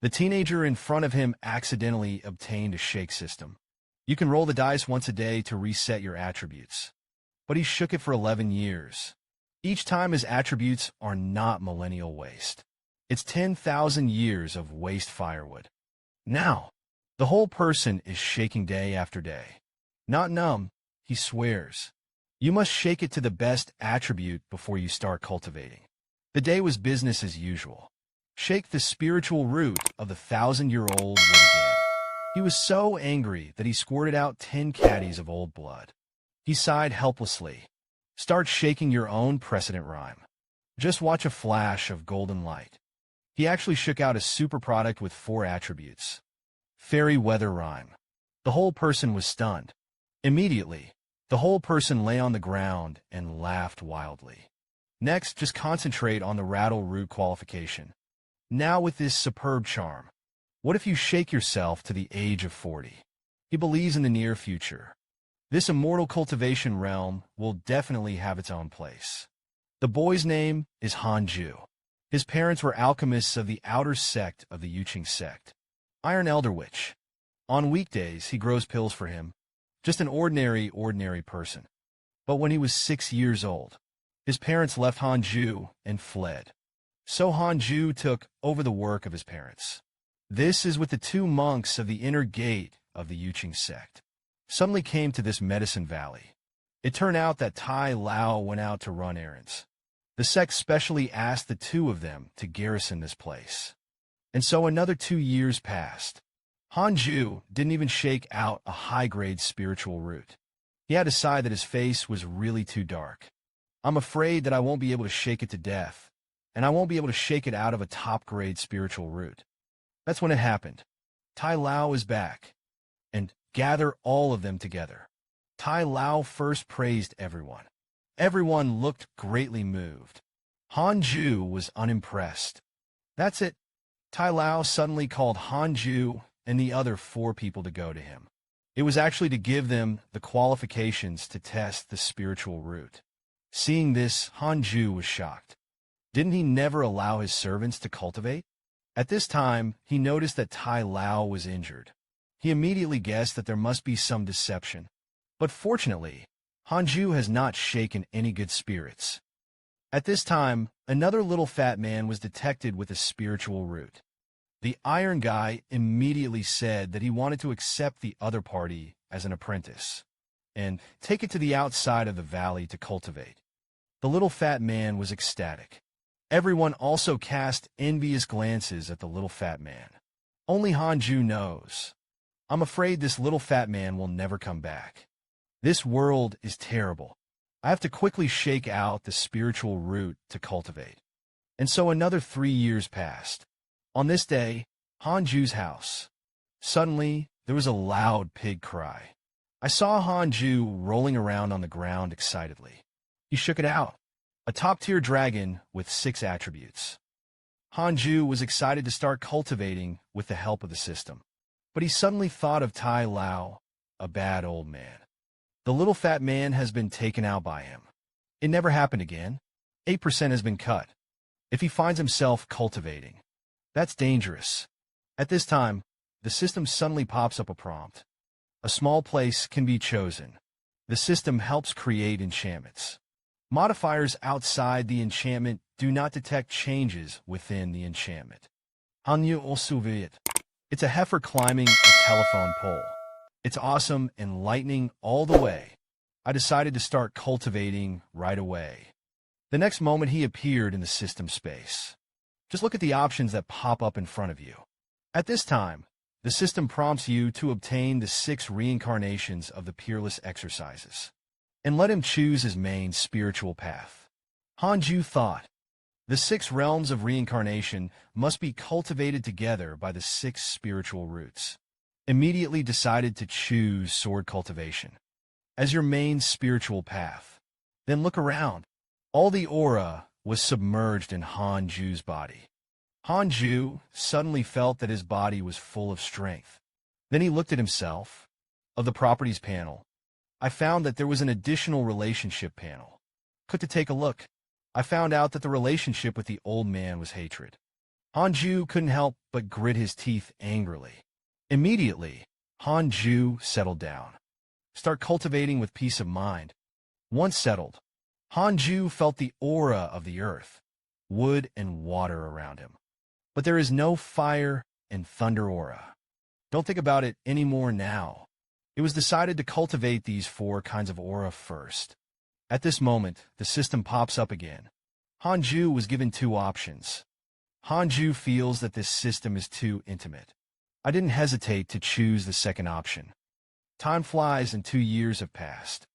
The teenager in front of him accidentally obtained a shake system. You can roll the dice once a day to reset your attributes. But he shook it for 11 years. Each time his attributes are not millennial waste. It's 10,000 years of waste firewood. Now, the whole person is shaking day after day. Not numb, he swears. You must shake it to the best attribute before you start cultivating. The day was business as usual. Shake the spiritual root of the 1,000-year-old wood again. He was so angry that he squirted out 10 caddies of old blood. He sighed helplessly. Start shaking your own precedent rhyme. Just watch a flash of golden light. He actually shook out a super product with 4 attributes. Fairy weather rhyme. The whole person was stunned. Immediately, the whole person lay on the ground and laughed wildly. Next, just concentrate on the rattle root qualification. Now with this superb charm, what if you shake yourself to the age of 40? He believes in the near future. This immortal cultivation realm will definitely have its own place. The boy's name is Hanju. His parents were alchemists of the outer sect of the Yuqing sect. Iron Elder Witch. On weekdays, he grows pills for him. Just an ordinary person. But when he was 6 years old, his parents left Hanju and fled. So Hanju took over the work of his parents. This is with the 2 monks of the inner gate of the Yuqing sect. Suddenly came to this medicine valley. It turned out that Tai Lao went out to run errands. The sect specially asked the 2 of them to garrison this place. And so another 2 years passed. Hanju didn't even shake out a high-grade spiritual root. He had to sigh that his face was really too dark. I'm afraid that I won't be able to shake it to death, and I won't be able to shake it out of a top-grade spiritual root. That's when it happened. Tai Lao is back, and gather all of them together. Tai Lao first praised everyone. Everyone looked greatly moved. Hanju was unimpressed. That's it. Tai Lao suddenly called Hanju and the other 4 people to go to him. It was actually to give them the qualifications to test the spiritual root. Seeing this, Hanju was shocked. Didn't he never allow his servants to cultivate? At this time, he noticed that Tai Lao was injured. He immediately guessed that there must be some deception. But fortunately, Hanju has not shaken any good spirits. At this time, another little fat man was detected with a spiritual root. The iron guy immediately said that he wanted to accept the other party as an apprentice and take it to the outside of the valley to cultivate. The little fat man was ecstatic. Everyone also cast envious glances at the little fat man. Only Hanju knows. I'm afraid this little fat man will never come back. This world is terrible. I have to quickly shake out the spiritual root to cultivate. And so another 3 years passed. On this day, Hanju's house. Suddenly, there was a loud pig cry. I saw Hanju rolling around on the ground excitedly. He shook it out. A top-tier dragon with 6 attributes. Hanju was excited to start cultivating with the help of the system. But he suddenly thought of Tai Lao, a bad old man. The little fat man has been taken out by him. It never happened again. 8% has been cut. If he finds himself cultivating, that's dangerous. At this time, the system suddenly pops up a prompt. A small place can be chosen. The system helps create enchantments. Modifiers outside the enchantment do not detect changes within the enchantment. Hanyu Olsuviet. It's a heifer climbing a telephone pole. It's awesome and lightning all the way. I decided to start cultivating right away. The next moment he appeared in the system space. Just look at the options that pop up in front of you. At this time, the system prompts you to obtain the 6 reincarnations of the peerless exercises, and let him choose his main spiritual path. Hanju thought, the 6 realms of reincarnation must be cultivated together by the 6 spiritual roots. Immediately decided to choose sword cultivation as your main spiritual path. Then look around. All the aura was submerged in Hanju's body. Hanju suddenly felt that his body was full of strength. Then he looked at himself. Of the properties panel, I found that there was an additional relationship panel. Click to take a look. I found out that the relationship with the old man was hatred. Hanju couldn't help but grit his teeth angrily. Immediately, Hanju settled down. Start cultivating with peace of mind. Once settled, Hanju felt the aura of the earth, wood and water around him. But there is no fire and thunder aura. Don't think about it anymore now. It was decided to cultivate these 4 kinds of aura first. At this moment, the system pops up again. Hanju was given 2 options. Hanju feels that this system is too intimate. I didn't hesitate to choose the second option. Time flies and 2 years have passed.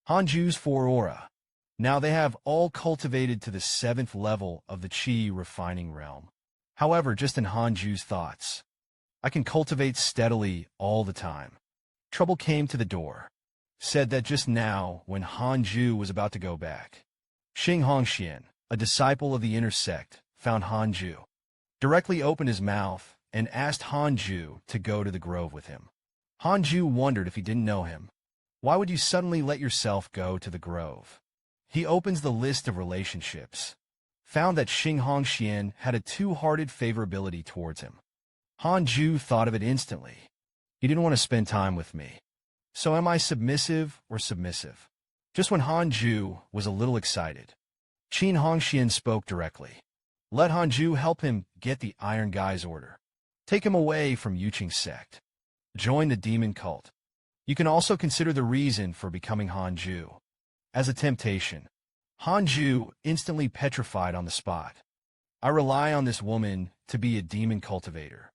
Hanju's 4 aura. Now they have all cultivated to the 7th level of the Qi refining realm. However, just in Hanju's thoughts, I can cultivate steadily all the time. Trouble came to the door. Said that just now, when Hanju was about to go back, Xing Hongxian, a disciple of the inner sect, found Hanju, directly opened his mouth, and asked Hanju to go to the grove with him. Hanju wondered if he didn't know him. Why would you suddenly let yourself go to the grove? He opens the list of relationships. Found that Xing Hongxian had a two-hearted favorability towards him. Hanju thought of it instantly. He didn't want to spend time with me. So am I submissive or submissive? Just when Hanju was a little excited, Xing Hongxian spoke directly. Let Hanju help him get the Iron Guy's order. Take him away from Yuqing's sect. Join the demon cult. You can also consider the reason for becoming Hanju as a temptation. Hanju instantly petrified on the spot. I rely on this woman to be a demon cultivator.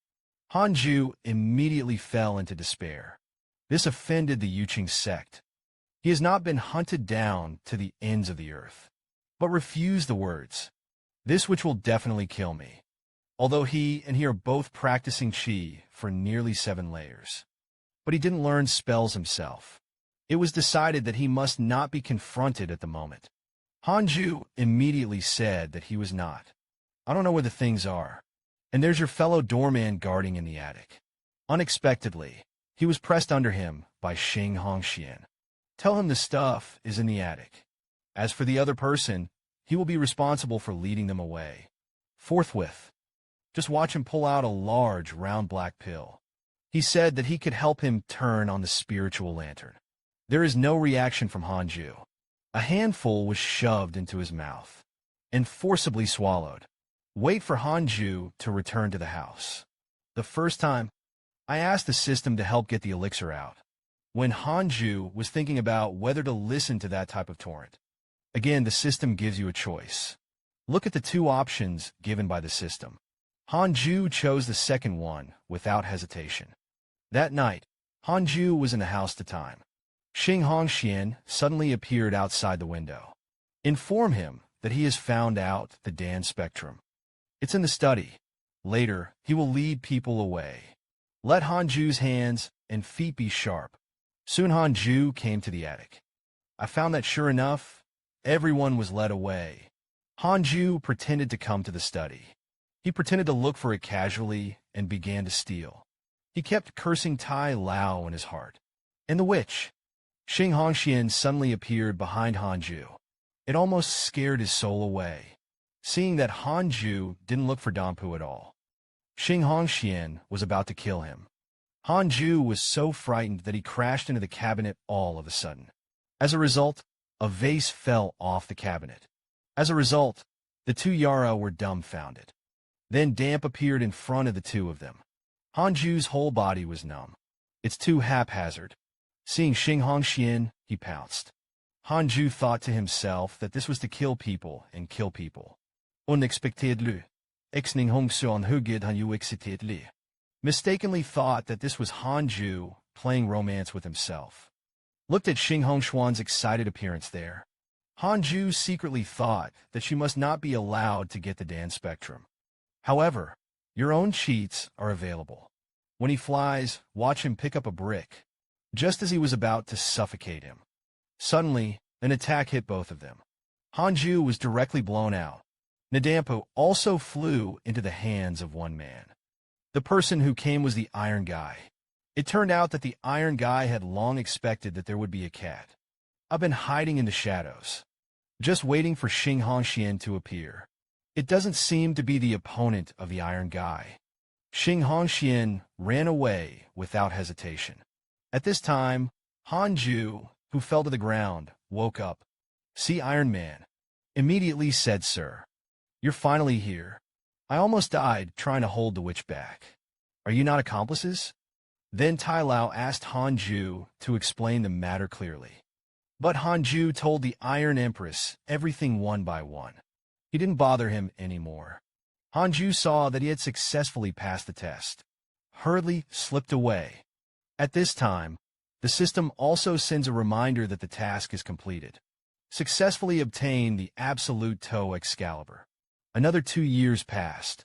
Hanju immediately fell into despair. This offended the Yuqing sect. He has not been hunted down to the ends of the earth, but refused the words, "This which will definitely kill me." Although he and he are both practicing Qi for nearly 7 layers. But he didn't learn spells himself. It was decided that he must not be confronted at the moment. Hanju immediately said that he was not. I don't know where the things are. And there's your fellow doorman guarding in the attic. Unexpectedly, he was pressed under him by Xing Hongxian. Tell him the stuff is in the attic. As for the other person, he will be responsible for leading them away. Forthwith, just watch him pull out a large, round black pill. He said that he could help him turn on the spiritual lantern. There is no reaction from Hanju. A handful was shoved into his mouth and forcibly swallowed. Wait for Hanju to return to the house. The first time, I asked the system to help get the elixir out. When Hanju was thinking about whether to listen to that type of torrent. Again, the system gives you a choice. Look at the 2 options given by the system. Hanju chose the second one without hesitation. That night, Hanju was in the house to time. Xing Hongxian suddenly appeared outside the window. Inform him that he has found out the Dan spectrum. It's in the study. Later, he will lead people away. Let Hanju's hands and feet be sharp. Soon Hanju came to the attic. I found that sure enough, everyone was led away. Hanju pretended to come to the study. He pretended to look for it casually and began to steal. He kept cursing Tai Lao in his heart. And the witch, Xing Hongxian, suddenly appeared behind Hanju. It almost scared his soul away, seeing that Hanju didn't look for Danpu at all. Xing Hongxian was about to kill him. Hanju was so frightened that he crashed into the cabinet all of a sudden. As a result, a vase fell off the cabinet. As a result, the 2 Yara were dumbfounded. Then damp appeared in front of the 2 of them. Hanju's whole body was numb. It's too haphazard. Seeing Xing Hongxian, he pounced. Hanju thought to himself that this was to kill people and kill people. Unexpectedly, Xing Hongxian hugid Hanju excitedly. Mistakenly thought that this was Hanju playing romance with himself. Looked at Xing Hongxian's excited appearance there. Hanju secretly thought that she must not be allowed to get the Dan spectrum. However, your own cheats are available. When he flies, watch him pick up a brick, just as he was about to suffocate him. Suddenly, an attack hit both of them. Hanju was directly blown out. Nadampo also flew into the hands of one man. The person who came was the Iron Guy. It turned out that the Iron Guy had long expected that there would be a cat. I've been hiding in the shadows, just waiting for Xing Hongxian to appear. It doesn't seem to be the opponent of the Iron Guy. Xing Hongxian ran away without hesitation. At this time, Hanju, who fell to the ground, woke up. "See, Iron Man," immediately said, "Sir, you're finally here. I almost died trying to hold the witch back. Are you not accomplices?" Then Tai Lao asked Hanju to explain the matter clearly. But Hanju told the Iron Empress everything one by one. He didn't bother him anymore. Hanju saw that he had successfully passed the test. Hurriedly slipped away. At this time, the system also sends a reminder that the task is completed. Successfully obtained the Absolute Toe Excalibur. Another 2 years passed.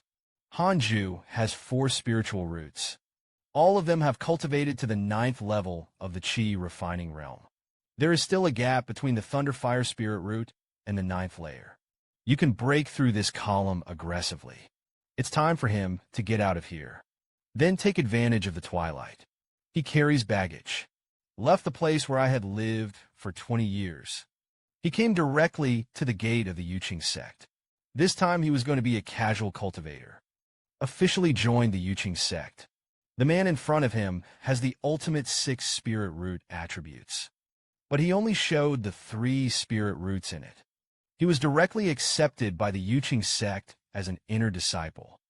Hanju has 4 spiritual roots. All of them have cultivated to the 9th level of the Qi refining realm. There is still a gap between the Thunder Fire Spirit root and the 9th layer. You can break through this column aggressively. It's time for him to get out of here. Then take advantage of the twilight. He carries baggage. Left the place where I had lived for 20 years. He came directly to the gate of the Yuqing sect. This time he was going to be a casual cultivator. Officially joined the Yuqing sect. The man in front of him has the ultimate 6 spirit root attributes. But he only showed the 3 spirit roots in it. He was directly accepted by the Yuqing sect as an inner disciple.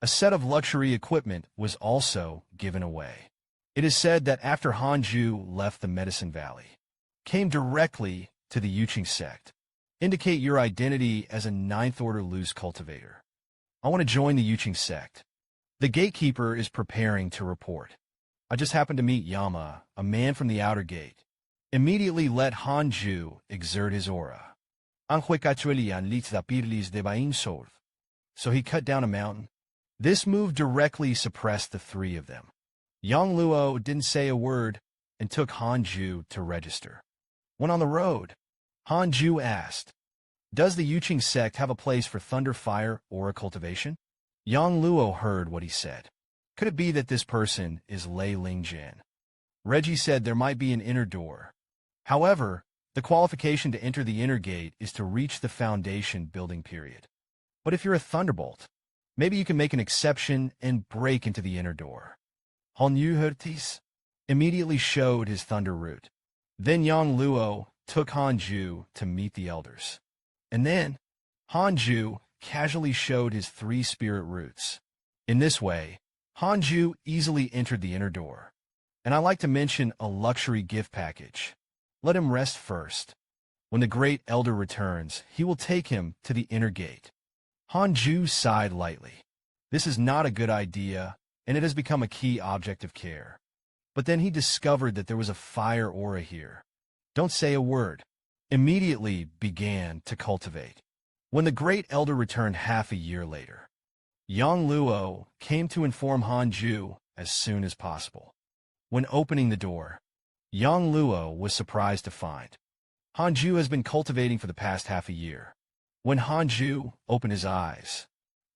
A set of luxury equipment was also given away. It is said that after Hanju left the Medicine Valley, came directly to the Yuqing sect. Indicate your identity as a 9th order loose cultivator. I want to join the Yuqing sect. The gatekeeper is preparing to report. I just happened to meet Yama, a man from the outer gate. Immediately let Hanju exert his aura. So he cut down a mountain. This move directly suppressed the 3 of them. Yang Luo didn't say a word and took Hanju to register. When on the road, Hanju asked, "Does the Yuqing sect have a place for thunder, fire, aura cultivation?" Yang Luo heard what he said. Could it be that this person is Lei Lingjian? Reggie said there might be an inner door. However, the qualification to enter the inner gate is to reach the foundation building period. But if you're a thunderbolt, maybe you can make an exception and break into the inner door. Hanyu Hertis immediately showed his thunder root. Then Yang Luo took Hanju to meet the elders. And then, Hanju casually showed his 3 spirit roots. In this way, Hanju easily entered the inner door. And I like to mention a luxury gift package. Let him rest first. When the great elder returns, he will take him to the inner gate. Hanju sighed lightly. This is not a good idea, and it has become a key object of care. But then he discovered that there was a fire aura here. Don't say a word. Immediately began to cultivate. When the great elder returned half a year later, Yang Luo came to inform Hanju as soon as possible. When opening the door, Yang Luo was surprised to find Hanju has been cultivating for the past half a year. When Hanju opened his eyes,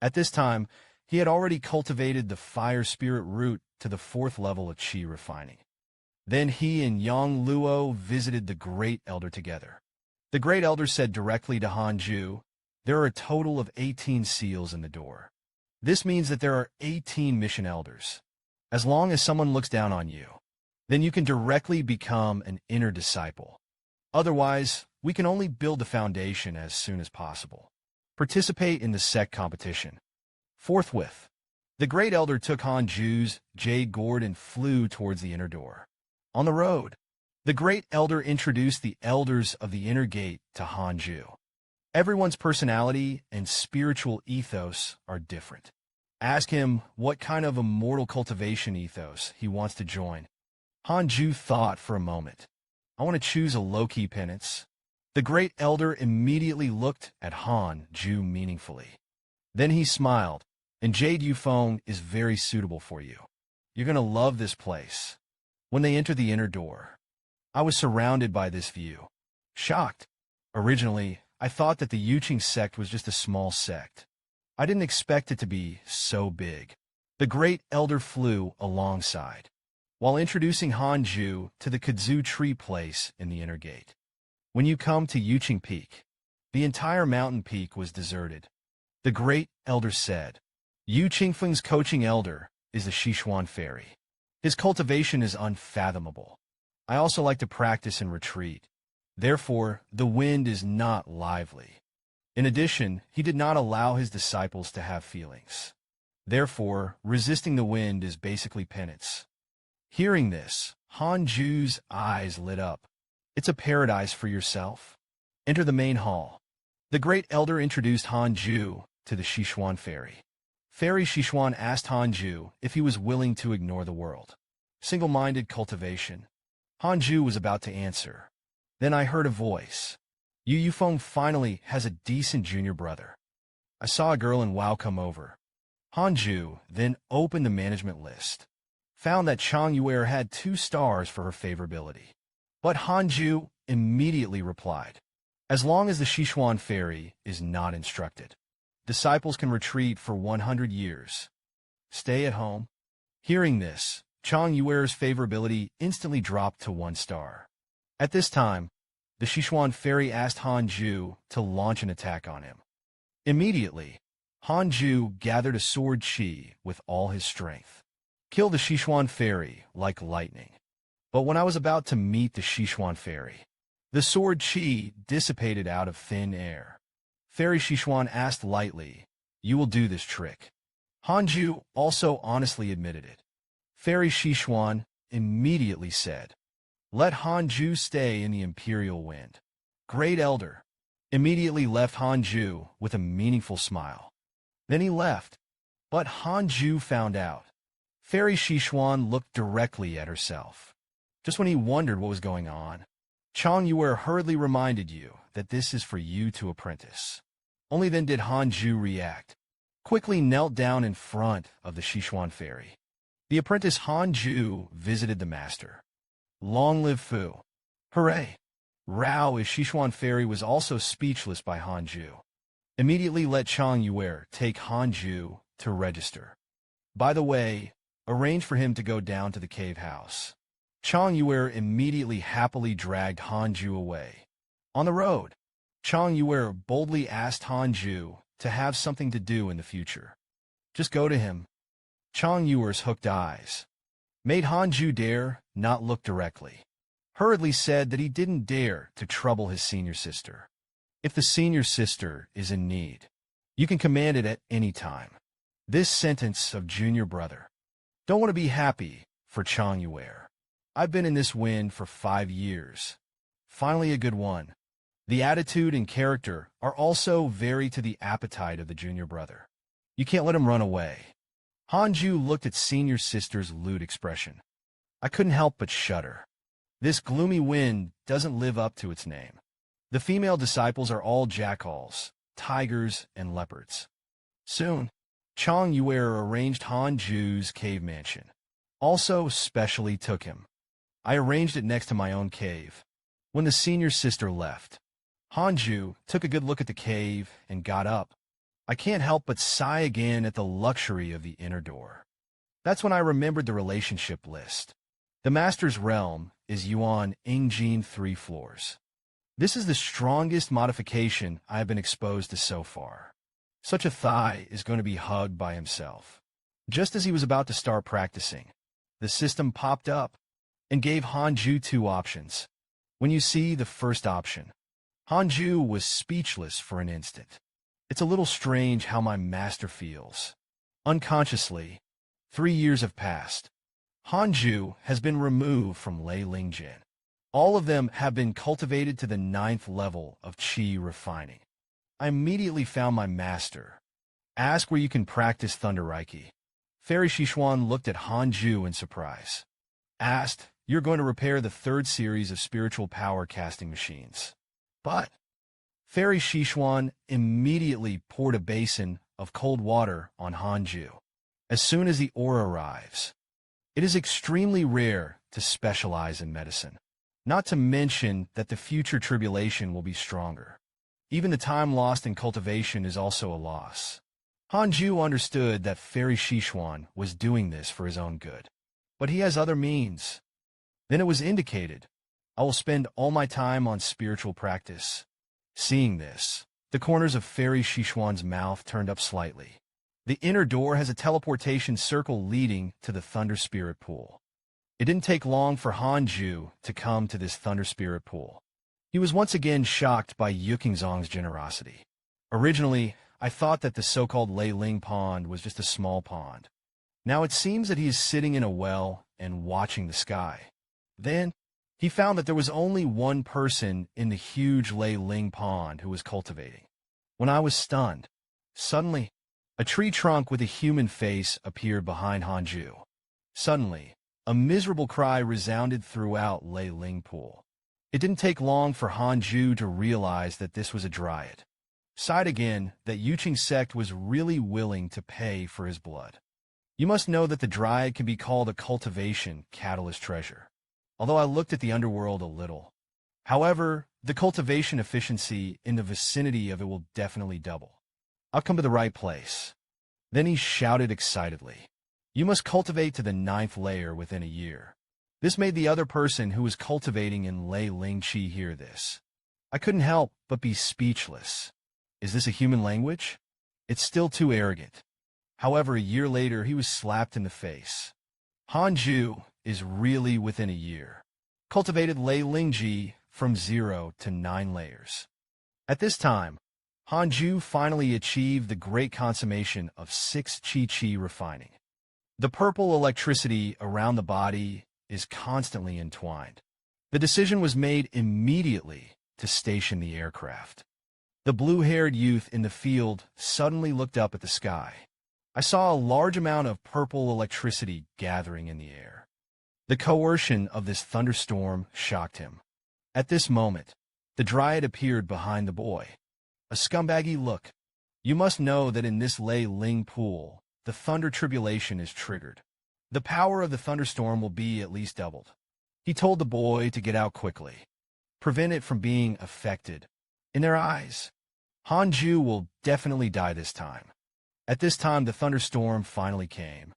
at this time, he had already cultivated the fire spirit root to the 4th level of Qi refining. Then he and Yang Luo visited the great elder together. The great elder said directly to Hanju, "There are a total of 18 seals in the door. This means that there are 18 mission elders. As long as someone looks down on you, then you can directly become an inner disciple. Otherwise, we can only build the foundation as soon as possible. Participate in the sect competition." Forthwith, the great elder took Hanju's jade gourd and flew towards the inner door. On the road, the great elder introduced the elders of the inner gate to Hanju. Everyone's personality and spiritual ethos are different. Ask him what kind of immortal cultivation ethos he wants to join. Hanju thought for a moment. I want to choose a low-key penance. The great elder immediately looked at Hanju meaningfully. Then he smiled, and Jade Yufeng is very suitable for you. You're going to love this place. When they entered the inner door, I was surrounded by this view. Shocked. Originally, I thought that the Yuqing sect was just a small sect. I didn't expect it to be so big. The great elder flew alongside, while introducing Hanju to the kudzu tree place in the inner gate. When you come to Yuqing Peak, the entire mountain peak was deserted. The great elder said. Yu Qingfeng's coaching elder is the Sichuan fairy. His cultivation is unfathomable. I also like to practice and retreat. Therefore, the wind is not lively. In addition, he did not allow his disciples to have feelings. Therefore, resisting the wind is basically penance. Hearing this, Han Ju's eyes lit up. It's a paradise for yourself. Enter the main hall. The great elder introduced Han Ju to the Sichuan fairy. Fairy Sichuan asked Han Ju if he was willing to ignore the world. Single-minded cultivation. Han Ju was about to answer. Then I heard a voice. Yu Yufeng finally has a decent junior brother. I saw a girl in WoW come over. Han Ju then opened the management list. Found that Chang Yuer had 2 stars for her favorability. But Han Ju immediately replied, as long as the Sichuan fairy is not instructed, disciples can retreat for 100 years. Stay at home. Hearing this, Chang Yuer's favorability instantly dropped to 1 star. At this time, the Sichuan fairy asked Han Ju to launch an attack on him. Immediately, Han Ju gathered a sword chi with all his strength. Killed the Sichuan fairy like lightning. But when I was about to meet the Sichuan fairy, the sword chi dissipated out of thin air. Fairy Sichuan asked lightly, "You will do this trick?" Han Ju also honestly admitted it. Fairy Sichuan immediately said, "Let Han Ju stay in the Imperial Wind." Great Elder immediately left Han Ju with a meaningful smile. Then he left, but Han Ju found out. Fairy Sichuan looked directly at herself. Just when he wondered what was going on, Chang Yuer hurriedly reminded you that this is for you to apprentice. Only then did Han Ju react. Quickly knelt down in front of the Sichuan fairy. The apprentice Han Ju visited the master. Long live Fu. Hooray! Rao, his Sichuan fairy, was also speechless by Han Ju. Immediately let Chang Yuer take Han Ju to register. By the way, arrange for him to go down to the cave house. Chang Yuer immediately happily dragged Han Ju away. On the road, Chang Yuer boldly asked Han Ju to have something to do in the future. Just go to him. Chang Yuer's hooked eyes made Han Ju dare not look directly. Hurriedly said that he didn't dare to trouble his senior sister. If the senior sister is in need, you can command it at any time. This sentence of junior brother. Don't want to be happy for Chang Yuer. I've been in this wind for 5 years. Finally a good one. The attitude and character are also very to the appetite of the junior brother. You can't let him run away. Han Ju looked at senior sister's lewd expression. I couldn't help but shudder. This gloomy wind doesn't live up to its name. The female disciples are all jackals, tigers, and leopards. Soon, Chang Yuer arranged Han Ju's cave mansion. Also specially took him. I arranged it next to my own cave. When the senior sister left, Han Ju took a good look at the cave and got up. I can't help but sigh again at the luxury of the inner door. That's when I remembered the relationship list. The master's realm is Yuan Ingjin 3 floors. This is the strongest modification I have been exposed to so far. Such a thigh is going to be hugged by himself. Just as he was about to start practicing, the system popped up and gave Han Ju 2 options. When you see the first option, Han Ju was speechless for an instant. It's a little strange how my master feels. Unconsciously, 3 years have passed. Han Ju has been removed from Lei Lingjin. All of them have been cultivated to the 9th level of Qi refining. I immediately found my master. Ask where you can practice Thunder Reiki. Fairy Sichuan looked at Han Ju in surprise. Asked, you're going to repair the 3rd series of spiritual power casting machines. But Fairy Sichuan immediately poured a basin of cold water on Han Ju. As soon as the aura arrives, it is extremely rare to specialize in medicine. Not to mention that the future tribulation will be stronger. Even the time lost in cultivation is also a loss. Han Ju understood that Fairy Sichuan was doing this for his own good. But he has other means. Then it was indicated, I will spend all my time on spiritual practice. Seeing this, The corners of Fairy Shishuan's mouth turned up slightly. The inner door has a teleportation circle leading to the Thunder Spirit Pool. It didn't take long for Hanju to come to this Thunder Spirit Pool. He was once again shocked by Yukingzong's generosity. Originally, I thought that the so-called Lei Ling Pond was just a small pond. Now it seems that he is sitting in a well and watching the sky. Then, he found that there was only one person in the huge Lei Ling Pond who was cultivating. When I was stunned, suddenly, a tree trunk with a human face appeared behind Hanju. Suddenly, a miserable cry resounded throughout Lei Ling Pool. It didn't take long for Hanju to realize that this was a dryad. Sighed again that Yuqing sect was really willing to pay for his blood. You must know that the dryad can be called a cultivation catalyst treasure, although I looked at the underworld a little. However, the cultivation efficiency in the vicinity of it will definitely double. I've come to the right place. Then he shouted excitedly, "You must cultivate to the 9th layer within a year." This made the other person who was cultivating in Lei Ling Qi hear this. I couldn't help but be speechless. Is this a human language? It's still too arrogant. However, a year later, he was slapped in the face. Hanju is really within a year. Cultivated Lei Ling Ji from 0 to 9 layers. At this time, Hanju finally achieved the great consummation of 6 Qi refining. The purple electricity around the body is constantly entwined. The decision was made immediately to station the aircraft. The blue-haired youth in the field suddenly looked up at the sky. I saw a large amount of purple electricity gathering in the air. The coercion of this thunderstorm shocked him. At this moment, the dryad appeared behind the boy. A scumbaggy look. You must know that in this Lei Ling pool, the thunder tribulation is triggered. The power of the thunderstorm will be at least doubled. He told the boy to get out quickly. Prevent it from being affected. In their eyes, Hanju will definitely die this time. At this time, the thunderstorm finally came.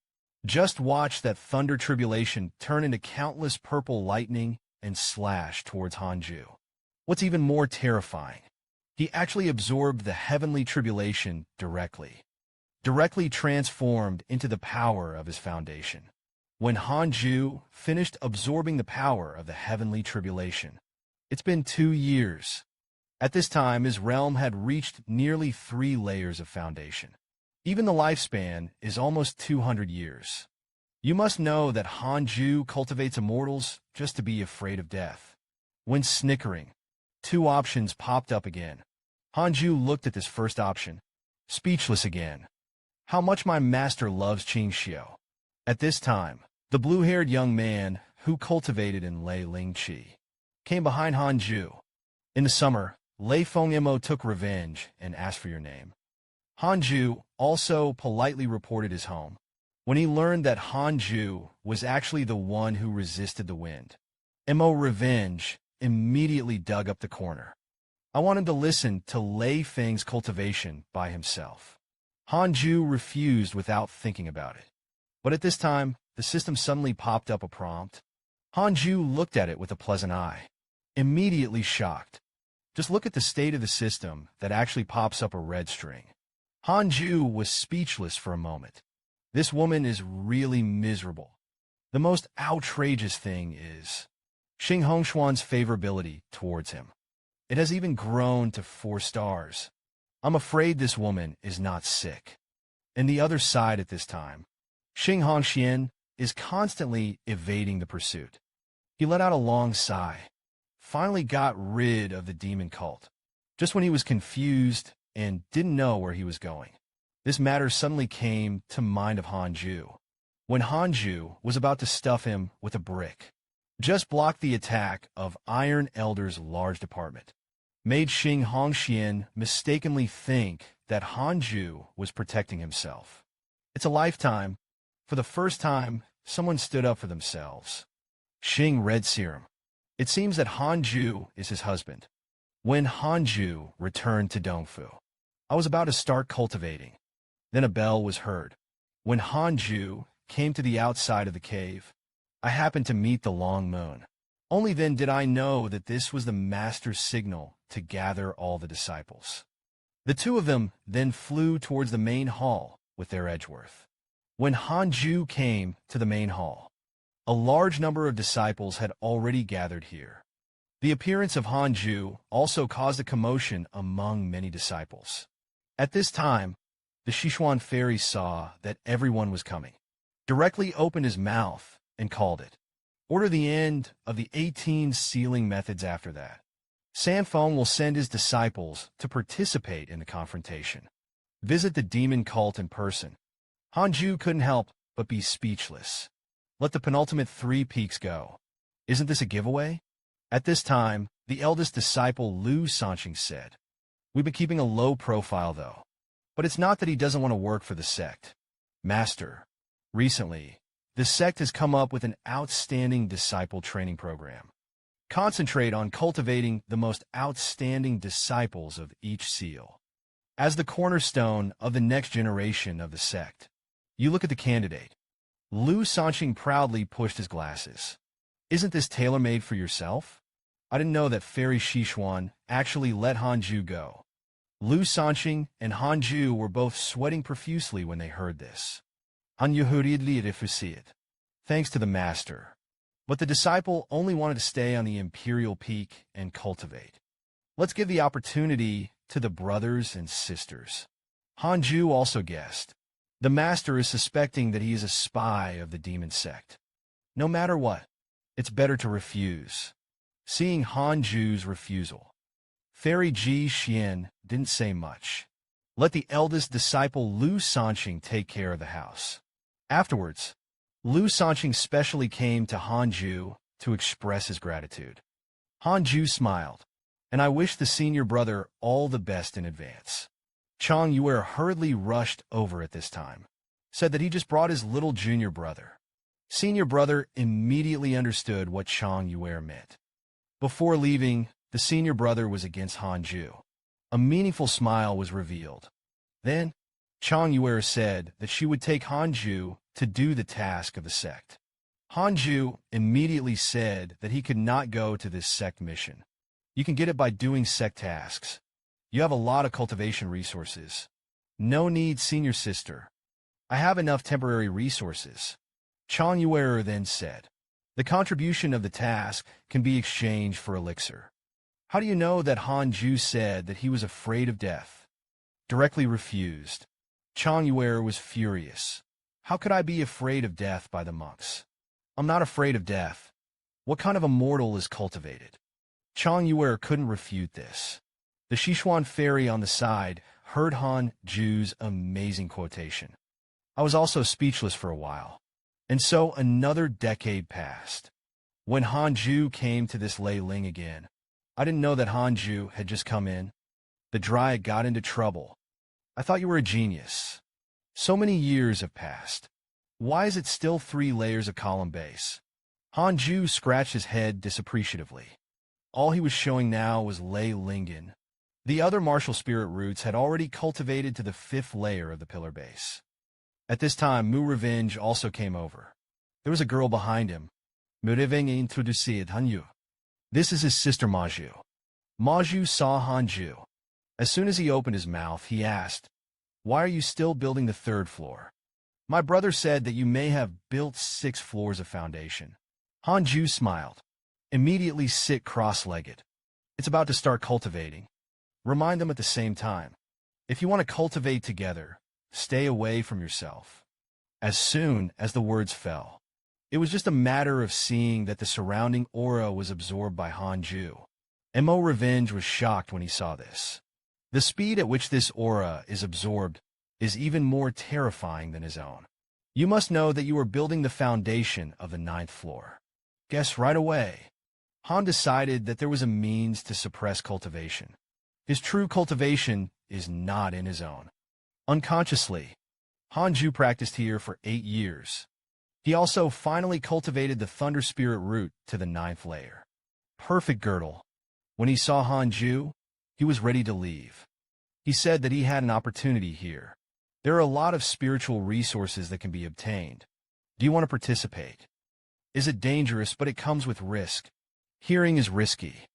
Just watch that thunder tribulation turn into countless purple lightning and slash towards Hanju. What's even more terrifying, he actually absorbed the heavenly tribulation directly transformed into the power of his foundation. When Hanju finished absorbing the power of the heavenly tribulation, it's been 2 years. At this time, his realm had reached nearly 3 layers of foundation. Even the lifespan is almost 200 years. You must know that Hanju cultivates immortals just to be afraid of death. When snickering, 2 options popped up again. Hanju looked at this first option, speechless again. How much my master loves Qing Xiao. At this time, the blue-haired young man who cultivated in Lei Ling Qi came behind Hanju. In the summer, Lei Fengmo took revenge and asked for your name. Hanju also politely reported his home. When he learned that Hanju was actually the one who resisted the wind, Mo Revenge immediately dug up the corner. I wanted to listen to Lei Feng's cultivation by himself. Hanju refused without thinking about it. But at this time, the system suddenly popped up a prompt. Hanju looked at it with a pleasant eye, immediately shocked. Just look at the state of the system that actually pops up a red string. Hanju was speechless for a moment. This woman is really miserable. The most outrageous thing is Xing Hongshuan's favorability towards him. It has even grown to 4 stars. I'm afraid this woman is not sick. And the other side at this time, Xing Hongxian is constantly evading the pursuit. He let out a long sigh, finally got rid of the demon cult, just when he was confused and didn't know where he was going. This matter suddenly came to mind of Hanju. When Hanju was about to stuff him with a brick, just blocked the attack of Iron Elder's large department, made Xing Hongxian mistakenly think that Hanju was protecting himself. It's a lifetime. For the first time, someone stood up for themselves. Xing Red Serum. It seems that Hanju is his husband. When Hanju returned to Dongfu, I was about to start cultivating. Then a bell was heard. When Hanju came to the outside of the cave, I happened to meet the long moon. Only then did I know that this was the master's signal to gather all the disciples. The two of them then flew towards the main hall with their Edgeworth. When Hanju came to the main hall, a large number of disciples had already gathered here. The appearance of Hanju also caused a commotion among many disciples. At this time, the Sichuan fairy saw that everyone was coming, directly opened his mouth, and called it. Order the end of the 18 sealing methods after that. Sanfeng will send his disciples to participate in the confrontation. Visit the demon cult in person. Hanju couldn't help but be speechless. Let the penultimate 3 peaks go. Isn't this a giveaway? At this time, the eldest disciple Lu Sanqing said, "We've been keeping a low profile, though. But it's not that he doesn't want to work for the sect. Master, recently, the sect has come up with an outstanding disciple training program. Concentrate on cultivating the most outstanding disciples of each seal. As the cornerstone of the next generation of the sect, you look at the candidate." Lu Sanqing proudly pushed his glasses. "Isn't this tailor-made for yourself? I didn't know that Fairy Sichuan actually let Hanju go." Lu Sanqing and Hanju were both sweating profusely when they heard this. "Han hurriedly refused. Thanks to the master." But the disciple only wanted to stay on the imperial peak and cultivate. "Let's give the opportunity to the brothers and sisters." Hanju also guessed. The master is suspecting that he is a spy of the demon sect. No matter what, it's better to refuse. Seeing Hanju's refusal, Fairy Ji Xian didn't say much. Let the eldest disciple Lu Sanqing take care of the house. Afterwards, Lu Sanqing specially came to Hanju to express his gratitude. Hanju smiled, "And I wish the senior brother all the best in advance." Chang Yue hurriedly rushed over at this time, said that he just brought his little junior brother. Senior brother immediately understood what Chang Yue meant. Before leaving, the senior brother was against Hanju. A meaningful smile was revealed. Then, Chang Yue said that she would take Hanju to do the task of the sect. Hanju immediately said that he could not go to this sect mission. "You can get it by doing sect tasks. You have a lot of cultivation resources. No need, senior sister. I have enough temporary resources." Chang Yue then said, "The contribution of the task can be exchanged for elixir." "How do you know that Hanju said that he was afraid of death?" Directly refused. Chang Yue was furious. "How could I be afraid of death by the monks? I'm not afraid of death. What kind of immortal is cultivated?" Chang Yue couldn't refute this. The Sichuan fairy on the side heard Hanju's amazing quotation. I was also speechless for a while. And so another decade passed. When Hanju came to this Lei Ling again, I didn't know that Hanju had just come in. The dryad got into trouble. I thought you were a genius. So many years have passed. Why is it still 3 layers of column base? Hanju scratched his head disappreciatively. All he was showing now was Lei Lingen. The other martial spirit roots had already cultivated to the 5th layer of the pillar base. At this time, Mu Revenge also came over. There was a girl behind him. Mu Revenge introduced Hanju. This is his sister Maju. Maju saw Hanju. As soon as he opened his mouth, he asked, "Why are you still building the 3rd floor? My brother said that you may have built 6 floors of foundation." Hanju smiled. "Immediately sit cross-legged. It's about to start cultivating. Remind them at the same time. If you want to cultivate together, stay away from yourself." As soon as the words fell, it was just a matter of seeing that the surrounding aura was absorbed by Hanju. Mo Revenge was shocked when he saw this. The speed at which this aura is absorbed is even more terrifying than his own. You must know that you are building the foundation of the 9th floor. Guess right away. Han decided that there was a means to suppress cultivation. His true cultivation is not in his own. Unconsciously, Hanju practiced here for 8 years. He also finally cultivated the Thunder Spirit root to the 9th layer. Perfect girdle. When he saw Hanju, he was ready to leave. He said that he had an opportunity here. There are a lot of spiritual resources that can be obtained. Do you want to participate? Is it dangerous, but it comes with risk? Hearing is risky.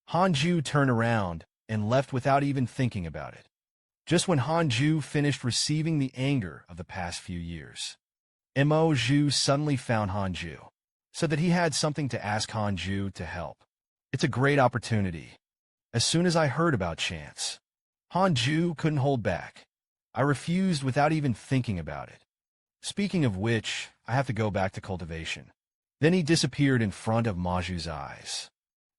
Hanju turned around and left without even thinking about it. just when Hanju finished receiving the anger of the past few years. Mo suddenly found Hanju, said that he had something to ask Hanju to help. It's a great opportunity. As soon as I heard about Chance, Hanju couldn't hold back. I refused without even thinking about it. Speaking of which, I have to go back to cultivation. Then he disappeared in front of Maju's eyes.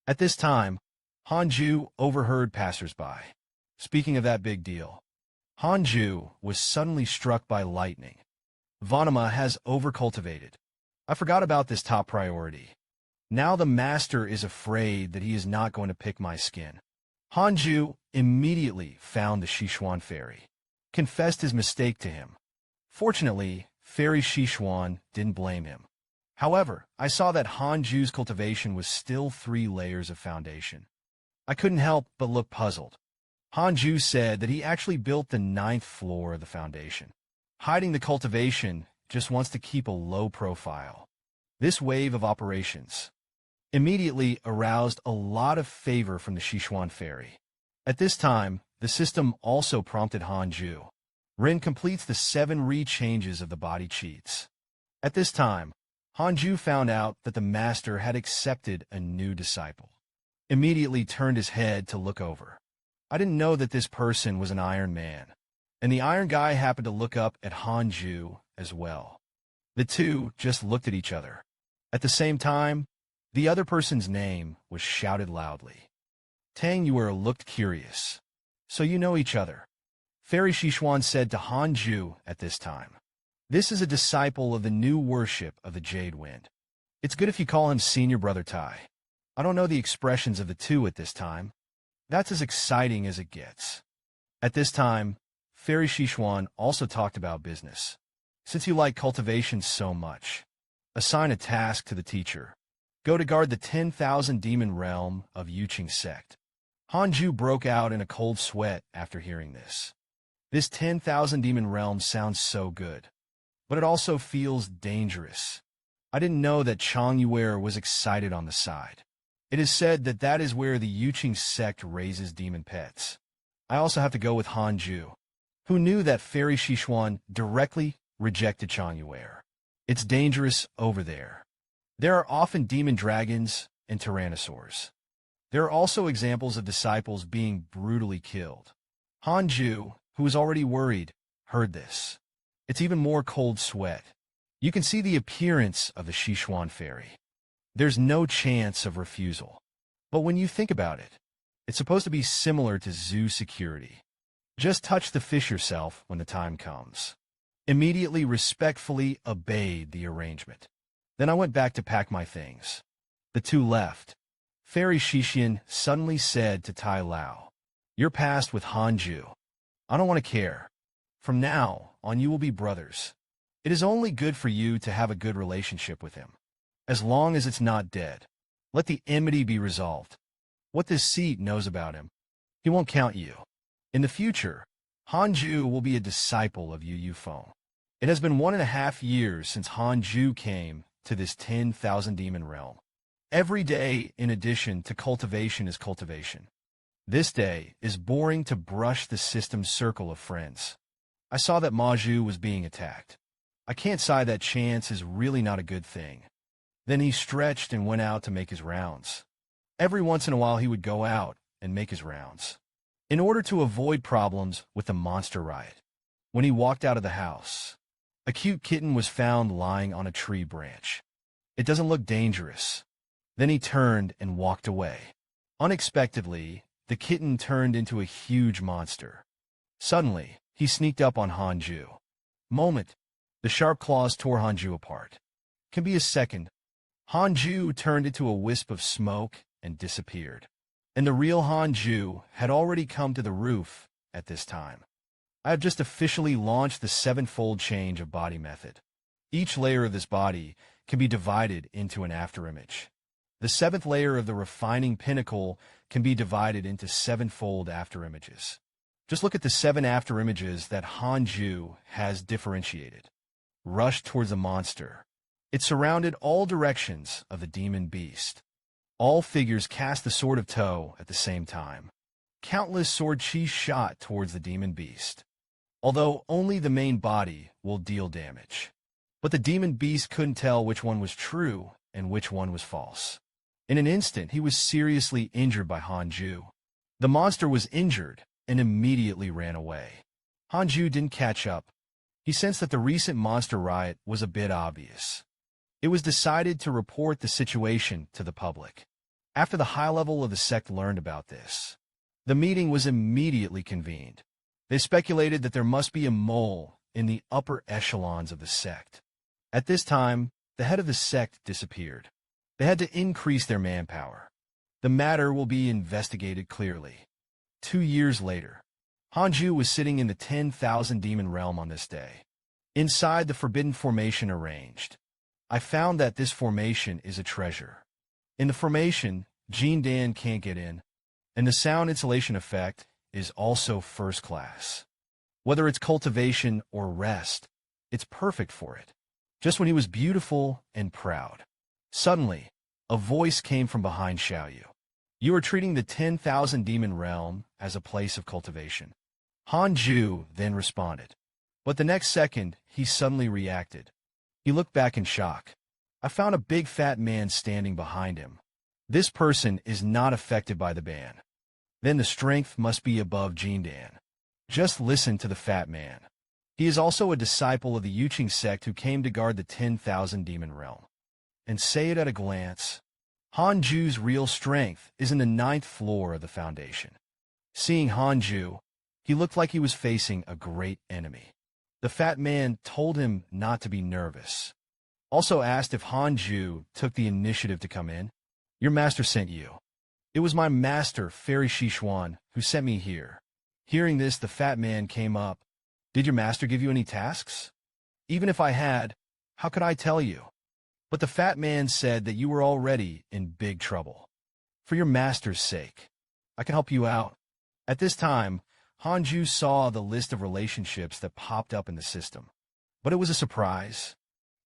At this time, Hanju overheard passersby. Speaking of that big deal, Hanju was suddenly struck by lightning. Vanama has overcultivated. I forgot about this top priority. Now the master is afraid that he is not going to pick my skin. Hanju immediately found the Sichuan fairy, confessed his mistake to him. Fortunately, Fairy Sichuan didn't blame him. However, I saw that Hanju's cultivation was still 3 layers of foundation. I couldn't help but look puzzled. Hanju said that he actually built the 9th floor of the foundation. Hiding the cultivation, just wants to keep a low profile. This wave of operations immediately aroused a lot of favor from the Sichuan fairy. At this time, the system also prompted Hanju. Rin completes the 7 re-changes of the body cheats. At this time, Hanju found out that the master had accepted a new disciple. Immediately turned his head to look over. I didn't know that this person was an Iron Man, and the Iron Guy happened to look up at Hanju as well. The two just looked at each other. At the same time, the other person's name was shouted loudly. Tang Yuer looked curious. So you know each other? Fairy Sichuan said to Hanju at this time. This is a disciple of the new worship of the Jade Wind. It's good if you call him Senior Brother Tai. I don't know the expressions of the two at this time. That's as exciting as it gets. At this time, Fairy Sichuan also talked about business. Since you like cultivation so much, assign a task to the teacher. Go to guard the 10,000 demon realm of Yuqing sect. Hanju broke out in a cold sweat after hearing this. This 10,000 demon realm sounds so good, but it also feels dangerous. I didn't know that Chang Yuer was excited on the side. It is said that that is where the Yuqing sect raises demon pets. I also have to go with Hanju, who knew that Fairy Sichuan directly rejected Chang Yuer. It's dangerous over there. There are often demon dragons and tyrannosaurs. There are also examples of disciples being brutally killed. Hanju, who was already worried, heard this. It's even more cold sweat. You can see the appearance of the Sichuan fairy. There's no chance of refusal. But when you think about it, it's supposed to be similar to zoo security. Just touch the fish yourself when the time comes. Immediately respectfully obeyed the arrangement. Then I went back to pack my things. The two left. Fairy Sichuan suddenly said to Tai Lao, "You're passed with Hanju. I don't want to care. From now on you will be brothers. It is only good for you to have a good relationship with him. As long as it's not dead, let the enmity be resolved. What this seat knows about him, he won't count you. In the future, Hanju will be a disciple of Yu Yu Feng. It has been 1.5 years since Hanju came to this 10,000 demon realm. Every day, in addition to cultivation, is cultivation. This day is boring to brush the system's circle of friends. I saw that Maju was being attacked. I can't say that chance is really not a good thing." Then he stretched and went out to make his rounds. Every once in a while he would go out and make his rounds, in order to avoid problems with the monster riot. When he walked out of the house, a cute kitten was found lying on a tree branch. It doesn't look dangerous. Then he turned and walked away. Unexpectedly, the kitten turned into a huge monster. Suddenly, he sneaked up on Hanju. Moment. The sharp claws tore Hanju apart. Can be a second. Hanju turned into a wisp of smoke and disappeared. And the real Hanju had already come to the roof at this time. I have just officially launched the 7-fold change of body method. Each layer of this body can be divided into an afterimage. The 7th layer of the refining pinnacle can be divided into 7-fold afterimages. Just look at the 7 afterimages that Hanju has differentiated. Rushed towards the monster. It surrounded all directions of the demon beast. All figures cast the sword of toe at the same time. countless sword chi shot towards the demon beast, although only the main body will deal damage. But the demon beast couldn't tell which one was true and which one was false. In an instant, he was seriously injured by Hanju. The monster was injured and immediately ran away. Hanju didn't catch up. He sensed that the recent monster riot was a bit obvious. It was decided to report the situation to the public. After the high level of the sect learned about this, the meeting was immediately convened. They speculated that there must be a mole in the upper echelons of the sect. At this time, the head of the sect disappeared. They had to increase their manpower. The matter will be investigated clearly. 2 years later, Hanju was sitting in the 10,000 demon realm on this day. Inside the forbidden formation arranged, I found that this formation is a treasure. In the formation, Jin Dan can't get in, and the sound insulation effect is also first class. Whether it's cultivation or rest, it's perfect for it. Just when he was beautiful and proud, suddenly, a voice came from behind Xiaoyu. You are treating the 10,000 demon realm as a place of cultivation. Hanju then responded. But the next second, he suddenly reacted. He looked back in shock. I found a big fat man standing behind him. This person is not affected by the ban. Then the strength must be above Jindan. Just listen to the fat man. He is also a disciple of the Yuqing sect who came to guard the 10,000 demon realm. And say it at a glance. Hanju's real strength is in the 9th floor of the foundation. Seeing Hanju, he looked like he was facing a great enemy. The fat man told him not to be nervous. Also asked if Hanju took the initiative to come in. Your master sent you. It was my master, Fairy Shishuan, who sent me here. Hearing this, the fat man came up. Did your master give you any tasks? Even if I had, how could I tell you? But the fat man said that you were already in big trouble. For your master's sake, I can help you out. At this time, Hanju saw the list of relationships that popped up in the system. But it was a surprise.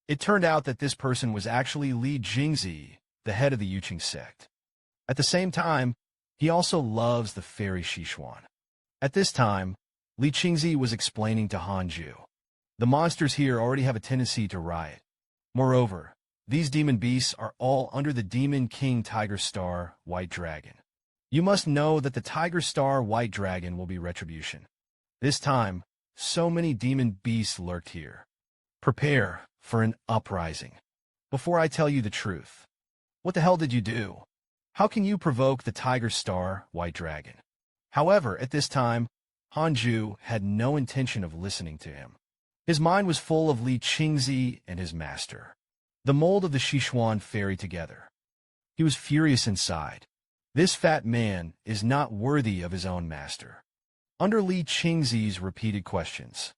It turned out that this person was actually Li Jingzi, the head of the Yuqing sect. At the same time, he also loves the Fairy Shishuan. At this time, Li Jingzi was explaining to Hanju. The monsters here already have a tendency to riot. Moreover, these demon beasts are all under the Demon King Tiger Star White Dragon. You must know that the Tiger Star White Dragon will be retribution. This time, so many demon beasts lurked here. Prepare for an uprising. Before I tell you the truth, what the hell did you do? How can you provoke the Tiger Star White Dragon? However, at this time, Hanju had no intention of listening to him. His mind was full of Li Jingzi and his master, the mold of the Shishuan fairy together. He was furious inside. This fat man is not worthy of his own master. Under Li Jingzi's repeated questions,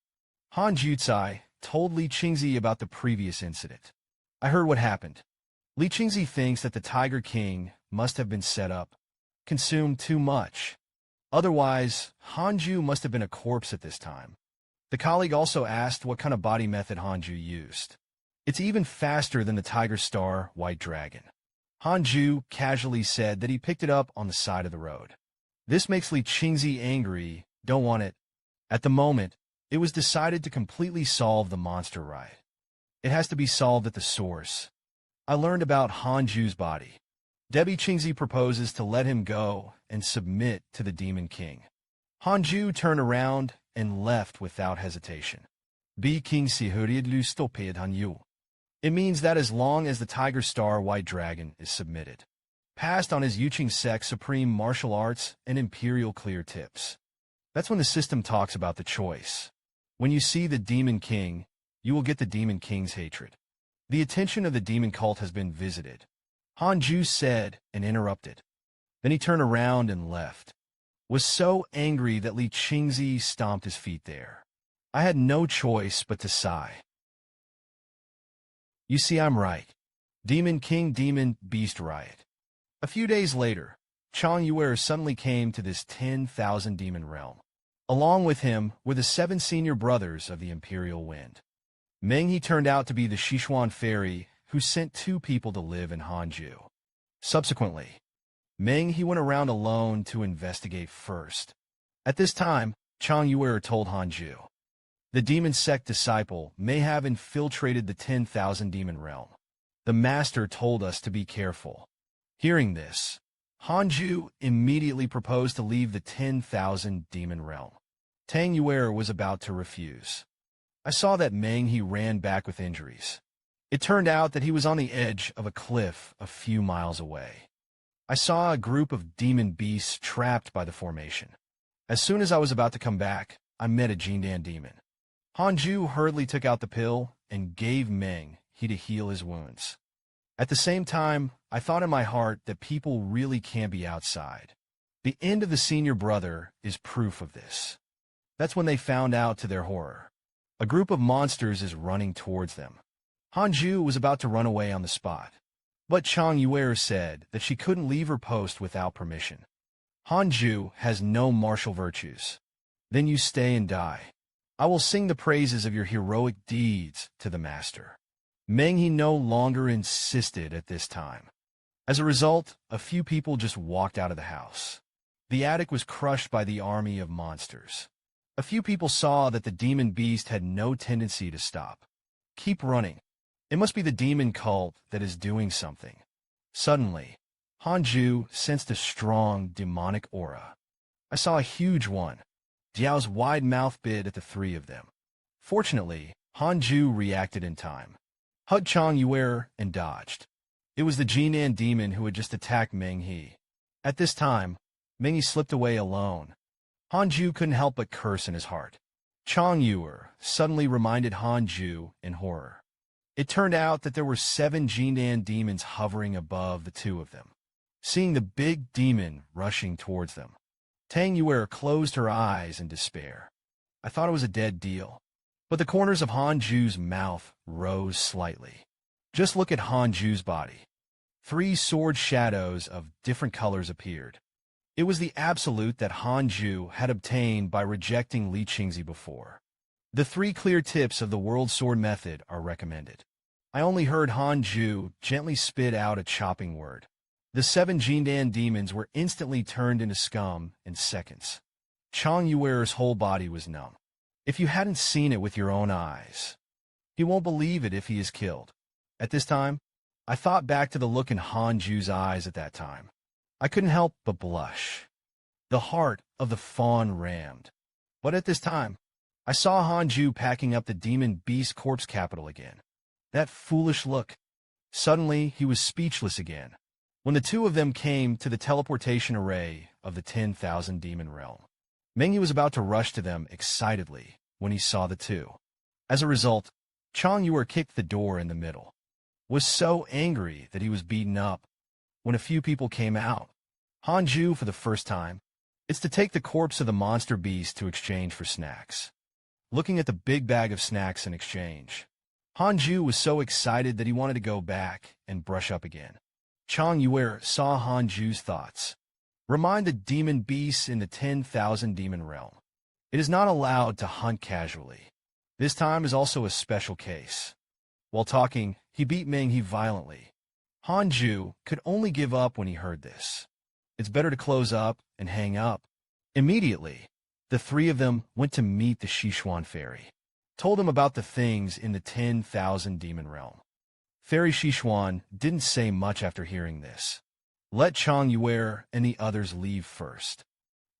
Hanju told Li Jingzi about the previous incident. I heard what happened. Li Jingzi thinks that the Tiger King must have been set up, consumed too much. Otherwise, Hanju must have been a corpse at this time. The colleague also asked what kind of body method Hanju used. It's even faster than the Tiger Star White Dragon. Hanju casually said that he picked it up on the side of the road. This makes Li Jingzi angry, don't want it. At the moment, it was decided to completely solve the monster riot. It has to be solved at the source. I learned about Hanju's body. Debbie Jingzi proposes to let him go and submit to the Demon King. Hanju turned around and left without hesitation. Bi King Sihuriad Lu Stoped Hanyu. It means that as long as the Tiger Star White Dragon is submitted, passed on his Yuqing sect supreme martial arts and imperial clear tips. That's when the system talks about the choice. When you see the Demon King, you will get the Demon King's hatred. The attention of the demon cult has been visited. Hanju said and interrupted. Then he turned around and left. Was so angry that Li Jingzi stomped his feet there. I had no choice but to sigh. You see, I'm right. Demon King, Demon Beast riot. A few days later, Chang Yuer suddenly came to this 10,000 demon realm. Along with him were the 7 senior brothers of the Imperial Wind. Meng he turned out to be the Shishuan fairy who sent 2 people to live in Hanju. Subsequently, Meng he went around alone to investigate first. At this time, Chang Yuer told Hanju, the demon sect disciple may have infiltrated the 10,000 demon realm. The master told us to be careful. Hearing this, Hanju immediately proposed to leave the 10,000 demon realm. Tang Yuer was about to refuse. I saw that Meng he ran back with injuries. It turned out that he was on the edge of a cliff a few miles away. I saw a group of demon beasts trapped by the formation. As soon as I was about to come back, I met a Jindan demon. Hanju hurriedly took out the pill and gave Meng he to heal his wounds. At the same time, I thought in my heart that people really can't be outside. The end of the senior brother is proof of this. That's when they found out to their horror. A group of monsters is running towards them. Hanju was about to run away on the spot, but Chang Yuer said that she couldn't leave her post without permission. Hanju has no martial virtues. Then you stay and die. I will sing the praises of your heroic deeds to the master. Meng he no longer insisted at this time. As a result, a few people just walked out of the house. The attic was crushed by the army of monsters. A few people saw that the demon beast had no tendency to stop. Keep running. It must be the demon cult that is doing something. Suddenly, Hanju sensed a strong demonic aura. I saw a huge one. Diao's wide mouth bit at the three of them. Fortunately, Hanju reacted in time. Hugged Chang Yuer and dodged. It was the Jinan demon who had just attacked Meng He. At this time, Meng He slipped away alone. Hanju couldn't help but curse in his heart. Chang Yuer suddenly reminded Hanju in horror. It turned out that there were 7 Jinan demons hovering above the two of them. Seeing the big demon rushing towards them, Tang Yuer closed her eyes in despair. I thought it was a dead deal. But the corners of Hanju's mouth rose slightly. Just look at Hanju's body. 3 sword shadows of different colors appeared. It was the absolute that Hanju had obtained by rejecting Li Qingzi before. The 3 clear tips of the World Sword method are recommended. I only heard Hanju gently spit out a chopping word. The 7 Jindan demons were instantly turned into scum in seconds. Chang Yuer's whole body was numb. If you hadn't seen it with your own eyes, he won't believe it if he is killed. At this time, I thought back to the look in Hanju's eyes at that time. I couldn't help but blush. The heart of the fawn rammed. But at this time, I saw Hanju packing up the demon beast corpse capital again. That foolish look. Suddenly, he was speechless again. When the two of them came to the teleportation array of the 10,000 demon realm, Meng was about to rush to them excitedly when he saw the two. As a result, Chang Yuer kicked the door in the middle. Was so angry that he was beaten up. When a few people came out, Hanju for the first time, it's to take the corpse of the monster beast to exchange for snacks. Looking at the big bag of snacks in exchange, Hanju was so excited that he wanted to go back and brush up again. Chang Yuer saw Hanju's thoughts. Remind the demon beasts in the 10,000 demon realm. It is not allowed to hunt casually. This time is also a special case. While talking, he beat Meng He violently. Hanju could only give up when he heard this. It's better to close up and hang up. Immediately, the 3 of them went to meet the Sichuan fairy. Told him about the things in the 10,000 demon realm. Fairy Sichuan didn't say much after hearing this. Let Chang Yuer and the others leave first.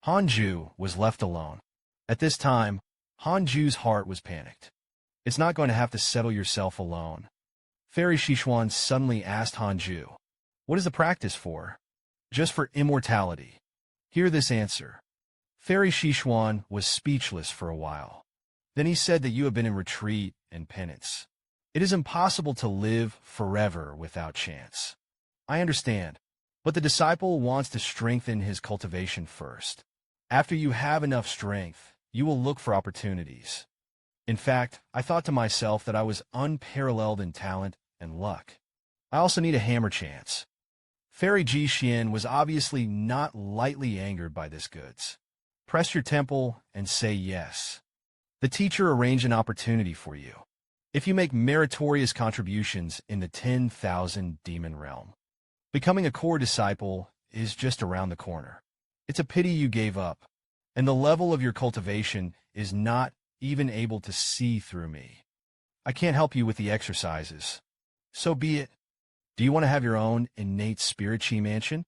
Hanju was left alone. At this time, Hanju's heart was panicked. It's not going to have to settle yourself alone. Fairy Sichuan suddenly asked Hanju, what is the practice for? Just for immortality. Hear this answer. Fairy Sichuan was speechless for a while. Then he said that you have been in retreat and penance. It is impossible to live forever without chance. I understand, but the disciple wants to strengthen his cultivation first. After you have enough strength, you will look for opportunities. In fact, I thought to myself that I was unparalleled in talent and luck. I also need a hammer chance. Fairy Ji Xian was obviously not lightly angered by this goods. Press your temple and say yes. The teacher arranged an opportunity for you. If you make meritorious contributions in the 10,000 demon realm, becoming a core disciple is just around the corner. It's a pity you gave up, and the level of your cultivation is not even able to see through me. I can't help you with the exercises. So be it. Do you want to have your own innate spirit chi mansion?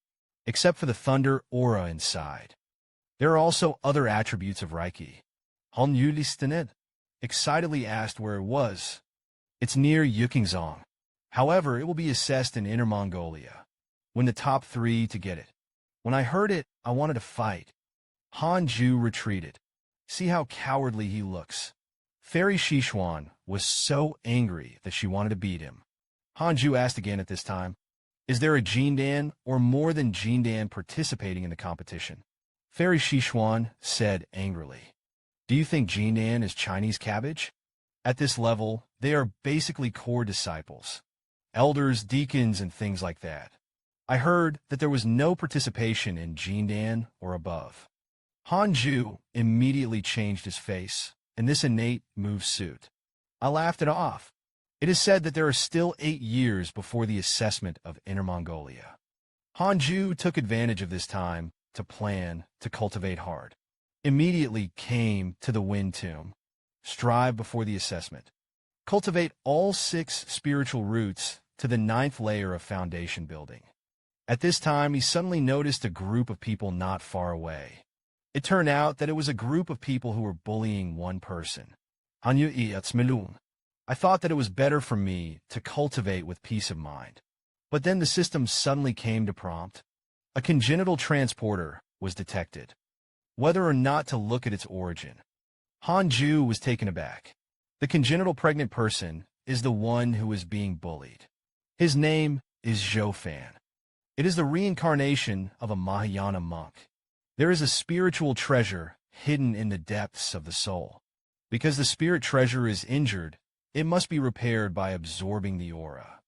Except for the thunder aura inside. There are also other attributes of Reiki. Han Yulistanet excitedly asked where it was. It's near Yukingzong. However, it will be assessed in Inner Mongolia. Win the top 3 to get it. When I heard it, I wanted to fight. Hanju retreated. See how cowardly he looks. Fairy Shishuan was so angry that she wanted to beat him. Hanju asked again at this time, is there a Jindan or more than Jindan participating in the competition? Fairy Shishuan said angrily, do you think Jindan is Chinese cabbage? At this level, they are basically core disciples. Elders, deacons, and things like that. I heard that there was no participation in Jindan or above. Hanju immediately changed his face, and this innate moved suit. I laughed it off. It is said that there are still 8 years before the assessment of Inner Mongolia. Hanju took advantage of this time to plan to cultivate hard. Immediately came to the wind tomb. Strive before the assessment. Cultivate all 6 spiritual roots to the 9th layer of foundation building. At this time, he suddenly noticed a group of people not far away. It turned out that it was a group of people who were bullying one person. I thought that it was better for me to cultivate with peace of mind. But then the system suddenly came to prompt. A congenital transporter was detected. Whether or not to look at its origin. Hanju was taken aback. The congenital pregnant person is the one who is being bullied. His name is Zhou. It is the reincarnation of a Mahayana monk. There is a spiritual treasure hidden in the depths of the soul. Because the spirit treasure is injured, it must be repaired by absorbing the aura.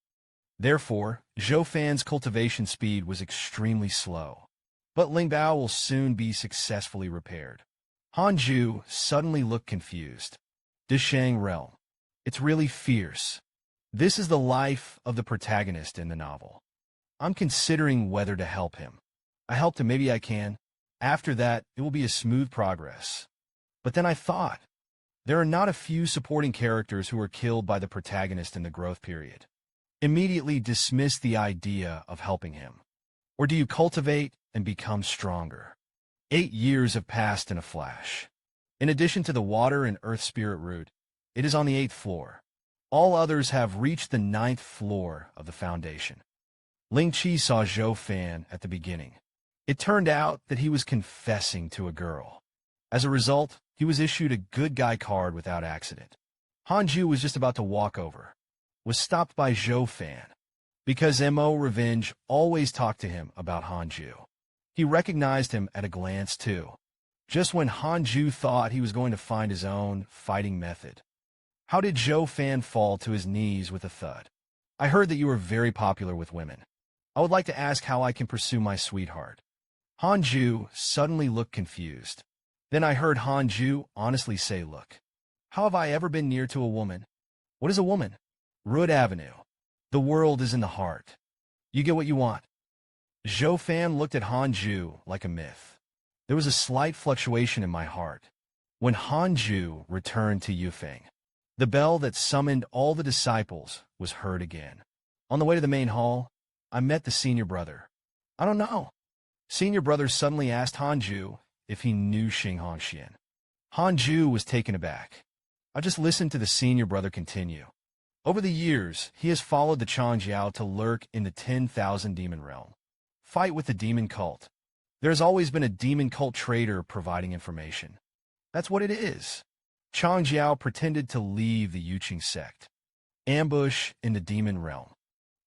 Therefore, Zhou cultivation speed was extremely slow. But Lingbao will soon be successfully repaired. Hanju suddenly looked confused. Dishang realm. It's really fierce. This is the life of the protagonist in the novel. I'm considering whether to help him. I helped him, maybe I can. After that, it will be a smooth progress. But then I thought, there are not a few supporting characters who are killed by the protagonist in the growth period. Immediately dismiss the idea of helping him. Or do you cultivate and become stronger? 8 years have passed in a flash. In addition to the water and earth spirit root, it is on the 8th floor. All others have reached the 9th floor of the foundation. Ling Qi saw Zhou at the beginning. It turned out that he was confessing to a girl. As a result, he was issued a good guy card without accident. Hanju was just about to walk over, was stopped by Zhou because Mo Revenge always talked to him about Hanju. He recognized him at a glance too, just when Hanju thought he was going to find his own fighting method. How did Zhou fall to his knees with a thud? I heard that you were very popular with women. I would like to ask how I can pursue my sweetheart. Hanju suddenly looked confused. Then I heard Hanju honestly say, look, how have I ever been near to a woman? What is a woman? Rood Avenue. The world is in the heart. You get what you want. Zhou looked at Hanju like a myth. There was a slight fluctuation in my heart. When Hanju returned to Yufeng, the bell that summoned all the disciples was heard again. On the way to the main hall, I met the senior brother. I don't know. Senior brother suddenly asked Hanju if he knew Xing Hongxian. Hanju was taken aback. I just listened to the senior brother continue. Over the years, he has followed the Changjiao to lurk in the 10,000 demon realm. Fight with the demon cult. There has always been a demon cult trader providing information. That's what it is. Changjiao pretended to leave the Yuqing sect. Ambush in the demon realm.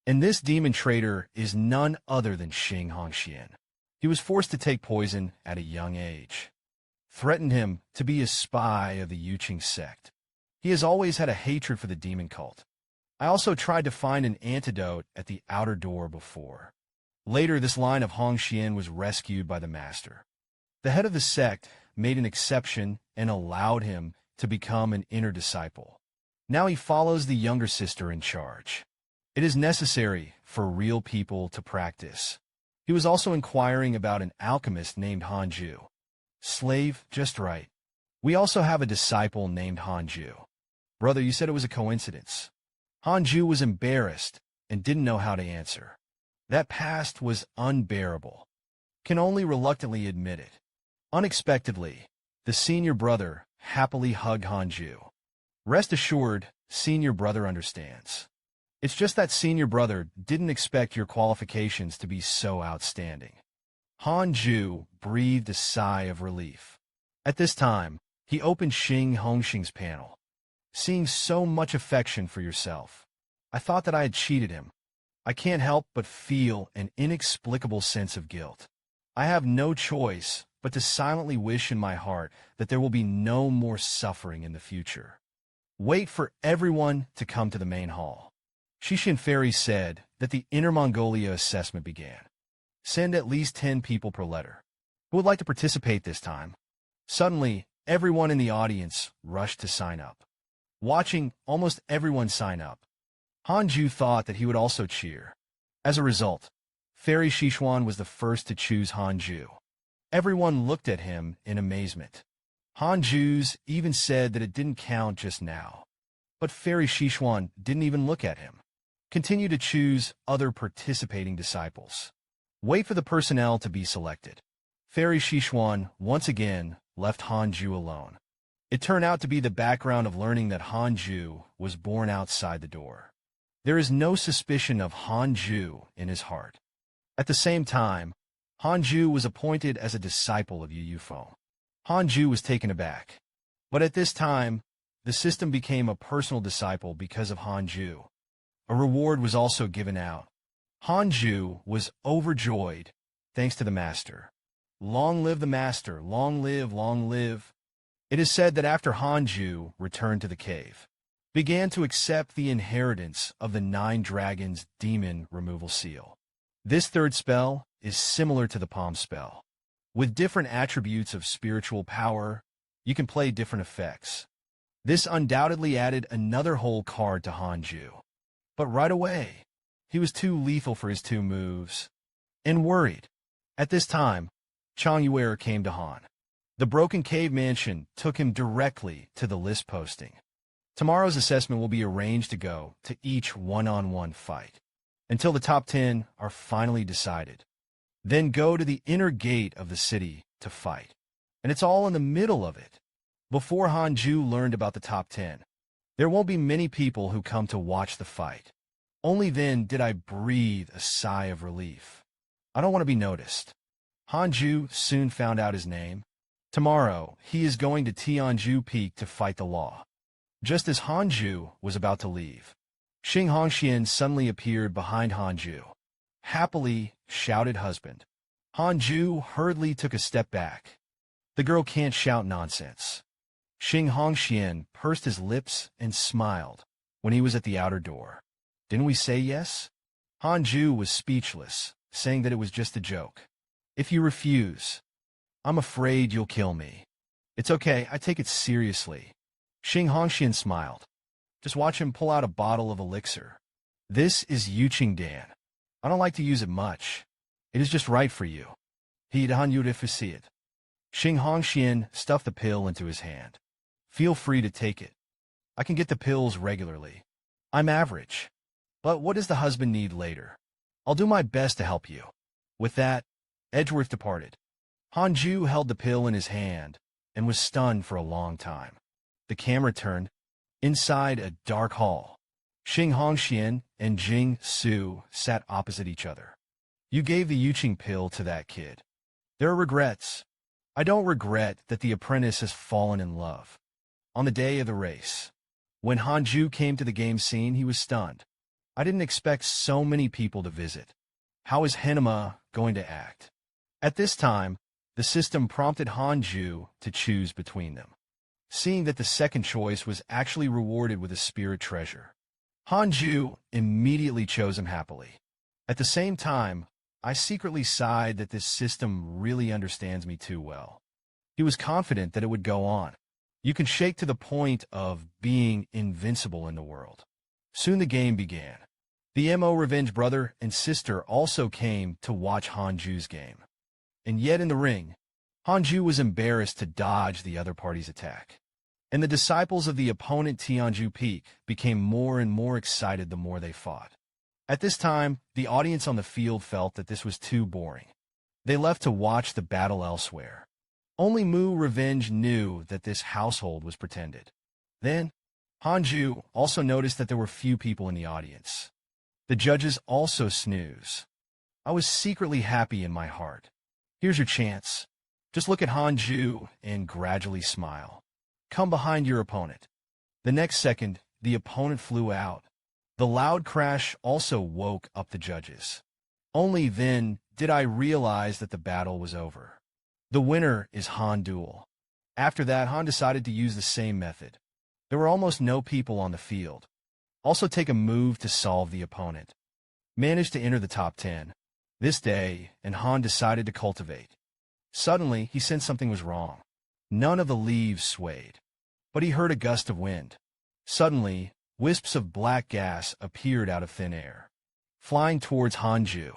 And this demon trader is none other than Xing Hongxian. He was forced to take poison at a young age. Threatened him to be a spy of the Yuqing sect. He has always had a hatred for the demon cult. I also tried to find an antidote at the outer door before. Later, this line of Hongxian was rescued by the master. The head of the sect made an exception and allowed him to become an inner disciple. Now he follows the younger sister in charge. It is necessary for real people to practice. He was also inquiring about an alchemist named Hanju. Slave, just right. We also have a disciple named Hanju. Brother, you said it was a coincidence. Hanju was embarrassed and didn't know how to answer. That past was unbearable. Can only reluctantly admit it. Unexpectedly, the senior brother happily hugged Hanju. Rest assured, senior brother understands. It's just that senior brother didn't expect your qualifications to be so outstanding. Hanju breathed a sigh of relief. At this time, he opened Xing Hongxing's panel. Seeing so much affection for yourself, I thought that I had cheated him. I can't help but feel an inexplicable sense of guilt. I have no choice but to silently wish in my heart that there will be no more suffering in the future. Wait for everyone to come to the main hall. Shishin Fairy said that the Inner Mongolia assessment began. Send at least 10 people per letter. Who would like to participate this time? Suddenly, everyone in the audience rushed to sign up. Watching almost everyone sign up, Hanju thought that he would also cheer. As a result, Fairy Shishuan was the first to choose Hanju. Everyone looked at him in amazement. Hanju's even said that it didn't count just now. But Fairy Shishuan didn't even look at him. Continue to choose other participating disciples. Wait for the personnel to be selected. Fairy Shishuan once again left Hanju alone. It turned out to be the background of learning that Hanju was born outside the door. There is no suspicion of Hanju in his heart. At the same time, Hanju was appointed as a disciple of Yu Yufeng. Hanju was taken aback. But at this time, the system became a personal disciple because of Hanju. A reward was also given out. Hanju was overjoyed, thanks to the master. Long live the master, long live, long live. It is said that after Hanju returned to the cave, began to accept the inheritance of the 9 dragons demon removal seal. This third spell is similar to the palm spell. With different attributes of spiritual power, you can play different effects. This undoubtedly added another whole card to Hanju. But right away, he was too lethal for his 2 moves, and worried. At this time, Chang Yuer came to Han. The Broken Cave Mansion took him directly to the list posting. Tomorrow's assessment will be arranged to go to each one-on-one fight, until the top 10 are finally decided. Then go to the inner gate of the city to fight. And it's all in the middle of it. Before Hanju learned about the top 10, there won't be many people who come to watch the fight. Only then did I breathe a sigh of relief. I don't want to be noticed. Hanju soon found out his name. Tomorrow, he is going to Tianju Peak to fight the law. Just as Hanju was about to leave, Xing Hongxian suddenly appeared behind Hanju. Happily shouted husband. Hanju hurriedly took a step back. The girl can't shout nonsense. Xing Hongxian pursed his lips and smiled when he was at the outer door. Didn't we say yes? Hanju was speechless, saying that it was just a joke. If you refuse, I'm afraid you'll kill me. It's okay, I take it seriously. Xing Hongxian smiled. Just watch him pull out a bottle of elixir. This is Yuqing Dan. I don't like to use it much. It is just right for you. He Han Yudificit. Xing Hongxian stuffed the pill into his hand. Feel free to take it. I can get the pills regularly. I'm average. But what does the husband need later? I'll do my best to help you. With that, Edgeworth departed. Hanju held the pill in his hand and was stunned for a long time. The camera turned. Inside a dark hall, Xing Hongxian and Jing Su sat opposite each other. You gave the Yuqing pill to that kid. There are regrets. I don't regret that the apprentice has fallen in love. On the day of the race, when Hanju came to the game scene, he was stunned. I didn't expect so many people to visit. How is Henema going to act? At this time, the system prompted Hanju to choose between them. Seeing that the second choice was actually rewarded with a spirit treasure, Hanju immediately chose him happily. At the same time, I secretly sighed that this system really understands me too well. He was confident that it would go on. You can shake to the point of being invincible in the world. Soon the game began. The Mo revenge brother and sister also came to watch Hanju's game. And yet in the ring, Hanju was embarrassed to dodge the other party's attack. And the disciples of the opponent Tianju Peak became more and more excited the more they fought. At this time, the audience on the field felt that this was too boring. They left to watch the battle elsewhere. Only Mu Revenge knew that this household was pretended. Then, Hanju also noticed that there were few people in the audience. The judges also snooze. I was secretly happy in my heart. Here's your chance. Just look at Hanju and gradually smile. Come behind your opponent. The next second, the opponent flew out. The loud crash also woke up the judges. Only then did I realize that the battle was over. The winner is Han Duel. After that, Han decided to use the same method. There were almost no people on the field. Also take a move to solve the opponent. Managed to enter the top 10. This day, and Han decided to cultivate. Suddenly, he sensed something was wrong. None of the leaves swayed. But he heard a gust of wind. Suddenly, wisps of black gas appeared out of thin air, flying towards Hanju.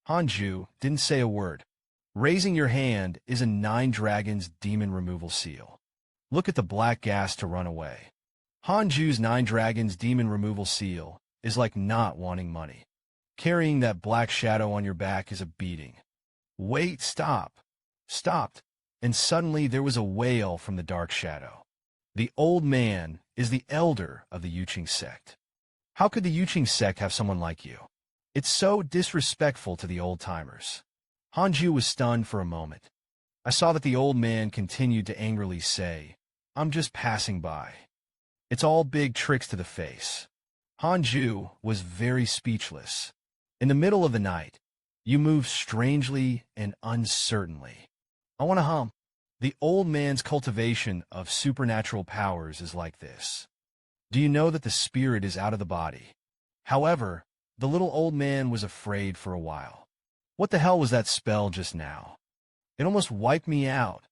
Hanju didn't say a word. Raising your hand is a 9 Dragons demon removal seal. Look at the black gas to run away. Hanju's 9 Dragons demon removal seal is like not wanting money. Carrying that black shadow on your back is a beating. Wait, stop. Stopped, and suddenly there was a wail from the dark shadow. The old man is the elder of the Yuqing sect. How could the Yuqing sect have someone like you? It's so disrespectful to the old-timers. Hanju was stunned for a moment. I saw that the old man continued to angrily say, I'm just passing by. It's all big tricks to the face. Hanju was very speechless. In the middle of the night, you moved strangely and uncertainly. I want to hum. The old man's cultivation of supernatural powers is like this. Do you know that the spirit is out of the body? However, the little old man was afraid for a while. What the hell was that spell just now? It almost wiped me out.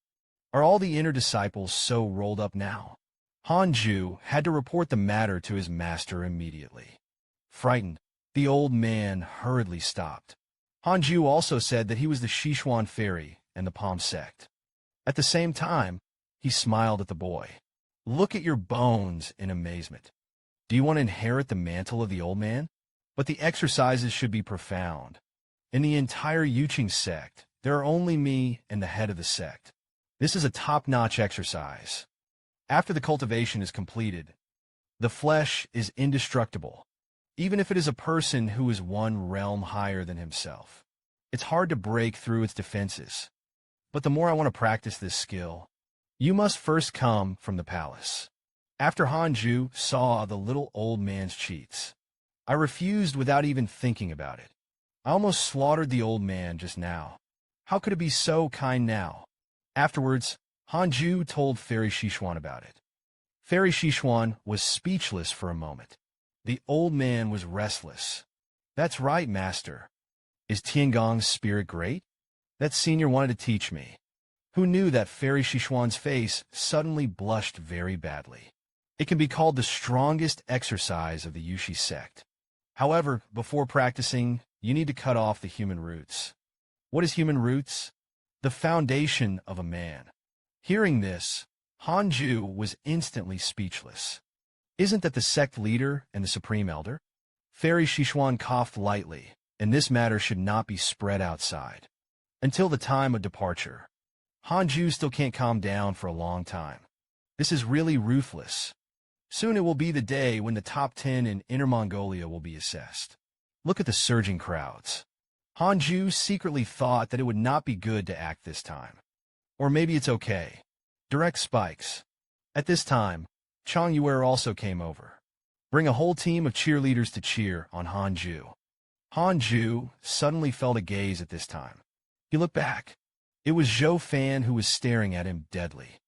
Are all the inner disciples so rolled up now? Hanju had to report the matter to his master immediately. Frightened, the old man hurriedly stopped. Hanju also said that he was the Sichuan fairy and the Palm sect. At the same time, he smiled at the boy. Look at your bones in amazement. Do you want to inherit the mantle of the old man? But the exercises should be profound. In the entire Yuqing sect, there are only me and the head of the sect. This is a top-notch exercise. After the cultivation is completed, the flesh is indestructible, even if it is a person who is one realm higher than himself. It's hard to break through its defenses. But the more I want to practice this skill, you must first come from the palace. After Hanju saw the little old man's cheats, I refused without even thinking about it. I almost slaughtered the old man just now. How could it be so kind now? Afterwards, Hanju told Fairy Sichuan about it. Fairy Sichuan was speechless for a moment. The old man was restless. That's right, master. Is Tiangong's spirit great? That senior wanted to teach me. Who knew that Fairy Sichuan's face suddenly blushed very badly? It can be called the strongest exercise of the Yushi sect. However, before practicing, you need to cut off the human roots. What is human roots? The foundation of a man. Hearing this, Hanju was instantly speechless. Isn't that the sect leader and the supreme elder? Fairy Sichuan coughed lightly, and this matter should not be spread outside. Until the time of departure. Hanju still can't calm down for a long time. This is really ruthless. Soon it will be the day when the top 10 in Inner Mongolia will be assessed. Look at the surging crowds. Hanju secretly thought that it would not be good to act this time. Or maybe it's okay. Direct spikes. At this time, Chang Yuer also came over. Bring a whole team of cheerleaders to cheer on Hanju. Hanju suddenly felt a gaze at this time. He looked back. It was Zhou Fan who was staring at him deadly.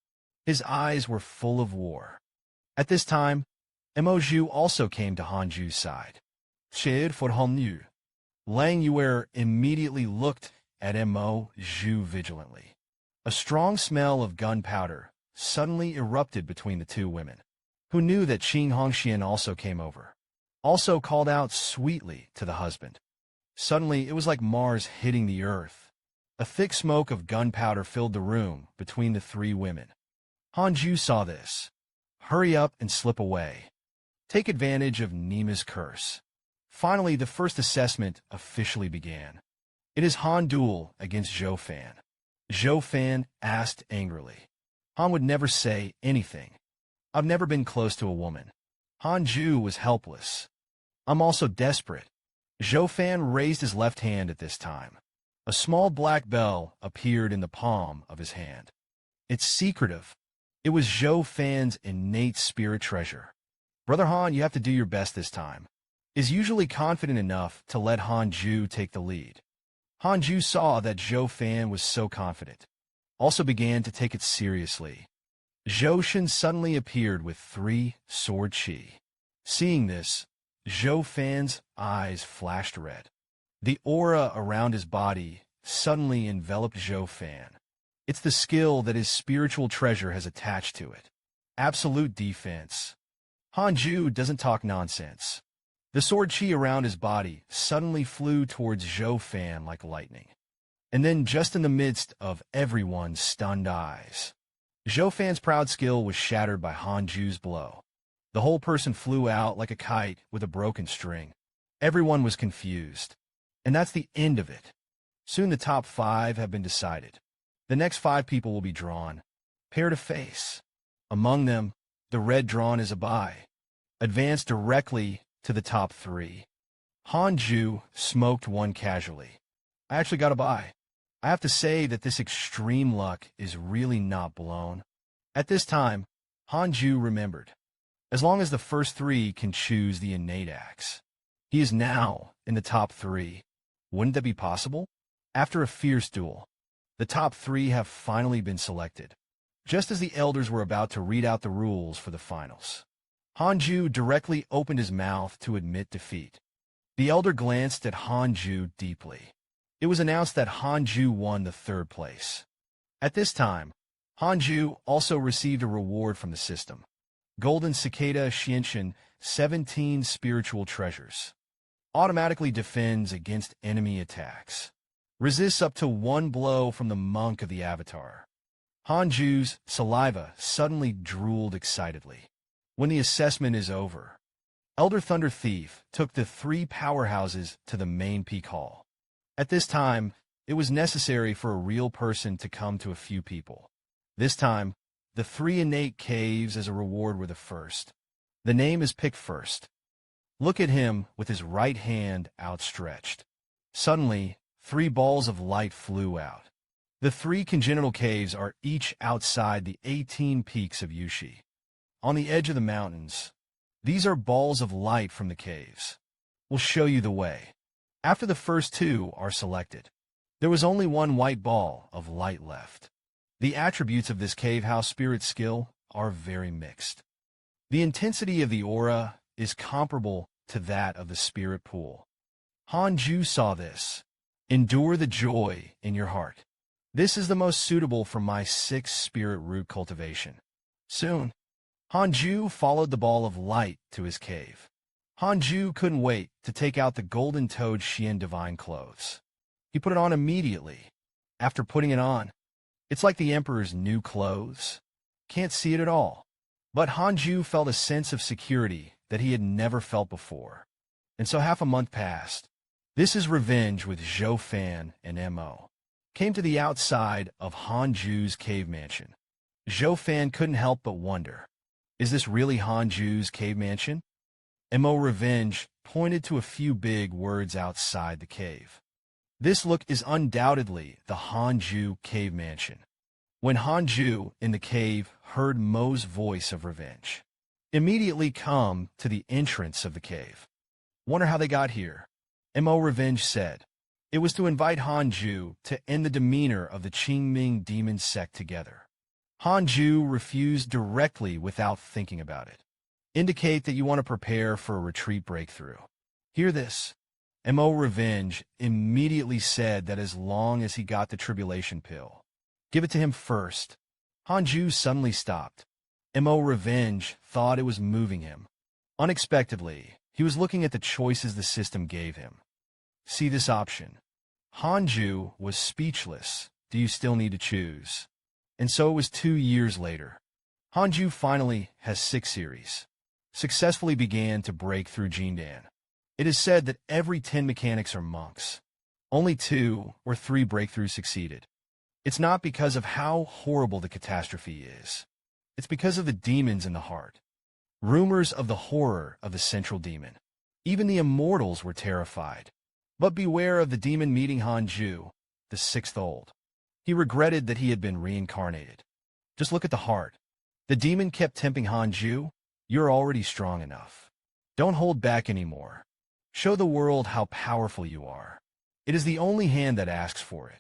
His eyes were full of war. At this time, Mo Zhu also came to Hanju's side. Cheered for Hanyu. Lang Yuer immediately looked at Mo Zhu vigilantly. A strong smell of gunpowder suddenly erupted between the two women. Who knew that Qing Hongxian also came over? also called out sweetly to the husband. Suddenly, it was like Mars hitting the earth. A thick smoke of gunpowder filled the room between the three women. Hanju saw this. Hurry up and slip away. Take advantage of Nima's curse. Finally, the first assessment officially began. It is Han duel against Zhou Fan. Zhou Fan asked angrily. Han would never say anything. I've never been close to a woman. Hanju was helpless. I'm also desperate. Zhou Fan raised his left hand at this time. A small black bell appeared in the palm of his hand. It's secretive. It was Zhou Fan's innate spirit treasure. Brother Han, you have to do your best this time. Is usually confident enough to let Hanju take the lead. Hanju saw that Zhou Fan was so confident. Also began to take it seriously. Zhou Shen suddenly appeared with 3 sword chi. Seeing this, Zhou Fan's eyes flashed red. The aura around his body suddenly enveloped Zhou Fan. It's the skill that his spiritual treasure has attached to it. Absolute defense. Hanju doesn't talk nonsense. The sword chi around his body suddenly flew towards Zhou Fan like lightning. And then just in the midst of everyone's stunned eyes, Zhou Fan's proud skill was shattered by Hanju's blow. The whole person flew out like a kite with a broken string. Everyone was confused. And that's the end of it. Soon the top 5 have been decided. The next 5 people will be drawn, pair to face. Among them, the red drawn is a bye. Advance directly to the top 3. Hanju smoked one casually. I actually got a bye. I have to say that this extreme luck is really not blown. At this time, Hanju remembered. As long as the first 3 can choose the innate axe. He is now in the top 3. Wouldn't that be possible? After a fierce duel, the top 3 have finally been selected. Just as the elders were about to read out the rules for the finals, Hanju directly opened his mouth to admit defeat. The elder glanced at Hanju deeply. It was announced that Hanju won the 3rd place. At this time, Hanju also received a reward from the system. Golden Cicada Xianxian 17 spiritual treasures. Automatically defends against enemy attacks. Resists up to 1 blow from the monk of the avatar. Hanju's saliva suddenly drooled excitedly. When the assessment is over, Elder Thunder Thief took the 3 powerhouses to the main peak hall. At this time, it was necessary for a real person to come to a few people. This time, the 3 innate caves as a reward were the first. The name is picked first. Look at him with his right hand outstretched. Suddenly, 3 balls of light flew out. The 3 congenital caves are each outside the 18 peaks of Yushi. On the edge of the mountains, these are balls of light from the caves. We'll show you the way. After the first 2 are selected, there was only 1 white ball of light left. The attributes of this cave house spirit skill are very mixed. The intensity of the aura is comparable to that of the spirit pool. Hanju saw this. Endure the joy in your heart. This is the most suitable for my 6th spirit root cultivation. Soon, Hanju followed the ball of light to his cave. Hanju couldn't wait to take out the golden-toed Xian divine clothes. He put it on immediately. After putting it on, it's like the emperor's new clothes. Can't see it at all. But Hanju felt a sense of security that he had never felt before. And so half a month passed. This is revenge with Zhou Fan and Mo. Came to the outside of Hanju's cave mansion. Zhou Fan couldn't help but wonder, is this really Hanju's cave mansion? Mo Revenge pointed to a few big words outside the cave. This look is undoubtedly the Hanju cave mansion. When Hanju in the cave heard Mo's voice of revenge, immediately come to the entrance of the cave. Wonder how they got here. Mo Revenge said, it was to invite Hanju to end the demeanor of the Qingming demon sect together. Hanju refused directly without thinking about it. Indicate that you want to prepare for a retreat breakthrough. Hear this. Mo Revenge immediately said that as long as he got the tribulation pill, give it to him first. Hanju suddenly stopped. Mo Revenge thought it was moving him. Unexpectedly, He was looking at the choices the system gave him. See this option. Hanju was speechless. Do you still need to choose? And so it was 2 years later. Hanju finally has 6 series. Successfully began to break through Jindan. It is said that every 10 mechanics are monks. Only 2 or 3 breakthroughs succeeded. It's not because of how horrible the catastrophe is. It's because of the demons in the heart. Rumors of the horror of the central demon. Even the immortals were terrified. But beware of the demon meeting Hanju, the 6th old. He regretted that he had been reincarnated. Just look at the heart. The demon kept tempting Hanju. You're already strong enough. Don't hold back anymore. Show the world how powerful you are. It is the only hand that asks for it.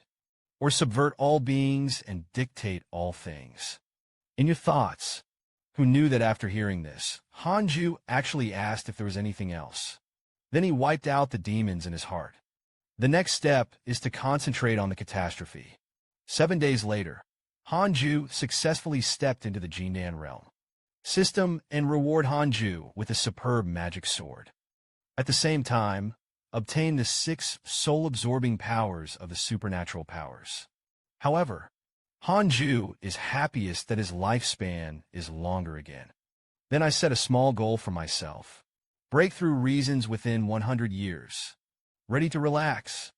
Or subvert all beings and dictate all things. In your thoughts, who knew that after hearing this, Hanju actually asked if there was anything else. Then he wiped out the demons in his heart. The next step is to concentrate on the catastrophe. 7 days later, Hanju successfully stepped into the Jindan realm. System and reward Hanju with a superb magic sword. At the same time, obtain the 6 soul-absorbing powers of the supernatural powers. However, Hanju is happiest that his lifespan is longer again. Then I set a small goal for myself. Breakthrough reasons within 100 years. Ready to relax?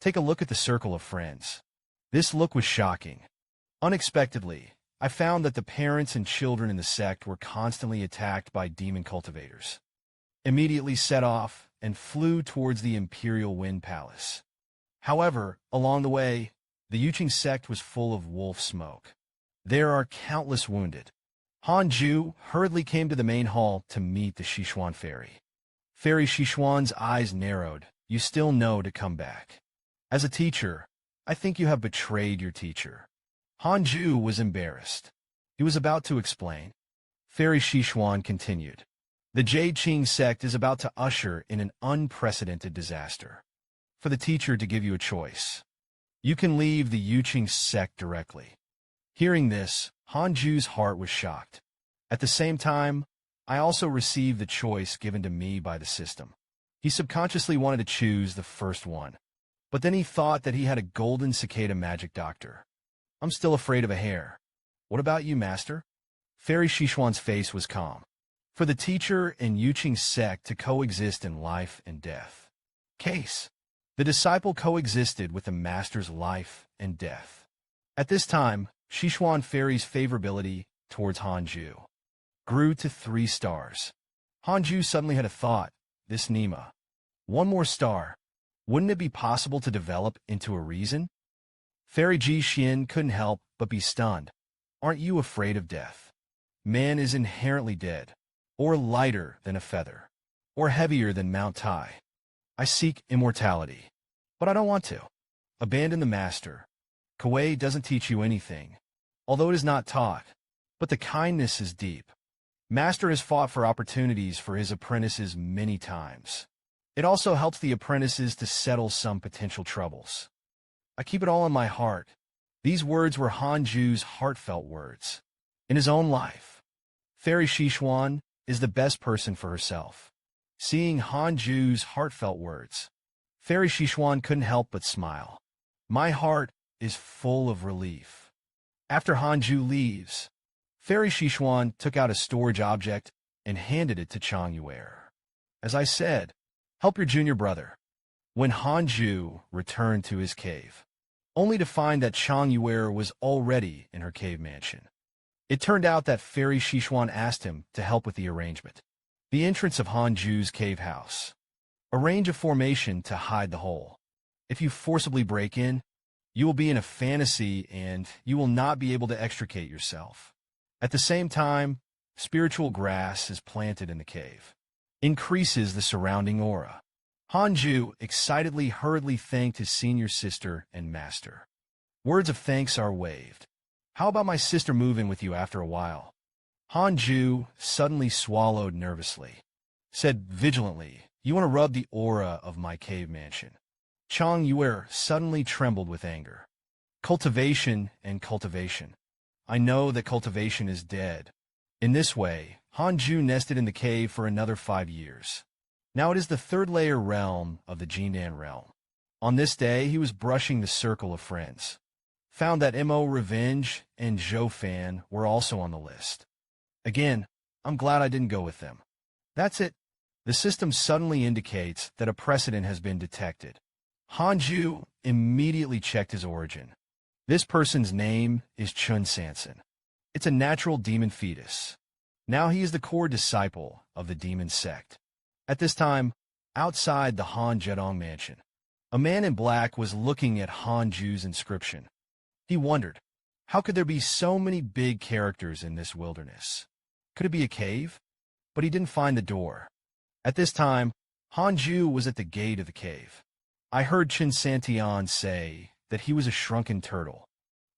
Take a look at the circle of friends. This look was shocking. Unexpectedly, I found that the parents and children in the sect were constantly attacked by demon cultivators. Immediately set off and flew towards the Imperial Wind Palace. However, along the way, the Yuqing sect was full of wolf smoke. There are countless wounded. Hanju hurriedly came to the main hall to meet the Sichuan fairy. Fairy Sichuan's eyes narrowed. You still know to come back. As a teacher, I think you have betrayed your teacher. Hanju was embarrassed. He was about to explain. Fairy Sichuan continued. The Jade Qing sect is about to usher in an unprecedented disaster. For the teacher to give you a choice. You can leave the Yuqing sect directly. Hearing this, Hanju's heart was shocked. At the same time, I also received the choice given to me by the system. He subconsciously wanted to choose the first one. But then he thought that he had a golden cicada magic doctor. I'm still afraid of a hare. What about you, master? Fairy Sichuan's face was calm. For the teacher and Yuqing sect to coexist in life and death. Case. The disciple coexisted with the master's life and death. At this time, Sichuan Fairy's favorability towards Hanju grew to 3 stars. Hanju suddenly had a thought. This Nima. 1 more star. Wouldn't it be possible to develop into a reason? Fairy Ji Xian couldn't help but be stunned. Aren't you afraid of death? Man is inherently dead. Or lighter than a feather, or heavier than Mount Tai. I seek immortality, but I don't want to. Abandon the master. Kuei doesn't teach you anything, although it is not taught, but the kindness is deep. Master has fought for opportunities for his apprentices many times. It also helps the apprentices to settle some potential troubles. I keep it all in my heart. These words were Hanju's heartfelt words. In his own life, Fairy Sichuan is the best person for herself. Seeing Hanju's heartfelt words, Fairy Sichuan couldn't help but smile. My heart is full of relief. After Hanju leaves, Fairy Sichuan took out a storage object and handed it to Chang Yuer. As I said, help your junior brother. When Hanju returned to his cave, only to find that Chang Yuer was already in her cave mansion. It turned out that Fairy Sichuan asked him to help with the arrangement. The entrance of Hanju's cave house. Arrange a formation to hide the hole. If you forcibly break in, you will be in a fantasy and you will not be able to extricate yourself. At the same time, spiritual grass is planted in the cave. Increases the surrounding aura. Hanju excitedly hurriedly thanked his senior sister and master. Words of thanks are waved. How about my sister moving with you after a while? Hanju suddenly swallowed nervously. Said vigilantly, you want to rub the aura of my cave mansion. Chang Yuer suddenly trembled with anger. Cultivation and cultivation. I know that cultivation is dead. In this way, Hanju nested in the cave for another 5 years. Now it is the third layer realm of the Jindan realm. On this day, he was brushing the circle of friends. Found that Mo Revenge and Zhou Fan were also on the list. Again, I'm glad I didn't go with them. That's it. The system suddenly indicates that a precedent has been detected. Hanju immediately checked his origin. This person's name is Chun Sanson. It's a natural demon fetus. Now he is the core disciple of the demon sect. At this time, outside the Han Jedong mansion, a man in black was looking at Hanju's inscription. He wondered, how could there be so many big characters in this wilderness? Could it be a cave? But he didn't find the door. At this time, Hanju was at the gate of the cave. I heard Chin Santian say that he was a shrunken turtle.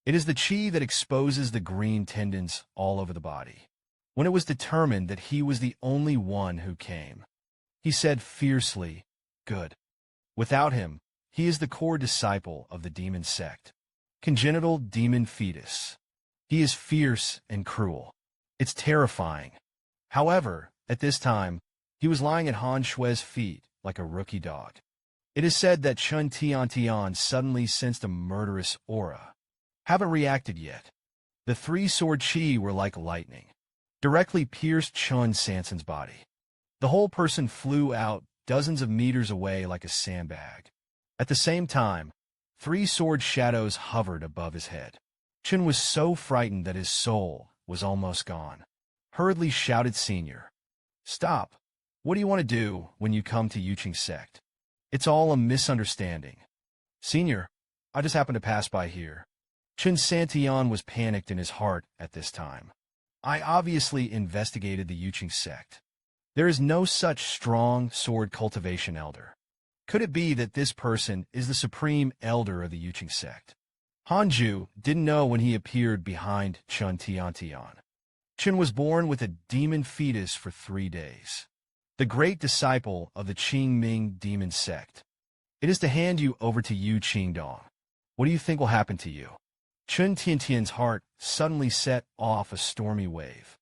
It is the chi that exposes the green tendons all over the body. When it was determined that he was the only one who came, he said fiercely, "Good." Without him, he is the core disciple of the demon sect. Congenital demon fetus. He is fierce and cruel. It's terrifying. However, at this time, he was lying at Han Shui's feet like a rookie dog. It is said that Chun Tian suddenly sensed a murderous aura. Haven't reacted yet. The three-sword chi were like lightning. Directly pierced Chun Sanson's body. The whole person flew out dozens of meters away like a sandbag. At the same time, three-sword shadows hovered above his head. Chun was so frightened that his soul was almost gone. Hurriedly shouted Senior, "Stop! What do you want to do when you come to Yuqing sect? It's all a misunderstanding." "Senior, I just happened to pass by here." Chun Santian was panicked in his heart at this time. I obviously investigated the Yuqing sect. There is no such strong sword cultivation elder. Could it be that this person is the supreme elder of the Yuqing sect? Hanju didn't know when he appeared behind Chun Tian. Chun was born with a demon fetus for 3 days. The great disciple of the Qingming demon sect. It is to hand you over to Yu Qingdong. What do you think will happen to you? Chun Tiantian's heart suddenly set off a stormy wave.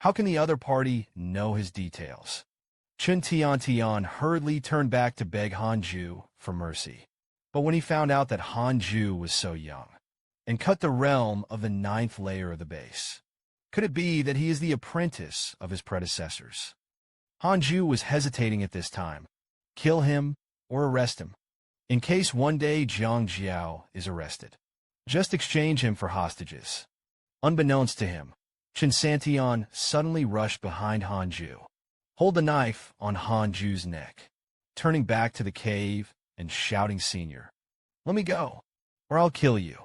How can the other party know his details? Chun Tian hurriedly turned back to beg Hanju for mercy. But when he found out that Hanju was so young, and cut the realm of the 9th layer of the base, could it be that he is the apprentice of his predecessors? Hanju was hesitating at this time. Kill him or arrest him. In case one day Jiang Jiao is arrested, just exchange him for hostages. Unbeknownst to him, Chun Santian suddenly rushed behind Hanju. Hold the knife on Hanju's neck, turning back to the cave and shouting, "Senior, let me go, or I'll kill you."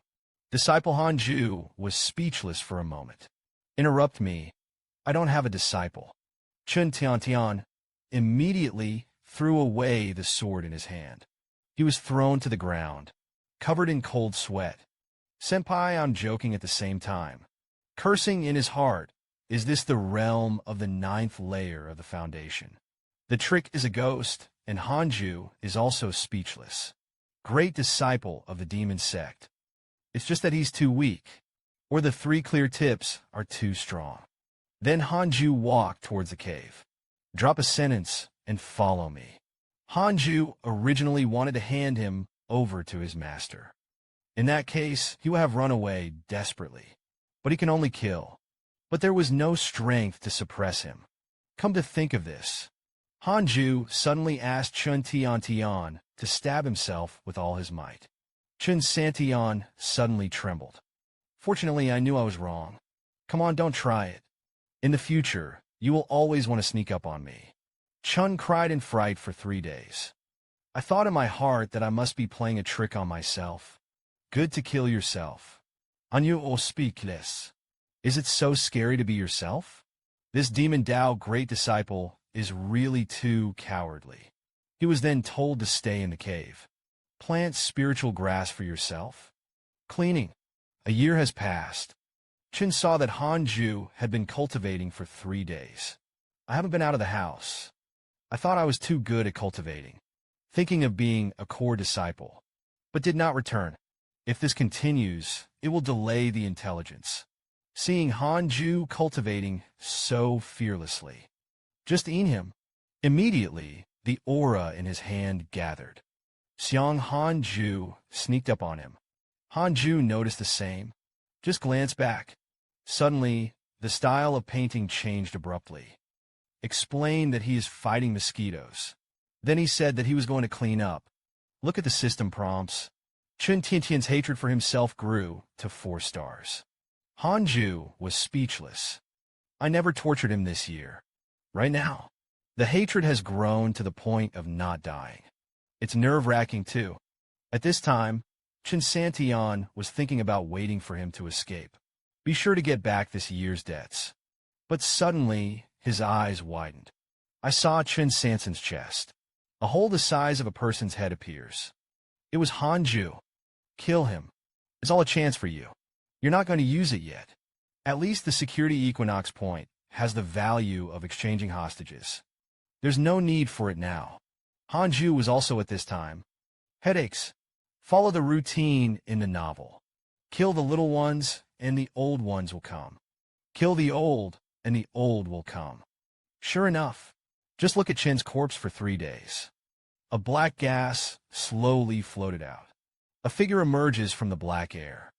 Disciple Hanju was speechless for a moment. "Interrupt me. I don't have a disciple." Chun Tian immediately threw away the sword in his hand. He was thrown to the ground, covered in cold sweat. "Senpai, I'm joking at the same time." Cursing in his heart, is this the realm of the 9th layer of the foundation? The trick is a ghost, and Hanju is also speechless. Great disciple of the demon sect. It's just that he's too weak, or the 3 clear tips are too strong. Then Hanju walked towards the cave. Drop a sentence and follow me. Hanju originally wanted to hand him over to his master. In that case, he would have run away desperately. But he can only kill. But there was no strength to suppress him. Come to think of this, Hanju suddenly asked Chun Tian to stab himself with all his might. Chun Santian suddenly trembled. "Fortunately, I knew I was wrong. Come on, don't try it. In the future, you will always want to sneak up on me." Chun cried in fright for 3 days. I thought in my heart that I must be playing a trick on myself. Good to kill yourself. Anyu will speak less. Is it so scary to be yourself? This demon Dao great disciple is really too cowardly. He was then told to stay in the cave. Plant spiritual grass for yourself. Cleaning. A year has passed. Chin saw that Hanju had been cultivating for 3 days. I haven't been out of the house. I thought I was too good at cultivating, thinking of being a core disciple, but did not return. If this continues, it will delay the intelligence. Seeing Hanju cultivating so fearlessly. Just eat him. Immediately, The aura in his hand gathered. Xiang Hanju sneaked up on him. Hanju noticed the same. Just glanced back. Suddenly, the style of painting changed abruptly. Explained that he is fighting mosquitoes. Then he said that he was going to clean up. Look at the system prompts. Chen Tiantian's hatred for himself grew to 4 stars. Hanju was speechless. I never tortured him this year. Right now, the hatred has grown to the point of not dying. It's nerve-wracking too. At this time, Chen Santian was thinking about waiting for him to escape. Be sure to get back this year's debts. But suddenly, his eyes widened. I saw Chen Sansan's chest. A hole the size of a person's head appears. It was Hanju. Kill him. It's all a chance for you. You're not going to use it yet. At least the security equinox point has the value of exchanging hostages. There's no need for it now. Hanju was also at this time. Headaches. Follow the routine in the novel. Kill the little ones, and the old ones will come. Kill the old, and the old will come. Sure enough, just look at Chen's corpse for 3 days. A black gas slowly floated out. A figure emerges from the black air.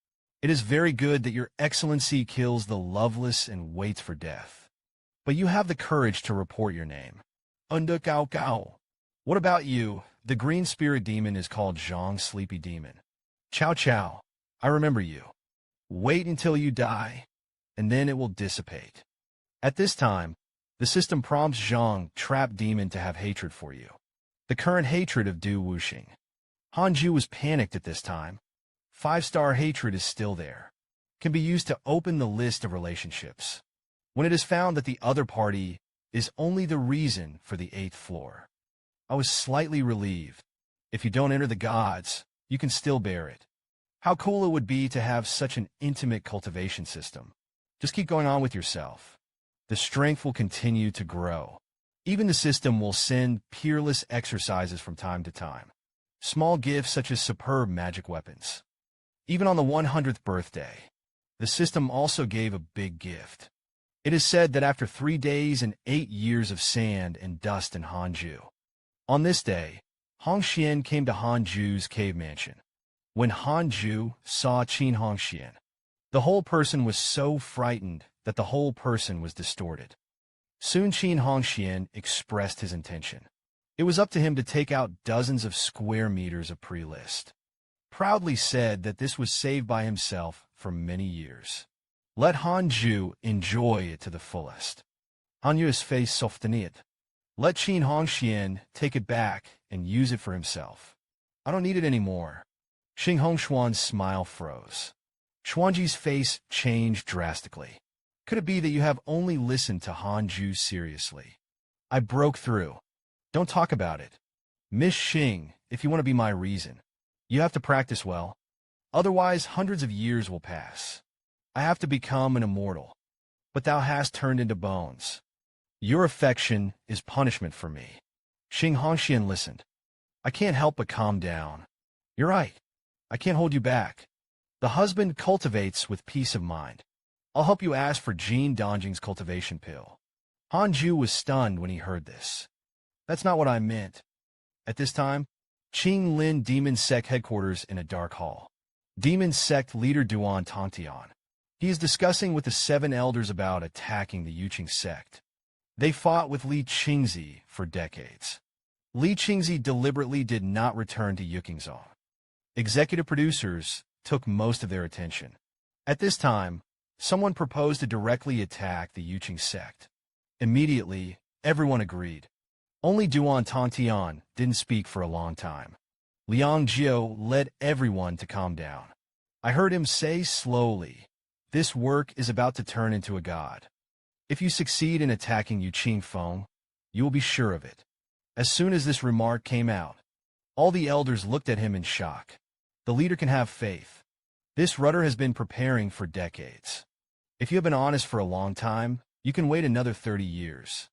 It is very good that your excellency kills the loveless and waits for death. But you have the courage to report your name. Unda Gao Gao. What about you? The green spirit demon is called Zhang Sleepy Demon. Chow Chow. I remember you. Wait until you die, and then it will dissipate. At this time, the system prompts Zhang, trap demon, to have hatred for you. The current hatred of Du Wuxing. Hanju was panicked at this time. 5-star hatred is still there. Can be used to open the list of relationships. When it is found that the other party is only the reason for the 8th floor. I was slightly relieved. If you don't enter the gods, you can still bear it. How cool it would be to have such an intimate cultivation system. Just keep going on with yourself. The strength will continue to grow. Even the system will send peerless exercises from time to time. Small gifts such as superb magic weapons. Even on the 100th birthday, the system also gave a big gift. It is said that after 3 days and 8 years of sand and dust in Hanju, on this day, Hongxian came to Hanju's cave mansion. When Hanju saw Qin Hongxian, the whole person was so frightened that the whole person was distorted. Soon Qin Hongxian expressed his intention. It was up to him to take out dozens of square meters of pre-list. Proudly said that this was saved by himself for many years. Let Hanju enjoy it to the fullest. Hanyu's face softened it. Let Qin Hongxian take it back and use it for himself. I don't need it anymore. Xing Hongshuan's smile froze. Xuanji's face changed drastically. Could it be that you have only listened to Hanju seriously? I broke through. Don't talk about it. Miss Xing, if you want to be my reason, you have to practice well. Otherwise, hundreds of years will pass. I have to become an immortal. But thou hast turned into bones. Your affection is punishment for me. Xing Hongxian listened. I can't help but calm down. You're right. I can't hold you back. The husband cultivates with peace of mind. I'll help you ask for Jean Dongjing's cultivation pill. Hanju was stunned when he heard this. That's not what I meant. At this time, Qing Lin Demon Sect headquarters in a dark hall. Demon Sect leader Duan Tongtian. He is discussing with the 7 elders about attacking the Yuqing sect. They fought with Li Qingzi for decades. Li Qingzi deliberately did not return to Yukingzong. Executive producers took most of their attention. At this time, someone proposed to directly attack the Yuqing sect. Immediately, everyone agreed. Only Duan Tongtian didn't speak for a long time. Liang Jiao led everyone to calm down. I heard him say slowly, "This work is about to turn into a god. If you succeed in attacking Yuqing Feng, you will be sure of it." As soon as this remark came out, all the elders looked at him in shock. The leader can have faith. This rudder has been preparing for decades. If you have been honest for a long time, you can wait another 30 years.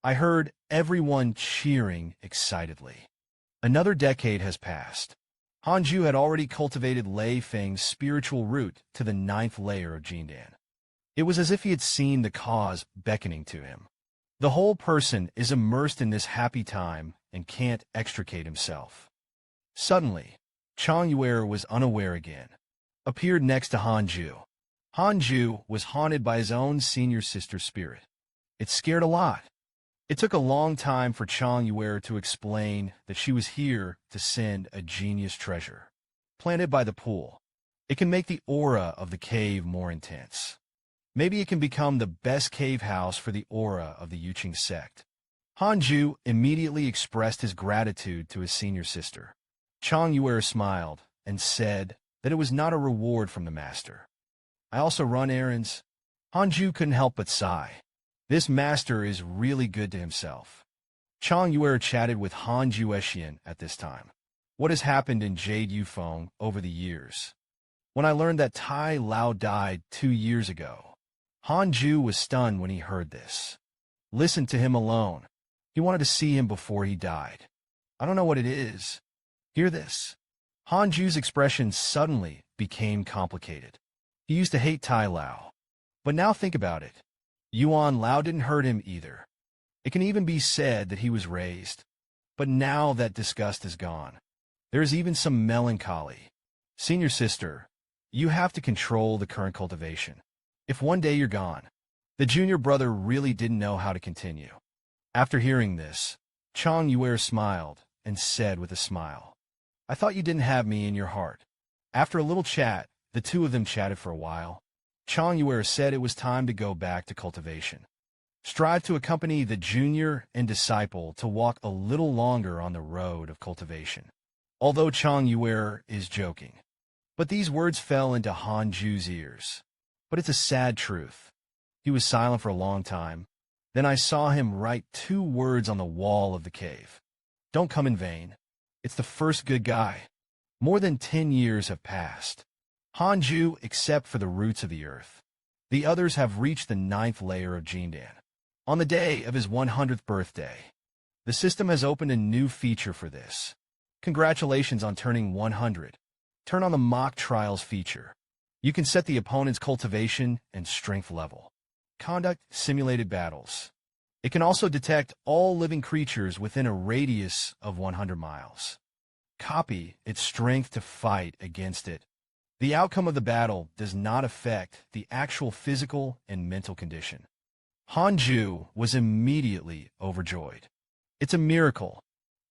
I heard everyone cheering excitedly. Another decade has passed. Hanju had already cultivated Lei Feng's spiritual root to the 9th layer of Jindan. It was as if he had seen the cause beckoning to him. The whole person is immersed in this happy time and can't extricate himself. Suddenly, Chang Yuer was unaware again. Appeared next to Hanju. Hanju was haunted by his own senior sister spirit. It scared a lot. It took a long time for Chang Yuer to explain that she was here to send a genius treasure. Planted by the pool. It can make the aura of the cave more intense. Maybe it can become the best cave house for the aura of the Yuqing sect. Hanju immediately expressed his gratitude to his senior sister. Chang Yuer smiled and said that it was not a reward from the master. I also run errands. Hanju couldn't help but sigh. This master is really good to himself. Chang Yuer chatted with Hanju Eshian at this time. What has happened in Jade Yufeng over the years? When I learned that Tai Lao died 2 years ago, Hanju was stunned when he heard this. Listen to him alone. He wanted to see him before he died. I don't know what it is. Hear this. Hanju's expression suddenly became complicated. He used to hate Tai Lao. But now think about it. Yuan Lao didn't hurt him either. It can even be said that he was raised. But now that disgust is gone. There is even some melancholy. Senior sister, you have to control the current cultivation. If one day you're gone, the junior brother really didn't know how to continue. After hearing this, Chang Yuer smiled and said with a smile, I thought you didn't have me in your heart. After a little chat, the two of them chatted for a while. Chang Yuer said it was time to go back to cultivation. Strive to accompany the junior and disciple to walk a little longer on the road of cultivation. Although Chang Yuer is joking. But these words fell into Hanju's ears. But it's a sad truth. He was silent for a long time. Then I saw him write 2 words on the wall of the cave. Don't come in vain. It's the first good guy. More than 10 years have passed. Hanju, except for the roots of the earth. The others have reached the 9th layer of Jindan. On the day of his 100th birthday, the system has opened a new feature for this. Congratulations on turning 100. Turn on the mock trials feature. You can set the opponent's cultivation and strength level. Conduct simulated battles. It can also detect all living creatures within a radius of 100 miles. Copy its strength to fight against it. The outcome of the battle does not affect the actual physical and mental condition. Hanju was immediately overjoyed. It's a miracle.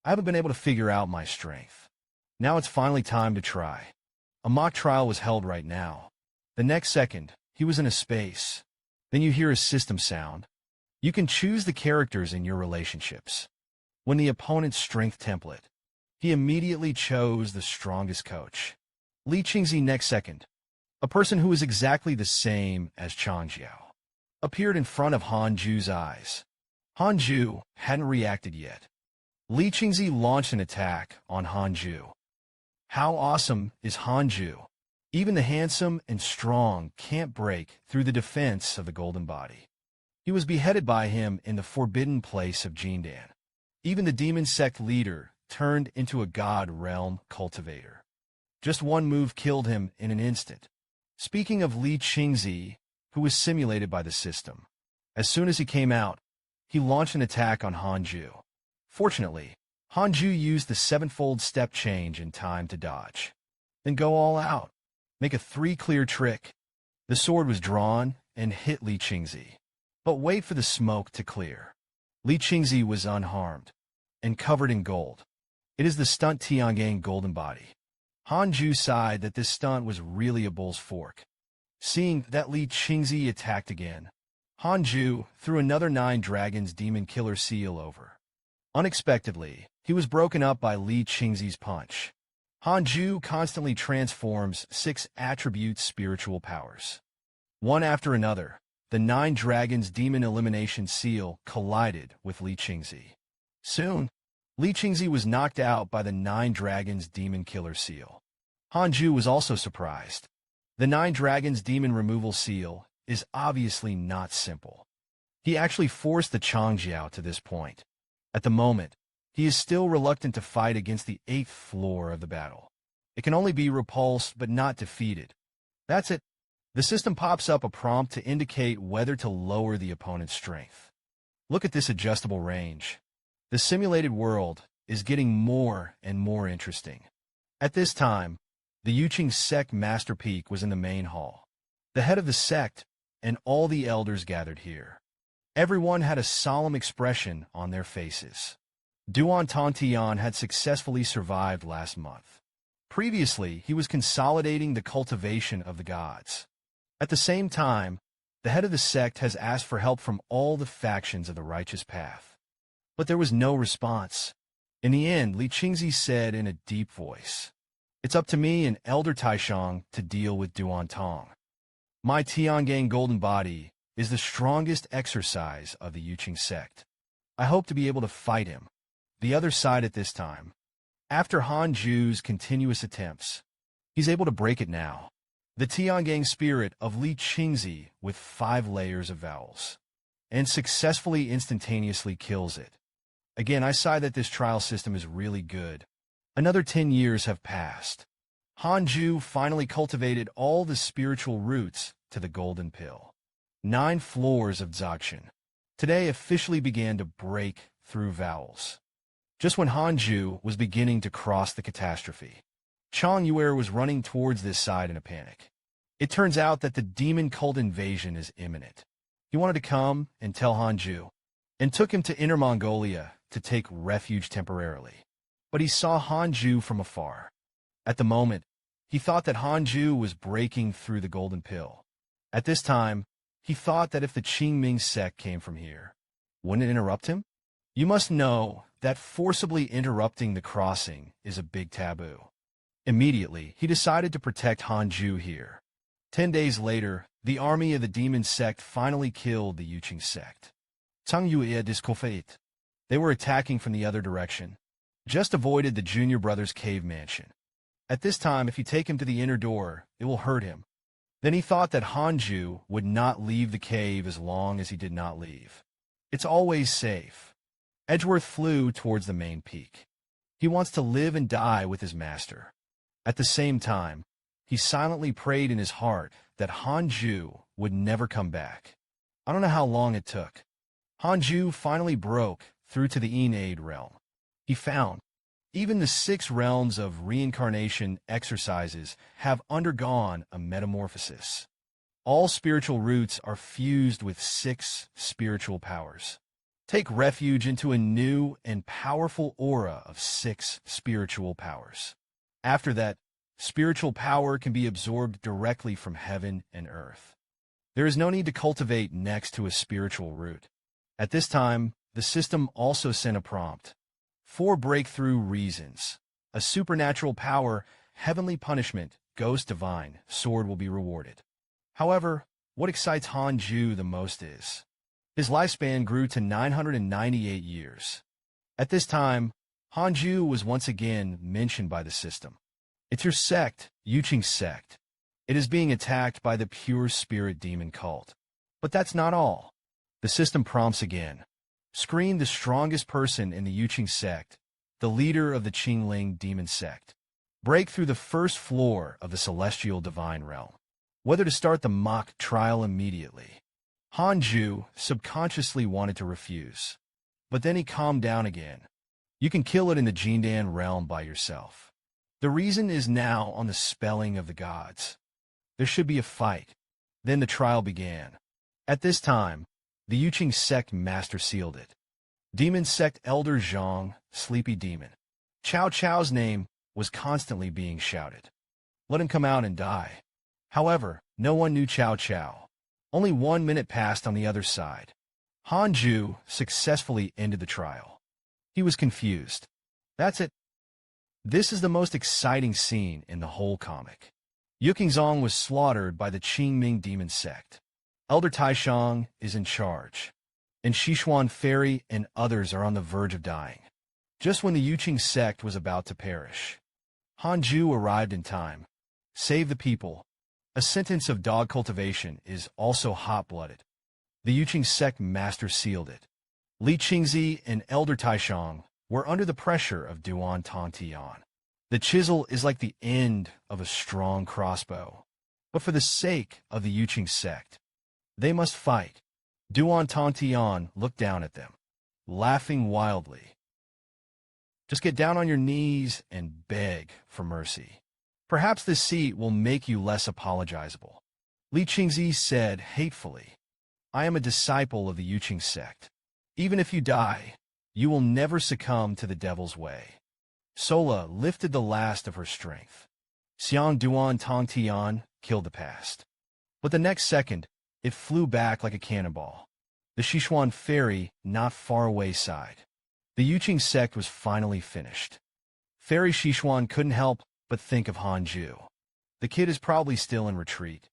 I haven't been able to figure out my strength. Now it's finally time to try. A mock trial was held right now. The next second, he was in a space. Then you hear a system sound. You can choose the characters in your relationships. When the opponent's strength template, he immediately chose the strongest coach. Li Qingzi next second, a person who is exactly the same as Chang Jiao, appeared in front of Hanju's eyes. Hanju hadn't reacted yet. Li Qingzi launched an attack on Hanju. How awesome is Hanju? Even the handsome and strong can't break through the defense of the golden body. He was beheaded by him in the forbidden place of Jindan. Even the demon sect leader turned into a god realm cultivator. Just one move killed him in an instant. Speaking of Li Qingzi, who was simulated by the system, as soon as he came out, he launched an attack on Hanju. Fortunately, Hanju used the 7-fold step change in time to dodge. Then go all out. Make a 3-clear trick. The sword was drawn and hit Li Qingzi. But wait for the smoke to clear. Li Qingzi was unharmed and covered in gold. It is the stunt Tiangang golden body. Hanju sighed that this stunt was really a bull's fork. Seeing that Li Qingzi attacked again, Hanju threw another 9 dragons demon killer seal over. Unexpectedly, he was broken up by Li Qingzi's punch. Hanju constantly transforms 6 attribute spiritual powers. One after another, the 9 dragons demon elimination seal collided with Li Qingzi. Soon, Li Qingzi was knocked out by the 9 dragons demon killer seal. Hanju was also surprised. The 9 dragons demon removal seal is obviously not simple. He actually forced the Changjiao to this point. At the moment, he is still reluctant to fight against the 8th floor of the battle. It can only be repulsed but not defeated. That's it. The system pops up a prompt to indicate whether to lower the opponent's strength. Look at this adjustable range. The simulated world is getting more and more interesting. At this time, the Yuqing sect master peak was in the main hall. The head of the sect and all the elders gathered here. Everyone had a solemn expression on their faces. Duan Tontian had successfully survived last month. Previously, he was consolidating the cultivation of the gods. At the same time, the head of the sect has asked for help from all the factions of the righteous path. But there was no response. In the end, Li Qingzi said in a deep voice, "It's up to me and Elder Taishang to deal with Duan Tong. My Tiangang golden body is the strongest exercise of the Yuqing sect. I hope to be able to fight him." The other side at this time. After Han Ju's continuous attempts, he's able to break it now. The Tiangang spirit of Li Qingzi with 5 layers of vowels, and successfully instantaneously kills it. Again, I say that this trial system is really good. Another 10 years have passed. Han Ju finally cultivated all the spiritual roots to the golden pill. 9 floors of Dzogchen today officially began to break through vowels. Just when Han Ju was beginning to cross the catastrophe, Chang Yuer was running towards this side in a panic. It turns out that the demon cult invasion is imminent. He wanted to come and tell Han Ju, and took him to Inner Mongolia to take refuge temporarily. But he saw Han Ju from afar. At the moment, he thought that Han Ju was breaking through the golden pill. At this time, he thought that if the Qingming sect came from here, wouldn't it interrupt him? You must know that forcibly interrupting the crossing is a big taboo. Immediately, he decided to protect Han Ju here. 10 days later, the army of the demon sect finally killed the Yuqing sect. Tang Yue disculpate. They were attacking from the other direction. Just avoided the junior brother's cave mansion. At this time, if you take him to the inner door, it will hurt him. Then he thought that Han Ju would not leave the cave as long as he did not leave. It's always safe. Edgeworth flew towards the main peak. He wants to live and die with his master. At the same time, he silently prayed in his heart that Han Ju would never come back. I don't know how long it took. Han Ju finally broke through to the innate realm. He found even the 6 realms of reincarnation exercises have undergone a metamorphosis. All spiritual roots are fused with 6 spiritual powers. Take refuge into a new and powerful aura of 6 spiritual powers. After that, spiritual power can be absorbed directly from heaven and earth. There is no need to cultivate next to a spiritual root. At this time, the system also sent a prompt. 4 breakthrough reasons. A supernatural power, heavenly punishment, ghost divine, sword will be rewarded. However, what excites Han Ju the most is his lifespan grew to 998 years. At this time, Han Ju was once again mentioned by the system. It's your sect, Yuqing sect. It is being attacked by the pure spirit demon cult. But that's not all. The system prompts again. Screen the strongest person in the Yuqing sect, the leader of the Qingling demon sect. Break through the first floor of the celestial divine realm. Whether to start the mock trial immediately. Han Ju subconsciously wanted to refuse. But then he calmed down again. You can kill it in the Jindan realm by yourself. The reason is now on the spelling of the gods. There should be a fight. Then the trial began. At this time, the Yuqing sect master sealed it. Demon sect elder Zhang, sleepy demon. Cao Cao's name was constantly being shouted. Let him come out and die. However, no one knew Cao Cao. Only 1 minute passed on the other side. Han Ju successfully ended the trial. He was confused. That's it. This is the most exciting scene in the whole comic. Yukingzong was slaughtered by the Qingming demon sect. Elder Taishang is in charge, and Sichuan Fairy and others are on the verge of dying. Just when the Yuqing sect was about to perish, Han Ju arrived in time. Save the people. A sentence of dog cultivation is also hot-blooded. The Yuqing sect master sealed it. Li Qingzi and Elder Taishang were under the pressure of Duan Tontian. The chisel is like the end of a strong crossbow. But for the sake of the Yuqing sect, they must fight. Duan Tontian looked down at them, laughing wildly. Just get down on your knees and beg for mercy. Perhaps this seat will make you less apologizable. Li Qingzi said hatefully, I am a disciple of the Yuqing sect. Even if you die, you will never succumb to the devil's way. Sola lifted the last of her strength. Xiang Duan Tong Tian killed the past. But the next second, it flew back like a cannonball. The Sichuan fairy not far away sighed. The Yuqing sect was finally finished. Fairy Sichuan couldn't help but think of Hanju. The kid is probably still in retreat.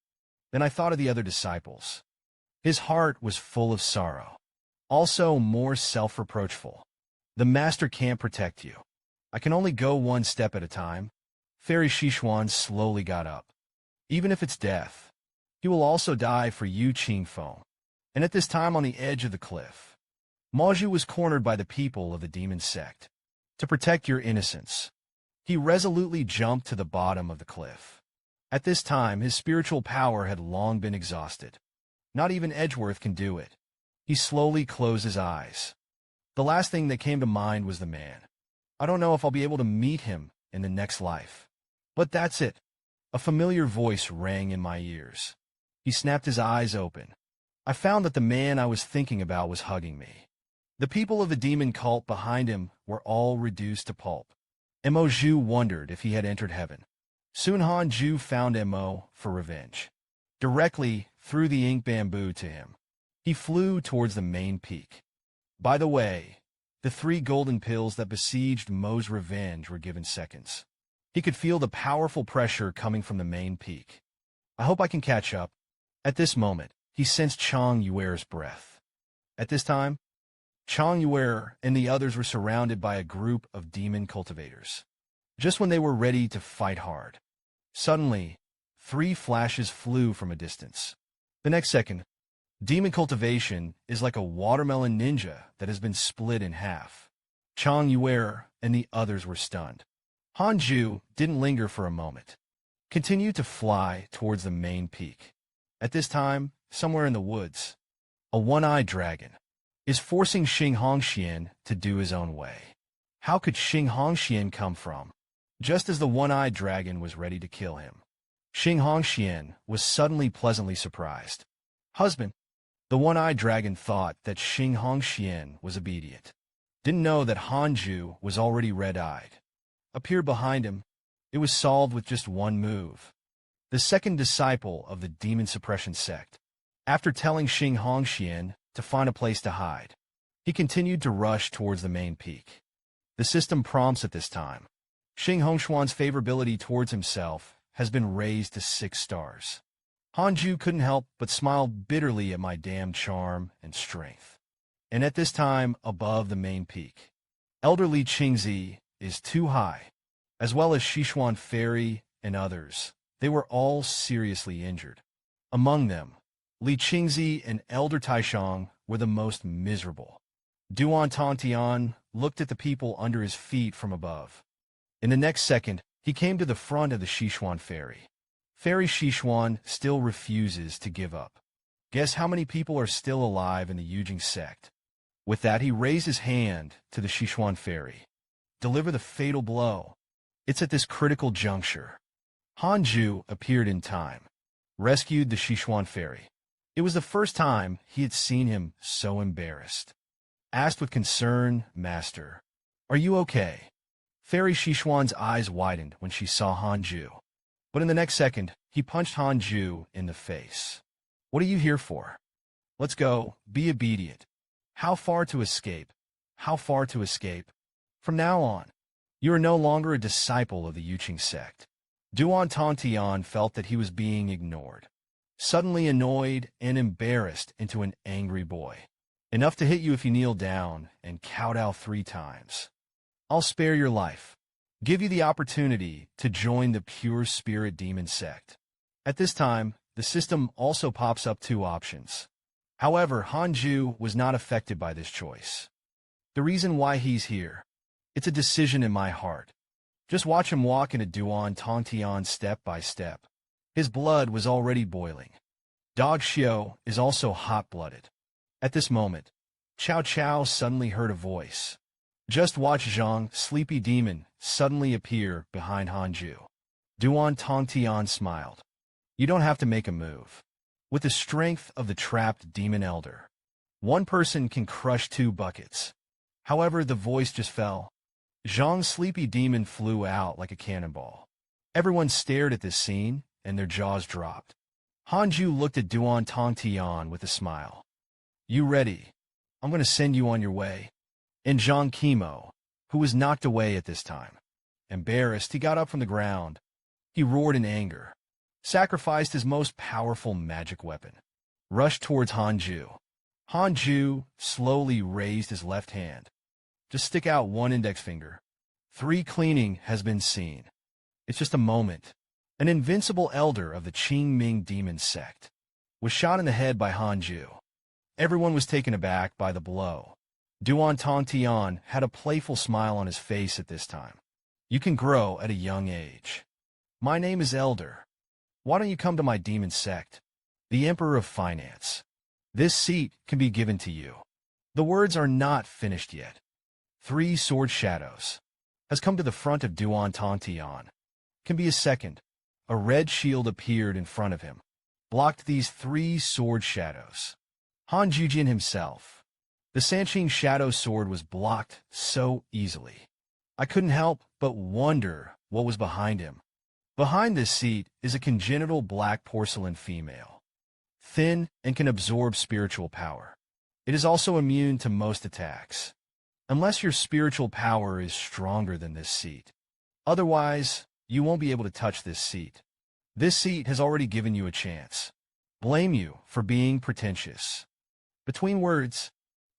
Then I thought of the other disciples. His heart was full of sorrow. Also more self-reproachful. The master can't protect you. I can only go one step at a time. Fairy Sichuan slowly got up. Even if it's death, he will also die for Yu Qingfeng. And at this time on the edge of the cliff, Maju was cornered by the people of the demon sect. To protect your innocence, he resolutely jumped to the bottom of the cliff. At this time, his spiritual power had long been exhausted. Not even Edgeworth can do it. He slowly closed his eyes. The last thing that came to mind was the man. I don't know if I'll be able to meet him in the next life. But that's it. A familiar voice rang in my ears. He snapped his eyes open. I found that the man I was thinking about was hugging me. The people of the demon cult behind him were all reduced to pulp. Mo Zhu wondered if he had entered heaven. Soon Han Zhu found Mo for revenge. Directly threw the ink bamboo to him. He flew towards the main peak. By the way, the 3 golden pills that besieged Mo's revenge were given seconds. He could feel the powerful pressure coming from the main peak. I hope I can catch up. At this moment, he sensed Chang Yuer's breath. At this time, Chang Yuer and the others were surrounded by a group of demon cultivators. Just when they were ready to fight hard, suddenly, 3 flashes flew from a distance. The next second, demon cultivation is like a watermelon ninja that has been split in half. Chang Yuer and the others were stunned. Han Zhu didn't linger for a moment. Continued to fly towards the main peak. At this time, somewhere in the woods, a one-eyed dragon is forcing Xing Hongxian to do his own way. How could Xing Hongxian come from? Just as the one-eyed dragon was ready to kill him, Xing Hongxian was suddenly pleasantly surprised. Husband, the one-eyed dragon thought that Xing Hongxian was obedient. Didn't know that Hanju was already red-eyed. Appeared behind him. It was solved with just one move. The second disciple of the demon suppression sect. After telling Xing Hongxian to find a place to hide, he continued to rush towards the main peak. The system prompts at this time. Xing Hongxuan's favorability towards himself has been raised to 6 stars. Hanju couldn't help but smile bitterly at my damned charm and strength. And at this time, above the main peak, elderly Qingzi is too high, as well as Sichuan Fairy and others. They were all seriously injured. Among them, Li Qingzi and Elder Taishang were the most miserable. Duan Tongtian looked at the people under his feet from above. In the next second, he came to the front of the Sichuan Fairy. Fairy Sichuan still refuses to give up. Guess how many people are still alive in the Yujing sect? With that, he raised his hand to the Sichuan Fairy. Deliver the fatal blow. It's at this critical juncture. Hanju appeared in time. Rescued the Sichuan Fairy. It was the first time he had seen him so embarrassed. Asked with concern, Master, are you okay? Fairy Sichuan's eyes widened when she saw Hanju. But in the next second, he punched Hanju in the face. What are you here for? Let's go, be obedient. How far to escape? How far to escape? From now on, you are no longer a disciple of the Yuqing sect. Duan Tongtian felt that he was being ignored. Suddenly annoyed and embarrassed into an angry boy. Enough to hit you if you kneel down and kowtow 3 times. I'll spare your life. Give you the opportunity to join the pure spirit demon sect. At this time, the system also pops up 2 options. However, Hanju was not affected by this choice. The reason why he's here, it's a decision in my heart. Just watch him walk into Duan Tongtian step by step. His blood was already boiling. Dog Xiao is also hot-blooded. At this moment, Chow Chow suddenly heard a voice. Just watch Zhang, sleepy demon, suddenly appear behind Hanju. Duan Tongtian smiled. You don't have to make a move. With the strength of the trapped demon elder, one person can crush 2 buckets. However, the voice just fell. Zhang's sleepy demon flew out like a cannonball. Everyone stared at this scene, and their jaws dropped. Hanju looked at Duan Tongtian with a smile. You ready? I'm going to send you on your way. And Zhang Kimo, who was knocked away at this time. Embarrassed, he got up from the ground. He roared in anger, sacrificed his most powerful magic weapon, rushed towards Hanju. Hanju slowly raised his left hand. Just stick out 1 index finger. 3 cleaning has been seen. It's just a moment. An invincible elder of the Qingming demon sect was shot in the head by Hanju. Everyone was taken aback by the blow. Duan Tongtian had a playful smile on his face at this time. You can grow at a young age. My name is Elder. Why don't you come to my demon sect, the Emperor of Finance? This seat can be given to you. The words are not finished yet. 3 sword shadows has come to the front of Duan Tongtian. Can be a second. A red shield appeared in front of him, blocked these 3 sword shadows. Han Jujin himself. The Sanqing shadow sword was blocked so easily. I couldn't help but wonder what was behind him. Behind this seat is a congenital black porcelain female, thin and can absorb spiritual power. It is also immune to most attacks, unless your spiritual power is stronger than this seat. Otherwise, you won't be able to touch this seat. This seat has already given you a chance. Blame you for being pretentious. Between words,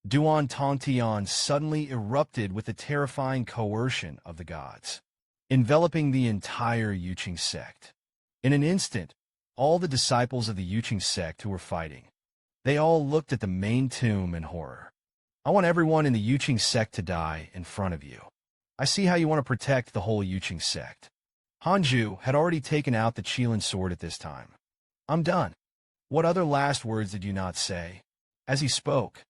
Duan Tongtian suddenly erupted with the terrifying coercion of the gods, enveloping the entire Yuqing sect. In an instant, all the disciples of the Yuqing sect who were fighting, they all looked at the main tomb in horror. I want everyone in the Yuqing sect to die in front of you. I see how you want to protect the whole Yuqing sect. Hanju had already taken out the Qilin sword at this time. I'm done. What other last words did you not say? As he spoke,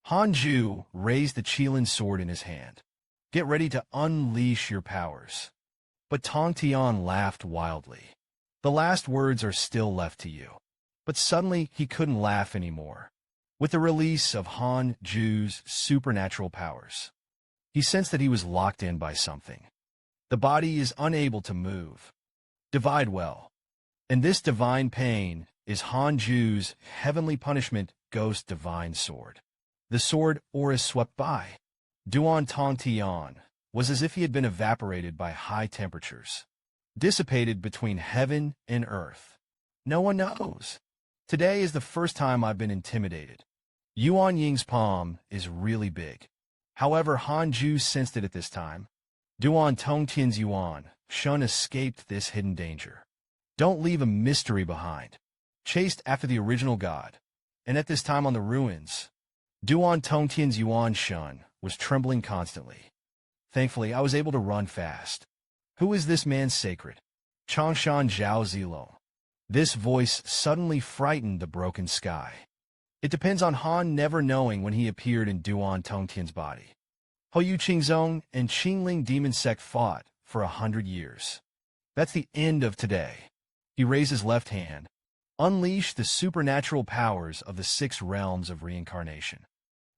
Hanju raised the Qilin sword in his hand. Get ready to unleash your powers. But Tongtian laughed wildly. The last words are still left to you. But suddenly he couldn't laugh anymore. With the release of Hanju's supernatural powers, he sensed that he was locked in by something. The body is unable to move. Divide well. And this divine pain is Hanju's heavenly punishment ghost divine sword. The sword aura swept by. Duan Tongtian was as if he had been evaporated by high temperatures, dissipated between heaven and earth. No one knows. Today is the first time I've been intimidated. Yuan Ying's palm is really big. However, Hanju sensed it at this time. Duan Tongtian's Yuan Shun escaped this hidden danger. Don't leave a mystery behind. Chased after the original god, and at this time on the ruins, Duan Tongtian's Yuan Shun was trembling constantly. Thankfully, I was able to run fast. Who is this man sacred? Changshan Zhao Zilong. This voice suddenly frightened the broken sky. It depends on Han never knowing when he appeared in Duan Tongtian's body. Hoyu Qingzong and Qingling demon sect fought for 100 years. That's the end of today. He raised his left hand. Unleash the supernatural powers of the 6 realms of reincarnation.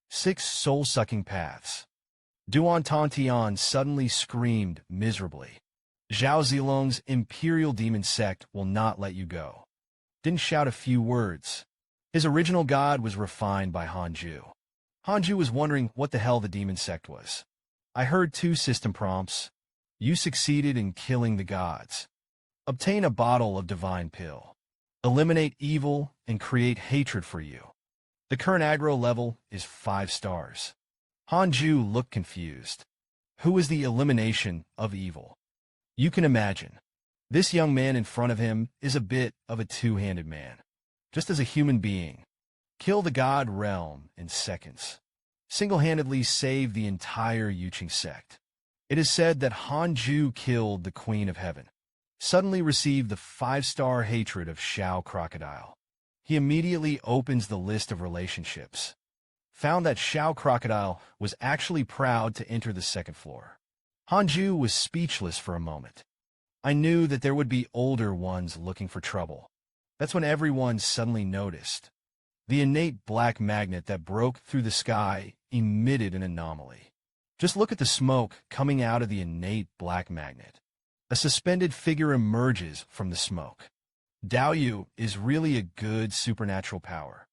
6 soul-sucking paths. Duan Tongtian suddenly screamed miserably. Zhao Zilong's imperial demon sect will not let you go. Didn't shout a few words. His original god was refined by Hanju. Hanju was wondering what the hell the demon sect was. I heard 2 system prompts. You succeeded in killing the gods. Obtain a bottle of divine pill. Eliminate evil and create hatred for you. The current aggro level is 5 stars. Hanju looked confused. Who is the elimination of evil? You can imagine. This young man in front of him is a bit of a two-handed man. Just as a human being, kill the god realm in seconds. Single-handedly save the entire Yuqing sect. It is said that Hanju killed the Queen of Heaven. Suddenly received the 5-star hatred of Shao Crocodile. He immediately opens the list of relationships. found that Xiao Crocodile was actually proud to enter the second floor. Hanju was speechless for a moment. I knew that there would be older ones looking for trouble. That's when everyone suddenly noticed. The innate black magnet that broke through the sky emitted an anomaly. Just look at the smoke coming out of the innate black magnet. A suspended figure emerges from the smoke. Daoyu is really a good supernatural power.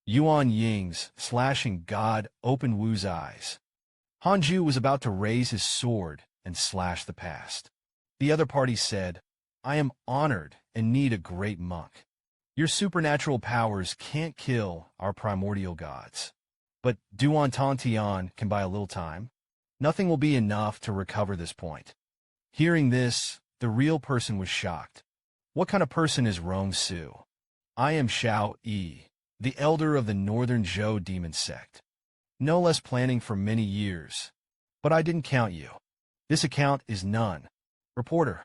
Yuan Ying's slashing god opened Wu's eyes. Hanju was about to raise his sword and slash the past. The other party said, "I am honored and need a great monk. Your supernatural powers can't kill our primordial gods. But Duan Tantian can buy a little time. Nothing will be enough to recover this point." Hearing this, the real person was shocked. What kind of person is Rong Su? I am Xiao Yi, the elder of the Northern Zhou demon sect. No less planning for many years. But I didn't count you. This account is none. Reporter,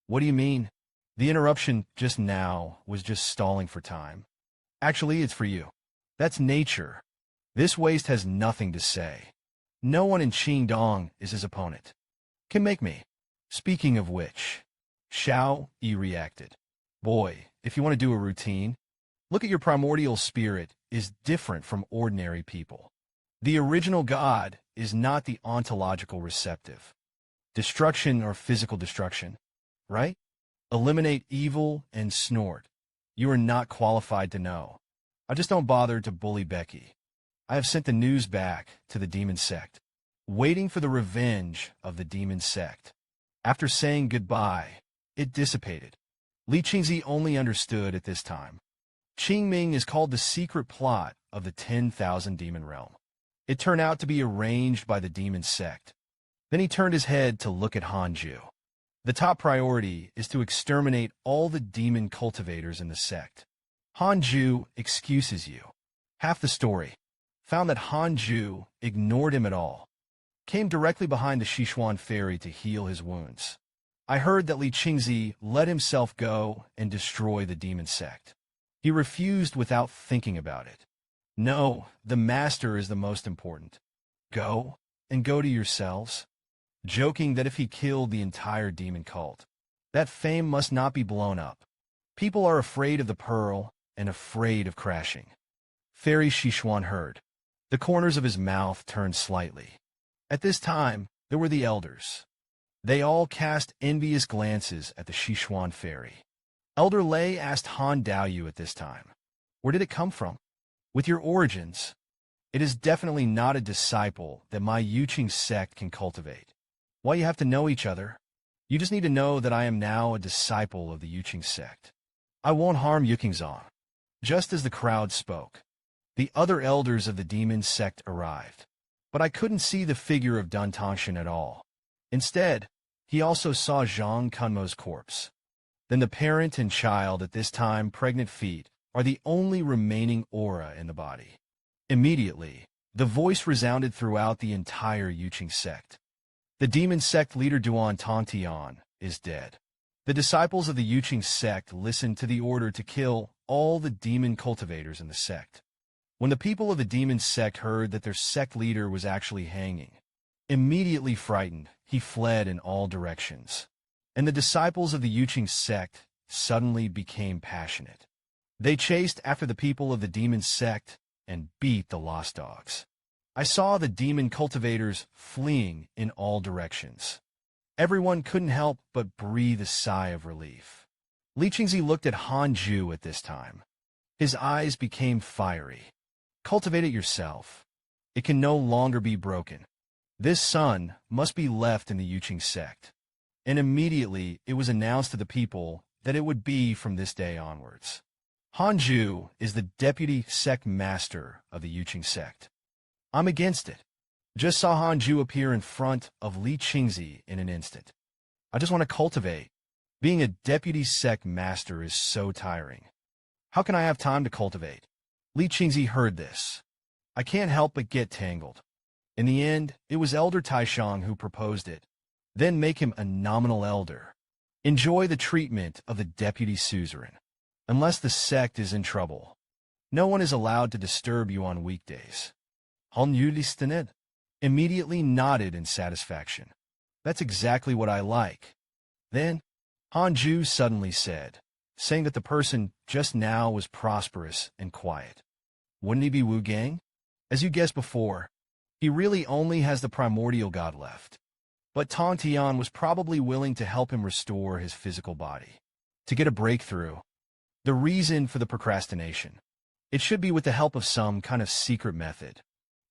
what do you mean? The interruption just now was just stalling for time. Actually, it's for you. That's nature. This waste has nothing to say. No one in Qingdong is his opponent. Can make me. Speaking of which, Xiao Yi reacted. Boy, if you want to do a routine, look at your primordial spirit is different from ordinary people. The original God is not the ontological receptive. Destruction or physical destruction, right? Eliminate evil and snort. You are not qualified to know. I just don't bother to bully Becky. I have sent the news back to the demon sect, waiting for the revenge of the demon sect. After saying goodbye, it dissipated. Li Qingzi only understood at this time. Qingming is called the secret plot of the 10,000 demon realm. It turned out to be arranged by the demon sect. Then he turned his head to look at Hanju. The top priority is to exterminate all the demon cultivators in the sect. Hanju excuses you. Half the story. Found that Hanju ignored him at all. Came directly behind the Sichuan ferry to heal his wounds. I heard that Li Qingzi let himself go and destroy the demon sect. He refused without thinking about it. No, the master is the most important. Go, and go to yourselves. Joking that if he killed the entire demon cult, that fame must not be blown up. People are afraid of the pearl and afraid of crashing. Fairy Sichuan heard. The corners of his mouth turned slightly. At this time, there were the elders. They all cast envious glances at the Sichuan fairy. Elder Lei asked Han Daoyu at this time, "Where did it come from? With your origins, it is definitely not a disciple that my Yuqing sect can cultivate. Why you have to know each other? You just need to know that I am now a disciple of the Yuqing sect. I won't harm Yuqingzong." Just as the crowd spoke, the other elders of the demon sect arrived. But I couldn't see the figure of Dun Tangshan at all. Instead, he also saw Zhang Kunmo's corpse. Then the parent and child at this time pregnant feet are the only remaining aura in the body. Immediately, the voice resounded throughout the entire Yuqing sect. The demon sect leader Duan Tantian is dead. The disciples of the Yuqing sect listened to the order to kill all the demon cultivators in the sect. When the people of the demon sect heard that their sect leader was actually hanging, immediately frightened, he fled in all directions. And the disciples of the Yuqing sect suddenly became passionate. They chased after the people of the demon sect and beat the lost dogs. I saw the demon cultivators fleeing in all directions. Everyone couldn't help but breathe a sigh of relief. Li Qingzi looked at Hanju at this time. His eyes became fiery. Cultivate it yourself. It can no longer be broken. This son must be left in the Yuqing sect. And immediately it was announced to the people that it would be from this day onwards. Hanju is the deputy sect master of the Yuqing sect. I'm against it. Just saw Hanju appear in front of Li Qingzi in an instant. I just want to cultivate. Being a deputy sect master is so tiring. How can I have time to cultivate? Li Qingzi heard this. I can't help but get tangled. In the end, it was Elder Taishang who proposed it. Then make him a nominal elder. Enjoy the treatment of the deputy suzerain. Unless the sect is in trouble, no one is allowed to disturb you on weekdays. Han Yu immediately nodded in satisfaction. That's exactly what I like. Then, Hanju suddenly said, saying that the person just now was prosperous and quiet. Wouldn't he be Wu Gang? As you guessed before, he really only has the primordial god left. But Tong Tian was probably willing to help him restore his physical body. To get a breakthrough, the reason for the procrastination. It should be with the help of some kind of secret method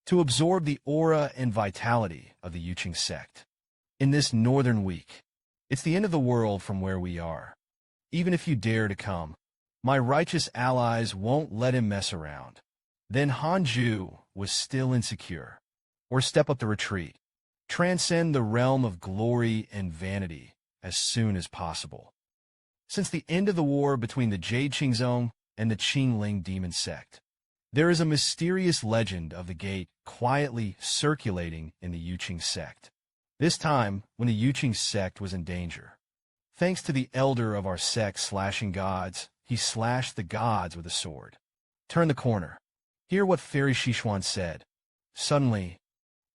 to absorb the aura and vitality of the Yuqing sect. In this northern week, it's the end of the world from where we are. Even if you dare to come, my righteous allies won't let him mess around. Then Hanju was still insecure. Or step up the retreat. Transcend the realm of glory and vanity as soon as possible. Since the end of the war between the Jade Qingzong and the Qingling demon sect, there is a mysterious legend of the gate quietly circulating in the Yuqing sect. This time, when the Yuqing sect was in danger. Thanks to the elder of our sect slashing gods, he slashed the gods with a sword. Turn the corner. Hear what Fairy Shishuan said. Suddenly,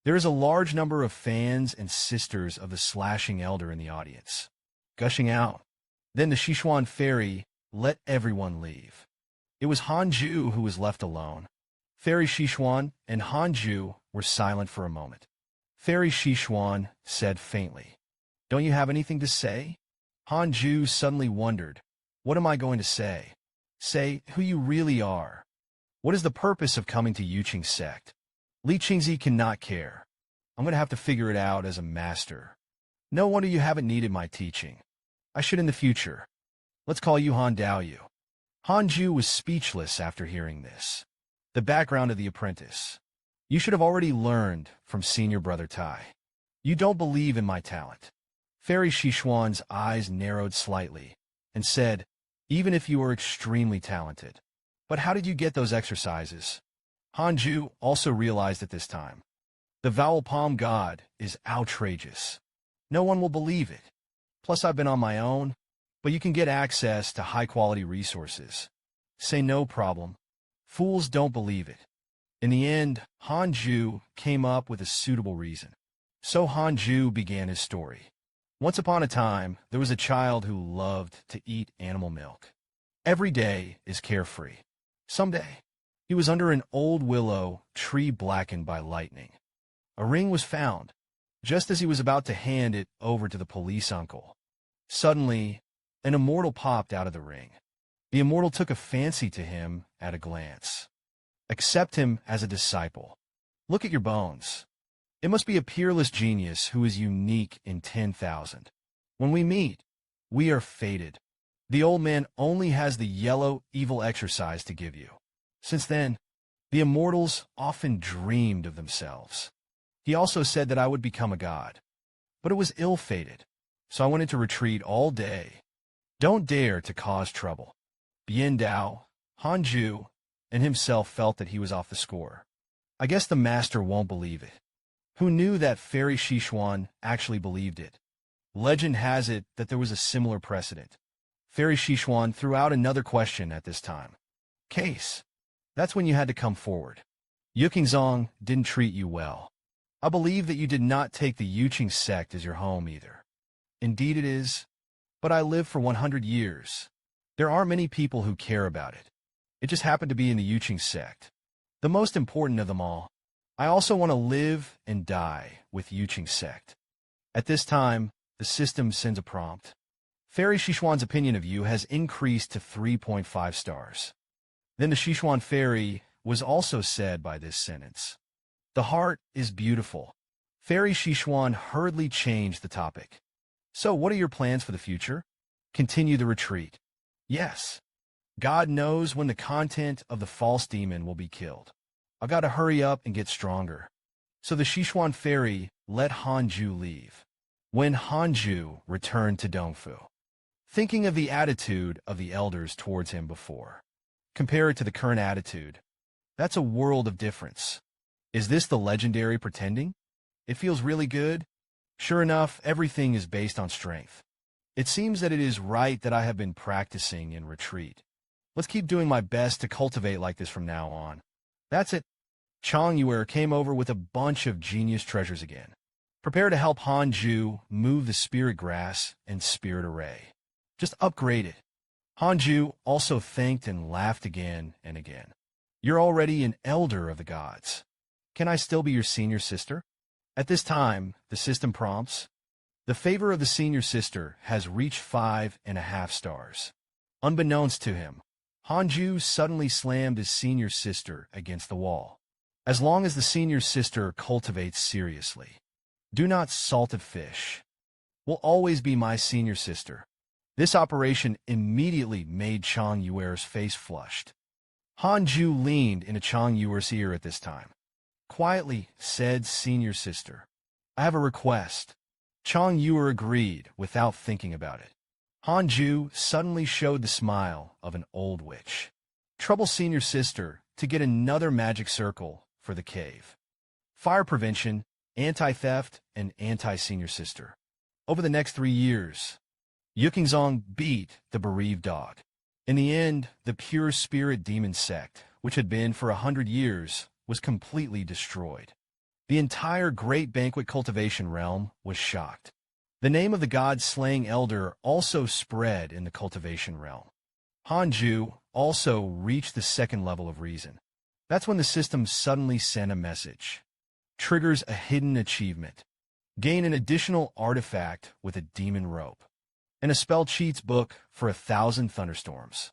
there is a large number of fans and sisters of the slashing elder in the audience, gushing out. Then the Shishuan fairy let everyone leave. It was Hanju who was left alone. Fairy Shishuan and Hanju were silent for a moment. Fairy Shishuan said faintly, "Don't you have anything to say?" Hanju suddenly wondered, "What am I going to say? Say who you really are. What is the purpose of coming to Yuqing sect? Li Qingzi cannot care. I'm going to have to figure it out as a master. No wonder you haven't needed my teaching. I should in the future. Let's call you Han Daoyu." Hanju was speechless after hearing this. The background of the apprentice. "You should have already learned from senior brother Tai. You don't believe in my talent." Fairy Shishuan's eyes narrowed slightly and said, "Even if you are extremely talented. But how did you get those exercises?" Hanju also realized at this time. The vowel palm god is outrageous. No one will believe it. Plus, I've been on my own, but you can get access to high-quality resources. Say no problem. Fools don't believe it. In the end, Hanju came up with a suitable reason. So Hanju began his story. Once upon a time, there was a child who loved to eat animal milk. Every day is carefree. Someday, he was under an old willow tree blackened by lightning. A ring was found, just as he was about to hand it over to the police uncle. Suddenly, an immortal popped out of the ring. The immortal took a fancy to him at a glance. Accept him as a disciple. Look at your bones. It must be a peerless genius who is unique in 10,000. When we meet, we are fated. The old man only has the yellow, evil exercise to give you. Since then, the immortals often dreamed of themselves. He also said that I would become a god. But it was ill-fated, so I went into retreat all day. Don't dare to cause trouble. Bien Dao, Hanju, and himself felt that he was off the score. I guess the master won't believe it. Who knew that Fairy Shishuan actually believed it? Legend has it that there was a similar precedent. Fairy Shishuan threw out another question at this time. Case. That's when you had to come forward. Yuqingzong didn't treat you well. I believe that you did not take the Yuqing sect as your home either. Indeed it is, but I lived for 100 years. There aren't many people who care about it. It just happened to be in the Yuqing sect. The most important of them all. I also want to live and die with Yuqing sect. At this time, the system sends a prompt. Fairy Shishuan's opinion of you has increased to 3.5 stars. Then the Shishuan fairy was also said by this sentence. The heart is beautiful. Fairy Shishuan hurriedly changed the topic. So what are your plans for the future? Continue the retreat. Yes. God knows when the content of the false demon will be killed. I've got to hurry up and get stronger. So the Shishuan fairy let Hanju leave. When Hanju returned to Dongfu, thinking of the attitude of the elders towards him before, compare it to the current attitude. That's a world of difference. Is this the legendary pretending? It feels really good. Sure enough, everything is based on strength. It seems that it is right that I have been practicing in retreat. Let's keep doing my best to cultivate like this from now on. That's it. Chang Yuer came over with a bunch of genius treasures again. Prepare to help Han Ju move the spirit grass and spirit array. Just upgrade it. Han Ju also thanked and laughed again and again. You're already an elder of the gods. Can I still be your senior sister? At this time, the system prompts, the favor of the senior sister has reached 5.5 stars. Unbeknownst to him, Han Ju suddenly slammed his senior sister against the wall. As long as the senior sister cultivates seriously, do not salted fish, will always be my senior sister. This operation immediately made Chang Yuer's face flushed. Han Ju leaned into Chang Yuer's ear at this time. Quietly said, senior sister, I have a request. Chang Yuer agreed without thinking about it. Han Ju suddenly showed the smile of an old witch. Trouble senior sister to get another magic circle for the cave. Fire prevention, anti-theft, and anti-senior sister. Over the next 3 years, Yukingzong beat the bereaved dog. In the end, the pure spirit demon sect, which had been for 100 years, was completely destroyed. The entire great banquet cultivation realm was shocked. The name of the god-slaying elder also spread in the cultivation realm. Han Ju also reached the second level of reason. That's when the system suddenly sent a message. Triggers a hidden achievement. Gain an additional artifact with a demon rope. And a spell cheats book for 1,000 thunderstorms.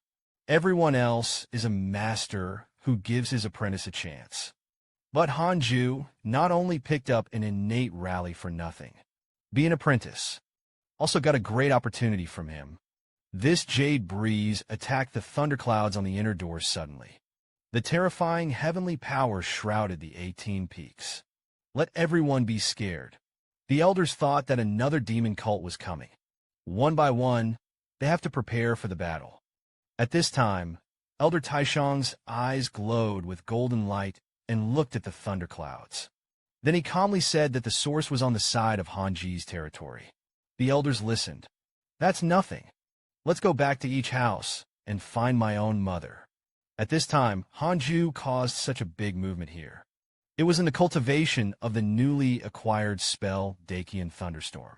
Everyone else is a master who gives his apprentice a chance. But Han Ju not only picked up an innate rally for nothing. Be an apprentice. Also got a great opportunity from him. This jade breeze attacked the thunderclouds on the inner doors suddenly. The terrifying heavenly power shrouded the 18 peaks. Let everyone be scared. The elders thought that another demon cult was coming. One by one, they have to prepare for the battle. At this time, Elder Taishang's eyes glowed with golden light and looked at the thunderclouds. Then he calmly said that the source was on the side of Han Ji's territory. The elders listened. That's nothing. Let's go back to each house and find my own mother. At this time, Han Ju caused such a big movement here. It was in the cultivation of the newly acquired spell Dakian Thunderstorm.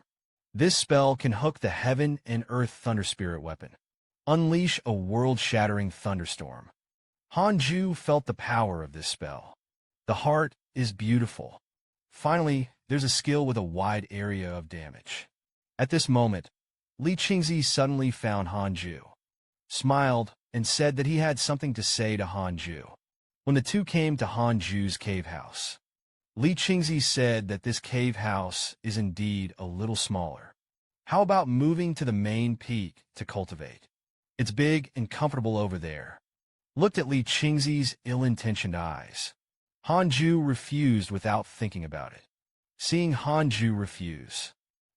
This spell can hook the heaven and earth thunder spirit weapon. Unleash a world-shattering thunderstorm. Han Ju felt the power of this spell. The heart is beautiful. Finally, there's a skill with a wide area of damage. At this moment, Li Qingzi suddenly found Han Ju, smiled, and said that he had something to say to Han Ju. When the two came to Han Ju's cave house, Li Qingzi said that this cave house is indeed a little smaller. How about moving to the main peak to cultivate? It's big and comfortable over there. Looked at Li Qingzi's ill-intentioned eyes. Han Ju refused without thinking about it. Seeing Han Ju refuse,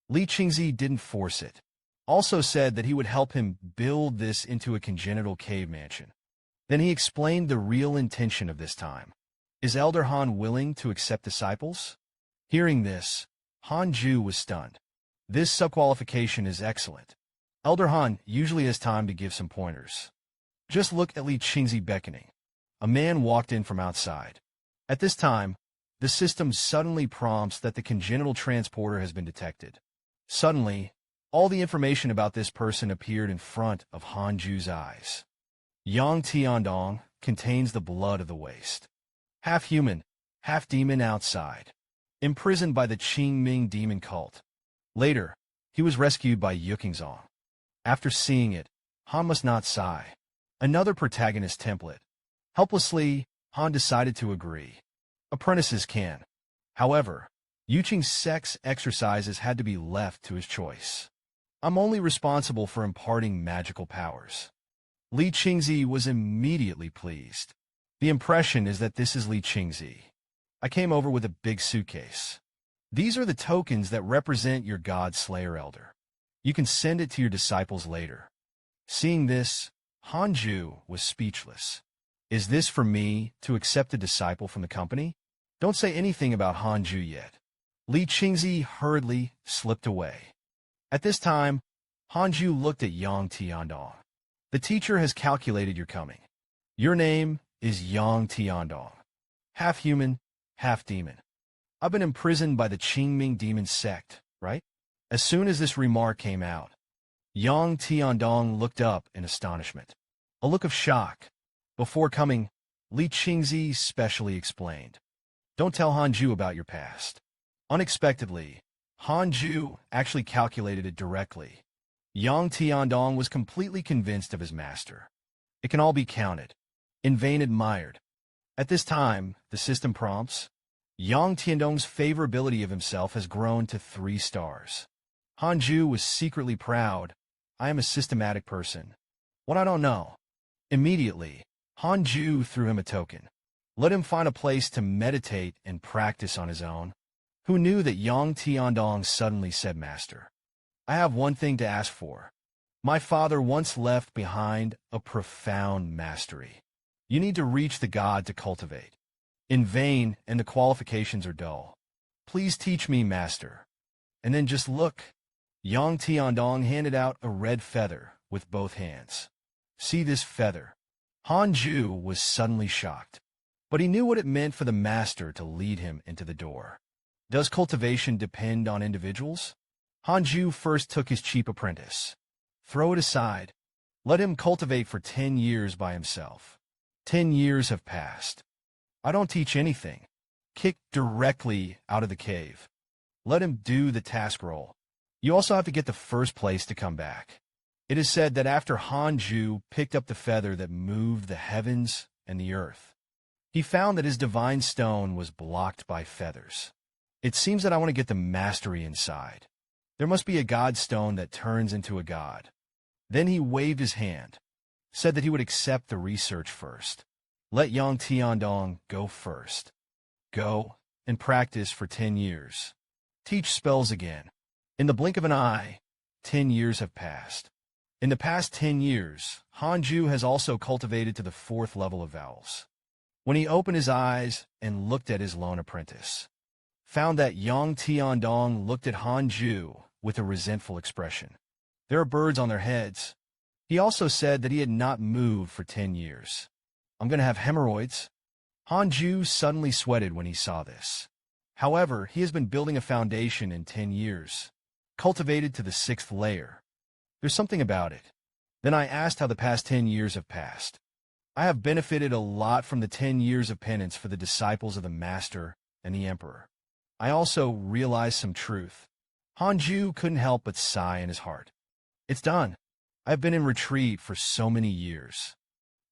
Li Qingzi didn't force it. Also said that he would help him build this into a congenital cave mansion. Then he explained the real intention of this time. Is Elder Han willing to accept disciples? Hearing this, Han Ju was stunned. This subqualification is excellent. Elder Han usually has time to give some pointers. Just look at Li Qingzi beckoning. A man walked in from outside. At this time, the system suddenly prompts that the congenital transporter has been detected. Suddenly, all the information about this person appeared in front of Han Ju's eyes. Yang Tiandong contains the blood of the waste. Half human, half demon outside. Imprisoned by the Qingming demon cult. Later, he was rescued by Yukingzong. After seeing it, Han must not sigh. Another protagonist template. Helplessly, Han decided to agree. Apprentices can. However, Yuqing's sex exercises had to be left to his choice. I'm only responsible for imparting magical powers. Li Qingzi was immediately pleased. The impression is that this is Li Qingzi. I came over with a big suitcase. These are the tokens that represent your God Slayer Elder. You can send it to your disciples later. Seeing this, Han Ju was speechless. Is this for me to accept a disciple from the company? Don't say anything about Han Ju yet. Li Qingzi hurriedly slipped away. At this time, Han Ju looked at Yang Tiandong. The teacher has calculated your coming. Your name is Yang Tiandong. half human, half demon. I've been imprisoned by the Qingming demon sect, right? As soon as this remark came out, Yang Tiandong looked up in astonishment. A look of shock. Before coming, Li Qingzi specially explained. Don't tell Hanju about your past. Unexpectedly, Hanju actually calculated it directly. Yang Tiandong was completely convinced of his master. It can all be counted. In vain admired. At this time, the system prompts, Yang Tiandong's favorability of himself has grown to 3 stars. Hanju was secretly proud. I am a systematic person. What I don't know. Immediately, Hanju threw him a token. Let him find a place to meditate and practice on his own. Who knew that Yang Tiandong suddenly said, Master, I have one thing to ask for. My father once left behind a profound mastery. You need to reach the god to cultivate. In vain, and the qualifications are dull. Please teach me, Master. And then just look. Yang Tiandong handed out a red feather with both hands. See this feather? Hanju was suddenly shocked. But he knew what it meant for the master to lead him into the door. Does cultivation depend on individuals? Hanju first took his cheap apprentice. Throw it aside. Let him cultivate for 10 years by himself. 10 years have passed. I don't teach anything. Kick directly out of the cave. Let him do the task role. You also have to get the first place to come back. It is said that after Hanju picked up the feather that moved the heavens and the earth, he found that his divine stone was blocked by feathers. It seems that I want to get the mastery inside. There must be a god stone that turns into a god. Then he waved his hand, said that he would accept the research first. Let Yang Tiandong go first. Go and practice for 10 years. Teach spells again. In the blink of an eye, 10 years have passed. In the past 10 years, Hanju has also cultivated to the 4th level of vowels. When he opened his eyes and looked at his lone apprentice, found that Yang Tiandong looked at Hanju with a resentful expression. There are birds on their heads. He also said that he had not moved for 10 years. I'm going to have hemorrhoids. Hanju suddenly sweated when he saw this. However, he has been building a foundation in 10 years, cultivated to the 6th layer. There's something about it. Then I asked how the past 10 years have passed. I have benefited a lot from the 10 years of penance for the disciples of the Master and the Emperor. I also realized some truth. Hanju couldn't help but sigh in his heart. It's done. I've been in retreat for so many years.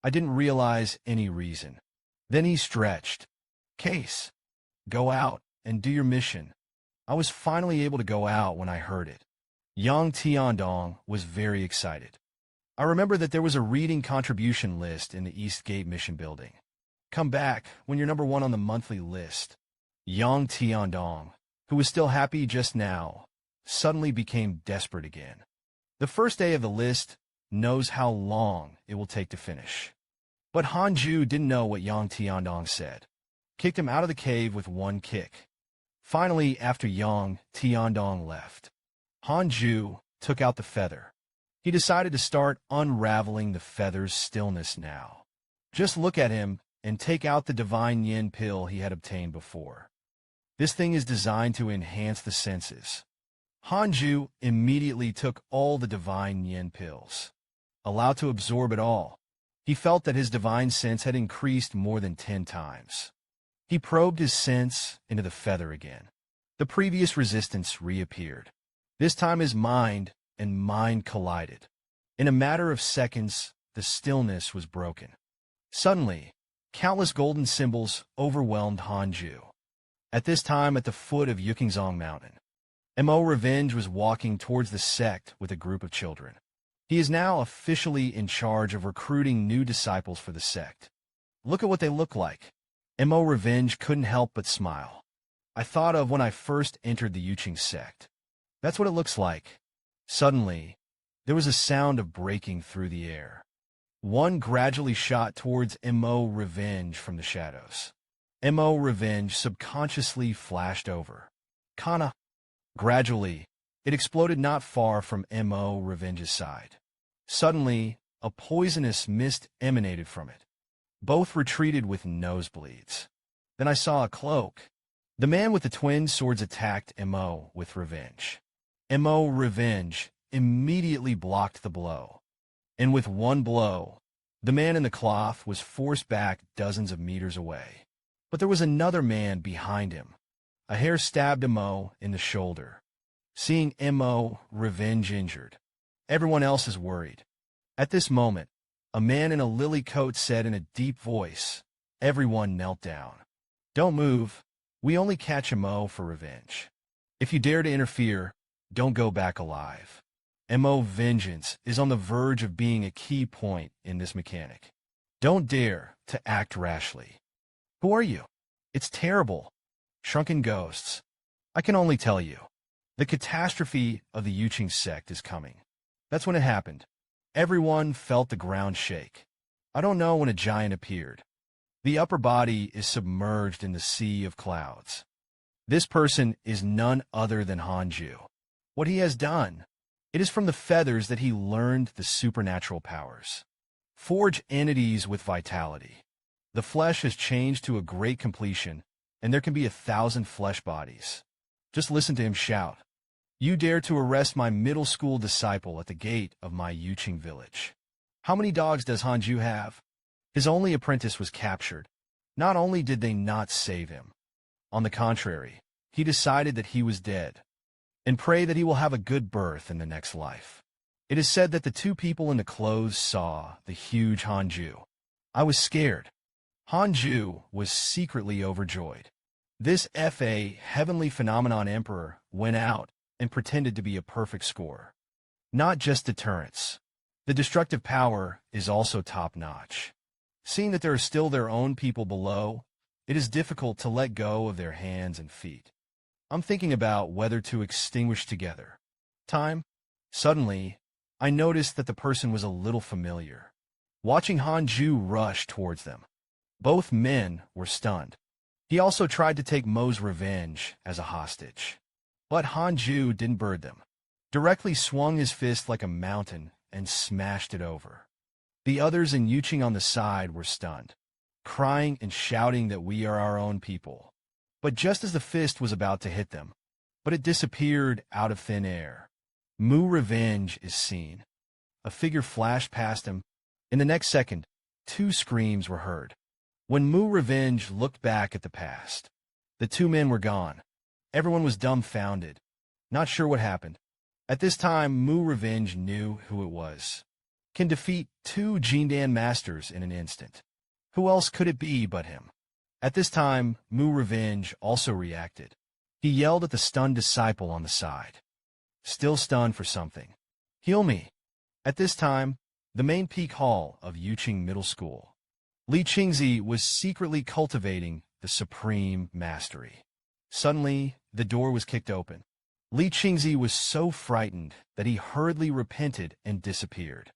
I didn't realize any reason. Then he stretched. Case. Go out and do your mission. I was finally able to go out when I heard it. Yang Tiandong was very excited. I remember that there was a reading contribution list in the East Gate Mission Building. Come back when you're number 1 on the monthly list. Yang Tiandong, who was still happy just now, suddenly became desperate again. The first day of the list knows how long it will take to finish. But Hanju didn't know what Yang Tiandong said. Kicked him out of the cave with one kick. Finally, after Yang Tiandong left, Hanju took out the feather. He decided to start unraveling the feather's stillness now. Just look at him and take out the divine yin pill he had obtained before. This thing is designed to enhance the senses. Hanju immediately took all the divine yin pills. Allowed to absorb it all, he felt that his divine sense had increased more than 10 times. He probed his sense into the feather again. The previous resistance reappeared. This time his mind and mind collided. In a matter of seconds, the stillness was broken. Suddenly, countless golden symbols overwhelmed Hanju. At this time, at the foot of Yukingzong Mountain, Mo Revenge was walking towards the sect with a group of children. He is now officially in charge of recruiting new disciples for the sect. Look at what they look like. Mo Revenge couldn't help but smile. I thought of when I first entered the Yuqing sect. That's what it looks like. Suddenly, there was a sound of breaking through the air. One gradually shot towards Mo Revenge from the shadows. Mo Revenge subconsciously flashed over. Kana. Gradually, it exploded not far from Mo Revenge's side. Suddenly, a poisonous mist emanated from it. Both retreated with nosebleeds. Then I saw a cloak. The man with the twin swords attacked Mo with revenge. Mo revenge immediately blocked the blow. And with one blow, the man in the cloth was forced back dozens of meters away. But there was another man behind him. A hair stabbed Mo in the shoulder. Seeing Mo revenge injured, everyone else is worried. At this moment, a man in a lily coat said in a deep voice, everyone knelt down. Don't move. We only catch Mo for revenge. If you dare to interfere, don't go back alive. Mo vengeance is on the verge of being a key point in this mechanic. Don't dare to act rashly. Who are you? It's terrible. Shrunken ghosts. I can only tell you. The catastrophe of the Yuching sect is coming. That's when it happened. Everyone felt the ground shake. I don't know when a giant appeared. The upper body is submerged in the sea of clouds. This person is none other than Hanju. What he has done, it is from the feathers that he learned the supernatural powers. Forge entities with vitality. The flesh has changed to a great completion, and there can be 1,000 flesh bodies. Just listen to him shout. You dare to arrest my middle school disciple at the gate of my Yuching village. How many dogs does Hanju have? His only apprentice was captured. Not only did they not save him, on the contrary, he decided that he was dead, and pray that he will have a good birth in the next life. It is said that the two people in the clothes saw the huge Hanju. I was scared. Hanju was secretly overjoyed. This heavenly phenomenon emperor went out and pretended to be a perfect score. Not just deterrence. The destructive power is also top-notch. Seeing that there are still their own people below, it is difficult to let go of their hands and feet. I'm thinking about whether to extinguish together. Time? Suddenly, I noticed that the person was a little familiar. Watching Hanju rush towards them. Both men were stunned. He also tried to take Mo's revenge as a hostage. But Hanju didn't bird them. Directly swung his fist like a mountain and smashed it over. The others in Yuching on the side were stunned, crying and shouting that we are our own people. But just as the fist was about to hit them, but it disappeared out of thin air. Mu Revenge is seen. A figure flashed past him. In the next second, 2 screams were heard. When Mu Revenge looked back at the past, the 2 men were gone. Everyone was dumbfounded, not sure what happened. At this time, Mu Revenge knew who it was. Can defeat 2 Jindan masters in an instant. Who else could it be but him? At this time, Mu Revenge also reacted. He yelled at the stunned disciple on the side. Still stunned for something. Heal me. At this time, the main peak hall of Yuching Middle School. Li Qingzi was secretly cultivating the supreme mastery. Suddenly, the door was kicked open. Li Qingzi was so frightened that he hurriedly repented and disappeared.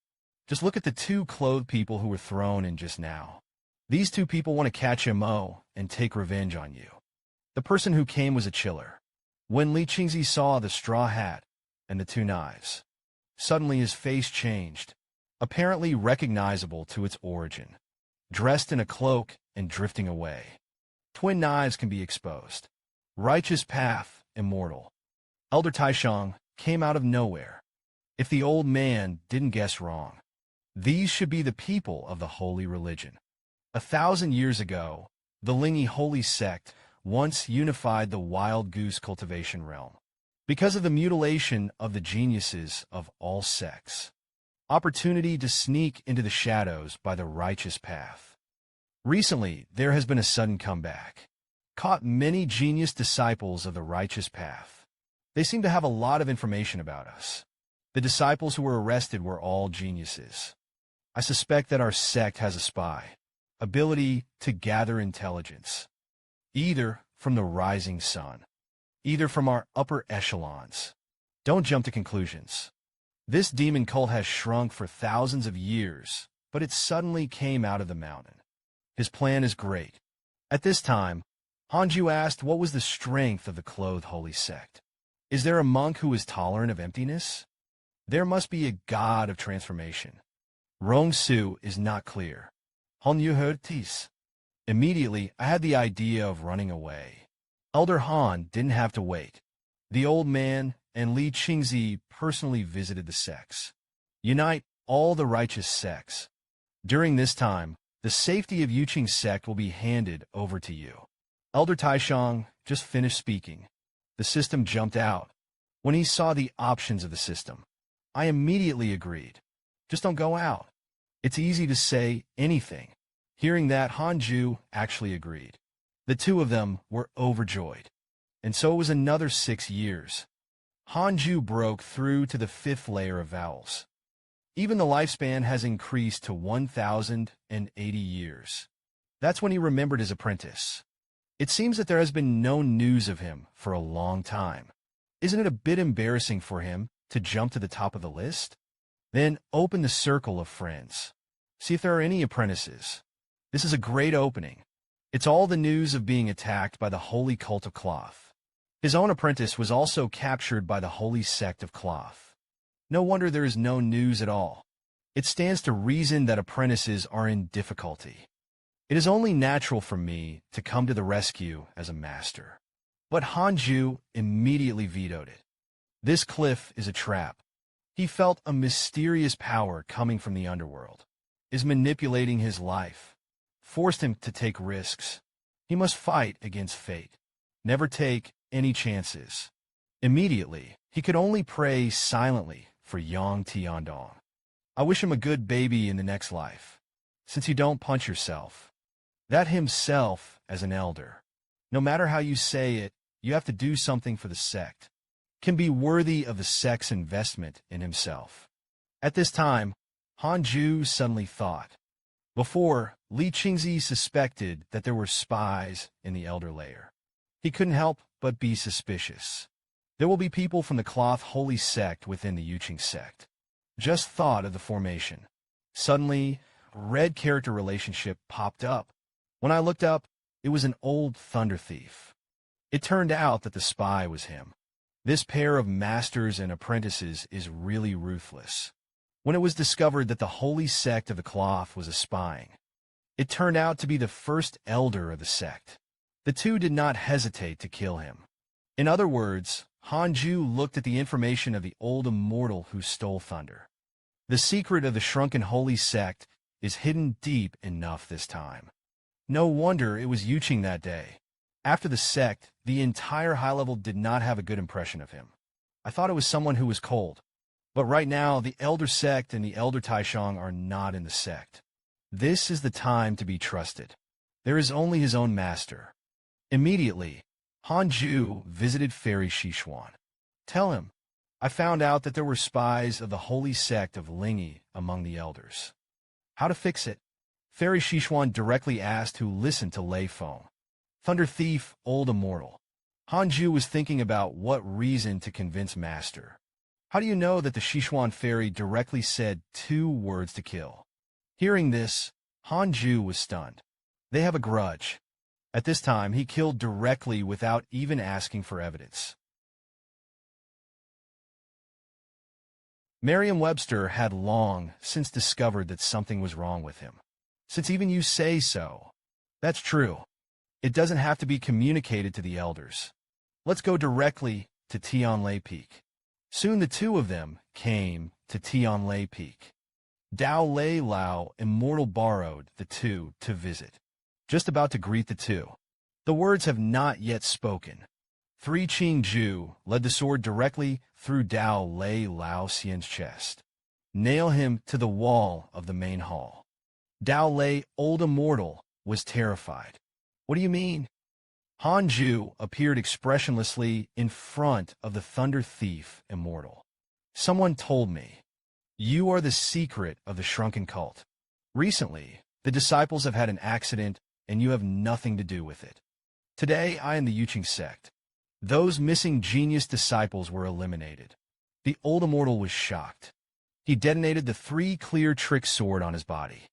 Just look at the 2 clothed people who were thrown in just now. These 2 people want to catch Mo and take revenge on you. The person who came was a chiller. When Li Qingzi saw the straw hat and the 2 knives, suddenly his face changed, apparently recognizable to its origin. Dressed in a cloak and drifting away. Twin knives can be exposed. Righteous path, immortal. Elder Taishang came out of nowhere. If the old man didn't guess wrong, these should be the people of the holy religion. 1,000 years ago, the Lingi holy sect once unified the wild goose cultivation realm. Because of the mutilation of the geniuses of all sects. Opportunity to sneak into the shadows by the righteous path. Recently, there has been a sudden comeback. Caught many genius disciples of the righteous path. They seem to have a lot of information about us. The disciples who were arrested were all geniuses. I suspect that our sect has a spy. Ability to gather intelligence. Either from the rising sun. Either from our upper echelons. Don't jump to conclusions. This demon cult has shrunk for thousands of years, but it suddenly came out of the mountain. His plan is great. At this time, Hanju asked what was the strength of the clothed holy sect. Is there a monk who is tolerant of emptiness? There must be a god of transformation. Rong Su is not clear. Hon Yu heard tis. Immediately, I had the idea of running away. Elder Han didn't have to wait. The old man and Li Qingzi personally visited the sects. Unite all the righteous sects. During this time, the safety of Yuqing's sect will be handed over to you. Elder Taishang just finished speaking. The system jumped out. When he saw the options of the system, I immediately agreed. Just don't go out. It's easy to say anything. Hearing that, Hanju actually agreed. The two of them were overjoyed. And so it was another 6 years. Hanju broke through to the 5th layer of vowels. Even the lifespan has increased to 1,080 years. That's when he remembered his apprentice. It seems that there has been no news of him for a long time. Isn't it a bit embarrassing for him to jump to the top of the list? Then open the circle of friends. See if there are any apprentices. This is a great opening. It's all the news of being attacked by the holy cult of cloth. His own apprentice was also captured by the holy sect of cloth. No wonder there is no news at all. It stands to reason that apprentices are in difficulty. It is only natural for me to come to the rescue as a master. But Hanju immediately vetoed it. This cliff is a trap. He felt a mysterious power coming from the underworld, is manipulating his life, forced him to take risks. He must fight against fate, never take any chances. Immediately, he could only pray silently for Yang Tiandong. I wish him a good baby in the next life, since you don't punch yourself. That himself as an elder, no matter how you say it, you have to do something for the sect, can be worthy of the sect's investment in himself. At this time, Hanju suddenly thought. Before, Li Qingzi suspected that there were spies in the elder layer. He couldn't help but be suspicious. There will be people from the cloth holy sect within the Yuqing sect. Just thought of the formation. Suddenly, a red character relationship popped up. When I looked up, it was an old thunder thief. It turned out that the spy was him. This pair of masters and apprentices is really ruthless. When it was discovered that the holy sect of the cloth was spying, it turned out to be the first elder of the sect. The two did not hesitate to kill him. In other words, Hanju looked at the information of the old immortal who stole thunder. The secret of the shrunken holy sect is hidden deep enough this time. No wonder it was Yuqing that day. After the sect, the entire high level did not have a good impression of him. I thought it was someone who was cold. But right now, the elder sect and the elder Taishang are not in the sect. This is the time to be trusted. There is only his own master. Immediately, Hanju visited Fairy Shishuan. Tell him, I found out that there were spies of the holy sect of Lingyi among the elders. How to fix it? Fairy Shishuan directly asked who listened to Lei Feng. Thunder Thief, Old Immortal. Hanju was thinking about what reason to convince Master. How do you know that the Shishuan fairy directly said 2 words to kill? Hearing this, Hanju was stunned. They have a grudge. At this time, he killed directly without even asking for evidence. Merriam-Webster had long since discovered that something was wrong with him. Since even you say so. That's true. It doesn't have to be communicated to the elders. Let's go directly to Tianlei Peak. Soon the two of them came to Tianlei Peak. Dao Lei Lao Immortal borrowed the two to visit. Just about to greet the two. The words have not yet spoken. 3 Qing Ju led the sword directly through Dao Lei Lao Xian's chest. Nail him to the wall of the main hall. Dao Lei, Old Immortal, was terrified. What do you mean? Hanju appeared expressionlessly in front of the Thunder Thief Immortal. Someone told me, you are the secret of the shrunken cult. Recently, the disciples have had an accident and you have nothing to do with it. Today, I am the Yuqing sect. Those missing genius disciples were eliminated. The Old Immortal was shocked. He detonated the 3 clear trick sword on his body.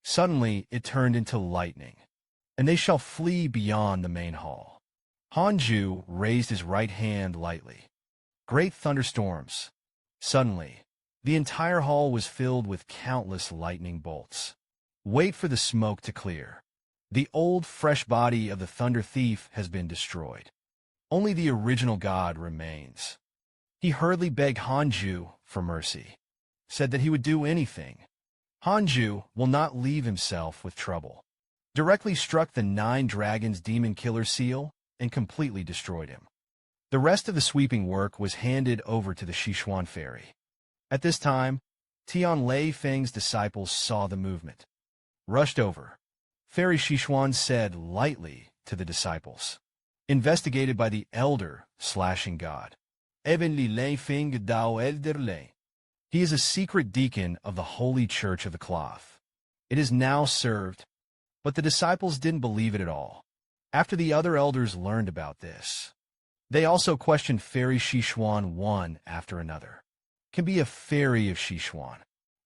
Suddenly, it turned into lightning, and they shall flee beyond the main hall. Hanju raised his right hand lightly. Great thunderstorms. Suddenly, the entire hall was filled with countless lightning bolts. Wait for the smoke to clear. The old, fresh body of the Thunder Thief has been destroyed. Only the original god remains. He hurriedly begged Hanju for mercy, said that he would do anything. Hanju will not leave himself with trouble. Directly struck the 9 Dragons Demon Killer seal and completely destroyed him. The rest of the sweeping work was handed over to the Sichuan fairy. At this time, Tian Lei Feng's disciples saw the movement. Rushed over. Fairy Sichuan said lightly to the disciples, investigated by the elder slashing god. Even Li Lei Feng Dao Elder Lei. He is a secret deacon of the Holy Church of the Cloth. It is now served, but the disciples didn't believe it at all. After the other elders learned about this, they also questioned Fairy Sichuan one after another. Can be a fairy of Sichuan.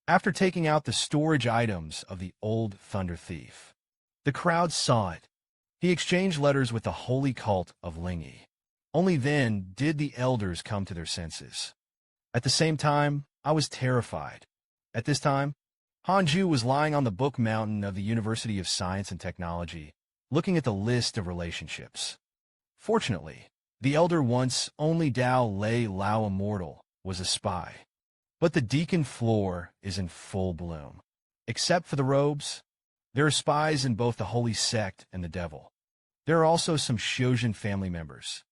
After taking out the storage items of the old Thunder Thief, the crowd saw it. He exchanged letters with the holy cult of Lingyi. Only then did the elders come to their senses. At the same time, I was terrified. At this time, Hanju was lying on the book mountain of the University of Science and Technology, looking at the list of relationships. Fortunately, the elder once only Dao Lei Lao Immortal was a spy. But the deacon floor is in full bloom. Except for the robes, there are spies in both the holy sect and the devil. There are also some Shojin family members.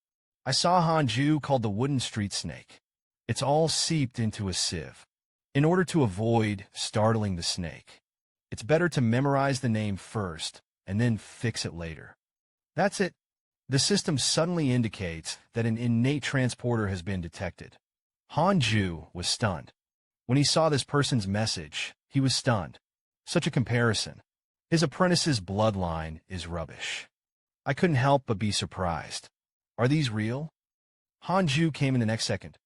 I saw Hanju called the wooden street snake. It's all seeped into a sieve. In order to avoid startling the snake, it's better to memorize the name first and then fix it later. That's it. The system suddenly indicates that an innate transporter has been detected. Hanju was stunned. When he saw this person's message, he was stunned. Such a comparison. His apprentice's bloodline is rubbish. I couldn't help but be surprised. Are these real? Hanju came in the next second,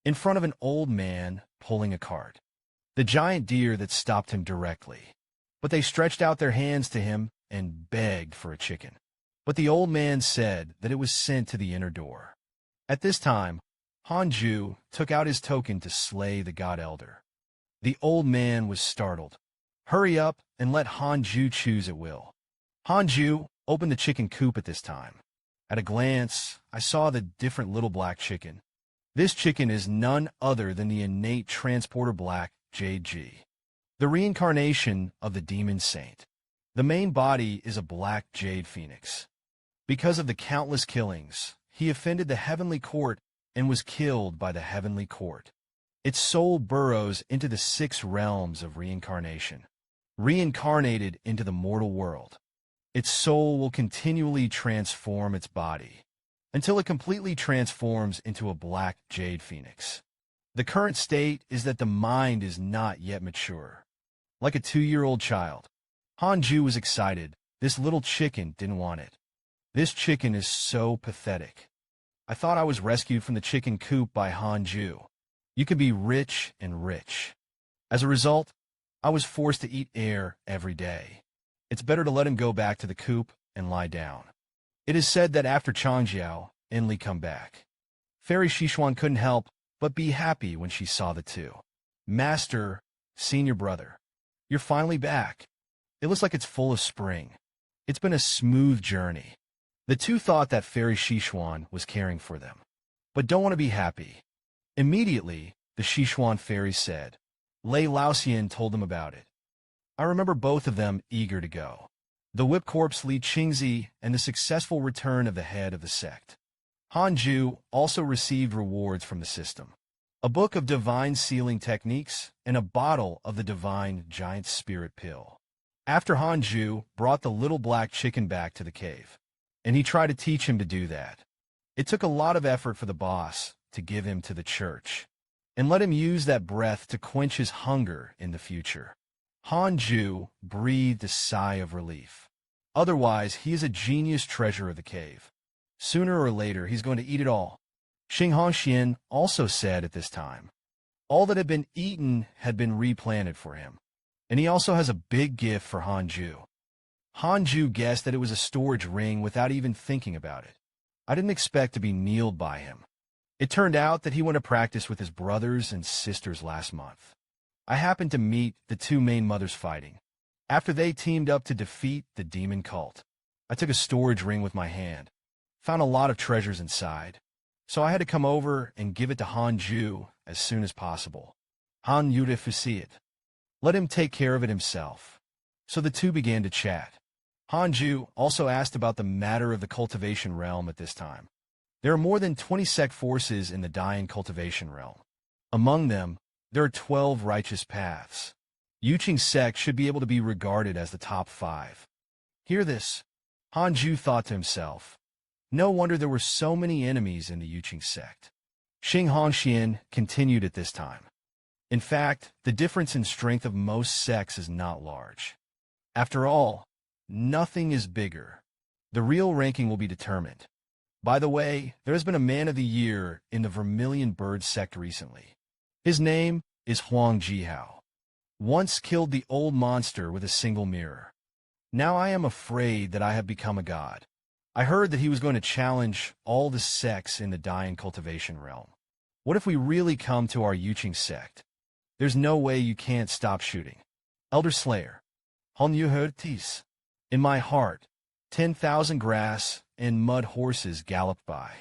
in front of an old man pulling a cart. The giant deer that stopped him directly. But they stretched out their hands to him and begged for a chicken. But the old man said that it was sent to the inner door. At this time, Hanju took out his token to slay the god elder. The old man was startled. Hurry up and let Hanju choose at will. Hanju opened the chicken coop at this time. At a glance, I saw the different little black chicken. This chicken is none other than the innate transporter black JG, the reincarnation of the demon saint. The main body is a black jade phoenix. Because of the countless killings, he offended the heavenly court and was killed by the heavenly court. Its soul burrows into the 6 realms of reincarnation, reincarnated into the mortal world. Its soul will continually transform its body until it completely transforms into a black jade phoenix. The current state is that the mind is not yet mature. Like a 2-year-old child, Hanju was excited. This little chicken didn't want it. This chicken is so pathetic. I thought I was rescued from the chicken coop by Hanju. You can be rich and rich. As a result, I was forced to eat air every day. It's better to let him go back to the coop and lie down. It is said that after Changjiao, Enli come back. Fairy Sichuan couldn't help but be happy when she saw the two. Master, senior brother, you're finally back. It looks like it's full of spring. It's been a smooth journey. The two thought that Fairy Sichuan was caring for them, but don't want to be happy. Immediately, the Sichuan fairy said. Lei Laoxian told them about it. I remember both of them eager to go. The whip corpse Li Qingzi and the successful return of the head of the sect. Hanju also received rewards from the system. A book of divine sealing techniques and a bottle of the divine giant spirit pill. After Hanju brought the little black chicken back to the cave, and he tried to teach him to do that. It took a lot of effort for the boss to give him to the church, and let him use that breath to quench his hunger in the future. Hanju breathed a sigh of relief. Otherwise, he is a genius treasure of the cave. Sooner or later, he's going to eat it all. Xing Hongxian also said at this time. All that had been eaten had been replanted for him. And he also has a big gift for Hanju. Hanju guessed that it was a storage ring without even thinking about it. I didn't expect to be kneeled by him. It turned out that he went to practice with his brothers and sisters last month. I happened to meet the two main mothers fighting. After they teamed up to defeat the demon cult, I took a storage ring with my hand, found a lot of treasures inside, so I had to come over and give it to Hanju as soon as possible. Han Yude it. Let him take care of it himself. So the two began to chat. Hanju also asked about the matter of the cultivation realm at this time. There are more than 20 sect forces in the Dayan cultivation realm. Among them, there are 12 righteous paths. Yuqing sect should be able to be regarded as the top 5. Hear this. Hanju thought to himself. No wonder there were so many enemies in the Yuqing sect. Xing Hongxian continued at this time. In fact, the difference in strength of most sects is not large. After all, nothing is bigger. The real ranking will be determined. By the way, there has been a Man of the Year in the Vermilion Bird sect recently. His name is Huang Jihao. Once killed the old monster with a single mirror. Now I am afraid that I have become a god. I heard that he was going to challenge all the sects in the Dayan cultivation realm. What if we really come to our Yuqing sect? There's no way you can't stop shooting. Elder Slayer. Han you heard tis. In my heart, 10,000 grass and mud horses galloped by.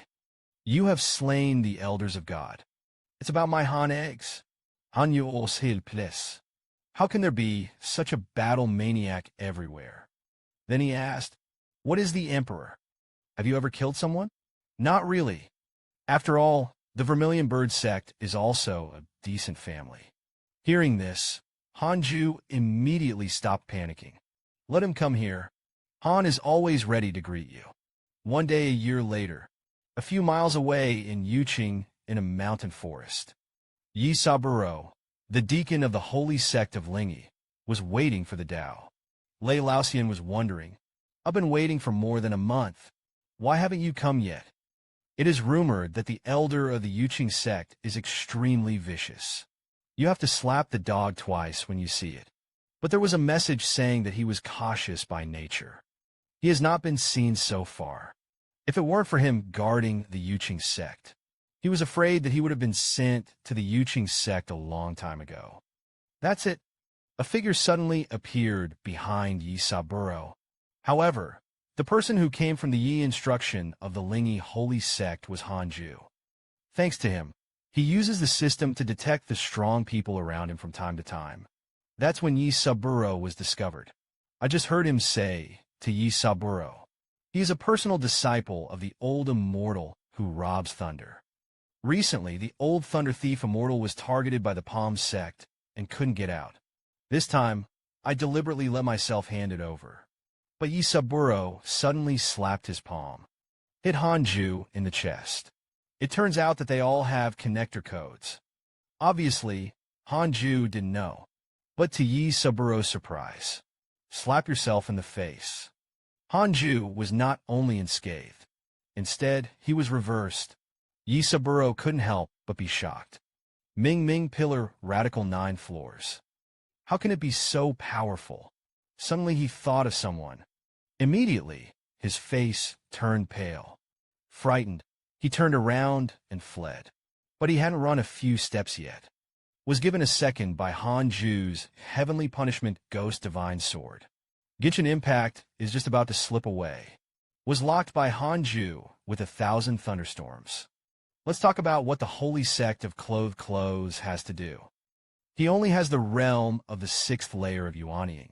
You have slain the elders of God. It's about my Han eggs. Han you os hil plis. How can there be such a battle maniac everywhere? Then he asked, what is the Emperor? Have you ever killed someone? Not really. After all, the Vermilion Bird sect is also a decent family. Hearing this, Hanju immediately stopped panicking. Let him come here. Han is always ready to greet you. One day a year later, a few miles away in Yuqing in a mountain forest, Yi Saburo, the deacon of the holy sect of Lingyi, was waiting for the Tao. Lei Laoxian was wondering, I've been waiting for more than a month. Why haven't you come yet? It is rumored that the elder of the Yuqing sect is extremely vicious. You have to slap the dog twice when you see it. But there was a message saying that he was cautious by nature. He has not been seen so far. If it weren't for him guarding the Yuqing sect, he was afraid that he would have been sent to the Yuqing sect a long time ago. That's it. A figure suddenly appeared behind Yi Saburo. However, the person who came from the Yi instruction of the Lingyi holy sect was Hanju. Thanks to him, he uses the system to detect the strong people around him from time to time. That's when Yi Saburo was discovered. I just heard him say to Yi Saburo, he is a personal disciple of the old immortal who robs thunder. Recently, the old thunder thief immortal was targeted by the Palm sect and couldn't get out. This time, I deliberately let myself hand it over. But Yi Saburo suddenly slapped his palm, hit Hanju in the chest. It turns out that they all have connector codes. Obviously, Hanju didn't know. But to Yi Saburo's surprise, slap yourself in the face. Hanju was not only unscathed. Instead, he was reversed. Yi Saburo couldn't help but be shocked. Ming Ming Pillar Radical 9 floors. How can it be so powerful? Suddenly he thought of someone. Immediately, his face turned pale. Frightened, he turned around and fled. But he hadn't run a few steps yet. Was given a second by Hanju's Heavenly Punishment Ghost Divine Sword. Genshin Impact is just about to slip away. Was locked by Hanju with 1,000 thunderstorms. Let's talk about what the holy sect of Clothed Clothes has to do. He only has the realm of the 6th layer of Yuanying.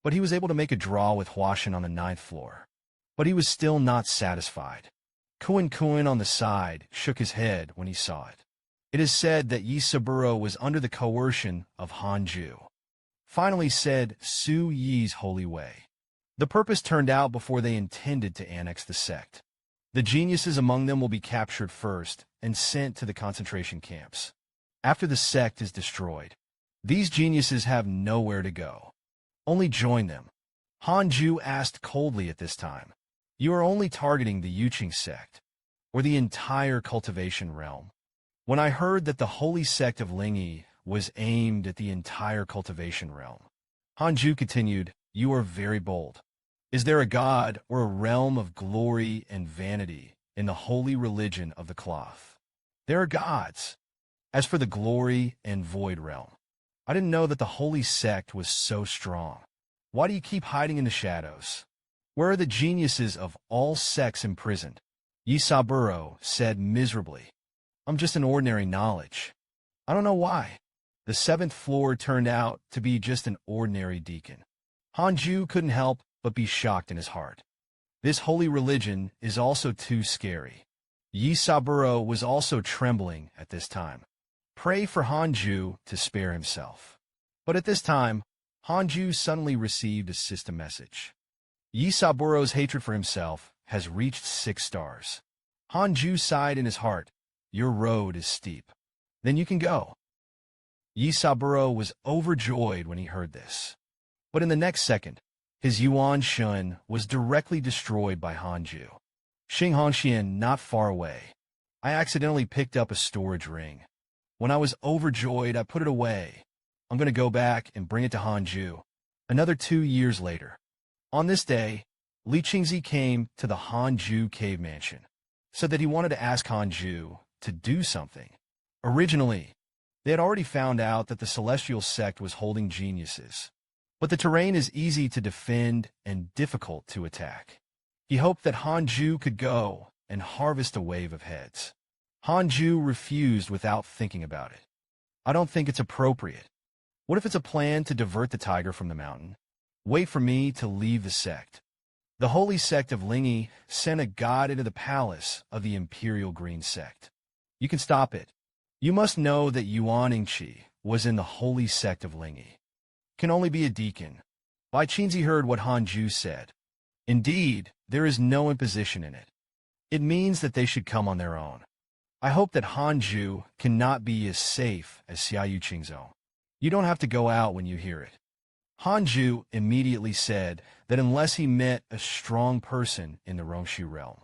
But he was able to make a draw with Huashan on the 9th floor. But he was still not satisfied. Kuan Kuan on the side shook his head when he saw it. It is said that Yi Saburo was under the coercion of Hanju. Finally said Su Yi's holy way. The purpose turned out before they intended to annex the sect. The geniuses among them will be captured first and sent to the concentration camps. After the sect is destroyed, these geniuses have nowhere to go. Only join them. Hanju asked coldly at this time. You are only targeting the Yuqing sect, or the entire cultivation realm. When I heard that the holy sect of Lingyi was aimed at the entire cultivation realm, Hanju continued, you are very bold. Is there a god or a realm of glory and vanity in the holy religion of the cloth? There are gods. As for the glory and void realm, I didn't know that the holy sect was so strong. Why do you keep hiding in the shadows? Where are the geniuses of all sects imprisoned? Yi Saburo said miserably. I'm just an ordinary knowledge. I don't know why. The seventh floor turned out to be just an ordinary deacon. Hanju couldn't help but be shocked in his heart. This holy religion is also too scary. Yi Saburo was also trembling at this time. Pray for Hanju to spare himself. But at this time, Hanju suddenly received a system message. Yi Saburo's hatred for himself has reached 6 stars. Hanju sighed in his heart. Your road is steep. Then you can go. Yi Saburo was overjoyed when he heard this. But in the next second, his Yuan Shun was directly destroyed by Hanju. Xing Hanxian not far away. I accidentally picked up a storage ring. When I was overjoyed, I put it away. I'm going to go back and bring it to Hanju. Another 2 years later. On this day, Li Qingzi came to the Hanju cave mansion, said that he wanted to ask Hanju to do something. Originally, they had already found out that the celestial sect was holding geniuses, but the terrain is easy to defend and difficult to attack. He hoped that Hanju could go and harvest a wave of heads. Hanju refused without thinking about it. I don't think it's appropriate. What if it's a plan to divert the tiger from the mountain? Wait for me to leave the sect. The holy sect of Lingi sent a god into the palace of the imperial green sect. You can stop it. You must know that Yuan Ingqi was in the holy sect of Lingi. Can only be a deacon. Bai Qinzi heard what Hanju said. Indeed, there is no imposition in it. It means that they should come on their own. I hope that Hanju cannot be as safe as Xiaoyu Qingzhou. You don't have to go out when you hear it. Hanju immediately said that unless he met a strong person in the Rongshu realm,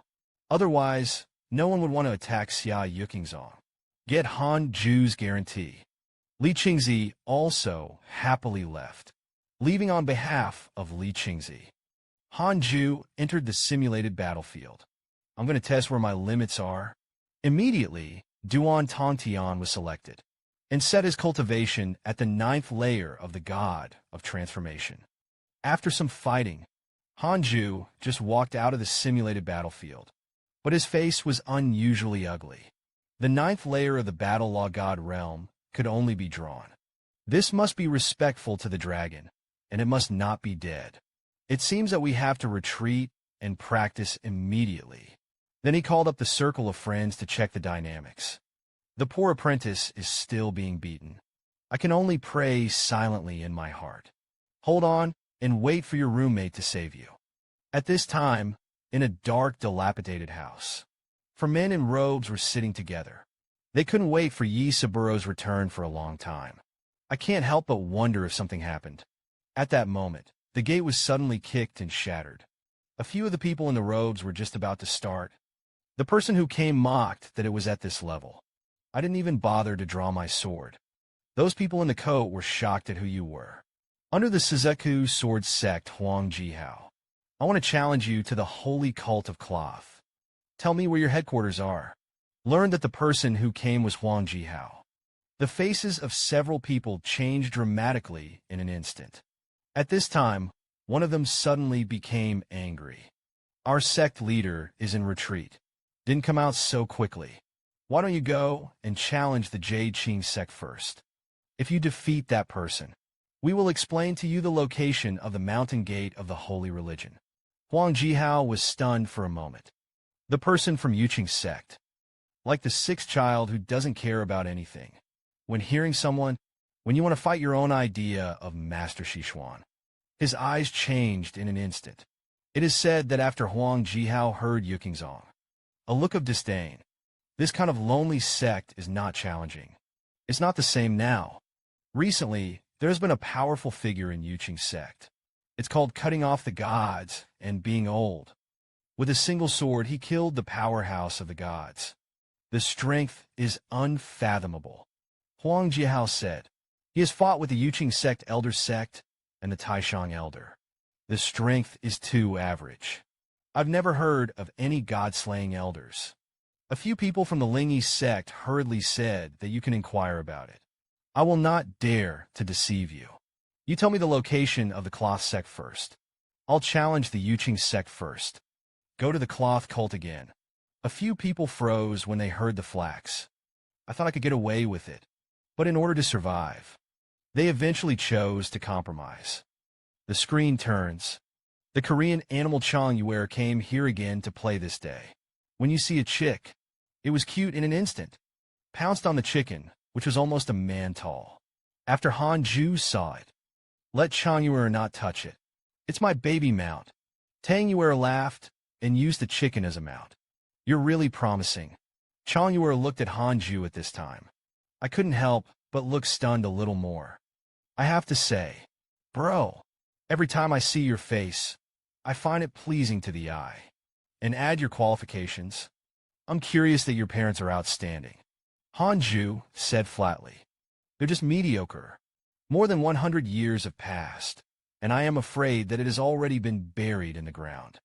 otherwise, no one would want to attack Xia Yukingzong. Get Hanju's guarantee. Li Qingzi also happily left, leaving on behalf of Li Qingzi. Hanju entered the simulated battlefield. I'm going to test where my limits are. Immediately, Duan Tongtian was selected and set his cultivation at the 9th layer of the god of transformation. After some fighting, Hanju just walked out of the simulated battlefield, but his face was unusually ugly. The 9th layer of the battle law god realm could only be drawn. This must be respectful to the dragon, and it must not be dead. It seems that we have to retreat and practice immediately. Then he called up the circle of friends to check the dynamics. The poor apprentice is still being beaten. I can only pray silently in my heart. Hold on and wait for your roommate to save you. At this time, in a dark, dilapidated house, 4 men in robes were sitting together. They couldn't wait for Yi Saburo's return for a long time. I can't help but wonder if something happened. At that moment, the gate was suddenly kicked and shattered. A few of the people in the robes were just about to start. The person who came mocked that it was at this level. I didn't even bother to draw my sword. Those people in the coat were shocked at who you were. Under the Suzaku sword sect Huang Jihao, I want to challenge you to the holy cult of cloth. Tell me where your headquarters are. Learn that the person who came was Huang Jihao. The faces of several people changed dramatically in an instant. At this time, one of them suddenly became angry. Our sect leader is in retreat. Didn't come out so quickly. Why don't you go and challenge the Jade Qing sect first? If you defeat that person, we will explain to you the location of the mountain gate of the holy religion. Huang Jihao was stunned for a moment. The person from Yuqing sect. Like the 6th child who doesn't care about anything. When hearing someone, when you want to fight your own idea of Master Xishuan. His eyes changed in an instant. It is said that after Huang Jihao heard Yukingzong, a look of disdain. This kind of lonely sect is not challenging. It's not the same now. Recently, there's been a powerful figure in Yuqing sect. It's called cutting off the gods and being old. With a single sword, he killed the powerhouse of the gods. The strength is unfathomable. Huang Jihao said, he has fought with the Yuqing sect elder sect and the Taishang elder. The strength is too average. I've never heard of any god-slaying elders. A few people from the Lingi sect hurriedly said that you can inquire about it. I will not dare to deceive you. You tell me the location of the cloth sect first. I'll challenge the Yuqing sect first. Go to the cloth cult again. A few people froze when they heard the flax. I thought I could get away with it. But in order to survive, they eventually chose to compromise. The screen turns. The Korean animal Chongyuer came here again to play this day. When you see a chick, it was cute in an instant. Pounced on the chicken, which was almost a man tall. After Han Ju saw it, let Chongyuer not touch it. It's my baby mount. Tangyuer laughed and used the chicken as a mount. You're really promising. Chongyuer looked at Han Ju at this time. I couldn't help but look stunned a little more. I have to say, bro, every time I see your face, I find it pleasing to the eye. And add your qualifications. I'm curious that your parents are outstanding. Han Ju said flatly. They're just mediocre. More than 100 years have passed, and I am afraid that it has already been buried in the ground.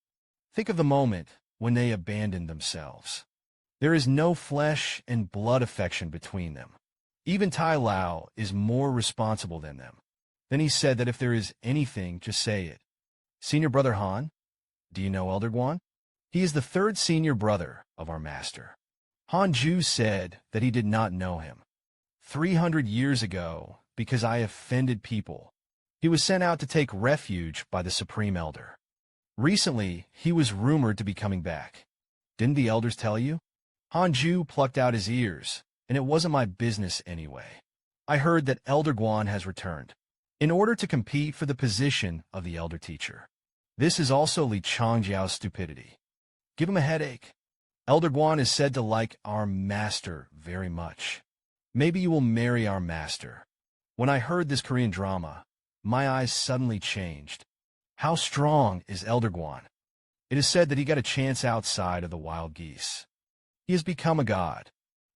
Think of the moment when they abandoned themselves. There is no flesh and blood affection between them. Even Tai Lao is more responsible than them. Then he said that if there is anything, just say it. Senior brother Han? Do you know Elder Guan? He is the third senior brother of our master. Han Ju said that he did not know him. 300 years ago, because I offended people, he was sent out to take refuge by the Supreme Elder. Recently, he was rumored to be coming back. Didn't the elders tell you? Han Ju plucked out his ears, and it wasn't my business anyway. I heard that Elder Guan has returned, in order to compete for the position of the elder teacher. This is also Li Changjiao's stupidity. Give him a headache. Elder Guan is said to like our master very much. Maybe you will marry our master. When I heard this Korean drama, my eyes suddenly changed. How strong is Elder Guan? It is said that he got a chance outside of the wild geese. He has become a god.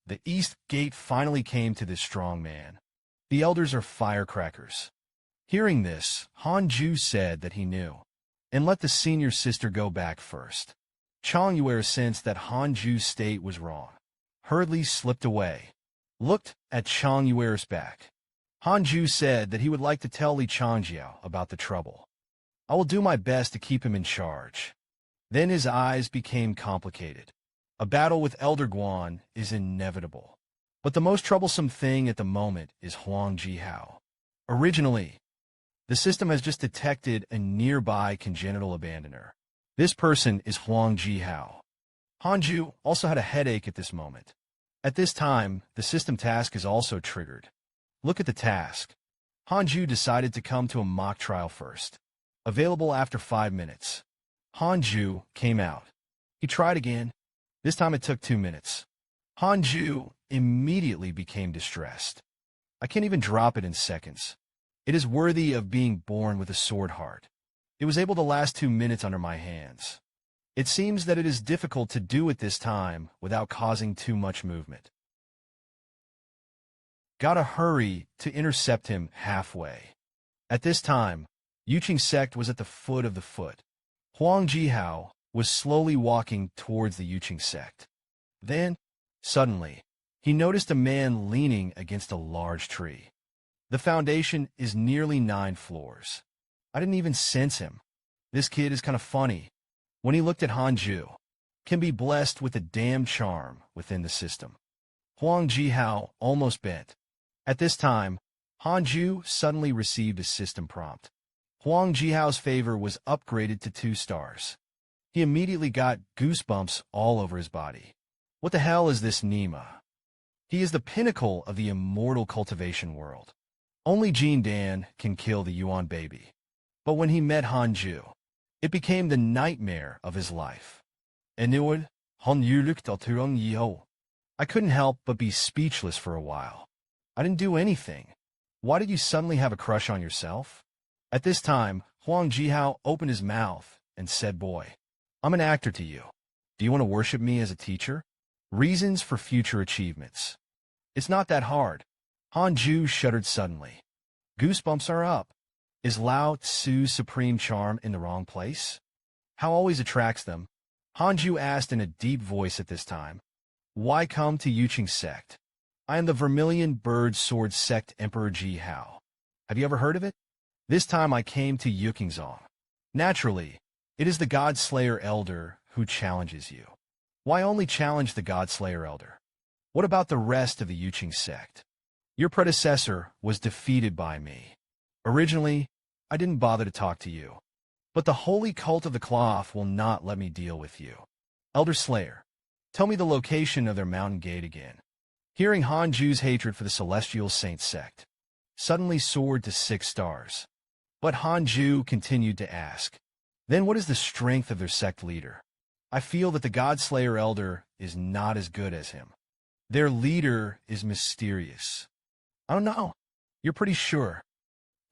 The East Gate finally came to this strong man. The elders are firecrackers. Hearing this, Han Ju said that he knew, and let the senior sister go back first. Chongyuer sensed that Han Ju's state was wrong. Hurriedly slipped away. Looked at Chongyuer's back. Han Ju said that he would like to tell Li Changjiao about the trouble. I will do my best to keep him in charge. Then his eyes became complicated. A battle with Elder Guan is inevitable. But the most troublesome thing at the moment is Huang Jihao. Originally, the system has just detected a nearby congenital abandoner. This person is Huang Jihao. Han Ju also had a headache at this moment. At this time, the system task is also triggered. Look at the task. Han Ju decided to come to a mock trial first. Available after 5 minutes. Han Ju came out. He tried again. This time it took 2 minutes. Han Ju immediately became distressed. I can't even drop it in seconds. It is worthy of being born with a sword heart. It was able to last 2 minutes under my hands. It seems that it is difficult to do it this time without causing too much movement. Gotta hurry to intercept him halfway. At this time, Yuqing sect was at the foot of the foot. Huang Jihao was slowly walking towards the Yuqing sect. Then, suddenly, he noticed a man leaning against a large tree. The foundation is nearly 9 floors. I didn't even sense him. This kid is kind of funny. When he looked at Han Ju, can be blessed with a damn charm within the system. Huang Jihao almost bent. At this time, Han Ju suddenly received a system prompt. Huang Jihao's favor was upgraded to 2 stars. He immediately got goosebumps all over his body. What the hell is this Nima? He is the pinnacle of the immortal cultivation world. Only Jin Dan can kill the Yuan baby. But when he met Han Ju, it became the nightmare of his life. I couldn't help but be speechless for a while. I didn't do anything. Why did you suddenly have a crush on yourself? At this time, Huang Jihao opened his mouth and said, boy, I'm an actor to you. Do you want to worship me as a teacher? Reasons for future achievements. It's not that hard. Han Ju shuddered suddenly. Goosebumps are up. Is Lao Tzu's supreme charm in the wrong place? How always attracts them? Han Ju asked in a deep voice at this time. Why come to Yuqing sect? I am the Vermilion Bird Sword Sect Emperor Ji Hao. Have you ever heard of it? This time I came to Yukingzong. Naturally, it is the God-Slayer Elder who challenges you. Why only challenge the God-Slayer Elder? What about the rest of the Yuqing sect? Your predecessor was defeated by me. Originally, I didn't bother to talk to you. But the holy cult of the cloth will not let me deal with you. Elder Slayer, tell me the location of their mountain gate again. Hearing Hanju's hatred for the celestial saint sect suddenly soared to 6 stars. But Hanju continued to ask, then what is the strength of their sect leader? I feel that the God-Slayer Elder is not as good as him. Their leader is mysterious. I don't know. You're pretty sure.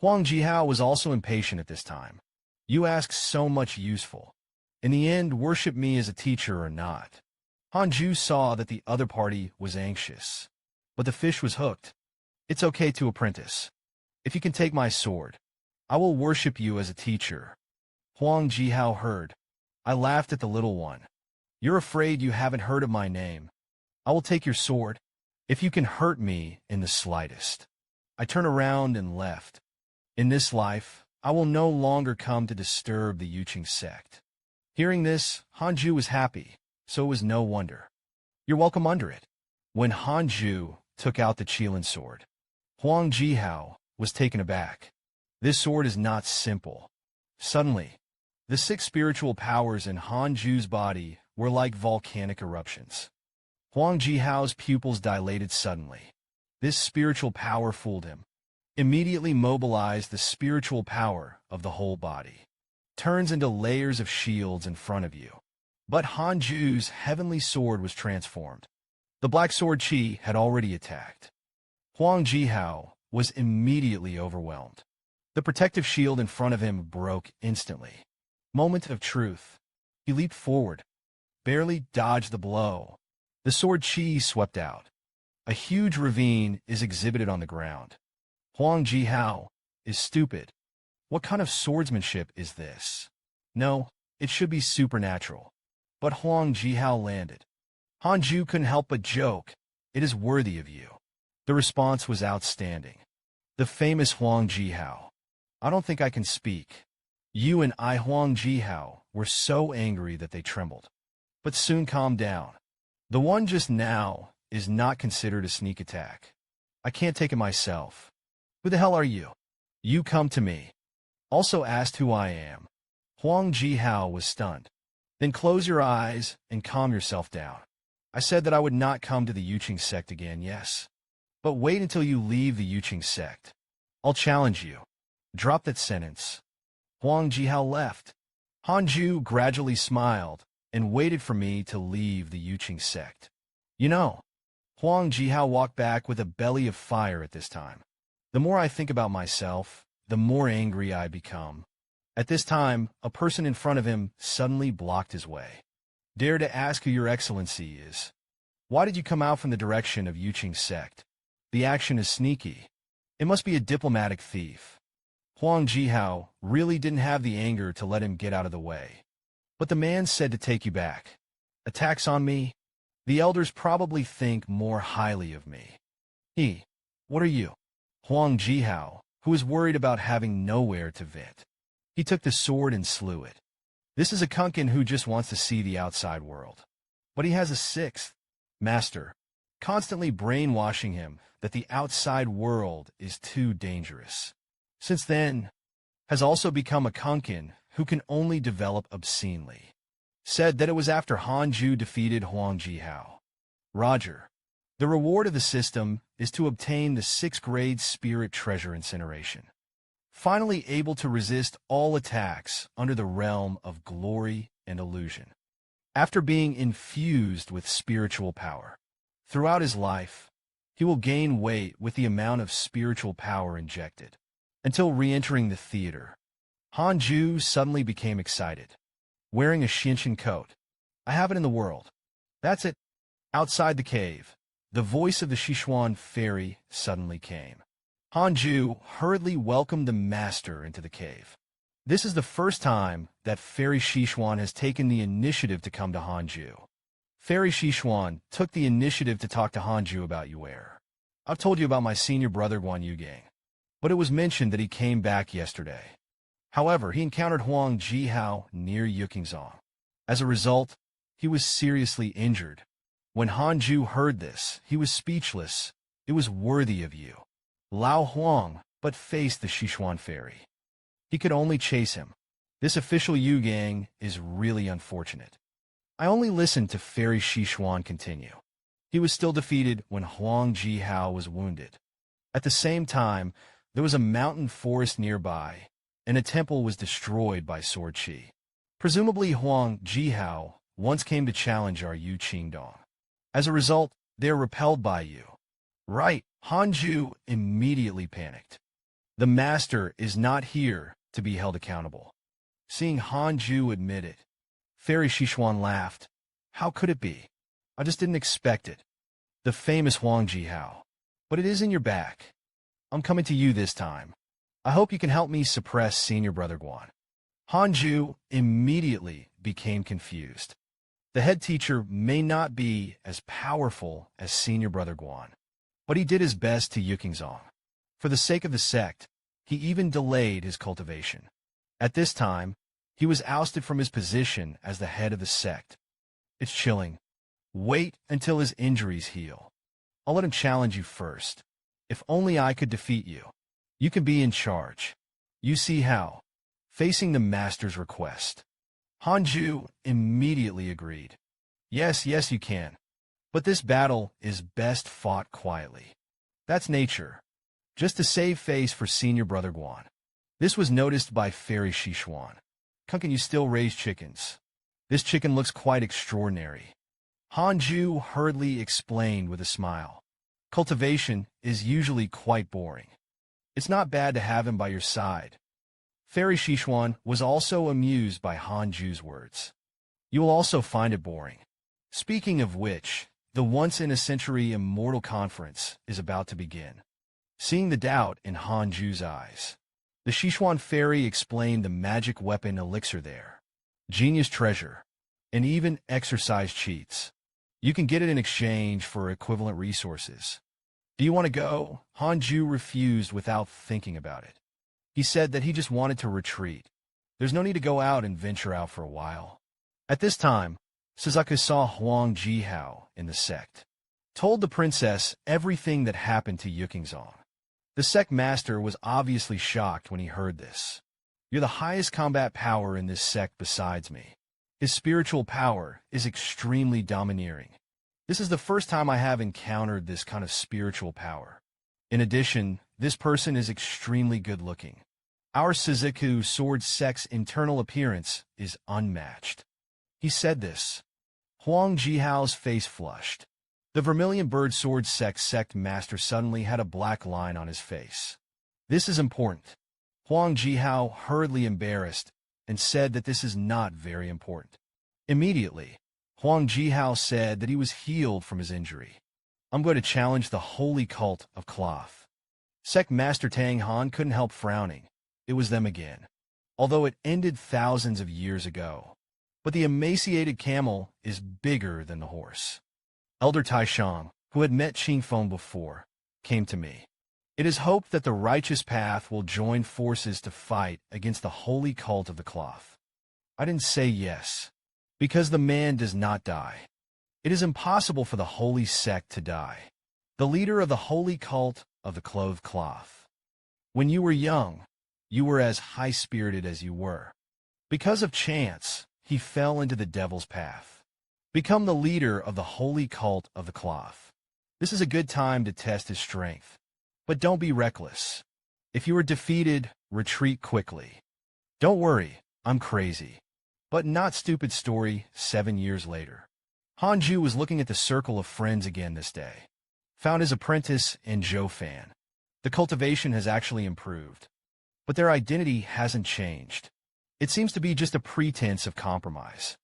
Huang Jihao was also impatient at this time. You ask so much useful. In the end, worship me as a teacher or not. Hanju saw that the other party was anxious. But the fish was hooked. It's okay to apprentice. If you can take my sword, I will worship you as a teacher. Huang Jihao heard. I laughed at the little one. You're afraid you haven't heard of my name. I will take your sword, if you can hurt me in the slightest. I turned around and left. In this life, I will no longer come to disturb the Yuqing sect. Hearing this, Hanju was happy, so it was no wonder. You're welcome under it. When Hanju took out the Qilin sword, Huang Jihao was taken aback. This sword is not simple. Suddenly, the 6 spiritual powers in Hanju's body were like volcanic eruptions. Huang Jihao's pupils dilated suddenly. This spiritual power fooled him. Immediately mobilized the spiritual power of the whole body. Turns into layers of shields in front of you. But Hanju's heavenly sword was transformed. The black sword Qi had already attacked. Huang Jihao was immediately overwhelmed. The protective shield in front of him broke instantly. Moment of truth. He leaped forward, barely dodged the blow. The sword Qi swept out. A huge ravine is exhibited on the ground. Huang Jihao is stupid. What kind of swordsmanship is this? No, it should be supernatural. But Huang Jihao landed. Hanju couldn't help but joke. It is worthy of you. The response was outstanding. The famous Huang Jihao. I don't think I can speak. You and I, Huang Jihao, were so angry that they trembled. But soon calmed down. The one just now is not considered a sneak attack. I can't take it myself. Who the hell are you? You come to me. Also asked who I am. Huang Jihao was stunned. Then close your eyes and calm yourself down. I said that I would not come to the Yuqing sect again, yes. But wait until you leave the Yuqing sect. I'll challenge you. Drop that sentence. Huang Jihao left. Hanju gradually smiled and waited for me to leave the Yuqing sect. You know, Huang Jihao walked back with a belly of fire at this time. The more I think about myself, the more angry I become. At this time, a person in front of him suddenly blocked his way. Dare to ask who your excellency is. Why did you come out from the direction of Yuqing sect? The action is sneaky. It must be a diplomatic thief. Huang Jihao really didn't have the anger to let him get out of the way. But the man said to take you back. Attacks on me? The elders probably think more highly of me. What are you? Huang Jihao, who was worried about having nowhere to vent. He took the sword and slew it. This is a kunkin who just wants to see the outside world. But he has a 6th master, constantly brainwashing him that the outside world is too dangerous. Since then, has also become a kunkin who can only develop obscenely. Said that it was after Hanju defeated Huang Jihao. Roger. The reward of the system is to obtain the 6th grade spirit treasure incineration. Finally able to resist all attacks under the realm of glory and illusion. After being infused with spiritual power. Throughout his life, he will gain weight with the amount of spiritual power injected. Until re-entering the theater, Hanju suddenly became excited. Wearing a Shinshin coat. I have it in the world. That's it. Outside the cave, the voice of the Sichuan fairy suddenly came. Hanju hurriedly welcomed the master into the cave. This is the first time that Fairy Sichuan has taken the initiative to come to Hanju. Fairy Sichuan took the initiative to talk to Hanju about Yuer. I've told you about my senior brother Guan Yugang. but it was mentioned that he came back yesterday. However, he encountered Huang Jihao near Yukingzong. As a result, he was seriously injured. When Hanju heard this, he was speechless. It was worthy of you, Lao Huang, but faced the Sichuan fairy. He could only chase him. This official Yu Gang is really unfortunate. I only listened to Fairy Sichuan continue. He was still defeated when Huang Jihao was wounded. At the same time, there was a mountain forest nearby, and a temple was destroyed by Sword Qi. Presumably Huang Jihao once came to challenge our Yu Qingdong. As a result, they are repelled by you. Right, Hanju immediately panicked. The master is not here to be held accountable. Seeing Hanju admit it, Fairy Sichuan laughed. How could it be? I just didn't expect it. The famous Huang Jihao. But it is in your back. I'm coming to you this time. I hope you can help me suppress Senior Brother Guan. Hanju immediately became confused. The head teacher may not be as powerful as Senior Brother Guan, but he did his best to Yukingzong. For the sake of the sect, he even delayed his cultivation. At this time, he was ousted from his position as the head of the sect. It's chilling. Wait until his injuries heal. I'll let him challenge you first. If only I could defeat you. You can be in charge. You see how. Facing the master's request. Hanju immediately agreed. Yes, you can. But this battle is best fought quietly. That's nature. Just to save face for Senior Brother Guan. This was noticed by Fairy Sichuan. Can you still raise chickens? This chicken looks quite extraordinary. Hanju hurriedly explained with a smile. Cultivation is usually quite boring. It's not bad to have him by your side. Fairy Sichuan was also amused by Hanju's words. You will also find it boring. Speaking of which, the once-in-a-century immortal conference is about to begin. Seeing the doubt in Hanju's eyes, the Sichuan fairy explained the magic weapon elixir there. Genius treasure, and even exercise cheats. You can get it in exchange for equivalent resources. Do you want to go? Hanju refused without thinking about it. He said that he just wanted to retreat. There's no need to go out and venture out for a while. At this time, Suzuka saw Huang Jihao in the sect. Told the princess everything that happened to Yukingzong. The sect master was obviously shocked when he heard this. You're the highest combat power in this sect besides me. His spiritual power is extremely domineering. This is the first time I have encountered this kind of spiritual power. In addition, this person is extremely good-looking. Our Suzuku sword sect's internal appearance is unmatched. He said this. Huang Jihao's face flushed. The Vermilion Bird Sword sect master suddenly had a black line on his face. This is important. Huang Jihao hurriedly embarrassed and said that this is not very important. Immediately, Huang Jihao said that he was healed from his injury. I'm going to challenge the holy cult of cloth. Sect Master Tang Han couldn't help frowning. It was them again. Although it ended thousands of years ago. But the emaciated camel is bigger than the horse. Elder Taishang, who had met Qingfeng before, came to me. It is hoped that the righteous path will join forces to fight against the holy cult of the cloth. I didn't say yes, because the man does not die. It is impossible for the holy sect to die. The leader of the holy cult of the clothed cloth. When you were young, you were as high-spirited as you were. Because of chance, he fell into the devil's path. Become the leader of the holy cult of the cloth. This is a good time to test his strength. But don't be reckless. If you are defeated, retreat quickly. Don't worry, I'm crazy. But not stupid story 7 years later. Hanju was looking at the circle of friends again this day. Found his apprentice in Zhou Fan. The cultivation has actually improved. But their identity hasn't changed. It seems to be just a pretense of compromise.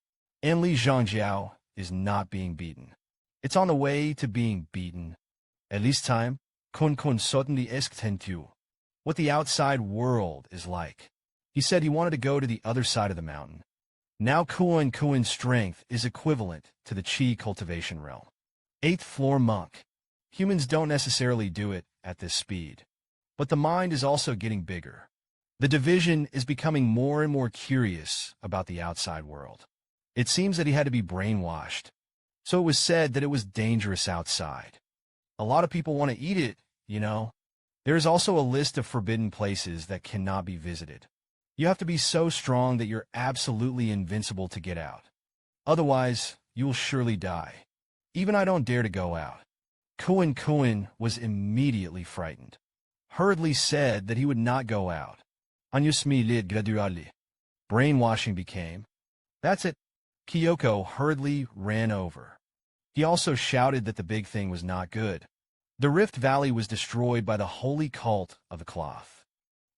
Anli Zhangjiao is not being beaten. It's on the way to being beaten. At least time, kun certainly tentu. What the outside world is like. He said he wanted to go to the other side of the mountain. Now Kuan's strength is equivalent to the Qi cultivation realm. 8th floor monk. Humans don't necessarily do it at this speed. But the mind is also getting bigger. The division is becoming more and more curious about the outside world. It seems that he had to be brainwashed. So it was said that it was dangerous outside. A lot of people want to eat it, you know. There is also a list of forbidden places that cannot be visited. You have to be so strong that you're absolutely invincible to get out. Otherwise, you will surely die. Even I don't dare to go out. Kuan was immediately frightened. Hurriedly said that he would not go out. Anyusmi lid gradually. Brainwashing became. That's it. Kyoko hurriedly ran over. He also shouted that the big thing was not good. The Rift Valley was destroyed by the holy cult of the cloth.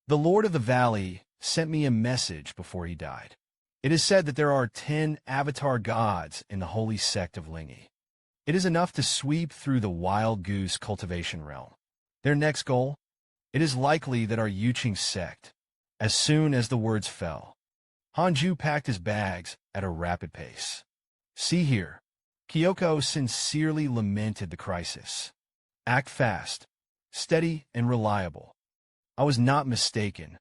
The Lord of the Valley sent me a message before he died. It is said that there are 10 avatar gods in the holy sect of Lingi. It is enough to sweep through the wild goose cultivation realm. Their next goal? It is likely that our Yuching sect. As soon as the words fell, Hanju packed his bags at a rapid pace. See here. Kyoko sincerely lamented the crisis. Act fast, steady, and reliable. I was not mistaken.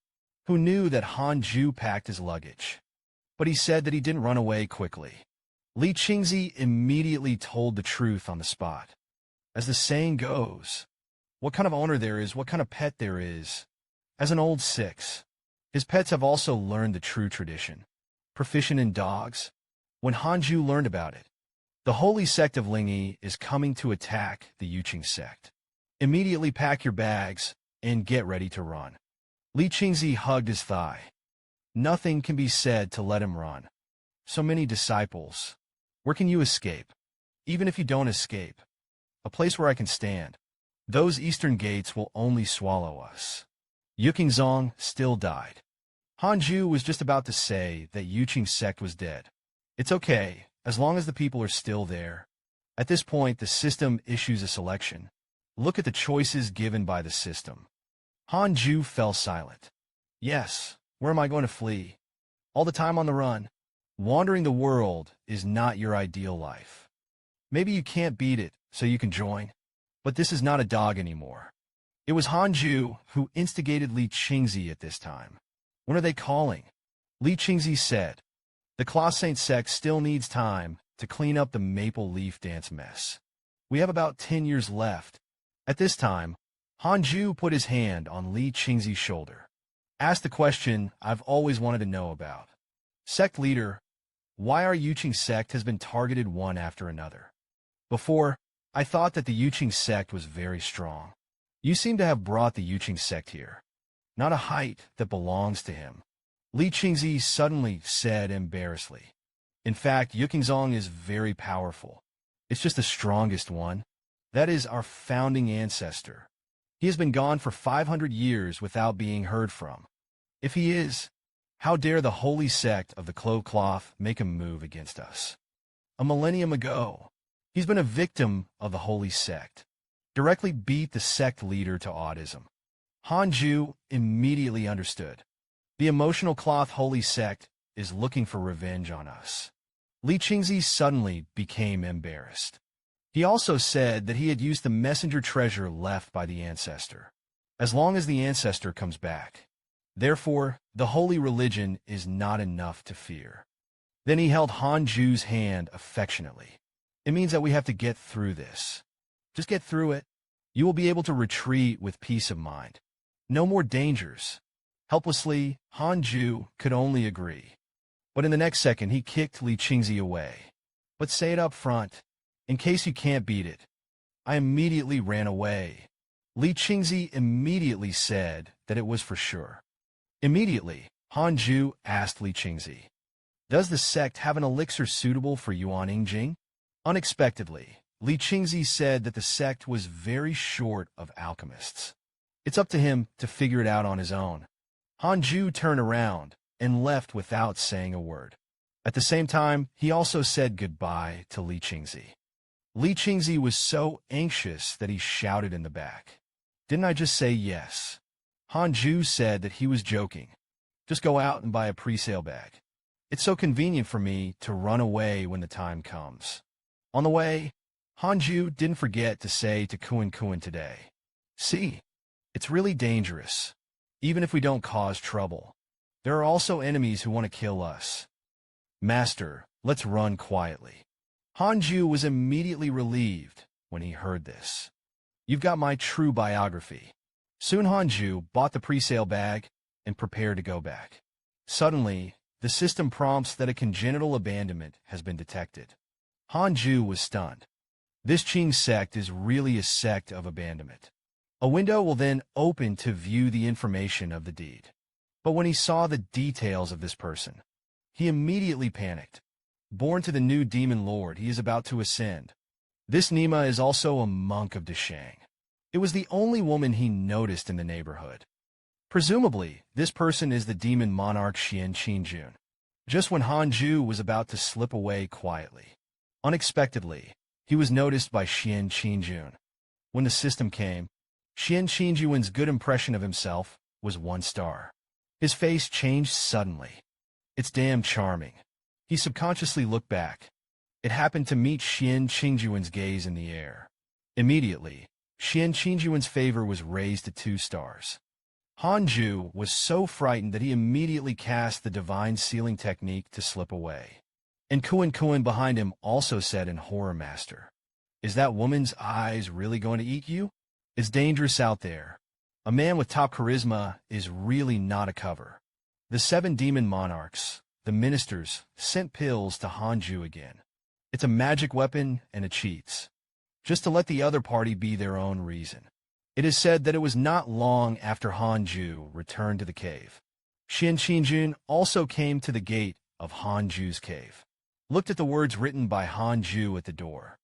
Who knew that Hanju packed his luggage? But he said that he didn't run away quickly. Li Qingzi immediately told the truth on the spot. As the saying goes, what kind of owner there is, what kind of pet there is. As an old six, his pets have also learned the true tradition. Proficient in dogs. When Hanju learned about it, the holy sect of Lingi is coming to attack the Yuching sect. Immediately pack your bags and get ready to run. Li Qingzi hugged his thigh. Nothing can be said to let him run. So many disciples. Where can you escape? Even if you don't escape. A place where I can stand. Those eastern gates will only swallow us. Yukingzong still died. Hanju was just about to say that Yuching sect was dead. It's okay, as long as the people are still there. At this point, the system issues a selection. Look at the choices given by the system. Hanju fell silent. Yes, where am I going to flee? All the time on the run. Wandering the world is not your ideal life. Maybe you can't beat it, so you can join. But this is not a dog anymore. It was Hanju who instigated Li Qingzi at this time. When are they calling? Li Qingzi said, the Cloth Saint sect still needs time to clean up the maple leaf dance mess. We have about 10 years left. At this time, Hanju put his hand on Li Qingzi's shoulder. Asked the question I've always wanted to know about. Sect leader, why our Yuching sect has been targeted one after another? Before, I thought that the Yuching sect was very strong. You seem to have brought the Yuching sect here. Not a height that belongs to him. Li Qingzi suddenly said embarrassedly. In fact, Yukingzong is very powerful. It's just the strongest one. That is our founding ancestor. He has been gone for 500 years without being heard from. If he is, how dare the holy sect of the cloth make a move against us? A millennium ago, he's been a victim of the holy sect. Directly beat the sect leader to autism. Hanju immediately understood. The emotional cloth holy sect is looking for revenge on us. Li Qingzi suddenly became embarrassed. He also said that he had used the messenger treasure left by the ancestor. As long as the ancestor comes back. Therefore, the holy religion is not enough to fear. Then he held Hanju's hand affectionately. It means that we have to get through this. Just get through it. You will be able to retreat with peace of mind. No more dangers. Helplessly, Hanju could only agree. But in the next second, he kicked Li Qingzi away. But say it up front, in case you can't beat it. I immediately ran away. Li Qingzi immediately said that it was for sure. Immediately, Hanju asked Li Qingzi, does the sect have an elixir suitable for Yuan Yingjing? Unexpectedly, Li Qingzi said that the sect was very short of alchemists. It's up to him to figure it out on his own. Hanju turned around and left without saying a word. At the same time, he also said goodbye to Li Qingzi. Li Qingzi was so anxious that he shouted in the back. Didn't I just say yes? Hanju said that he was joking. Just go out and buy a pre-sale bag. It's so convenient for me to run away when the time comes. On the way, Hanju didn't forget to say to Kuan today, see, It's really dangerous. Even if we don't cause trouble, there are also enemies who want to kill us. Master, let's run quietly. Hanju was immediately relieved when he heard this. You've got my true biography. Soon Hanju bought the presale bag and prepared to go back. Suddenly, the system prompts that a congenital abandonment has been detected. Hanju was stunned. This Qing sect is really a sect of abandonment. A window will then open to view the information of the deed. But when he saw the details of this person, he immediately panicked. Born to the new demon lord he is about to ascend. This Nima is also a monk of Deshang. It was the only woman he noticed in the neighborhood. Presumably, this person is the demon monarch Xian Qingjun. Just when Hanju was about to slip away quietly, unexpectedly, he was noticed by Xian Qingjun. When the system came, Xian Qingjun's good impression of himself was 1 star. His face changed suddenly. It's damn charming. He subconsciously looked back. It happened to meet Xian Qingjun's gaze in the air. Immediately, Xian Qingjun's favor was raised to 2 stars. Hanju was so frightened that he immediately cast the divine sealing technique to slip away. And Kuan behind him also said in Horror Master, "Is that woman's eyes really going to eat you? It's dangerous out there. A man with top charisma is really not a cover." The 7 demon monarchs, the ministers, sent pills to Hanju again. It's a magic weapon and it cheats. Just to let the other party be their own reason. It is said that it was not long after Hanju returned to the cave. Xian Qingjun also came to the gate of Hanju's cave. Looked at the words written by Hanju at the door.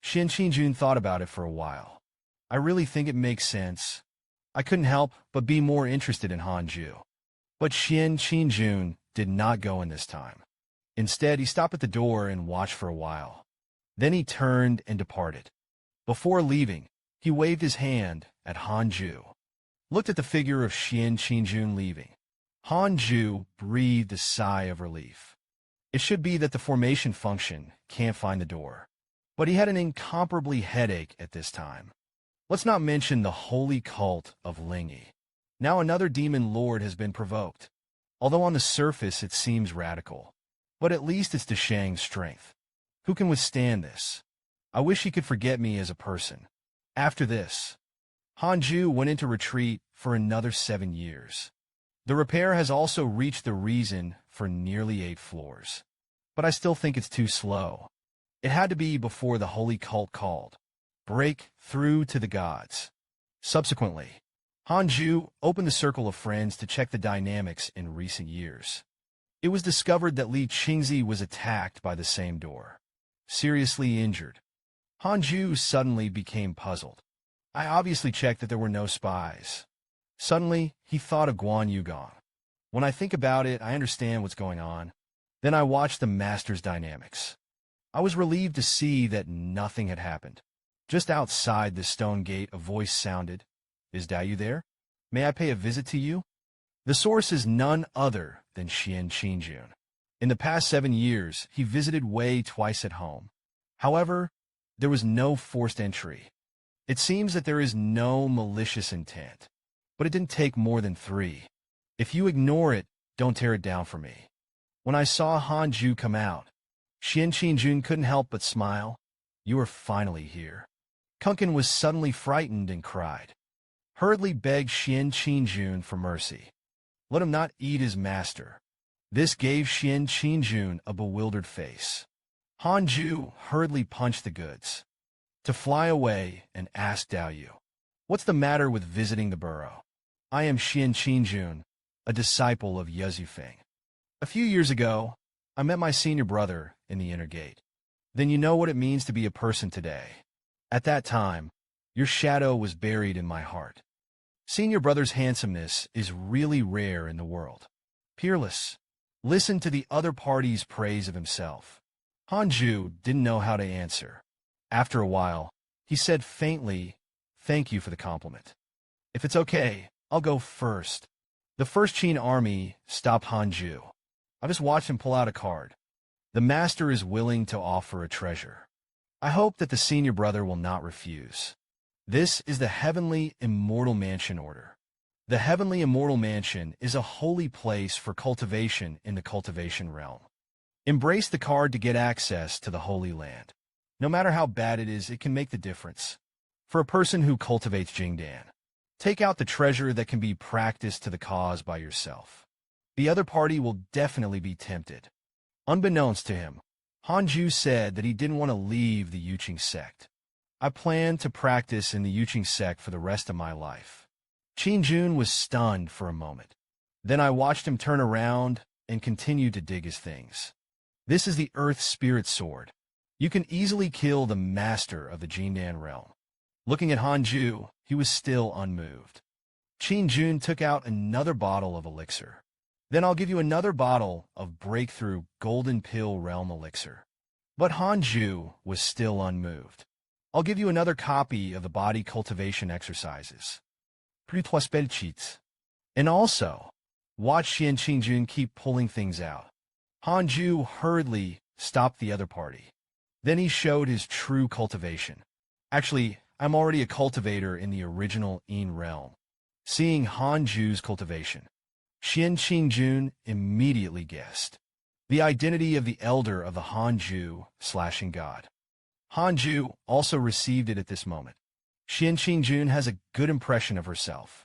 Xian Qingjun thought about it for a while. I really think it makes sense. I couldn't help but be more interested in Hanju. But Xian Qingjun did not go in this time. Instead, he stopped at the door and watched for a while. Then he turned and departed. Before leaving, he waved his hand at Hanju. Looked at the figure of Xian Qingjun leaving. Hanju breathed a sigh of relief. It should be that the formation function can't find the door. But he had an incomparably headache at this time. Let's not mention the holy cult of Lingyi. Now another demon lord has been provoked. Although on the surface it seems radical. But at least it's Deshang's strength. Who can withstand this? I wish he could forget me as a person. After this, Hanju went into retreat for another 7 years. The repair has also reached the reason for nearly 8 floors. But I still think it's too slow. It had to be before the holy cult called. Break through to the gods. Subsequently, Hanju opened the circle of friends to check the dynamics in recent years. It was discovered that Li Qingzi was attacked by the same door. Seriously injured. Hanju suddenly became puzzled. I obviously checked that there were no spies. Suddenly, he thought of Guan Yugong. When I think about it, I understand what's going on. Then I watched the master's dynamics. I was relieved to see that nothing had happened. Just outside the stone gate, a voice sounded. Is Dayu there? May I pay a visit to you? The source is none other than Xian Qingjun. In the past 7 years, he visited Wei twice at home. However, there was no forced entry. It seems that there is no malicious intent. But it didn't take more than 3. If you ignore it, don't tear it down for me. When I saw Hanju come out, Xian Qingjun couldn't help but smile. You are finally here. Kunkin was suddenly frightened and cried. Hurriedly begged Xian Qingjun for mercy. Let him not eat his master. This gave Xian Qingjun a bewildered face. Hanju hurriedly punched the goods. To fly away and ask Daoyu, what's the matter with visiting the burrow? I am Xian Qingjun, a disciple of Yuzufeng. A few years ago, I met my senior brother in the inner gate. Then you know what it means to be a person today. At that time, your shadow was buried in my heart. Senior brother's handsomeness is really rare in the world. Peerless. Listen to the other party's praise of himself. Hanju didn't know how to answer. After a while, he said faintly, thank you for the compliment. If it's okay, I'll go first. The first Qin army stopped Hanju. I just watched him pull out a card. The master is willing to offer a treasure. I hope that the senior brother will not refuse. This is the Heavenly Immortal Mansion Order. The Heavenly Immortal Mansion is a holy place for cultivation in the cultivation realm. Embrace the card to get access to the Holy Land. No matter how bad it is, it can make the difference. For a person who cultivates Jingdan, take out the treasure that can be practiced to the cause by yourself. The other party will definitely be tempted. Unbeknownst to him, Hanju said that he didn't want to leave the Yuqing sect. I plan to practice in the Yuqing sect for the rest of my life. Qin Jun was stunned for a moment. Then I watched him turn around and continue to dig his things. This is the Earth Spirit Sword. You can easily kill the master of the Jingdan realm. Looking at Hanju, he was still unmoved. Qin Jun took out another bottle of elixir. Then I'll give you another bottle of Breakthrough Golden Pill Realm Elixir. But Hanju was still unmoved. I'll give you another copy of the body cultivation exercises. And also, watch Xian Qingjun keep pulling things out. Hanju hurriedly stopped the other party. Then he showed his true cultivation. Actually, I'm already a cultivator in the original Yin realm. Seeing Hanju's cultivation, Xian Qingjun immediately guessed the identity of the elder of the Hanju slashing god. Hanju also received it at this moment. Xian Qingjun has a good impression of herself.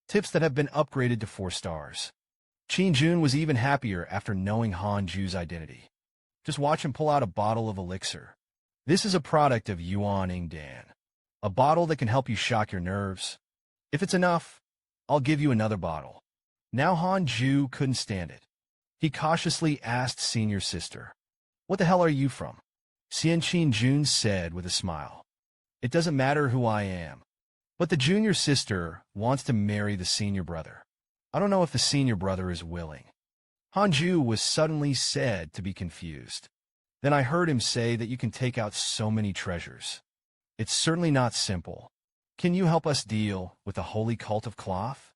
Tips that have been upgraded to 4 stars. Qingjun was even happier after knowing Hanju's identity. Just watch him pull out a bottle of elixir. This is a product of Yuan Yingdan. A bottle that can help you shock your nerves. If it's enough, I'll give you another bottle. Now Hanju couldn't stand it. He cautiously asked senior sister, "What the hell are you from?" Xian Qingjun said with a smile, "It doesn't matter who I am. But the junior sister wants to marry the senior brother. I don't know if the senior brother is willing." Hanju was suddenly said to be confused. Then I heard him say that you can take out so many treasures. It's certainly not simple. Can you help us deal with the holy cult of cloth?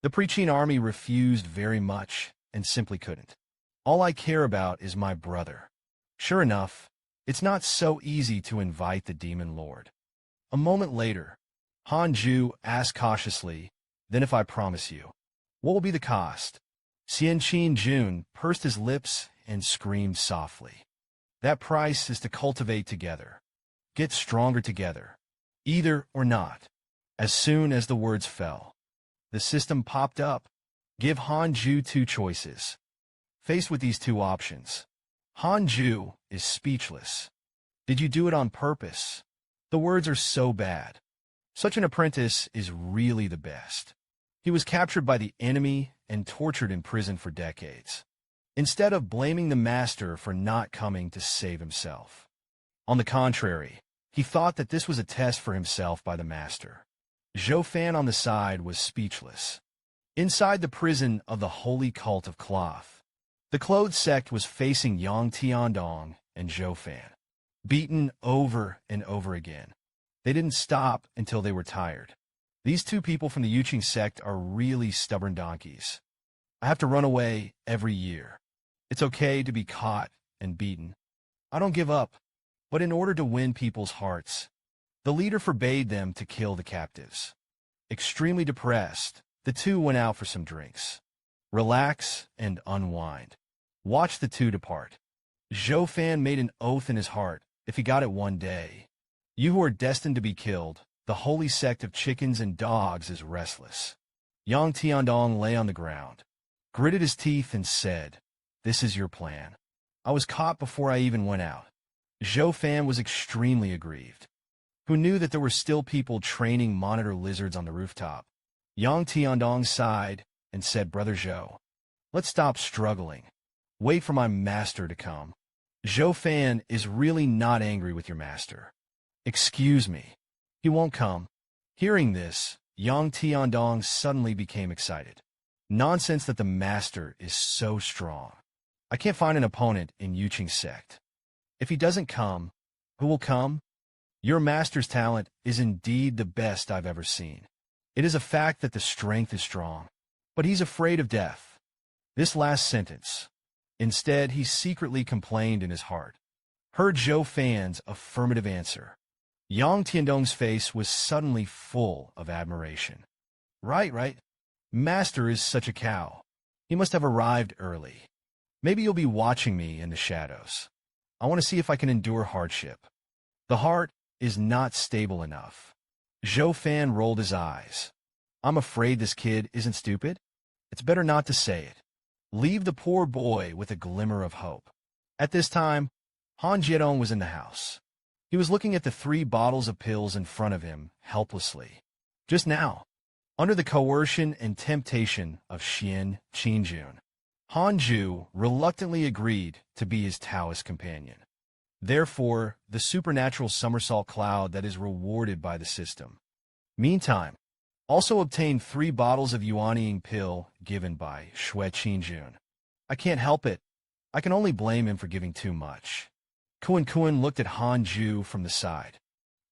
The preaching army refused very much and simply couldn't. All I care about is my brother. Sure enough, it's not so easy to invite the demon lord. A moment later, Hanju asked cautiously, "Then if I promise you, what will be the cost?" Xian Qingjun pursed his lips and screamed softly. "That price is to cultivate together. Get stronger together. Either or not." As soon as the words fell, the system popped up. Give Hanju 2 choices. Faced with these 2 options, Hanju is speechless. Did you do it on purpose? The words are so bad. Such an apprentice is really the best. He was captured by the enemy and tortured in prison for decades, instead of blaming the master for not coming to save himself. On the contrary, he thought that this was a test for himself by the master. Zhou Fan on the side was speechless. Inside the prison of the holy cult of cloth, the clothed sect was facing Yang Tiandong and Zhou Fan, beaten over and over again. They didn't stop until they were tired. These 2 people from the Yuqing sect are really stubborn donkeys. I have to run away every year. It's okay to be caught and beaten. I don't give up. But in order to win people's hearts, the leader forbade them to kill the captives. Extremely depressed, the 2 went out for some drinks. Relax and unwind. Watch the 2 depart. Zhou Fan made an oath in his heart, if he got it one day. You who are destined to be killed, the holy sect of chickens and dogs is restless. Yang Tiandong lay on the ground, gritted his teeth and said, "This is your plan. I was caught before I even went out." Zhou Fan was extremely aggrieved. Who knew that there were still people training monitor lizards on the rooftop? Yang Tiandong sighed and said, "Brother Zhou, let's stop struggling. Wait for my master to come." Zhou Fan is really not angry with your master. "Excuse me. He won't come." Hearing this, Yang Tiandong suddenly became excited. Nonsense that the master is so strong. I can't find an opponent in Yuqing sect. If he doesn't come, who will come? Your master's talent is indeed the best I've ever seen. It is a fact that the strength is strong, but he's afraid of death. This last sentence. Instead, he secretly complained in his heart. Heard Zhou Fan's affirmative answer. Yang Tiandong's face was suddenly full of admiration. Right. Master is such a cow. He must have arrived early. Maybe you'll be watching me in the shadows. I want to see if I can endure hardship. The heart is not stable enough. Zhou Fan rolled his eyes. I'm afraid this kid isn't stupid. It's better not to say it. Leave the poor boy with a glimmer of hope. At this time, Han Jiedong was in the house. He was looking at the 3 bottles of pills in front of him helplessly. Just now, under the coercion and temptation of Xian Qinjun, Han Ju reluctantly agreed to be his Taoist companion. Therefore, the supernatural somersault cloud that is rewarded by the system. Meantime, also obtained 3 bottles of Yuanying pill given by Shui Qinjun. I can't help it. I can only blame him for giving too much. Kuan looked at Han Ju from the side.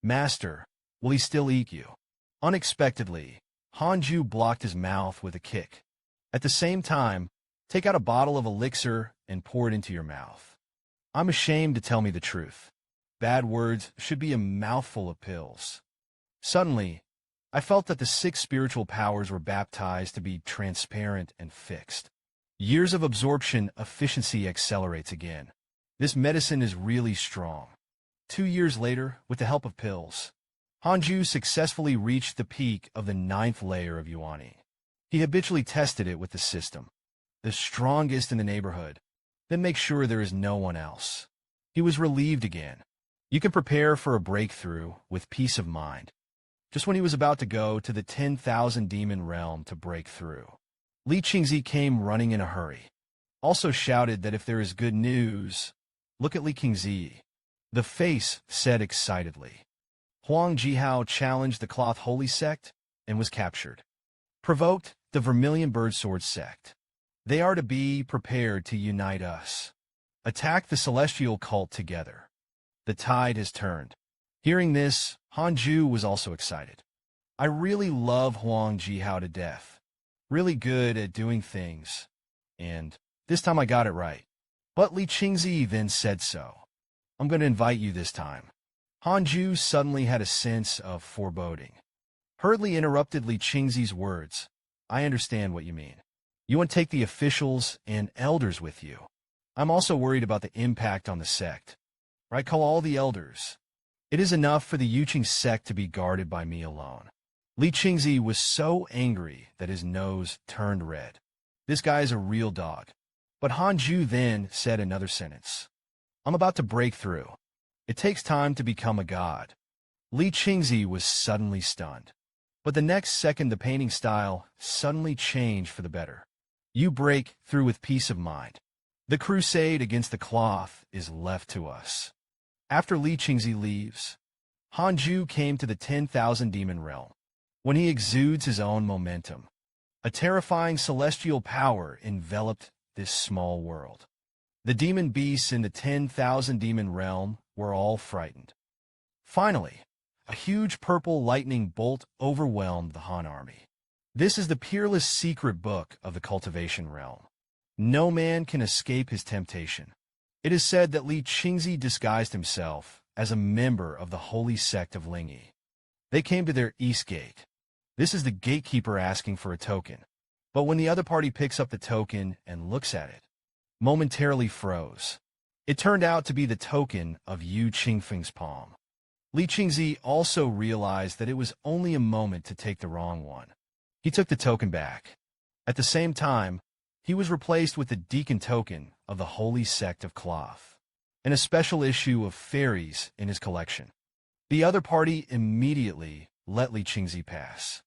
Master, will he still eat you? Unexpectedly, Han Ju blocked his mouth with a kick. At the same time, take out a bottle of elixir and pour it into your mouth. I'm ashamed to tell me the truth. Bad words should be a mouthful of pills. Suddenly, I felt that the 6 spiritual powers were baptized to be transparent and fixed. Years of absorption efficiency accelerates again. This medicine is really strong. 2 years later, with the help of pills, Hanju successfully reached the peak of the 9th layer of Yuani. He habitually tested it with the system, the strongest in the neighborhood, then make sure there is no one else. He was relieved again. You can prepare for a breakthrough with peace of mind. Just when he was about to go to the 10,000 demon realm to break through, Li Qingzi came running in a hurry. Also shouted that if there is good news, look at Li Qingzi. The face said excitedly. Huang Jihao challenged the Cloth Holy Sect and was captured. Provoked the Vermilion Bird Sword Sect. They are to be prepared to unite us. Attack the celestial cult together. The tide has turned. Hearing this, Han Ju was also excited. I really love Huang Jihao to death. Really good at doing things. And this time I got it right. But Li Qingzi then said so. I'm going to invite you this time. Han Ju suddenly had a sense of foreboding. Hurriedly interrupted Li Qingzi's words. I understand what you mean. You want to take the officials and elders with you. I'm also worried about the impact on the sect. I call all the elders. It is enough for the Yuqing sect to be guarded by me alone. Li Qingzi was so angry that his nose turned red. This guy is a real dog. But Han Ju then said another sentence. I'm about to break through. It takes time to become a god. Li Qingzi was suddenly stunned. But the next second the painting style suddenly changed for the better. You break through with peace of mind. The crusade against the cloth is left to us. After Li Qingzi leaves, Han Ju came to the 10,000 demon realm. When he exudes his own momentum, a terrifying celestial power enveloped this small world. The demon beasts in the 10,000 demon realm were all frightened. Finally, a huge purple lightning bolt overwhelmed the Han army. This is the peerless secret book of the cultivation realm. No man can escape his temptation. It is said that Li Qingzi disguised himself as a member of the holy sect of Lingyi. They came to their east gate. This is the gatekeeper asking for a token. But when the other party picks up the token and looks at it, momentarily froze. It turned out to be the token of Yu Qingfeng's palm. Li Qingzi also realized that it was only a moment to take the wrong one. He took the token back. At the same time, he was replaced with the deacon token of the Holy Sect of Cloth, and a special issue of fairies in his collection. The other party immediately let Li Qingzi pass.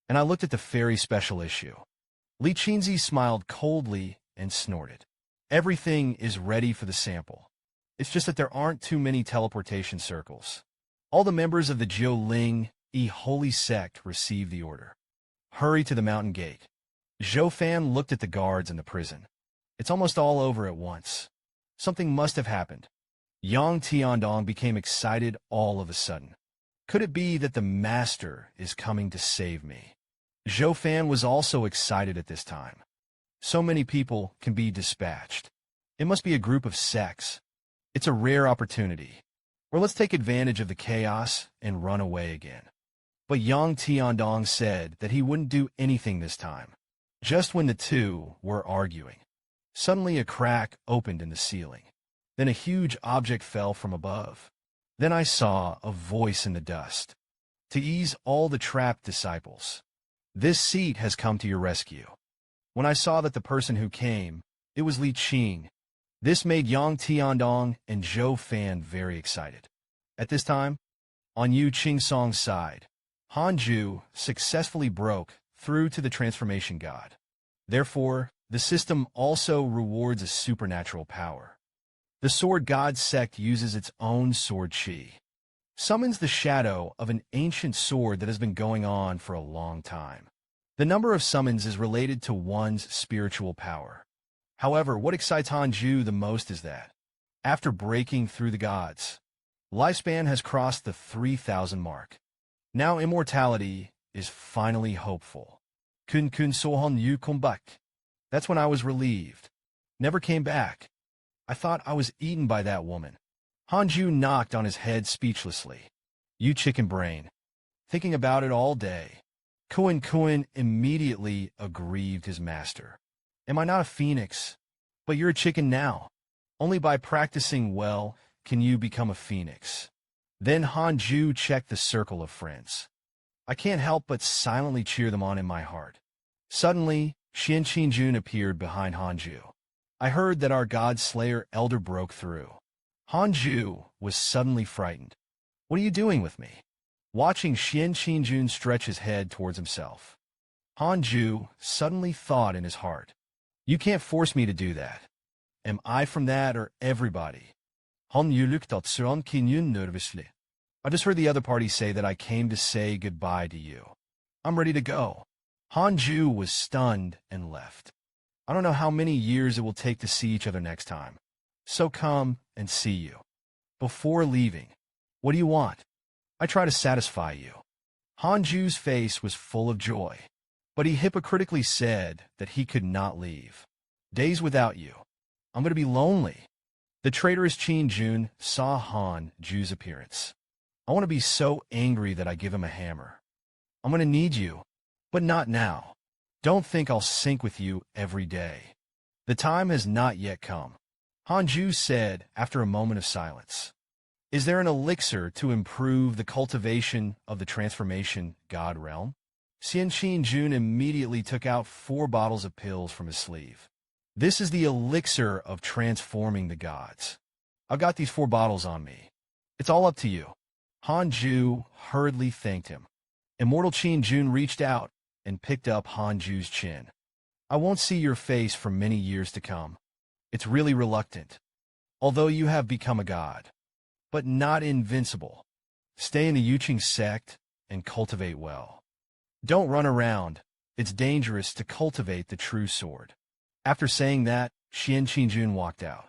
And I looked at the fairy special issue. Li Qingzi smiled coldly and snorted. Everything is ready for the sample. It's just that there aren't too many teleportation circles. All the members of the Jiuling Holy Sect received the order. Hurry to the mountain gate. Zhou Fan looked at the guards in the prison. It's almost all over at once. Something must have happened. Yang Tiandong became excited all of a sudden. Could it be that the master is coming to save me? Zhou Fan was also excited at this time. So many people can be dispatched. It must be a group of sects. It's a rare opportunity. Or let's take advantage of the chaos and run away again. But Yang Tiandong said that he wouldn't do anything this time. Just when the two were arguing, suddenly a crack opened in the ceiling. Then a huge object fell from above. Then I saw a voice in the dust. To ease all the trapped disciples, this seat has come to your rescue. When I saw that the person who came, it was Li Qing. This made Yang Tiandong and Zhou Fan very excited. At this time, on Yu Qingsong's side, Hanju successfully broke through to the transformation god. Therefore, the system also rewards a supernatural power. The sword god sect uses its own sword chi. Summons the shadow of an ancient sword that has been going on for a long time. The number of summons is related to one's spiritual power. However, what excites Hanju the most is that, after breaking through the gods, lifespan has crossed the 3,000 mark. Now immortality is finally hopeful. Kun sohon yu kombak. That's when I was relieved. Never came back. I thought I was eaten by that woman. Hanju knocked on his head speechlessly. You chicken brain. Thinking about it all day. Kuan immediately aggrieved his master. Am I not a phoenix? But you're a chicken now. Only by practicing well can you become a phoenix. Then Hanju checked the circle of friends. I can't help but silently cheer them on in my heart. Suddenly, Xian Qingjun appeared behind Hanju. I heard that our god slayer elder broke through. Hanju was suddenly frightened. What are you doing with me? Watching Xian Qingjun stretch his head towards himself, Hanju suddenly thought in his heart, you can't force me to do that. Am I from that or everybody? Hanju looked at Suan Qingjun nervously. I just heard the other party say that I came to say goodbye to you. I'm ready to go. Hanju was stunned and left. I don't know how many years it will take to see each other next time. So come and see you. Before leaving, what do you want? I try to satisfy you. Hanju's face was full of joy, but he hypocritically said that he could not leave. Days without you. I'm going to be lonely. The traitorous Qin Jun saw Hanju's appearance. I want to be so angry that I give him a hammer. I'm going to need you, but not now. Don't think I'll sync with you every day. The time has not yet come. Hanju said after a moment of silence. Is there an elixir to improve the cultivation of the transformation god realm? Xian Qingjun immediately took out 4 bottles of pills from his sleeve. This is the elixir of transforming the gods. I've got these 4 bottles on me. It's all up to you. Hanju hurriedly thanked him. Immortal Qingjun reached out and picked up Hanju's chin. I won't see your face for many years to come. It's really reluctant. Although you have become a god, but not invincible. Stay in the Yuqing sect and cultivate well. Don't run around. It's dangerous to cultivate the true sword. After saying that, Xian Qingjun walked out.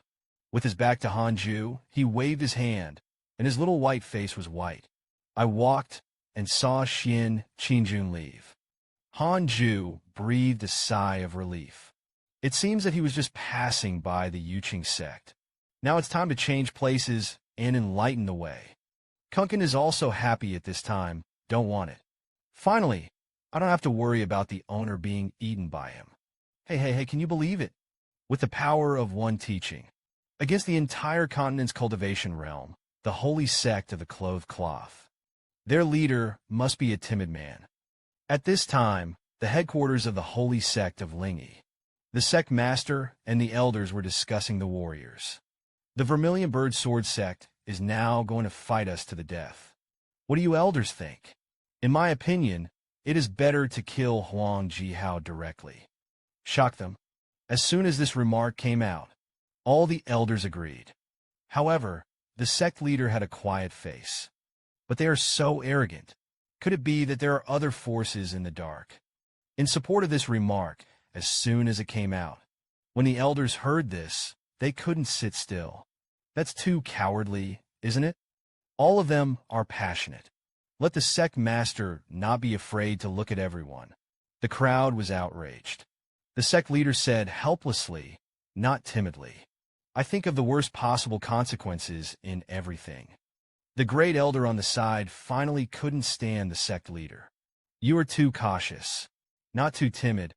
With his back to Hanju, he waved his hand, and his little white face was white. I walked and saw Xian Qingjun leave. Hanju breathed a sigh of relief. It seems that he was just passing by the Yuqing sect. Now it's time to change places and enlighten the way. Kunkin is also happy at this time, don't want it. Finally, I don't have to worry about the owner being eaten by him. Hey, can you believe it? With the power of one teaching, against the entire continent's cultivation realm, the holy sect of the clothed cloth. Their leader must be a timid man. At this time, the headquarters of the holy sect of Lingi. The sect master and the elders were discussing the warriors. The Vermilion Bird Sword sect is now going to fight us to the death. What do you elders think? In my opinion, it is better to kill Huang Jihao directly. Shock them. As soon as this remark came out, all the elders agreed. However, the sect leader had a quiet face. But they are so arrogant. Could it be that there are other forces in the dark? In support of this remark, as soon as it came out, when the elders heard this, they couldn't sit still. That's too cowardly, isn't it? All of them are passionate. Let the sect master not be afraid to look at everyone. The crowd was outraged. The sect leader said helplessly, not timidly, I think of the worst possible consequences in everything. The great elder on the side finally couldn't stand the sect leader. You are too cautious, not too timid.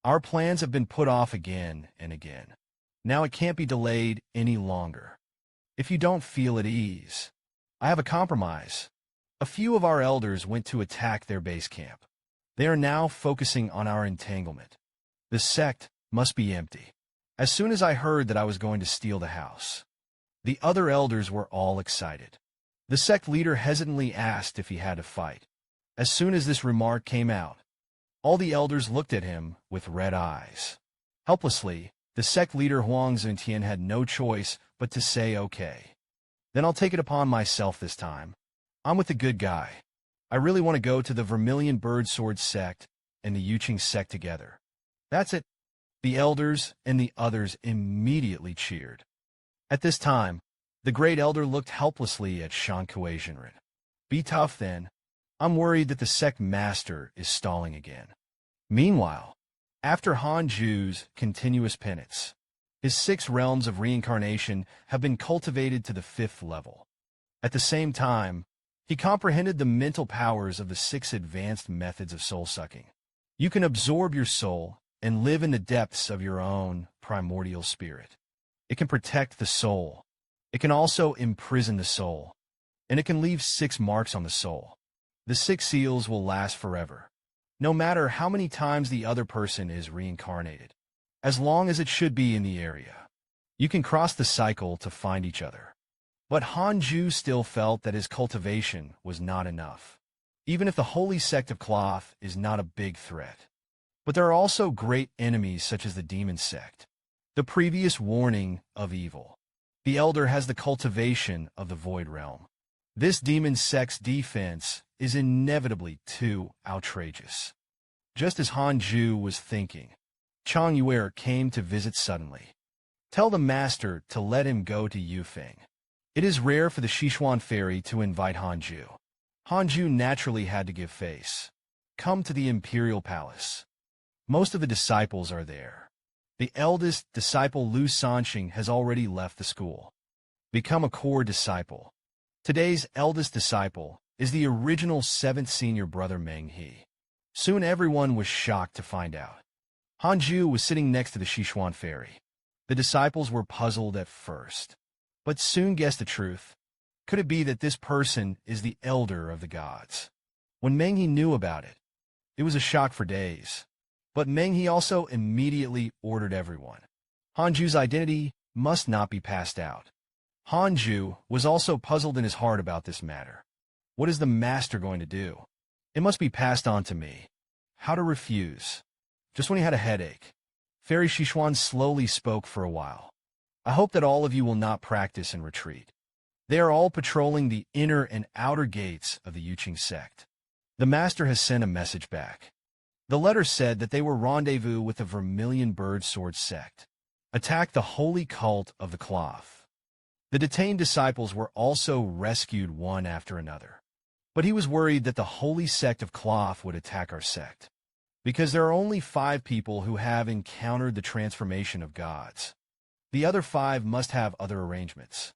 Our plans have been put off again and again. Now it can't be delayed any longer. If you don't feel at ease, I have a compromise. A few of our elders went to attack their base camp. They are now focusing on our entanglement. The sect must be empty. As soon as I heard that I was going to steal the house, the other elders were all excited. The sect leader hesitantly asked if he had to fight. As soon as this remark came out, all the elders looked at him with red eyes. Helplessly, the sect leader Huang Zuntian had no choice but to say okay. Then I'll take it upon myself this time. I'm with the good guy. I really want to go to the Vermilion Bird Sword sect and the Yuqing sect together. That's it. The elders and the others immediately cheered. At this time, the great elder looked helplessly at Shan Kuei-Jinren. Be tough then. I'm worried that the sect master is stalling again. Meanwhile, after Han Ju's continuous penance, his 6 realms of reincarnation have been cultivated to the 5th level. At the same time, he comprehended the mental powers of the 6 advanced methods of soul-sucking. You can absorb your soul and live in the depths of your own primordial spirit. It can protect the soul. It can also imprison the soul. And it can leave 6 marks on the soul. The 6 seals will last forever, no matter how many times the other person is reincarnated, as long as it should be in the area. You can cross the cycle to find each other. But Han Ju still felt that his cultivation was not enough, even if the holy sect of cloth is not a big threat. But there are also great enemies such as the demon sect, the previous warning of evil. The elder has the cultivation of the void realm. This demon sect's defense is inevitably too outrageous. Just as Han Ju was thinking, Chang Yuer came to visit suddenly. Tell the master to let him go to Yufeng. It is rare for the Sichuan fairy to invite Han Ju. Han Ju naturally had to give face. Come to the imperial palace. Most of the disciples are there. The eldest disciple Lu Sanxing has already left the school. Become a core disciple. Today's eldest disciple is the original 7th senior brother Meng He. Soon everyone was shocked to find out. Han Ju was sitting next to the Sichuan fairy. The disciples were puzzled at first, but soon guessed the truth. Could it be that this person is the elder of the gods? When Meng He knew about it, it was a shock for days. But Meng He also immediately ordered everyone. Han Ju's identity must not be passed out. Han Ju was also puzzled in his heart about this matter. What is the master going to do? It must be passed on to me. How to refuse? Just when he had a headache, Fairy Sichuan slowly spoke for a while. I hope that all of you will not practice and retreat. They are all patrolling the inner and outer gates of the Yuqing sect. The master has sent a message back. The letter said that they were rendezvous with the Vermilion Bird Sword sect. Attack the holy cult of the cloth. The detained disciples were also rescued one after another. But he was worried that the holy sect of cloth would attack our sect, because there are only 5 people who have encountered the transformation of gods. The other 5 must have other arrangements.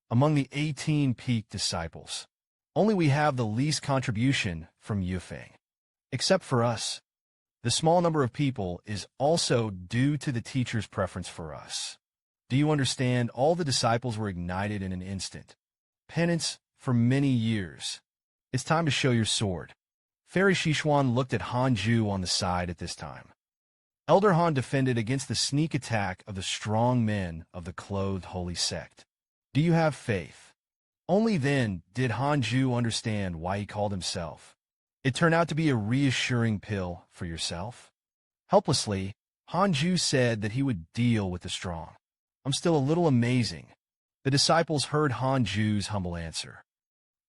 Among the 18 peak disciples, only we have the least contribution from Yufeng. Except for us, the small number of people is also due to the teacher's preference for us. Do you understand? All the disciples were ignited in an instant. Penance for many years. It's time to show your sword. Fairy Sichuan looked at Han Ju on the side at this time. Elder Han defended against the sneak attack of the strong men of the clothed holy sect. Do you have faith? Only then did Han Ju understand why he called himself. It turned out to be a reassuring pill for yourself. Helplessly, Han Ju said that he would deal with the strong. I'm still a little amazing. The disciples heard Han Ju's humble answer.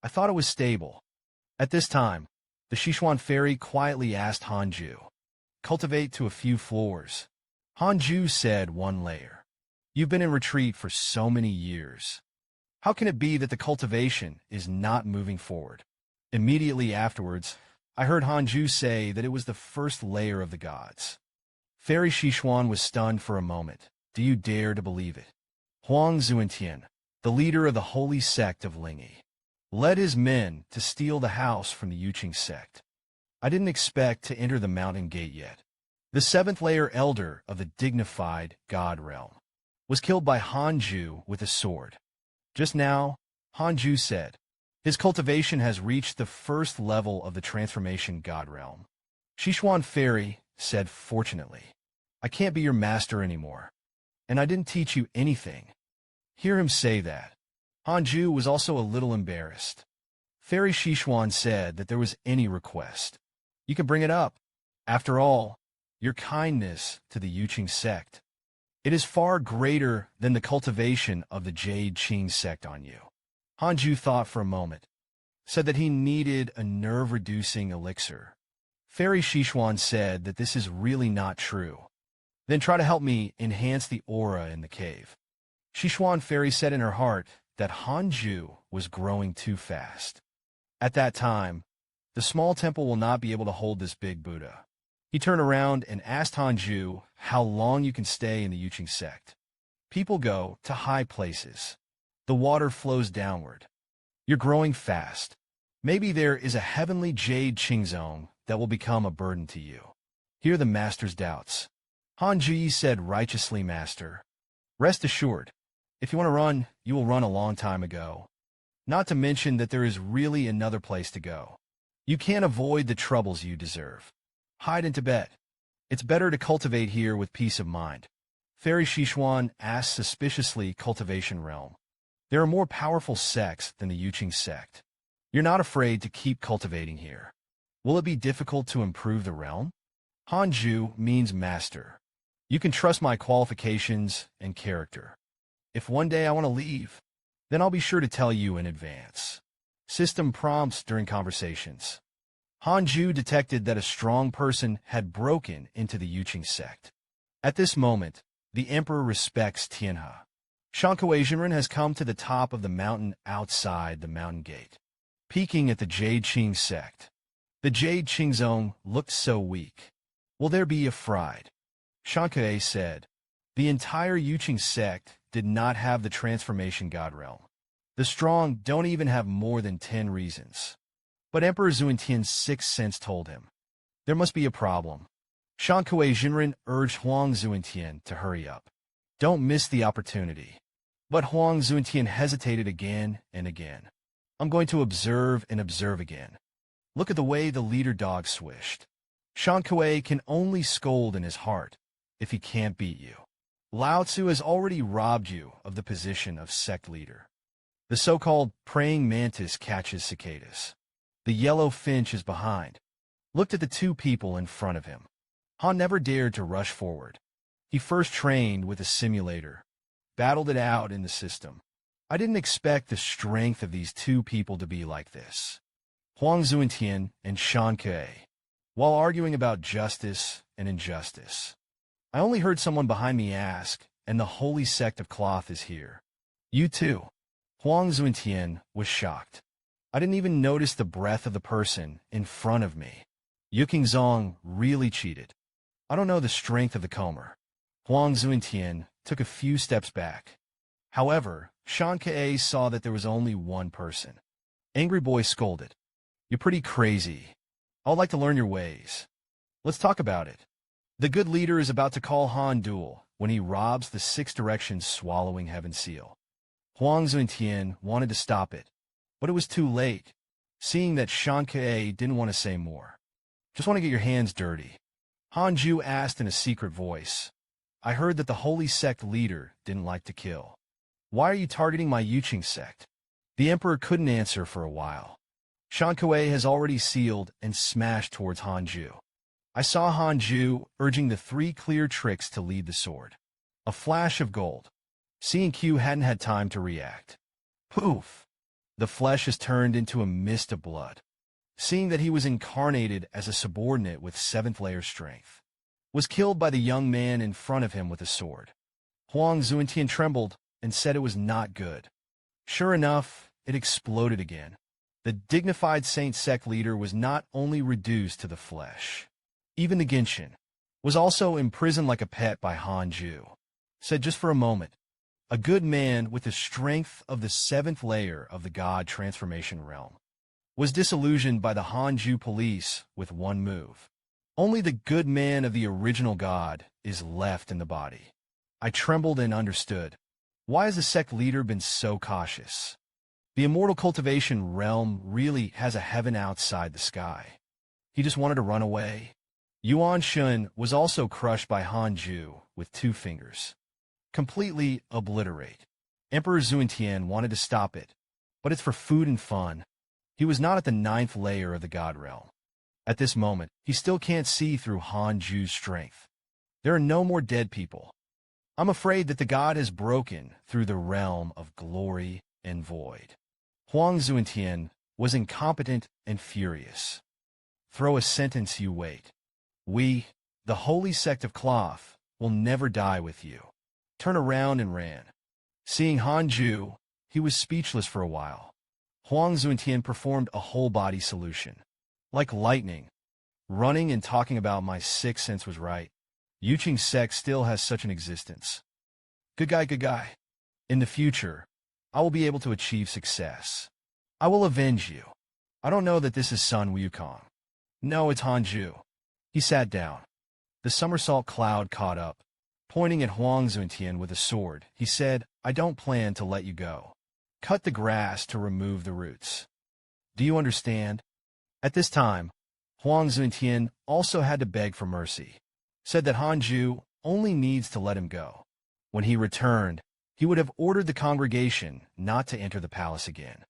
I thought it was stable. At this time, the Sichuan fairy quietly asked Han Ju, cultivate to a few floors. Han Ju said 1 layer. You've been in retreat for so many years. How can it be that the cultivation is not moving forward? Immediately afterwards, I heard Han Ju say that it was the 1st layer of the gods. Fairy Sichuan was stunned for a moment. Do you dare to believe it? Huang Zuntian, the leader of the holy sect of Lingyi. led his men to steal the house from the Yuqing sect. I didn't expect to enter the mountain gate yet. The seventh-layer elder of the dignified god realm was killed by Hanju with a sword. Just now, Hanju said, his cultivation has reached the first level of the transformation god realm. Sichuan Fairy said, fortunately, I can't be your master anymore, and I didn't teach you anything. Hear him say that. Hanju was also a little embarrassed. Fairy Sichuan said that there was any request. You can bring it up. After all, your kindness to the Yuqing sect, it is far greater than the cultivation of the Jade Qing sect on you. Hanju thought for a moment, said that he needed a nerve-reducing elixir. Fairy Sichuan said that this is really not true. Then try to help me enhance the aura in the cave. Sichuan Fairy said in her heart that Hanju was growing too fast. At that time, the small temple will not be able to hold this big Buddha. He turned around and asked Hanju how long you can stay in the Yuqing sect. People go to high places. The water flows downward. You're growing fast. Maybe there is a heavenly Jade Qing zone that will become a burden to you. Hear the master's doubts. Hanju said righteously, Master. Rest assured, if you want to run, you will run a long time ago. Not to mention that there is really another place to go. You can't avoid the troubles you deserve. Hide in Tibet. It's better to cultivate here with peace of mind. Fairy Sichuan asked suspiciously, cultivation realm. There are more powerful sects than the Yuqing sect. You're not afraid to keep cultivating here. Will it be difficult to improve the realm? Hanju means master. You can trust my qualifications and character. If one day I want to leave, then I'll be sure to tell you in advance. System prompts during conversations. Hanju detected that a strong person had broken into the Yuqing sect. At this moment, the emperor respects Tianhe. Shankue Jinren has come to the top of the mountain outside the mountain gate, peeking at the Jade Qing sect. The Jade Qing zone looked so weak. Will there be a fried? Shankue said. The entire Yuqing sect did not have the transformation god realm. The strong don't even have more than 10 reasons. But Emperor Zuintian's sixth sense told him, there must be a problem. Shankue Jinren urged Huang Zuintian to hurry up. Don't miss the opportunity. But Huang Zuintian hesitated again and again. I'm going to observe and observe again. Look at the way the leader dog swished. Shankue can only scold in his heart if he can't beat you. Lao Tzu has already robbed you of the position of sect leader. The so-called praying mantis catches cicadas. The yellow finch is behind. Looked at the two people in front of him. Han never dared to rush forward. He first trained with a simulator, battled it out in the system. I didn't expect the strength of these two people to be like this. Huang Zuintian and Shan Ke, while arguing about justice and injustice. I only heard someone behind me ask, and the holy sect of cloth is here. You too. Huang Zuintian was shocked. I didn't even notice the breath of the person in front of me. Yuqing Zong really cheated. I don't know the strength of the Comer. Huang Zuintian took a few steps back. However, Shan Ke saw that there was only one person. Angry Boy scolded. You're pretty crazy. I'd like to learn your ways. Let's talk about it. The good leader is about to call Han duel when he robs the six directions swallowing heaven seal. Huang Zuintian wanted to stop it, but it was too late, seeing that Shan Ke didn't want to say more. Just want to get your hands dirty. Hanju asked in a secret voice. I heard that the holy sect leader didn't like to kill. Why are you targeting my Yuqing sect? The emperor couldn't answer for a while. Shan Ke has already sealed and smashed towards Hanju. I saw Hanju urging the 3 clear tricks to lead the sword. A flash of gold. Seeing Q hadn't had time to react. Poof! The flesh is turned into a mist of blood. Seeing that he was incarnated as a subordinate with 7th layer strength, was killed by the young man in front of him with a sword. Huang Zuintian trembled and said it was not good. Sure enough, it exploded again. The dignified Saint Sect leader was not only reduced to the flesh, even the Genshin was also imprisoned like a pet by Hanju. Said just for a moment. a good man with the strength of the seventh layer of the God transformation realm, was disillusioned by the Hanju police with one move. Only the good man of the original God is left in the body. I trembled and understood. Why has the sect leader been so cautious? The immortal cultivation realm really has a heaven outside the sky. He just wanted to run away. Yuan Shun was also crushed by Hanju with 2 fingers. Completely obliterate. Emperor Zuantian wanted to stop it, but it's for food and fun. He was not at the 9th layer of the God realm. At this moment, he still can't see through Hanju's strength. There are no more dead people. I'm afraid that the God has broken through the realm of glory and void. Huang Zuantian was incompetent and furious. Throw a sentence, you wait. We, the holy sect of cloth, will never die with you. Turn around and ran. Seeing Hanju, he was speechless for a while. Huang Zuantian performed a whole-body solution. Like lightning. Running and talking about my 6th sense was right. Yuqing sect still has such an existence. Good guy, good guy. In the future, I will be able to achieve success. I will avenge you. I don't know that this is Sun Wukong. No, it's Hanju. He sat down. The somersault cloud caught up. Pointing at Huang Zuantian with a sword, he said, I don't plan to let you go. Cut the grass to remove the roots. Do you understand? At this time, Huang Zuantian also had to beg for mercy. Said that Hanju only needs to let him go. When he returned, he would have ordered the congregation not to enter the palace again.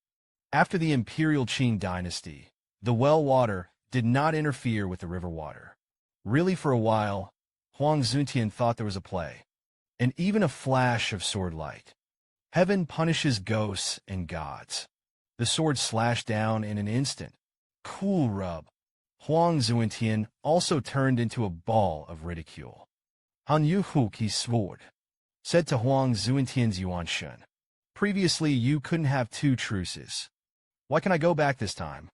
After the imperial Qing dynasty, the well water did not interfere with the river water. Really, for a while, Huang Zuantian thought there was a play, and even a flash of sword light. Heaven punishes ghosts and gods. The sword slashed down in an instant. Cool rub. Huang Zuantian also turned into a ball of ridicule. Han Yu Huqi's sword. Said to Huang Zuantian's Yuan Shun. Previously, you couldn't have 2 truces. Why can I go back this time?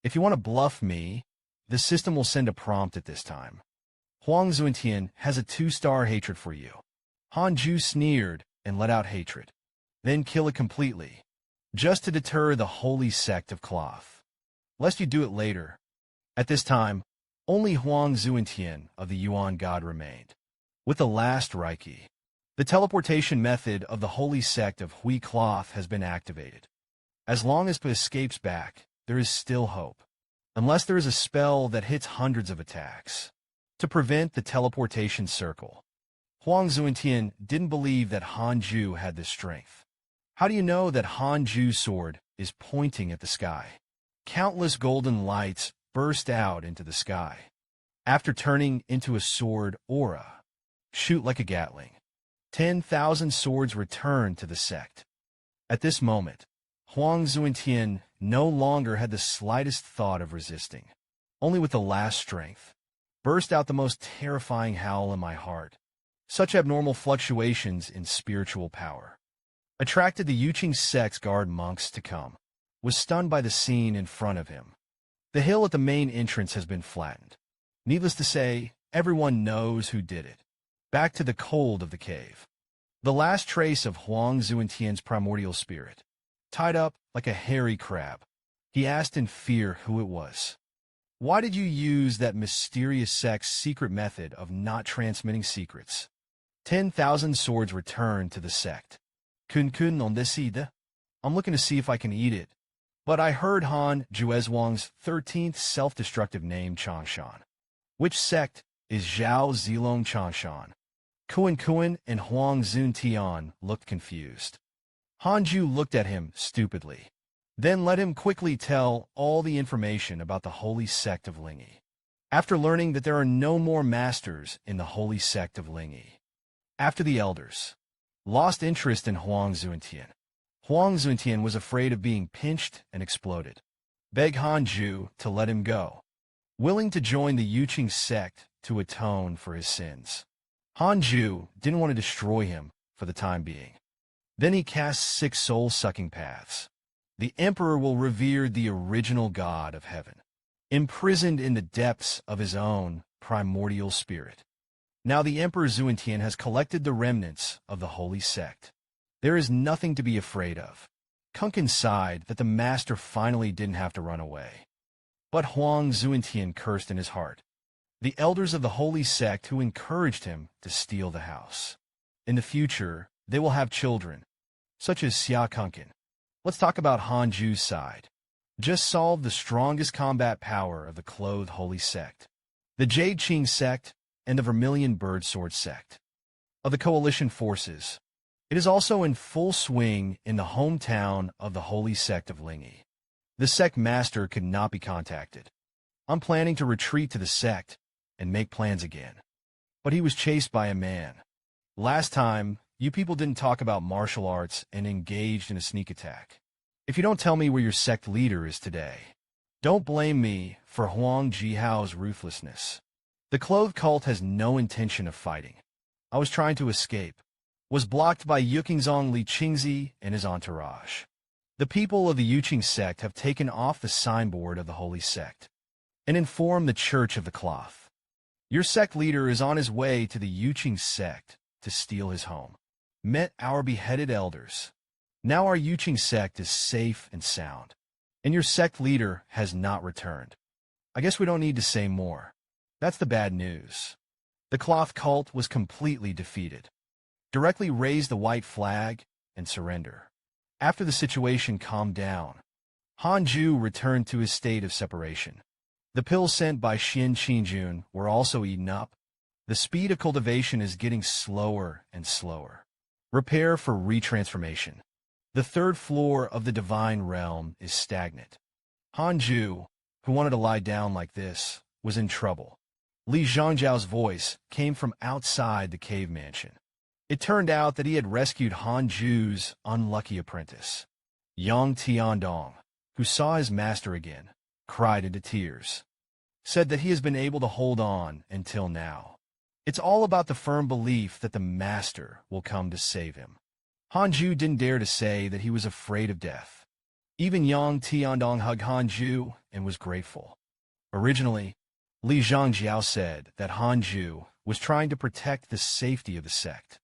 If you want to bluff me, the system will send a prompt at this time. Huang Zuantian has a 2-star hatred for you. Hanju sneered and let out hatred. Then kill it completely. Just to deter the holy sect of cloth. Lest you do it later. At this time, only Huang Zuantian of the Yuan God remained. With the last Reiki, the teleportation method of the holy sect of Hui Cloth has been activated. As long as it escapes back, there is still hope. Unless there is a spell that hits hundreds of attacks. To prevent the teleportation circle. Huang Zuantian didn't believe that Hanju had this strength. How do you know that Hanju's sword is pointing at the sky? Countless golden lights burst out into the sky. After turning into a sword aura, shoot like a Gatling. 10,000 swords returned to the sect. At this moment, Huang Zuantian no longer had the slightest thought of resisting. Only with the last strength, burst out the most terrifying howl in my heart. Such abnormal fluctuations in spiritual power attracted the Yuqing sect's guard monks to come. Was stunned by the scene in front of him. The hill at the main entrance has been flattened. Needless to say, everyone knows who did it. Back to the cold of the cave. The last trace of Huang Zuantian's primordial spirit. Tied up like a hairy crab. He asked in fear who it was. Why did you use that mysterious sect's secret method of not transmitting secrets? 10,000 swords returned to the sect. Kun kun on decide. I'm looking to see if I can eat it. But I heard Han Juezhuang's 13th self-destructive name Changshan. Which sect is Zhao Zilong Changshan? Kuan and Huang Zuntian looked confused. Hanju looked at him stupidly. Then let him quickly tell all the information about the holy sect of Lingyi. After learning that there are no more masters in the holy sect of Lingyi. After the elders lost interest in Huang Zuantian. Huang Zuantian was afraid of being pinched and exploded. Begged Hanju to let him go. Willing to join the Yuqing sect to atone for his sins. Hanju didn't want to destroy him for the time being. Then he cast 6 soul-sucking paths. The emperor will revere the original God of heaven, imprisoned in the depths of his own primordial spirit. Now the Emperor Zuantian has collected the remnants of the holy sect. There is nothing to be afraid of. Kunkin sighed that the master finally didn't have to run away. But Huang Zuantian cursed in his heart. The elders of the holy sect who encouraged him to steal the house. In the future, they will have children, such as Xia Kunkin. Let's talk about Han Ju's side. Just solved the strongest combat power of the clothed holy sect, the Jade Qing sect and the Vermilion Bird Sword sect of the coalition forces. It is also in full swing in the hometown of the holy sect of Lingyi. The sect master could not be contacted. I'm planning to retreat to the sect and make plans again. But he was chased by a man. Last time, you people didn't talk about martial arts and engaged in a sneak attack. If you don't tell me where your sect leader is today, don't blame me for Huang Jihao's ruthlessness. The clothed cult has no intention of fighting. I was trying to escape, was blocked by Yukingzong Li Qingzi and his entourage. The people of the Yuqing sect have taken off the signboard of the holy sect and informed the Church of the Cloth. Your sect leader is on his way to the Yuqing sect to steal his home. Met our beheaded elders. Now our Yuqing sect is safe and sound, and your sect leader has not returned. I guess we don't need to say more. That's the bad news. The cloth cult was completely defeated. Directly raise the white flag and surrender. After the situation calmed down, Han Ju returned to his state of separation. The pills sent by Xin Qingjun were also eaten up. The speed of cultivation is getting slower and slower. Repair for retransformation. The third floor of the divine realm is stagnant. Han Ju, who wanted to lie down like this, was in trouble. Li Zhangjiao's voice came from outside the cave mansion. It turned out that he had rescued Han Ju's unlucky apprentice. Yang Tiandong, who saw his master again, cried into tears. Said that he has been able to hold on until now. It's all about the firm belief that the master will come to save him. Han Ju didn't dare to say that he was afraid of death. Even Yang Tiandong hugged Han Ju and was grateful. Originally, Li Zhangjiao said that Han Ju was trying to protect the safety of the sect.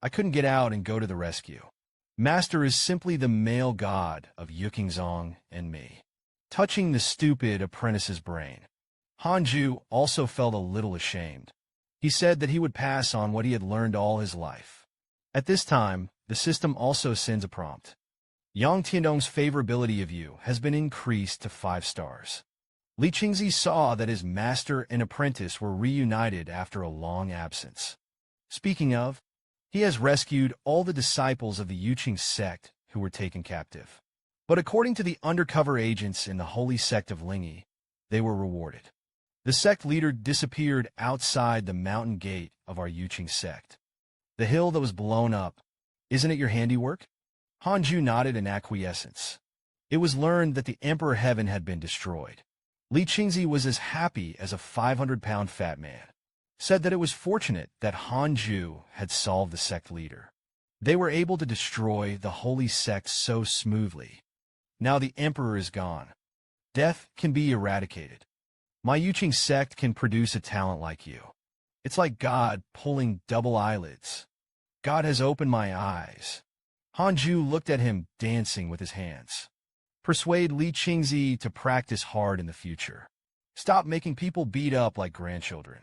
I couldn't get out and go to the rescue. Master is simply the male god of Yukingzong and me. Touching the stupid apprentice's brain. Han Ju also felt a little ashamed. He said that he would pass on what he had learned all his life. At this time, the system also sends a prompt. Yang Tiandong's favorability of you has been increased to 5 stars. Li Qingzi saw that his master and apprentice were reunited after a long absence. Speaking of, he has rescued all the disciples of the Yuqing sect who were taken captive. But according to the undercover agents in the holy sect of Lingyi, they were rewarded. The sect leader disappeared outside the mountain gate of our Yuqing sect. The hill that was blown up. Isn't it your handiwork? Han Ju nodded in acquiescence. It was learned that the Emperor Heaven had been destroyed. Li Qingzi was as happy as a 500-pound fat man. Said that it was fortunate that Han Ju had solved the sect leader. They were able to destroy the holy sect so smoothly. Now the Emperor is gone. Death can be eradicated. My Yuqing sect can produce a talent like you. It's like God pulling double eyelids. God has opened my eyes. Han Ju looked at him dancing with his hands. Persuade Li Qingzi to practice hard in the future. Stop making people beat up like grandchildren.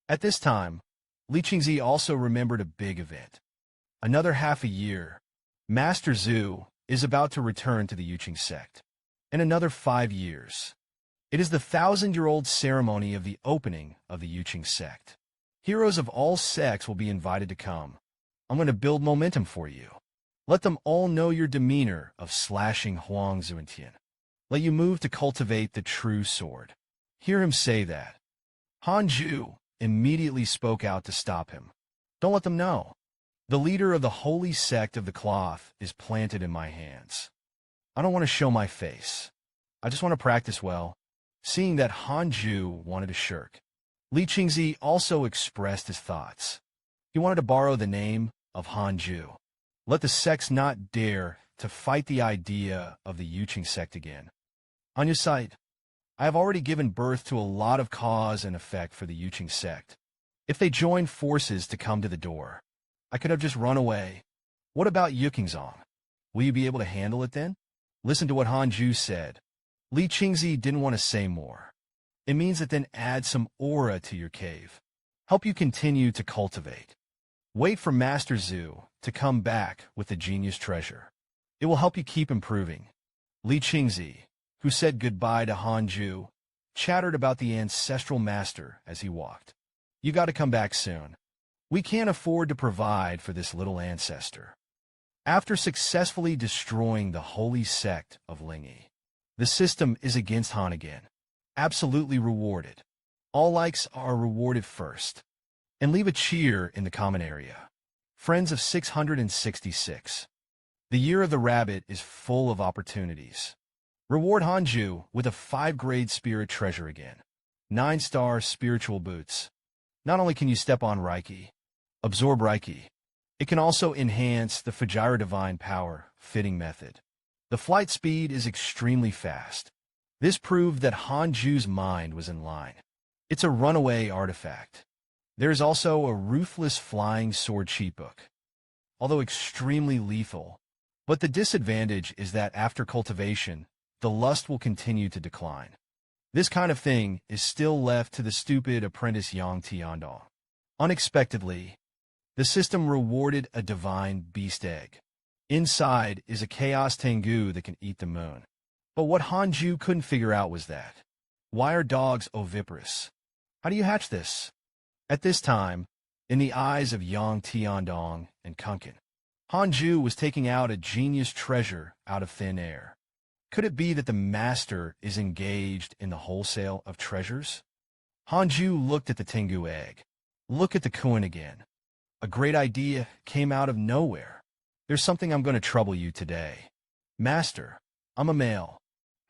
At this time, Li Qingzi also remembered a big event. Another half a year, Master Zhu is about to return to the Yuqing sect. In another 5 years, it is the 1,000-year-old ceremony of the opening of the Yuqing sect. Heroes of all sects will be invited to come. I'm going to build momentum for you. Let them all know your demeanor of slashing Huang Zuantian. Let you move to cultivate the true sword. Hear him say that. Han Ju immediately spoke out to stop him. Don't let them know. The leader of the holy sect of the cloth is planted in my hands. I don't want to show my face. I just want to practice well. Seeing that Han Ju wanted to shirk, Li Qingzi also expressed his thoughts. He wanted to borrow the name of Han Ju. Let the sects not dare to fight the idea of the Yuqing sect again. On your side, I have already given birth to a lot of cause and effect for the Yuqing sect. If they join forces to come to the door, I could have just run away. What about Yukingzong? Will you be able to handle it then? Listen to what Hanju said. Li Qingzi didn't want to say more. It means that then add some aura to your cave. Help you continue to cultivate. Wait for Master Zhu to come back with the genius treasure. It will help you keep improving. Li Qingzi, who said goodbye to Hanju, chattered about the ancestral master as he walked. You got to come back soon. We can't afford to provide for this little ancestor. After successfully destroying the holy sect of Lingyi, the system is against Han again. Absolutely rewarded. All likes are rewarded first. And leave a cheer in the comment area. Friends of 666. The Year of the Rabbit is full of opportunities. Reward Hanju with a 5-grade spirit treasure again. 9-star spiritual boots. Not only can you step on Reiki, absorb Reiki, it can also enhance the Fujira Divine Power fitting method. The flight speed is extremely fast. This proved that Hanju's mind was in line. It's a runaway artifact. There is also a ruthless flying sword cheat book, although extremely lethal. But the disadvantage is that after cultivation, the lust will continue to decline. This kind of thing is still left to the stupid apprentice Yang Tiandong. Unexpectedly, the system rewarded a divine beast egg. Inside is a chaos tengu that can eat the moon. But what Hanju couldn't figure out was that, why are dogs oviparous? How do you hatch this? At this time, in the eyes of Yang Tiandong and Kunkin, Hanju was taking out a genius treasure out of thin air. Could it be that the master is engaged in the wholesale of treasures? Hanju looked at the tengu egg. Look at the Kuan again. A great idea came out of nowhere. There's something I'm going to trouble you today. Master, I'm a male.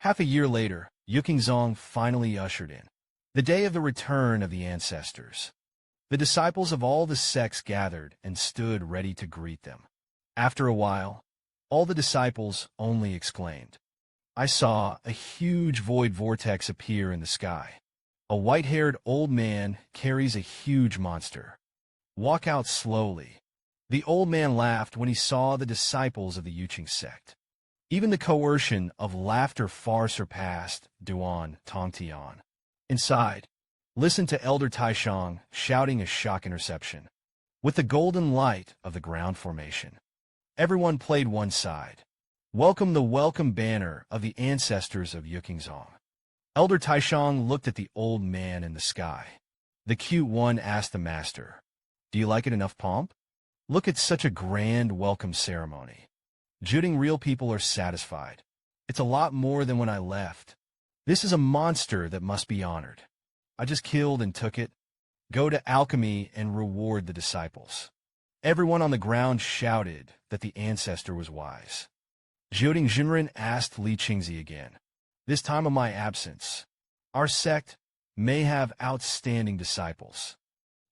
Half a year later, Yukingzong finally ushered in the day of the return of the ancestors. The disciples of all the sects gathered and stood ready to greet them. After a while, all the disciples only exclaimed, I saw a huge void vortex appear in the sky. A white-haired old man carries a huge monster. Walk out slowly. The old man laughed when he saw the disciples of the Yuqing sect. Even the coercion of laughter far surpassed Duan Tongtian. Inside, listen to Elder Taishang shouting a shock interception. With the golden light of the ground formation, everyone played one side. Welcome the welcome banner of the ancestors of Yukingzong. Elder Taishang looked at the old man in the sky. The cute one asked the master, do you like it enough pomp? Look at such a grand welcome ceremony. Juding real people are satisfied. It's a lot more than when I left. This is a monster that must be honored. I just killed and took it. Go to alchemy and reward the disciples. Everyone on the ground shouted that the ancestor was wise. Jioding Jinren asked Li Qingzi again, this time of my absence, our sect may have outstanding disciples.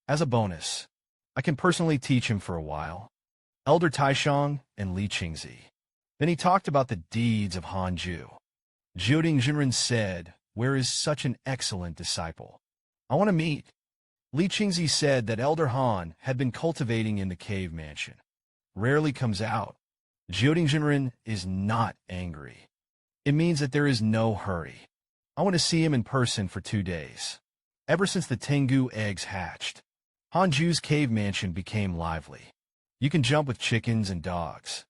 As a bonus, I can personally teach him for a while. Elder Taishang and Li Qingzi. Then he talked about the deeds of Hanju. Jioding Jinren said, where is such an excellent disciple? I want to meet. Li Qingzi said that Elder Han had been cultivating in the cave mansion. Rarely comes out. Jioding Jinren is not angry. It means that there is no hurry. I want to see him in person for 2 days. Ever since the tengu eggs hatched, Hanju's cave mansion became lively. You can jump with chickens and dogs.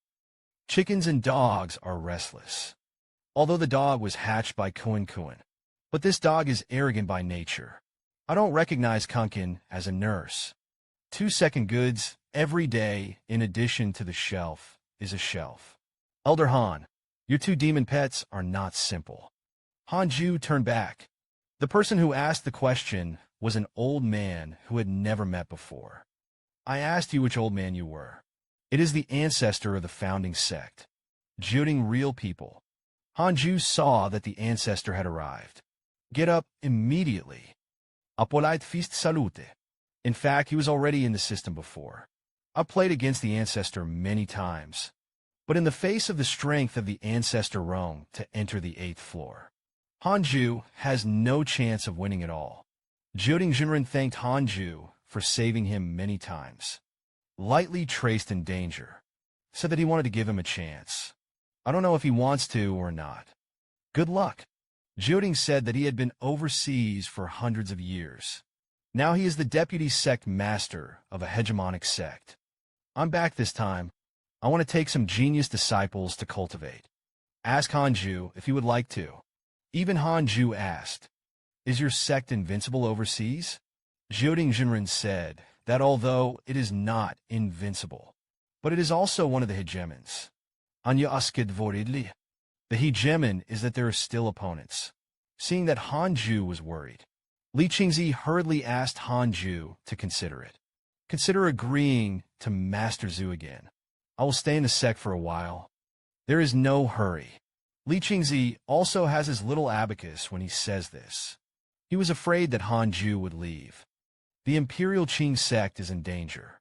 Chickens and dogs are restless. Although the dog was hatched by Kuan Kuan. But this dog is arrogant by nature. I don't recognize Kunkin as a nurse. 2-second goods every day in addition to the shelf is a shelf. Elder Han, your 2 demon pets are not simple. Hanju turned back. The person who asked the question was an old man who had never met before. I asked you which old man you were. It is the ancestor of the founding sect. Juding real people. Hanju saw that the ancestor had arrived. Get up immediately. A polite feast salute. In fact, he was already in the system before. I played against the ancestor many times. But in the face of the strength of the ancestor Rome to enter the 8th floor, Hanju has no chance of winning at all. Jioding Jinren thanked Hanju for saving him many times. Lightly traced in danger. said that he wanted to give him a chance. I don't know if he wants to or not. Good luck. Jioding said that he had been overseas for hundreds of years. Now he is the deputy sect master of a hegemonic sect. I'm back this time. I want to take some genius disciples to cultivate. Ask Hanju if he would like to. Even Hanju asked, "Is your sect invincible overseas?" Jioding Jinren said that although it is not invincible, but it is also one of the hegemons. Anya asked voridli. The hegemon is that there are still opponents. Seeing that Hanju was worried, Li Qingzi hurriedly asked Hanju to consider it. Consider agreeing to Master Zhu again. I will stay in the sect for a while. There is no hurry. Li Qingzi also has his little abacus when he says this. He was afraid that Hanju would leave. The Imperial Qing sect is in danger.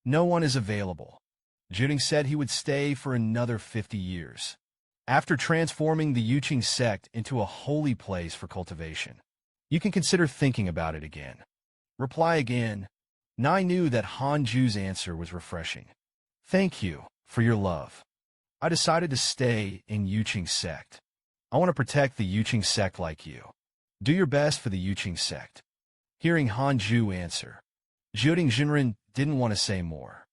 No one is available. Jioding said he would stay for another 50 years. After transforming the Yuqing sect into a holy place for cultivation, you can consider thinking about it again. Reply again. Nai knew that Hanju's answer was refreshing. Thank you for your love. I decided to stay in Yuqing sect. I want to protect the Yuqing sect like you. Do your best for the Yuqing sect. Hearing Hanju answer, Jioding Jinren didn't want to say more.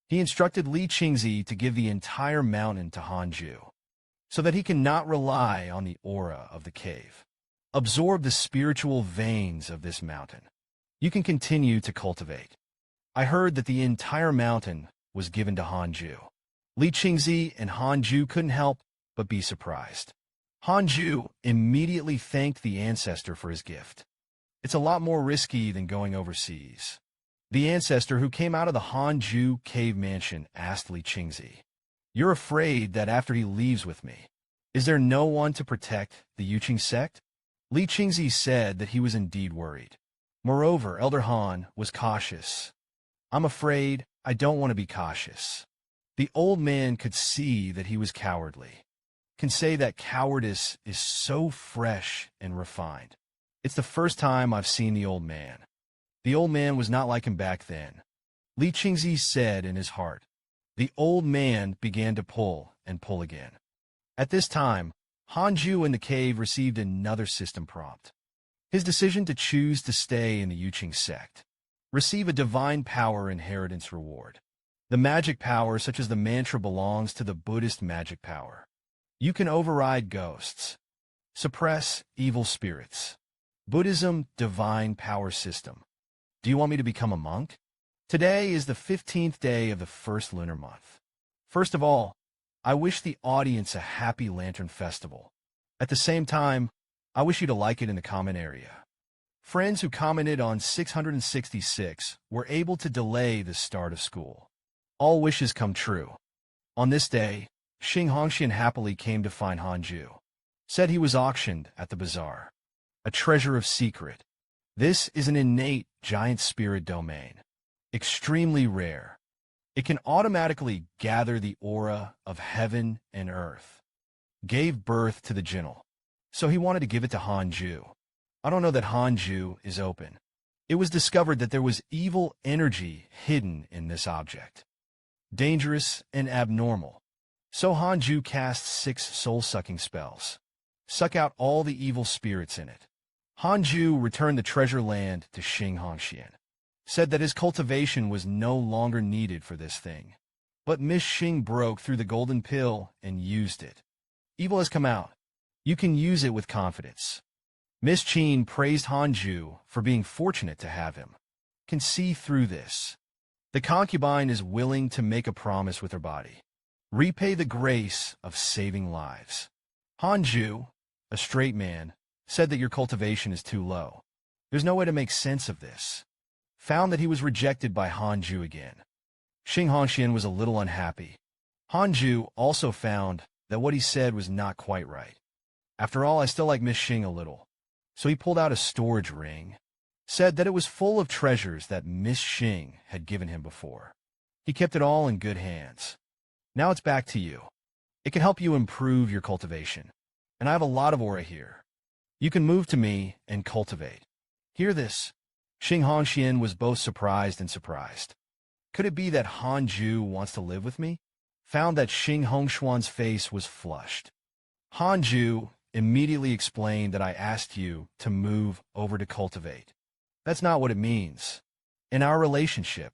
He instructed Li Qingzi to give the entire mountain to Hanju, so that he cannot rely on the aura of the cave. Absorb the spiritual veins of this mountain. You can continue to cultivate. I heard that the entire mountain was given to Hanju. Li Qingzi and Hanju couldn't help but be surprised. Hanju immediately thanked the ancestor for his gift. It's a lot more risky than going overseas. The ancestor who came out of the Hanju cave mansion asked Li Qingzi, "You're afraid that after he leaves with me, is there no one to protect the Yuqing sect?" Li Qingzi said that he was indeed worried. Moreover, Elder Han was cautious. "I'm afraid I don't want to be cautious." The old man could see that he was cowardly. Can say that cowardice is so fresh and refined. It's the first time I've seen the old man. The old man was not like him back then. Li Qingzi said in his heart. The old man began to pull and pull again. At this time, Hanju in the cave received another system prompt. His decision to choose to stay in the Yuqing sect. Receive a divine power inheritance reward. The magic power, such as the mantra, belongs to the Buddhist magic power. You can override ghosts. Suppress evil spirits. Buddhism divine power system. Do you want me to become a monk? Today is the 15th day of the first lunar month. First of all, I wish the audience a happy Lantern Festival. At the same time, I wish you to like it in the comment area. Friends who commented on 666 were able to delay the start of school. All wishes come true. On this day, Xing Hongxian happily came to find Hanju. Said he was auctioned at the bazaar. A treasure of secret. This is an innate giant spirit domain. Extremely rare. It can automatically gather the aura of heaven and earth. Gave birth to the Jinnel. So he wanted to give it to Hanju. I don't know that Hanju is open. It was discovered that there was evil energy hidden in this object. Dangerous and abnormal. So Hanju casts 6 soul-sucking spells. Suck out all the evil spirits in it. Hanju returned the treasure land to Xing Hongxian. Said that his cultivation was no longer needed for this thing. But Miss Xing broke through the golden pill and used it. Evil has come out. You can use it with confidence. Miss Qin praised Hanju for being fortunate to have him. Can see through this. The concubine is willing to make a promise with her body. Repay the grace of saving lives. Hanju, a straight man, said that your cultivation is too low. There's no way to make sense of this. Found that he was rejected by Hanju again. Xing Hongxian was a little unhappy. Hanju also found that what he said was not quite right. After all, I still like Miss Xing a little. So he pulled out a storage ring. Said that it was full of treasures that Miss Xing had given him before. He kept it all in good hands. Now it's back to you. It can help you improve your cultivation. And I have a lot of aura here. You can move to me and cultivate. Hear this. Xing Hongxian was both surprised and surprised. Could it be that Hanju wants to live with me? found that Xing Hongshuan's face was flushed. Hanju immediately explained that I asked you to move over to Cultivate. That's not what it means. In our relationship,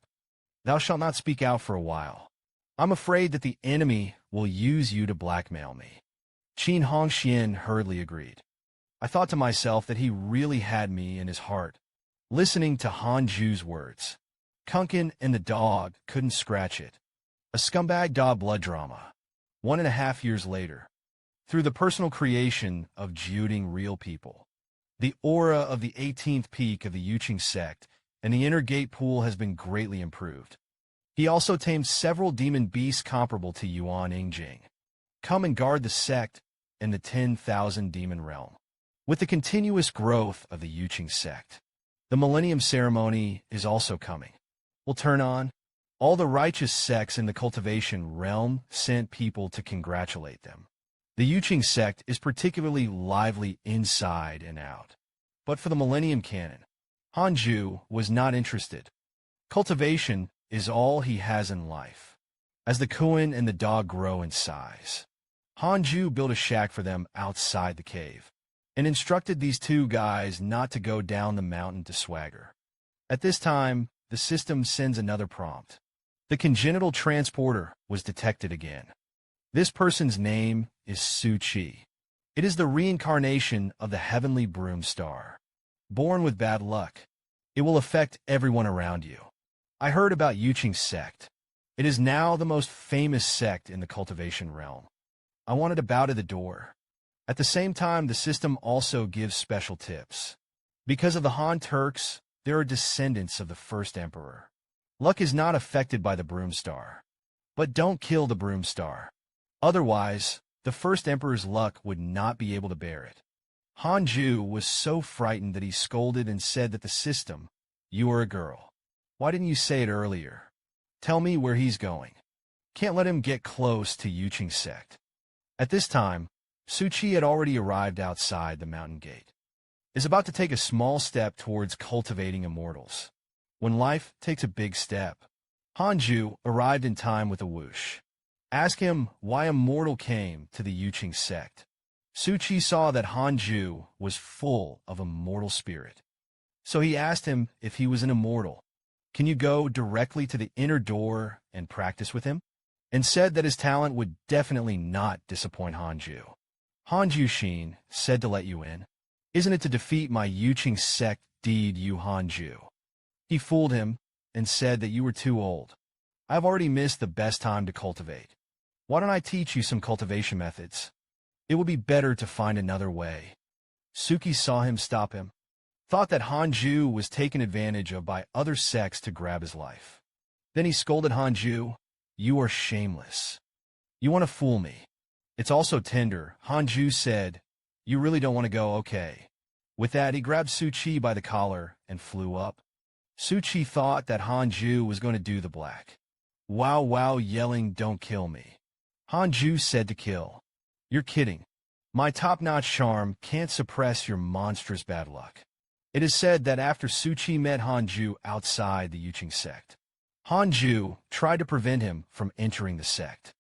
thou shalt not speak out for a while. I'm afraid that the enemy will use you to blackmail me. Qin Hongxian hurriedly agreed. I thought to myself that he really had me in his heart. Listening to Hanju's words, Kunkin and the dog couldn't scratch it. A scumbag dog blood drama. 1.5 years later, through the personal creation of juting real people, the aura of the 18th peak of the Yuqing sect and the inner gate pool has been greatly improved. He also tamed several demon beasts comparable to Yuan Yingjing. Come and guard the sect and the 10,000 demon realm. With the continuous growth of the Yuqing sect, the Millennium Ceremony is also coming. Will turn on. All the righteous sects in the cultivation realm sent people to congratulate them. The Yuqing sect is particularly lively inside and out. But for the Millennium Canon, Hanju was not interested. Cultivation is all he has in life. As the Kuan and the dog grow in size, Hanju built a shack for them outside the cave and instructed these two guys not to go down the mountain to swagger. At this time, the system sends another prompt. The congenital transporter was detected again. This person's name is Su Qi. It is the reincarnation of the heavenly broom star. Born with bad luck, it will affect everyone around you. I heard about Yuqing sect. It is now the most famous sect in the cultivation realm. I wanted to bow to the door. At the same time, the system also gives special tips. Because of the Han Turks, there are descendants of the first emperor. Luck is not affected by the broom star. But don't kill the broom star. Otherwise, the first emperor's luck would not be able to bear it. Hanju was so frightened that he scolded and said that the system, you are a girl. Why didn't you say it earlier? Tell me where he's going. Can't let him get close to Yuqing sect. At this time, Su Qi had already arrived outside the mountain gate. Is about to take a small step towards cultivating immortals. When life takes a big step, Hanju arrived in time with a whoosh. Ask him why a mortal came to the Yuqing sect. Su Qi saw that Hanju was full of immortal spirit. So he asked him if he was an immortal. Can you go directly to the inner door and practice with him? And said that his talent would definitely not disappoint Hanju. Hanju Xin said to let you in. Isn't it to defeat my Yuqing sect deed, you Hanju? He fooled him and said that you were too old. I've already missed the best time to cultivate. Why don't I teach you some cultivation methods? It would be better to find another way. Suki saw him stop him. Thought that Hanju was taken advantage of by other sects to grab his life. Then he scolded Hanju, you are shameless. You want to fool me. It's also tender, Hanju said. You really don't want to go, okay. With that, he grabbed Su Qi by the collar and flew up. Su Qi thought that Hanju was going to do the black. Wow, yelling, don't kill me. Hanju said to kill. You're kidding. My top-notch charm can't suppress your monstrous bad luck. It is said that after Su Qi met Hanju outside the Yuqing sect, Hanju tried to prevent him from entering the sect.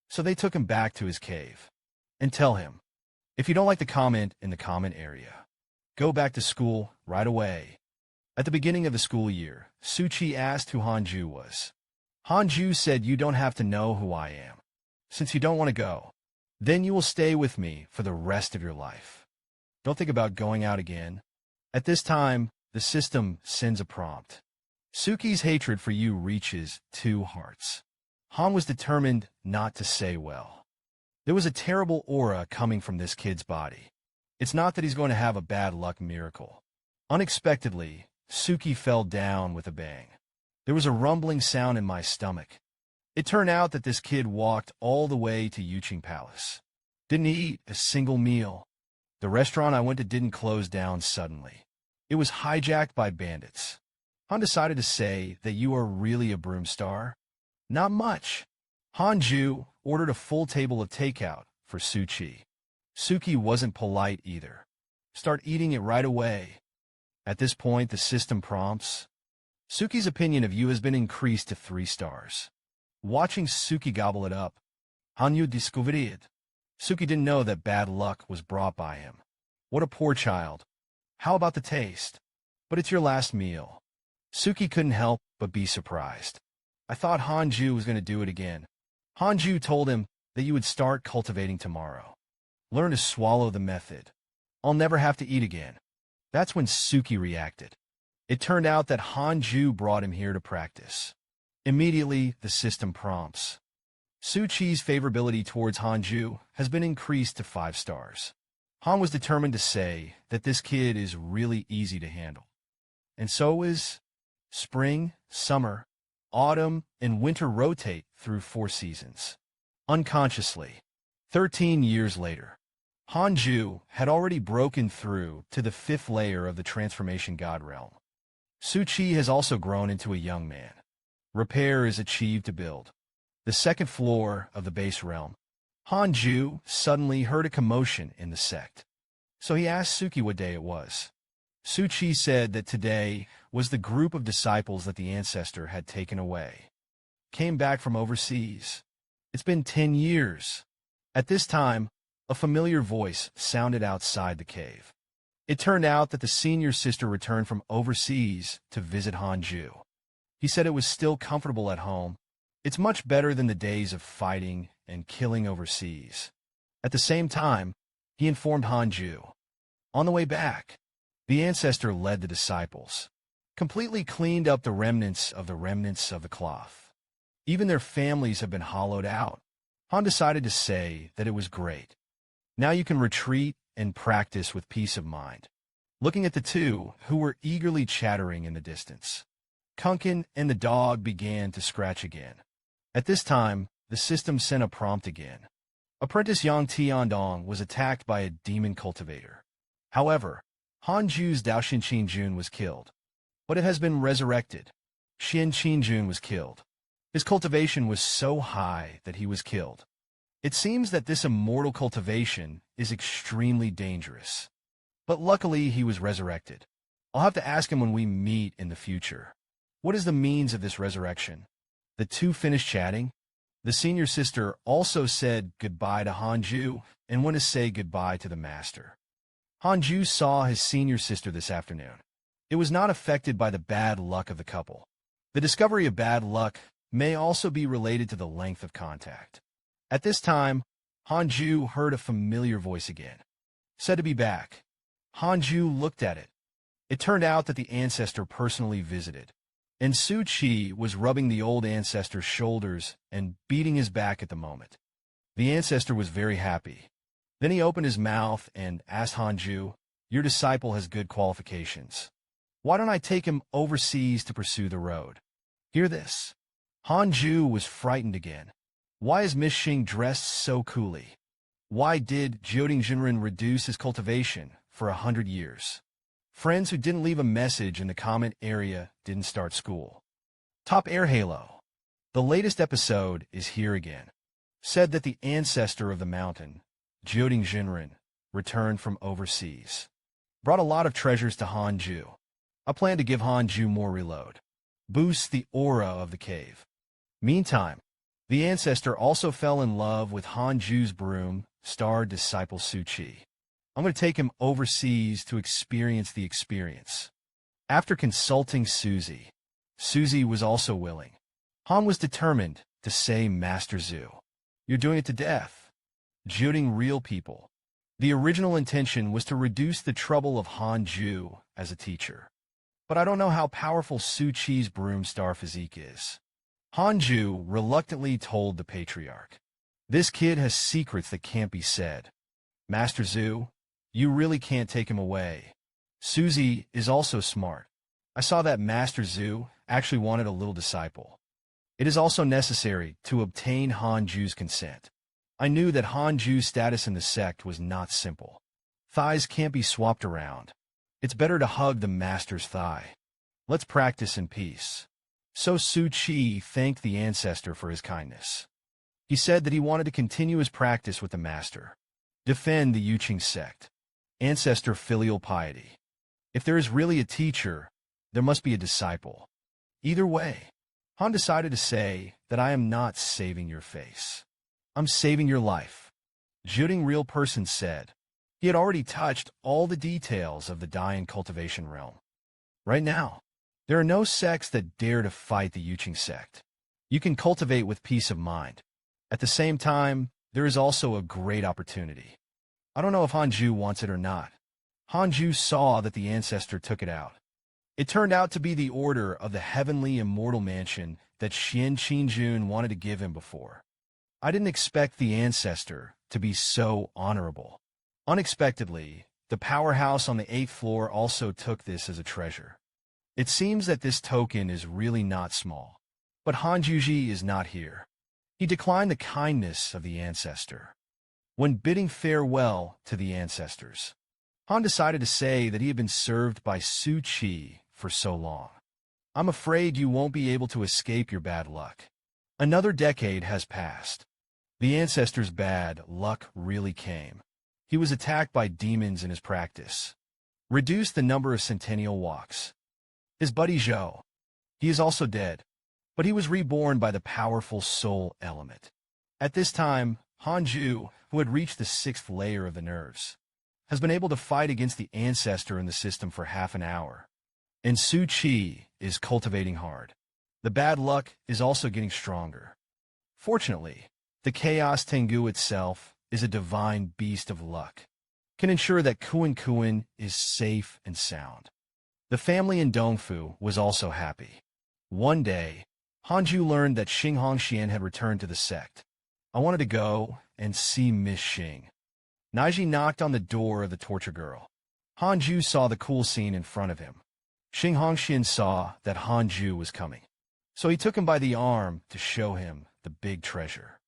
So they took him back to his cave. And tell him, if you don't like the comment in the comment area, go back to school right away. At the beginning of the school year, Su Qi asked who Hanju was. Hanju said you don't have to know who I am. Since you don't want to go, then you will stay with me for the rest of your life. Don't think about going out again. At this time, the system sends a prompt. Suki's hatred for you reaches 2 hearts. Han was determined not to say well. There was a terrible aura coming from this kid's body. It's not that he's going to have a bad luck miracle. Unexpectedly, Suki fell down with a bang. There was a rumbling sound in my stomach. It turned out that this kid walked all the way to Yuqing Palace. Didn't eat a single meal. The restaurant I went to didn't close down suddenly. It was hijacked by bandits. Han decided to say that you are really a broom star. Not much. Hanju ordered a full table of takeout for Su Qi. Suki wasn't polite either. Start eating it right away. At this point, the system prompts. Suki's opinion of you has been increased to 3 stars. Watching Suki gobble it up, Hanyu discovered. Suki didn't know that bad luck was brought by him. What a poor child. How about the taste? But it's your last meal. Suki couldn't help but be surprised. I thought Hanju was going to do it again. Hanju told him that you would start cultivating tomorrow. Learn to swallow the method. I'll never have to eat again. That's when Suki reacted. It turned out that Hanju brought him here to practice. Immediately, the system prompts. Suchi's favorability towards Hanju has been increased to 5 stars. Han was determined to say that this kid is really easy to handle. And so is spring, summer, autumn, and winter rotate through 4 seasons. Unconsciously, 13 years later, Hanju had already broken through to the 5th layer of the transformation god realm. Suchi has also grown into a young man. Repair is achieved to build. The 2nd floor of the base realm. Hanju suddenly heard a commotion in the sect. So he asked Suki what day it was. Suchi said that today was the group of disciples that the ancestor had taken away. Came back from overseas. It's been 10 years. At this time, a familiar voice sounded outside the cave. It turned out that the senior sister returned from overseas to visit Hanju. He said it was still comfortable at home. It's much better than the days of fighting and killing overseas. At the same time, he informed Hanju. On the way back, the ancestor led the disciples, completely cleaned up the remnants of the cloth. Even their families have been hollowed out. Han decided to say that it was great. Now you can retreat and practice with peace of mind. Looking at the two, who were eagerly chattering in the distance, Kunkin and the dog began to scratch again. At this time, the system sent a prompt again. Apprentice Yang Tiandong was attacked by a demon cultivator. However, Hanju's Daoshin Qinjun was killed, but it has been resurrected. Xin Qinjun was killed. His cultivation was so high that he was killed. It seems that this immortal cultivation is extremely dangerous. But luckily, he was resurrected. I'll have to ask him when we meet in the future. What is the means of this resurrection? The two finished chatting. The senior sister also said goodbye to Hanju and went to say goodbye to the master. Hanju saw his senior sister this afternoon. It was not affected by the bad luck of the couple. The discovery of bad luck may also be related to the length of contact. At this time, Hanju heard a familiar voice again. Said to be back. Hanju looked at it. It turned out that the ancestor personally visited, and Suchi was rubbing the old ancestor's shoulders and beating his back at the moment. The ancestor was very happy. Then he opened his mouth and asked Hanju, "Your disciple has good qualifications. Why don't I take him overseas to pursue the road?" Hear this. Hanju was frightened again. Why is Miss Xing dressed so coolly? Why did Jioding Jinren reduce his cultivation for 100 years? Friends who didn't leave a message in the comment area didn't start school. Top Air Halo. The latest episode is here again. Said that the ancestor of the mountain, Jioding Jinren, returned from overseas. Brought a lot of treasures to Hanju. I plan to give Hanju more reload. Boost the aura of the cave. Meantime, the ancestor also fell in love with Hanju's broom, star disciple Suchi. I'm going to take him overseas to experience the experience. After consulting Suzy, Suzy was also willing. Han was determined to say Master Zhu. You're doing it to death. Juding real people. The original intention was to reduce the trouble of Hanju as a teacher. But I don't know how powerful Suchi's broom star physique is. Hanju reluctantly told the patriarch. This kid has secrets that can't be said. Master Zhu, you really can't take him away. Suzy is also smart. I saw that Master Zhu actually wanted a little disciple. It is also necessary to obtain Hanju's consent. I knew that Hanju's status in the sect was not simple. Thighs can't be swapped around. It's better to hug the master's thigh. Let's practice in peace. So Suchi thanked the ancestor for his kindness. He said that he wanted to continue his practice with the master. Defend the Yuqing sect. Ancestor filial piety. If there is really a teacher, there must be a disciple. Either way, Han decided to say that I am not saving your face. I'm saving your life. Juding real person said. He had already touched all the details of the dying cultivation realm. Right now, there are no sects that dare to fight the Yuching sect. You can cultivate with peace of mind. At the same time, there is also a great opportunity. I don't know if Hanju wants it or not. Hanju saw that the ancestor took it out. It turned out to be the order of the heavenly immortal mansion that Xian Qingjun wanted to give him before. I didn't expect the ancestor to be so honorable. Unexpectedly, the powerhouse on the 8th floor also took this as a treasure. It seems that this token is really not small. But Hanjuji is not here. He declined the kindness of the ancestor. When bidding farewell to the ancestors, Han decided to say that he had been served by Su Qi for so long. I'm afraid you won't be able to escape your bad luck. Another decade has passed. The ancestor's bad luck really came. He was attacked by demons in his practice. Reduced the number of centennial walks. His buddy Zhou. He is also dead, but he was reborn by the powerful soul element. At this time, Hanju, who had reached the 6th layer of the nerves, has been able to fight against the ancestor in the system for half an hour. And Su Qi is cultivating hard. The bad luck is also getting stronger. Fortunately, the Chaos Tengu itself is a divine beast of luck, can ensure that Kuan is safe and sound. The family in Dongfu was also happy. One day, Hanju learned that Xing Hongxian had returned to the sect. I wanted to go and see Miss Xing. Naiji knocked on the door of the torture girl. Hanju saw the cool scene in front of him. Xing Hongxian saw that Hanju was coming, so he took him by the arm to show him the big treasure.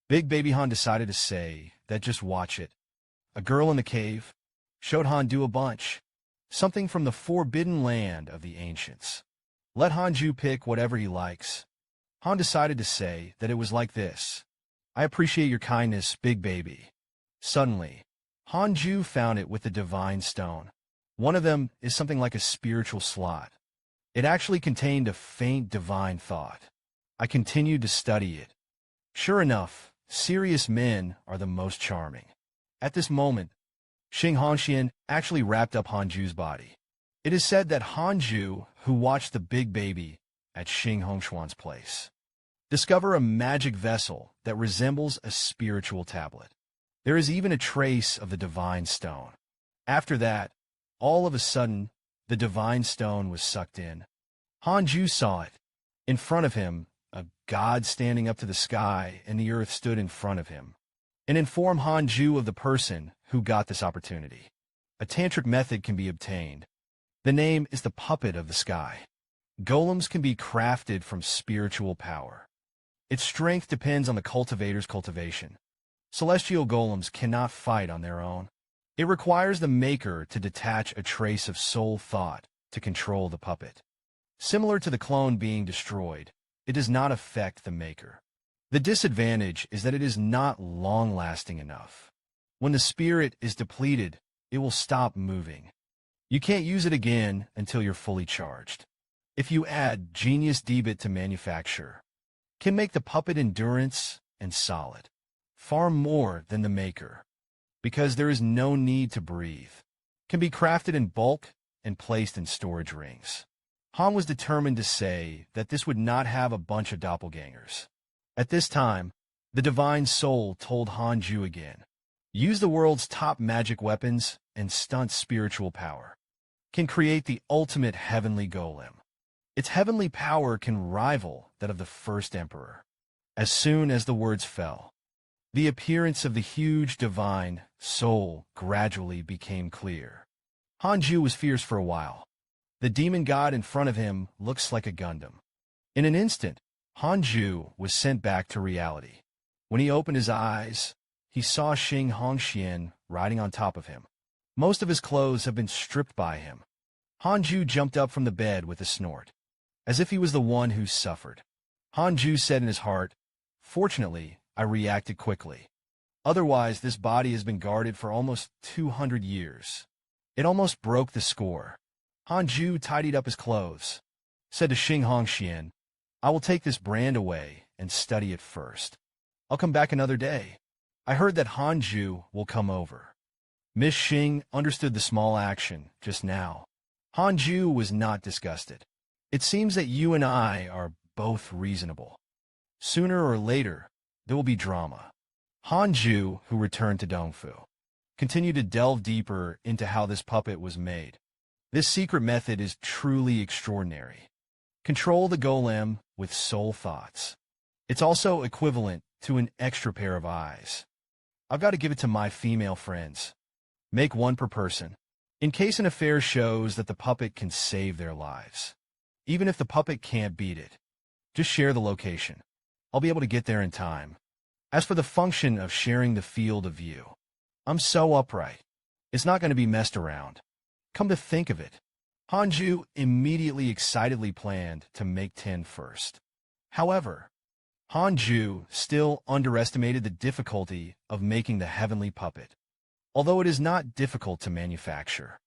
Big Baby Han decided to say that just watch it. A girl in the cave showed Han do a bunch, something from the forbidden land of the ancients. Let Hanju pick whatever he likes. Han decided to say that it was like this. I appreciate your kindness, Big Baby. Suddenly, Hanju found it with the divine stone. One of them is something like a spiritual slot. It actually contained a faint divine thought. I continued to study it. Sure enough, serious men are the most charming. At this moment, Xing Hongxian actually wrapped up Hanju's body. It is said that Hanju, who watched the Big Baby at Xing Hongxuan's place, discover a magic vessel that resembles a spiritual tablet. There is even a trace of the divine stone. After that, all of a sudden, the divine stone was sucked in. Hanju saw it. In front of him, a god standing up to the sky and the earth stood in front of him, and informed Hanju of the person who got this opportunity. A tantric method can be obtained. The name is the puppet of the sky. Golems can be crafted from spiritual power. Its strength depends on the cultivator's cultivation. Celestial golems cannot fight on their own. It requires the maker to detach a trace of soul thought to control the puppet. Similar to the clone being destroyed, it does not affect the maker. The disadvantage is that it is not long-lasting enough. When the spirit is depleted, it will stop moving. You can't use it again until you're fully charged. If you add Genius Debit to manufacture, can make the puppet endurance and solid, far more than the maker, because there is no need to breathe, can be crafted in bulk and placed in storage rings. Han was determined to say that this would not have a bunch of doppelgangers. At this time, the divine soul told Hanju again, use the world's top magic weapons and stunt spiritual power. Can create the ultimate heavenly golem. Its heavenly power can rival that of the first emperor. As soon as the words fell, the appearance of the huge divine soul gradually became clear. Hanju was fierce for a while. The demon god in front of him looks like a Gundam. In an instant, Hanju was sent back to reality. When he opened his eyes, he saw Xing Hongxian riding on top of him. Most of his clothes have been stripped by him. Hanju jumped up from the bed with a snort, as if he was the one who suffered. Hanju said in his heart, fortunately, I reacted quickly. Otherwise, this body has been guarded for almost 200 years. It almost broke the score. Hanju tidied up his clothes, said to Xing Hongxian, I will take this brand away and study it first. I'll come back another day. I heard that Hanju will come over. Miss Xing understood the small action just now. Hanju was not disgusted. It seems that you and I are both reasonable. Sooner or later, there will be drama. Hanju, who returned to Dongfu, continued to delve deeper into how this puppet was made. This secret method is truly extraordinary. Control the golem with soul thoughts. It's also equivalent to an extra pair of eyes. I've got to give it to my female friends. Make one per person. In case an affair shows that the puppet can save their lives. Even if the puppet can't beat it, just share the location. I'll be able to get there in time. As for the function of sharing the field of view, I'm so upright. It's not going to be messed around. Come to think of it, Hanju immediately excitedly planned to make 10 first. However, Hanju still underestimated the difficulty of making the heavenly puppet. Although it is not difficult to manufacture,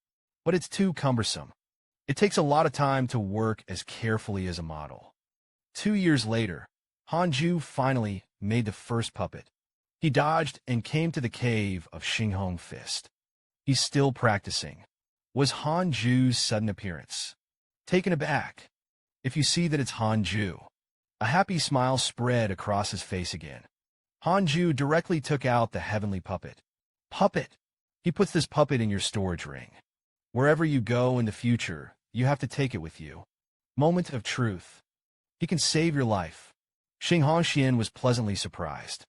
but it's too cumbersome. It takes a lot of time to work as carefully as a model. 2 years later, Hanju finally made the first puppet. He dodged and came to the cave of Xinghong Fist. He's still practicing. Was Hanju's sudden appearance taken aback? If you see that it's Hanju, a happy smile spread across his face again. Hanju directly took out the heavenly puppet. Puppet! He puts this puppet in your storage ring. Wherever you go in the future, you have to take it with you. Moment of truth. He can save your life. Xing Hongxian was pleasantly surprised.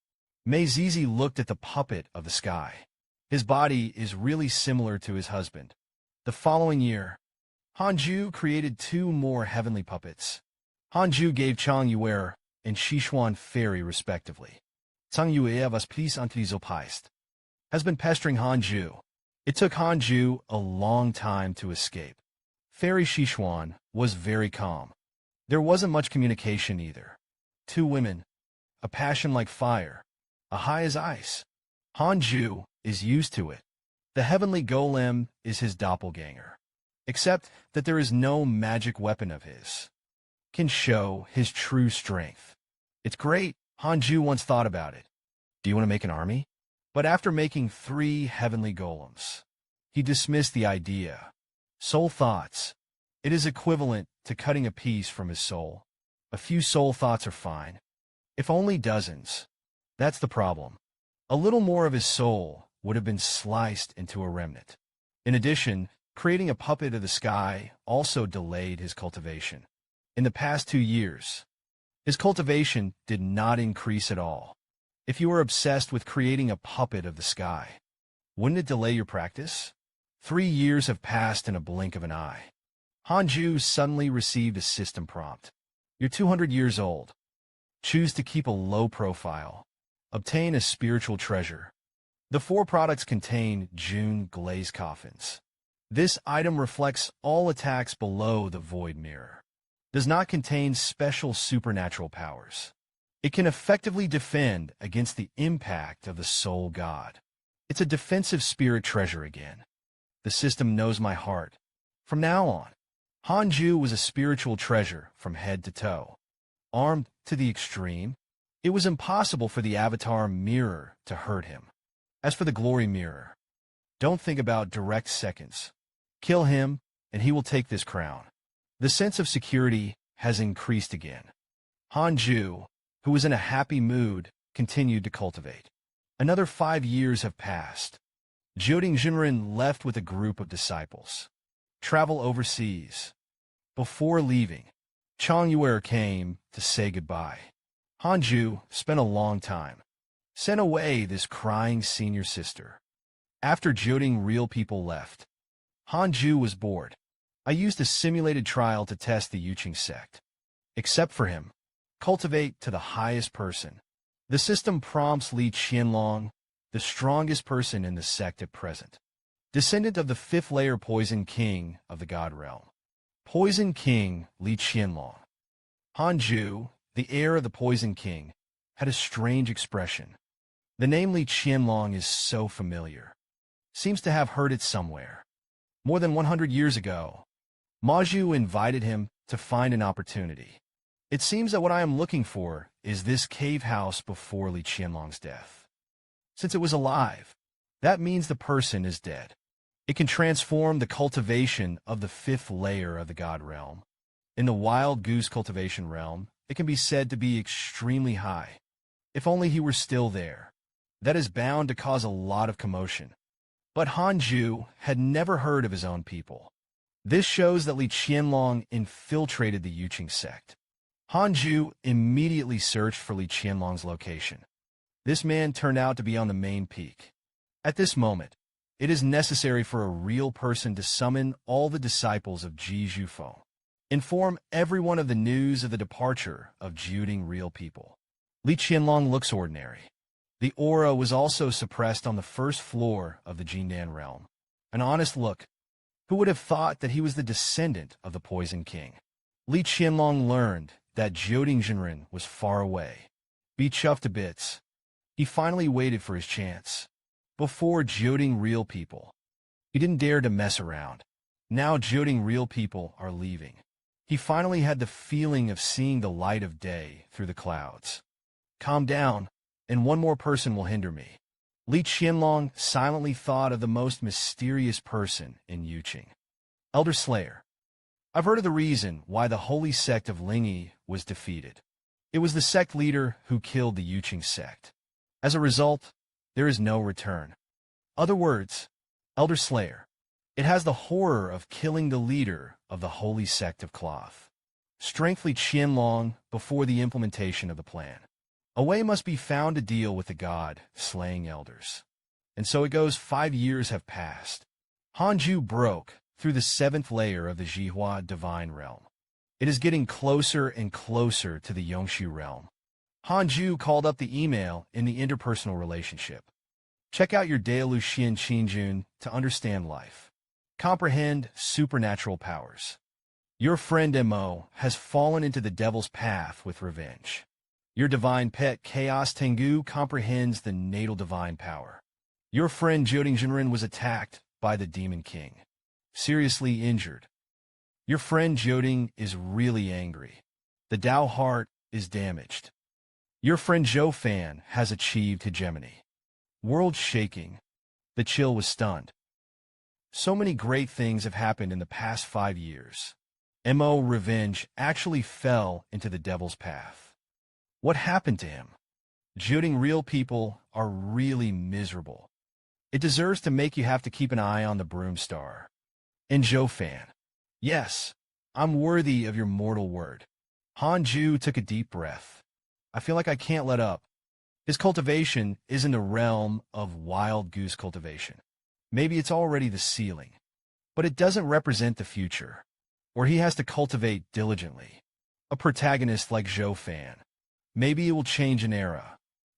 Mei Zizi looked at the puppet of the sky. His body is really similar to his husband. The following year, Hanju created 2 more heavenly puppets. Hanju gave Chang Yuer and Xishuan Fairy respectively. Chang Yuer was please until has been pestering Hanju. It took Hanju a long time to escape. Fairy Xishuan was very calm. There wasn't much communication either. 2 women, a passion like fire, a high as ice. Hanju is used to it. The heavenly golem is his doppelganger. Except that there is no magic weapon of his can show his true strength. It's great. Hanju once thought about it. Do you want to make an army? But after making 3 heavenly golems, he dismissed the idea. Soul thoughts. It is equivalent to cutting a piece from his soul. A few soul thoughts are fine. If only dozens. That's the problem. A little more of his soul would have been sliced into a remnant. In addition, creating a puppet of the sky also delayed his cultivation. In the past 2 years, his cultivation did not increase at all. If you were obsessed with creating a puppet of the sky, wouldn't it delay your practice? 3 years have passed in a blink of an eye. Hanju suddenly received a system prompt. You're 200 years old. Choose to keep a low profile. Obtain a spiritual treasure. The 4 products contain June glaze coffins. This item reflects all attacks below the void mirror. Does not contain special supernatural powers. It can effectively defend against the impact of the soul god. It's a defensive spirit treasure again. The system knows my heart. From now on, Hanju was a spiritual treasure from head to toe. Armed to the extreme, it was impossible for the avatar mirror to hurt him. As for the glory mirror, don't think about direct seconds. Kill him, and he will take this crown. The sense of security has increased again. Hanju, who was in a happy mood, continued to cultivate. Another 5 years have passed. Jioding Jinren left with a group of disciples. Travel overseas. Before leaving, Chang Yuer came to say goodbye. Hanju spent a long time. Sent away this crying senior sister. After Jioding real people left, Hanju was bored. I used a simulated trial to test the Yuqing sect. Except for him. Cultivate to the highest person. The system prompts Li Qianlong, the strongest person in the sect at present. Descendant of the 5th layer Poison King of the God Realm. Poison King Li Qianlong. Hanju, the heir of the Poison King, had a strange expression. The name Li Qianlong is so familiar. Seems to have heard it somewhere. More than 100 years ago, Maju invited him to find an opportunity. It seems that what I am looking for is this cave house before Li Qianlong's death. Since it was alive, that means the person is dead. It can transform the cultivation of the fifth layer of the god realm. In the wild goose cultivation realm, it can be said to be extremely high. If only he were still there. That is bound to cause a lot of commotion. But Hanju had never heard of his own people. This shows that Li Qianlong infiltrated the Yuqing sect. Hanju immediately searched for Li Qianlong's location. This man turned out to be on the main peak. At this moment, it is necessary for a real person to summon all the disciples of Ji Zhufeng. Inform everyone of the news of the departure of Jiuding real people. Li Qianlong looks ordinary. The aura was also suppressed on the first floor of the Jindan realm. An honest look. Who would have thought that he was the descendant of the Poison King? Li Qianlong learned that Jiuding Jinren was far away. Be chuffed to bits. He finally waited for his chance. Before Jiuding real people, he didn't dare to mess around. Now Jiuding real people are leaving. He finally had the feeling of seeing the light of day through the clouds. Calm down, and one more person will hinder me. Li Qianlong silently thought of the most mysterious person in Yuqing. Elder Slayer. I've heard of the reason why the holy sect of Lingyi was defeated. It was the sect leader who killed the Yuqing sect. As a result, there is no return. Other words, Elder Slayer. It has the horror of killing the leader of the holy sect of cloth. Strength Li Qianlong before the implementation of the plan. A way must be found to deal with the god slaying elders. And so it goes. 5 years have passed. Hanju broke through the 7th layer of the Jihua divine realm. It is getting closer and closer to the Yongshu realm. Hanju called up the email in the interpersonal relationship. Check out your Daolu Xian Qinjun to understand life. Comprehend supernatural powers. Your friend Mo has fallen into the devil's path with revenge. Your divine pet Chaos Tengu comprehends the natal divine power. Your friend Jiuding Jinren was attacked by the Demon King. Seriously injured. Your friend Jiuding is really angry. The Tao heart is damaged. Your friend Zhou Fan has achieved hegemony. World shaking. The chill was stunned. So many great things have happened in the past 5 years. Mo Revenge actually fell into the devil's path. What happened to him? Jiuding real people are really miserable. It deserves to make you have to keep an eye on the broom star. And Zhou Fan. Yes, I'm worthy of your mortal word. Hanju took a deep breath. I feel like I can't let up. His cultivation is in the realm of wild goose cultivation. Maybe it's already the ceiling, but it doesn't represent the future, where he has to cultivate diligently. A protagonist like Zhou Fan. Maybe it will change an era.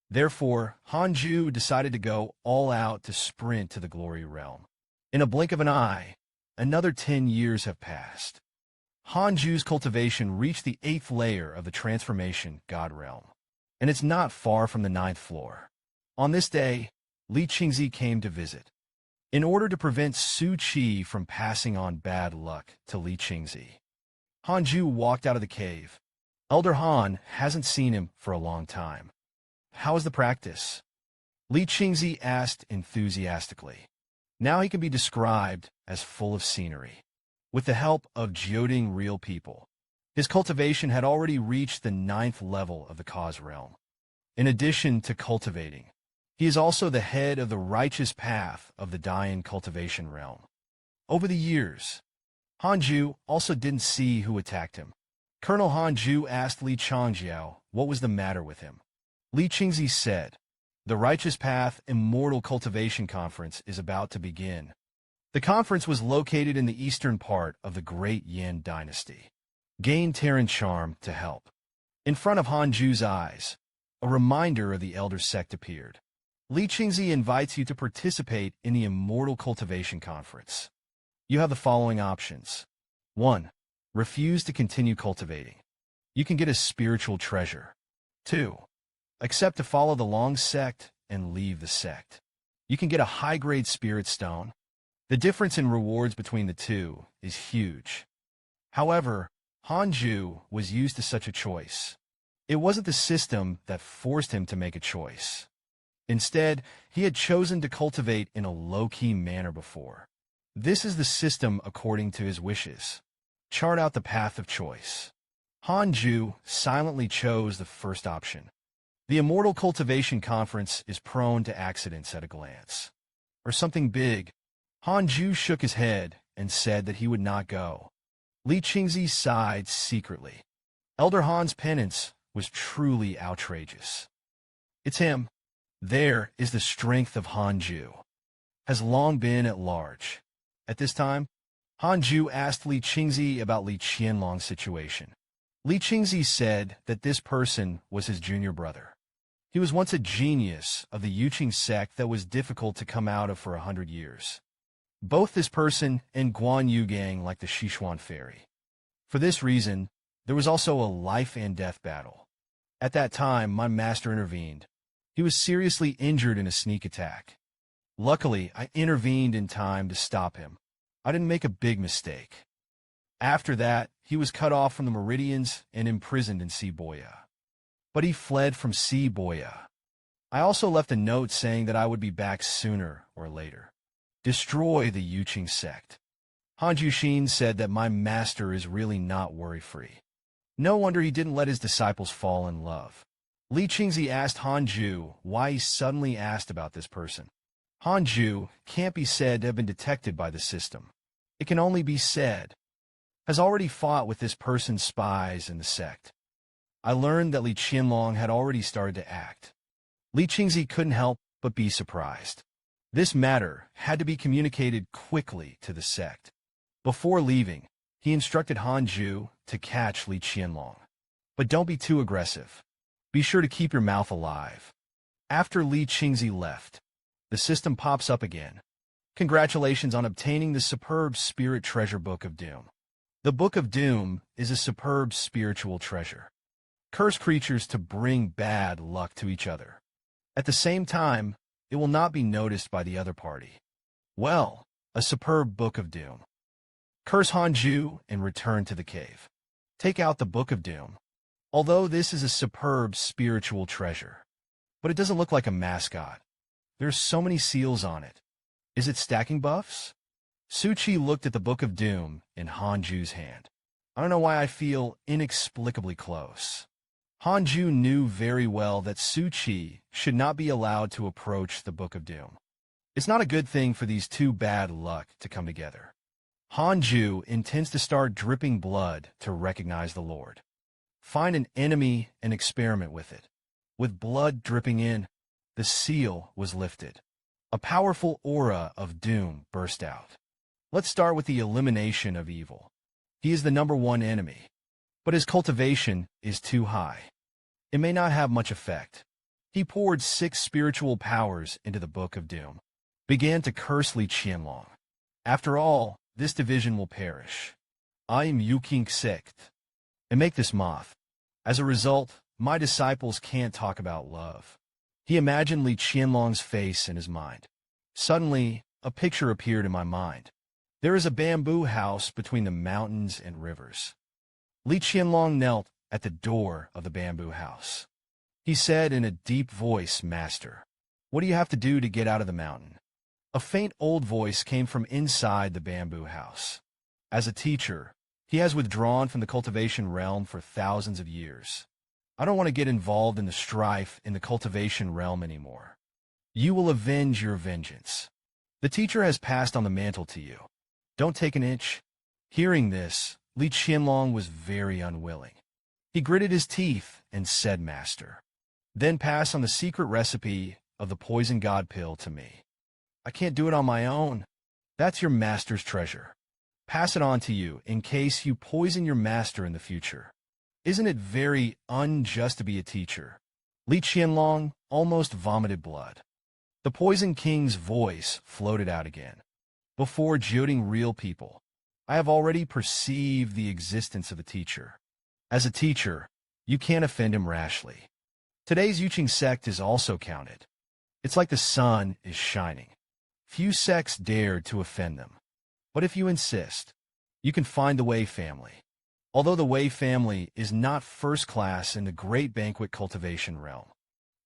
Therefore, Hanju decided to go all out to sprint to the glory realm. In a blink of an eye, another 10 years have passed. Hanju's cultivation reached the 8th layer of the transformation god realm, and it's not far from the 9th floor. On this day, Li Qingzi came to visit. In order to prevent Su Qi from passing on bad luck to Li Qingzi, Hanju walked out of the cave. Elder Han hasn't seen him for a long time. How is the practice? Li Qingzi asked enthusiastically. Now he can be described as full of scenery. With the help of Jiuding real people, his cultivation had already reached the 9th level of the cause realm. In addition to cultivating, he is also the head of the righteous path of the Dian cultivation realm. Over the years, Hanju also didn't see who attacked him. Colonel Hanju asked Li Changjiao what was the matter with him. Li Qingzi said, "The Righteous Path Immortal Cultivation Conference is about to begin." The conference was located in the eastern part of the Great Yan Dynasty. Gain Terran Charm to help. In front of Hanju's eyes, a reminder of the Elder Sect appeared. Li Qingzi invites you to participate in the Immortal Cultivation Conference. You have the following options. 1. Refuse to continue cultivating. You can get a spiritual treasure. 2. Accept to follow the long sect and leave the sect. You can get a high-grade spirit stone. The difference in rewards between the two is huge. However, Hanju was used to such a choice. It wasn't the system that forced him to make a choice. Instead, he had chosen to cultivate in a low-key manner before. This is the system according to his wishes. Chart out the path of choice. Hanju silently chose the first option. The Immortal Cultivation Conference is prone to accidents at a glance. Or something big. Hanju shook his head and said that he would not go. Li Qingzi sighed secretly. Elder Han's penance was truly outrageous. It's him. There is the strength of Hanju. Has long been at large. At this time, Hanju asked Li Qingzi about Li Qianlong's situation. Li Qingzi said that this person was his junior brother. He was once a genius of the Yuqing sect that was difficult to come out of for 100 years. Both this person and Guan Yugang like the Sichuan fairy. For this reason, there was also a life and death battle. At that time, my master intervened. He was seriously injured in a sneak attack. Luckily, I intervened in time to stop him. I didn't make a big mistake. After that, he was cut off from the meridians and imprisoned in Siboya. But he fled from Siboya. I also left a note saying that I would be back sooner or later. Destroy the Yuqing sect. Han Jushin said that my master is really not worry-free. No wonder he didn't let his disciples fall in love. Li Qingzi asked Hanju why he suddenly asked about this person. Hanju can't be said to have been detected by the system. It can only be said, has already fought with this person's spies in the sect. I learned that Li Qianlong had already started to act. Li Qingzi couldn't help but be surprised. This matter had to be communicated quickly to the sect. Before leaving, he instructed Hanju to catch Li Qianlong. But don't be too aggressive. Be sure to keep your mouth alive. After Li Qingzi left, the system pops up again. Congratulations on obtaining the superb Spirit Treasure Book of Doom. The Book of Doom is a superb spiritual treasure. Curse creatures to bring bad luck to each other. At the same time, it will not be noticed by the other party. Well, a superb Book of Doom. Curse Hanju and return to the cave. Take out the Book of Doom. Although this is a superb spiritual treasure, but it doesn't look like a mascot. There's so many seals on it. Is it stacking buffs? Suchi looked at the Book of Doom in Hanju's hand. I don't know why I feel inexplicably close. Hanju knew very well that Suchi should not be allowed to approach the Book of Doom. It's not a good thing for these two bad luck to come together. Hanju intends to start dripping blood to recognize the Lord. Find an enemy and experiment with it. With blood dripping in, the seal was lifted. A powerful aura of doom burst out. Let's start with the elimination of evil. He is the #1 enemy, but his cultivation is too high. It may not have much effect. He poured 6 spiritual powers into the Book of Doom, began to curse Li Qianlong. After all, this division will perish. I am Yuqing sect, and make this moth. As a result, my disciples can't talk about love. He imagined Li Qianlong's face in his mind. Suddenly, a picture appeared in my mind. There is a bamboo house between the mountains and rivers. Li Qianlong knelt at the door of the bamboo house. He said in a deep voice, "Master, what do you have to do to get out of the mountain?" A faint old voice came from inside the bamboo house. As a teacher, he has withdrawn from the cultivation realm for thousands of years. I don't want to get involved in the strife in the cultivation realm anymore. You will avenge your vengeance. The teacher has passed on the mantle to you. Don't take an inch. Hearing this, Li Qianlong was very unwilling. He gritted his teeth and said, "Master, then pass on the secret recipe of the poison god pill to me. I can't do it on my own. That's your master's treasure. Pass it on to you in case you poison your master in the future. Isn't it very unjust to be a teacher?" Li Qianlong almost vomited blood. The Poison King's voice floated out again. Before jilting real people, I have already perceived the existence of a teacher. As a teacher, you can't offend him rashly. Today's Yuqing sect is also counted. It's like the sun is shining. Few sects dare to offend them. But if you insist, you can find the way, family. Although the Wei family is not first class in the great banquet cultivation realm,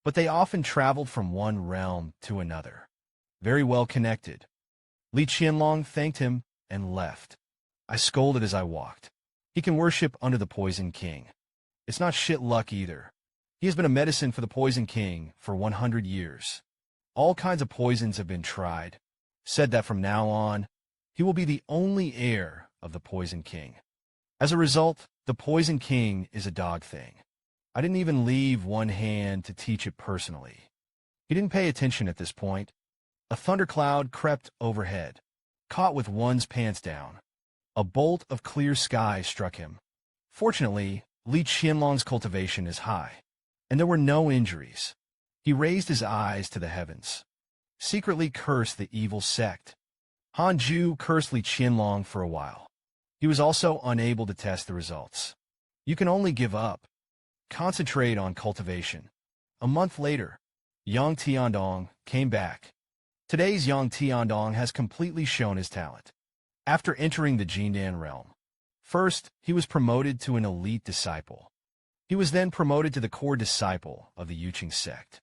but they often traveled from one realm to another. Very well connected. Li Qianlong thanked him and left. I scolded as I walked. He can worship under the Poison King. It's not shit luck either. He has been a medicine for the Poison King for 100 years. All kinds of poisons have been tried. Said that from now on, he will be the only heir of the Poison King. As a result, the Poison King is a dog thing. I didn't even leave one hand to teach it personally. He didn't pay attention at this point. A thundercloud crept overhead, caught with one's pants down. A bolt of clear sky struck him. Fortunately, Li Qianlong's cultivation is high, and there were no injuries. He raised his eyes to the heavens. Secretly cursed the evil sect. Han Ju cursed Li Qianlong for a while. He was also unable to test the results. You can only give up. Concentrate on cultivation. A month later, Yang Tiandong came back. Today's Yang Tiandong has completely shown his talent. After entering the Jindan realm, first, he was promoted to an elite disciple. He was then promoted to the core disciple of the Yuqing sect.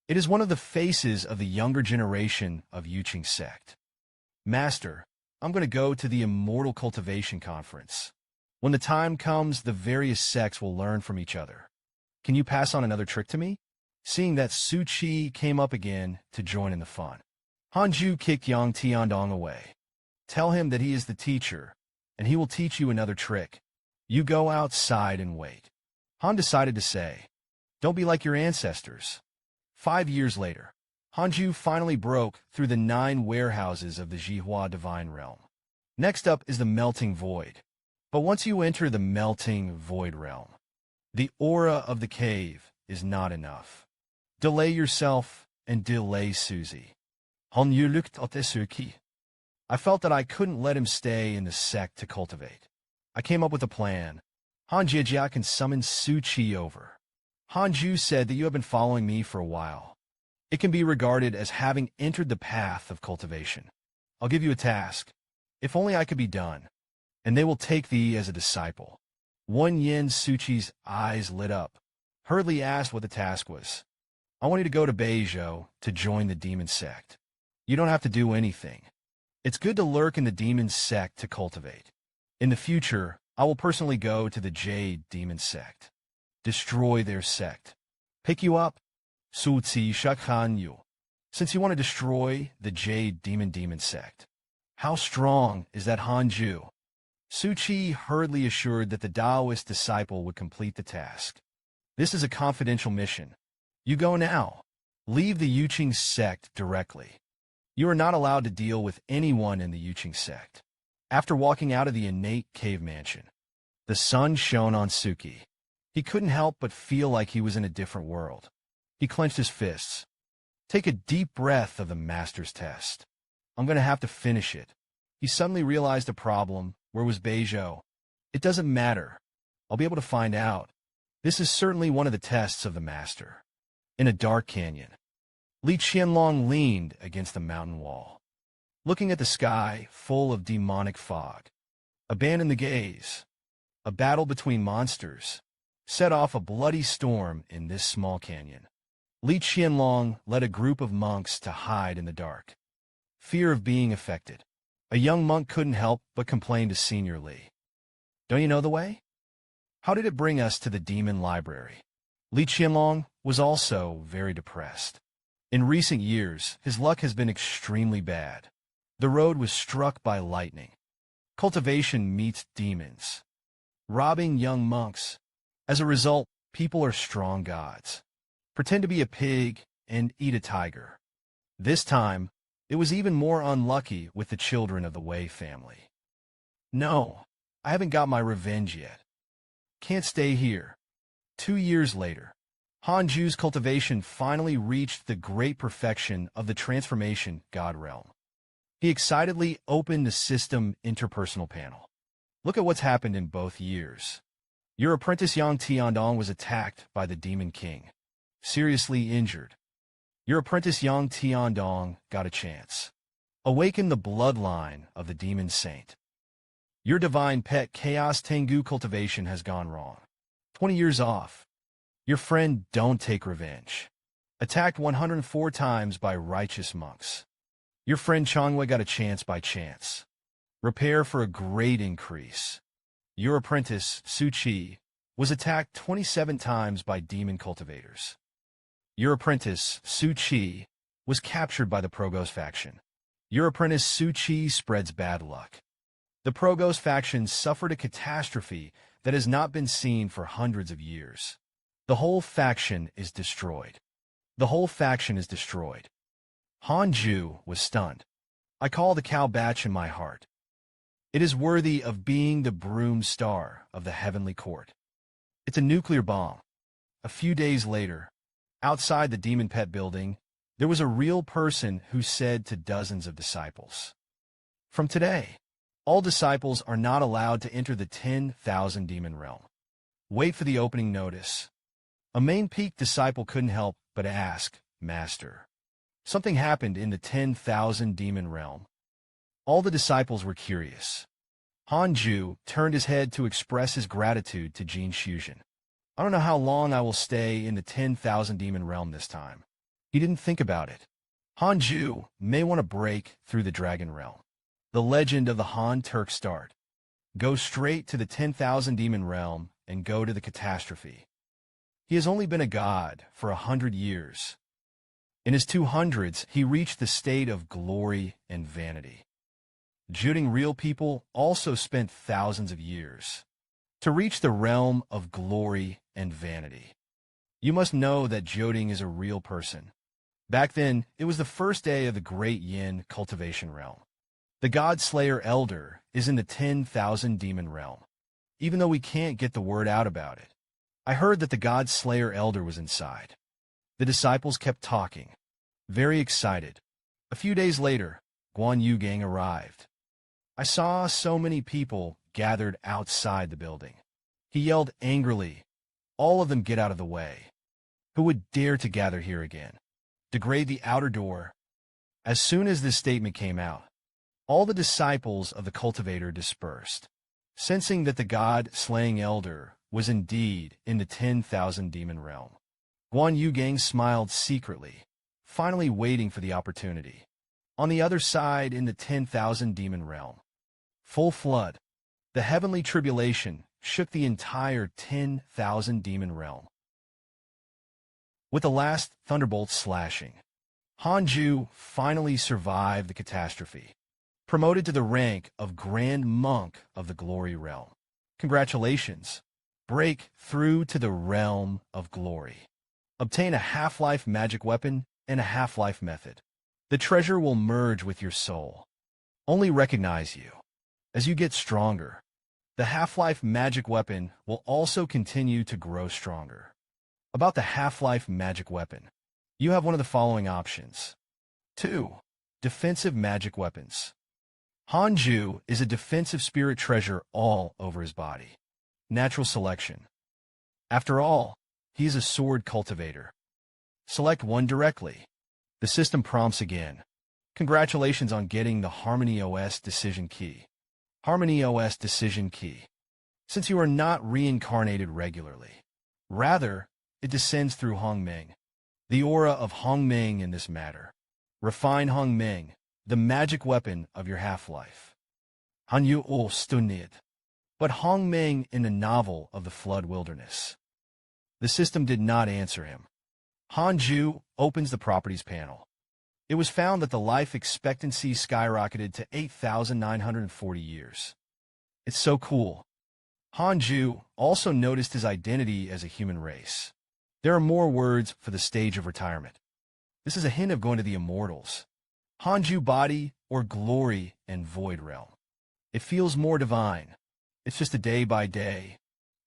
It is one of the faces of the younger generation of Yuqing sect. Master, I'm going to go to the Immortal Cultivation Conference. When the time comes, the various sects will learn from each other. Can you pass on another trick to me? Seeing that Su Qi came up again to join in the fun, Han Ju kicked Yang Tiandong away. Tell him that he is the teacher, and he will teach you another trick. You go outside and wait. Han decided to say, don't be like your ancestors. 5 years later, Han Ju finally broke through the 9 warehouses of the Jihua Divine Realm. Next up is the Melting Void. But once you enter the Melting Void Realm, the aura of the cave is not enough. Delay yourself and delay Susie. Han Yu looked at Suki. I felt that I couldn't let him stay in the sect to cultivate. I came up with a plan. Han Jiejia can summon Su Qi over. Han Ju said that you have been following me for a while. It can be regarded as having entered the path of cultivation. I'll give you a task. If only I could be done, and they will take thee as a disciple. One Yin Suchi's eyes lit up. Hurriedly asked what the task was. I want you to go to Beizhou to join the demon sect. You don't have to do anything. It's good to lurk in the demon sect to cultivate. In the future, I will personally go to the Jade demon sect. Destroy their sect. Pick you up. Su Ci Shakhan Yu. Since you want to destroy the Jade demon sect. How strong is that Han Ju? Su Qi hurriedly assured that the Taoist disciple would complete the task. This is a confidential mission. You go now. Leave the Yuqing sect directly. You are not allowed to deal with anyone in the Yuqing sect. After walking out of the innate cave mansion, the sun shone on Suki. He couldn't help but feel like he was in a different world. He clenched his fists. Take a deep breath of the master's test. I'm going to have to finish it. He suddenly realized a problem. Where was Beizhou? It doesn't matter. I'll be able to find out. This is certainly one of the tests of the master. In a dark canyon, Li Qianlong leaned against the mountain wall, looking at the sky full of demonic fog. Abandon the gaze. A battle between monsters set off a bloody storm in this small canyon. Li Qianlong led a group of monks to hide in the dark. Fear of being affected. A young monk couldn't help but complain to Senior Li. Don't you know the way? How did it bring us to the demon library? Li Qianlong was also very depressed. In recent years, his luck has been extremely bad. The road was struck by lightning. Cultivation meets demons. Robbing young monks. As a result, people are strong gods. Pretend to be a pig and eat a tiger. This time, it was even more unlucky with the children of the Wei family. No, I haven't got my revenge yet. Can't stay here. 2 years later, Han Ju's cultivation finally reached the great perfection of the transformation God realm. He excitedly opened the system interpersonal panel. Look at what's happened in both years. Your apprentice Yang Tiandong was attacked by the Demon King, seriously injured. Your apprentice Yang Tiandong got a chance. Awaken the bloodline of the Demon Saint. Your divine pet Chaos Tengu cultivation has gone wrong. 20 years off. Your friend Don't Take Revenge. Attacked 104 times by righteous monks. Your friend Changwei got a chance by chance. Repair for a great increase. Your apprentice, Su Chi, was attacked 27 times by demon cultivators. Your apprentice, Su Chi, was captured by the Progos faction. Your apprentice, Su Chi, spreads bad luck. The Progos faction suffered a catastrophe that has not been seen for hundreds of years. The whole faction is destroyed. The whole faction is destroyed. Hanju was stunned. I call the cow batch in my heart. It is worthy of being the broom star of the heavenly court. It's a nuclear bomb. A few days later, outside the demon pet building, there was a real person who said to dozens of disciples, "From today, all disciples are not allowed to enter the 10,000 demon realm. Wait for the opening notice." A main peak disciple couldn't help but ask, "Master, something happened in the 10,000 demon realm." All the disciples were curious. Hanju turned his head to express his gratitude to Jin Shuzhen. "I don't know how long I will stay in the 10,000 demon realm this time." He didn't think about it. Hanju may want to break through the dragon realm. The legend of the Han Turk start. Go straight to the 10,000 demon realm and go to the catastrophe. He has only been a god for 100 years. In his 200s, he reached the state of glory and vanity. Juding real people also spent thousands of years. To reach the realm of glory and vanity, you must know that Joding is a real person. Back then, it was the first day of the Great Yin cultivation realm. The God Slayer Elder is in the 10,000 demon realm, even though we can't get the word out about it. I heard that the God Slayer Elder was inside. The disciples kept talking, very excited. A few days later, Guan Yu Gang arrived. I saw so many people gathered outside the building. He yelled angrily, "All of them get out of the way. Who would dare to gather here again? Degrade the outer door." As soon as this statement came out, all the disciples of the cultivator dispersed, sensing that the God-slaying elder was indeed in the 10,000 demon realm. Guan Yu Gang smiled secretly, finally waiting for the opportunity. On the other side, in the 10,000 demon realm, full flood, the heavenly tribulation shook the entire 10,000 demon realm. With the last thunderbolt slashing, Hanju finally survived the catastrophe, promoted to the rank of Grand Monk of the Glory Realm. Congratulations! Break through to the realm of glory. Obtain a half-life magic weapon and a half-life method. The treasure will merge with your soul. Only recognize you. As you get stronger, the half-life magic weapon will also continue to grow stronger. About the half-life magic weapon, you have one of the following options. 2. Defensive magic weapons. Hanju is a defensive spirit treasure all over his body. Natural selection. After all, he is a sword cultivator. Select one directly. The system prompts again. Congratulations on getting the Harmony OS decision key. Harmony OS decision key. Since you are not reincarnated regularly, rather, it descends through Hongmeng. The aura of Hongmeng in this matter. Refine Hongmeng, the magic weapon of your half-life. Hanyu O Stunid. But Hongmeng in the novel of the Flood Wilderness. The system did not answer him. Hanju opens the properties panel. It was found that the life expectancy skyrocketed to 8,940 years. It's so cool. Hanju also noticed his identity as a human race. There are more words for the stage of retirement. This is a hint of going to the immortals. Hanju body or glory and void realm. It feels more divine. It's just a day by day.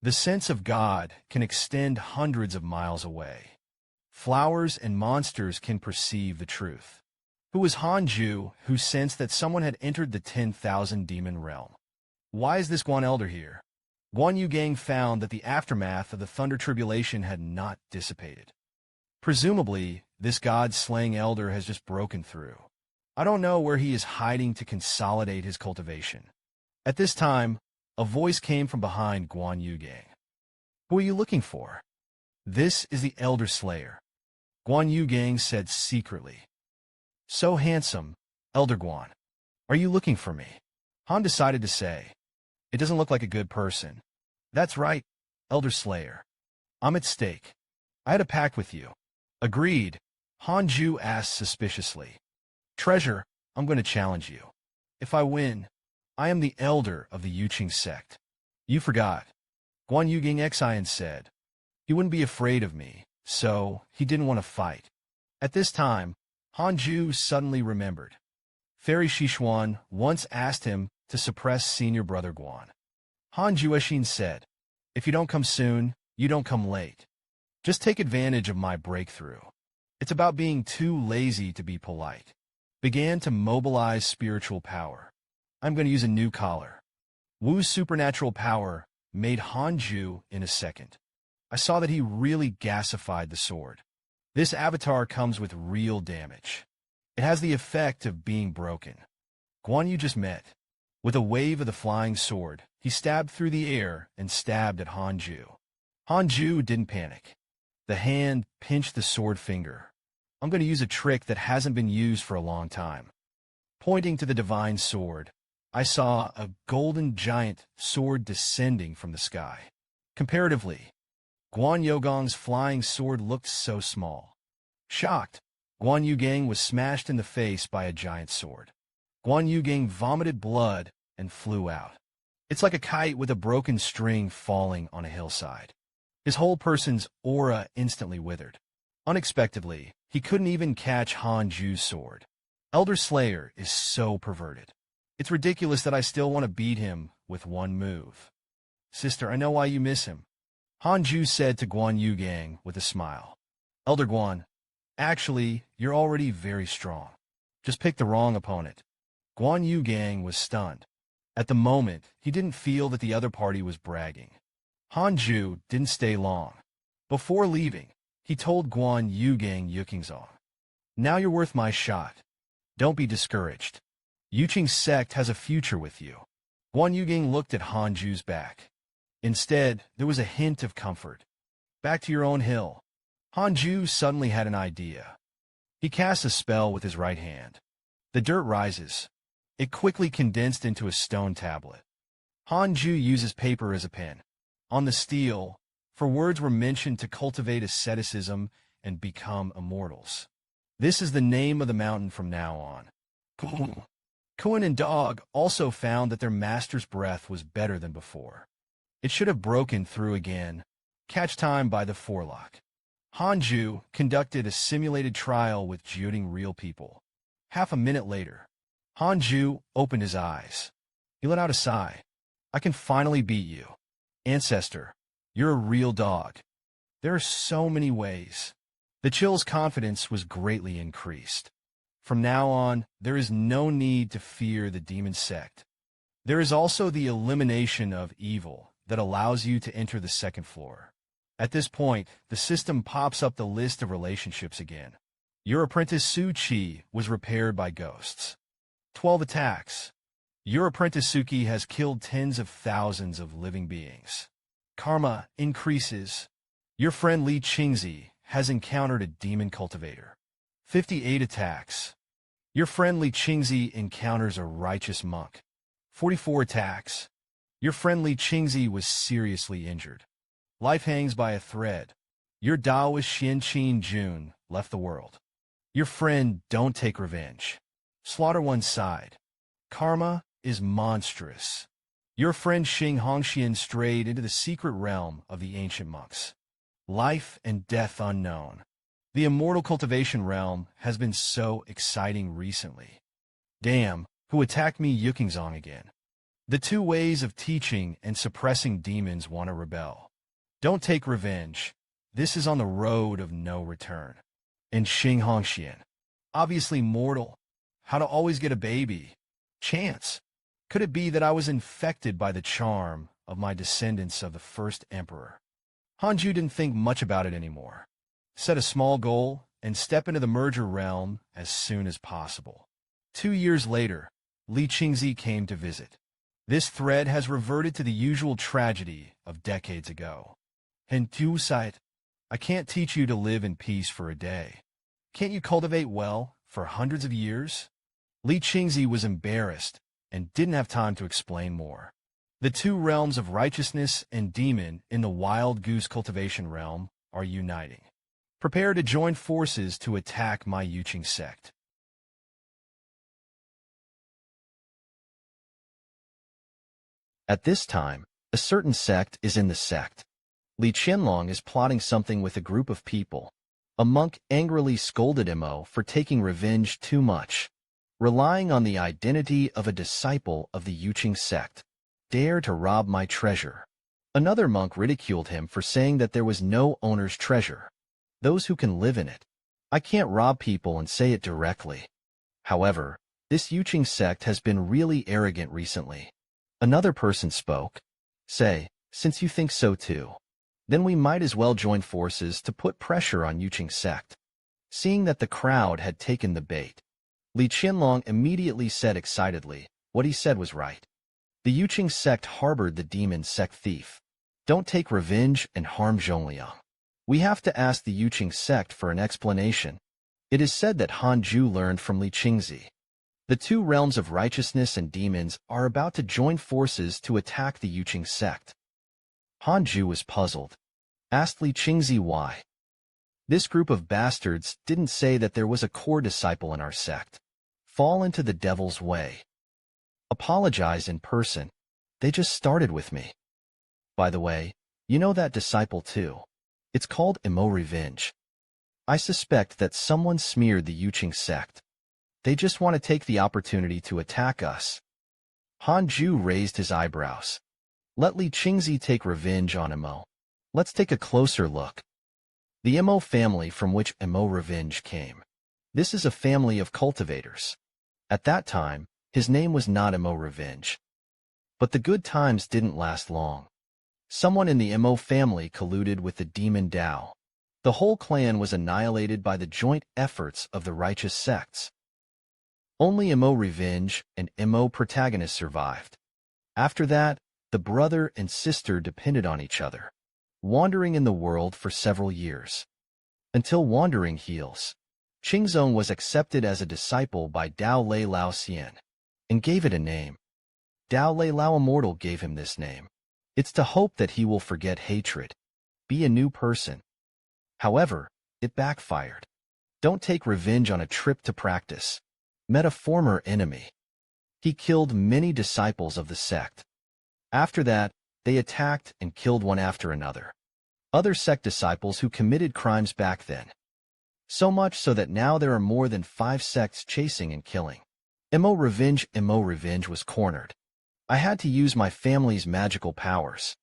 The sense of God can extend hundreds of miles away. Flowers and monsters can perceive the truth. Who was Hanju who sensed that someone had entered the 10,000 demon realm? Why is this Guan Elder here? Guan Yu Gang found that the aftermath of the Thunder Tribulation had not dissipated. Presumably, this God-slaying elder has just broken through. I don't know where he is hiding to consolidate his cultivation. At this time, a voice came from behind Guan Yugang. "Who are you looking for?" "This is the Elder Slayer," Guan Yugang said secretly. "So handsome, Elder Guan. Are you looking for me?" Han decided to say, "It doesn't look like a good person." "That's right, Elder Slayer. I'm at stake. I had a pact with you." "Agreed," Han Ju asked suspiciously. "Treasure, I'm going to challenge you. If I win, I am the elder of the Yuqing sect." "You forgot," Guan Yugang Xian said. "He wouldn't be afraid of me, so he didn't want to fight." At this time, Han Ju suddenly remembered. Fairy Shishuan once asked him to suppress senior brother Guan. Han Juexin said, "If you don't come soon, you don't come late. Just take advantage of my breakthrough. It's about being too lazy to be polite." Began to mobilize spiritual power. "I'm going to use a new collar." Wu's supernatural power made Han Ju in a second. I saw that he really gasified the sword. This avatar comes with real damage. It has the effect of being broken. Guan Yu just met. With a wave of the flying sword, he stabbed through the air and stabbed at Han Ju. Han Ju didn't panic. The hand pinched the sword finger. "I'm going to use a trick that hasn't been used for a long time." Pointing to the divine sword, I saw a golden giant sword descending from the sky. Comparatively, Guan Yogong's flying sword looked so small. Shocked, Guan Yugang was smashed in the face by a giant sword. Guan Yugang vomited blood and flew out. It's like a kite with a broken string falling on a hillside. His whole person's aura instantly withered. Unexpectedly, he couldn't even catch Han Ju's sword. Elder Slayer is so perverted. It's ridiculous that I still want to beat him with one move. "Sister, I know why you miss him," Han Ju said to Guan Yugang with a smile. "Elder Guan, actually, you're already very strong. Just pick the wrong opponent." Guan Yugang was stunned. At the moment, he didn't feel that the other party was bragging. Han Ju didn't stay long. Before leaving, he told Guan Yugang Yukingzong, "Now you're worth my shot. Don't be discouraged. Yuqing sect has a future with you." Guan Yugang looked at Han Ju's back. Instead, there was a hint of comfort. "Back to your own hill." Han Ju suddenly had an idea. He cast a spell with his right hand. The dirt rises. It quickly condensed into a stone tablet. Han Ju uses paper as a pen. On the steel, for words were mentioned to cultivate asceticism and become immortals. "This is the name of the mountain from now on." Kuan and Dog also found that their master's breath was better than before. It should have broken through again. Catch time by the forelock. Han Ju conducted a simulated trial with judging real people. Half a minute later, Han Ju opened his eyes. He let out a sigh. "I can finally beat you. Ancestor, you're a real dog." There are so many ways. The Chill's confidence was greatly increased. From now on, there is no need to fear the demon sect. There is also the elimination of evil that allows you to enter the second floor. At this point, the system pops up the list of relationships again. Your apprentice Su Chi was repaired by ghosts. 12 attacks. Your apprentice Suki has killed tens of thousands of living beings. Karma increases. Your friend Li Qingzi has encountered a demon cultivator. 58 attacks. Your friend Li Qingzi encounters a righteous monk. 44 attacks. Your friend Li Qingzi was seriously injured. Life hangs by a thread. Your Taoist Xian Qin Jun left the world. Your friend Don't Take Revenge. Slaughter one side. Karma is monstrous. Your friend Xing Hongxian strayed into the secret realm of the ancient monks. Life and death unknown. The immortal cultivation realm has been so exciting recently. Damn, who attacked me Yukingzong again? The two ways of teaching and suppressing demons want to rebel. Don't take revenge. This is on the road of no return. And Xing Hongxian. Obviously mortal. How to always get a baby. Chance. Could it be that I was infected by the charm of my descendants of the first emperor? Hanju didn't think much about it anymore. Set a small goal and step into the merger realm as soon as possible. 2 years later, Li Qingzi came to visit. This thread has reverted to the usual tragedy of decades ago. And tu site, I can't teach you to live in peace for a day. Can't you cultivate well for hundreds of years? Li Qingzi was embarrassed and didn't have time to explain more. The two realms of righteousness and demon in the wild goose cultivation realm are uniting. Prepare to join forces to attack my Yuqing sect. At this time, a certain sect is in the sect. Li Qianlong is plotting something with a group of people. A monk angrily scolded Mo for taking revenge too much. Relying on the identity of a disciple of the Yuqing sect. Dare to rob my treasure. Another monk ridiculed him for saying that there was no owner's treasure. Those who can live in it. I can't rob people and say it directly. However, this Yuqing sect has been really arrogant recently. Another person spoke. Say, since you think so too, then we might as well join forces to put pressure on Yuqing sect. Seeing that the crowd had taken the bait, Li Qianlong immediately said excitedly, what he said was right. The Yuqing sect harbored the demon sect thief. Don't take revenge and harm Zhongliang. We have to ask the Yuqing sect for an explanation. It is said that Han Ju learned from Li Qingzi. The two realms of righteousness and demons are about to join forces to attack the Yuqing sect. Han Ju was puzzled. Asked Li Qingzi why. This group of bastards didn't say that there was a core disciple in our sect. Fall into the devil's way. Apologize in person. They just started with me. By the way, you know that disciple too. It's called Imo Revenge. I suspect that someone smeared the Yuqing sect. They just want to take the opportunity to attack us. Han Ju raised his eyebrows. Let Li Qingzi take revenge on Imo. Let's take a closer look. The Imo family from which Imo Revenge came. This is a family of cultivators. At that time, his name was not Imo Revenge. But the good times didn't last long. Someone in the Imo family colluded with the demon Dao. The whole clan was annihilated by the joint efforts of the righteous sects. Only Imo Revenge and Imo Protagonist survived. After that, the brother and sister depended on each other, wandering in the world for several years. Until wandering heals, Qingzong was accepted as a disciple by Dao Lei Lao Xian, and gave it a name. Dao Lei Lao Immortal gave him this name. It's to hope that he will forget hatred, be a new person. However, it backfired. Don't take revenge on a trip to practice. Met a former enemy. He killed many disciples of the sect. After that, they attacked and killed one after another. Other sect disciples who committed crimes back then. So much so that now there are more than 5 sects chasing and killing. Imo Revenge was cornered. I had to use my family's magical powers.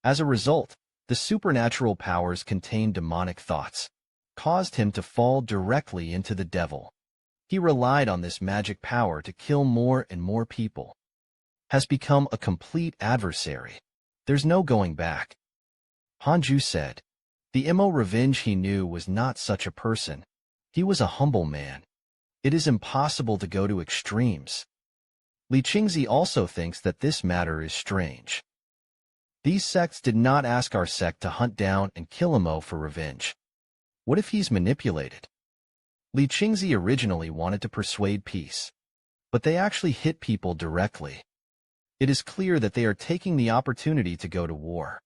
As a result, the supernatural powers contained demonic thoughts, caused him to fall directly into the devil. He relied on this magic power to kill more and more people. Has become a complete adversary. There's no going back. Han Ju said. The Imo Revenge he knew was not such a person. He was a humble man. It is impossible to go to extremes. Li Qingzi also thinks that this matter is strange. These sects did not ask our sect to hunt down and kill Imo for revenge. What if he's manipulated? Li Qingzi originally wanted to persuade peace, but they actually hit people directly. It is clear that they are taking the opportunity to go to war.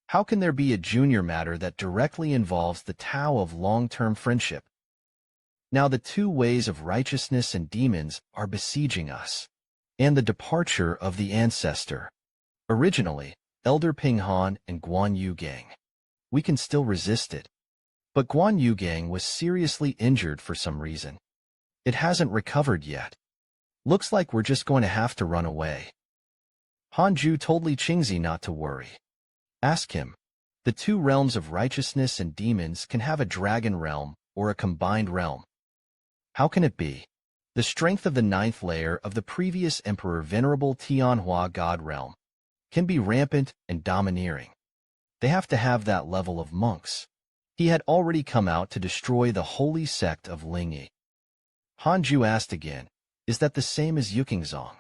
How can there be a junior matter that directly involves the Tao of long-term friendship? Now the two ways of righteousness and demons are besieging us, and the departure of the ancestor. Originally, Elder Ping Han and Guan Yu Gang. We can still resist it. But Guan Yu Gang was seriously injured for some reason. It hasn't recovered yet. Looks like we're just going to have to run away. Han Ju told Li Qingzi not to worry. Ask him. The two realms of righteousness and demons can have a dragon realm or a combined realm. How can it be? The strength of the 9th layer of the previous Emperor Venerable Tianhua God realm can be rampant and domineering. They have to have that level of monks. He had already come out to destroy the holy sect of Lingyi. Han Ju asked again, is that the same as Yukingzong?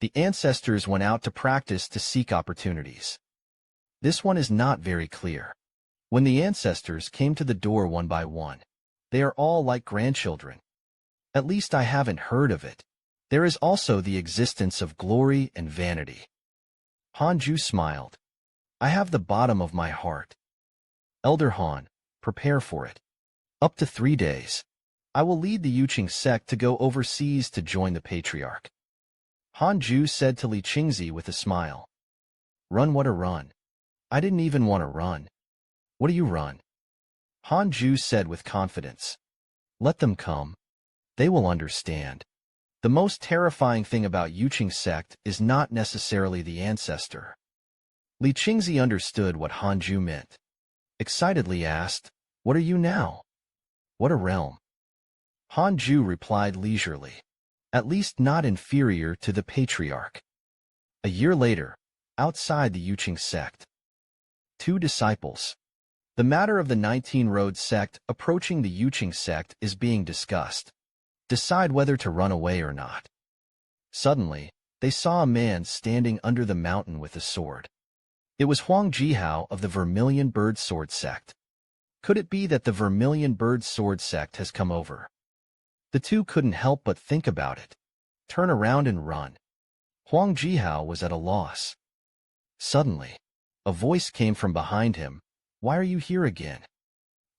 The ancestors went out to practice to seek opportunities. This one is not very clear. When the ancestors came to the door one by one, they are all like grandchildren. At least I haven't heard of it. There is also the existence of glory and vanity. Hanju smiled. I have the bottom of my heart. Elder Han, prepare for it. Up to 3 days. I will lead the Yuqing sect to go overseas to join the patriarch. Hanju said to Li Qingzi with a smile. Run what a run. I didn't even want to run. What do you run? Hanju said with confidence. Let them come. They will understand. The most terrifying thing about Yuqing sect is not necessarily the ancestor. Li Qingzi understood what Hanju meant. Excitedly asked, What are you now? What a realm. Hanju replied leisurely. At least not inferior to the patriarch. A year later, outside the Yuqing sect. 2 disciples. The matter of the 19-road sect approaching the Yuqing sect is being discussed. Decide whether to run away or not. Suddenly, they saw a man standing under the mountain with a sword. It was Huang Jihao of the Vermilion Bird Sword sect. Could it be that the Vermilion Bird Sword sect has come over? The two couldn't help but think about it. Turn around and run. Huang Jihao was at a loss. Suddenly, a voice came from behind him. Why are you here again?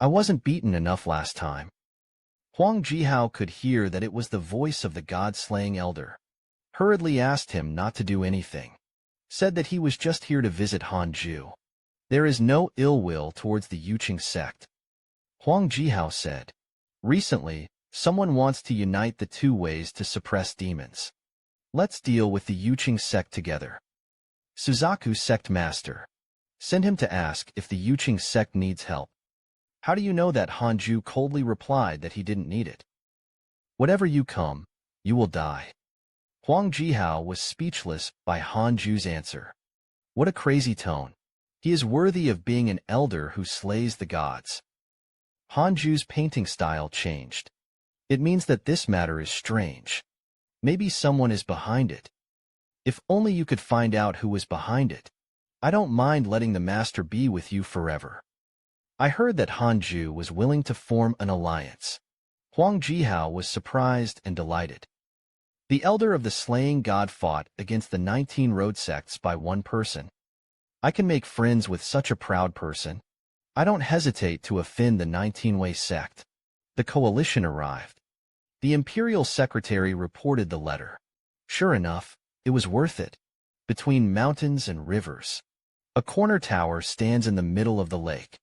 I wasn't beaten enough last time. Huang Jihao could hear that it was the voice of the god-slaying elder. Hurriedly asked him not to do anything. Said that he was just here to visit Hanju. There is no ill will towards the Yuqing sect. Huang Jihao said. Recently, someone wants to unite the 2 ways to suppress demons. Let's deal with the Yuqing sect together. Suzaku sect master. Send him to ask if the Yuqing sect needs help. How do you know that? Hanju coldly replied that he didn't need it. Whatever you come, you will die. Huang Jihao was speechless by Hanju's answer. What a crazy tone. He is worthy of being an elder who slays the gods. Hanju's painting style changed. It means that this matter is strange. Maybe someone is behind it. If only you could find out who was behind it. I don't mind letting the master be with you forever. I heard that Hanju was willing to form an alliance. Huang Jihao was surprised and delighted. The elder of the slaying god fought against the 19 road sects by 1 person. I can make friends with such a proud person. I don't hesitate to offend the 19-way sect. The coalition arrived. The imperial secretary reported the letter. Sure enough, it was worth it. Between mountains and rivers. A corner tower stands in the middle of the lake.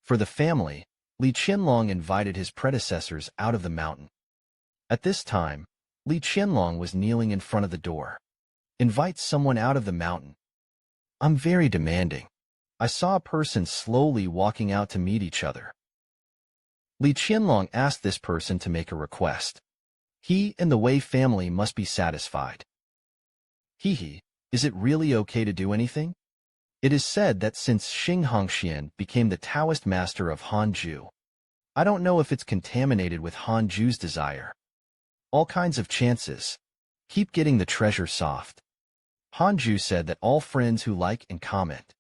For the family, Li Qianlong invited his predecessors out of the mountain. At this time, Li Qianlong was kneeling in front of the door. Invite someone out of the mountain. I'm very demanding. I saw a person slowly walking out to meet each other. Li Qianlong asked this person to make a request. He and the Wei family must be satisfied. Hehe, is it really okay to do anything? It is said that since Xing Hongxian became the Taoist master of Hanju, I don't know if it's contaminated with Hanju's desire. All kinds of chances. Keep getting the treasure soft. Hanju said that all friends who like and comment.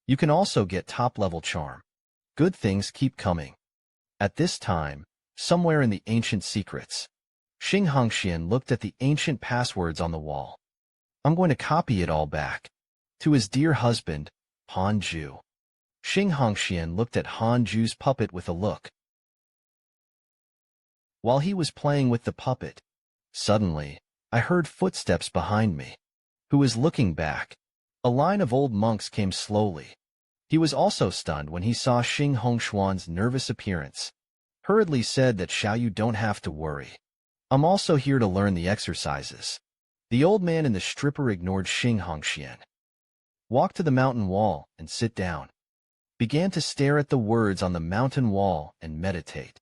You can also get top-level charm. Good things keep coming. At this time, somewhere in the ancient secrets, Xing Hongxian looked at the ancient passwords on the wall. I'm going to copy it all back. To his dear husband, Hanju. Xing Hongxian looked at Hanju's puppet with a look. While he was playing with the puppet, suddenly, I heard footsteps behind me. Who was looking back? A line of old monks came slowly. He was also stunned when he saw Xing Hongshuan's nervous appearance. Hurriedly said that Xiao Yu don't have to worry. I'm also here to learn the exercises. The old man and the stripper ignored Xing Hongxian. Walk to the mountain wall and sit down. Began to stare at the words on the mountain wall and meditate.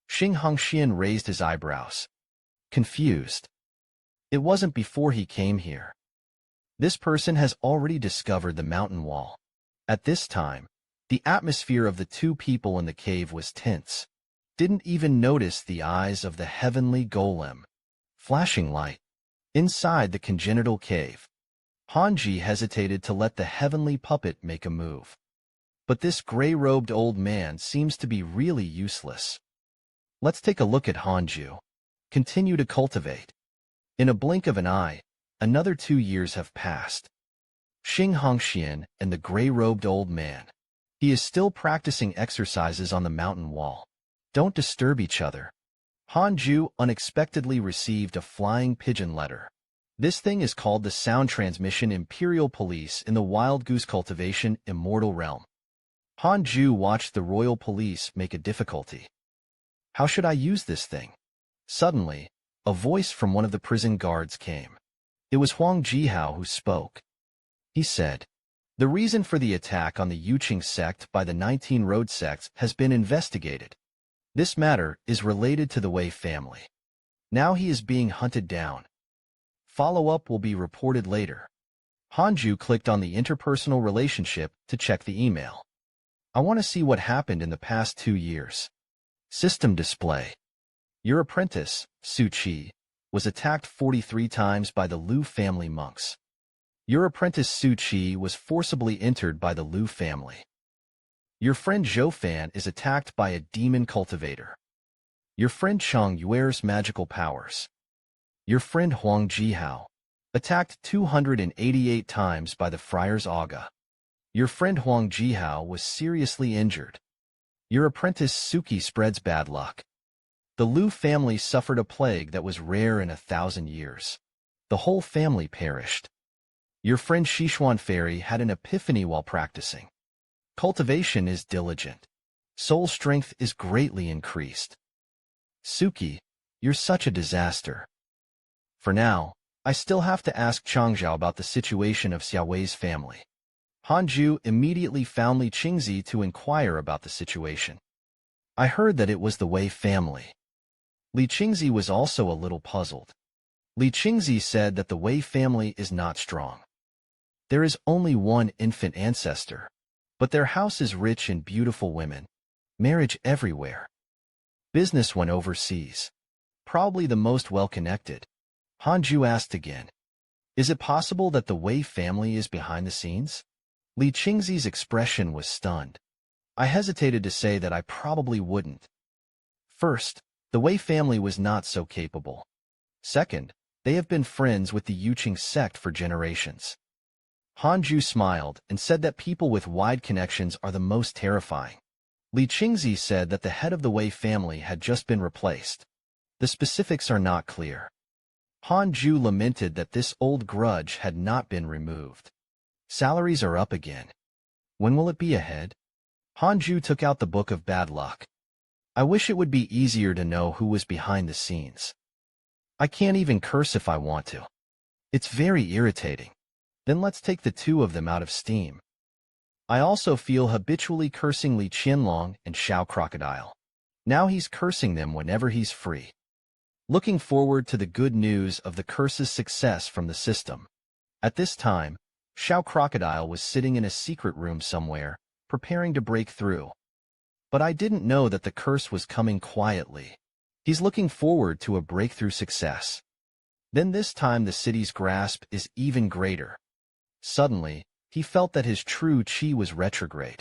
Xing Hongxian raised his eyebrows. Confused. It wasn't before he came here. This person has already discovered the mountain wall. At this time, the atmosphere of the 2 people in the cave was tense. Didn't even notice the eyes of the heavenly golem. Flashing light. Inside the congenital cave, Hanji hesitated to let the heavenly puppet make a move. But this gray-robed old man seems to be really useless. Let's take a look at Hanju. Continue to cultivate. In a blink of an eye, another 2 years have passed. Xing Hongxian and the gray-robed old man. He is still practicing exercises on the mountain wall. Don't disturb each other. Hanju unexpectedly received a flying pigeon letter. This thing is called the Sound Transmission Imperial Police in the Wild Goose Cultivation Immortal Realm. Hanju watched the royal police make a difficulty. How should I use this thing? Suddenly, a voice from one of the prison guards came. It was Huang Jihao who spoke. He said, "The reason for the attack on the Yuqing sect by the 19 road sects has been investigated. This matter is related to the Wei family. Now he is being hunted down. Follow-up will be reported later." Hanju clicked on the interpersonal relationship to check the email. I want to see what happened in the past 2 years. System display. Your apprentice, Su Qi, was attacked 43 times by the Liu family monks. Your apprentice Su Qi was forcibly entered by the Liu family. Your friend Zhou Fan is attacked by a demon cultivator. Your friend Chang Yuer's magical powers. Your friend Huang Jihao, attacked 288 times by the Friar's Aga. Your friend Huang Jihao was seriously injured. Your apprentice Suki spreads bad luck. The Liu family suffered a plague that was rare in 1,000 years. The whole family perished. Your friend Shishuan Fairy had an epiphany while practicing. Cultivation is diligent. Soul strength is greatly increased. Suki, you're such a disaster. For now, I still have to ask Changzhou about the situation of Xiaowei's family. Hanju immediately found Li Qingzi to inquire about the situation. I heard that it was the Wei family. Li Qingzi was also a little puzzled. Li Qingzi said that the Wei family is not strong. There is only one infant ancestor, but their house is rich in beautiful women. Marriage everywhere. Business went overseas. Probably the most well-connected. Hanju asked again. Is it possible that the Wei family is behind the scenes? Li Qingzi's expression was stunned. I hesitated to say that I probably wouldn't. First, the Wei family was not so capable. Second, they have been friends with the Yuqing sect for generations. Hanju smiled and said that people with wide connections are the most terrifying. Li Qingzi said that the head of the Wei family had just been replaced. The specifics are not clear. Hanju lamented that this old grudge had not been removed. Salaries are up again. When will it be ahead? Hanju took out the Book of Bad Luck. I wish it would be easier to know who was behind the scenes. I can't even curse if I want to. It's very irritating. Then let's take the two of them out of steam. I also feel habitually cursing Li Qianlong and Xiao Crocodile. Now he's cursing them whenever he's free. Looking forward to the good news of the curse's success from the system. At this time, Xiao Crocodile was sitting in a secret room somewhere, preparing to break through. But I didn't know that the curse was coming quietly. He's looking forward to a breakthrough success. Then this time the city's grasp is even greater. Suddenly, he felt that his true chi was retrograde.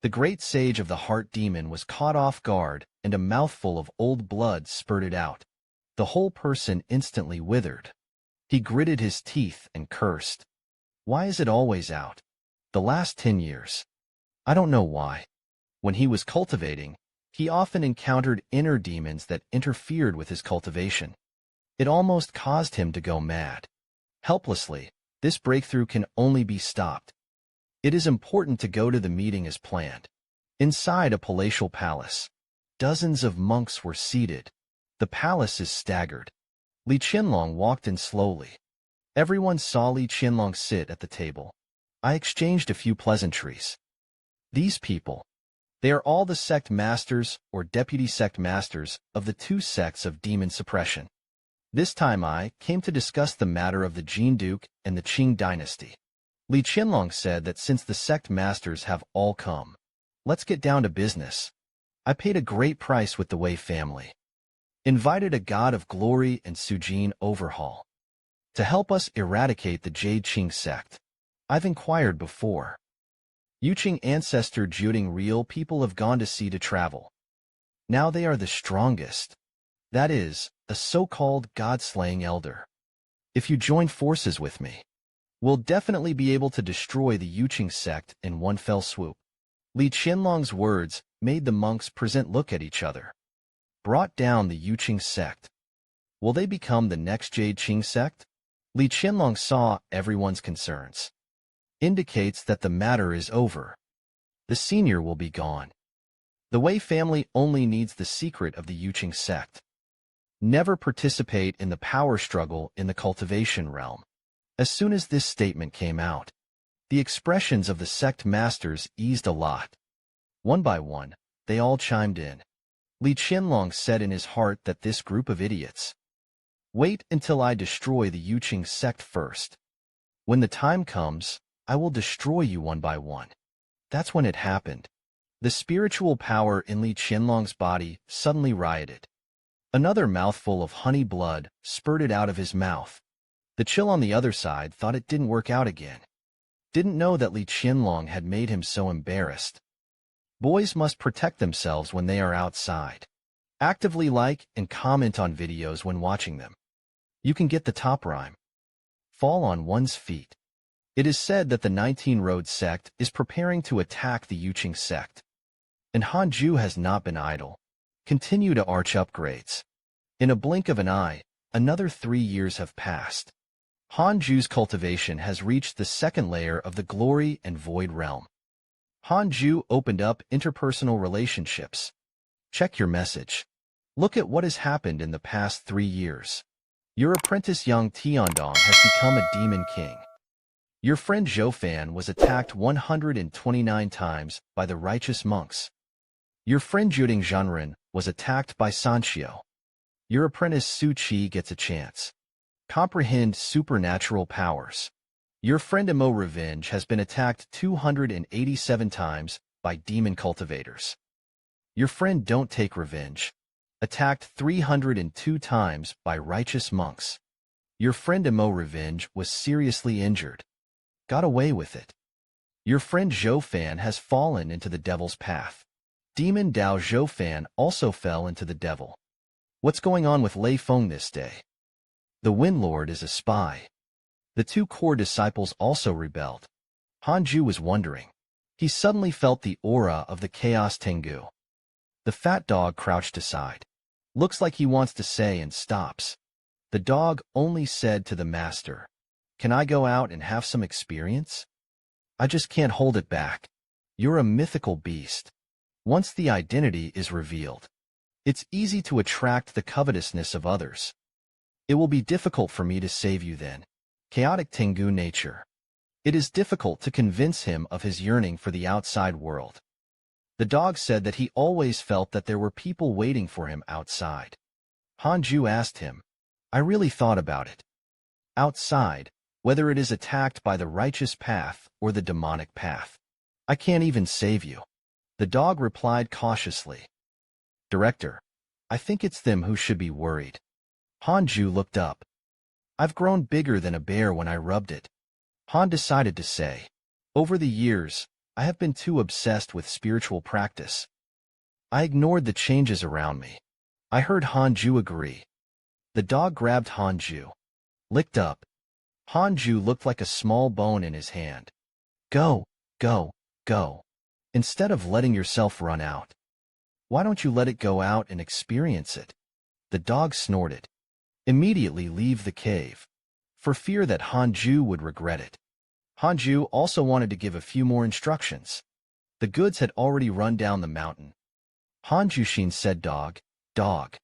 The great sage of the heart demon was caught off guard, and a mouthful of old blood spurted out. The whole person instantly withered. He gritted his teeth and cursed. Why is it always out? The last 10 years. I don't know why. When he was cultivating, he often encountered inner demons that interfered with his cultivation. It almost caused him to go mad. Helplessly, this breakthrough can only be stopped. It is important to go to the meeting as planned. Inside a palatial palace, dozens of monks were seated. The palace is staggered. Li Qianlong walked in slowly. Everyone saw Li Qianlong sit at the table. I exchanged a few pleasantries. These people, they are all the sect masters or deputy sect masters of the 2 sects of demon suppression. This time I came to discuss the matter of the Jin Duke and the Qing dynasty. Li Qianlong said that since the sect masters have all come, let's get down to business. I paid a great price with the Wei family. Invited a god of glory and Sujin overhaul. to help us eradicate the Jade Qing sect. I've inquired before. Yuqing ancestor Juding real people have gone to sea to travel. Now they are the strongest. That is, a so-called god-slaying elder. If you join forces with me, we'll definitely be able to destroy the Yuqing sect in one fell swoop. Li Qianlong's words made the monks present look at each other. Brought down the Yuqing sect. Will they become the next Jade Qing sect? Li Qianlong saw everyone's concerns. Indicates that the matter is over. The senior will be gone. The Wei family only needs the secret of the Yuqing sect. Never participate in the power struggle in the cultivation realm. As soon as this statement came out, the expressions of the sect masters eased a lot. One by one, they all chimed in. Li Qianlong said in his heart that this group of idiots. Wait until I destroy the Yuqing sect first. When the time comes, I will destroy you one by one. That's when it happened. The spiritual power in Li Qianlong's body suddenly rioted. Another mouthful of honey blood spurted out of his mouth. The chill on the other side thought it didn't work out again. Didn't know that Li Qianlong had made him so embarrassed. Boys must protect themselves when they are outside. Actively like and comment on videos when watching them. You can get the top rhyme. Fall on one's feet. It is said that the 19-road sect is preparing to attack the Yuqing sect. And Hanju has not been idle. Continue to arch upgrades. In a blink of an eye, another 3 years have passed. Hanju's cultivation has reached the second layer of the glory and void realm. Hanju opened up interpersonal relationships. Check your message. Look at what has happened in the past 3 years. Your apprentice Yang Tiandong has become a demon king. Your friend Zhou Fan was attacked 129 times by the righteous monks. Your friend Juding Zhanren was attacked by Sanxiu. Your apprentice Su Qi gets a chance. Comprehend supernatural powers. Your friend Imo Revenge has been attacked 287 times by demon cultivators. Your friend Don't Take Revenge. Attacked 302 times by righteous monks. Your friend Imo Revenge was seriously injured. Got away with it. Your friend Zhou Fan has fallen into the devil's path. Demon Dao Zhou Fan also fell into the devil. What's going on with Lei Feng this day? The Wind Lord is a spy. The 2 core disciples also rebelled. Hanju was wondering. He suddenly felt the aura of the Chaos Tengu. The fat dog crouched aside. Looks like he wants to say and stops. The dog only said to the master, "Can I go out and have some experience? I just can't hold it back. You're a mythical beast. Once the identity is revealed, it's easy to attract the covetousness of others. It will be difficult for me to save you then." Chaotic Tengu nature. It is difficult to convince him of his yearning for the outside world. The dog said that he always felt that there were people waiting for him outside. Hanju asked him, "I really thought about it. Outside, whether it is attacked by the righteous path or the demonic path. I can't even save you." The dog replied cautiously, "Director, I think it's them who should be worried." Hanju looked up. "I've grown bigger than a bear when I rubbed it." Han decided to say, "Over the years, I have been too obsessed with spiritual practice. I ignored the changes around me." I heard Hanju agree. The dog grabbed Hanju. Licked up. Hanju looked like a small bone in his hand. "Go, go, go. Instead of letting yourself run out. Why don't you let it go out and experience it?" The dog snorted. "Immediately leave the cave," for fear that Hanju would regret it. Hanju also wanted to give a few more instructions. The goods had already run down the mountain. Hanjushin said, "Dog, dog.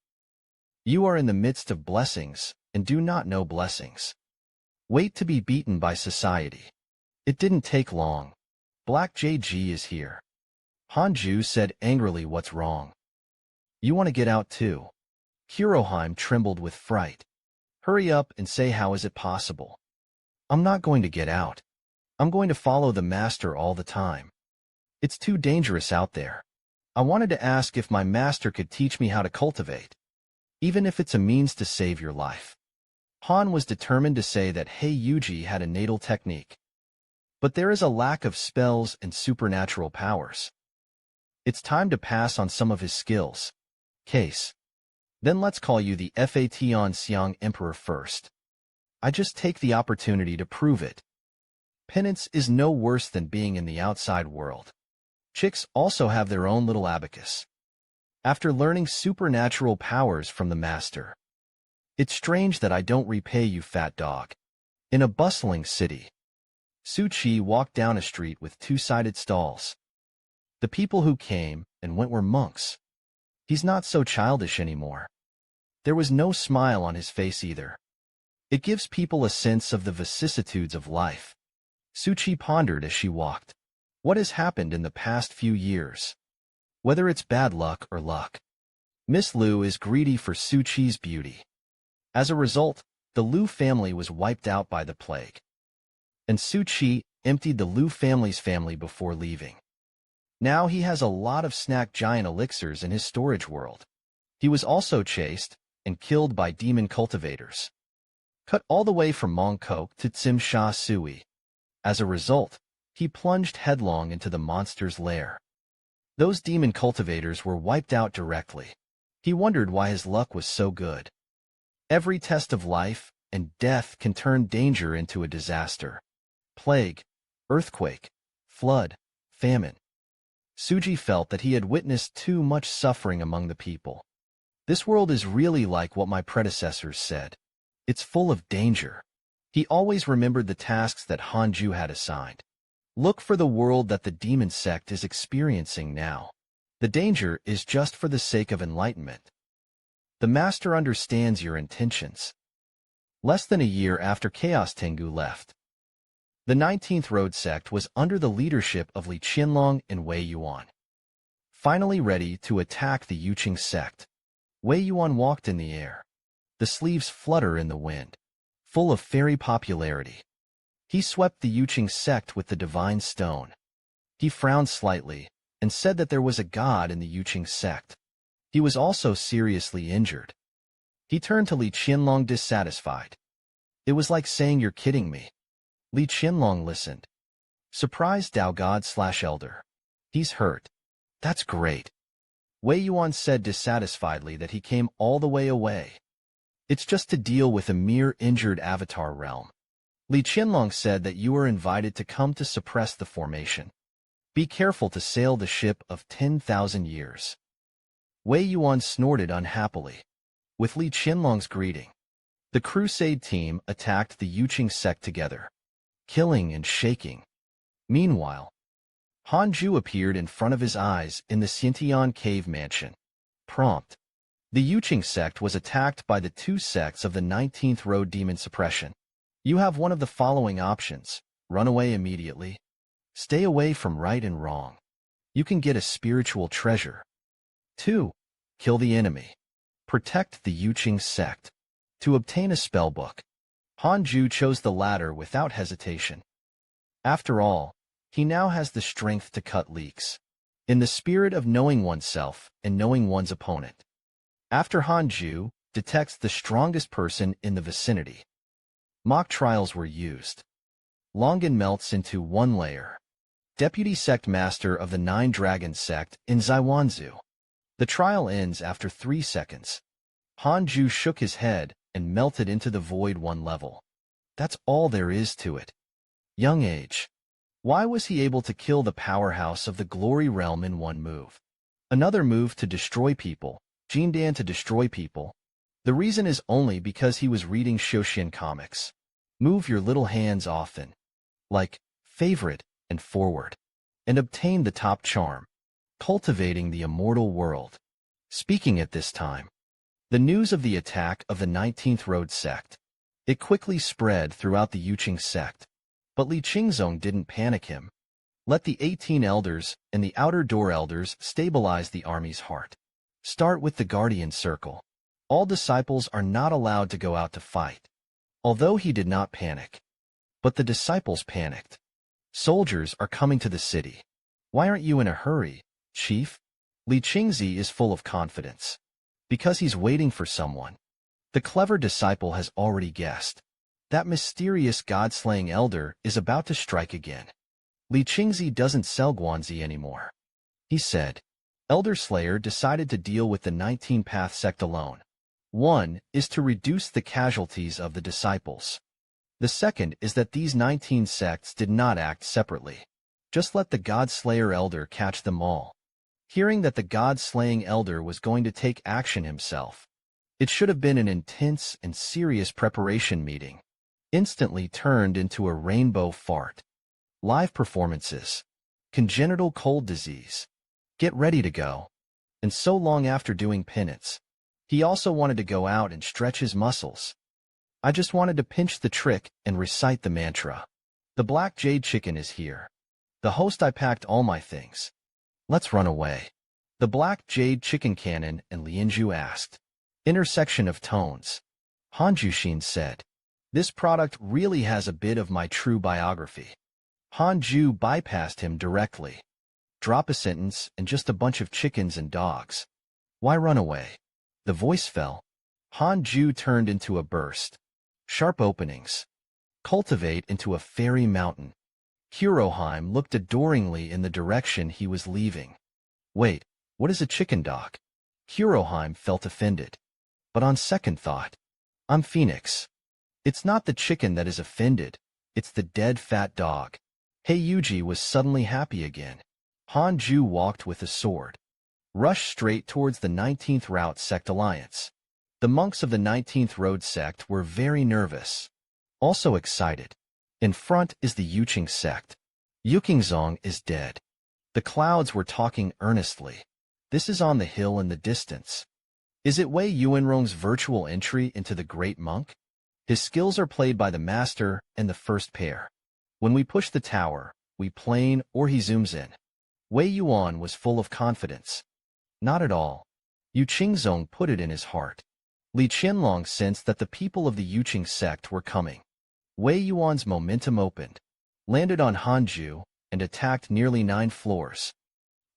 You are in the midst of blessings and do not know blessings. Wait to be beaten by society." It didn't take long. Black JG is here. Hanju said angrily, "What's wrong? You want to get out too?" Kuroheim trembled with fright. "Hurry up and say, how is it possible?" "I'm not going to get out. I'm going to follow the master all the time. It's too dangerous out there. I wanted to ask if my master could teach me how to cultivate, even if it's a means to save your life." Han was determined to say that He Yuji had a natal technique. But there is a lack of spells and supernatural powers. It's time to pass on some of his skills. Case. Then let's call you the Fation Xiang Emperor first. I just take the opportunity to prove it. Penance is no worse than being in the outside world. Chicks also have their own little abacus. After learning supernatural powers from the master. It's strange that I don't repay you, fat dog. In a bustling city, Su Chi walked down a street with two-sided stalls. The people who came and went were monks. He's not so childish anymore. There was no smile on his face either. It gives people a sense of the vicissitudes of life. Su Chi pondered as she walked. What has happened in the past few years? Whether it's bad luck or luck. Miss Liu is greedy for Su Chi's beauty. As a result, the Liu family was wiped out by the plague. And Su Chi emptied the Liu family's family before leaving. Now he has a lot of snack giant elixirs in his storage world. He was also chased and killed by demon cultivators. Cut all the way from Mongkok to Tsim Sha Sui. As a result, he plunged headlong into the monster's lair. Those demon cultivators were wiped out directly. He wondered why his luck was so good. Every test of life and death can turn danger into a disaster. Plague, earthquake, flood, famine. Suji felt that he had witnessed too much suffering among the people. This world is really like what my predecessors said. It's full of danger. He always remembered the tasks that Hanju had assigned. Look for the world that the demon sect is experiencing now. The danger is just for the sake of enlightenment. The master understands your intentions. Less than a year after Chaos Tengu left, the 19th Road sect was under the leadership of Li Qianlong and Wei Yuan. Finally ready to attack the Yuqing sect, Wei Yuan walked in the air. The sleeves flutter in the wind, full of fairy popularity. He swept the Yuqing sect with the divine stone. He frowned slightly and said that there was a god in the Yuqing sect. He was also seriously injured. He turned to Li Qianlong dissatisfied. It was like saying, "You're kidding me." Li Qianlong listened. Surprised Dao God/Elder. He's hurt. That's great. Wei Yuan said dissatisfiedly that he came all the way away. It's just to deal with a mere injured avatar realm. Li Qianlong said that you are invited to come to suppress the formation. Be careful to sail the ship of 10,000 years. Wei Yuan snorted unhappily. With Li Qianlong's greeting, the crusade team attacked the Yuqing sect together, killing and shaking. Meanwhile, Hanju appeared in front of his eyes in the Xintian cave mansion. Prompt. The Yuqing sect was attacked by the two sects of the 19th Road Demon Suppression. You have one of the following options. Run away immediately. Stay away from right and wrong. You can get a spiritual treasure. 2. Kill the enemy. Protect the Yuqing sect. To obtain a spellbook. Hanju chose the latter without hesitation. After all, he now has the strength to cut leaks. In the spirit of knowing oneself and knowing one's opponent. After Hanju detects the strongest person in the vicinity. Mock trials were used. Longan melts into one layer. Deputy Sect Master of the Nine Dragons Sect in Zaiwanzu. The trial ends after 3 seconds. Hanju shook his head and melted into the void 1 level. That's all there is to it. Young age. Why was he able to kill the powerhouse of the glory realm in 1 move? Another move to destroy people, Jindan to destroy people. The reason is only because he was reading Shoshin comics. Move your little hands often. Like, favorite, and forward. And obtain the top charm. Cultivating the immortal world. Speaking at this time. The news of the attack of the 19th Road sect. It quickly spread throughout the Yuqing sect. But Li Qingzong didn't panic him. Let the 18 elders and the outer door elders stabilize the army's heart. Start with the guardian circle. All disciples are not allowed to go out to fight. Although he did not panic. But the disciples panicked. Soldiers are coming to the city. Why aren't you in a hurry, Chief? Li Qingzi is full of confidence. Because he's waiting for someone. The clever disciple has already guessed. That mysterious god-slaying elder is about to strike again. Li Qingzi doesn't sell Guanzi anymore. He said. Elder Slayer decided to deal with the 19-path sect alone. One is to reduce the casualties of the disciples. The second is that these 19 sects did not act separately. Just let the God-Slayer Elder catch them all. Hearing that the God-slaying Elder was going to take action himself, it should have been an intense and serious preparation meeting, instantly turned into a rainbow fart. Live performances, congenital cold disease, get ready to go. And so long after doing penance, he also wanted to go out and stretch his muscles. I just wanted to pinch the trick and recite the mantra. The black jade chicken is here. The host, I packed all my things. Let's run away. The black jade chicken cannon, and Lianju asked. Intersection of tones. Han Jushin said. This product really has a bit of my true biography. Han Ju bypassed him directly. Drop a sentence and just a bunch of chickens and dogs. Why run away? The voice fell. Han Ju turned into a burst. Sharp openings. Cultivate into a fairy mountain. Kuroheim looked adoringly in the direction he was leaving. Wait, what is a chicken dog? Kuroheim felt offended. But on second thought, I'm Phoenix. It's not the chicken that is offended, it's the dead fat dog. Heiyuji was suddenly happy again. Han Ju walked with a sword. Rushed straight towards the 19th Route Sect Alliance. The monks of the 19th Road Sect were very nervous. Also excited. In front is the Yuqing sect. Yukingzong is dead. The clouds were talking earnestly. This is on the hill in the distance. Is it Wei Yuanrong's virtual entry into the Great Monk? His skills are played by the master and the first pair. When we push the tower, we plane or he zooms in. Wei Yuan was full of confidence. Not at all. Yu Qingzong put it in his heart. Li Qianlong sensed that the people of the Yuqing sect were coming. Wei Yuan's momentum opened, landed on Hanju, and attacked nearly 9 floors.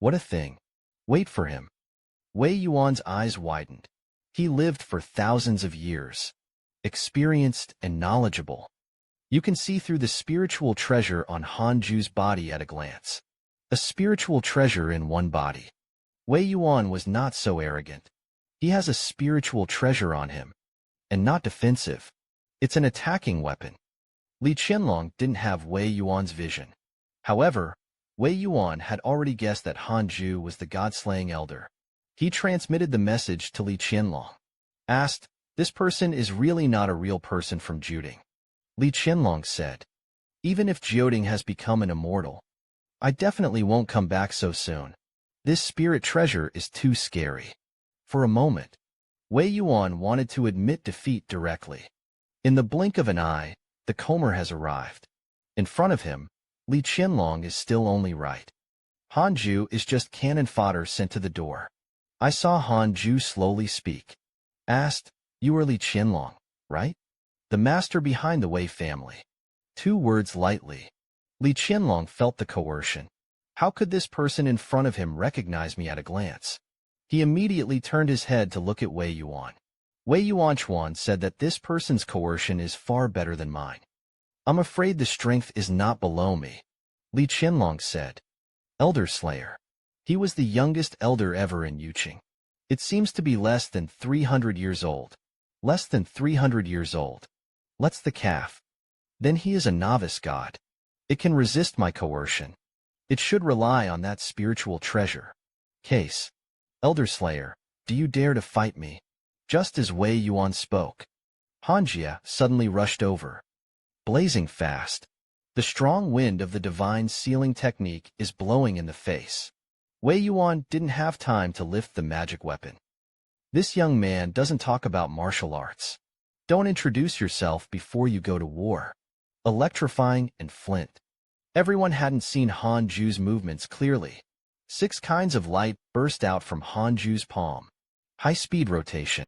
What a thing. Wait for him. Wei Yuan's eyes widened. He lived for thousands of years. Experienced and knowledgeable. You can see through the spiritual treasure on Hanju's body at a glance. A spiritual treasure in one body. Wei Yuan was not so arrogant. He has a spiritual treasure on him. And not defensive. It's an attacking weapon. Li Qianlong didn't have Wei Yuan's vision. However, Wei Yuan had already guessed that Han Ju was the god-slaying elder. He transmitted the message to Li Qianlong. Asked, this person is really not a real person from Juding. Li Qianlong said, even if Jioding has become an immortal, I definitely won't come back so soon. This spirit treasure is too scary. For a moment, Wei Yuan wanted to admit defeat directly. In the blink of an eye, the Comer has arrived. In front of him, Li Qianlong is still only right. Hanju is just cannon fodder sent to the door. I saw Hanju slowly speak. Asked, you are Li Qianlong, right? The master behind the Wei family. 2 words lightly. Li Qianlong felt the coercion. How could this person in front of him recognize me at a glance? He immediately turned his head to look at Wei Yuan. Wei Yuanchuan said that this person's coercion is far better than mine. I'm afraid the strength is not below me. Li Qianlong said. Elder Slayer. He was the youngest elder ever in Yuqing. It seems to be less than 300 years old. Less than 300 years old. Let's the calf. Then he is a novice god. It can resist my coercion. It should rely on that spiritual treasure. Case. Elder Slayer, do you dare to fight me? Just as Wei Yuan spoke, Hanjia suddenly rushed over. Blazing fast. The strong wind of the divine sealing technique is blowing in the face. Wei Yuan didn't have time to lift the magic weapon. This young man doesn't talk about martial arts. Don't introduce yourself before you go to war. Electrifying and flint. Everyone hadn't seen Hanju's movements clearly. 6 kinds of light burst out from Hanju's palm. High-speed rotation.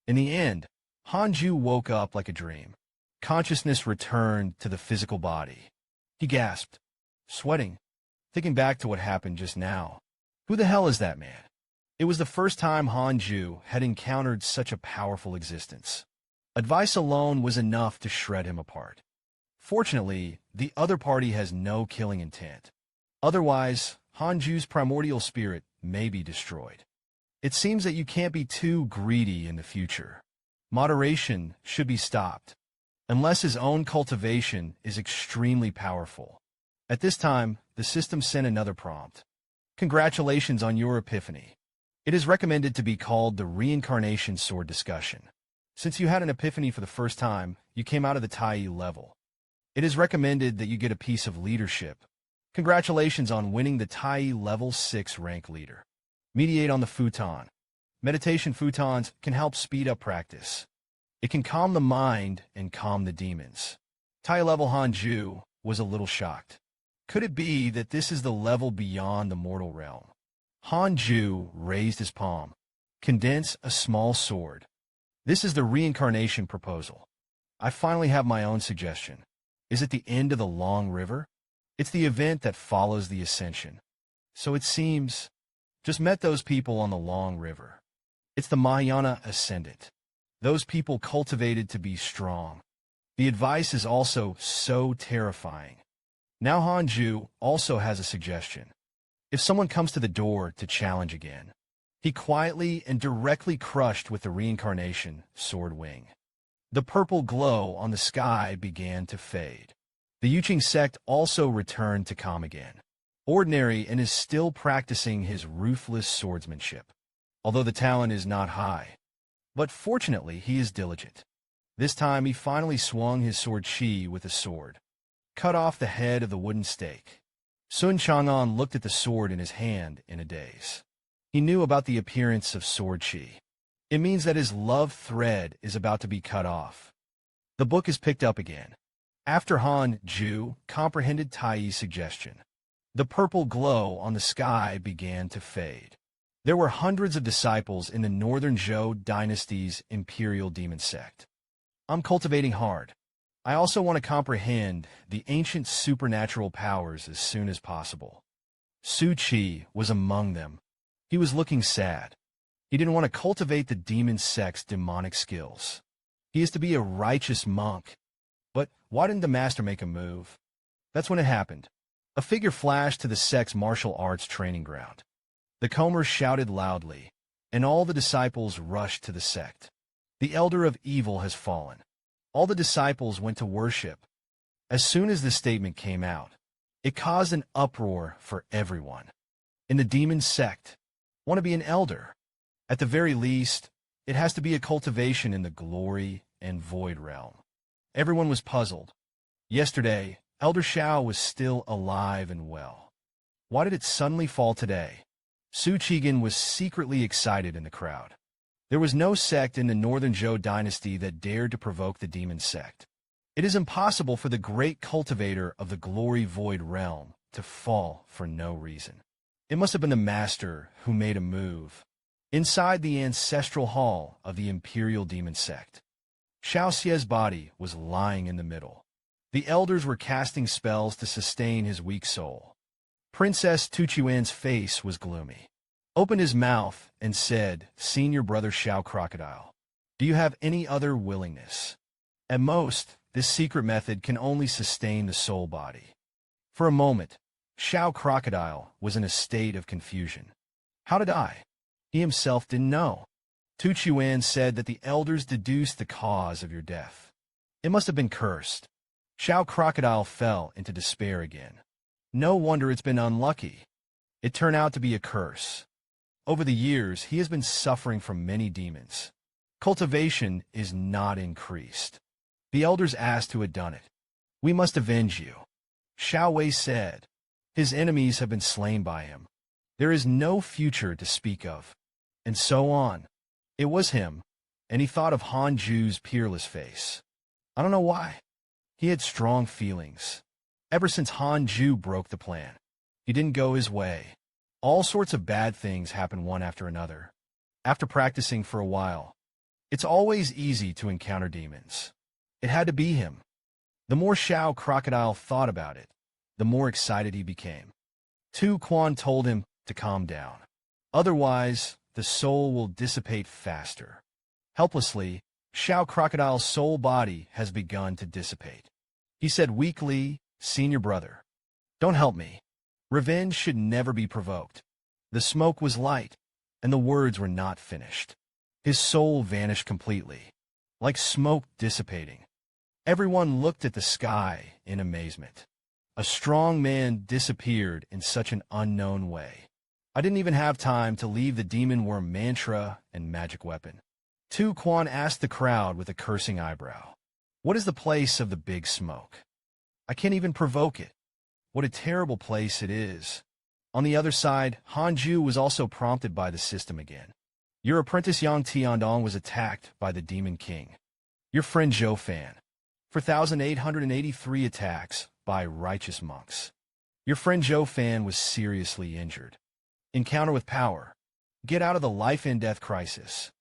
In the end, Hanju woke up like a dream. Consciousness returned to the physical body. He gasped, sweating, thinking back to what happened just now. Who the hell is that man? It was the first time Hanju had encountered such a powerful existence. Advice alone was enough to shred him apart. Fortunately, the other party has no killing intent. Otherwise, Hanju's primordial spirit may be destroyed. It seems that you can't be too greedy in the future. Moderation should be stopped, unless his own cultivation is extremely powerful. At this time, the system sent another prompt. Congratulations on your epiphany. It is recommended to be called the Reincarnation Sword Discussion. Since you had an epiphany for the first time, you came out of the Tai level. It is recommended that you get a piece of leadership. Congratulations on winning the Tai level 6 rank leader. Meditate on the futon. Meditation futons can help speed up practice. It can calm the mind and calm the demons. Tai level Hanju was a little shocked. Could it be that this is the level beyond the mortal realm? Hanju raised his palm. Condense a small sword. This is the reincarnation proposal. I finally have my own suggestion. Is it the end of the long river? It's the event that follows the ascension. So it seems, just met those people on the long river. It's the Mahayana ascendant. Those people cultivated to be strong. The advice is also so terrifying. Now Hanju also has a suggestion. If someone comes to the door to challenge again, he quietly and directly crushed with the reincarnation sword wing. The purple glow on the sky began to fade. The Yuqing sect also returned to calm again. Ordinary and is still practicing his ruthless swordsmanship, although the talent is not high. But fortunately, he is diligent. This time he finally swung his sword chi with a sword, cut off the head of the wooden stake. Sun Chang'an looked at the sword in his hand in a daze. He knew about the appearance of sword chi. It means that his love thread is about to be cut off. The book is picked up again. After Hanju comprehended Tai's suggestion, the purple glow on the sky began to fade. There were hundreds of disciples in the Northern Zhou dynasty's imperial demon sect. I'm cultivating hard. I also want to comprehend the ancient supernatural powers as soon as possible. Su Qi was among them. He was looking sad. He didn't want to cultivate the demon sect's demonic skills. He is to be a righteous monk. But why didn't the master make a move? That's when it happened. A figure flashed to the sect's martial arts training ground. The combers shouted loudly, and all the disciples rushed to the sect. The elder of evil has fallen. All the disciples went to worship. As soon as the statement came out, it caused an uproar for everyone. In the demon sect, want to be an elder. At the very least, it has to be a cultivation in the glory and void realm. Everyone was puzzled. Yesterday, Elder Xiao was still alive and well. Why did it suddenly fall today? Su Qigan was secretly excited in the crowd. There was no sect in the Northern Zhou dynasty that dared to provoke the demon sect. It is impossible for the great cultivator of the glory void realm to fall for no reason. It must have been the master who made a move. Inside the ancestral hall of the imperial demon sect, Xiao Xie's body was lying in the middle. The elders were casting spells to sustain his weak soul. Princess Tuchuan's face was gloomy. Opened his mouth and said, "Senior brother Xiao Crocodile, do you have any other willingness?" At most, this secret method can only sustain the soul body. For a moment, Xiao Crocodile was in a state of confusion. How did I? He himself didn't know. Tu Chuan said that the elders deduced the cause of your death. It must have been cursed. Xiao Crocodile fell into despair again. No wonder it's been unlucky. It turned out to be a curse. Over the years, he has been suffering from many demons. Cultivation is not increased. The elders asked who had done it. "We must avenge you," Xiao Wei said. "His enemies have been slain by him. There is no future to speak of." And so on. It was him, and he thought of Hanju's peerless face. I don't know why. He had strong feelings. Ever since Hanju broke the plan, he didn't go his way. All sorts of bad things happened one after another. After practicing for a while, It's always easy to encounter demons. It had to be him. The more Xiao Crocodile thought about it, the more excited he became. Tu Quan told him to calm down. Otherwise, the soul will dissipate faster. Helplessly, Xiao Crocodile's soul body has begun to dissipate. He said weakly, "Senior brother, don't help me. Revenge should never be provoked." The smoke was light, and the words were not finished. His soul vanished completely, like smoke dissipating. Everyone looked at the sky in amazement. A strong man disappeared in such an unknown way. I didn't even have time to leave the demon worm mantra and magic weapon. Tu Quan asked the crowd with a cursing eyebrow, "What is the place of the big smoke? I can't even provoke it. What a terrible place it is." On the other side, Hanju was also prompted by the system again. Your apprentice Yang Tiandong was attacked by the Demon King. Your friend Zhou Fan. 4,883 attacks by righteous monks. Your friend Zhou Fan was seriously injured. Encounter with power. Get out of the life and death crisis.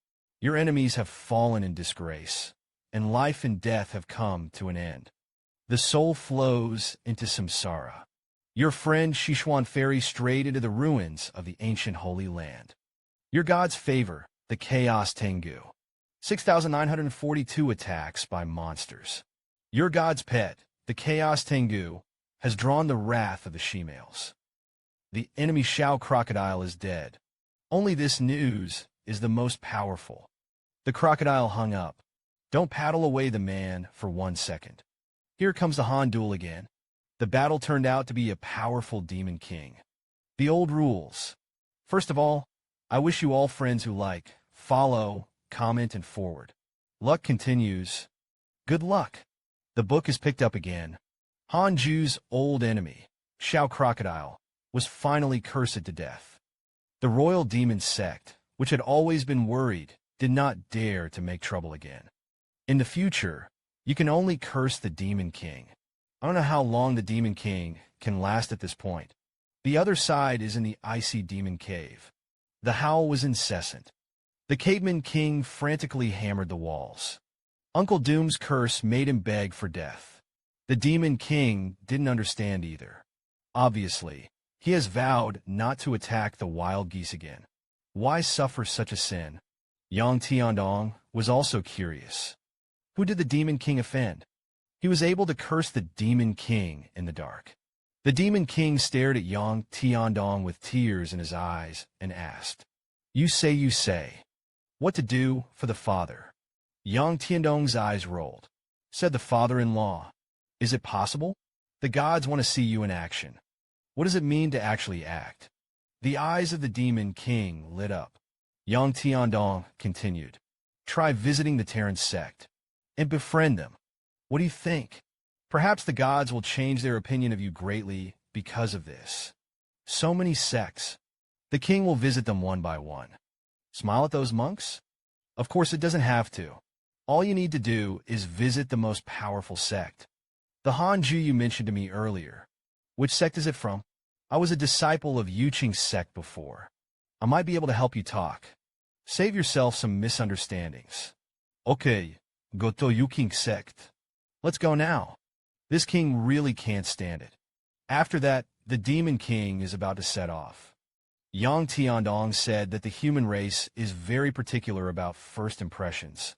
Your enemies have fallen in disgrace, and life and death have come to an end. The soul flows into samsara. Your friend Sichuan Fairy strayed into the ruins of the ancient Holy Land. Your god's favor, the Chaos Tengu. 6,942 attacks by monsters. Your god's pet, the Chaos Tengu, has drawn the wrath of the she-males. The enemy Xiao Crocodile is dead. Only this news is the most powerful. The crocodile hung up. Don't paddle away the man for 1 second. Here comes the Han duel again. The battle turned out to be a powerful Demon King. The old rules. First of all, I wish you all friends who like, follow, comment, and forward. Luck continues. Good luck. The book is picked up again. Hanju's old enemy, Xiao Crocodile, was finally cursed to death. The royal demon sect, which had always been worried, did not dare to make trouble again. In the future, you can only curse the Demon King. I don't know how long the Demon King can last at this point. The other side is in the icy demon cave. The howl was incessant. The caveman king frantically hammered the walls. Uncle Doom's curse made him beg for death. The Demon King didn't understand either. Obviously, he has vowed not to attack the wild geese again. Why suffer such a sin? Yang Tiandong was also curious. Who did the Demon King offend? He was able to curse the Demon King in the dark. The Demon King stared at Yang Tiandong with tears in his eyes and asked, you say, what to do for the father?" Yang Tiandong's eyes rolled. Said the father-in-law, "Is it possible? The gods want to see you in action. What does it mean to actually act?" The eyes of the Demon King lit up. Yang Tiandong continued, "Try visiting the Terran sect and befriend them. What do you think? Perhaps the gods will change their opinion of you greatly because of this. So many sects. The king will visit them one by one. Smile at those monks? Of course it doesn't have to. All you need to do is visit the most powerful sect. The Hanju you mentioned to me earlier. Which sect is it from? I was a disciple of Yuqing's sect before. I might be able to help you talk. Save yourself some misunderstandings. Okay, go to Yuqing's sect. Let's go now. This king really can't stand it." After that, the Demon King is about to set off. Yang Tiandong said that the human race is very particular about first impressions.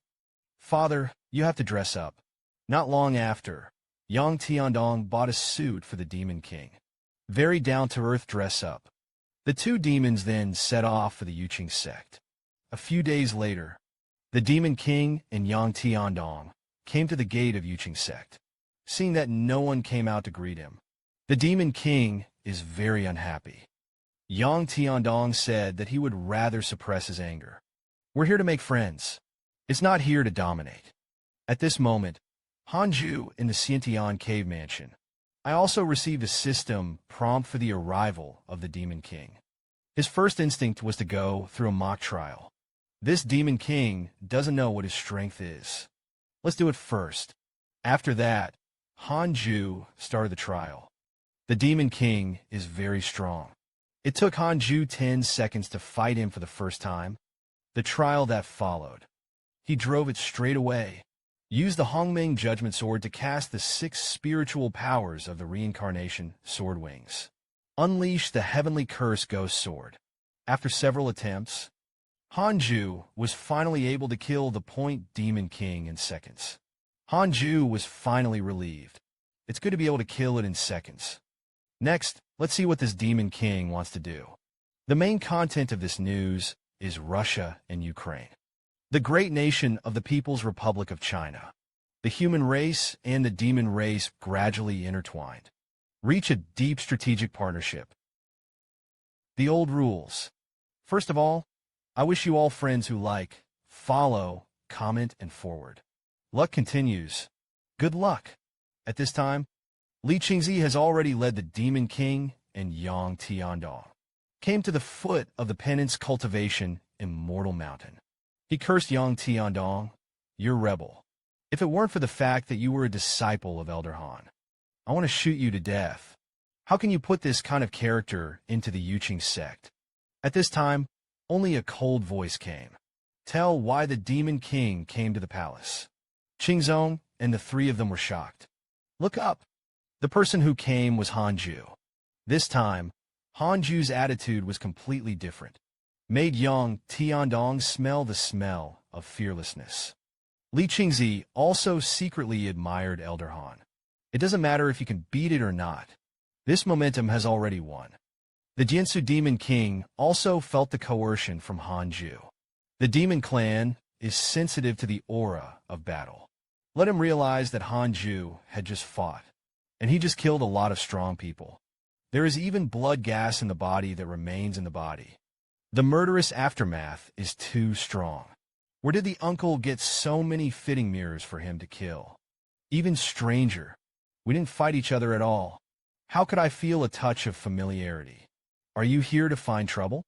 "Father, you have to dress up." Not long after, Yang Tiandong bought a suit for the Demon King. Very down-to-earth dress up. The two demons then set off for the Yuqing sect. A few days later, the Demon King and Yang Tiandong came to the gate of Yuqing sect. Seeing that no one came out to greet him, the Demon King is very unhappy. Yang Tiandong said that he would rather suppress his anger. "We're here to make friends. It's not here to dominate." At this moment, Hanju in the Xiantian cave mansion. I also received a system prompt for the arrival of the Demon King. His first instinct was to go through a mock trial. This Demon King doesn't know what his strength is. Let's do it first. After that, Hanju started the trial. The Demon King is very strong. It took Hanju 10 seconds to fight him for the first time. The trial that followed. He drove it straight away. Use the Hongming Judgment Sword to cast the 6 spiritual powers of the Reincarnation Sword Wings. Unleash the Heavenly Curse Ghost Sword. After several attempts, Hanju was finally able to kill the Point Demon King in seconds. Hanju was finally relieved. It's good to be able to kill it in seconds. Next, let's see what this Demon King wants to do. The main content of this news is Russia and Ukraine, the great nation of the People's Republic of China. The human race and the demon race gradually intertwined. Reach a deep strategic partnership. The old rules. First of all, I wish you all friends who like, follow, comment, and forward. Luck continues. Good luck. At this time, Li Qingzi has already led the Demon King and Yang Tiandong came to the foot of the penance cultivation immortal mountain. He cursed Yang Tiandong, "You're rebel. If it weren't for the fact that you were a disciple of Elder Han, I want to shoot you to death. How can you put this kind of character into the Yuqing sect?" At this time, only a cold voice came. Tell why the Demon King came to the palace. Qingzong and the 3 of them were shocked. Look up. The person who came was Hanju. This time, Hanju's attitude was completely different. Made Yang Tiandong smell the smell of fearlessness. Li Qingzi also secretly admired Elder Han. It doesn't matter if you can beat it or not. This momentum has already won. The Jiansu Demon King also felt the coercion from Hanju. The Demon Clan is sensitive to the aura of battle. Let him realize that Hanju had just fought, and he just killed a lot of strong people. There is even blood gas in the body that remains in the body. The murderous aftermath is too strong. Where did the uncle get so many fitting mirrors for him to kill? Even stranger. We didn't fight each other at all. How could I feel a touch of familiarity? Are you here to find trouble?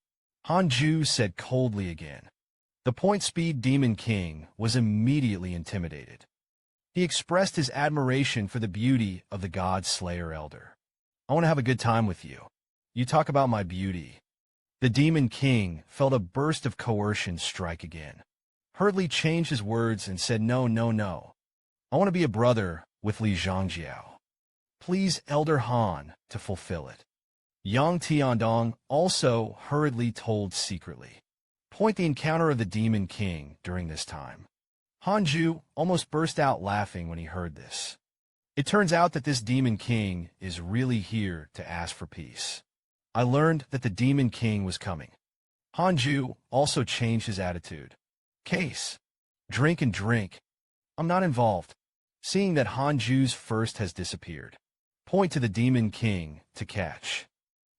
Hanju said coldly again. The Point Speed Demon King was immediately intimidated. He expressed his admiration for the beauty of the God Slayer Elder. I want to have a good time with you. You talk about my beauty. The Demon King felt a burst of coercion strike again. Hurriedly changed his words and said, "No, no, no. I want to be a brother with Li Zhangjiao. Please, Elder Han, to fulfill it." Yang Tiandong also hurriedly told secretly. Point the encounter of the Demon King during this time. Hanju almost burst out laughing when he heard this. It turns out that this Demon King is really here to ask for peace. I learned that the Demon King was coming. Hanju also changed his attitude. Case. Drink and drink. I'm not involved. Seeing that Hanju's first has disappeared. Point to the Demon King to catch.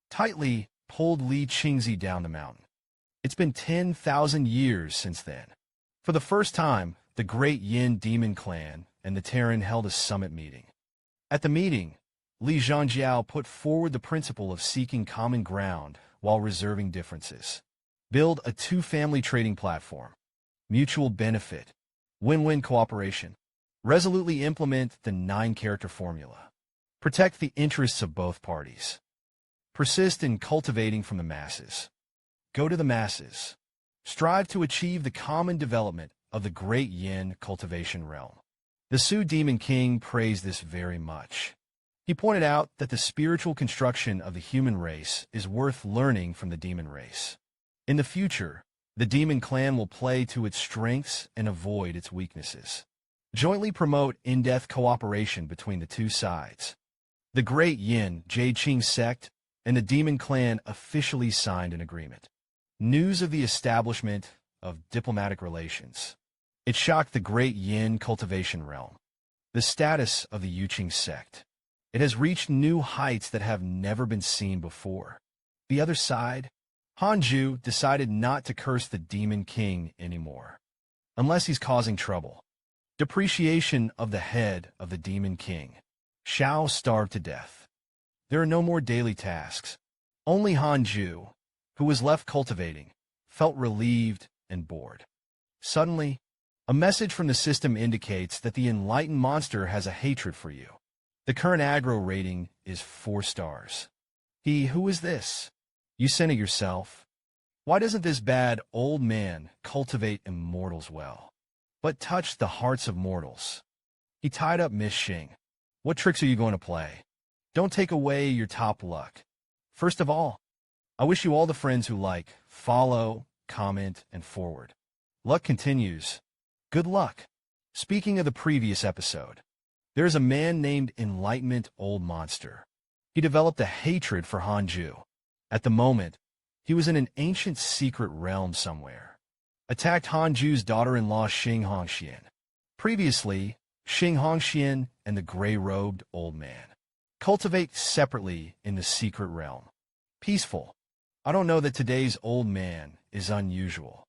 Tightly pulled Li Qingzi down the mountain. It's been 10,000 years since then. For the first time, the Great Yin Demon Clan and the Terran held a summit meeting. At the meeting, Li Zhangjiao put forward the principle of seeking common ground while reserving differences. Build a 2-family trading platform. Mutual benefit. Win-win cooperation. Resolutely implement the 9-character formula. Protect the interests of both parties. Persist in cultivating from the masses. Go to the masses. Strive to achieve the common development of the Great Yin cultivation realm. The Su Demon King praised this very much. He pointed out that the spiritual construction of the human race is worth learning from the demon race. In the future, the Demon Clan will play to its strengths and avoid its weaknesses. Jointly promote in-depth cooperation between the two sides. The Great Yin Jade-Qing sect and the Demon Clan officially signed an agreement. News of the establishment of diplomatic relations. It shocked the Great Yin cultivation realm. The status of the Yuqing sect. It has reached new heights that have never been seen before. The other side, Hanju decided not to curse the Demon King anymore, unless he's causing trouble. Depreciation of the head of the Demon King. Shao starved to death. There are no more daily tasks. Only Hanju, who was left cultivating, felt relieved and bored. Suddenly, a message from the system indicates that the enlightened monster has a hatred for you. The current aggro rating is 4 stars. Who is this? You sent it yourself. Why doesn't this bad old man cultivate immortals well? but touched the hearts of mortals. He tied up Miss Xing. What tricks are you going to play? Don't take away your top luck. First of all, I wish you all the friends who like, follow, comment, and forward. Luck continues. Good luck. Speaking of the previous episode, there's a man named Enlightenment Old Monster. He developed a hatred for Hanju. At the moment, he was in an ancient secret realm somewhere. Attacked Hanju's daughter-in-law Xing Hongxian. Previously, Xing Hongxian and the gray-robed old man cultivate separately in the secret realm. Peaceful. I don't know that today's old man is unusual.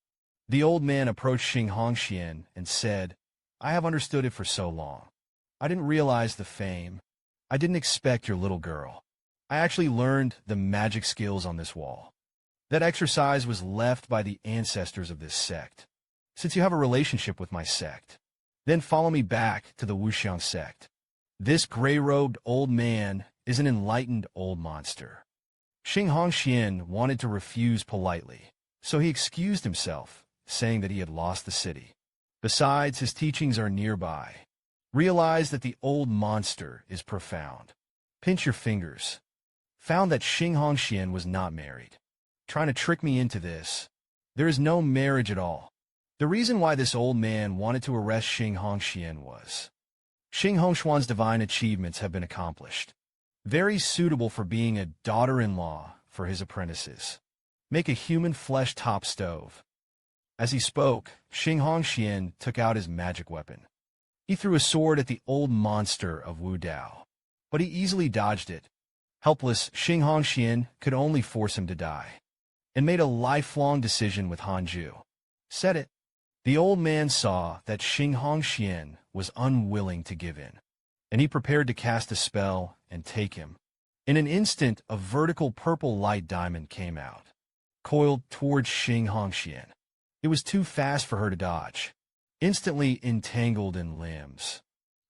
The old man approached Xing Hongxian and said, I have understood it for so long. I didn't realize the fame. I didn't expect your little girl. I actually learned the magic skills on this wall. That exercise was left by the ancestors of this sect. Since you have a relationship with my sect, then follow me back to the Wuxiang sect. This gray-robed old man is an enlightened old monster. Xing Hongxian wanted to refuse politely, so he excused himself, saying that he had lost the city. Besides, his teachings are nearby. Realize that the old monster is profound. Pinch your fingers. Found that Xing Hongxian was not married. Trying to trick me into this. There is no marriage at all. The reason why this old man wanted to arrest Xing Hongxian was Xing Hongxian's divine achievements have been accomplished. Very suitable for being a daughter-in-law for his apprentices. Make a human flesh top stove. As he spoke, Xing Hongxian took out his magic weapon. He threw a sword at the old monster of Wu Dao, but he easily dodged it. Helpless, Xing Hongxian could only force him to die, and made a lifelong decision with Hanju. Said it. The old man saw that Xing Hongxian was unwilling to give in, and he prepared to cast a spell and take him. In an instant, a vertical purple light diamond came out, coiled towards Xing Hongxian. It was too fast for her to dodge, instantly entangled in limbs.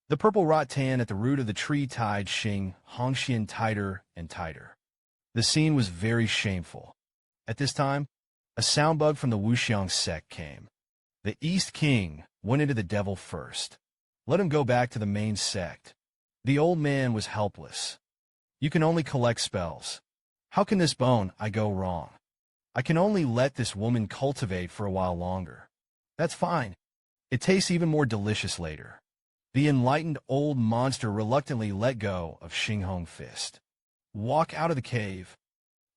The purple rattan at the root of the tree tied Xing Hongxian tighter and tighter. The scene was very shameful. At this time, a sound bug from the Wuxiang sect came. The East King went into the devil first. Let him go back to the main sect. The old man was helpless. You can only collect spells. How can this bone I go wrong? I can only let this woman cultivate for a while longer. That's fine. It tastes even more delicious later. The enlightened old monster reluctantly let go of Xing Hong fist. Walk out of the cave.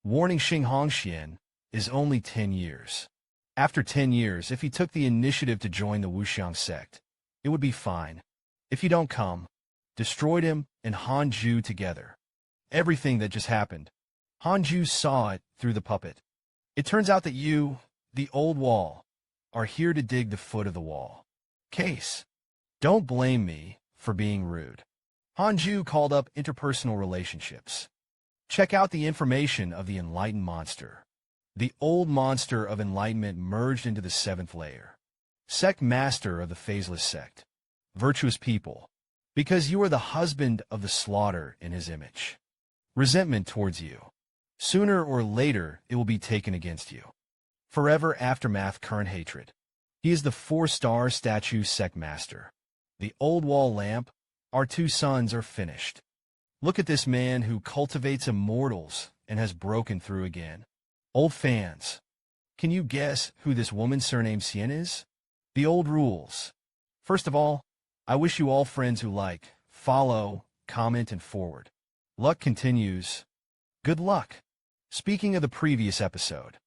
Warning Xing Hongxian is only 10 years. After 10 years, if he took the initiative to join the Wuxiang sect, it would be fine. If you don't come, destroyed him and Hanju together. Everything that just happened. Hanju saw it through the puppet. It turns out that you, the old wall, are here to dig the foot of the wall. Case. Don't blame me for being rude. Hanju called up interpersonal relationships. Check out the information of the enlightened monster. The old monster of enlightenment merged into the 7th layer. Sect master of the phaseless sect. Virtuous people. Because you are the husband of the slaughter in his image. Resentment towards you. Sooner or later, it will be taken against you. Forever aftermath current hatred. He is the 4-star statue sect master. The old wall lamp. Our 2 sons are finished. Look at this man who cultivates immortals and has broken through again. Old fans. Can you guess who this woman surnamed Xian is? The old rules. First of all, I wish you all friends who like, follow, comment, and forward. Luck continues. Good luck. Speaking of the previous episode,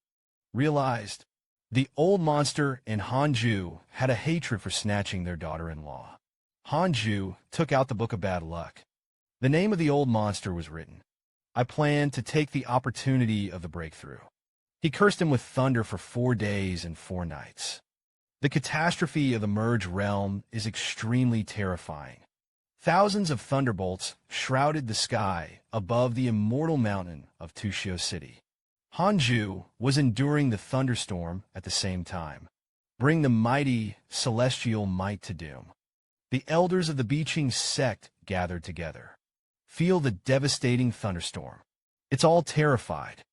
realized the old monster and Hanju had a hatred for snatching their daughter-in-law. Hanju took out the Book of Bad Luck. The name of the old monster was written. I planned to take the opportunity of the breakthrough. He cursed him with thunder for 4 days and 4 nights. The catastrophe of the merged realm is extremely terrifying. Thousands of thunderbolts shrouded the sky above the immortal mountain of Tushio City. Hanju was enduring the thunderstorm at the same time. Bring the mighty celestial might to doom. The elders of the Beijing sect gathered together. Feel the devastating thunderstorm. It's all terrified.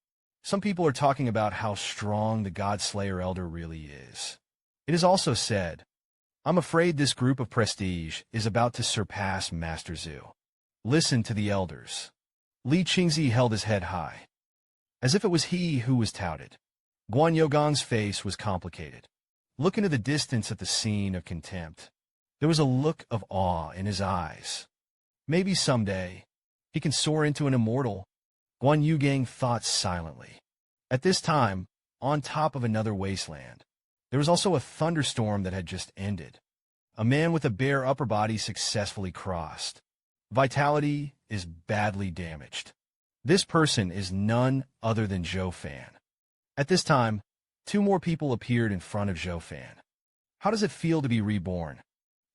Some people are talking about how strong the God Slayer Elder really is. It is also said, I'm afraid this group of prestige is about to surpass Master Zhu. Listen to the elders. Li Qingzi held his head high, as if it was he who was touted. Guan Yogong's face was complicated. Look into the distance at the scene of contempt. There was a look of awe in his eyes. Maybe someday, he can soar into an immortal, Guan Yugang thought silently. At this time, on top of another wasteland, there was also a thunderstorm that had just ended. A man with a bare upper body successfully crossed. Vitality is badly damaged. This person is none other than Zhou Fan. At this time, 2 more people appeared in front of Zhou Fan. How does it feel to be reborn?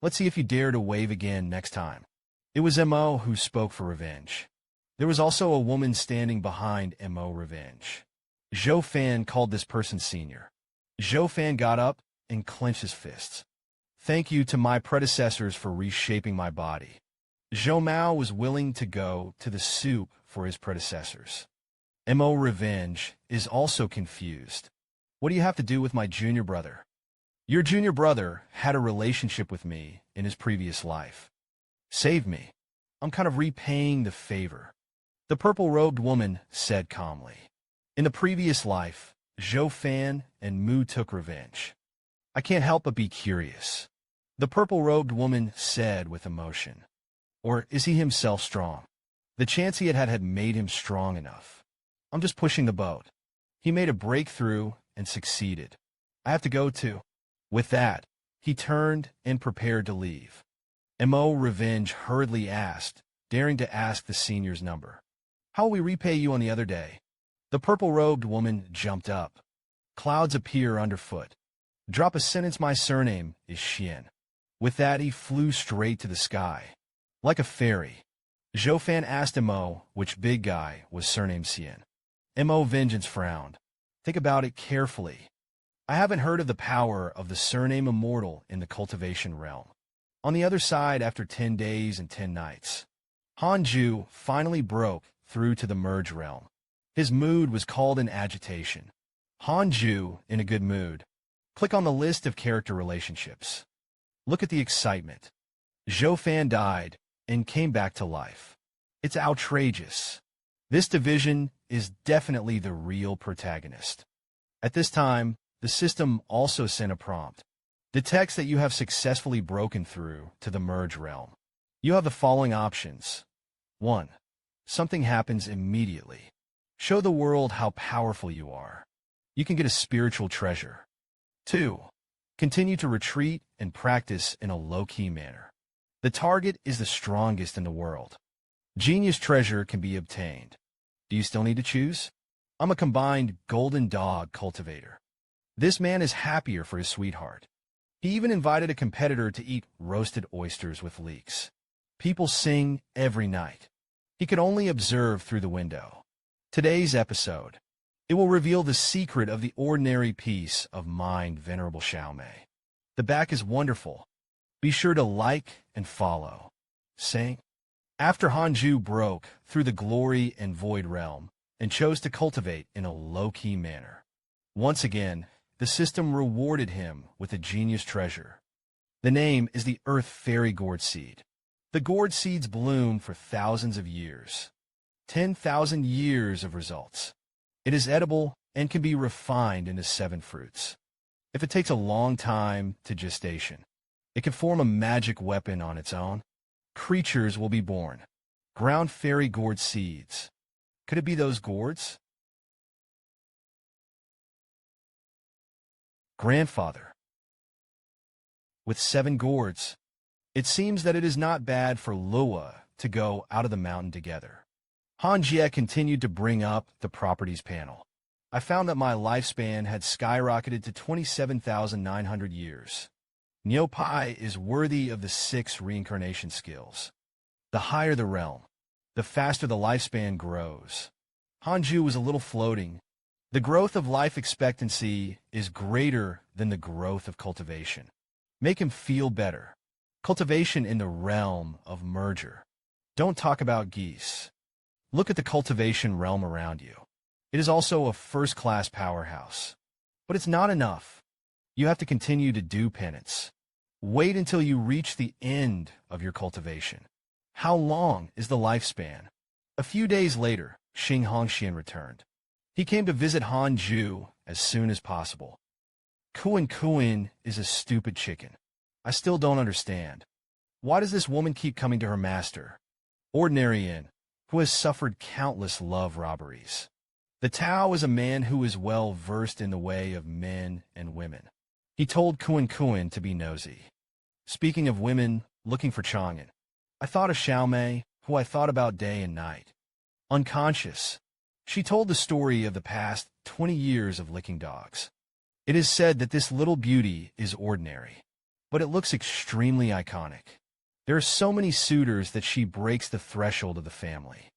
Let's see if you dare to wave again next time. It was Mo who spoke for revenge. There was also a woman standing behind Mo Revenge. Zhou Fan called this person senior. Zhou Fan got up and clenched his fists. Thank you to my predecessors for reshaping my body. Zhou Mao was willing to go to the soup for his predecessors. Mo Revenge is also confused. What do you have to do with my junior brother? Your junior brother had a relationship with me in his previous life. Save me. I'm kind of repaying the favor. The purple-robed woman said calmly. In the previous life, Zhou Fan and Mu took revenge. I can't help but be curious. The purple-robed woman said with emotion. Or is he himself strong? The chance he had made him strong enough. I'm just pushing the boat. He made a breakthrough and succeeded. I have to go too. With that, he turned and prepared to leave. Mo Revenge hurriedly asked, daring to ask the senior's number. How will we repay you on the other day? The purple-robed woman jumped up. Clouds appear underfoot. Drop a sentence. My surname is Xian. With that, he flew straight to the sky. Like a fairy. Zhou Fan asked Mo which big guy was surnamed Xian. Mo Vengeance frowned. Think about it carefully. I haven't heard of the power of the surname Immortal in the cultivation realm. On the other side, after 10 days and 10 nights, Hanju finally broke through to the merge realm. His mood was called in agitation. Hanju in a good mood. Click on the list of character relationships. Look at the excitement. Zhou Fan died and came back to life. It's outrageous. This division is definitely the real protagonist. At this time, the system also sent a prompt. Detects that you have successfully broken through to the merge realm. You have the following options. 1. Something happens immediately. Show the world how powerful you are. You can get a spiritual treasure. 2. Continue to retreat and practice in a low-key manner. The target is the strongest in the world. Genius treasure can be obtained. Do you still need to choose? I'm a combined golden dog cultivator. This man is happier for his sweetheart. He even invited a competitor to eat roasted oysters with leeks. People sing every night. He could only observe through the window. Today's episode. It will reveal the secret of the ordinary peace of mind, Venerable Xiaomei. The back is wonderful. Be sure to like and follow. Sing. After Hanju broke through the glory and void realm and chose to cultivate in a low-key manner, once again, the system rewarded him with a genius treasure. The name is the Earth Fairy Gourd Seed. The gourd seeds bloom for thousands of years. 10,000 years of results. It is edible and can be refined into 7 fruits. If it takes a long time to gestation, it can form a magic weapon on its own. Creatures will be born. Ground fairy gourd seeds. Could it be those gourds? Grandfather. With 7 gourds. It seems that it is not bad for Lua to go out of the mountain together. Han Jie continued to bring up the properties panel. I found that my lifespan had skyrocketed to 27,900 years. Niu Pai is worthy of the 6 reincarnation skills. The higher the realm, the faster the lifespan grows. Hanju was a little floating. The growth of life expectancy is greater than the growth of cultivation. Make him feel better. Cultivation in the realm of merger. Don't talk about geese. Look at the cultivation realm around you. It is also a first-class powerhouse. But it's not enough. You have to continue to do penance. Wait until you reach the end of your cultivation. How long is the lifespan? A few days later, Xing Hongxian returned. He came to visit Han Ju as soon as possible. Kuan is a stupid chicken. I still don't understand. Why does this woman keep coming to her master, Ordinary In, who has suffered countless love robberies? The Tao is a man who is well versed in the way of men and women. He told Kuan to be nosy. Speaking of women looking for Chang'an, I thought of Xiaomei, who I thought about day and night. Unconscious, she told the story of the past 20 years of licking dogs. It is said that this little beauty is ordinary, but it looks extremely iconic. There are so many suitors that she breaks the threshold of the family.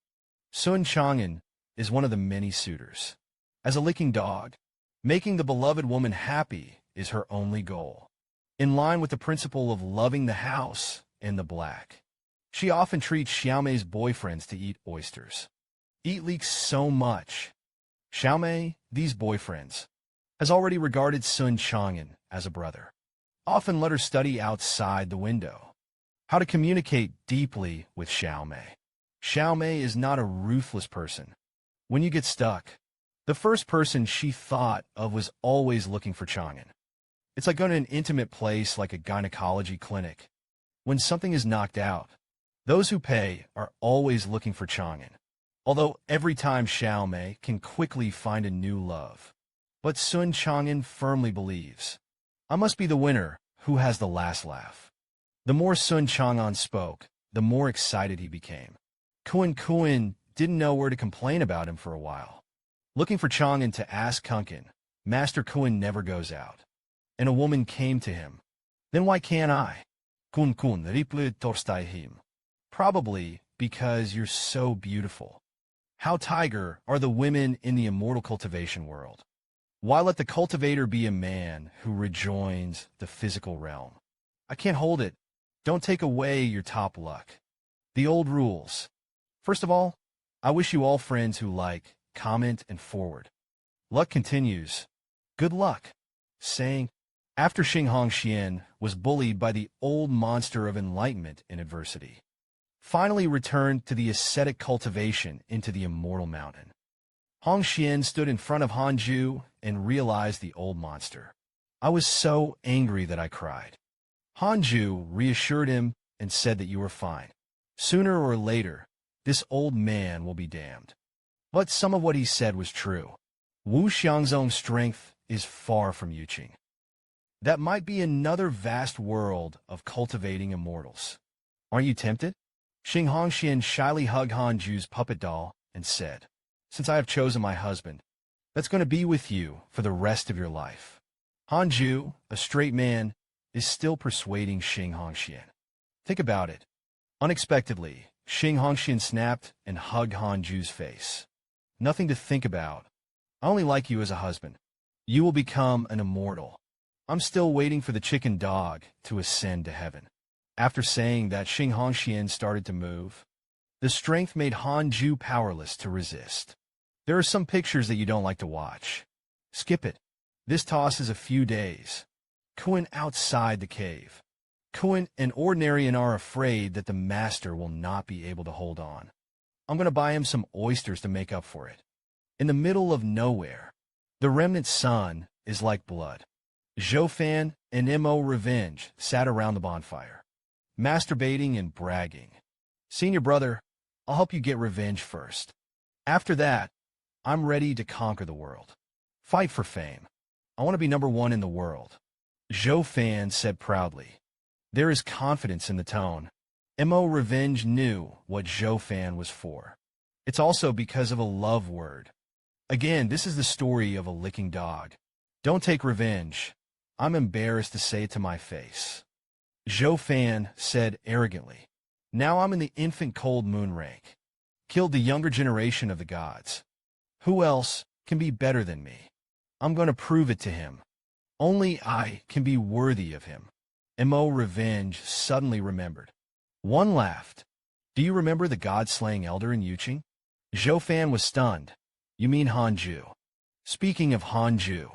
Sun Chang'an is one of the many suitors. As a licking dog, making the beloved woman happy is her only goal. In line with the principle of loving the house and the black, she often treats Xiaomei's boyfriends to eat oysters. Eat leaks so much. Xiaomei, these boyfriends, has already regarded Sun Chang'an as a brother. Often let her study outside the window. How to communicate deeply with Xiaomei. Xiaomei is not a ruthless person. When you get stuck, the first person she thought of was always looking for Chang'an. It's like going to an intimate place like a gynecology clinic. When something is knocked out, those who pay are always looking for Chang'an. Although every time Xiaomei can quickly find a new love. But Sun Chang'an firmly believes, I must be the winner who has the last laugh. The more Sun Chang'an spoke, the more excited he became. Kuan didn't know where to complain about him for a while. Looking for Chang'an to ask Kunkin, Master Kuan never goes out. And a woman came to him. Then why can't I? Kun replied Torstaihim. Probably because you're so beautiful. How tiger are the women in the immortal cultivation world? Why let the cultivator be a man who rejoins the physical realm? I can't hold it. Don't take away your top luck. The old rules. First of all, I wish you all friends who like, comment, and forward. Luck continues. Good luck. Saying, after Xing Hongxian was bullied by the old monster of enlightenment in adversity, finally returned to the ascetic cultivation into the immortal mountain. Hongxian stood in front of Hanju and realized the old monster. I was so angry that I cried. Hanju reassured him and said that you were fine. Sooner or later, this old man will be damned. But some of what he said was true. Wu Xiangzong's strength is far from Yuqing. That might be another vast world of cultivating immortals. Aren't you tempted? Xing Hongxian shyly hugged Hanju's puppet doll and said, Since I have chosen my husband, that's going to be with you for the rest of your life. Hanju, a straight man, is still persuading Xing Hongxian. Think about it. Unexpectedly, Xing Hongxian snapped and hugged Hanju's face. Nothing to think about. I only like you as a husband. You will become an immortal. I'm still waiting for the chicken dog to ascend to heaven. After saying that, Xing Hongxian started to move. The strength made Hanju powerless to resist. There are some pictures that you don't like to watch. Skip it. This toss is a few days. Kuan outside the cave. Kuan and Ordinary are afraid that the master will not be able to hold on. I'm going to buy him some oysters to make up for it. In the middle of nowhere, the remnant sun is like blood. Zhou and Mo Revenge sat around the bonfire, masturbating and bragging. Senior brother, I'll help you get revenge first. After that, I'm ready to conquer the world. Fight for fame. I want to be number one in the world. Zhou said proudly. There is confidence in the tone. Mo Revenge knew what Zhou was for. It's also because of a love word. Again, this is the story of a licking dog. Don't take revenge. I'm embarrassed to say it to my face. Zhou said arrogantly. Now I'm in the infant cold moon rank. Killed the younger generation of the gods. Who else can be better than me? I'm going to prove it to him. Only I can be worthy of him. Mo Revenge suddenly remembered. One laughed. Do you remember the god-slaying elder in Yuqing? Zhou was stunned. You mean Hanju? Speaking of Hanju,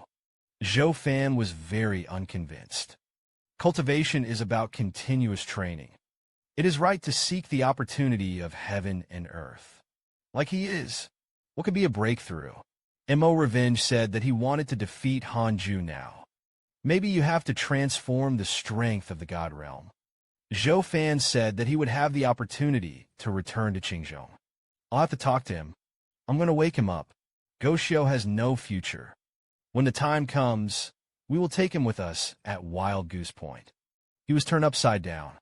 Zhou was very unconvinced. Cultivation is about continuous training. It is right to seek the opportunity of heaven and earth. Like he is. What could be a breakthrough? Mo Revenge said that he wanted to defeat Hanju now. Maybe you have to transform the strength of the God realm. Zhou Fan said that he would have the opportunity to return to Qingzhong. I'll have to talk to him. I'm going to wake him up. Goshio has no future. When the time comes, we will take him with us at Wild Goose Point. He was turned upside down.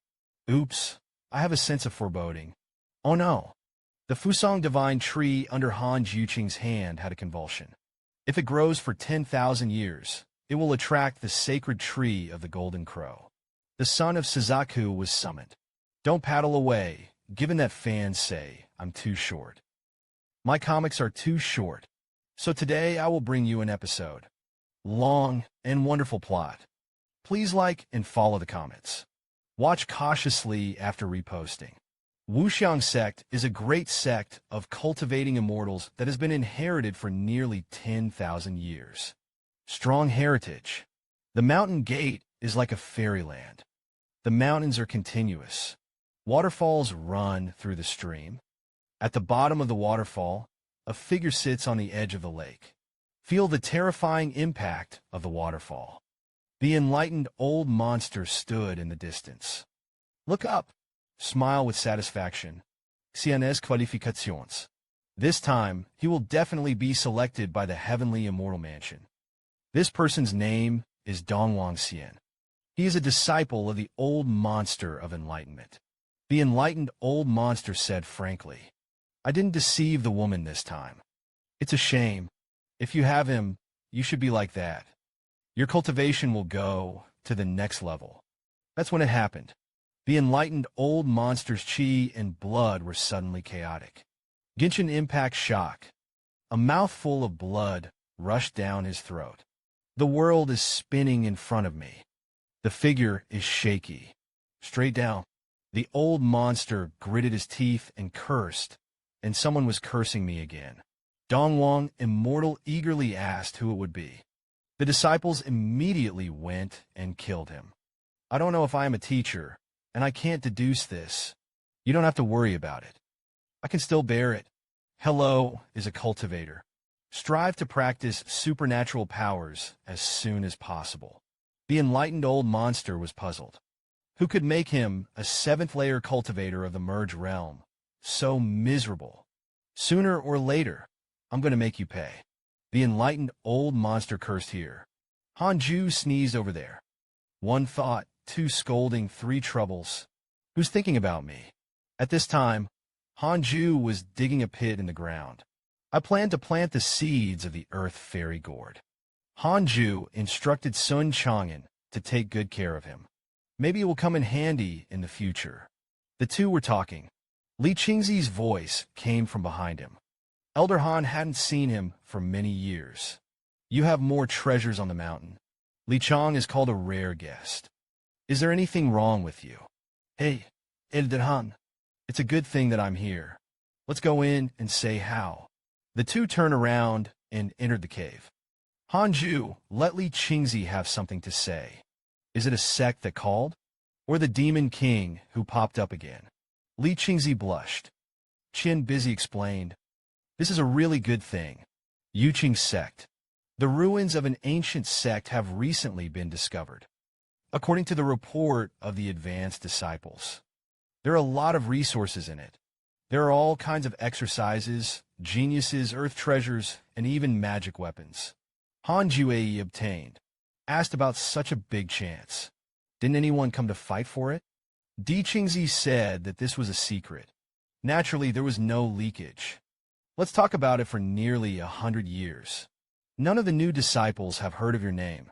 Oops, I have a sense of foreboding. Oh no. The Fusong Divine Tree under Han Juqing's hand had a convulsion. If it grows for 10,000 years, it will attract the sacred tree of the Golden Crow. The son of Suzaku was summoned. Don't paddle away, given that fans say I'm too short. My comics are too short, so today I will bring you an episode. Long and wonderful plot. Please like and follow the comments. Watch cautiously after reposting. Wuxiang sect is a great sect of cultivating immortals that has been inherited for nearly 10,000 years. Strong heritage. The mountain gate is like a fairyland. The mountains are continuous. Waterfalls run through the stream. At the bottom of the waterfall, a figure sits on the edge of the lake. Feel the terrifying impact of the waterfall. The enlightened old monster stood in the distance. Look up. Smile with satisfaction. Cienes Qualificaciones. This time, he will definitely be selected by the heavenly immortal mansion. This person's name is Dongwang Xian. He is a disciple of the old monster of enlightenment. The enlightened old monster said frankly, I didn't deceive the woman this time. It's a shame. If you have him, you should be like that. Your cultivation will go to the next level. That's when it happened. The enlightened old monster's chi and blood were suddenly chaotic. Genshin Impact shock. A mouthful of blood rushed down his throat. The world is spinning in front of me. The figure is shaky. Straight down. The old monster gritted his teeth and cursed, and someone was cursing me again. Dongwang, immortal, eagerly asked who it would be. The disciples immediately went and killed him. I don't know if I am a teacher, and I can't deduce this. You don't have to worry about it. I can still bear it. Hello is a cultivator. Strive to practice supernatural powers as soon as possible. The enlightened old monster was puzzled. Who could make him a seventh-layer cultivator of the merge realm? So miserable. Sooner or later, I'm going to make you pay. The enlightened old monster cursed here. Hanju sneezed over there. One thought, two scolding, three troubles. Who's thinking about me? At this time, Hanju was digging a pit in the ground. I planned to plant the seeds of the earth fairy gourd. Hanju instructed Sun Chang'an to take good care of him. Maybe it will come in handy in the future. The two were talking. Li Qingzi's voice came from behind him. Elder Han hadn't seen him for many years. You have more treasures on the mountain. Li Chang is called a rare guest. Is there anything wrong with you? Hey, Elder Han. It's a good thing that I'm here. Let's go in and say how. The two turned around and entered the cave. Hanju, let Li Qingzi have something to say. Is it a sect that called? Or the demon king who popped up again? Li Qingzi blushed. Qin Busy explained. This is a really good thing. Yuqing sect. The ruins of an ancient sect have recently been discovered. According to the report of the advanced disciples, there are a lot of resources in it. There are all kinds of exercises, geniuses, earth treasures, and even magic weapons. Han Jue obtained. Asked about such a big chance. Didn't anyone come to fight for it? Di Qingzi said that this was a secret. Naturally, there was no leakage. Let's talk about it for nearly 100 years. None of the new disciples have heard of your name.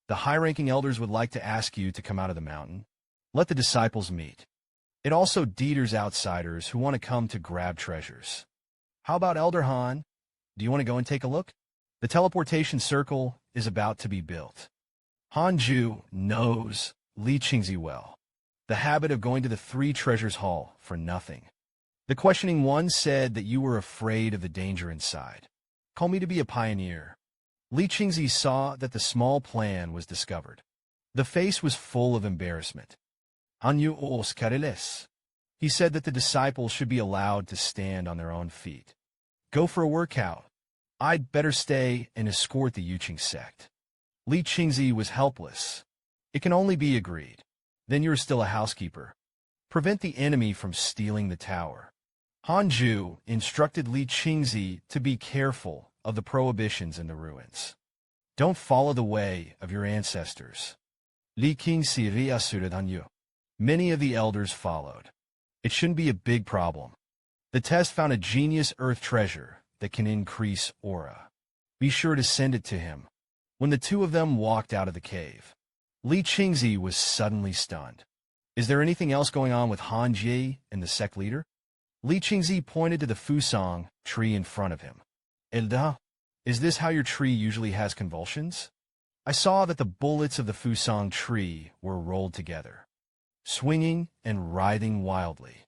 The high-ranking elders would like to ask you to come out of the mountain. Let the disciples meet. It also deters outsiders who want to come to grab treasures. How about Elder Han? Do you want to go and take a look? The teleportation circle is about to be built. Hanju knows Li Qingzi well. The habit of going to the Three Treasures Hall for nothing. The questioning one said that you were afraid of the danger inside. Call me to be a pioneer. Li Qingzi saw that the small plan was discovered. The face was full of embarrassment. Anyu os cariles. He said that the disciples should be allowed to stand on their own feet. Go for a workout. I'd better stay and escort the Yuqing sect. Li Qingzi was helpless. It can only be agreed. Then you're still a housekeeper. Prevent the enemy from stealing the tower. Hanju instructed Li Qingzi to be careful of the prohibitions in the ruins. Don't follow the way of your ancestors. Li Qingzi reassured Hanyu. Many of the elders followed. It shouldn't be a big problem. The test found a genius earth treasure that can increase aura. Be sure to send it to him. When the two of them walked out of the cave, Li Qingzi was suddenly stunned. Is there anything else going on with Han Jie and the sect leader? Li Qingzi pointed to the Fusang tree in front of him. Elda, is this how your tree usually has convulsions? I saw that the bullets of the Fusang tree were rolled together, swinging and writhing wildly,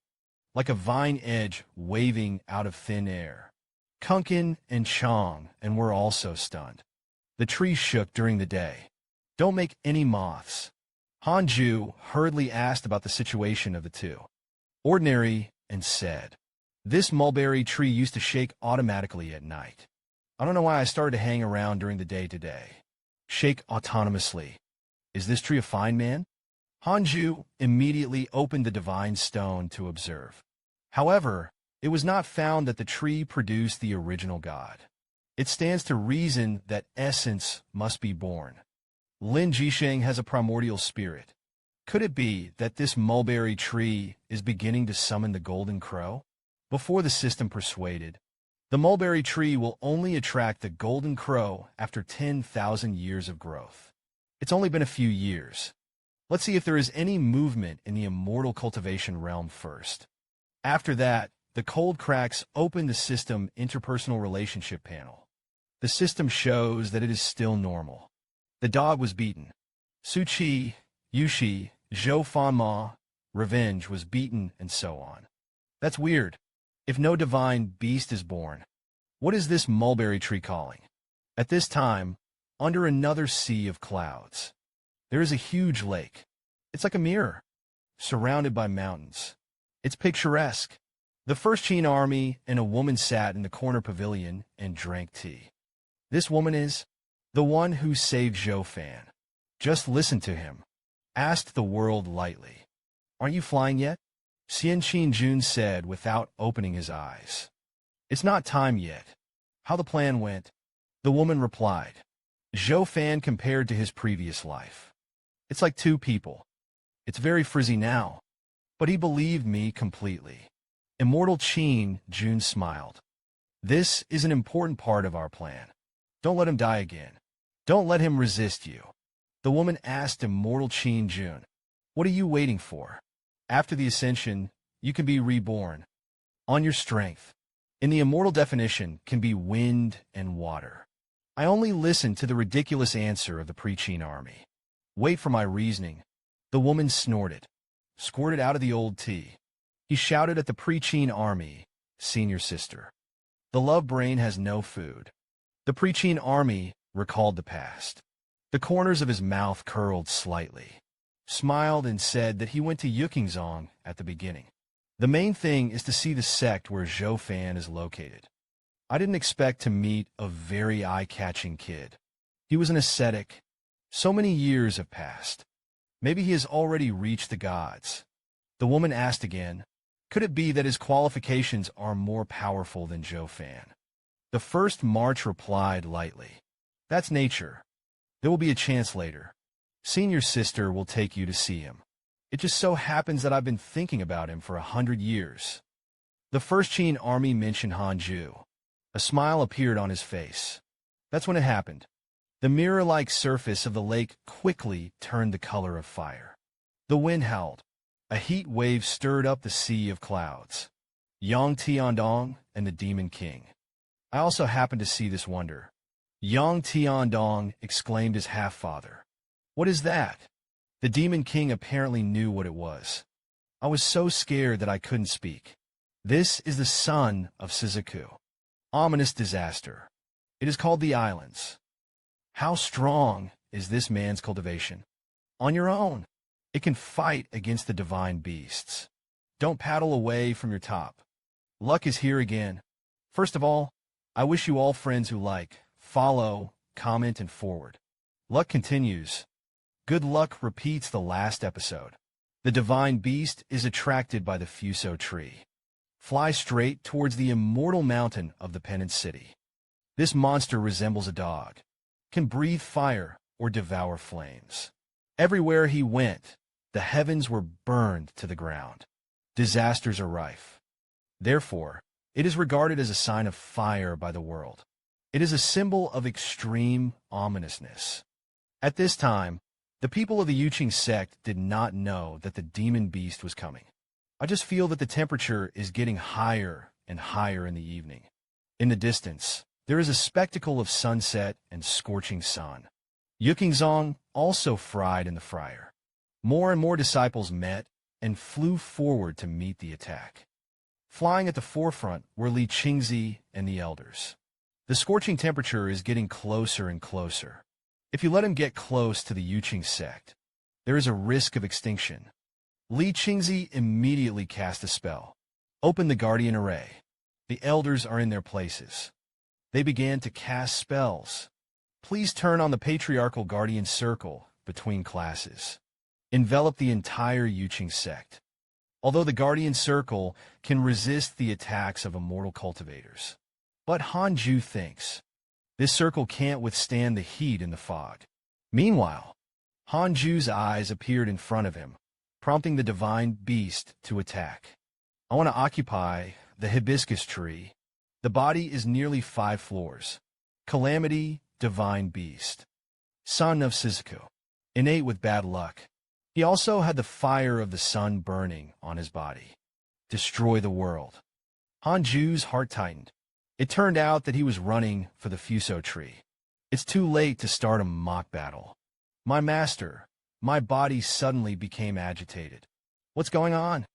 like a vine edge waving out of thin air. Kunkin and Chong were also stunned. The tree shook during the day. Don't make any moths. Hanju hurriedly asked about the situation of the two. Ordinary, and said, this mulberry tree used to shake automatically at night. I don't know why I started to hang around during the day today. Shake autonomously. Is this tree a fine man? Hanju immediately opened the divine stone to observe. However, it was not found that the tree produced the original god. It stands to reason that essence must be born. Lin Jisheng has a primordial spirit. Could it be that this mulberry tree is beginning to summon the golden crow? Before the system persuaded, the mulberry tree will only attract the golden crow after 10,000 years of growth. It's only been a few years. Let's see if there is any movement in the immortal cultivation realm first. After that, the cold cracks open the system interpersonal relationship panel. The system shows that it is still normal. The dog was beaten. Suchi, Yushi, Zhou Fanma, revenge was beaten, and so on. That's weird. If no divine beast is born, what is this mulberry tree calling? At this time, under another sea of clouds, there is a huge lake. It's like a mirror, surrounded by mountains. It's picturesque. The First Qin army and a woman sat in the corner pavilion and drank tea. This woman is the one who saved Zhou Fan. Just listen to him. Asked the world lightly. Aren't you flying yet? Xian Qin Jun said without opening his eyes. It's not time yet. How the plan went? The woman replied. Zhou Fan compared to his previous life. It's like two people. It's very frizzy now. But he believed me completely. Immortal Qin Jun smiled. This is an important part of our plan. Don't let him die again. Don't let him resist you. The woman asked Immortal Qin Jun. What are you waiting for? After the ascension, you can be reborn. On your strength. In the immortal definition can be wind and water. I only listened to the ridiculous answer of the pre-Qin army. Wait for my reasoning. The woman snorted. Squirted out of the old tea. He shouted at the pre-Qin army, senior sister. The love brain has no food. The pre-Qin army recalled the past. The corners of his mouth curled slightly. Smiled and said that he went to Yukingzong at the beginning. The main thing is to see the sect where Zhou Fan is located. I didn't expect to meet a very eye-catching kid. He was an ascetic. So many years have passed. Maybe he has already reached the gods. The woman asked again, could it be that his qualifications are more powerful than Zhou Fan? The first March replied lightly. That's nature. There will be a chance later. Senior sister will take you to see him. It just so happens that I've been thinking about him for 100 years. The First Qin army mentioned Hanju. A smile appeared on his face. That's when it happened. The mirror-like surface of the lake quickly turned the color of fire. The wind howled. A heat wave stirred up the sea of clouds. Yang Tiandong and the Demon King. I also happened to see this wonder. Yang Tiandong exclaimed his half-father. What is that? The Demon King apparently knew what it was. I was so scared that I couldn't speak. This is the son of Shizuku. Ominous disaster. It is called the Islands. How strong is this man's cultivation? On your own. It can fight against the divine beasts. Don't paddle away from your top. Luck is here again. First of all, I wish you all friends who like, follow, comment, and forward. Luck continues. Good luck repeats the last episode. The divine beast is attracted by the Fuso tree. Fly straight towards the immortal mountain of the Penance City. This monster resembles a dog, can breathe fire or devour flames. Everywhere he went, the heavens were burned to the ground. Disasters are rife. Therefore, it is regarded as a sign of fire by the world. It is a symbol of extreme ominousness. At this time, the people of the Yuqing sect did not know that the demon beast was coming. I just feel that the temperature is getting higher and higher in the evening. In the distance, there is a spectacle of sunset and scorching sun. Yuqingzong also fried in the fryer. More and more disciples met and flew forward to meet the attack. Flying at the forefront were Li Qingzi and the elders. The scorching temperature is getting closer and closer. If you let him get close to the Yuqing sect, there is a risk of extinction. Li Qingzi immediately cast a spell. Open the guardian array. The elders are in their places. They began to cast spells. Please turn on the patriarchal guardian circle between classes. Envelop the entire Yuqing sect. Although the guardian circle can resist the attacks of immortal cultivators. But Hanju thinks this circle can't withstand the heat in the fog. Meanwhile, Hanju's eyes appeared in front of him, prompting the divine beast to attack. I want to occupy the hibiscus tree. The body is nearly 5 floors. Calamity, divine beast. Son of Shizuku. Innate with bad luck. He also had the fire of the sun burning on his body. Destroy the world. Hanju's heart tightened. It turned out that he was running for the Fuso tree. It's too late to start a mock battle. My master, my body suddenly became agitated. What's going on?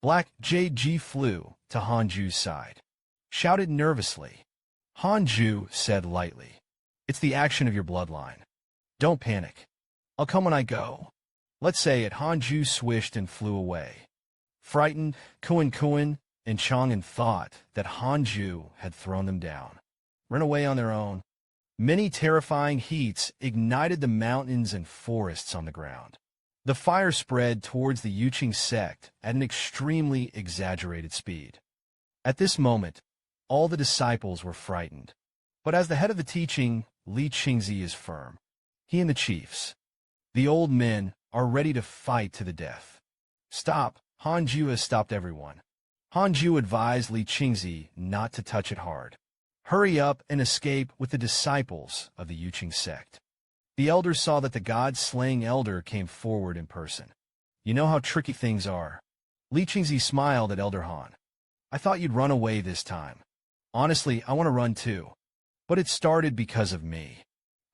Black JG flew to Hanju's side. Shouted nervously. Hanju said lightly. It's the action of your bloodline. Don't panic. I'll come when I go. Let's say it. Hanju swished and flew away. Frightened, Kuan and Chang'an thought that Hanju had thrown them down. Run away on their own. Many terrifying heats ignited the mountains and forests on the ground. The fire spread towards the Yuqing sect at an extremely exaggerated speed. At this moment, all the disciples were frightened. But as the head of the teaching, Li Qingzi is firm. He and the chiefs, the old men, are ready to fight to the death. Stop. Hanju has stopped everyone. Hanju advised Li Qingzi not to touch it hard. Hurry up and escape with the disciples of the Yuqing sect. The elders saw that the god-slaying elder came forward in person. You know how tricky things are. Li Qingzi smiled at Elder Han. I thought you'd run away this time. Honestly, I want to run too. But it started because of me.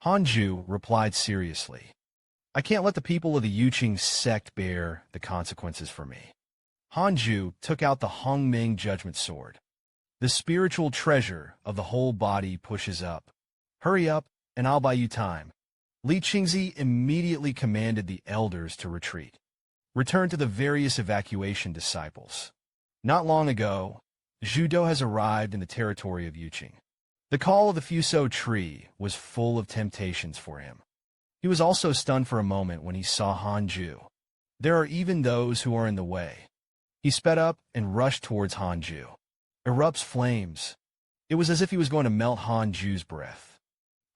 Hanju replied seriously. I can't let the people of the Yuqing sect bear the consequences for me. Hanju took out the Hongming judgment sword. The spiritual treasure of the whole body pushes up. Hurry up, and I'll buy you time. Li Qingzi immediately commanded the elders to retreat. Return to the various evacuation disciples. Not long ago, Judo has arrived in the territory of Yuqing. The call of the Fuso tree was full of temptations for him. He was also stunned for a moment when he saw Hanju. There are even those who are in the way. He sped up and rushed towards Hanju. Erupts flames. It was as if he was going to melt Hanju's breath.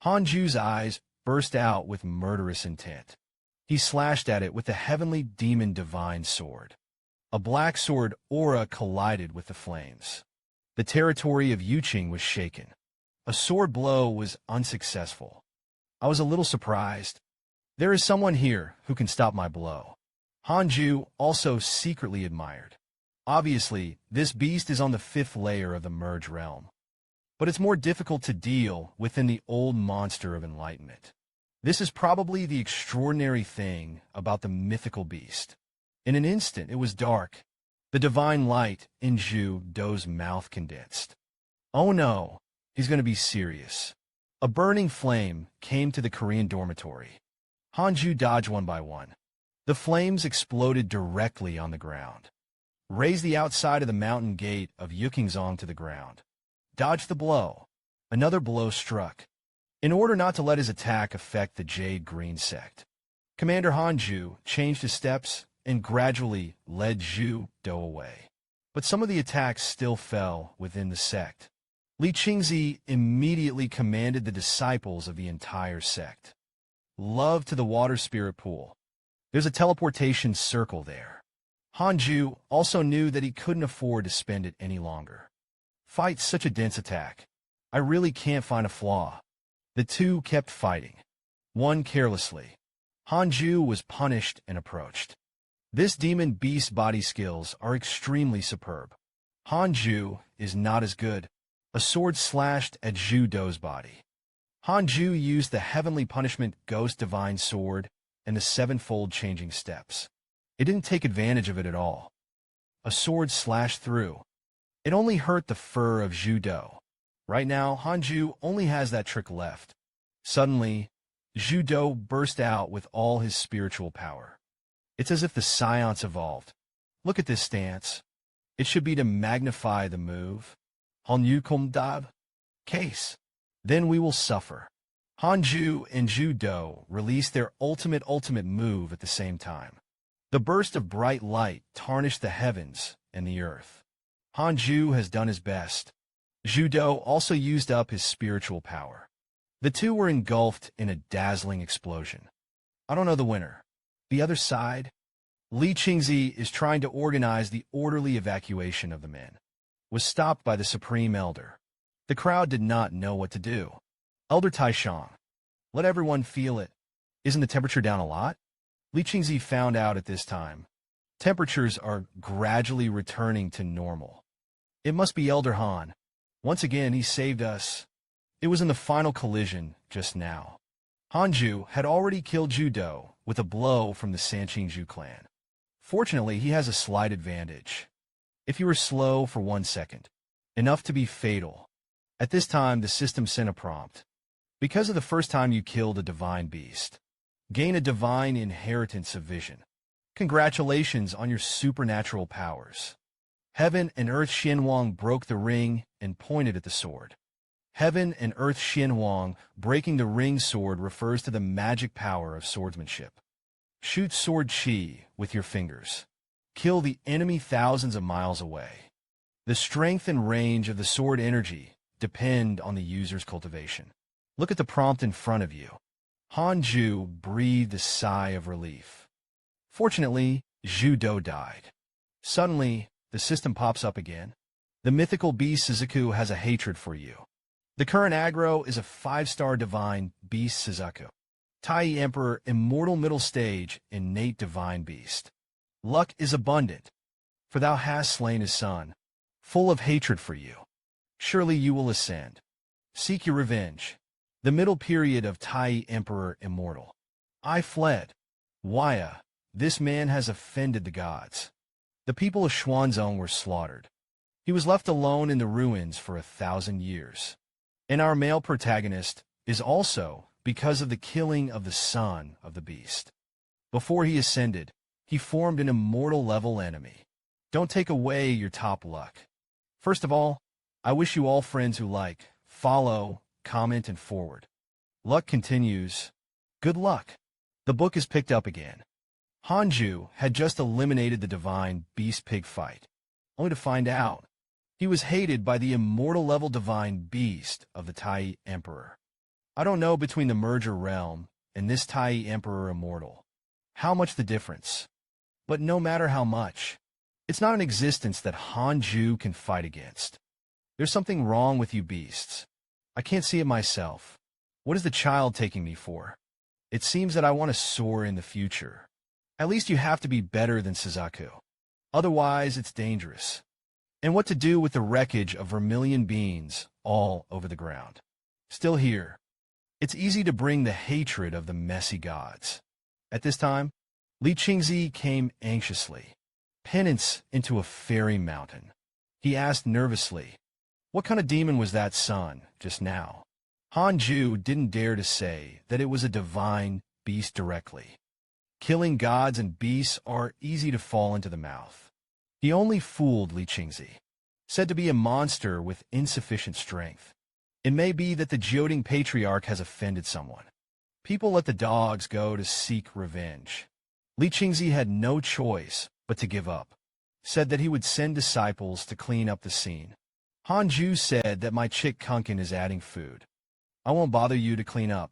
Hanju's eyes burst out with murderous intent. He slashed at it with the heavenly demon divine sword. A black sword aura collided with the flames. The territory of Yuqing was shaken. A sword blow was unsuccessful. I was a little surprised. There is someone here who can stop my blow. Hanju also secretly admired. Obviously, this beast is on the 5th layer of the merge realm. But it's more difficult to deal within the old monster of enlightenment. This is probably the extraordinary thing about the mythical beast. In an instant, it was dark. The divine light in Do's mouth condensed. Oh no, he's going to be serious. A burning flame came to the Korean dormitory. Hanju dodged one by one. The flames exploded directly on the ground. Razed the outside of the mountain gate of Yukingzong to the ground. Dodged the blow. Another blow struck. In order not to let his attack affect the Jade Green sect, Commander Hanju changed his steps and gradually led Zhu Do away. But some of the attacks still fell within the sect. Li Qingzi immediately commanded the disciples of the entire sect. Love to the water spirit pool. There's a teleportation circle there. Hanju also knew that he couldn't afford to spend it any longer. Fight such a dense attack. I really can't find a flaw. The two kept fighting. One carelessly. Hanju was punished and approached. This demon beast body skills are extremely superb. Hanju is not as good. A sword slashed at Zhu Do's body. Hanju used the heavenly punishment Ghost Divine Sword and the sevenfold changing steps. It didn't take advantage of it at all. A sword slashed through. It only hurt the fur of Zhu Do. Right now, Hanju only has that trick left. Suddenly, Zhu Do burst out with all his spiritual power. It's as if the science evolved. Look at this stance. It should be to magnify the move. Hanyu kum dab? Case. Then we will suffer. Hanju and Zhu Do released their ultimate move at the same time. The burst of bright light tarnished the heavens and the earth. Hanju has done his best. Zhu Do also used up his spiritual power. The two were engulfed in a dazzling explosion. I don't know the winner. The other side? Li Qingzi is trying to organize the orderly evacuation of the men. Was stopped by the Supreme Elder. The crowd did not know what to do. Elder Taishang. Let everyone feel it. Isn't the temperature down a lot? Li Qingzi found out at this time. Temperatures are gradually returning to normal. It must be Elder Han. Once again, he saved us. It was in the final collision just now. Hanju had already killed Zhu Do with a blow from the Sanqingzhu clan. Fortunately, he has a slight advantage. If you were slow for 1 second, enough to be fatal. At this time, the system sent a prompt. Because of the first time you killed a divine beast, gain a divine inheritance of vision. Congratulations on your supernatural powers. Heaven and Earth Xianwang broke the ring and pointed at the sword. Heaven and Earth Xianwang breaking the ring sword refers to the magic power of swordsmanship. Shoot sword chi with your fingers. Kill the enemy thousands of miles away. The strength and range of the sword energy depend on the user's cultivation. Look at the prompt in front of you. Hanju breathed a sigh of relief. Fortunately, Zhu Do died. Suddenly, the system pops up again. The mythical beast Suzaku has a hatred for you. The current aggro is a 5-star divine beast Suzaku. Tai Emperor immortal middle stage innate divine beast. Luck is abundant, for thou hast slain his son, full of hatred for you. Surely you will ascend. Seek your revenge. The middle period of Tai Emperor immortal. I fled. Waya, this man has offended the gods. The people of Xuanzong were slaughtered. He was left alone in the ruins for 1,000 years. And our male protagonist is also because of the killing of the son of the beast. Before he ascended, he formed an immortal level enemy. Don't take away your top luck. First of all, I wish you all friends who like, follow, comment, and forward. Luck continues. Good luck. The book is picked up again. Hanju had just eliminated the divine beast pig fight, only to find out he was hated by the immortal level divine beast of the Tai Emperor. I don't know between the merger realm and this Tai Emperor immortal how much the difference. But no matter how much, it's not an existence that Hanju can fight against. There's something wrong with you beasts. I can't see it myself. What is the child taking me for? It seems that I want to soar in the future. At least you have to be better than Suzaku. Otherwise, it's dangerous. And what to do with the wreckage of vermilion beings all over the ground? Still here. It's easy to bring the hatred of the messy gods. At this time, Li Qingzi came anxiously. Penance into a fairy mountain. He asked nervously, what kind of demon was that son just now? Hanju didn't dare to say that it was a divine beast directly. Killing gods and beasts are easy to fall into the mouth. He only fooled Li Qingzi, said to be a monster with insufficient strength. It may be that the Jioding patriarch has offended someone. People let the dogs go to seek revenge. Li Qingzi had no choice but to give up, said that he would send disciples to clean up the scene. Han Ju said that my chick Kunkin is adding food. I won't bother you to clean up.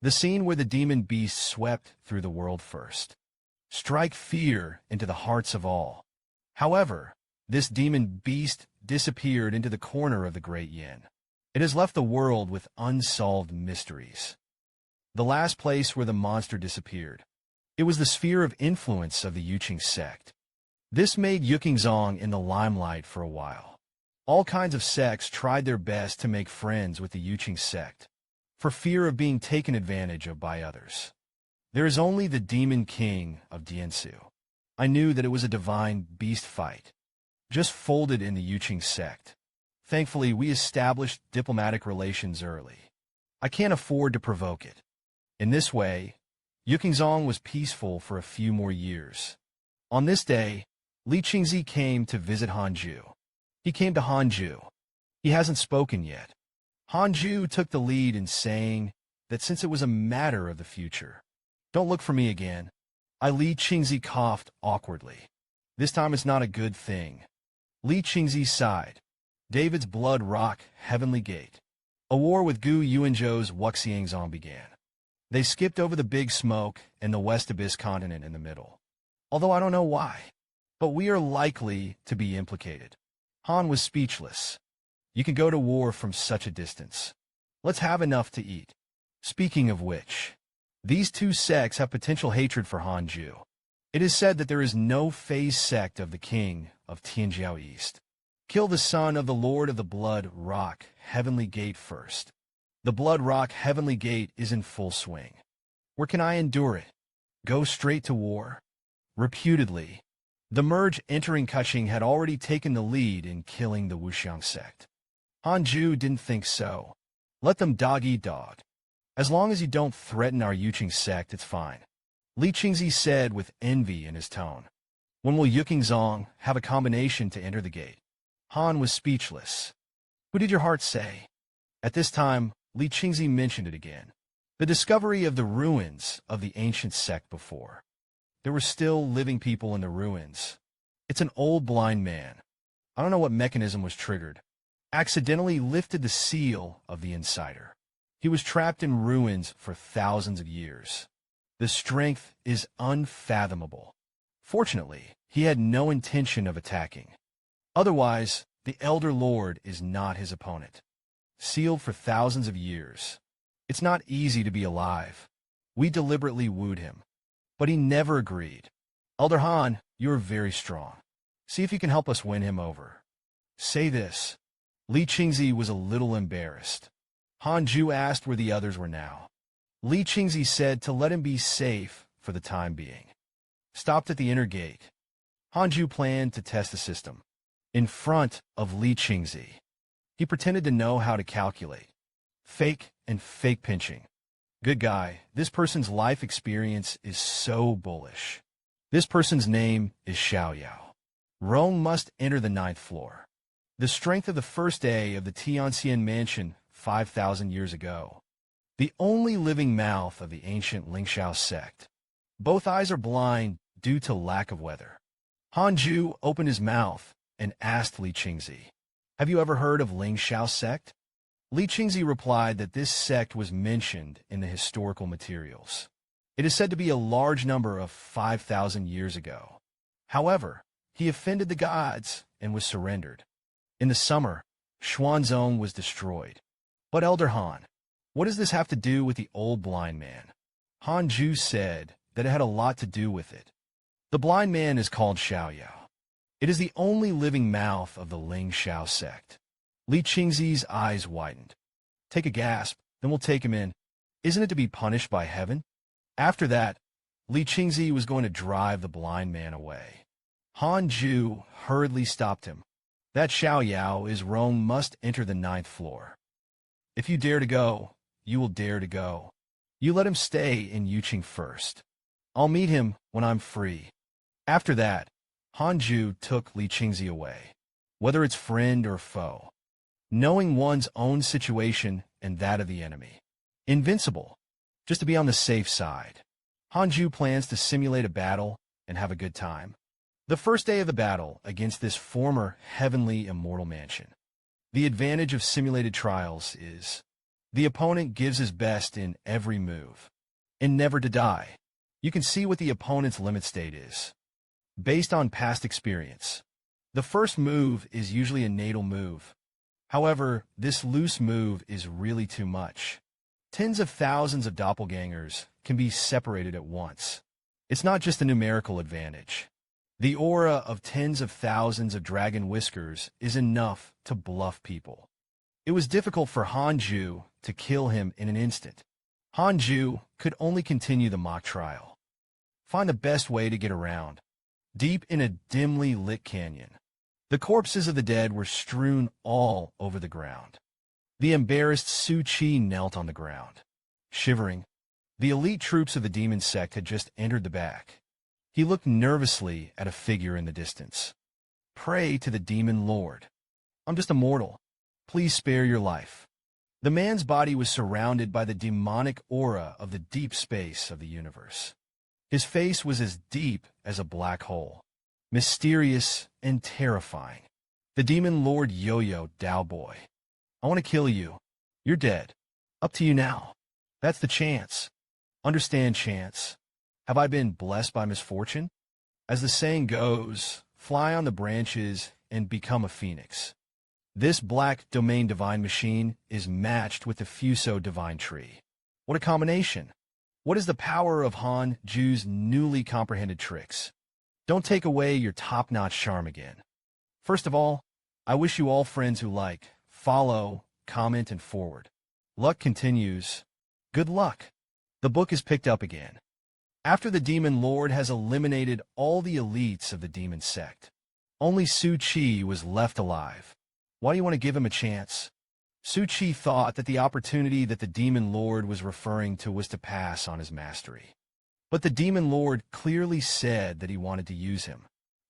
The scene where the demon beast swept through the world first. Strike fear into the hearts of all. However, this demon beast disappeared into the corner of the Great Yin. It has left the world with unsolved mysteries. The last place where the monster disappeared. It was the sphere of influence of the Yuqing sect. This made Yuqingzong in the limelight for a while. All kinds of sects tried their best to make friends with the Yuqing sect, for fear of being taken advantage of by others. There is only the demon king of Diansu. I knew that it was a divine beast fight, just folded in the Yuqing sect. Thankfully, we established diplomatic relations early. I can't afford to provoke it. In this way, Yuqingzong was peaceful for a few more years. On this day, Li Qingzi came to visit Hanju. He came to Hanju. He hasn't spoken yet. Hanju took the lead in saying that since it was a matter of the future, don't look for me again. Li Qingzi coughed awkwardly. This time it's not a good thing. Li Qingzi sighed. David's blood rock, Heavenly Gate. A war with Gu Yuanzhou's Wuxiangzong began. They skipped over the Big Smoke and the West Abyss continent in the middle. Although I don't know why. But we are likely to be implicated. Han was speechless. You can go to war from such a distance. Let's have enough to eat. Speaking of which, these two sects have potential hatred for Hanju. It is said that there is no phase sect of the king of Tianjiao East. Kill the son of the Lord of the Blood Rock, Heavenly Gate first. The Blood Rock Heavenly Gate is in full swing. Where can I endure it? Go straight to war? Reputedly, the merge entering Kuching had already taken the lead in killing the Wuxiang sect. Hanju didn't think so. Let them dog eat dog. As long as you don't threaten our Yuqing sect, it's fine. Li Qingzi said with envy in his tone. When will Yuqingzong have a combination to enter the gate? Han was speechless. Who did your heart say? At this time, Li Qingzi mentioned it again. The discovery of the ruins of the ancient sect before. There were still living people in the ruins. It's an old blind man. I don't know what mechanism was triggered. Accidentally lifted the seal of the insider. He was trapped in ruins for thousands of years. The strength is unfathomable. Fortunately, he had no intention of attacking. Otherwise, the Elder Lord is not his opponent. Sealed for thousands of years. It's not easy to be alive. We deliberately wooed him. But he never agreed. Elder Han, you're very strong. See if you can help us win him over. Say this. Li Qingzi was a little embarrassed. Hanju asked where the others were now. Li Qingzi said to let him be safe for the time being. Stopped at the inner gate. Hanju planned to test the system. In front of Li Qingzi. He pretended to know how to calculate. Fake and fake pinching. Good guy, this person's life experience is so bullish. This person's name is Xiaoyao. Rome must enter the 9th floor. The strength of the first day of the Tianxian mansion 5,000 years ago. The only living mouth of the ancient Lingxiao sect. Both eyes are blind due to lack of weather. Hanju opened his mouth and asked Li Qingzi, have you ever heard of Lingxiao sect? Li Qingzi replied that this sect was mentioned in the historical materials. It is said to be a large number of 5,000 years ago. However, he offended the gods and was surrendered. In the summer, Xuanzong was destroyed. But Elder Han, what does this have to do with the old blind man? Hanju said that it had a lot to do with it. The blind man is called Xiaoyao. It is the only living mouth of the Lingxiao sect. Li Qingzi's eyes widened. Take a gasp, then we'll take him in. Isn't it to be punished by heaven? After that, Li Qingzi was going to drive the blind man away. Hanju hurriedly stopped him. That Xiaoyao is Rome must enter the 9th floor. If you dare to go, you will dare to go. You let him stay in Yuqing first. I'll meet him when I'm free. After that, Hanju took Li Qingzi away, whether it's friend or foe, knowing one's own situation and that of the enemy. Invincible, just to be on the safe side. Hanju plans to simulate a battle and have a good time. The first day of the battle against this former heavenly immortal mansion. The advantage of simulated trials is the opponent gives his best in every move, and never to die. You can see what the opponent's limit state is, based on past experience. The first move is usually a natal move. However, this loose move is really too much. Tens of thousands of doppelgangers can be separated at once. It's not just a numerical advantage. The aura of tens of thousands of dragon whiskers is enough to bluff people. It was difficult for Hanju to kill him in an instant. Hanju could only continue the mock trial. Find the best way to get around. Deep in a dimly lit canyon, the corpses of the dead were strewn all over the ground. The embarrassed Su Qi knelt on the ground, shivering. The elite troops of the demon sect had just entered the back. He looked nervously at a figure in the distance. Pray to the demon lord. I'm just a mortal. Please spare your life. The man's body was surrounded by the demonic aura of the deep space of the universe. His face was as deep as a black hole, mysterious and terrifying. The demon lord Yo-Yo Dao Boy. I want to kill you. You're dead. Up to you now. That's the chance. Understand chance. Have I been blessed by misfortune? As the saying goes, fly on the branches and become a phoenix. This black domain divine machine is matched with the Fuso divine tree. What a combination! What is the power of Han Ju's newly comprehended tricks? Don't take away your top-notch charm again. First of all, I wish you all friends who like, follow, comment, and forward. Luck continues. Good luck. The book is picked up again. After the Demon Lord has eliminated all the elites of the demon sect, only Su Qi was left alive. Why do you want to give him a chance? Su Qi thought that the opportunity that the Demon Lord was referring to was to pass on his mastery. But the Demon Lord clearly said that he wanted to use him.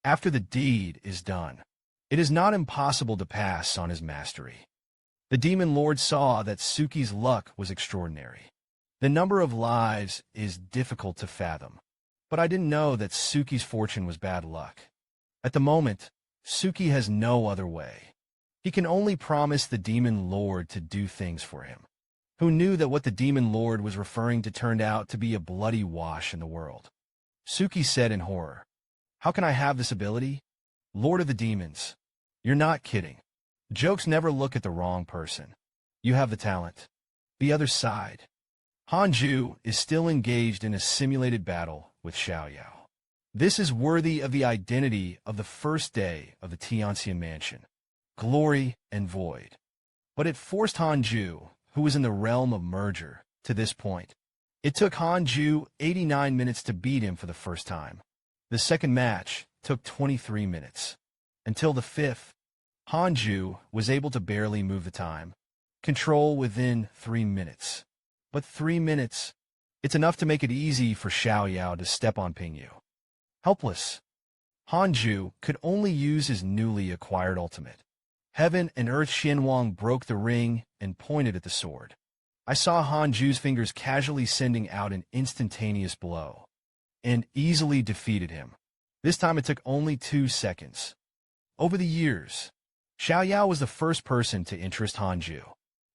After the deed is done, it is not impossible to pass on his mastery. The Demon Lord saw that Suki's luck was extraordinary. The number of lives is difficult to fathom, but I didn't know that Suki's fortune was bad luck. At the moment, Suki has no other way. He can only promise the Demon Lord to do things for him. Who knew that what the Demon Lord was referring to turned out to be a bloody wash in the world? Suki said in horror, "How can I have this ability? Lord of the Demons, you're not kidding. Jokes never look at the wrong person. You have the talent." The other side. Hanju is still engaged in a simulated battle with Xiaoyao. This is worthy of the identity of the first day of the Tianxian Mansion. Glory and void. But it forced Hanju, who was in the realm of merger, to this point. It took Hanju 89 minutes to beat him for the first time. The second match took 23 minutes. Until the fifth, Hanju was able to barely move the time. Control within 3 minutes. But 3 minutes, it's enough to make it easy for Xiaoyao to step on Pingyu. Helpless. Hanju could only use his newly acquired ultimate. Heaven and Earth Xianwang broke the ring and pointed at the sword. I saw Hanju's fingers casually sending out an instantaneous blow, and easily defeated him. This time it took only 2 seconds. Over the years, Xiaoyao was the first person to interest Hanju.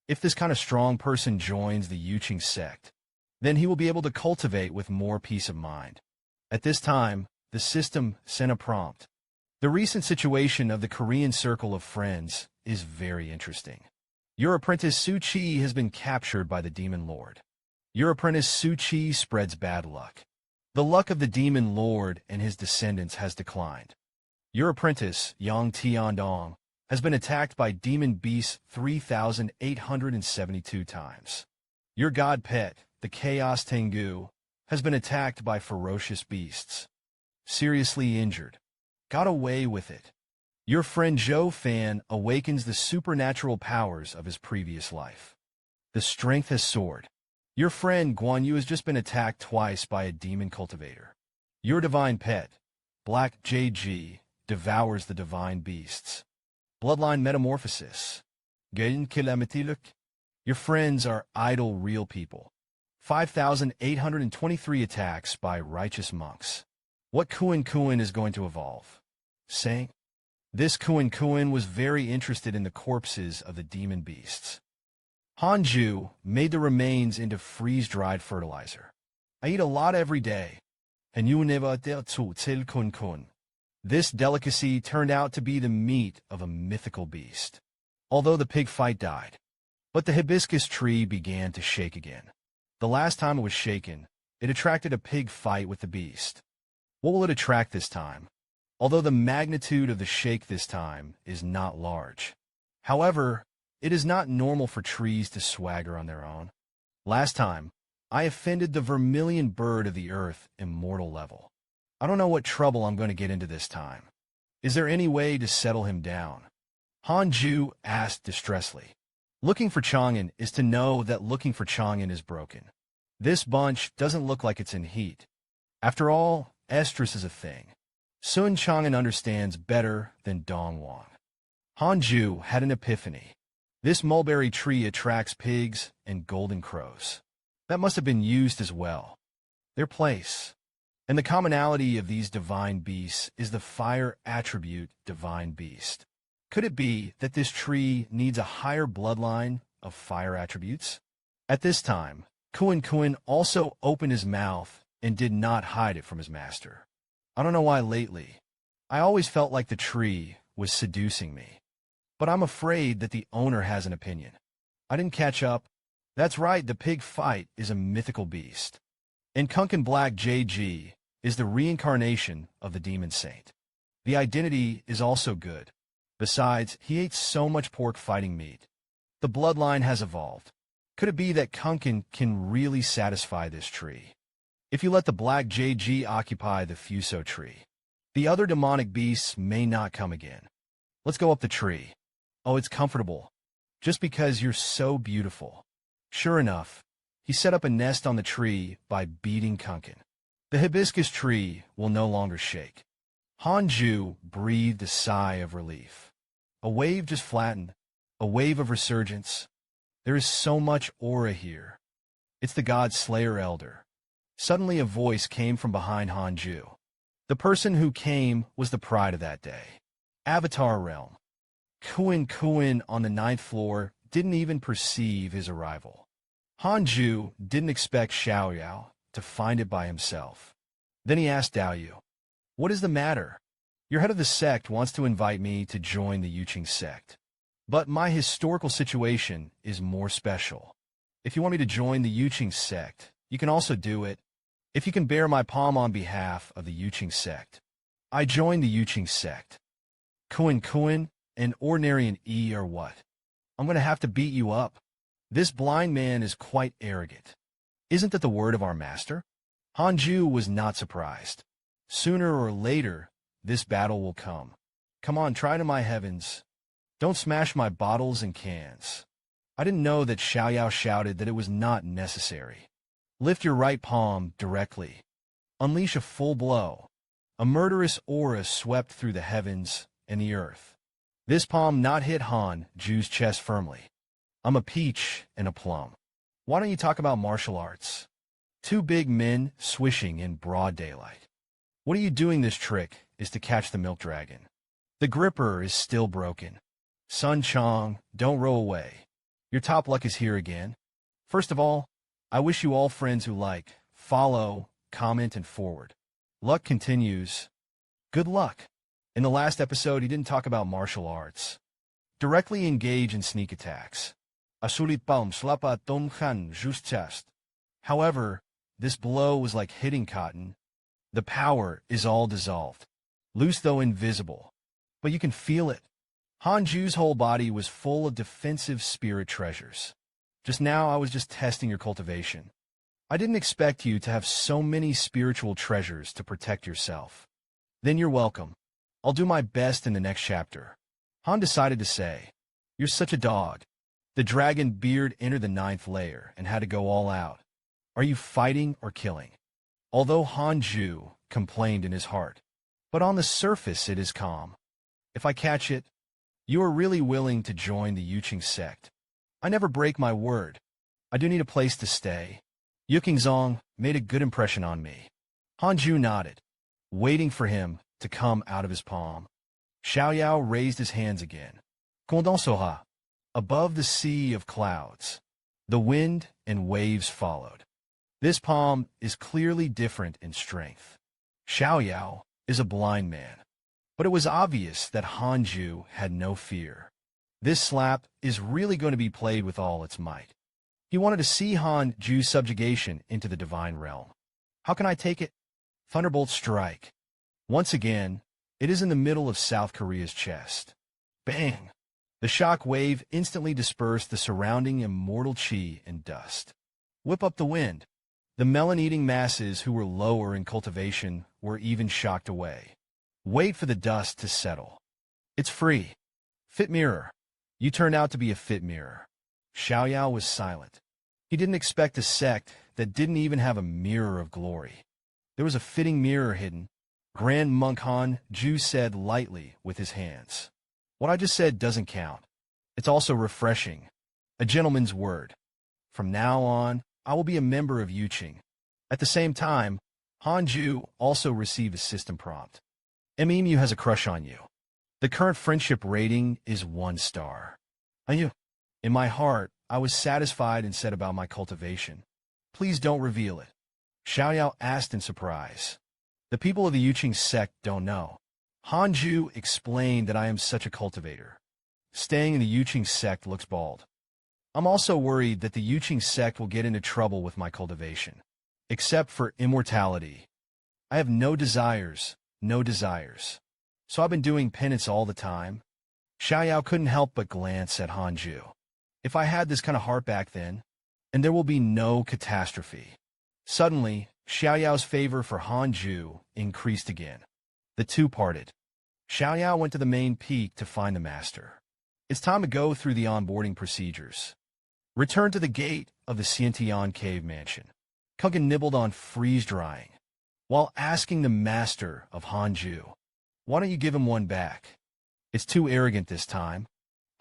If this kind of strong person joins the Yuqing sect, then he will be able to cultivate with more peace of mind. At this time, the system sent a prompt. The recent situation of the Korean Circle of Friends is very interesting. Your apprentice Su Qi has been captured by the Demon Lord. Your apprentice Su Qi spreads bad luck. The luck of the Demon Lord and his descendants has declined. Your apprentice, Yang Tiandong, has been attacked by demon beasts 3,872 times. Your god pet, the Chaos Tengu, has been attacked by ferocious beasts. Seriously injured. Got away with it. Your friend Zhou Fan awakens the supernatural powers of his previous life. The strength has soared. Your friend Guan Yu has just been attacked twice by a demon cultivator. Your divine pet, Black JG, devours the divine beasts. Bloodline metamorphosis. Gain calamity look. Your friends are idle real people. 5,823 attacks by righteous monks. What Kuan is going to evolve? Saying, this Kuan was very interested in the corpses of the demon beasts. Hanju made the remains into freeze-dried fertilizer. I eat a lot every day. And you never dare to tell Kun. This delicacy turned out to be the meat of a mythical beast. Although the pig fight died. But the hibiscus tree began to shake again. The last time it was shaken, it attracted a pig fight with the beast. What will it attract this time? Although the magnitude of the shake this time is not large. However, it is not normal for trees to swagger on their own. Last time, I offended the vermilion bird of the earth immortal level. I don't know what trouble I'm going to get into this time. Is there any way to settle him down? Hanju asked distressedly. Looking for Chang'an is to know that looking for Chang'an is broken. This bunch doesn't look like it's in heat. After all, estrus is a thing. Sun Chang'an understands better than Dong Wang. Hanju had an epiphany. This mulberry tree attracts pigs and golden crows. That must have been used as well. Their place. And the commonality of these divine beasts is the fire attribute divine beast. Could it be that this tree needs a higher bloodline of fire attributes? At this time, Kuan also opened his mouth and did not hide it from his master. I don't know why lately. I always felt like the tree was seducing me. But I'm afraid that the owner has an opinion. I didn't catch up. That's right, the pig fight is a mythical beast. And Kunkin Black JG is the reincarnation of the demon saint. The identity is also good. Besides, he ate so much pork fighting meat. The bloodline has evolved. Could it be that Kunkin can really satisfy this tree? If you let the Black JG occupy the Fuso tree, the other demonic beasts may not come again. Let's go up the tree. Oh, it's comfortable. Just because you're so beautiful. Sure enough, he set up a nest on the tree by beating Kunkin. The hibiscus tree will no longer shake. Hanju breathed a sigh of relief. A wave just flattened, a wave of resurgence. There is so much aura here. It's the God Slayer Elder. Suddenly a voice came from behind Hanju. The person who came was the pride of that day. Avatar Realm. Kuan on the 9th floor didn't even perceive his arrival. Hanju didn't expect Xiaoyao to find it by himself. Then he asked Daoyu, "What is the matter? Your head of the sect wants to invite me to join the Yuqing sect. But my historical situation is more special. If you want me to join the Yuqing sect, you can also do it. If you can bear my palm on behalf of the Yuqing sect." I joined the Yuqing sect. Kuan, an ordinary in E or what? I'm going to have to beat you up. This blind man is quite arrogant. Isn't that the word of our master? Hanju was not surprised. Sooner or later, this battle will come. Come on, try to my heavens. Don't smash my bottles and cans. I didn't know that Xiaoyao shouted that it was not necessary. Lift your right palm directly. Unleash a full blow. A murderous aura swept through the heavens and the earth. This palm not hit Hanju's chest firmly. I'm a peach and a plum. Why don't you talk about martial arts? Two big men swishing in broad daylight. What are you doing? This trick is to catch the milk dragon. The gripper is still broken. Sun Chang, don't row away. Your top luck is here again. First of all, I wish you all friends who like, follow, comment, and forward. Luck continues. Good luck. In the last episode, he didn't talk about martial arts. Directly engage in sneak attacks. Asulit palm slapa tom khan just chest. However, this blow was like hitting cotton. The power is all dissolved. Loose though invisible. But you can feel it. Hanju's whole body was full of defensive spirit treasures. Just now, I was just testing your cultivation. I didn't expect you to have so many spiritual treasures to protect yourself. Then you're welcome. I'll do my best in the next chapter. Han decided to say, "You're such a dog." The dragon beard entered the 9th layer and had to go all out. Are you fighting or killing? Although Hanju complained in his heart, but on the surface it is calm. If I catch it, you are really willing to join the Yuqing sect. I never break my word. I do need a place to stay. Yukingzong made a good impression on me. Hanju nodded, waiting for him to come out of his palm. Xiaoyao raised his hands again. Condonsoha. Above the sea of clouds, the wind and waves followed. This palm is clearly different in strength. Xiaoyao is a blind man, but it was obvious that Hanju had no fear. This slap is really going to be played with all its might. He wanted to see Hanju's subjugation into the divine realm. How can I take it? Thunderbolt strike. Once again, it is in the middle of South Korea's chest. Bang! The shock wave instantly dispersed the surrounding immortal chi and dust. Whip up the wind. The melon-eating masses who were lower in cultivation were even shocked away. Wait for the dust to settle. It's free. Fit mirror. You turned out to be a fit mirror. Xiaoyao was silent. He didn't expect a sect that didn't even have a mirror of glory. There was a fitting mirror hidden. Grand Monk Hanju said lightly with his hands. What I just said doesn't count. It's also refreshing. A gentleman's word. From now on, I will be a member of Yuqing. At the same time, Hanju also received a system prompt. Emu has a crush on you. The current friendship rating is 1 star. In my heart, I was satisfied and said about my cultivation. Please don't reveal it. Xiaoyao asked in surprise. The people of the Yuqing sect don't know. Hanju explained that I am such a cultivator. Staying in the Yuqing sect looks bald. I'm also worried that the Yuqing sect will get into trouble with my cultivation. Except for immortality. I have no desires. So I've been doing penance all the time. Xiaoyao couldn't help but glance at Hanju. If I had this kind of heart back then, and there will be no catastrophe. Suddenly, Xiaoyao's favor for Hanju increased again. The two parted. Xiaoyao went to the main peak to find the master. It's time to go through the onboarding procedures. Return to the gate of the Xiantian cave mansion. Kungan nibbled on freeze-drying, while asking the master of Hanju, why don't you give him one back? It's too arrogant this time.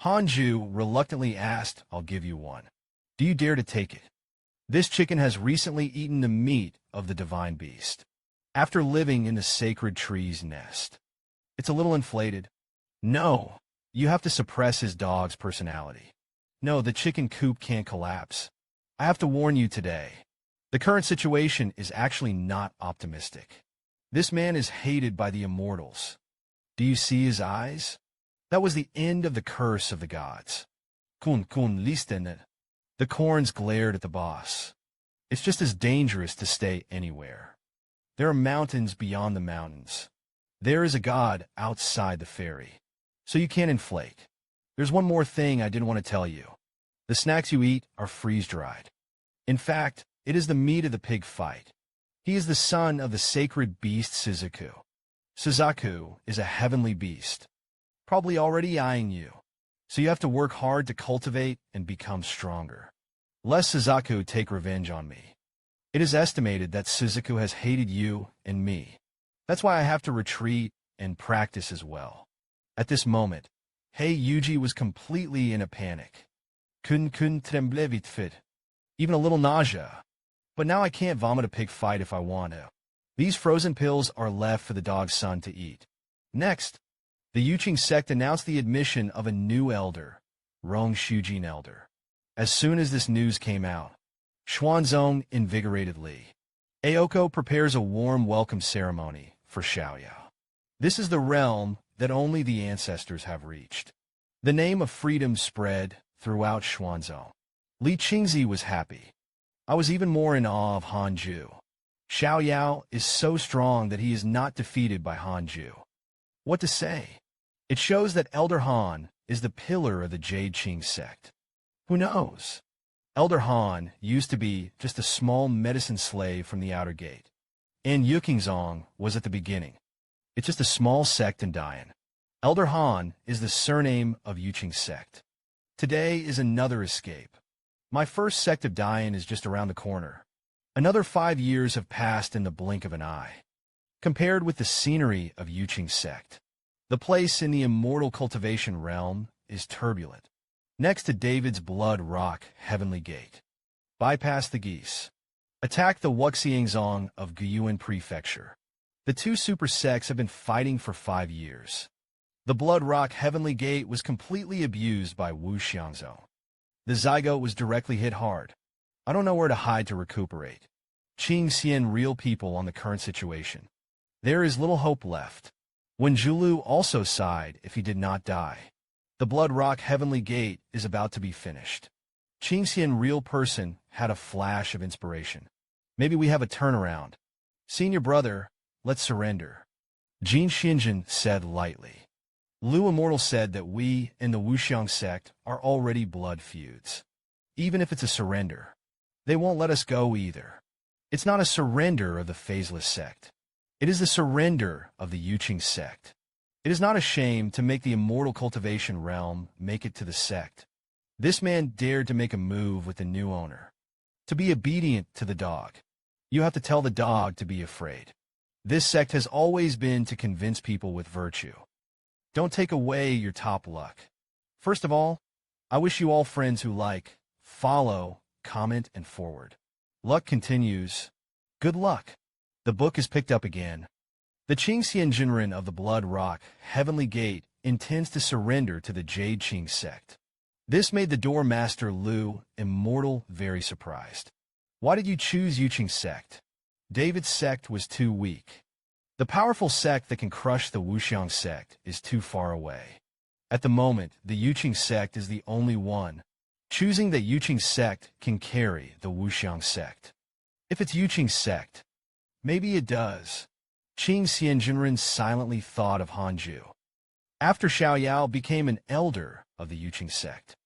Hanju reluctantly asked, I'll give you one. Do you dare to take it? This chicken has recently eaten the meat of the divine beast. After living in the sacred tree's nest. It's a little inflated. No, you have to suppress his dog's personality. No, the chicken coop can't collapse. I have to warn you today. The current situation is actually not optimistic. This man is hated by the immortals. Do you see his eyes? That was the end of the curse of the gods. Kun listen. The corns glared at the boss. It's just as dangerous to stay anywhere. There are mountains beyond the mountains. There is a god outside the fairy. So you can't inflate. There's one more thing I didn't want to tell you. The snacks you eat are freeze-dried. In fact, it is the meat of the pig fight. He is the son of the sacred beast Suzaku. Suzaku is a heavenly beast, probably already eyeing you. So you have to work hard to cultivate and become stronger. Lest Suzaku take revenge on me. It is estimated that Suzaku has hated you and me. That's why I have to retreat and practice as well. At this moment, Hei Yuji was completely in a panic. Couldn't tremble vite fait. Even a little nausea. But now I can't vomit a pig fight if I want to. These frozen pills are left for the dog's son to eat. Next, the Yuqing sect announced the admission of a new elder, Rong Shujin elder. As soon as this news came out, Xuanzong invigorated Li. Aoko prepares a warm welcome ceremony for Xiaoyao. This is the realm that only the ancestors have reached. The name of freedom spread throughout Xuanzong. Li Qingzi was happy. I was even more in awe of Hanju. Xiaoyao is so strong that he is not defeated by Hanju. What to say? It shows that Elder Han is the pillar of the Jade Qing sect. Who knows? Elder Han used to be just a small medicine slave from the outer gate. And Yukingzong was at the beginning. It's just a small sect in Dian. Elder Han is the surname of Yuqing sect. Today is another escape. My first sect of Dian is just around the corner. Another 5 years have passed in the blink of an eye. Compared with the scenery of Yuqing's sect, the place in the immortal cultivation realm is turbulent. Next to David's blood rock Heavenly Gate. Bypass the geese. Attack the Wuxiangzong of Guyuan Prefecture. The two super sects have been fighting for 5 years. The blood rock Heavenly Gate was completely abused by Wu Xiangzong. The zygote was directly hit hard. I don't know where to hide to recuperate. Qing Xian real people on the current situation. There is little hope left. When Zhulu also sighed if he did not die. The blood rock Heavenly Gate is about to be finished. Qing Xian real person had a flash of inspiration. Maybe we have a turnaround. Senior brother, let's surrender. Jin Xinjin said lightly. Lu Immortal said that we, in the Wuxiang sect, are already blood feuds. Even if it's a surrender, they won't let us go either. It's not a surrender of the phaseless sect. It is the surrender of the Yuqing sect. It is not a shame to make the immortal cultivation realm make it to the sect. This man dared to make a move with the new owner. To be obedient to the dog. You have to tell the dog to be afraid. This sect has always been to convince people with virtue. Don't take away your top luck. First of all, I wish you all friends who like, follow, comment, and forward. Luck continues. Good luck. The book is picked up again. The Qingxian Jinren of the Blood Rock, Heavenly Gate, intends to surrender to the Jade Qing sect. This made the Door Master Lu, Immortal, very surprised. Why did you choose Yuqing sect? David's sect was too weak. The powerful sect that can crush the Wuxiang sect is too far away. At the moment, the Yuqing sect is the only one. Choosing the Yuqing sect can carry the Wuxiang sect. If it's Yuqing sect, maybe it does. Qing Xianjinren silently thought of Hanju. After Xiaoyao became an elder of the Yuqing sect,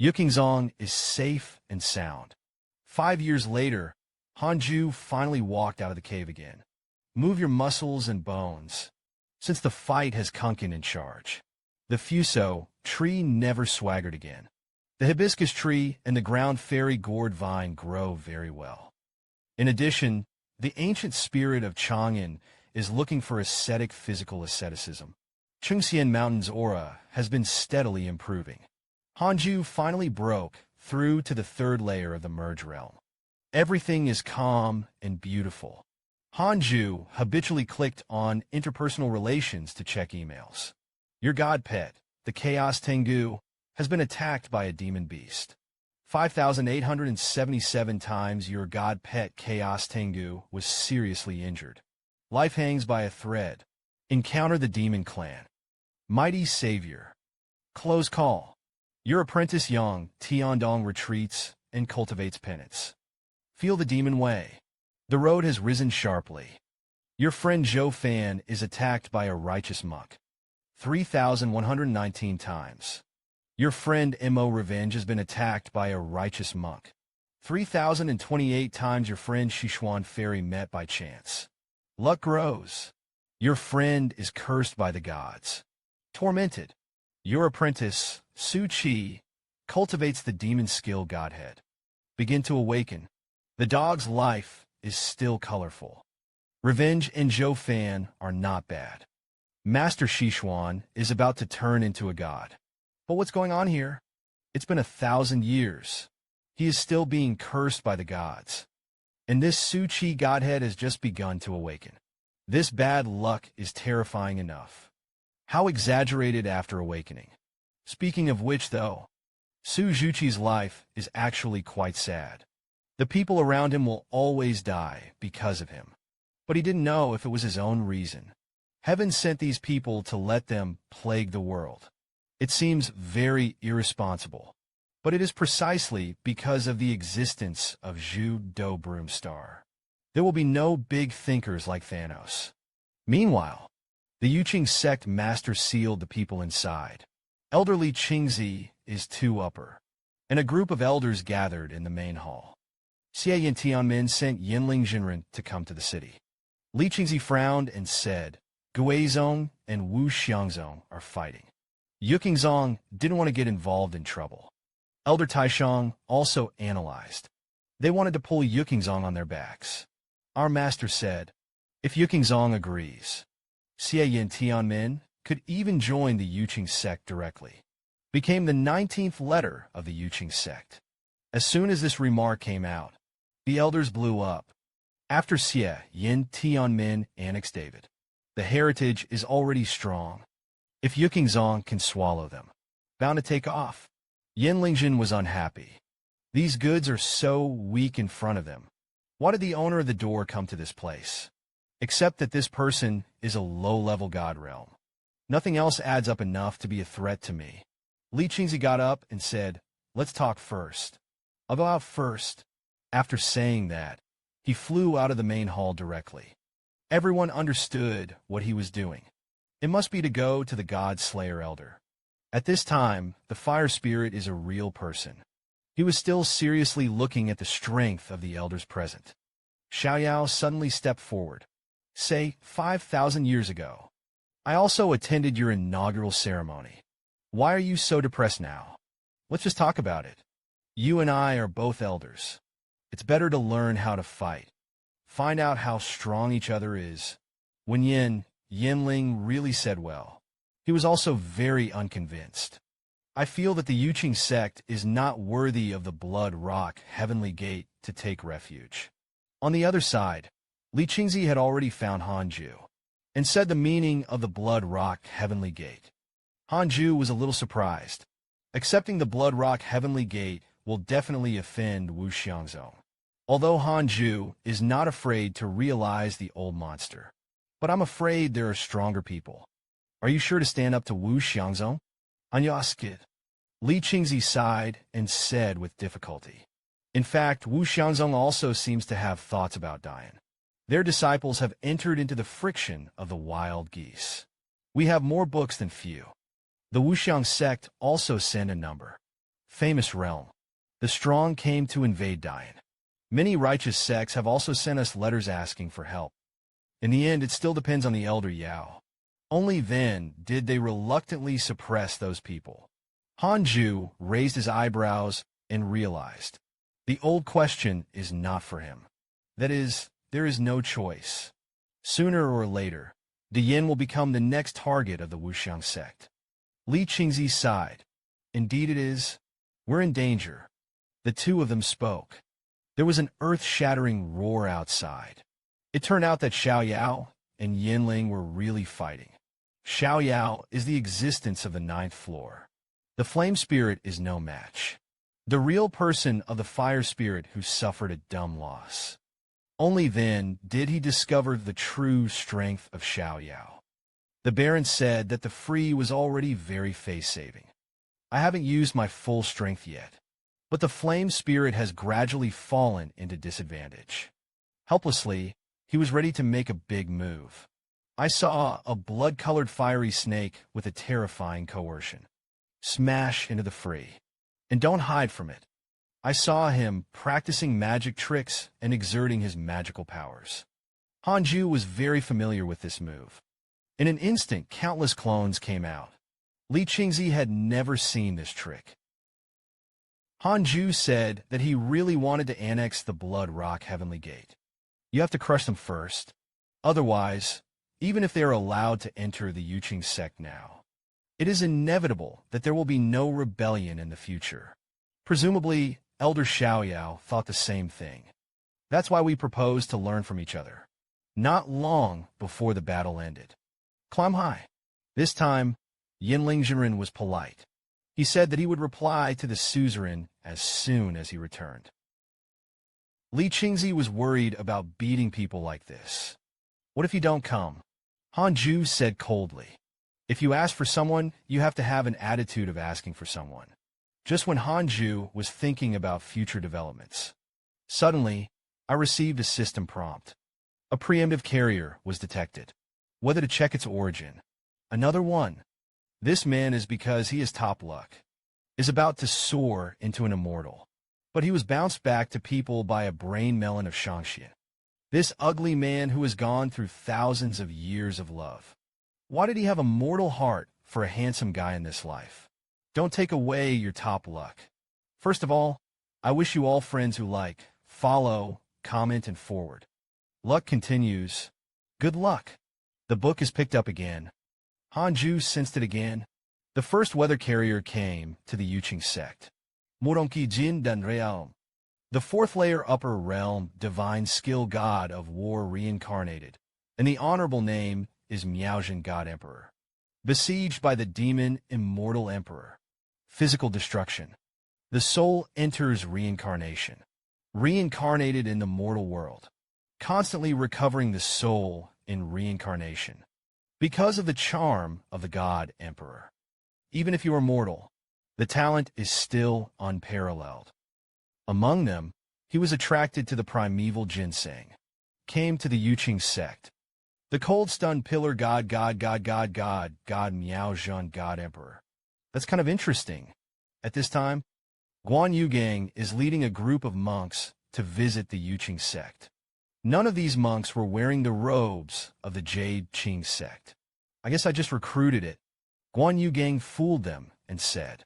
Yuqingzong is safe and sound. 5 years later, Hanju finally walked out of the cave again. Move your muscles and bones. Since the fight has Kunkin in charge. The Fuso tree never swaggered again. The hibiscus tree and the ground fairy gourd vine grow very well. In addition, the ancient spirit of Chang'an is looking for ascetic physical asceticism. Chungxian Mountain's aura has been steadily improving. Hanju finally broke through to the third layer of the merge realm. Everything is calm and beautiful. Hanju habitually clicked on interpersonal relations to check emails. Your god pet, the Chaos Tengu, has been attacked by a demon beast. 5,877 times your god pet Chaos Tengu was seriously injured. Life hangs by a thread. Encounter the demon clan. Mighty savior. Close call. Your apprentice Yang Tiandong retreats and cultivates penance. Feel the demon way. The road has risen sharply. Your friend Zhou Fan is attacked by a righteous monk. 3,119 times. Your friend Mo Revenge has been attacked by a righteous monk. 3,028 times your friend Sichuan Fairy met by chance. Luck grows. Your friend is cursed by the gods. Tormented. Your apprentice, Su Qi, cultivates the demon skill godhead. Begin to awaken. The dog's life is still colorful. Revenge and Zhou Fan are not bad. Master Sichuan is about to turn into a god. But what's going on here? It's been 1,000 years. He is still being cursed by the gods. And this Su Qi godhead has just begun to awaken. This bad luck is terrifying enough. How exaggerated after awakening. Speaking of which, though, Su Zhuqi's life is actually quite sad. The people around him will always die because of him. But he didn't know if it was his own reason. Heaven sent these people to let them plague the world. It seems very irresponsible. But it is precisely because of the existence of Zhu Do Broomstar. There will be no big thinkers like Thanos. Meanwhile, the Yuqing sect master sealed the people inside. Elderly Qingzi is too upper. And a group of elders gathered in the main hall. Xie Yin Tianmin sent Yinling Jinren to come to the city. Li Qingzi frowned and said, Guizong and Wu Xiangzong are fighting. Yuqingzong didn't want to get involved in trouble. Elder Taishang also analyzed. They wanted to pull Yukingzong on their backs. Our master said, if Yukingzong agrees, Xie Yin Tianmin could even join the Yuqing sect directly. Became the 19th letter of the Yuqing sect. As soon as this remark came out, the elders blew up. After Xie Yin Tianmin annexed David, the heritage is already strong. If Yukingzong can swallow them, bound to take off. Yin Lingjin was unhappy. These goods are so weak in front of them. Why did the owner of the door come to this place? Except that this person is a low-level god realm. Nothing else adds up enough to be a threat to me. Li Qingzi got up and said, let's talk first. I'll go out first. After saying that, he flew out of the main hall directly. Everyone understood what he was doing. It must be to go to the God Slayer Elder. At this time, the fire spirit is a real person. He was still seriously looking at the strength of the elders present. Xiaoyao suddenly stepped forward. Say, 5,000 years ago. I also attended your inaugural ceremony. Why are you so depressed now? Let's just talk about it. You and I are both elders. It's better to learn how to fight. Find out how strong each other is. When Yinling really said well. He was also very unconvinced. I feel that the Yuqing sect is not worthy of the Blood Rock Heavenly Gate to take refuge. On the other side, Li Qingzi had already found Hanju, and said the meaning of the Blood Rock Heavenly Gate. Hanju was a little surprised. Accepting the Blood Rock Heavenly Gate will definitely offend Wu Xiangzong. Although Hanju is not afraid to realize the old monster. But I'm afraid there are stronger people. Are you sure to stand up to Wu Xiangzong? Anyaskid. Li Qingzi sighed and said with difficulty. In fact, Wu Xiangzong also seems to have thoughts about dying. Their disciples have entered into the friction of the wild geese. We have more books than few. The Wuxiang sect also sent a number. Famous realm. The strong came to invade Dian. Many righteous sects have also sent us letters asking for help. In the end, it still depends on the elder Yao. Only then did they reluctantly suppress those people. Hanju raised his eyebrows and realized. The old question is not for him. That is, there is no choice. Sooner or later, Dian will become the next target of the Wuxiang sect. Li Qingzi sighed. Indeed it is. We're in danger. The two of them spoke. There was an earth-shattering roar outside. It turned out that Xiaoyao and Yinling were really fighting. Xiaoyao is the existence of the 9th floor. The flame spirit is no match. The real person of the fire spirit who suffered a dumb loss. Only then did he discover the true strength of Xiaoyao. The Baron said that the free was already very face-saving. I haven't used my full strength yet, but the flame spirit has gradually fallen into disadvantage. Helplessly, he was ready to make a big move. I saw a blood-colored fiery snake with a terrifying coercion. Smash into the free. And don't hide from it. I saw him practicing magic tricks and exerting his magical powers. Hanju was very familiar with this move. In an instant, countless clones came out. Li Qingzi had never seen this trick. Hanju said that he really wanted to annex the Blood Rock Heavenly Gate. You have to crush them first. Otherwise, even if they are allowed to enter the Yuqing sect now, it is inevitable that there will be no rebellion in the future. Presumably, Elder Xiaoyao thought the same thing. That's why we proposed to learn from each other. Not long before the battle ended. Climb high. This time, Yinling Jiren was polite. He said that he would reply to the suzerain as soon as he returned. Li Qingzi was worried about beating people like this. What if you don't come? Hanju said coldly. If you ask for someone, you have to have an attitude of asking for someone. Just when Hanju was thinking about future developments, suddenly, I received a system prompt. A preemptive carrier was detected. Whether to check its origin. Another one. This man is because he is top luck. Is about to soar into an immortal. But he was bounced back to people by a brain melon of Shangxian. This ugly man who has gone through thousands of years of love. Why did he have a mortal heart for a handsome guy in this life? Don't take away your top luck. First of all, I wish you all friends who like follow, comment, and forward. Luck continues. Good luck. The book is picked up again. Hanju sensed it again. The first weather carrier came to the Yuching sect. Moronki Jin Dan Realm. The fourth layer upper realm, divine skill god of war reincarnated. And the honorable name is Miaojin God Emperor. Besieged by the demon immortal emperor. Physical destruction. The soul enters reincarnation. Reincarnated in the mortal world. Constantly recovering the soul in reincarnation. Because of the charm of the God Emperor. Even if you are mortal, the talent is still unparalleled. Among them, he was attracted to the primeval ginseng. Came to the Yuching sect. The cold-stunned pillar god Miaojin God Emperor. That's kind of interesting. At this time, Guan Yugang is leading a group of monks to visit the Yuching sect. None of these monks were wearing the robes of the Jade Qing sect. I guess I just recruited it. Guan Yugang fooled them and said,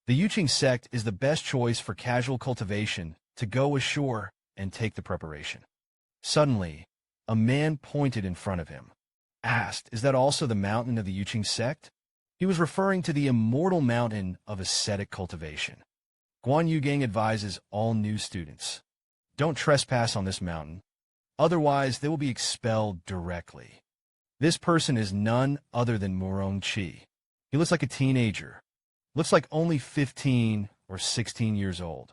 the Yuching sect is the best choice for casual cultivation to go ashore and take the preparation. Suddenly, a man pointed in front of him. Asked, is that also the mountain of the Yuching sect? He was referring to the immortal mountain of ascetic cultivation. Guan Yugang advises all new students, don't trespass on this mountain, otherwise they will be expelled directly. This person is none other than Murong Qi. He looks like a teenager. Looks like only 15 or 16 years old.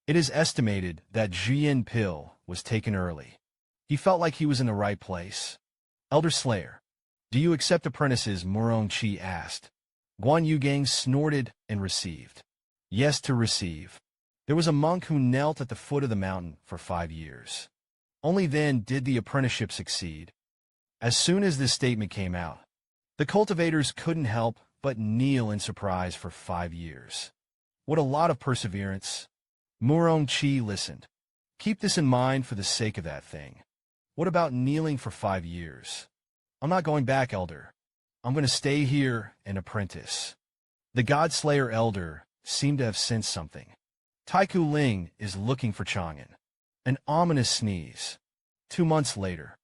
It is estimated that Jian Pil was taken early. He felt like he was in the right place. Elder Slayer, do you accept apprentices? Murong Qi asked. Guan Yugang snorted and received. Yes, to receive. There was a monk who knelt at the foot of the mountain for 5 years. Only then did the apprenticeship succeed. As soon as this statement came out, the cultivators couldn't help but kneel in surprise for 5 years. What a lot of perseverance. Murong Qi listened. Keep this in mind for the sake of that thing. What about kneeling for 5 years? I'm not going back, Elder. I'm going to stay here and apprentice. The God Slayer Elder seemed to have sensed something. Taiku Ling is looking for Chang'an. An ominous sneeze. 2 months later,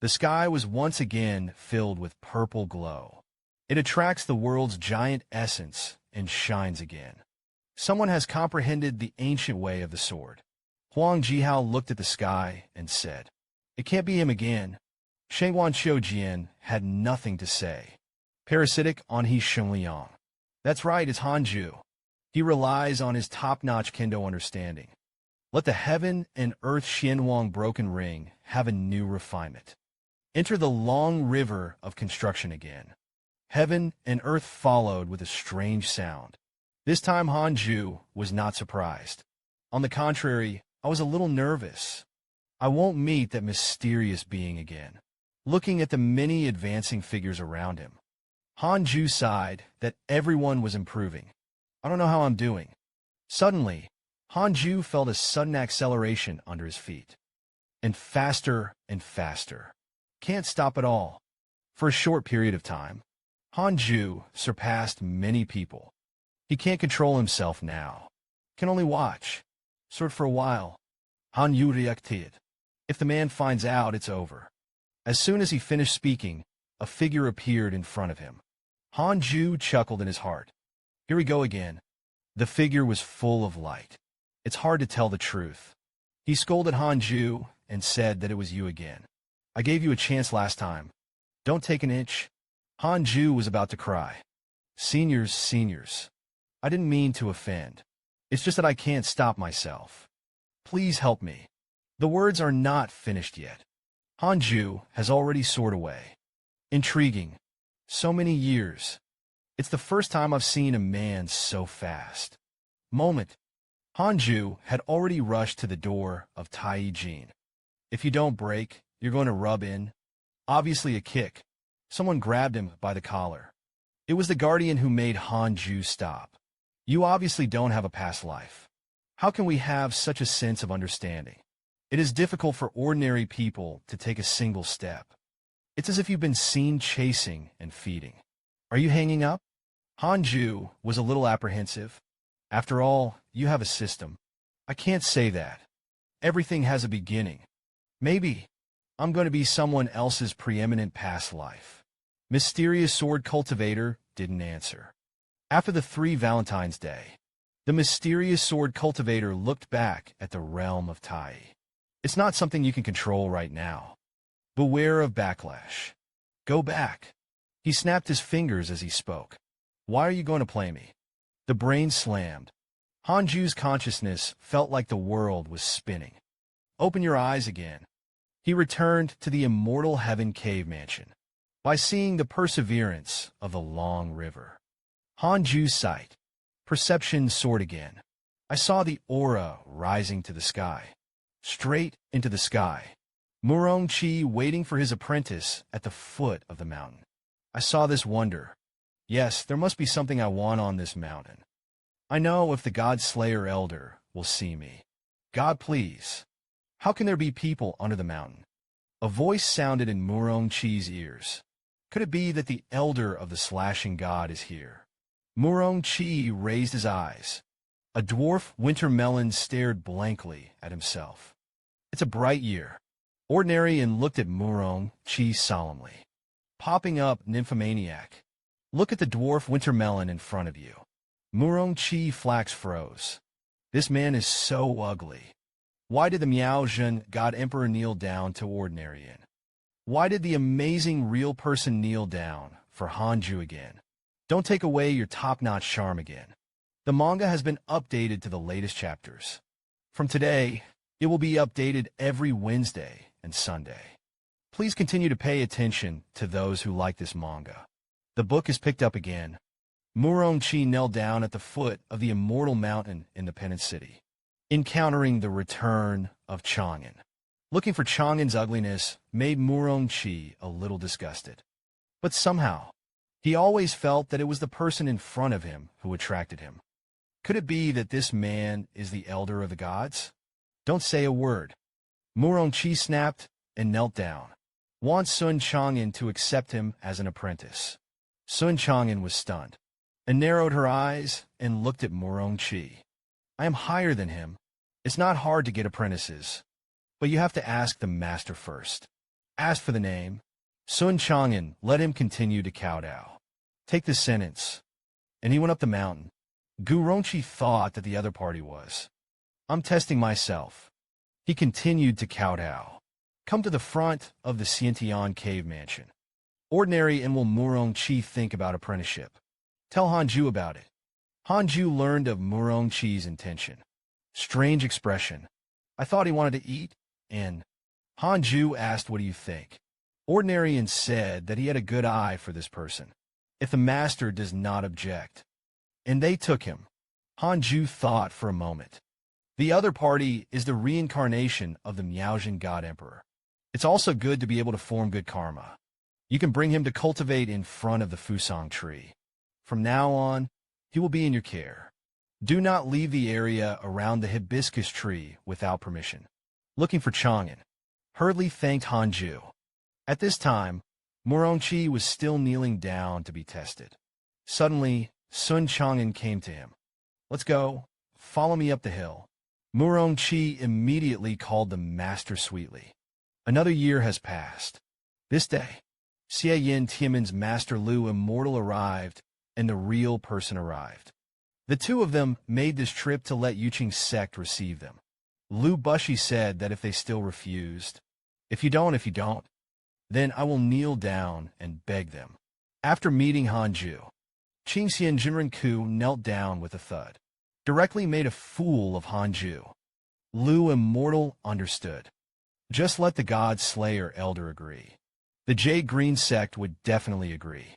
the sky was once again filled with purple glow. It attracts the world's giant essence and shines again. Someone has comprehended the ancient way of the sword. Huang Jihao looked at the sky and said, it can't be him again. Shengguan Qiujian had nothing to say. Parasitic on He Shunliang. That's right, it's Hanju. He relies on his top-notch kendo understanding. Let the heaven and earth Xianwang broken ring have a new refinement. Enter the long river of construction again. Heaven and earth followed with a strange sound. This time Hanju was not surprised. On the contrary, I was a little nervous. I won't meet that mysterious being again. Looking at the many advancing figures around him, Hanju sighed that everyone was improving. I don't know how I'm doing. Suddenly, Hanju felt a sudden acceleration under his feet. And faster and faster. Can't stop at all. For a short period of time, Hanju surpassed many people. He can't control himself now. Can only watch. Sort for a while. Hanyu reacted. If the man finds out, it's over. As soon as he finished speaking, a figure appeared in front of him. Hanju chuckled in his heart. Here we go again. The figure was full of light. It's hard to tell the truth. He scolded Hanju and said that it was you again. I gave you a chance last time. Don't take an inch. Hanju was about to cry. Seniors, seniors. I didn't mean to offend. It's just that I can't stop myself. Please help me. The words are not finished yet. Hanju has already soared away. Intriguing. So many years. It's the first time I've seen a man so fast. Moment. Hanju had already rushed to the door of Tai Jin. If you don't break, you're going to rub in. Obviously a kick. Someone grabbed him by the collar. It was the guardian who made Hanju stop. You obviously don't have a past life. How can we have such a sense of understanding? It is difficult for ordinary people to take a single step. It's as if you've been seen chasing and feeding. Are you hanging up? Hanju was a little apprehensive. After all, you have a system. I can't say that. Everything has a beginning. Maybe I'm going to be someone else's preeminent past life. Mysterious sword cultivator didn't answer. After the 3 Valentine's Day, the mysterious sword cultivator looked back at the realm of Tai. It's not something you can control right now. Beware of backlash. Go back. He snapped his fingers as he spoke. Why are you going to play me? The brain slammed. Hanju's consciousness felt like the world was spinning. Open your eyes again. He returned to the immortal heaven cave mansion by seeing the perseverance of the long river. Hanju's sight. Perception soared again. I saw the aura rising to the sky. Straight into the sky. Murong-chi waiting for his apprentice at the foot of the mountain. I saw this wonder. Yes, there must be something I want on this mountain. I know if the God Slayer Elder will see me. God, please. How can there be people under the mountain? A voice sounded in Murong-chi's ears. Could it be that the Elder of the Slashing God is here? Murong-chi raised his eyes. A dwarf winter melon stared blankly at himself. It's a bright year. Ordinary and looked at Murong-chi solemnly. Popping up nymphomaniac. Look at the dwarf winter melon in front of you. Murong-chi flax froze. This man is so ugly. Why did the Miaozhen God Emperor kneel down to Ordinarian? Why did the amazing real person kneel down for Hanju again? Don't take away your top-notch charm again. The manga has been updated to the latest chapters. From today, it will be updated every Wednesday and Sunday. Please continue to pay attention to those who like this manga. The book is picked up again. Murong-chi knelt down at the foot of the immortal mountain in the Pendant City, encountering the return of Chang'an. Looking for Chang'an's ugliness made Murong-chi a little disgusted. But somehow, he always felt that it was the person in front of him who attracted him. Could it be that this man is the Elder of the Gods? Don't say a word. Murong-chi snapped and knelt down. Want Sun Chang'an to accept him as an apprentice. Sun Chang'an was stunned and narrowed her eyes and looked at Murong-chi. I am higher than him. It's not hard to get apprentices, but you have to ask the master first. Ask for the name. Sun Chang'an let him continue to kowtow. Take this sentence. And he went up the mountain. Gurongchi thought that the other party was. I'm testing myself. He continued to kowtow. Come to the front of the Xiantian cave mansion. Ordinary and will Murong-chi think about apprenticeship. Tell Hanju about it. Hanju learned of Murong-chi's intention. Strange expression. I thought he wanted to eat, and Hanju asked, what do you think? Ordinarian said that he had a good eye for this person, if the master does not object. And they took him. Hanju thought for a moment. The other party is the reincarnation of the Miaozhen God Emperor. It's also good to be able to form good karma. You can bring him to cultivate in front of the Fusang tree. From now on, he will be in your care. Do not leave the area around the hibiscus tree without permission. Looking for Chang'an. Hurriedly thanked Hanju. At this time, Murong-chi was still kneeling down to be tested. Suddenly, Sun Chang'an came to him. Let's go. Follow me up the hill. Murong-chi immediately called the master sweetly. Another year has passed. This day, Xie Yin Tianmen's master Lu Immortal arrived, and the real person arrived. The two of them made this trip to let Yuqing's sect receive them. Lu Bushi said that if they still refused, if you don't, then I will kneel down and beg them. After meeting Hanju, Qingxian Jinrenku knelt down with a thud. Directly made a fool of Hanju. Lu Immortal understood. Just let the God Slayer Elder agree. The Jade Green sect would definitely agree.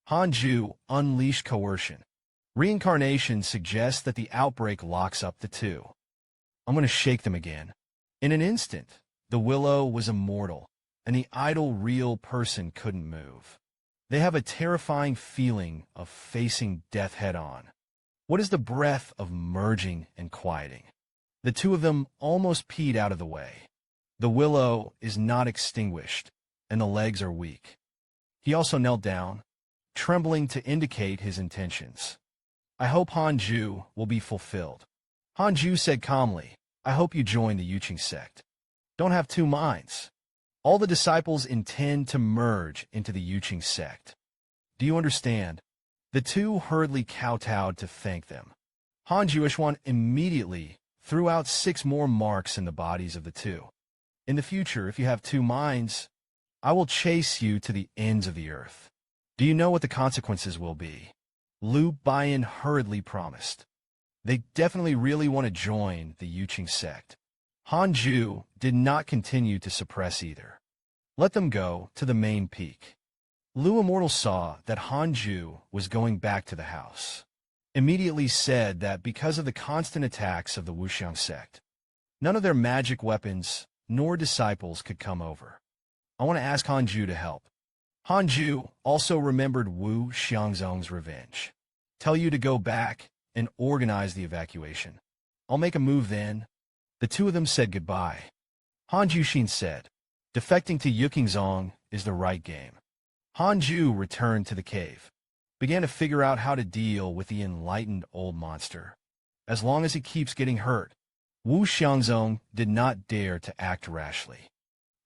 Hanju unleashed coercion. Reincarnation suggests that the outbreak locks up the two. I'm going to shake them again. In an instant, the willow was immortal, and the idle real person couldn't move. They have a terrifying feeling of facing death head-on. What is the breath of merging and quieting? The two of them almost peed out of the way. The willow is not extinguished, and the legs are weak. He also knelt down, trembling to indicate his intentions. I hope Hanju will be fulfilled. Hanju said calmly, I hope you join the Yuqing sect. Don't have two minds. All the disciples intend to merge into the Yuqing sect. Do you understand? The two hurriedly kowtowed to thank them. Han Juishuan immediately threw out 6 more marks in the bodies of the two. In the future, if you have two minds, I will chase you to the ends of the earth. Do you know what the consequences will be? Liu Baiyan hurriedly promised. They definitely really want to join the Yuqing sect. Han Ju did not continue to suppress either. Let them go to the main peak. Liu Immortal saw that Han Ju was going back to the house. Immediately said that because of the constant attacks of the Wuxiang sect, none of their magic weapons nor disciples could come over. I want to ask Han Ju to help. Han Ju also remembered Wu Xiangzong's revenge. Tell you to go back and organize the evacuation. I'll make a move then. The two of them said goodbye. Han Juxin said, defecting to Yukingzong is the right game. Han Ju returned to the cave, began to figure out how to deal with the enlightened old monster. As long as he keeps getting hurt, Wu Xiangzong did not dare to act rashly.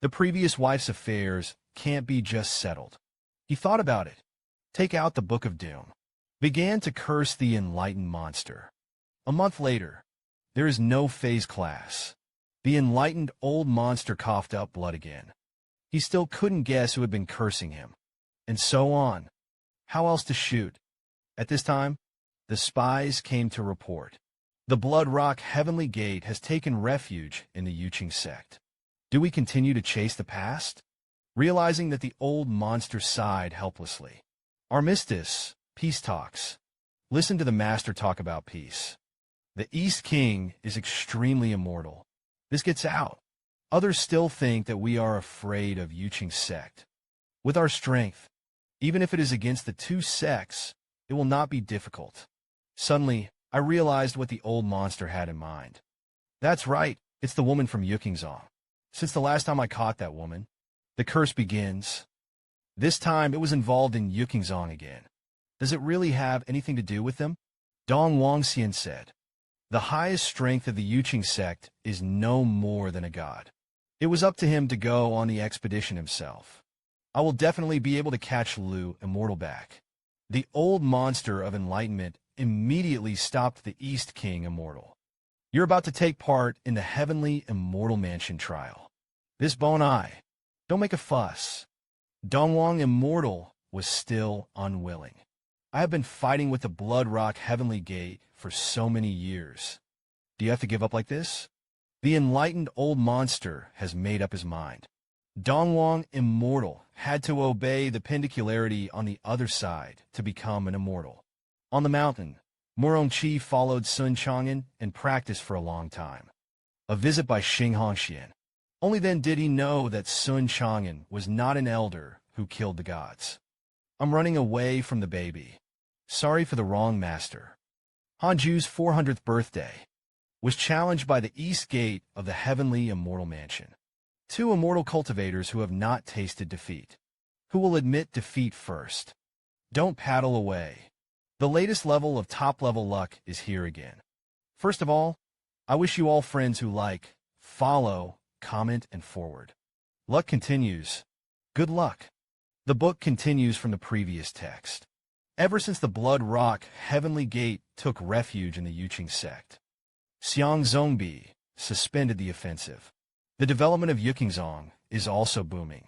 The previous wife's affairs can't be just settled. He thought about it. Take out the Book of Doom. Began to curse the enlightened monster. A month later, there is no phase class. The enlightened old monster coughed up blood again. He still couldn't guess who had been cursing him. And so on. How else to shoot? At this time, the spies came to report. The Blood Rock Heavenly Gate has taken refuge in the Yuqing sect. Do we continue to chase the past? Realizing that the old monster sighed helplessly. Armistice, peace talks. Listen to the master talk about peace. The East King is extremely immortal. This gets out. Others still think that we are afraid of Yuqing sect. With our strength, even if it is against the two sects, it will not be difficult. Suddenly, I realized what the old monster had in mind. That's right, it's the woman from Yukingzong. Since the last time I caught that woman, the curse begins. This time it was involved in Yukingzong again. Does it really have anything to do with them? Dong Wangxian said. The highest strength of the Yuqing sect is no more than a god. It was up to him to go on the expedition himself. I will definitely be able to catch Liu Immortal back. The old monster of enlightenment immediately stopped the East King Immortal. You're about to take part in the Heavenly Immortal Mansion trial. This bone eye. Don't make a fuss. Dongwang Immortal was still unwilling. I have been fighting with the Blood Rock Heavenly Gate for so many years. Do you have to give up like this? The enlightened old monster has made up his mind. Dongwang Immortal had to obey the pendicularity on the other side to become an immortal. On the mountain, Murongqi followed Sun Chang'an and practiced for a long time. A visit by Xing Hongxian. Only then did he know that Sun Chang'an was not an elder who killed the gods. I'm running away from the baby. Sorry for the wrong master. Hanju's 400th birthday was challenged by the East Gate of the Heavenly Immortal Mansion. 2 immortal cultivators who have not tasted defeat. Who will admit defeat first? Don't paddle away. The latest level of top-level luck is here again. First of all, I wish you all friends who like, follow, comment, and forward. Luck continues. Good luck. The book continues from the previous text. Ever since the Blood Rock Heavenly Gate took refuge in the Yuqing sect, Xiang Zongbi suspended the offensive. The development of Yukingzong is also booming.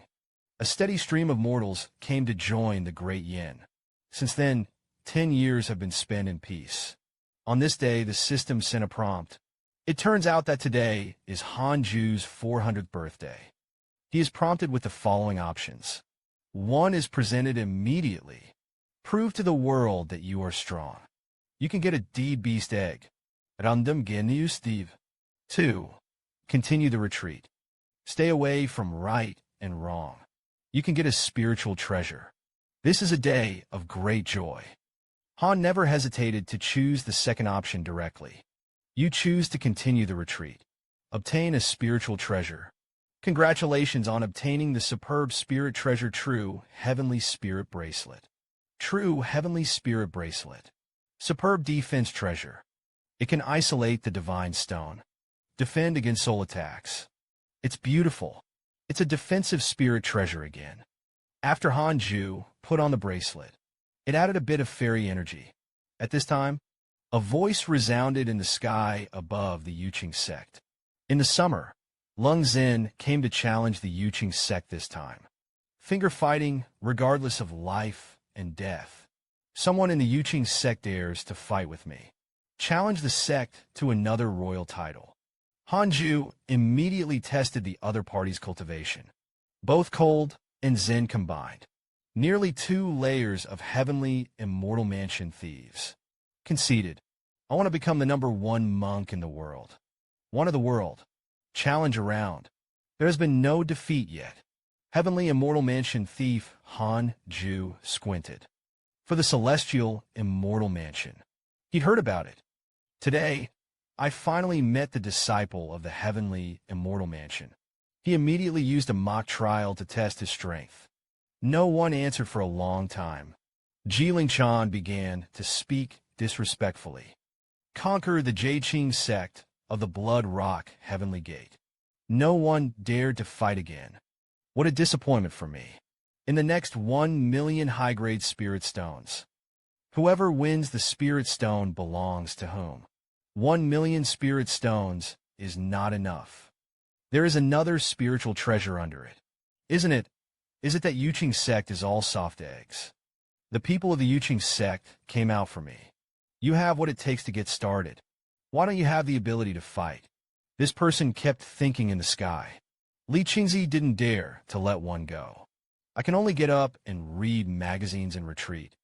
A steady stream of mortals came to join the Great Yin. Since then, 10 years have been spent in peace. On this day, the system sent a prompt. It turns out that today is Hanju's 400th birthday. He is prompted with the following options. 1 is presented immediately. Prove to the world that you are strong. You can get a D-Beast egg. Random genius Steve. 2. Continue the retreat. Stay away from right and wrong. You can get a spiritual treasure. This is a day of great joy. Han never hesitated to choose the second option directly. You choose to continue the retreat. Obtain a spiritual treasure. Congratulations on obtaining the superb spirit treasure True Heavenly Spirit Bracelet. True Heavenly Spirit Bracelet. Superb defense treasure. It can isolate the divine stone. Defend against soul attacks. It's beautiful. It's a defensive spirit treasure again. After Hanju put on the bracelet, it added a bit of fairy energy. At this time, a voice resounded in the sky above the Yuqing sect. In the summer, Lung Zin came to challenge the Yuqing sect this time. Finger fighting, regardless of life and death. Someone in the Yuqing sect dares to fight with me. Challenge the sect to another royal title. Hanju immediately tested the other party's cultivation. Both cold and zen combined. Nearly 2 layers of heavenly immortal mansion thieves. Conceded. I want to become the #1 monk in the world. One of the world. Challenge around. There has been no defeat yet. Heavenly immortal mansion thief Han-ju squinted. For the celestial immortal mansion. He'd heard about it. Today, I finally met the disciple of the heavenly immortal mansion. He immediately used a mock trial to test his strength. No one answered for a long time. Jilinchan began to speak disrespectfully. Conquer the Jaiqing sect of the Blood Rock Heavenly Gate. No one dared to fight again. What a disappointment for me. In the next 1 million high-grade spirit stones. Whoever wins the spirit stone belongs to whom? 1 million spirit stones is not enough. There is another spiritual treasure under it. Isn't it? Is it that Yuqing sect is all soft eggs? The people of the Yuqing sect came out for me. You have what it takes to get started. Why don't you have the ability to fight? This person kept thinking in the sky. Li Qingzi didn't dare to let one go. I can only get up and read magazines and retreat.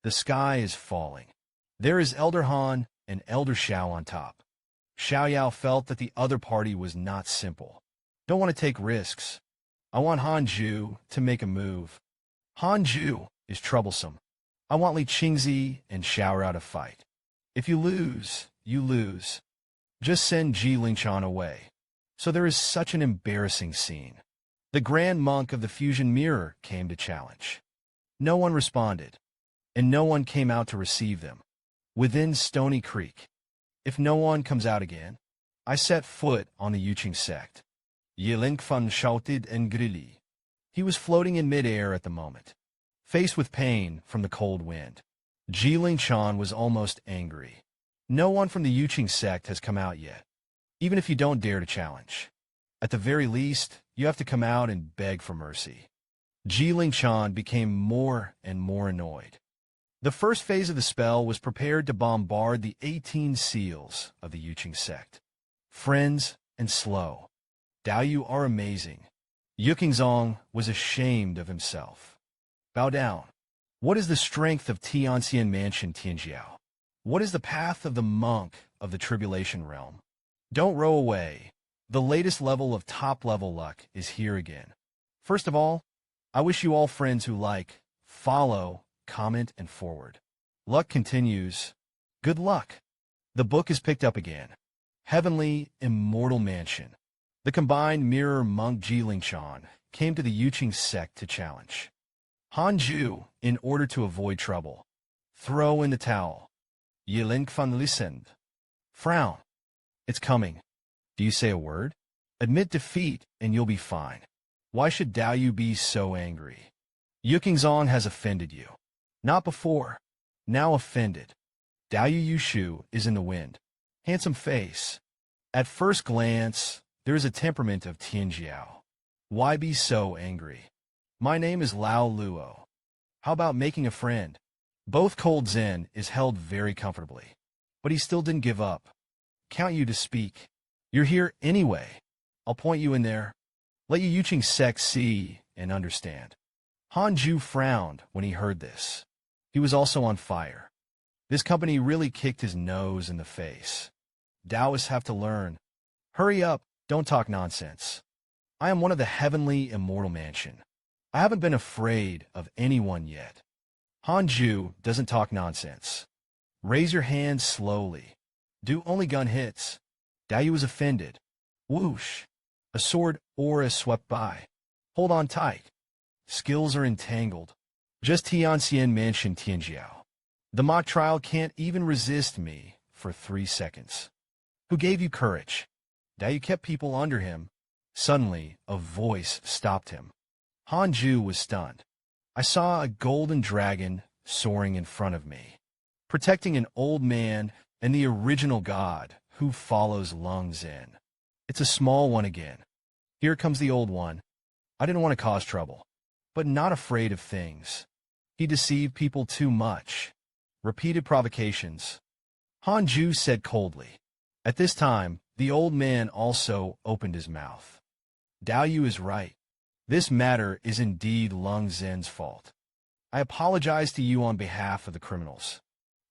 The sky is falling. There is Elder Han and Elder Xiao on top. Xiao Yao felt that the other party was not simple. Don't want to take risks. I want Hanju to make a move. Hanju is troublesome. I want Li Qingzi and Xiao Rao to fight. If you lose, you lose. Just send Jilinchan away. So there is such an embarrassing scene. The Grand Monk of the Fusion Mirror came to challenge. No one responded, and no one came out to receive them. Within Stony Creek. If no one comes out again, I set foot on the Yuqing sect. Yilinkfan shouted angrily. He was floating in midair at the moment, faced with pain from the cold wind. Jilinchan was almost angry. No one from the Yuqing sect has come out yet. Even if you don't dare to challenge. At the very least, you have to come out and beg for mercy. Jilinchan became more and more annoyed. The first phase of the spell was prepared to bombard the 18 seals of the Yuqing sect. Friends and slow. Dao you are amazing. Yuqingzong was ashamed of himself. Bow down. What is the strength of Tianxian Mansion Tianjiao? What is the path of the monk of the Tribulation Realm? Don't row away. The latest level of top-level luck is here again. First of all, I wish you all friends who like, follow, comment, and forward. Luck continues. Good luck. The book is picked up again. Heavenly Immortal Mansion. The combined mirror monk Jilinchan came to the Yuqing sect to challenge. Hanju, in order to avoid trouble. Throw in the towel. Yilinkfan listened. Frown. It's coming. Do you say a word? Admit defeat and you'll be fine. Why should Dao Yu be so angry? Yuqingzong has offended you. Not before. Now offended. Dao Yu Yushu is in the wind. Handsome face. At first glance, there is a temperament of Tianjiao. Why be so angry? My name is Lao Luo. How about making a friend? Both Cold Zen is held very comfortably. But he still didn't give up. Count you to speak. You're here anyway. I'll point you in there. Let you Yuqing sect see and understand. Hanju frowned when he heard this. He was also on fire. This company really kicked his nose in the face. Taoists have to learn. Hurry up, don't talk nonsense. I am one of the heavenly immortal mansion. I haven't been afraid of anyone yet. Hanju doesn't talk nonsense. Raise your hands slowly. Do only gun hits. Dao Yu was offended. Whoosh. A sword aura swept by. Hold on tight. Skills are entangled. Just Tianxian Mansion Tianjiao. The mock trial can't even resist me for 3 seconds. Who gave you courage? Dao kept people under him. Suddenly, a voice stopped him. Hanju was stunned. I saw a golden dragon soaring in front of me, protecting an old man and the original god who follows Lung Zin. It's a small one again. Here comes the old one. I didn't want to cause trouble, but not afraid of things. He deceived people too much. Repeated provocations. Hanju said coldly. At this time, the old man also opened his mouth. Dao Yu is right. This matter is indeed Lung Zin's fault. I apologize to you on behalf of the criminals.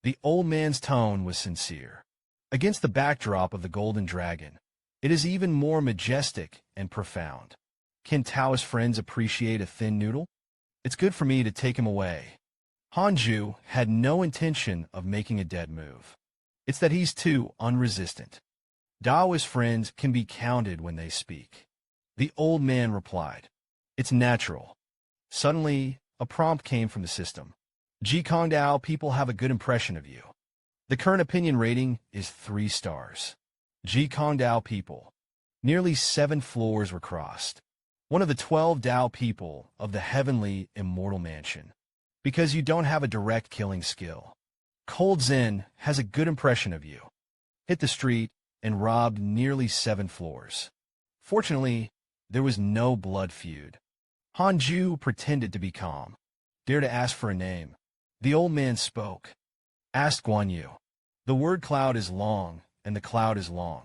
The old man's tone was sincere. Against the backdrop of the golden dragon, it is even more majestic and profound. Can Taoist friends appreciate a thin noodle? It's good for me to take him away. Hanju had no intention of making a dead move. It's that he's too unresistant. Taoist friends can be counted when they speak. The old man replied. It's natural. Suddenly, a prompt came from the system. Jikong Dao people have a good impression of you. The current opinion rating is 3 stars. Jikong Dao people. Nearly 7 floors were crossed. One of the 12 Dao people of the heavenly immortal mansion. Because you don't have a direct killing skill. Cold Zen has a good impression of you. Hit the street and robbed nearly 7 floors. Fortunately, there was no blood feud. Hanju pretended to be calm. Dare to ask for a name. The old man spoke. Ask Guan Yu. The word cloud is long, and the cloud is long.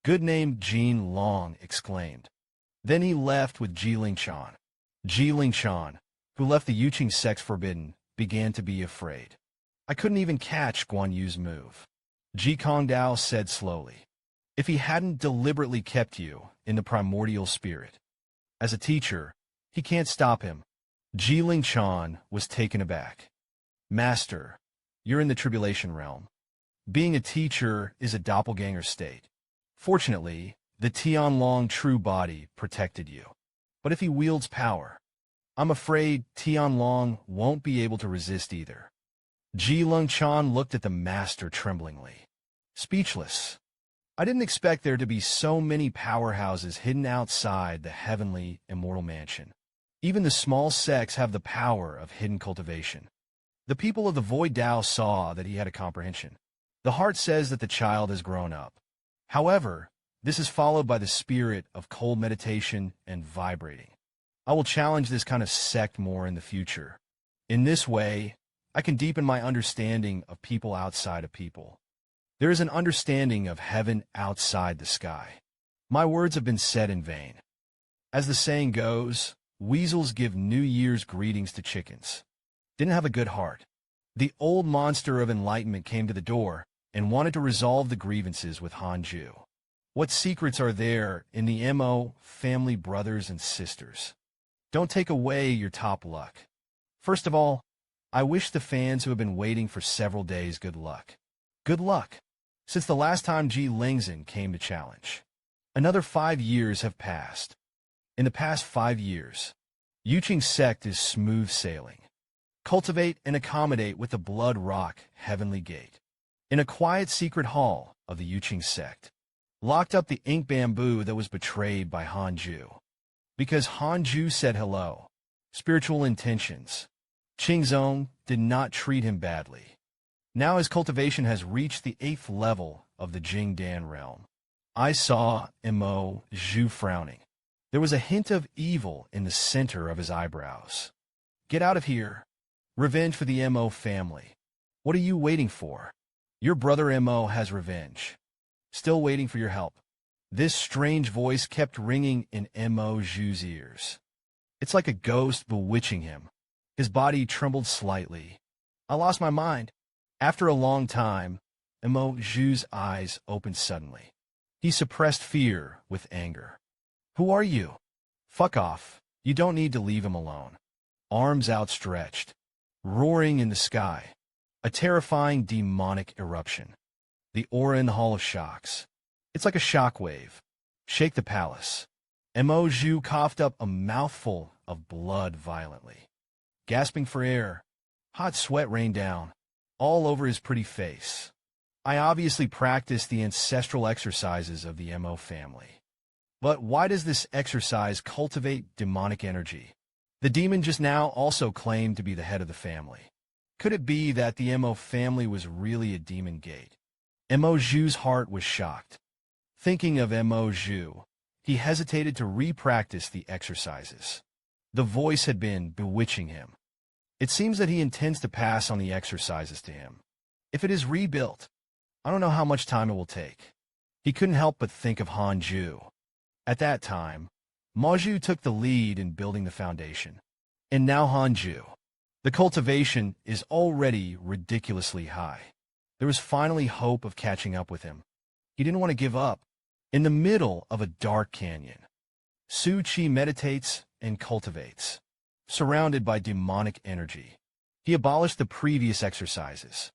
Good name, Jean Long exclaimed. Then he left with Ji Lingchan. Ji Lingchan, who left the Yuqing sect forbidden, began to be afraid. I couldn't even catch Guan Yu's move. Ji Kongdao said slowly. If he hadn't deliberately kept you in the primordial spirit. As a teacher, he can't stop him. Ji Lingchan was taken aback. Master, you're in the tribulation realm. Being a teacher is a doppelganger state. Fortunately, the Tianlong true body protected you. But if he wields power, I'm afraid Tianlong won't be able to resist either. Ji Lingchan looked at the master tremblingly. Speechless. I didn't expect there to be so many powerhouses hidden outside the heavenly immortal mansion. Even the small sects have the power of hidden cultivation. The people of the Void Dao saw that he had a comprehension. The heart says that the child has grown up. However, this is followed by the spirit of cold meditation and vibrating. I will challenge this kind of sect more in the future. In this way, I can deepen my understanding of people outside of people. There is an understanding of heaven outside the sky. My words have been said in vain. As the saying goes, weasels give New Year's greetings to chickens. Didn't have a good heart. The old monster of enlightenment came to the door and wanted to resolve the grievances with Hanju. What secrets are there in the MO family brothers and sisters? Don't take away your top luck. First of all, I wish the fans who have been waiting for several days good luck. Good luck. Since the last time Ji Lingzhen came to challenge. Another 5 years have passed. In the past 5 years, Yuqing sect is smooth sailing. Cultivate and accommodate with the Blood Rock Heavenly Gate. In a quiet secret hall of the Yuqing sect, locked up the ink bamboo that was betrayed by Hanju. Because Hanju said hello. Spiritual intentions. Qingzong did not treat him badly. Now his cultivation has reached the 8th level of the Jingdan realm. I saw Mo Zhu frowning. There was a hint of evil in the center of his eyebrows. Get out of here. Revenge for the Mo family. What are you waiting for? Your brother Mo has revenge. Still waiting for your help. This strange voice kept ringing in Mo Zhu's ears. It's like a ghost bewitching him. His body trembled slightly. I lost my mind. After a long time, Mo Zhu's eyes opened suddenly. He suppressed fear with anger. Who are you? Fuck off. You don't need to leave him alone. Arms outstretched. Roaring in the sky. A terrifying demonic eruption. The aura in the Hall of Shocks. It's like a shockwave. Shake the palace. Mo Zhu coughed up a mouthful of blood violently. Gasping for air. Hot sweat rained down. All over his pretty face. I obviously practice the ancestral exercises of the Mo family. But why does this exercise cultivate demonic energy? The demon just now also claimed to be the head of the family. Could it be that the Mo family was really a demon gate? Mo Zhu's heart was shocked. Thinking of Mo Zhu, he hesitated to re-practice the exercises. The voice had been bewitching him. It seems that he intends to pass on the exercises to him. If it is rebuilt, I don't know how much time it will take. He couldn't help but think of Han Zhu. At that time, Ma Zhu took the lead in building the foundation. And now Han Zhu. The cultivation is already ridiculously high. There was finally hope of catching up with him. He didn't want to give up. In the middle of a dark canyon, Su Qi meditates and cultivates. Surrounded by demonic energy, he abolished the previous exercises.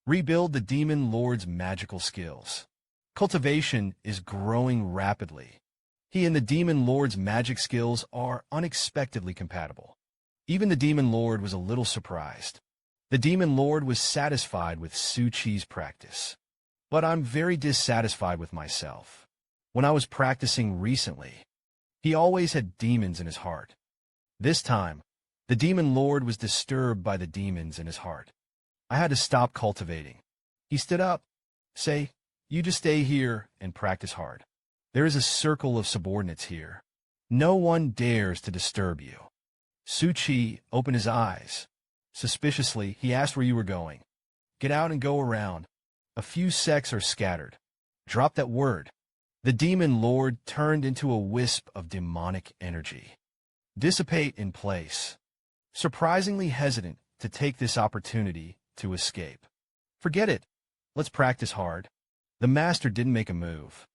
Rebuild the demon lord's magical skills. Cultivation is growing rapidly. He and the demon lord's magic skills are unexpectedly compatible. Even the demon lord was a little surprised. The demon lord was satisfied with Su Qi's practice. But I'm very dissatisfied with myself. When I was practicing recently, he always had demons in his heart. This time, the demon lord was disturbed by the demons in his heart. I had to stop cultivating. He stood up. Say, you just stay here and practice hard. There is a circle of subordinates here. No one dares to disturb you. Su Qi opened his eyes. Suspiciously, he asked where you were going. Get out and go around. A few sects are scattered. Drop that word. The demon lord turned into a wisp of demonic energy. Dissipate in place. Surprisingly hesitant to take this opportunity to escape. Forget it. Let's practice hard. The master didn't make a move.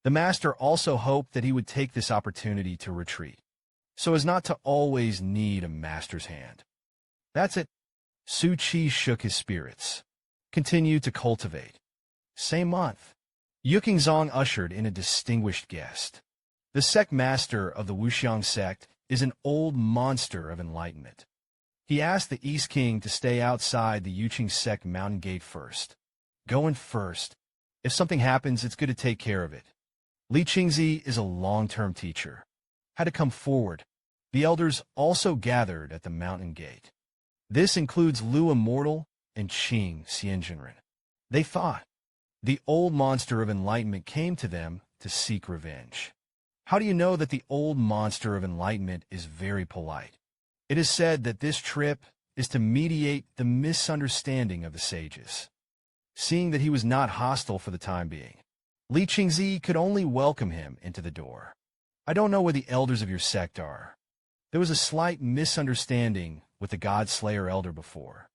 The master also hoped that he would take this opportunity to retreat, so as not to always need a master's hand. That's it. Su Qi shook his spirits. Continue to cultivate. Same month, Yukingzong ushered in a distinguished guest. The sect master of the Wuxiang sect is an old monster of enlightenment. He asked the East King to stay outside the Yuqing sect mountain gate first. Go in first. If something happens, it's good to take care of it. Li Qingzi is a long-term teacher. Had to come forward. The elders also gathered at the mountain gate. This includes Lu Immortal and Qing Xianjinren. They thought. The old monster of enlightenment came to them to seek revenge. How do you know that the old monster of enlightenment is very polite? It is said that this trip is to mediate the misunderstanding of the sages. Seeing that he was not hostile for the time being, Li Qingzi could only welcome him into the door. I don't know where the elders of your sect are. There was a slight misunderstanding with the God Slayer elder before.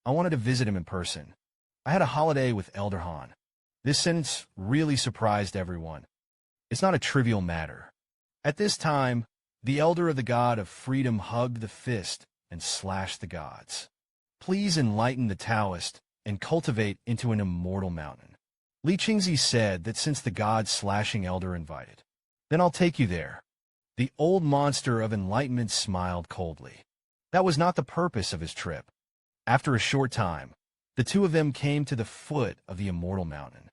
I wanted to visit him in person. I had a holiday with Elder Han. This sentence really surprised everyone. It's not a trivial matter. At this time, the elder of the god of freedom hugged the fist and slashed the gods. Please enlighten the Taoist and cultivate into an immortal mountain. Li Qingzi said that since the god-slashing elder invited, then I'll take you there. The old monster of enlightenment smiled coldly. That was not the purpose of his trip. After a short time, the two of them came to the foot of the immortal mountain.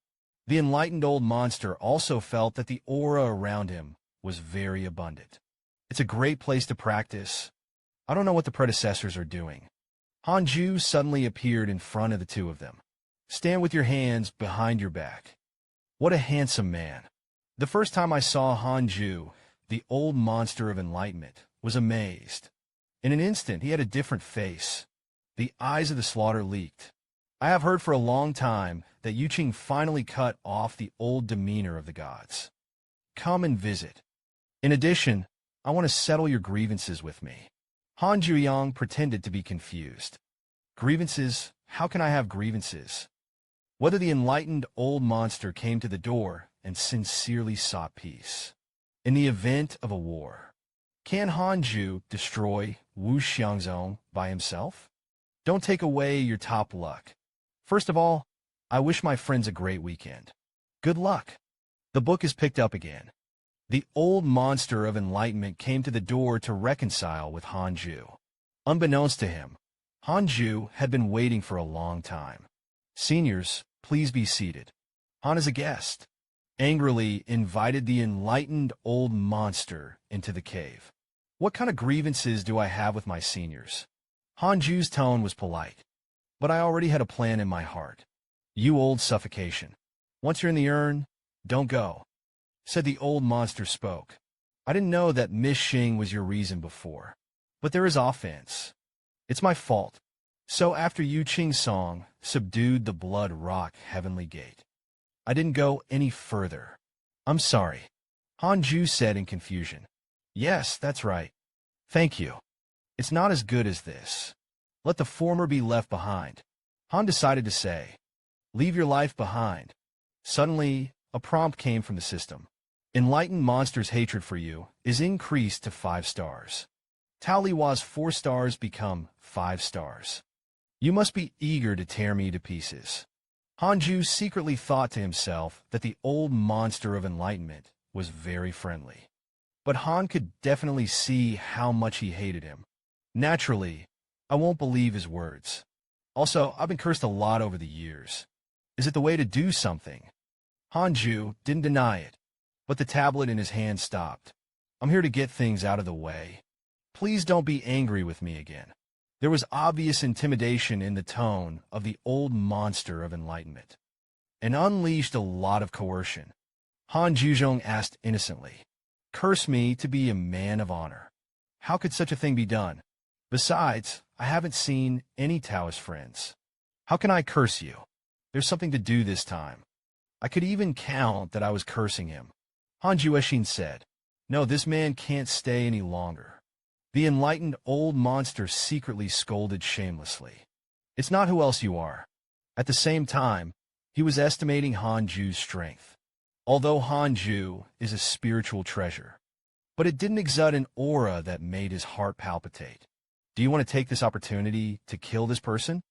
The enlightened old monster also felt that the aura around him was very abundant. It's a great place to practice. I don't know what the predecessors are doing. Han Zhu suddenly appeared in front of the two of them. Stand with your hands behind your back. What a handsome man. The first time I saw Han Zhu, the old monster of enlightenment, was amazed. In an instant, he had a different face. The eyes of the slaughter leaked. I have heard for a long time that Yuqing finally cut off the old demeanor of the gods. Come and visit. In addition, I want to settle your grievances with me. Han Zhuyang pretended to be confused. Grievances? How can I have grievances? Whether the enlightened old monster came to the door and sincerely sought peace. In the event of a war, can Han Zhu destroy Wu Xiangzong by himself? Don't take away your top luck. First of all, I wish my friends a great weekend. Good luck. The book is picked up again. The old monster of enlightenment came to the door to reconcile with Han Zhu. Unbeknownst to him, Han Zhu had been waiting for a long time. Seniors, please be seated. Han is a guest. Angrily invited the enlightened old monster into the cave. What kind of grievances do I have with my seniors? Hanju's tone was polite, but I already had a plan in my heart. You old suffocation. Once you're in the urn, don't go, said the old monster spoke. I didn't know that Miss Xing was your reason before, but there is offense. It's my fault. So after Yu Qing's song subdued the blood rock heavenly gate, I didn't go any further. I'm sorry, Hanju said in confusion. Yes, that's right. Thank you. It's not as good as this. Let the former be left behind. Han decided to say, leave your life behind. Suddenly, a prompt came from the system. Enlightened monster's hatred for you is increased to 5 stars. Tao Liwa's 4 stars become 5 stars. You must be eager to tear me to pieces. Hanju secretly thought to himself that the old monster of enlightenment was very friendly. But Han could definitely see how much he hated him. Naturally, I won't believe his words. Also, I've been cursed a lot over the years. Is it the way to do something? Hanju didn't deny it, but the tablet in his hand stopped. I'm here to get things out of the way. Please don't be angry with me again. There was obvious intimidation in the tone of the old monster of enlightenment, and unleashed a lot of coercion. Han Juzhong asked innocently, curse me to be a man of honor. How could such a thing be done? Besides, I haven't seen any Taoist friends. How can I curse you? There's something to do this time. I could even count that I was cursing him. Han Jueshin said, no, this man can't stay any longer. The enlightened old monster secretly scolded shamelessly. It's not who else you are. At the same time, he was estimating Hanju's strength. Although Hanju is a spiritual treasure, but it didn't exude an aura that made his heart palpitate. Do you want to take this opportunity to kill this person?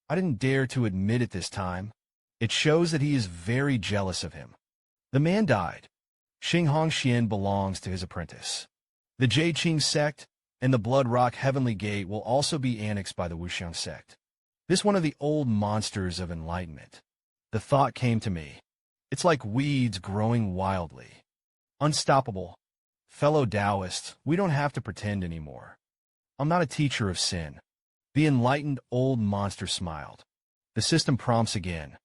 I didn't dare to admit it this time. It shows that he is very jealous of him. The man died. Xing Hongxian belongs to his apprentice. The Jieqing sect and the Blood Rock Heavenly Gate will also be annexed by the Wuxiang sect. This one of the old monsters of enlightenment. The thought came to me. It's like weeds growing wildly. Unstoppable. Fellow Taoists, we don't have to pretend anymore. I'm not a teacher of sin. The enlightened old monster smiled. The system prompts again.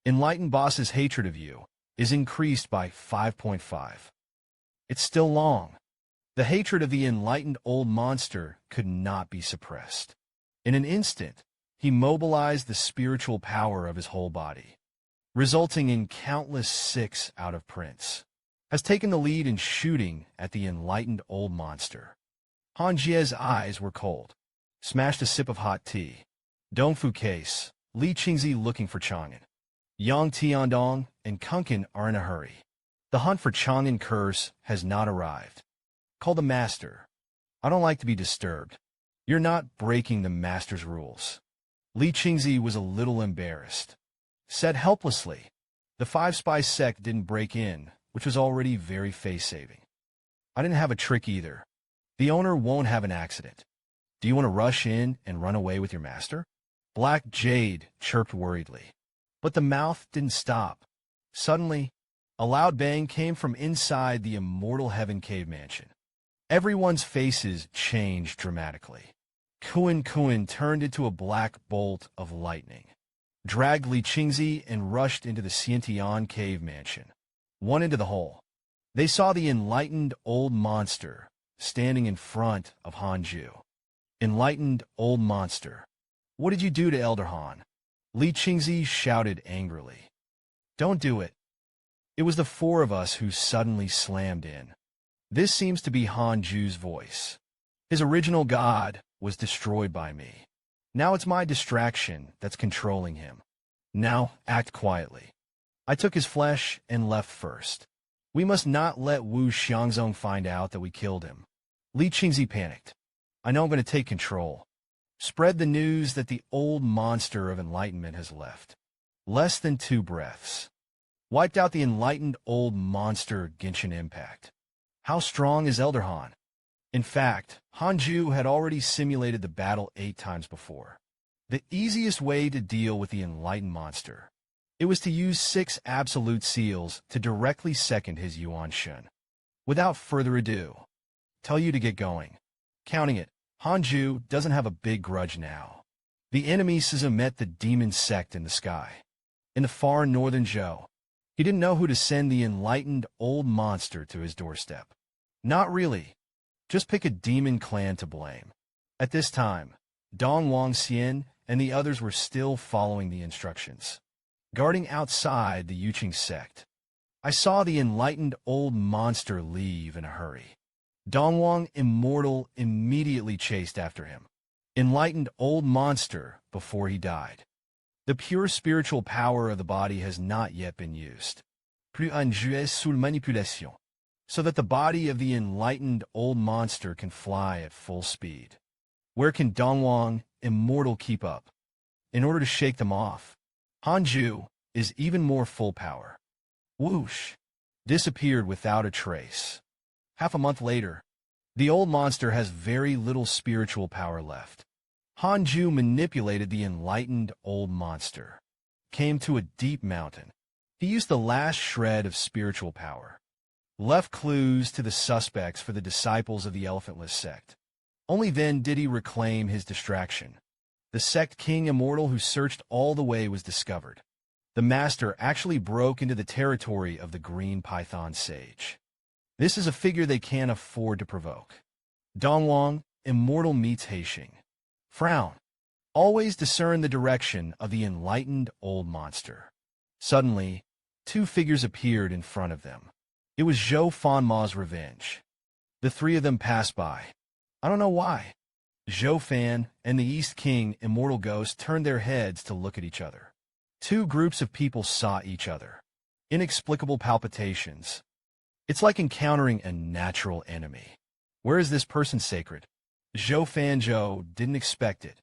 Enlightened boss's hatred of you is increased by 5.5. It's still long. The hatred of the enlightened old monster could not be suppressed. In an instant, he mobilized the spiritual power of his whole body, resulting in countless 6 out of prints. Has taken the lead in shooting at the enlightened old monster. Han Jie's eyes were cold. Smashed a sip of hot tea. Dongfu case, Li Qingzi looking for Chang'an. Yang Tiandong and Kunkin are in a hurry. The hunt for Chang'an curse has not arrived. Call the master. I don't like to be disturbed. You're not breaking the master's rules. Li Qingzi was a little embarrassed. Said helplessly. The 5 spy sect didn't break in, which was already very face-saving. I didn't have a trick either. The owner won't have an accident. Do you want to rush in and run away with your master? Black Jade chirped worriedly. But the mouth didn't stop. Suddenly, a loud bang came from inside the immortal heaven cave mansion. Everyone's faces changed dramatically. Kuan turned into a black bolt of lightning, dragged Li Qingzi and rushed into the Xiantian cave mansion. One into the hole. They saw the enlightened old monster standing in front of Hanju. Enlightened old monster. What did you do to Elder Han? Li Qingzi shouted angrily. Don't do it. It was the 4 of us who suddenly slammed in. This seems to be Hanju's voice. His original god was destroyed by me. Now it's my distraction that's controlling him. Now act quietly. I took his flesh and left first. We must not let Wu Xiangzong find out that we killed him. Li Qingzi panicked. I know I'm going to take control. Spread the news that the old monster of enlightenment has left. Less than 2 breaths. Wiped out the enlightened old monster Genshin Impact. How strong is Elder Han? In fact, Hanju had already simulated the battle 8 times before. The easiest way to deal with the enlightened monster. It was to use 6 absolute seals to directly second his Yuan Shun. Without further ado, tell you to get going. Counting it, Hanju doesn't have a big grudge now. The enemy Siza met the demon sect in the sky. In the far northern Zhou, he didn't know who to send the enlightened old monster to his doorstep. Not really. Just pick a demon clan to blame. At this time, Dong Wang Xian and the others were still following the instructions, guarding outside the Yuqing sect. I saw the enlightened old monster leave in a hurry. Dongwang Immortal immediately chased after him. Enlightened old monster before he died. The pure spiritual power of the body has not yet been used. Plus un jouet sous manipulation. So that the body of the enlightened old monster can fly at full speed. Where can Dongwang Immortal keep up? In order to shake them off, Hanju is even more full power. Whoosh! Disappeared without a trace. Half a month later, the old monster has very little spiritual power left. Hanju manipulated the enlightened old monster. Came to a deep mountain. He used the last shred of spiritual power. Left clues to the suspects for the disciples of the Elephantless sect. Only then did he reclaim his distraction. The sect king immortal who searched all the way was discovered. The master actually broke into the territory of the green python sage. This is a figure they can't afford to provoke. Dongwang, immortal meets Heixing. Frown. Always discern the direction of the enlightened old monster. Suddenly, 2 figures appeared in front of them. It was Zhou Fanma's revenge. The 3 of them passed by. I don't know why. Zhou Fan and the East King Immortal Ghost turned their heads to look at each other. 2 groups of people saw each other. Inexplicable palpitations. It's like encountering a natural enemy. Where is this person sacred? Zhou Fan Zhou didn't expect it.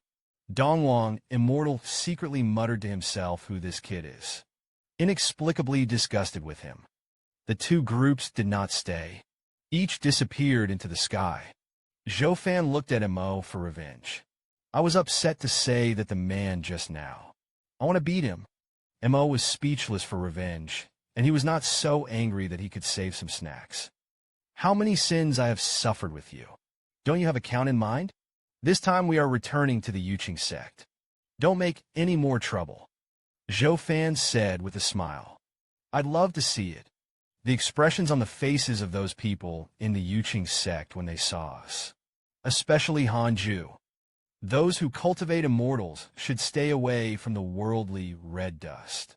Dongwang Immortal secretly muttered to himself who this kid is. Inexplicably disgusted with him. The 2 groups did not stay. Each disappeared into the sky. Zhou Fan looked at Mo for revenge. I was upset to say that the man just now. I want to beat him. Mo was speechless for revenge, and he was not so angry that he could save some snacks. How many sins I have suffered with you. Don't you have a count in mind? This time we are returning to the Yuqing sect. Don't make any more trouble. Zhou Fan said with a smile. I'd love to see it. The expressions on the faces of those people in the Yuqing sect when they saw us. Especially Hanju. Those who cultivate immortals should stay away from the worldly red dust.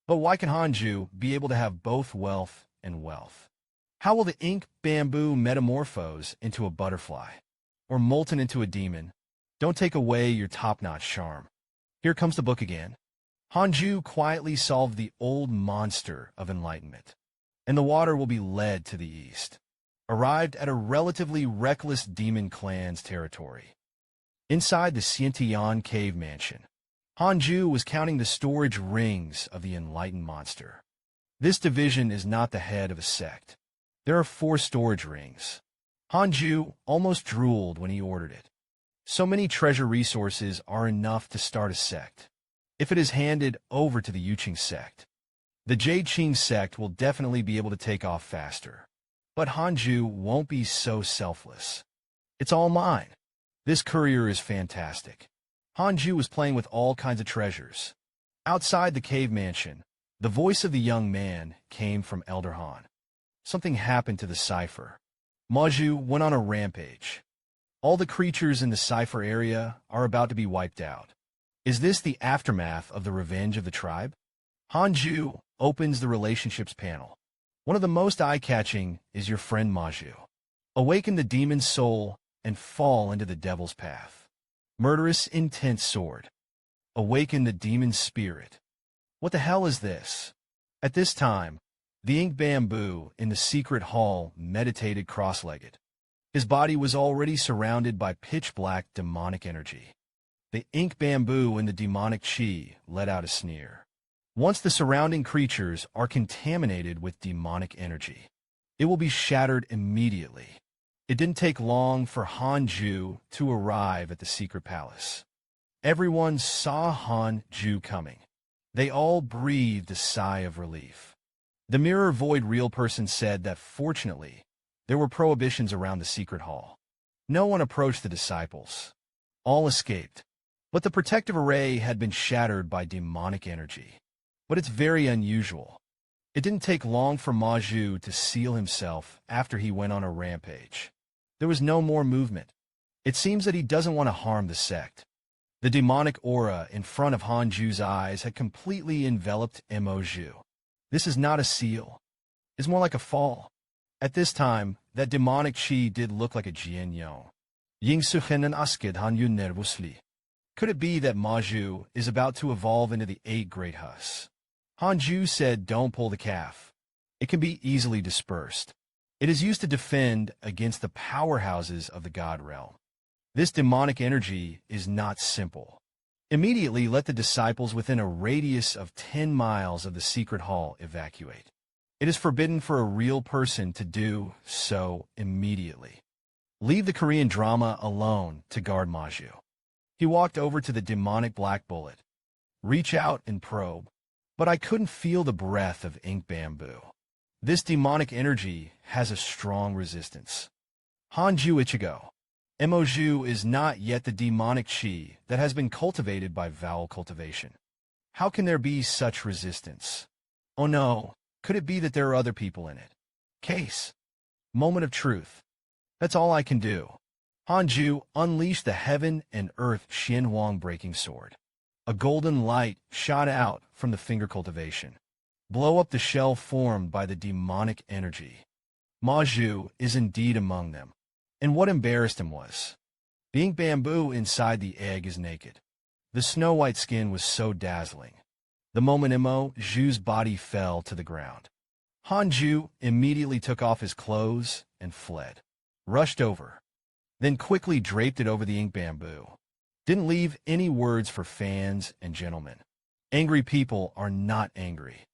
But why can Hanju be able to have both wealth and wealth? How will the ink bamboo metamorphose into a butterfly? Or molten into a demon? Don't take away your top-notch charm. Here comes the book again. Hanju quietly solved the old monster of enlightenment. And the water will be led to the east. Arrived at a relatively reckless demon clan's territory. Inside the Xiantian cave mansion, Hanju was counting the storage rings of the enlightened monster. This division is not the head of a sect. There are 4 storage rings. Hanju almost drooled when he ordered it. So many treasure resources are enough to start a sect. If it is handed over to the Yuqing sect, the Jieqing sect will definitely be able to take off faster. But Hanju won't be so selfless. It's all mine. This courier is fantastic. Hanju was playing with all kinds of treasures. Outside the cave mansion, the voice of the young man came from Elder Han. Something happened to the cipher. Maju went on a rampage. All the creatures in the cipher area are about to be wiped out. Is this the aftermath of the revenge of the tribe? Hanju opens the relationships panel. One of the most eye-catching is your friend Maju. Awaken the demon's soul and fall into the devil's path. Murderous, intense sword. Awaken the demon's spirit. What the hell is this? At this time, the ink bamboo in the secret hall meditated cross-legged. His body was already surrounded by pitch-black demonic energy. The ink bamboo in the demonic chi let out a sneer. Once the surrounding creatures are contaminated with demonic energy, it will be shattered immediately. It didn't take long for Hanju to arrive at the secret palace. Everyone saw Han Ju coming. They all breathed a sigh of relief. The Mirror Void real person said that fortunately, there were prohibitions around the secret hall. No one approached the disciples. All escaped. But the protective array had been shattered by demonic energy. But it's very unusual. It didn't take long for Ma Ju to seal himself after he went on a rampage. There was no more movement. It seems that he doesn't want to harm the sect. The demonic aura in front of Han Ju's eyes had completely enveloped Mo Ju. This is not a seal. It's more like a fall. At this time, that demonic chi did look like a Jian Yong. Ying Suchen and Askid Han Yu nervously. Could it be that Ma Ju is about to evolve into the 8 Great Hus? Han Ju said, don't pull the calf. It can be easily dispersed. It is used to defend against the powerhouses of the God realm. This demonic energy is not simple. Immediately let the disciples within a radius of 10 miles of the secret hall evacuate. It is forbidden for a real person to do so immediately. Leave the Korean drama alone to guard Ma Ju. He walked over to the demonic black bullet. Reach out and probe. But I couldn't feel the breath of ink bamboo. This demonic energy has a strong resistance. Hanju Ichigo. Mo Ju is not yet the demonic chi that has been cultivated by vowel cultivation. How can there be such resistance? Oh no, could it be that there are other people in it? Case. Moment of truth. That's all I can do. Hanju unleashed the heaven and earth Xianhuang breaking sword. A golden light shot out from the finger cultivation. Blow up the shell formed by the demonic energy. Ma Ju is indeed among them. And what embarrassed him was, the ink bamboo inside the egg is naked. The snow-white skin was so dazzling. The moment Mo Ju's body fell to the ground, Han Ju immediately took off his clothes and fled. Rushed over. Then quickly draped it over the ink bamboo. Didn't leave any words for fans and gentlemen. Angry people are not angry.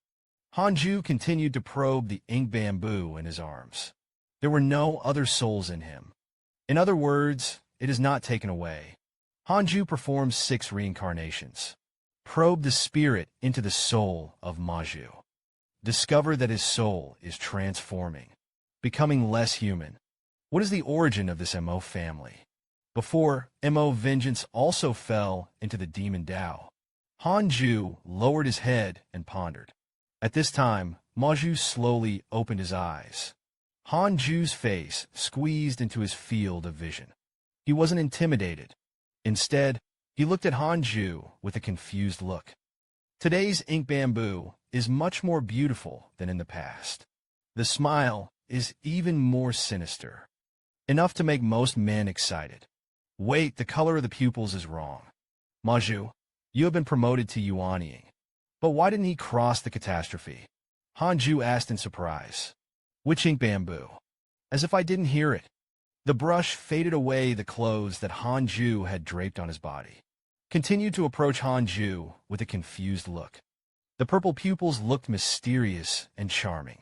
Han Ju continued to probe the ink bamboo in his arms. There were no other souls in him. In other words, it is not taken away. Han Ju performs 6 reincarnations. Probe the spirit into the soul of Ma Ju. Discover that his soul is transforming, becoming less human. What is the origin of this Mo family? Before, Mo Vengeance also fell into the demon Tao. Han Ju lowered his head and pondered. At this time, Ma Ju slowly opened his eyes. Han Ju's face squeezed into his field of vision. He wasn't intimidated. Instead, he looked at Han Ju with a confused look. Today's ink bamboo is much more beautiful than in the past. The smile is even more sinister. Enough to make most men excited. Wait, the color of the pupils is wrong. Ma Ju, you have been promoted to Yuanying. But why didn't he cross the catastrophe? Han Ju asked in surprise. Which ink bamboo? As if I didn't hear it. The brush faded away the clothes that Han Ju had draped on his body. Continued to approach Han Ju with a confused look. The purple pupils looked mysterious and charming.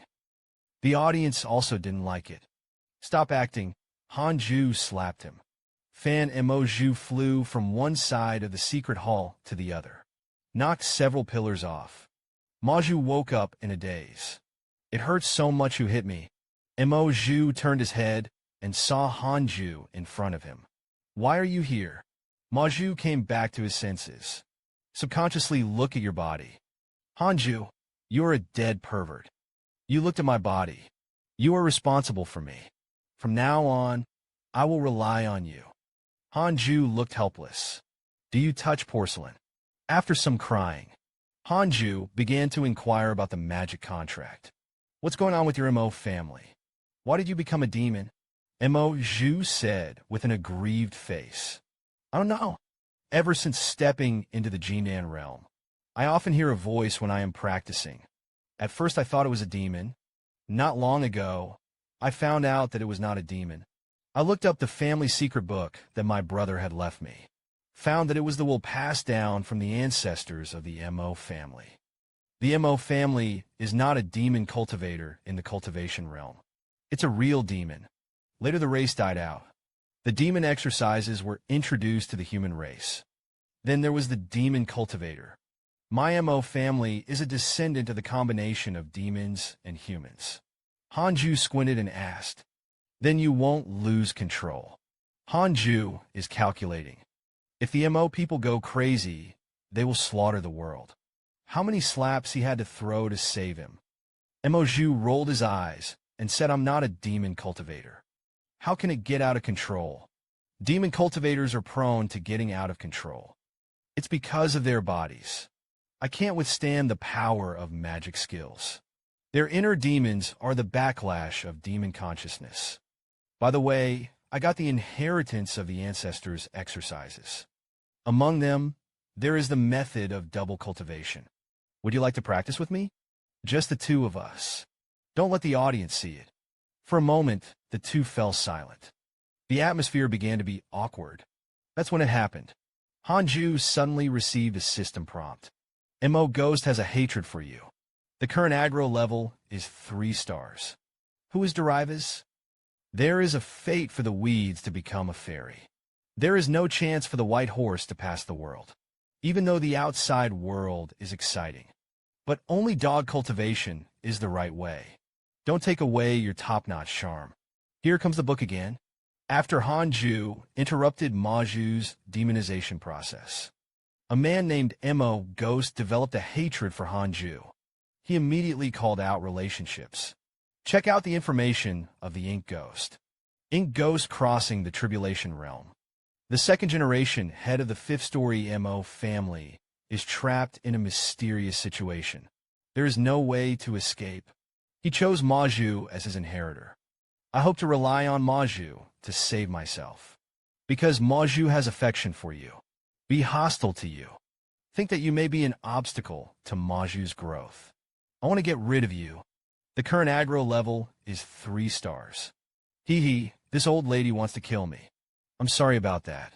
The audience also didn't like it. Stop acting. Han Ju slapped him. Fan Mo Ju flew from one side of the secret hall to the other. Knocked several pillars off. Ma Ju woke up in a daze. It hurts so much you hit me. Mo Ju turned his head and saw Han Ju in front of him. Why are you here? Ma Ju came back to his senses. Subconsciously look at your body. Han Ju, you're a dead pervert. You looked at my body. You are responsible for me. From now on, I will rely on you. Han Ju looked helpless. Do you touch porcelain? After some crying, Han Ju began to inquire about the magic contract. What's going on with your Mo family? Why did you become a demon? Mo Ju said with an aggrieved face. I don't know. Ever since stepping into the Jinan realm, I often hear a voice when I am practicing. At first I thought it was a demon. Not long ago, I found out that it was not a demon. I looked up the family secret book that my brother had left me. Found that it was the will passed down from the ancestors of the Mo family. The Mo family is not a demon cultivator in the cultivation realm. It's a real demon. Later the race died out. The demon exercises were introduced to the human race. Then there was the demon cultivator. My MO family is a descendant of the combination of demons and humans. Hanju squinted and asked, "Then you won't lose control." Hanju is calculating. If the MO people go crazy, they will slaughter the world. How many slaps he had to throw to save him? Moju rolled his eyes and said, "I'm not a demon cultivator. How can it get out of control?" Demon cultivators are prone to getting out of control. It's because of their bodies. I can't withstand the power of magic skills. Their inner demons are the backlash of demon consciousness. By the way, I got the inheritance of the ancestors' exercises. Among them, there is the method of double cultivation. Would you like to practice with me? Just the two of us. Don't let the audience see it. For a moment, the two fell silent. The atmosphere began to be awkward. That's when it happened. Hanju suddenly received a system prompt. MO Ghost has a hatred for you. The current aggro level is 3 stars. Who is Derivas? There is a fate for the weeds to become a fairy. There is no chance for the white horse to pass the world, even though the outside world is exciting. But only dog cultivation is the right way. Don't take away your top-notch charm. Here comes the book again. After Hanju interrupted Maju's demonization process, a man named Mo Ghost developed a hatred for Hanju. He immediately called out relationships. Check out the information of the Ink Ghost. Ink Ghost crossing the Tribulation Realm. The second-generation head of the 5th-story Mo family is trapped in a mysterious situation. There is no way to escape. He chose Maju as his inheritor. I hope to rely on Maju to save myself. Because Maju has affection for you. Be hostile to you. Think that you may be an obstacle to Maju's growth. I want to get rid of you. The current aggro level is 3 stars. Hee, this old lady wants to kill me. I'm sorry about that.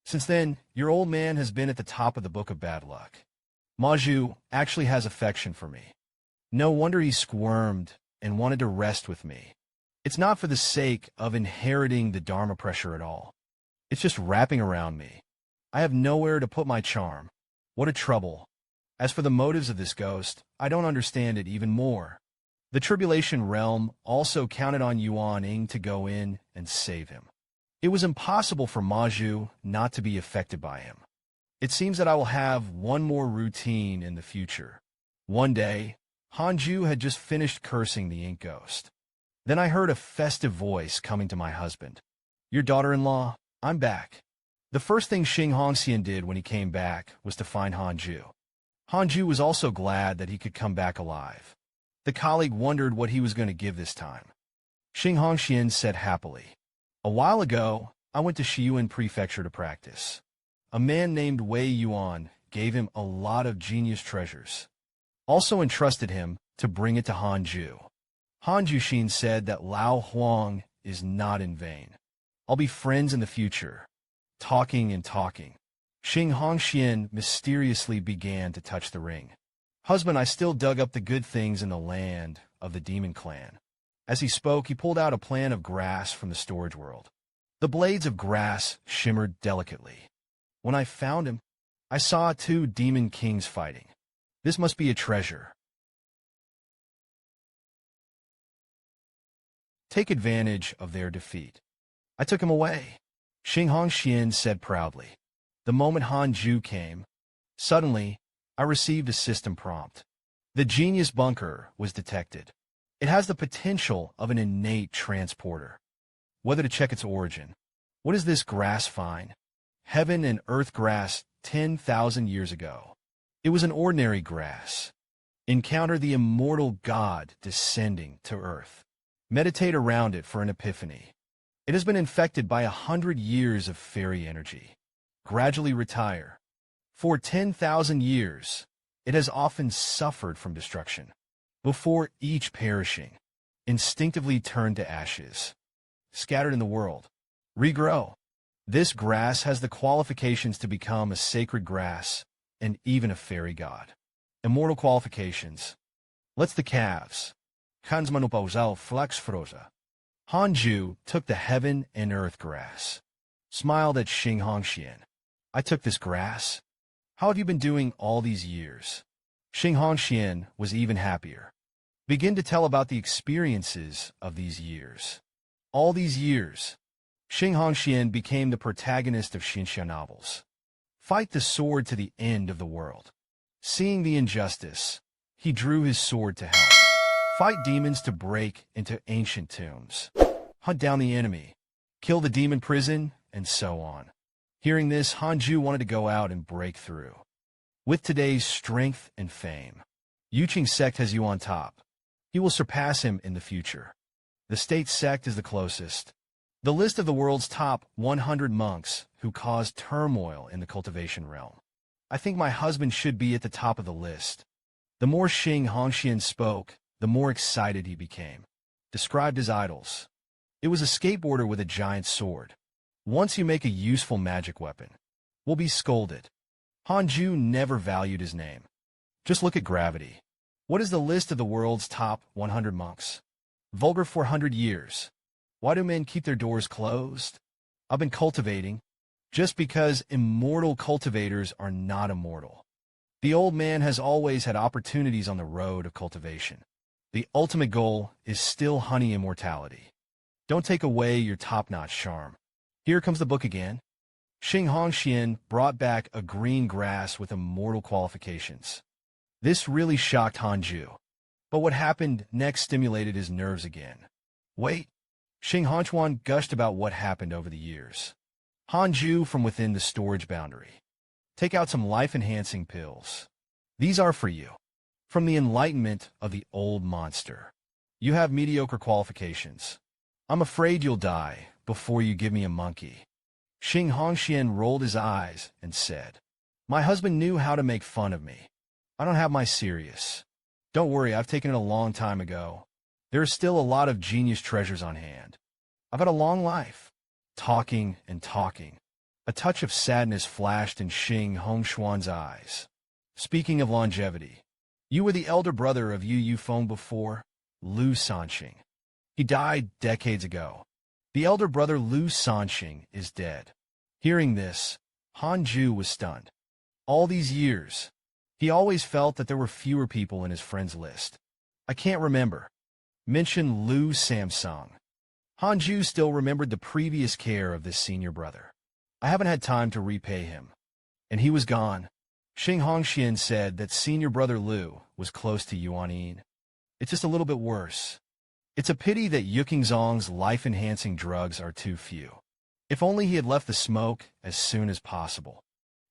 Since then, your old man has been at the top of the Book of Bad Luck. Maju actually has affection for me. No wonder he squirmed and wanted to rest with me. It's not for the sake of inheriting the Dharma pressure at all. It's just wrapping around me. I have nowhere to put my charm. What a trouble. As for the motives of this ghost, I don't understand it even more. The Tribulation Realm also counted on Yuan Ing to go in and save him. It was impossible for Maju not to be affected by him. It seems that I will have one more routine in the future. One day, Hanju had just finished cursing the Ink Ghost. Then I heard a festive voice coming to my husband. "Your daughter-in-law, I'm back." The first thing Xing Hongxian did when he came back was to find Hanju. Hanju was also glad that he could come back alive. The colleague wondered what he was going to give this time. Xing Hongxian said happily, "A while ago, I went to Shiyuan Prefecture to practice. A man named Wei Yuan gave him a lot of genius treasures. Also entrusted him to bring it to Hanju. Hanju Xin said that Lao Huang is not in vain. I'll be friends in the future." Talking and talking, Xing Hongxian mysteriously began to touch the ring. "Husband, I still dug up the good things in the land of the demon clan." As he spoke, he pulled out a plant of grass from the storage world. The blades of grass shimmered delicately. When I found him, I saw 2 demon kings fighting. This must be a treasure. Take advantage of their defeat. I took him away, Xing Hongxian said proudly. The moment Hanju came, suddenly, I received a system prompt. The genius bunker was detected. It has the potential of an innate transporter. Whether to check its origin. What is this grass find? Heaven and earth grass 10,000 years ago. It was an ordinary grass. Encounter the immortal God descending to earth. Meditate around it for an epiphany. It has been infected by 100 years of fairy energy. Gradually retire. For 10,000 years, it has often suffered from destruction. Before each perishing, instinctively turned to ashes. Scattered in the world. Regrow. This grass has the qualifications to become a sacred grass and even a fairy god. Immortal qualifications. Let's the calves. Kansmanupozal flexfroza. Hanju took the heaven and earth grass. Smiled at Xing Hongxian. I took this grass. How have you been doing all these years? Xing Hongxian was even happier. Begin to tell about the experiences of these years. All these years, Xing Hongxian became the protagonist of Xinxia novels. Fight the sword to the end of the world. Seeing the injustice, he drew his sword to help. Fight demons to break into ancient tombs. Hunt down the enemy. Kill the demon prison, and so on. Hearing this, Hanju wanted to go out and break through. With today's strength and fame, Yuqing sect has you on top. He will surpass him in the future. The state sect is the closest. The list of the world's top 100 monks who caused turmoil in the cultivation realm. I think my husband should be at the top of the list. The more Xing Hongxian spoke, the more excited he became. Described his idols. It was a skateboarder with a giant sword. Once you make a useful magic weapon, we'll be scolded. Hanju never valued his name. Just look at gravity. What is the list of the world's top 100 monks? Vulgar 400 years. Why do men keep their doors closed? I've been cultivating, just because immortal cultivators are not immortal. The old man has always had opportunities on the road of cultivation. The ultimate goal is still honey immortality. Don't take away your top-notch charm. Here comes the book again. Xing Hongxian brought back a green grass with immortal qualifications. This really shocked Hanju. But what happened next stimulated his nerves again. Wait. Xing Hongchuan gushed about what happened over the years. Hanju from within the storage boundary. Take out some life-enhancing pills. These are for you. From the enlightenment of the old monster. You have mediocre qualifications. I'm afraid you'll die before you give me a monkey. Xing Hongxian rolled his eyes and said, My husband knew how to make fun of me. I don't have my serious. Don't worry, I've taken it a long time ago. There are still a lot of genius treasures on hand. I've had a long life. Talking and talking. A touch of sadness flashed in Xing Hongxuan's eyes. Speaking of longevity, you were the elder brother of Yu Yufeng before, Lu Sanxing. He died decades ago. The elder brother Lu Sanxing is dead. Hearing this, Hanju was stunned. All these years, he always felt that there were fewer people in his friends list. I can't remember. Mention Lu Samsung. Hanju still remembered the previous care of this senior brother. I haven't had time to repay him. And he was gone. Xing Hongxian said that senior brother Lu was close to Yuanyin. It's just a little bit worse. It's a pity that Yuqingzong's life-enhancing drugs are too few. If only he had left the smoke as soon as possible.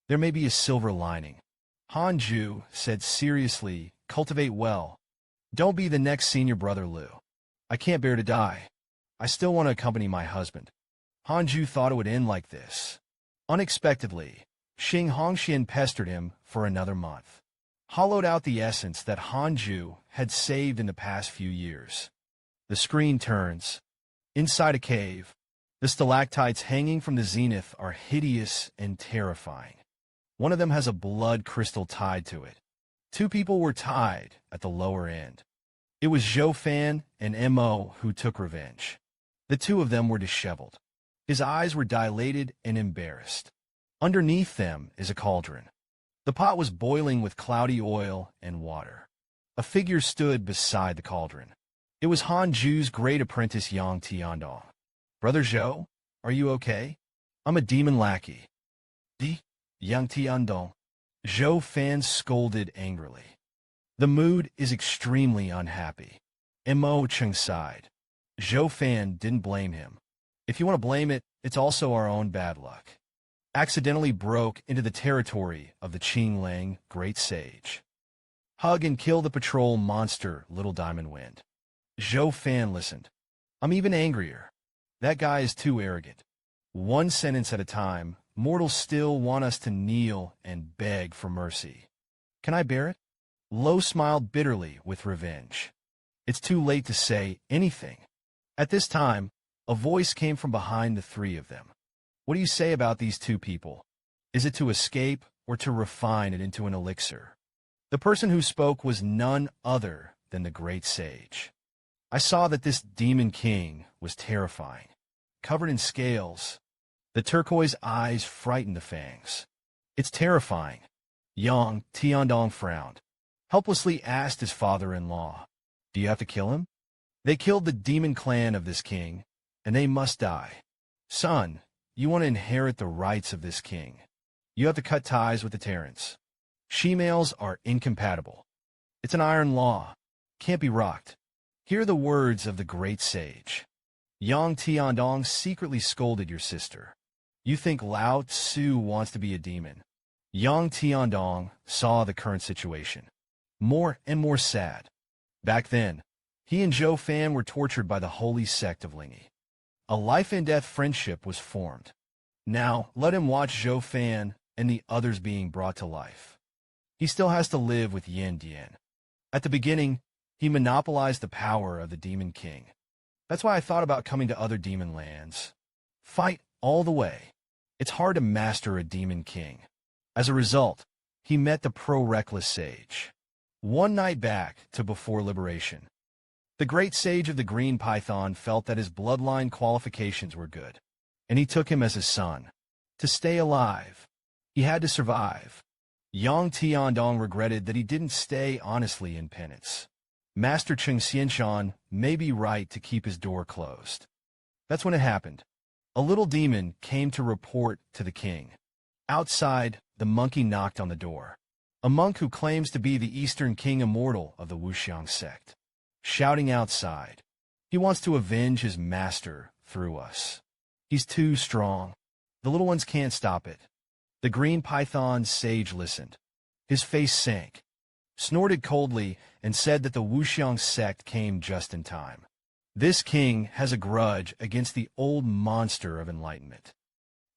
There may be a silver lining. Hanju said seriously, cultivate well. Don't be the next senior brother Lu. I can't bear to die. I still want to accompany my husband. Hanju thought it would end like this. Unexpectedly, Xing Hongxian pestered him for another month. Hollowed out the essence that Hanju had saved in the past few years. The screen turns. Inside a cave, the stalactites hanging from the zenith are hideous and terrifying. One of them has a blood crystal tied to it. Two people were tied at the lower end. It was Zhou Fan and Mo who took revenge. The two of them were disheveled. His eyes were dilated and embarrassed. Underneath them is a cauldron. The pot was boiling with cloudy oil and water. A figure stood beside the cauldron. It was Hanju's great apprentice Yang Tiandong. Brother Zhou, are you okay? I'm a demon lackey. Yang Tiandong. Zhou Fan scolded angrily. The mood is extremely unhappy. Mo Cheng sighed. Zhou Fan didn't blame him. If you want to blame it, it's also our own bad luck. Accidentally broke into the territory of the Qinglang Great Sage. Hug and kill the patrol monster, Little Diamond Wind. Zhou Fan listened. I'm even angrier. That guy is too arrogant. One sentence at a time, mortals still want us to kneel and beg for mercy. Can I bear it? Lo smiled bitterly with revenge. It's too late to say anything. At this time, a voice came from behind the three of them. What do you say about these two people? Is it to escape or to refine it into an elixir? The person who spoke was none other than the great sage. I saw that this demon king was terrifying. Covered in scales, the turquoise eyes frightened the fangs. It's terrifying. Yang Tiandong frowned, helplessly asked his father-in-law, "Do you have to kill him?" "They killed the demon clan of this king, and they must die." "Son, you want to inherit the rights of this king. You have to cut ties with the Terrans. She-males are incompatible. It's an iron law. Can't be rocked." Hear the words of the great sage. Yang Tiandong secretly scolded your sister. You think Lao Tzu wants to be a demon. Yang Tiandong saw the current situation. More and more sad. Back then, he and Zhou Fan were tortured by the holy sect of Lingi. A life-and-death friendship was formed. Now, let him watch Zhou Fan and the others being brought to life. He still has to live with Yin Dian. At the beginning, he monopolized the power of the Demon King. That's why I thought about coming to other demon lands. Fight all the way. It's hard to master a Demon King. As a result, he met the pro-reckless sage. One night back to before liberation. The great sage of the Green Python felt that his bloodline qualifications were good, and he took him as his son. To stay alive, he had to survive. Yang Tiandong regretted that he didn't stay honestly in penance. Master Cheng Xianshan may be right to keep his door closed. That's when it happened. A little demon came to report to the king. Outside, the monkey knocked on the door. A monk who claims to be the Eastern King Immortal of the Wuxiang sect. Shouting outside. He wants to avenge his master through us. He's too strong. The little ones can't stop it. The Green Python sage listened. His face sank, snorted coldly, and said that the Wuxiang sect came just in time. This king has a grudge against the old monster of enlightenment.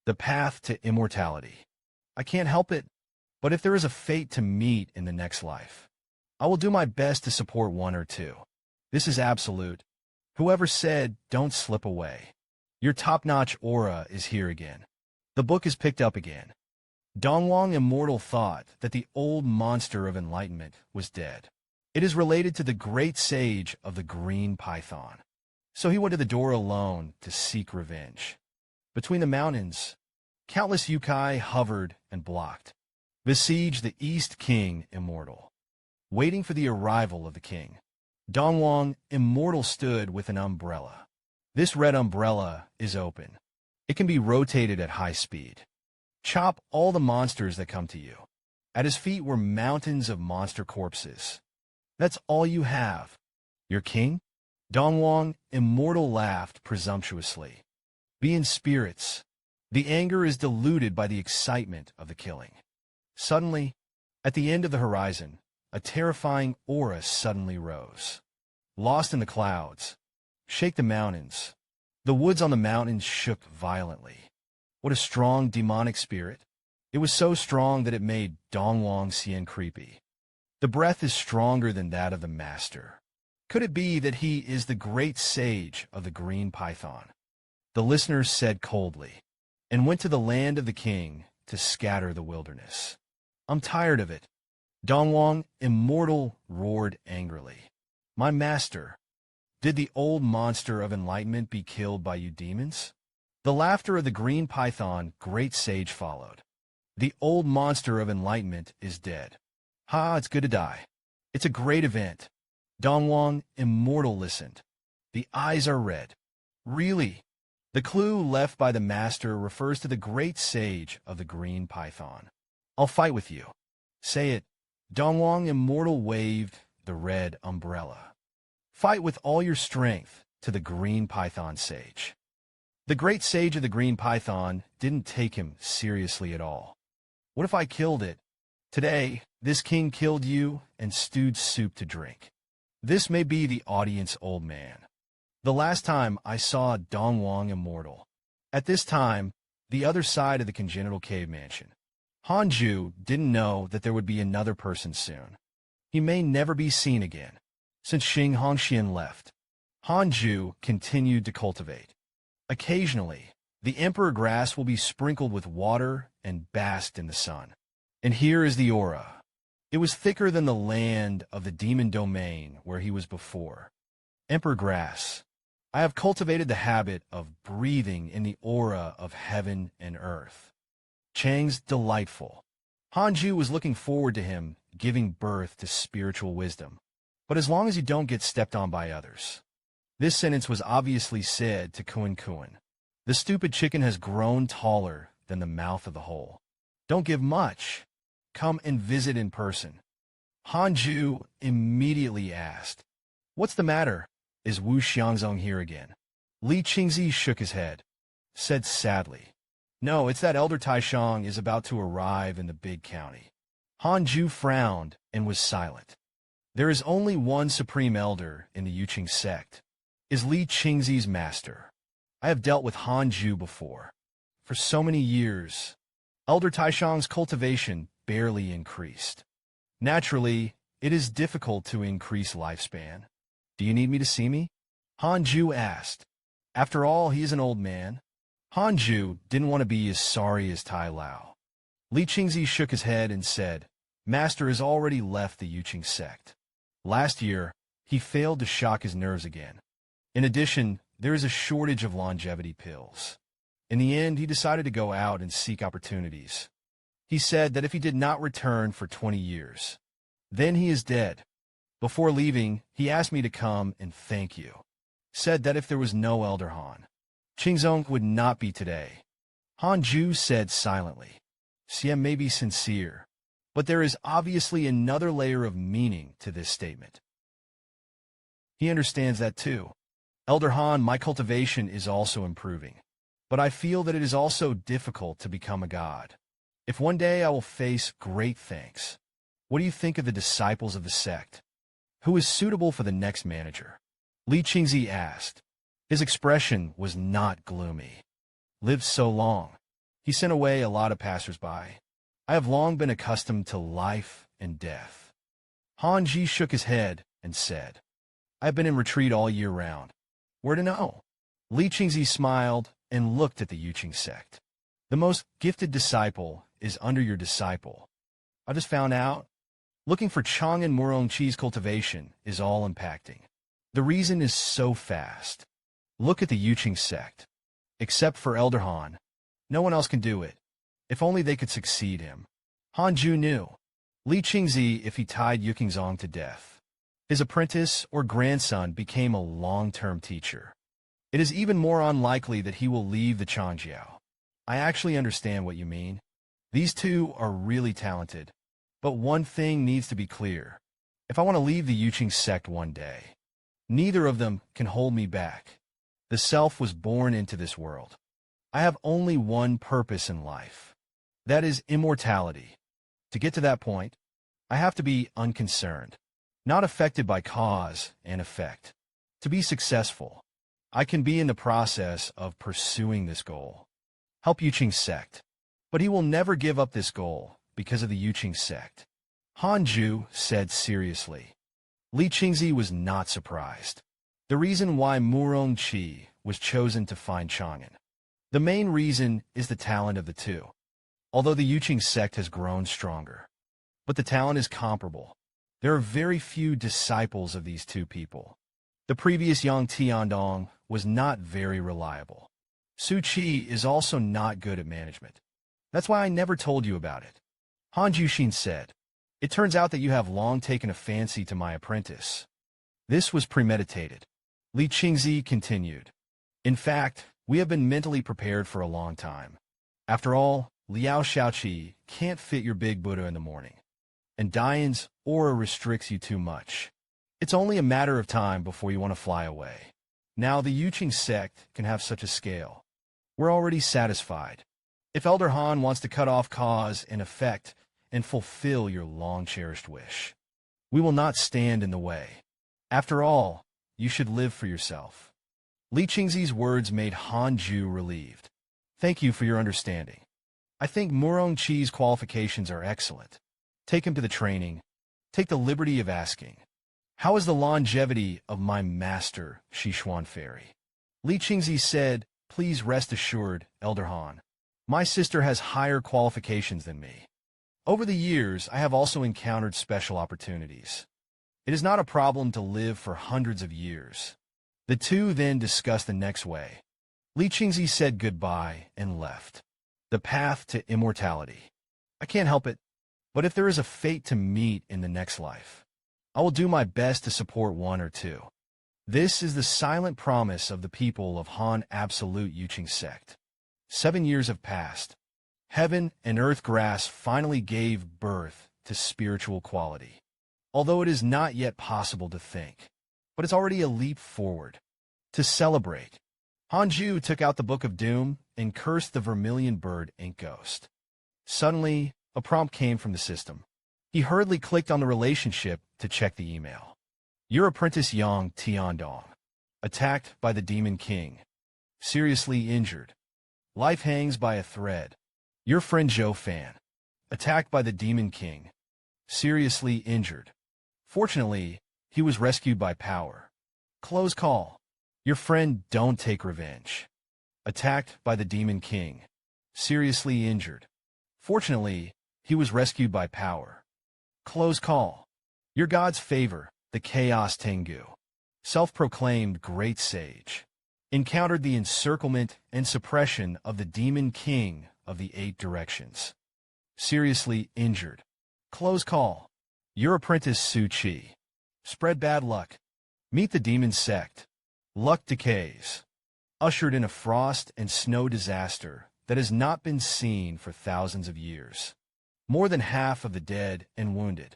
The path to immortality. I can't help it, but if there is a fate to meet in the next life, I will do my best to support one or two. This is absolute. Whoever said, don't slip away. Your top-notch aura is here again. The book is picked up again. Dongwang Immortal thought that the old monster of enlightenment was dead. It is related to the great sage of the Green Python. So he went to the door alone to seek revenge. Between the mountains, countless yokai hovered and blocked. Besieged the East King Immortal, waiting for the arrival of the king. Dongwang Immortal stood with an umbrella. This red umbrella is open. It can be rotated at high speed. Chop all the monsters that come to you. At his feet were mountains of monster corpses. That's all you have. Your king? Dongwang Immortal laughed presumptuously. Be in spirits. The anger is diluted by the excitement of the killing. Suddenly, at the end of the horizon, a terrifying aura suddenly rose. Lost in the clouds. Shake the mountains. The woods on the mountains shook violently. What a strong demonic spirit. It was so strong that it made Dongwang Xian creepy. The breath is stronger than that of the master. Could it be that he is the great sage of the Green Python? The listeners said coldly, and went to the land of the king to scatter the wilderness. I'm tired of it. Dongwang Immortal roared angrily. My master, did the old monster of enlightenment be killed by you demons? The laughter of the Green Python, great sage, followed. The old monster of enlightenment is dead. Ha, it's good to die. It's a great event. Dongwang Immortal listened. The eyes are red. Really? The clue left by the master refers to the great sage of the Green Python. I'll fight with you. Say it. Dongwang Immortal waved the red umbrella. Fight with all your strength to the Green Python sage. The great sage of the Green Python didn't take him seriously at all. What if I killed it? Today, this king killed you and stewed soup to drink. This may be the audience, old man. The last time I saw Dongwang Immortal. At this time, the other side of the congenital cave mansion. Hanju didn't know that there would be another person soon. He may never be seen again. Since Xing Hongxian left, Hanju continued to cultivate. Occasionally, the emperor grass will be sprinkled with water and basked in the sun. And here is the aura. It was thicker than the land of the demon domain where he was before. Emperor grass. I have cultivated the habit of breathing in the aura of heaven and earth. Chang's delightful. Hanju was looking forward to him giving birth to spiritual wisdom. But as long as you don't get stepped on by others. This sentence was obviously said to Kun Kun. The stupid chicken has grown taller than the mouth of the hole. Don't give much. Come and visit in person. Hanju immediately asked, "What's the matter? Is Wu Xiangzong here again?" Li Qingzi shook his head, said sadly, "No, it's that Elder Taishang is about to arrive in the big county." Hanju frowned and was silent. There is only one supreme elder in the Yuqing sect, is Li Qingzi's master. I have dealt with Hanju before. For so many years, Elder Taishang's cultivation barely increased. Naturally, it is difficult to increase lifespan. Do you need me to see me? Hanju asked. After all, he is an old man. Hanju didn't want to be as sorry as Tai Lao. Li Qingzi shook his head and said, Master has already left the Yuqing sect. Last year, he failed to shock his nerves again. In addition, there is a shortage of longevity pills. In the end, he decided to go out and seek opportunities. He said that if he did not return for 20 years, then he is dead. Before leaving, he asked me to come and thank you. Said that if there was no Elder Han, Qingzong would not be today. Hanju said silently. Xie may be sincere, but there is obviously another layer of meaning to this statement. He understands that too. Elder Han, my cultivation is also improving, but I feel that it is also difficult to become a god. If one day I will face great thanks, what do you think of the disciples of the sect? Who is suitable for the next manager? Li Qingzi asked. His expression was not gloomy. Lived so long. He sent away a lot of passers-by. I have long been accustomed to life and death. Hanji shook his head and said, I have been in retreat all year round. Where to know? Li Qingzi smiled and looked at the Yuqing sect. The most gifted disciple is under your disciple. I just found out. Looking for Chang and Murongqi's cultivation is all impacting. The reason is so fast. Look at the Yuqing sect. Except for Elder Han, no one else can do it. If only they could succeed him. Hanju knew. Li Qingzi if he tied Yuqingzong to death. His apprentice or grandson became a long-term teacher. It is even more unlikely that he will leave the Changjiao. I actually understand what you mean. These two are really talented. But one thing needs to be clear. If I want to leave the Yuqing sect one day, neither of them can hold me back. The self was born into this world. I have only one purpose in life. That is immortality. To get to that point, I have to be unconcerned, not affected by cause and effect. To be successful, I can be in the process of pursuing this goal. Help Yuqing sect. But he will never give up this goal because of the Yuqing sect. Hanju said seriously. Li Qingzi was not surprised. The reason why Murongqi was chosen to find Chang'an. The main reason is the talent of the two. Although the Yuqing sect has grown stronger, but the talent is comparable. There are very few disciples of these two people. The previous Yang Tiandong was not very reliable. Su Qi is also not good at management. That's why I never told you about it. Han Jushin said, It turns out that you have long taken a fancy to my apprentice. This was premeditated. Li Qingzi continued. In fact, we have been mentally prepared for a long time. After all, Liao Shaoqi can't fit your big Buddha in the morning. And Dian's aura restricts you too much. It's only a matter of time before you want to fly away. Now the Yuqing sect can have such a scale. We're already satisfied. If Elder Han wants to cut off cause and effect and fulfill your long-cherished wish, we will not stand in the way. After all, you should live for yourself. Li Qingzi's words made Hanju relieved. Thank you for your understanding. I think Murongqi's qualifications are excellent. Take him to the training. Take the liberty of asking, how is the longevity of my master, Xishuan Fairy? Li Qingzi said, Please rest assured, Elder Han. My sister has higher qualifications than me. Over the years, I have also encountered special opportunities. It is not a problem to live for hundreds of years. The two then discussed the next way. Li Qingzi said goodbye and left. The path to immortality. I can't help it. But if there is a fate to meet in the next life, I will do my best to support one or two. This is the silent promise of the people of Han Absolute Yuching sect. 7 years have passed. Heaven and earth grass finally gave birth to spiritual quality. Although it is not yet possible to think, but it's already a leap forward. To celebrate, Hanju took out the Book of Doom and cursed the vermilion bird ink ghost. Suddenly, a prompt came from the system. He hurriedly clicked on the relationship to check the email. Your apprentice Yang Tiandong, attacked by the Demon King, seriously injured. Life hangs by a thread. Your friend Zhou Fan, attacked by the Demon King, seriously injured. Fortunately, he was rescued by power. Close call. Your friend Don't Take Revenge, attacked by the Demon King, seriously injured. Fortunately, he was rescued by power. Close call. Your God's favor, the Chaos Tengu, self-proclaimed great sage, encountered the encirclement and suppression of the Demon King of the 8 directions. Seriously injured. Close call. Your apprentice Su Chi, spread bad luck. Meet the demon sect. Luck decays. Ushered in a frost and snow disaster that has not been seen for thousands of years. More than half of the dead and wounded.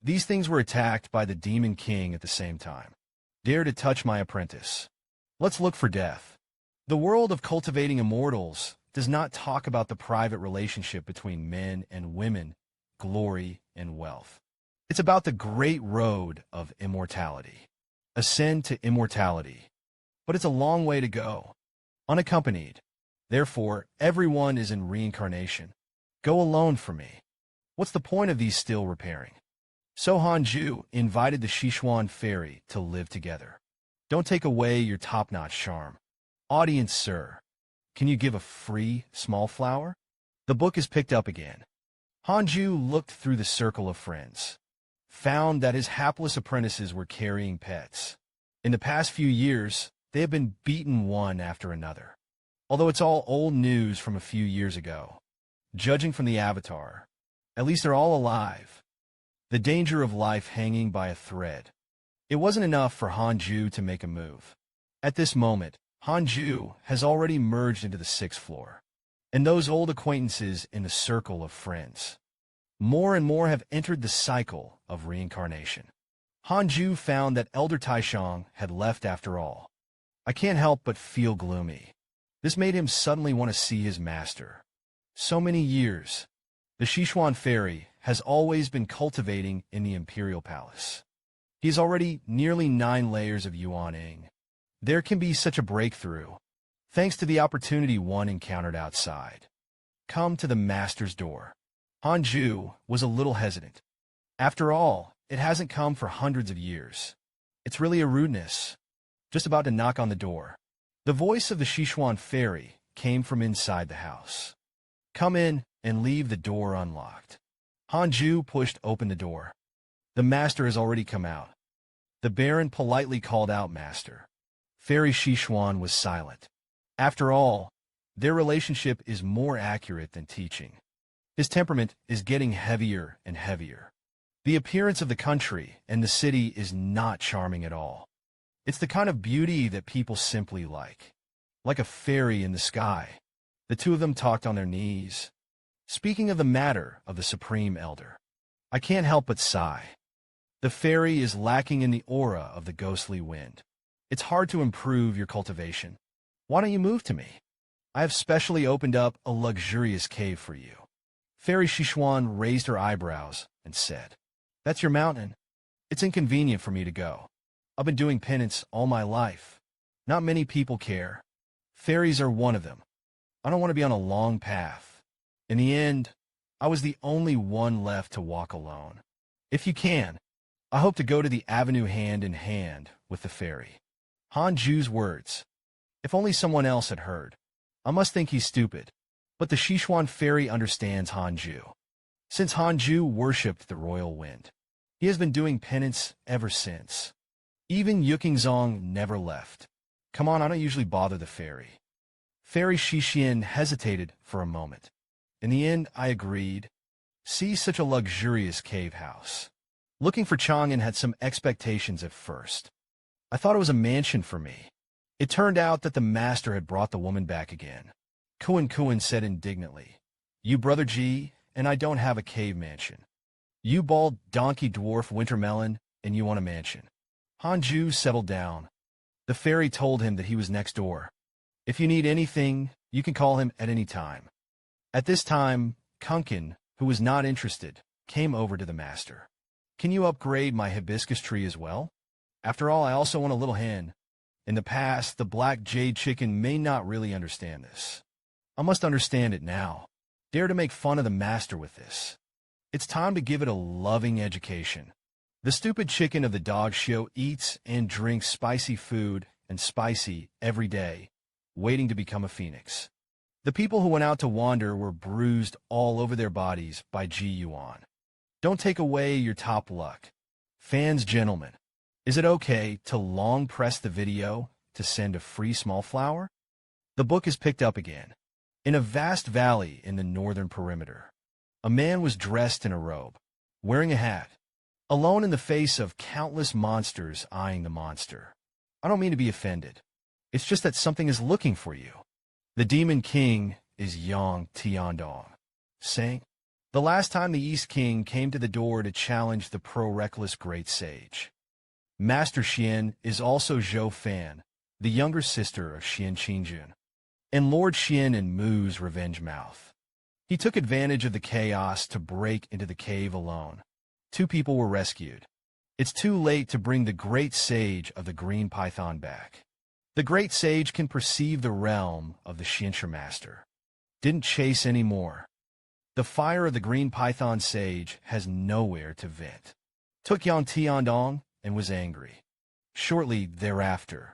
These things were attacked by the Demon King at the same time. Dare to touch my apprentice. Let's look for death. The world of cultivating immortals does not talk about the private relationship between men and women, glory and wealth. It's about the great road of immortality. Ascend to immortality. But it's a long way to go. Unaccompanied. Therefore, everyone is in reincarnation. Go alone for me. What's the point of these still repairing? So Hanju invited the Sichuan fairy to live together. Don't take away your top-notch charm. Audience, sir, can you give a free small flower? The book is picked up again. Hanju looked through the circle of friends, found that his hapless apprentices were carrying pets. In the past few years, they have been beaten one after another. Although it's all old news from a few years ago. Judging from the avatar, at least they're all alive. The danger of life hanging by a thread. It wasn't enough for Hanju to make a move. At this moment, Hanju has already merged into the 6th floor, and those old acquaintances in the circle of friends. More and more have entered the cycle of reincarnation. Hanju found that Elder Taishang had left after all. I can't help but feel gloomy. This made him suddenly want to see his master. So many years. The Sichuan fairy has always been cultivating in the imperial palace. He's already nearly 9 layers of yuaning. There can be such a breakthrough, thanks to the opportunity one encountered outside. Come to the master's door. Hanju was a little hesitant. After all, it hasn't come for hundreds of years. It's really a rudeness. Just about to knock on the door. The voice of the Sichuan fairy came from inside the house. Come in and leave the door unlocked. Hanju pushed open the door. The master has already come out. The Baron politely called out master. Fairy Sichuan was silent. After all, their relationship is more accurate than teaching. His temperament is getting heavier and heavier. The appearance of the country and the city is not charming at all. It's the kind of beauty that people simply like. Like a fairy in the sky. The two of them talked on their knees. Speaking of the matter of the Supreme Elder, I can't help but sigh. The fairy is lacking in the aura of the ghostly wind. It's hard to improve your cultivation. Why don't you move to me? I have specially opened up a luxurious cave for you. Fairy Sichuan raised her eyebrows and said, That's your mountain. It's inconvenient for me to go. I've been doing penance all my life. Not many people care. Fairies are one of them. I don't want to be on a long path. In the end, I was the only one left to walk alone. If you can, I hope to go to the avenue hand in hand with the fairy. Hanju's words. If only someone else had heard. I must think he's stupid. But the Sichuan fairy understands Hanju. Since Hanju worshipped the royal wind, he has been doing penance ever since. Even Yukingzong never left. Come on, I don't usually bother the fairy. Fairy Shixian hesitated for a moment. In the end, I agreed. See such a luxurious cave house. Looking for Chang'an had some expectations at first. I thought it was a mansion for me. It turned out that the master had brought the woman back again. Kuan said indignantly, "You brother G, and I don't have a cave mansion. You bald donkey dwarf wintermelon, and you want a mansion." Hanju settled down. The fairy told him that he was next door. If you need anything, you can call him at any time. At this time, Kunkin, who was not interested, came over to the master. "Can you upgrade my hibiscus tree as well? After all, I also want a little hen. In the past, the black jade chicken may not really understand this. I must understand it now. Dare to make fun of the master with this. It's time to give it a loving education. The stupid chicken of the dog show eats and drinks spicy food and spicy every day, waiting to become a phoenix." The people who went out to wander were bruised all over their bodies by Ji Yuan. Don't take away your top luck. Fans, gentlemen, is it okay to long press the video to send a free small flower? The book is picked up again. In a vast valley in the northern perimeter, a man was dressed in a robe, wearing a hat, alone in the face of countless monsters eyeing the monster. I don't mean to be offended. It's just that something is looking for you. The Demon King is Yang Tiandong, saying, "The last time the East King came to the door to challenge the pro-reckless Great Sage. Master Xian is also Zhou Fan, the younger sister of Xian Qingjun, and Lord Xian in Mu's revenge mouth. He took advantage of the chaos to break into the cave alone. 2 people were rescued. It's too late to bring the Great Sage of the Green Python back. The Great Sage can perceive the realm of the Xianxia Master. Didn't chase any more. The fire of the Green Python Sage has nowhere to vent. Took Yang Tiandong and was angry. Shortly thereafter,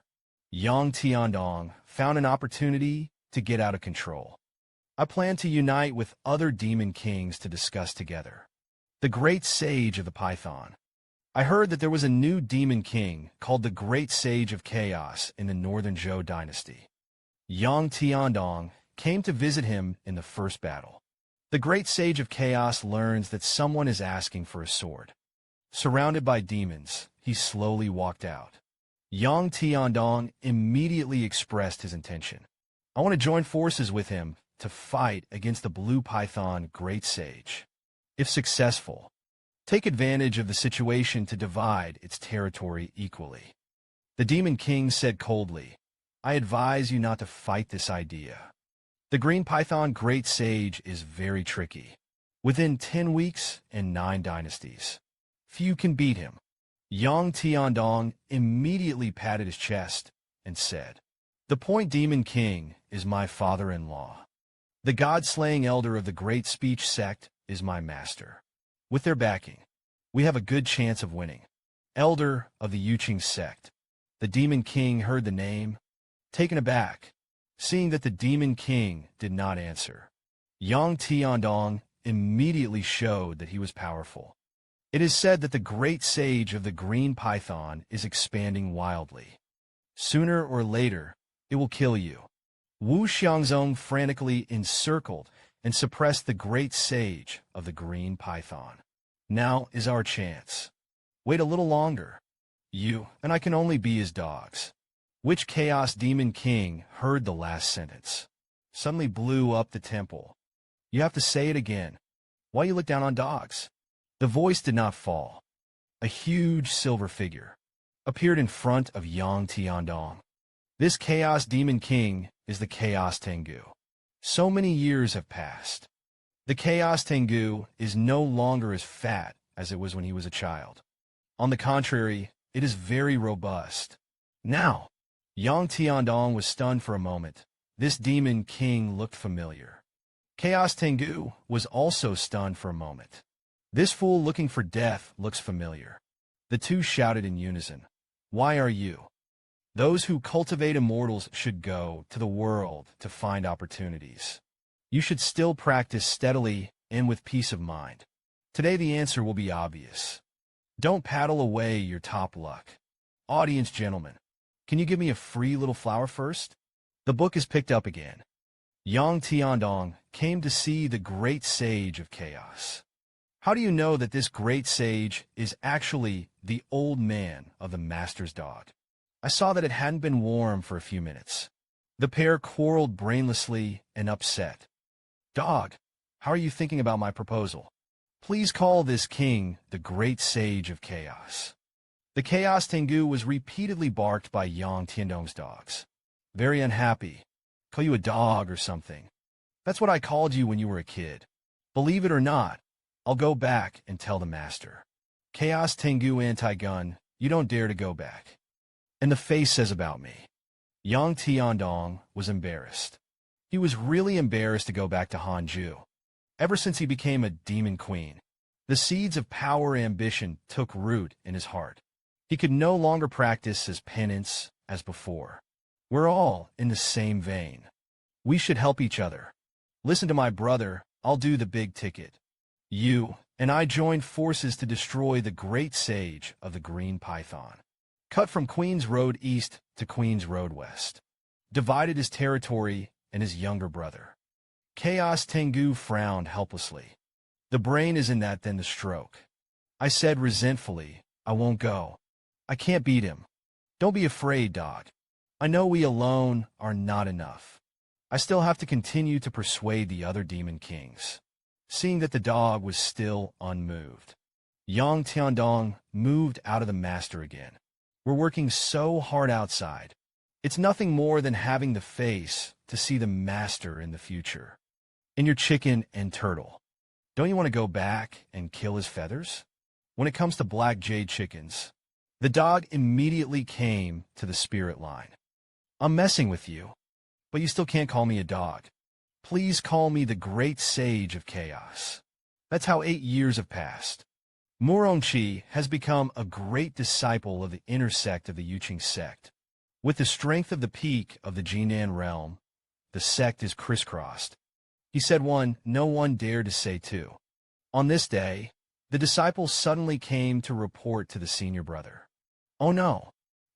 Yang Tiandong found an opportunity to get out of control. I plan to unite with other demon kings to discuss together. The Great Sage of the Python. I heard that there was a new demon king called the Great Sage of Chaos in the Northern Zhou dynasty. Yang Tiandong came to visit him in the first battle. The Great Sage of Chaos learns that someone is asking for a sword. Surrounded by demons, he slowly walked out. Yang Tiandong immediately expressed his intention. I want to join forces with him to fight against the Blue Python Great Sage. If successful, take advantage of the situation to divide its territory equally. The Demon King said coldly, "I advise you not to fight this idea. The Green Python Great Sage is very tricky. Within 10 weeks and 9 dynasties, few can beat him." Yang Tiandong immediately patted his chest and said, "The Point Demon King is my father-in-law. The god-slaying elder of the Great Speech sect is my master. With their backing, we have a good chance of winning." Elder of the Yuqing sect. The Demon King heard the name, taken aback, seeing that the Demon King did not answer. Yang Tiandong immediately showed that he was powerful. It is said that the Great Sage of the Green Python is expanding wildly. Sooner or later, it will kill you. Wu Xiangzong frantically encircled and suppressed the Great Sage of the Green Python. Now is our chance. Wait a little longer. You and I can only be as dogs. Which Chaos Demon King heard the last sentence? Suddenly blew up the temple. You have to say it again. Why you look down on dogs? The voice did not fall. A huge silver figure appeared in front of Yang Tiandong. This Chaos Demon King is the Chaos Tengu. So many years have passed. The Chaos Tengu is no longer as fat as it was when he was a child. On the contrary, it is very robust. Now, Yang Tiandong was stunned for a moment. This Demon King looked familiar. Chaos Tengu was also stunned for a moment. This fool looking for death looks familiar. The two shouted in unison, "Why are you?" Those who cultivate immortals should go to the world to find opportunities. You should still practice steadily and with peace of mind. Today the answer will be obvious. Don't paddle away your top luck. Audience gentlemen, can you give me a free little flower first? The book is picked up again. Yang Tiandong came to see the Great Sage of Chaos. How do you know that this great sage is actually the old man of the master's dog? I saw that it hadn't been warm for a few minutes. The pair quarreled brainlessly and upset. Dog, how are you thinking about my proposal? Please call this king the great sage of chaos. The chaos Tengu was repeatedly barked by Yang Tiandong's dogs. Very unhappy. Call you a dog or something. That's what I called you when you were a kid. Believe it or not, I'll go back and tell the master. Chaos Tengu anti-gun, you don't dare to go back. And the face says about me. Yang Tiandong was embarrassed. He was really embarrassed to go back to Hanju. Ever since he became a demon queen, the seeds of power and ambition took root in his heart. He could no longer practice his penance as before. We're all in the same vein. We should help each other. Listen to my brother, I'll do the big ticket. You and I joined forces to destroy the great sage of the Green Python. Cut from Queen's Road East to Queen's Road West. Divided his territory and his younger brother. Chaos Tengu frowned helplessly. The brain isn't that than the stroke. I said resentfully, I won't go. I can't beat him. Don't be afraid, dog. I know we alone are not enough. I still have to continue to persuade the other demon kings. Seeing that the dog was still unmoved, Yang Tiandong moved out of the master again. We're working so hard outside. It's nothing more than having the face to see the master in the future. And your chicken and turtle. Don't you want to go back and kill his feathers? When it comes to black jade chickens, the dog immediately came to the spirit line. I'm messing with you, but you still can't call me a dog. Please call me the great sage of chaos. That's how 8 years have passed. Muronchi has become a great disciple of the inner sect of the Yuqing sect. With the strength of the peak of the Jinan realm, the sect is crisscrossed. He said no one dared to say two. On this day, the disciples suddenly came to report to the senior brother. Oh no!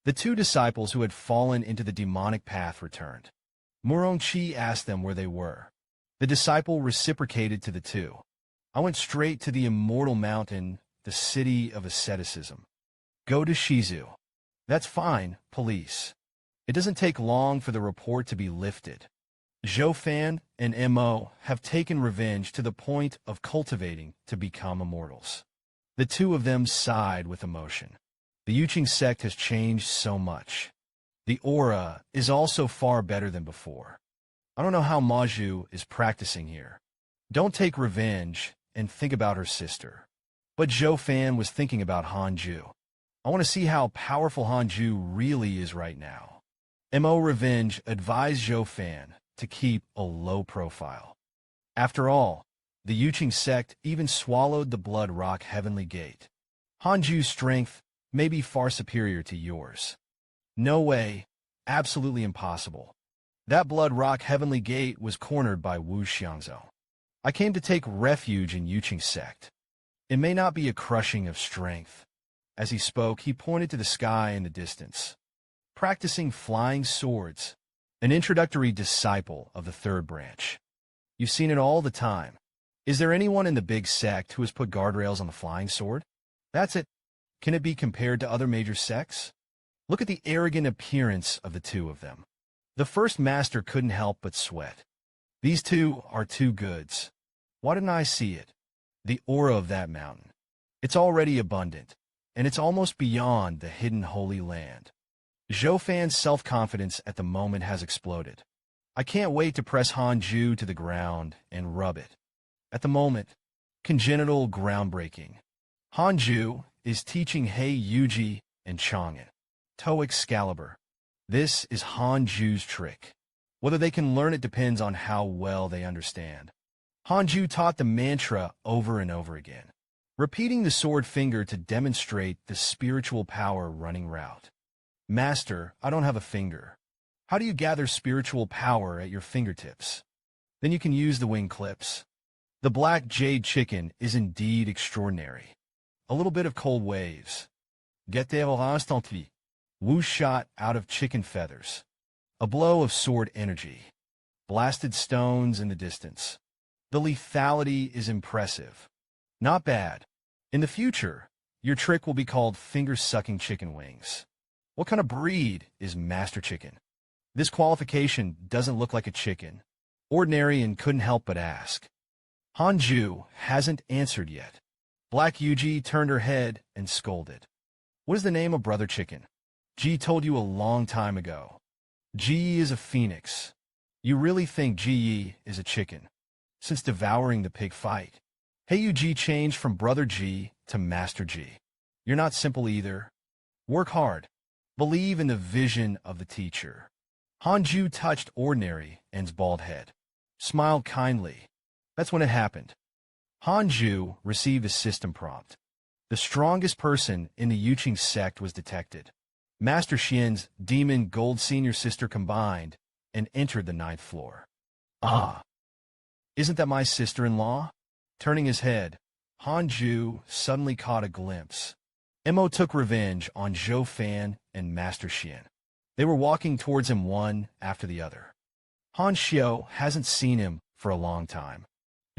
The 2 disciples who had fallen into the demonic path returned. Muronchi asked them where they were. The disciple reciprocated to the 2. I went straight to the immortal mountain, the city of asceticism. Go to Shizu. That's fine, police. It doesn't take long for the report to be lifted. Zhou Fan and Mo have taken revenge to the point of cultivating to become immortals. The 2 of them sighed with emotion. The Yuqing sect has changed so much. The aura is also far better than before. I don't know how Maju is practicing here. Don't take revenge and think about her sister. But Zhou Fan was thinking about Hanju. I want to see how powerful Hanju really is right now. Mo Revenge advised Zhou Fan to keep a low profile. After all, the Yuqing sect even swallowed the Blood Rock Heavenly Gate. Hanju's strength may be far superior to yours. No way, absolutely impossible. That Blood Rock Heavenly Gate was cornered by Wu Xiangzhou. I came to take refuge in Yuqing sect. It may not be a crushing of strength. As he spoke, he pointed to the sky in the distance. Practicing flying swords, an introductory disciple of the 3rd branch. You've seen it all the time. Is there anyone in the big sect who has put guardrails on the flying sword? That's it. Can it be compared to other major sects? Look at the arrogant appearance of the 2 of them. The first master couldn't help but sweat. These 2 are 2 goods. Why didn't I see it? The aura of that mountain. It's already abundant, and it's almost beyond the hidden holy land. Zhou Fan's self-confidence at the moment has exploded. I can't wait to press Hanju to the ground and rub it. At the moment, congenital groundbreaking. Hanju is teaching Hei Yuji and Chang'an. Toe Excalibur. This is Hanju's trick. Whether they can learn it depends on how well they understand. Hanju taught the mantra over and over again, repeating the sword finger to demonstrate the spiritual power running route. Master, I don't have a finger. How do you gather spiritual power at your fingertips? Then you can use the wing clips. The black jade chicken is indeed extraordinary. A little bit of cold waves. Guettez au instant. Wu shot out of chicken feathers. A blow of sword energy. Blasted stones in the distance. The lethality is impressive. Not bad. In the future, your trick will be called finger-sucking chicken wings. What kind of breed is Master Chicken? This qualification doesn't look like a chicken. Ordinary and couldn't help but ask. Hanju hasn't answered yet. Black Yuji turned her head and scolded. What is the name of Brother Chicken? Ji told you a long time ago. Ji is a phoenix. You really think Ji is a chicken? Since devouring the pig fight. Hey, Yuji changed from Brother G to Master G. You're not simple either. Work hard. Believe in the vision of the teacher. Hanju touched Ordinary and's bald head. Smiled kindly. That's when it happened. Hanju received a system prompt. The strongest person in the Yuching sect was detected. Master Xian's demon gold senior sister combined and entered the 9th floor. Ah! Isn't that my sister-in-law? Turning his head, Hanju suddenly caught a glimpse. Mo took revenge on Zhou Fan and Master Xian. They were walking towards him one after the other. Han Xiao hasn't seen him for a long time.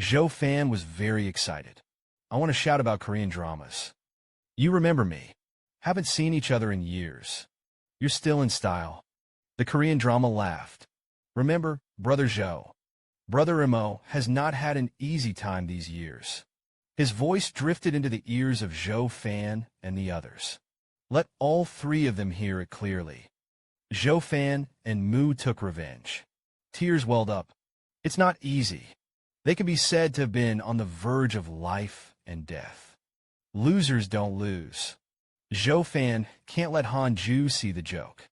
Zhou Fan was very excited. I want to shout about Korean dramas. You remember me. Haven't seen each other in years. You're still in style. The Korean drama laughed. Remember, Brother Zhou. Brother Mo has not had an easy time these years. His voice drifted into the ears of Zhou Fan and the others. Let all three of them hear it clearly. Zhou Fan and Mu took revenge. Tears welled up. It's not easy. They can be said to have been on the verge of life and death. Losers don't lose. Zhou Fan can't let Hanju see the joke.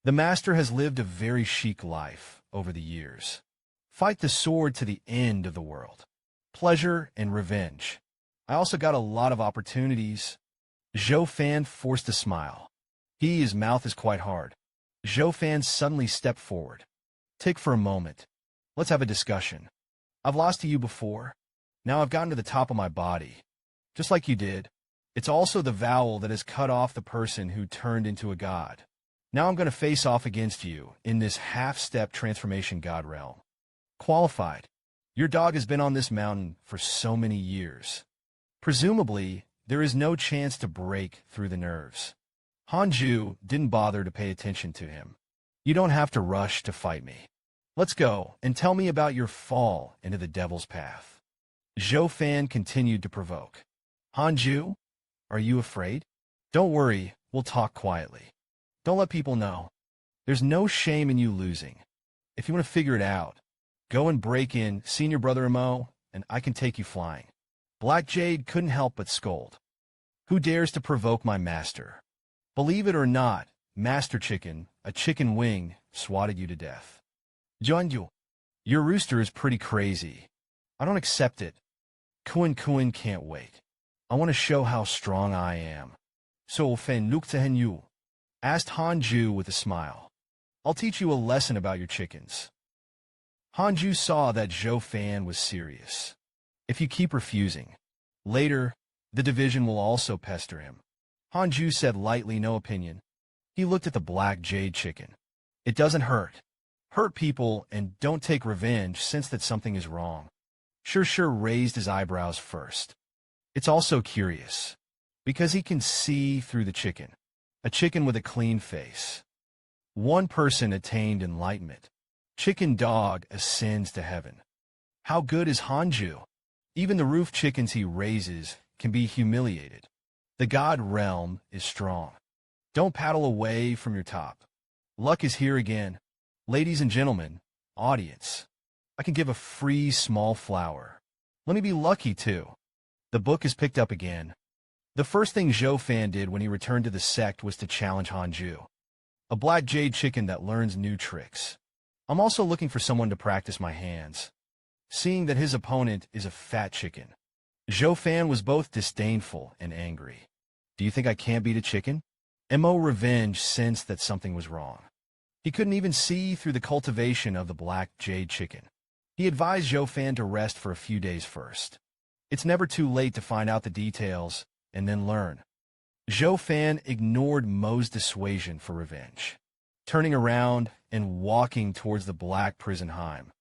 The master has lived a very chic life over the years. Fight the sword to the end of the world. Pleasure and revenge. I also got a lot of opportunities. Zhou Fan forced a smile. His mouth is quite hard. Zhou Fan suddenly stepped forward. Take for a moment. Let's have a discussion. I've lost to you before. Now I've gotten to the top of my body. Just like you did. It's also the vowel that has cut off the person who turned into a god. Now I'm going to face off against you in this half-step transformation god realm. Qualified. Your dog has been on this mountain for so many years. Presumably, there is no chance to break through the nerves. Hanju didn't bother to pay attention to him. You don't have to rush to fight me. Let's go and tell me about your fall into the devil's path. Zhou Fan continued to provoke. Hanju, are you afraid? Don't worry, we'll talk quietly. Don't let people know. There's no shame in you losing. If you want to figure it out, go and break in Senior Brother Mo, and I can take you flying. Black Jade couldn't help but scold. Who dares to provoke my master? Believe it or not, Master Chicken, a chicken wing, swatted you to death. Junju, your rooster is pretty crazy. I don't accept it. Kuin can't wait. I want to show how strong I am. So Fen Luk Tehen Yu asked Hanju with a smile. I'll teach you a lesson about your chickens. Hanju saw that Zhou Fan was serious. If you keep refusing, later, the division will also pester him. Hanju said lightly, no opinion. He looked at the black jade chicken. It doesn't hurt. Hurt people and don't take revenge since that something is wrong. Sure raised his eyebrows first. It's also curious, because he can see through the chicken. A chicken with a clean face. One person attained enlightenment. Chicken dog ascends to heaven. How good is Hanju? Even the roof chickens he raises can be humiliated. The god realm is strong. Don't paddle away from your top. Luck is here again. Ladies and gentlemen, audience, I can give a free small flower. Let me be lucky too. The book is picked up again. The first thing Zhou Fan did when he returned to the sect was to challenge Hanju. A black jade chicken that learns new tricks. I'm also looking for someone to practice my hands. Seeing that his opponent is a fat chicken, Zhou Fan was both disdainful and angry. Do you think I can't beat a chicken? Mo Revenge sensed that something was wrong. He couldn't even see through the cultivation of the black jade chicken. He advised Zhou Fan to rest for a few days first. It's never too late to find out the details and then learn. Zhou Fan ignored Mo's dissuasion for revenge, turning around and walking towards the black prison heim.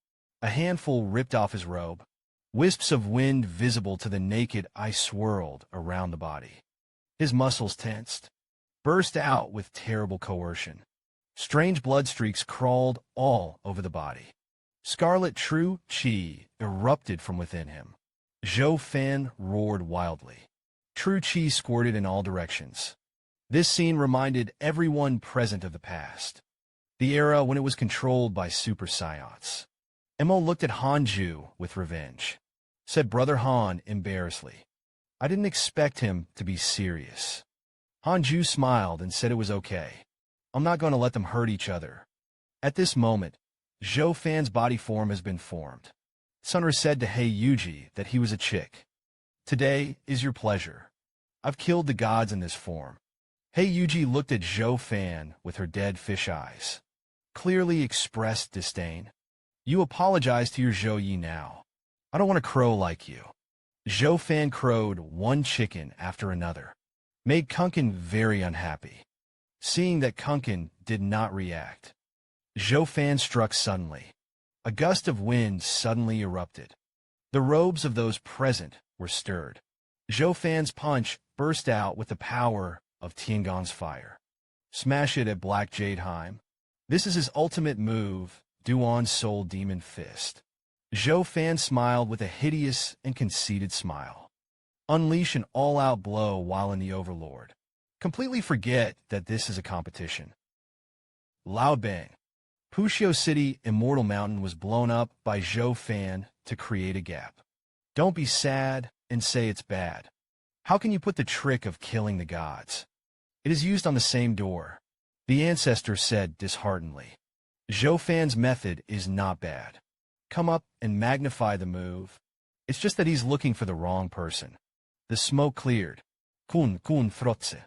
A handful ripped off his robe. Wisps of wind visible to the naked eye swirled around the body. His muscles tensed, burst out with terrible coercion. Strange blood streaks crawled all over the body. Scarlet true chi erupted from within him. Zhou Fan roared wildly. True chi squirted in all directions. This scene reminded everyone present of the past, the era when it was controlled by super science. Emo looked at Hanju with revenge. Said Brother Han embarrassedly. I didn't expect him to be serious. Hanju smiled and said it was okay. I'm not going to let them hurt each other. At this moment, Zhou Fan's body form has been formed. Sunra said to Hei Yuji that he was a chick. Today is your pleasure. I've killed the gods in this form. Hei Yuji looked at Zhou Fan with her dead fish eyes. Clearly expressed disdain. You apologize to your Zhou Yi now. I don't want to crow like you. Zhou Fan crowed one chicken after another. Made Kunkin very unhappy. Seeing that Kunkin did not react, Zhou Fan struck suddenly. A gust of wind suddenly erupted. The robes of those present were stirred. Zhou Fan's punch burst out with the power of Tiangong's fire. Smash it at Black Jadeheim. This is his ultimate move, Duan's Soul Demon Fist. Zhou Fan smiled with a hideous and conceited smile. Unleash an all-out blow while in the Overlord. Completely forget that this is a competition. Loud bang. Pushio City Immortal Mountain was blown up by Zhou Fan to create a gap. Don't be sad and say it's bad. How can you put the trick of killing the gods? It is used on the same door. The ancestor said disheartenedly. Zhou Fan's method is not bad. Come up and magnify the move. It's just that he's looking for the wrong person. The smoke cleared. Kun frotze.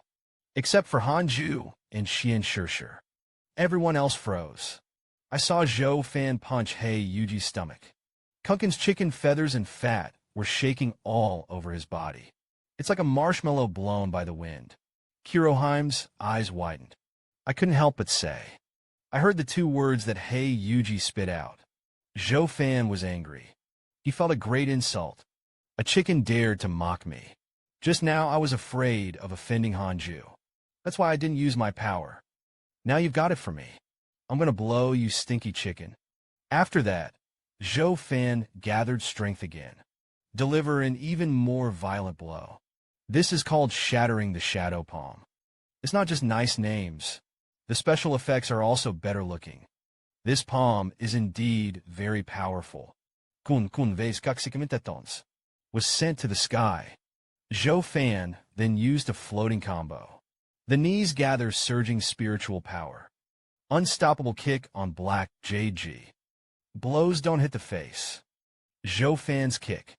Except for Hanju and Xian Shirshir. Everyone else froze. I saw Zhou Fan punch Hei Yuji's stomach. Kunkin's chicken feathers and fat were shaking all over his body. It's like a marshmallow blown by the wind. Kuroheim's eyes widened. I couldn't help but say. I heard the two words that Hei Yuji spit out. Zhou Fan was angry. He felt a great insult. A chicken dared to mock me. Just now I was afraid of offending Hanju. That's why I didn't use my power. Now you've got it for me. I'm going to blow, you stinky chicken. After that, Zhou Fan gathered strength again. Deliver an even more violent blow. This is called shattering the shadow palm. It's not just nice names. The special effects are also better looking. This palm is indeed very powerful. Was sent to the sky. Zhou Fan then used a floating combo. The knees gather surging spiritual power. Unstoppable kick on Black JG. Blows don't hit the face. Zhou Fan's kick.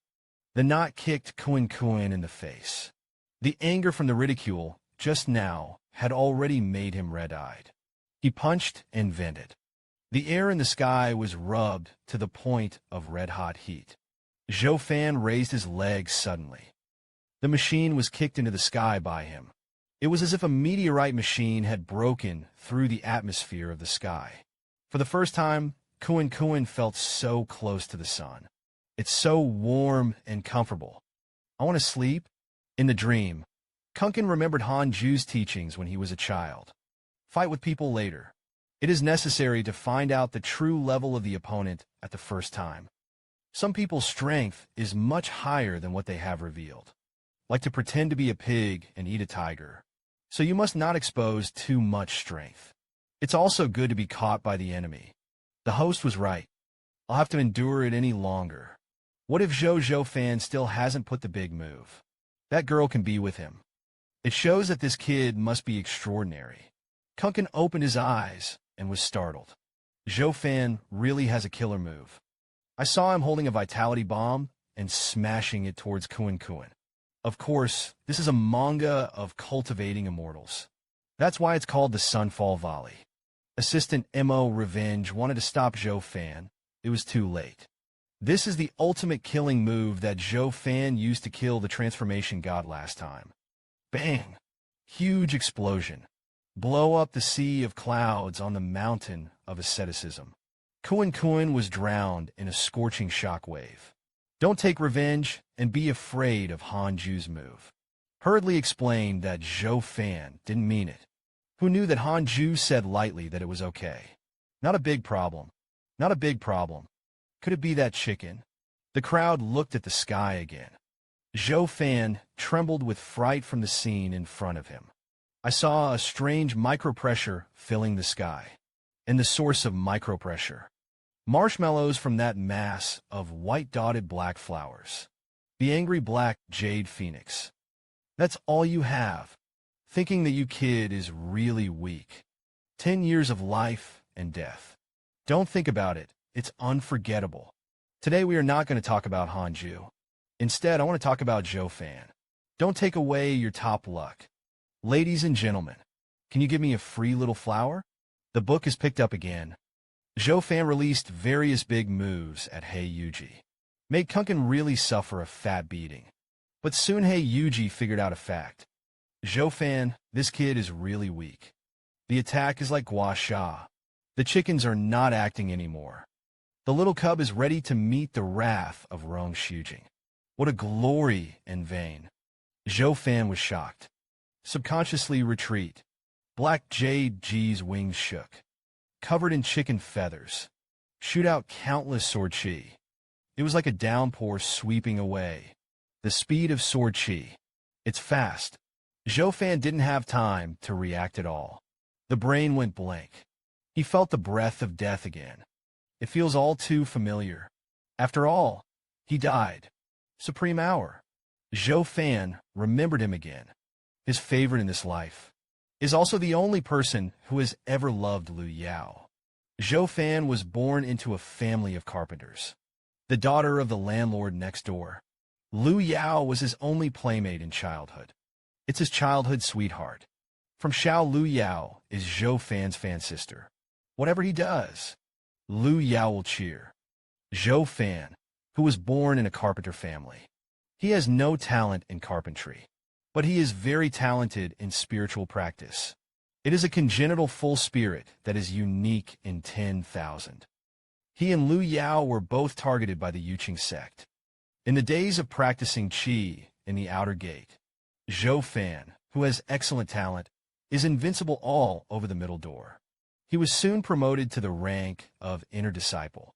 The knot kicked Kuin in the face. The anger from the ridicule just now had already made him red-eyed. He punched and vented. The air in the sky was rubbed to the point of red-hot heat. Zhou Fan raised his legs suddenly. The machine was kicked into the sky by him. It was as if a meteorite machine had broken through the atmosphere of the sky. For the first time, Kuin felt so close to the sun. It's so warm and comfortable. I want to sleep. In the dream, Kunkin remembered Hanju's teachings when he was a child. Fight with people later. It is necessary to find out the true level of the opponent at the first time. Some people's strength is much higher than what they have revealed. Like to pretend to be a pig and eat a tiger. So you must not expose too much strength. It's also good to be caught by the enemy. The host was right. I'll have to endure it any longer. What if Zhou Fan still hasn't put the big move? That girl can be with him. It shows that this kid must be extraordinary. Kunkin opened his eyes and was startled. Zhou Fan really has a killer move. I saw him holding a vitality bomb and smashing it towards Kuin. Of course, this is a manga of cultivating immortals. That's why it's called the Sunfall Volley. Assistant Mo Revenge wanted to stop Zhou Fan. It was too late. This is the ultimate killing move that Zhou Fan used to kill the transformation god last time. Bang! Huge explosion. Blow up the sea of clouds on the mountain of asceticism. Kuin was drowned in a scorching shockwave. Don't take revenge and be afraid of Hanju's move. Hurriedly explained that Zhou Fan didn't mean it. Who knew that Hanju said lightly that it was okay? Not a big problem. Not a big problem. Could it be that chicken? The crowd looked at the sky again. Zhou Fan trembled with fright from the scene in front of him. I saw a strange micropressure filling the sky. And the source of micropressure. Marshmallows from that mass of white-dotted black flowers. The angry black jade phoenix. That's all you have. Thinking that you kid is really weak. 10 years of life and death. Don't think about it. It's unforgettable. Today we are not going to talk about Hanju. Instead, I want to talk about Zhou Fan. Don't take away your top luck. Ladies and gentlemen, can you give me a free little flower? The book is picked up again. Zhou Fan released various big moves at Hei Yuji. Made Kunkin really suffer a fat beating. But soon Hei Yuji figured out a fact. Zhou Fan, this kid is really weak. The attack is like gua sha. The chickens are not acting anymore. The little cub is ready to meet the wrath of Rong Shujing. What a glory and vain. Zhou Fan was shocked. Subconsciously retreat. Black Jade G's wings shook. Covered in chicken feathers. Shoot out countless sword chi. It was like a downpour sweeping away. The speed of sword chi. It's fast. Zhou Fan didn't have time to react at all. The brain went blank. He felt the breath of death again. It feels all too familiar. After all, he died. Supreme hour. Zhou Fan remembered him again. His favorite in this life. Is also the only person who has ever loved Liu Yao. Zhou Fan was born into a family of carpenters. The daughter of the landlord next door. Liu Yao was his only playmate in childhood. It's his childhood sweetheart. From Xiao Liu Yao is Zhou Fan's fan sister. Whatever he does, Liu Yao will cheer. Zhou Fan, who was born in a carpenter family. He has no talent in carpentry, but he is very talented in spiritual practice. It is a congenital full spirit that is unique in 10,000. He and Liu Yao were both targeted by the Yuqing sect. In the days of practicing qi in the outer gate, Zhou Fan, who has excellent talent, is invincible all over the middle door. He was soon promoted to the rank of inner disciple.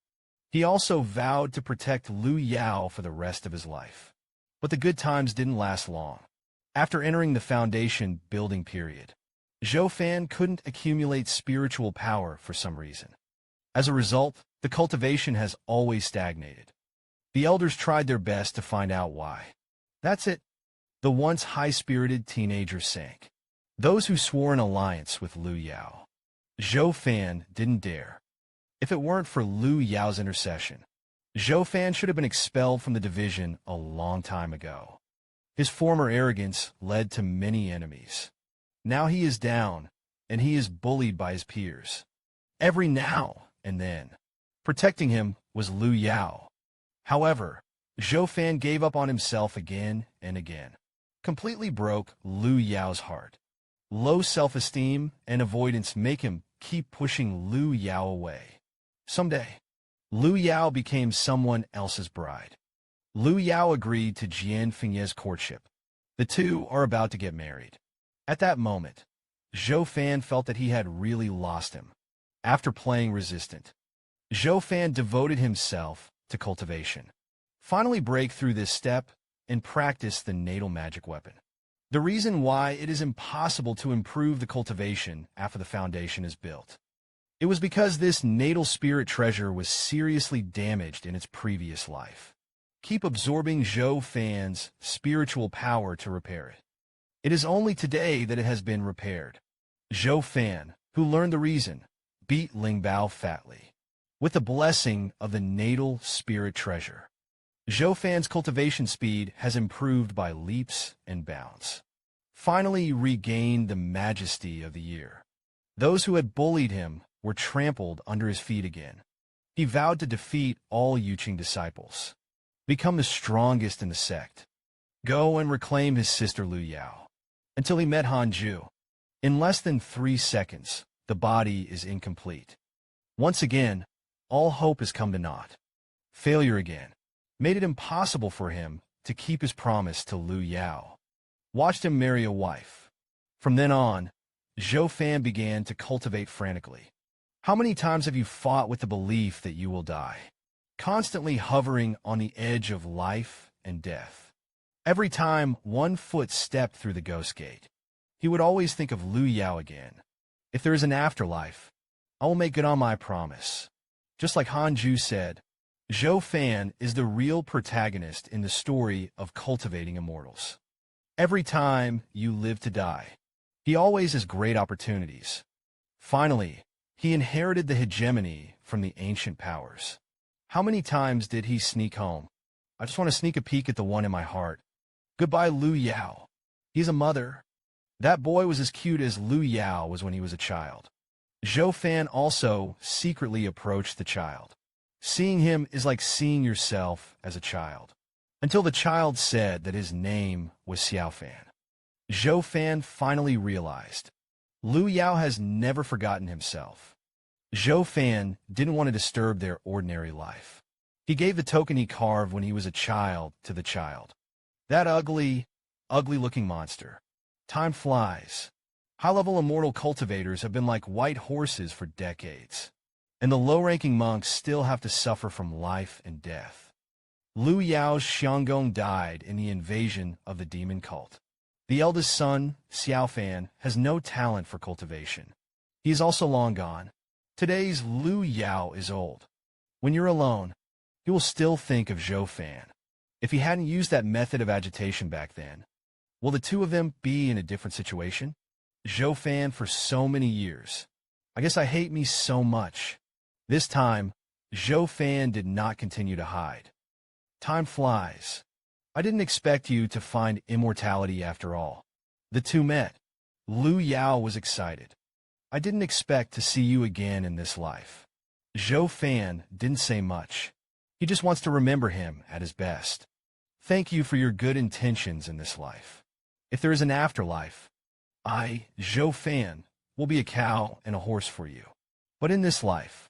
He also vowed to protect Liu Yao for the rest of his life. But the good times didn't last long. After entering the foundation building period, Zhou Fan couldn't accumulate spiritual power for some reason. As a result, the cultivation has always stagnated. The elders tried their best to find out why. That's it. The once high-spirited teenager sank. Those who swore an alliance with Liu Yao. Zhou Fan didn't dare. If it weren't for Liu Yao's intercession, Zhou Fan should have been expelled from the division a long time ago. His former arrogance led to many enemies. Now he is down, and he is bullied by his peers. Every now and then. Protecting him was Liu Yao. However, Zhou Fan gave up on himself again and again. Completely broke Liu Yao's heart. Low self-esteem and avoidance make him keep pushing Liu Yao away. Someday, Liu Yao became someone else's bride. Liu Yao agreed to Jian Fengye's courtship. The two are about to get married. At that moment, Zhou Fan felt that he had really lost him. After playing resistant, Zhou Fan devoted himself to cultivation. Finally break through this step and practice the natal magic weapon. The reason why it is impossible to improve the cultivation after the foundation is built. It was because this natal spirit treasure was seriously damaged in its previous life. Keep absorbing Zhou Fan's spiritual power to repair it. It is only today that it has been repaired. Zhou Fan, who learned the reason, beat Ling Bao fatly. With the blessing of the natal spirit treasure, Zhou Fan's cultivation speed has improved by leaps and bounds. Finally, he regained the majesty of the year. Those who had bullied him were trampled under his feet again. He vowed to defeat all Yuqing disciples. Become the strongest in the sect. Go and reclaim his sister Liu Yao. Until he met Hanju. In less than 3 seconds, the body is incomplete. Once again, all hope has come to naught. Failure again. made it impossible for him to keep his promise to Lu Yao. Watched him marry a wife. From then on, Zhou Fan began to cultivate frantically. How many times have you fought with the belief that you will die? Constantly hovering on the edge of life and death. Every time one foot stepped through the ghost gate, he would always think of Lu Yao again. If there is an afterlife, I will make good on my promise. Just like Han Ju said, Zhou Fan is the real protagonist in the story of cultivating immortals. Every time you live to die, he always has great opportunities. Finally, he inherited the hegemony from the ancient powers. How many times did he sneak home? I just want to sneak a peek at the one in my heart. Goodbye, Lu Yao. He's a mother. That boy was as cute as Lu Yao was when he was a child. Zhou Fan also secretly approached the child. Seeing him is like seeing yourself as a child. Until the child said that his name was Xiao Fan. Zhou Fan finally realized Lu Yao has never forgotten himself. Zhou Fan didn't want to disturb their ordinary life. He gave the token he carved when he was a child to the child. That ugly, ugly-looking monster. Time flies. High-level immortal cultivators have been like white horses for decades, and the low-ranking monks still have to suffer from life and death. Lu Yao's Xianggong died in the invasion of the demon cult. The eldest son, Xiao Fan, has no talent for cultivation. He is also long gone. Today's Lu Yao is old. When you're alone, you will still think of Zhou Fan. If he hadn't used that method of agitation back then, will the two of them be in a different situation? Zhou Fan for so many years. I guess I hate me so much. This time, Zhou Fan did not continue to hide. Time flies. I didn't expect you to find immortality after all. The two met. Lu Yao was excited. I didn't expect to see you again in this life. Zhou Fan didn't say much. He just wants to remember him at his best. Thank you for your good intentions in this life. If there is an afterlife, I, Zhou Fan, will be a cow and a horse for you. But in this life,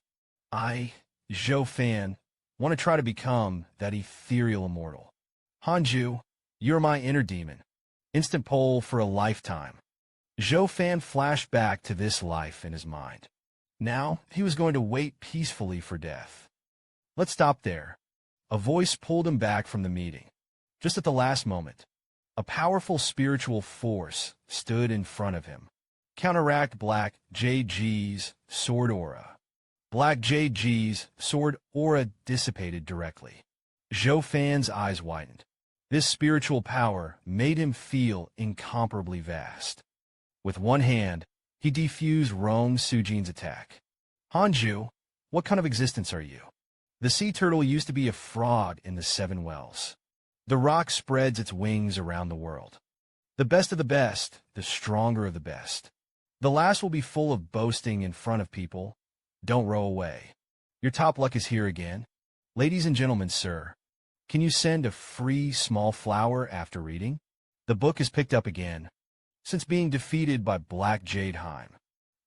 I, Zhou Fan, want to try to become that ethereal immortal. Hanju, you're my inner demon. Instant poll for a lifetime. Zhou Fan flashed back to this life in his mind. Now, he was going to wait peacefully for death. Let's stop there. A voice pulled him back from the meeting. Just at the last moment, a powerful spiritual force stood in front of him. Counteract Black JG's sword aura. Black JG's sword aura dissipated directly. Zhou Fan's eyes widened. This spiritual power made him feel incomparably vast. With one hand, he defused Rong Sujin's attack. Hanju, what kind of existence are you? The sea turtle used to be a frog in the seven wells. The rock spreads its wings around the world. The best of the best, the stronger of the best. The last will be full of boasting in front of people. Don't row away. Your top luck is here again. Ladies and gentlemen, sir, can you send a free small flower after reading? The book is picked up again. Since being defeated by Black Jadeheim,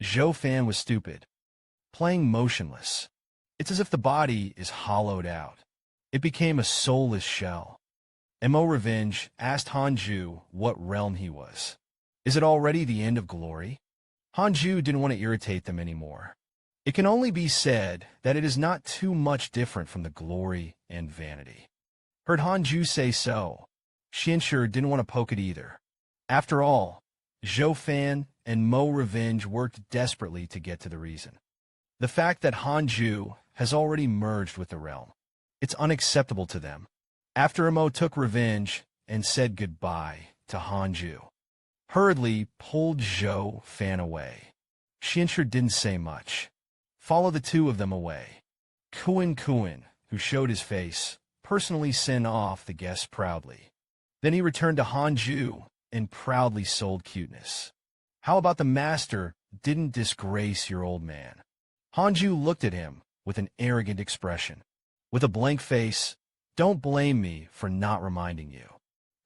Zhou Fan was stupid, playing motionless. It's as if the body is hollowed out. It became a soulless shell. Mo Revenge asked Hanju what realm he was. Is it already the end of glory? Hanju didn't want to irritate them anymore. It can only be said that it is not too much different from the glory and vanity. Heard Hanju say so. Xianxue didn't want to poke it either. After all, Zhou Fan and Mo Revenge worked desperately to get to the reason. The fact that Hanju has already merged with the realm. It's unacceptable to them. After Mo took revenge and said goodbye to Hanju, hurriedly pulled Zhou Fan away. Xianxue didn't say much. Follow the two of them away. Kuan, who showed his face, personally sent off the guests proudly. Then he returned to Hanju and proudly sold cuteness. How about the master didn't disgrace your old man? Hanju looked at him with an arrogant expression. With a blank face, don't blame me for not reminding you.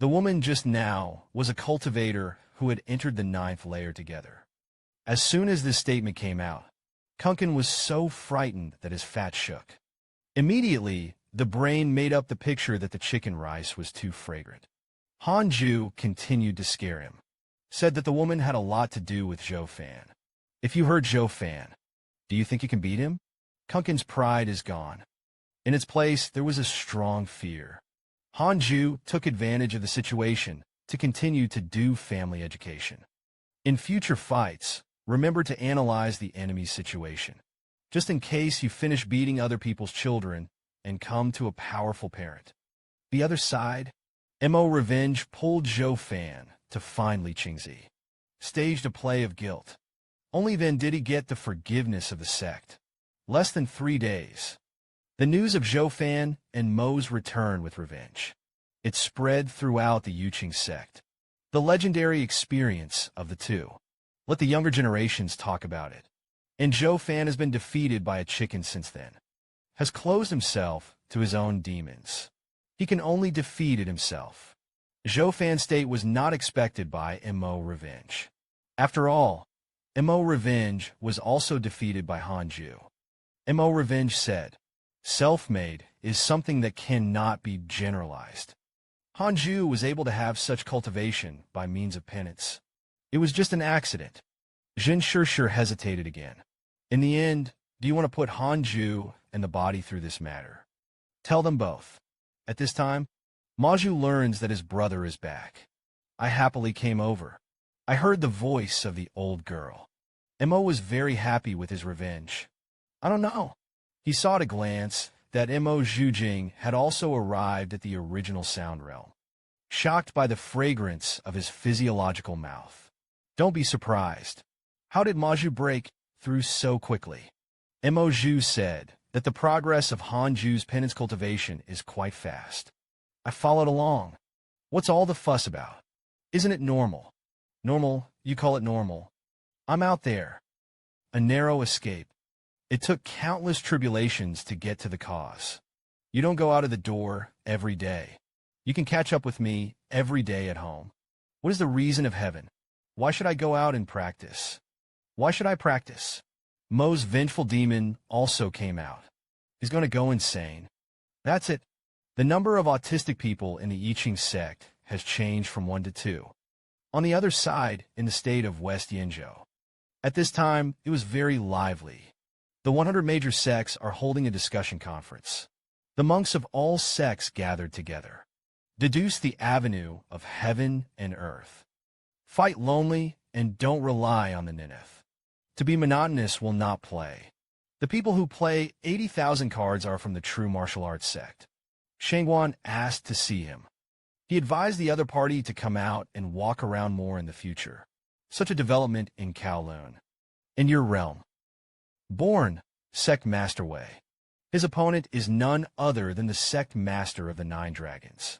The woman just now was a cultivator who had entered the 9th layer together. As soon as this statement came out, Kunkin was so frightened that his fat shook. Immediately, the brain made up the picture that the chicken rice was too fragrant. Hanju continued to scare him, said that the woman had a lot to do with Zhou Fan. If you heard Zhou Fan, do you think you can beat him? Kunkin's pride is gone. In its place, there was a strong fear. Hanju took advantage of the situation to continue to do family education. In future fights, remember to analyze the enemy's situation, just in case you finish beating other people's children and come to a powerful parent. The other side, Mo Revenge pulled Zhou Fan to find Li Qingzi, staged a play of guilt. Only then did he get the forgiveness of the sect. Less than 3 days. The news of Zhou Fan and Mo's return with revenge. It spread throughout the Yuqing sect. The legendary experience of the two. Let the younger generations talk about it. And Zhou Fan has been defeated by a chicken since then. Has closed himself to his own demons. He can only defeat it himself. Zhou Fan's state was not expected by Mo Revenge. After all, Mo Revenge was also defeated by Hanju. Mo Revenge said, "Self-made is something that cannot be generalized." Hanju was able to have such cultivation by means of penance. It was just an accident. Jin Shirshir hesitated again. In the end, do you want to put Hanju and the body through this matter? Tell them both. At this time, Maju learns that his brother is back. I happily came over. I heard the voice of the old girl. Mo was very happy with his revenge. I don't know. He saw at a glance that Mo Zhujing had also arrived at the original sound realm, shocked by the fragrance of his physiological mouth. Don't be surprised. How did Maju break through so quickly? Mo Zhu said that the progress of Hanju's penance cultivation is quite fast. I followed along. What's all the fuss about? Isn't it normal? Normal, you call it normal. I'm out there. A narrow escape. It took countless tribulations to get to the cause. You don't go out of the door every day. You can catch up with me every day at home. What is the reason of heaven? Why should I go out and practice? Why should I practice? Mo's vengeful demon also came out. He's going to go insane. That's it. The number of autistic people in the I Ching sect has changed from 1 to 2. On the other side, in the state of West Yinzhou. At this time, it was very lively. The 100 major sects are holding a discussion conference. The monks of all sects gathered together. Deduce the avenue of heaven and earth. Fight lonely and don't rely on the nineth. To be monotonous will not play. The people who play 80,000 cards are from the true martial arts sect. Shangguan asked to see him. He advised the other party to come out and walk around more in the future. Such a development in Kowloon. In your realm. Born, Sect Master Wei. His opponent is none other than the Sect Master of the 9 Dragons.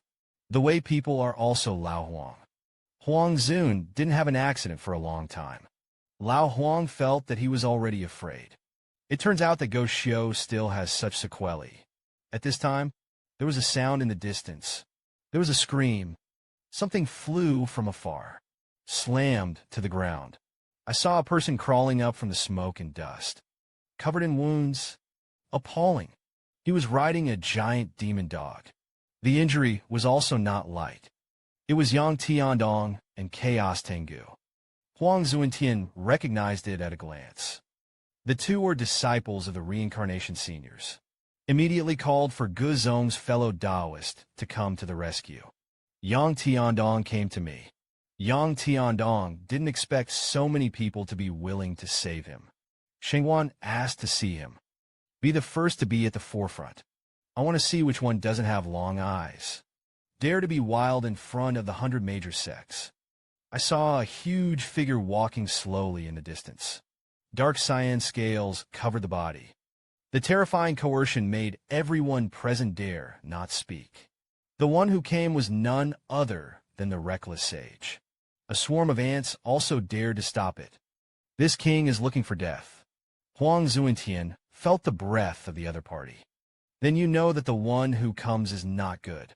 The Wei people are also Lao Huang. Huang Zun didn't have an accident for a long time. Lao Huang felt that he was already afraid. It turns out that Go Xiu still has such sequelae. At this time, there was a sound in the distance. There was a scream. Something flew from afar, slammed to the ground. I saw a person crawling up from the smoke and dust, covered in wounds. Appalling. He was riding a giant demon dog. The injury was also not light. It was Yang Tiandong and Chaos Tengu. Huang Zuentian recognized it at a glance. The two were disciples of the Reincarnation seniors. Immediately called for Gu Zong's fellow Taoist to come to the rescue. Yang Tiandong came to me. Yang Tiandong didn't expect so many people to be willing to save him. Shengguan asked to see him. Be the first to be at the forefront. I want to see which one doesn't have long eyes. Dare to be wild in front of the 100 major sects. I saw a huge figure walking slowly in the distance. Dark cyan scales covered the body. The terrifying coercion made everyone present dare not speak. The one who came was none other than the reckless sage. A swarm of ants also dared to stop it. This king is looking for death. Huang Zuentian felt the breath of the other party. Then you know that the one who comes is not good.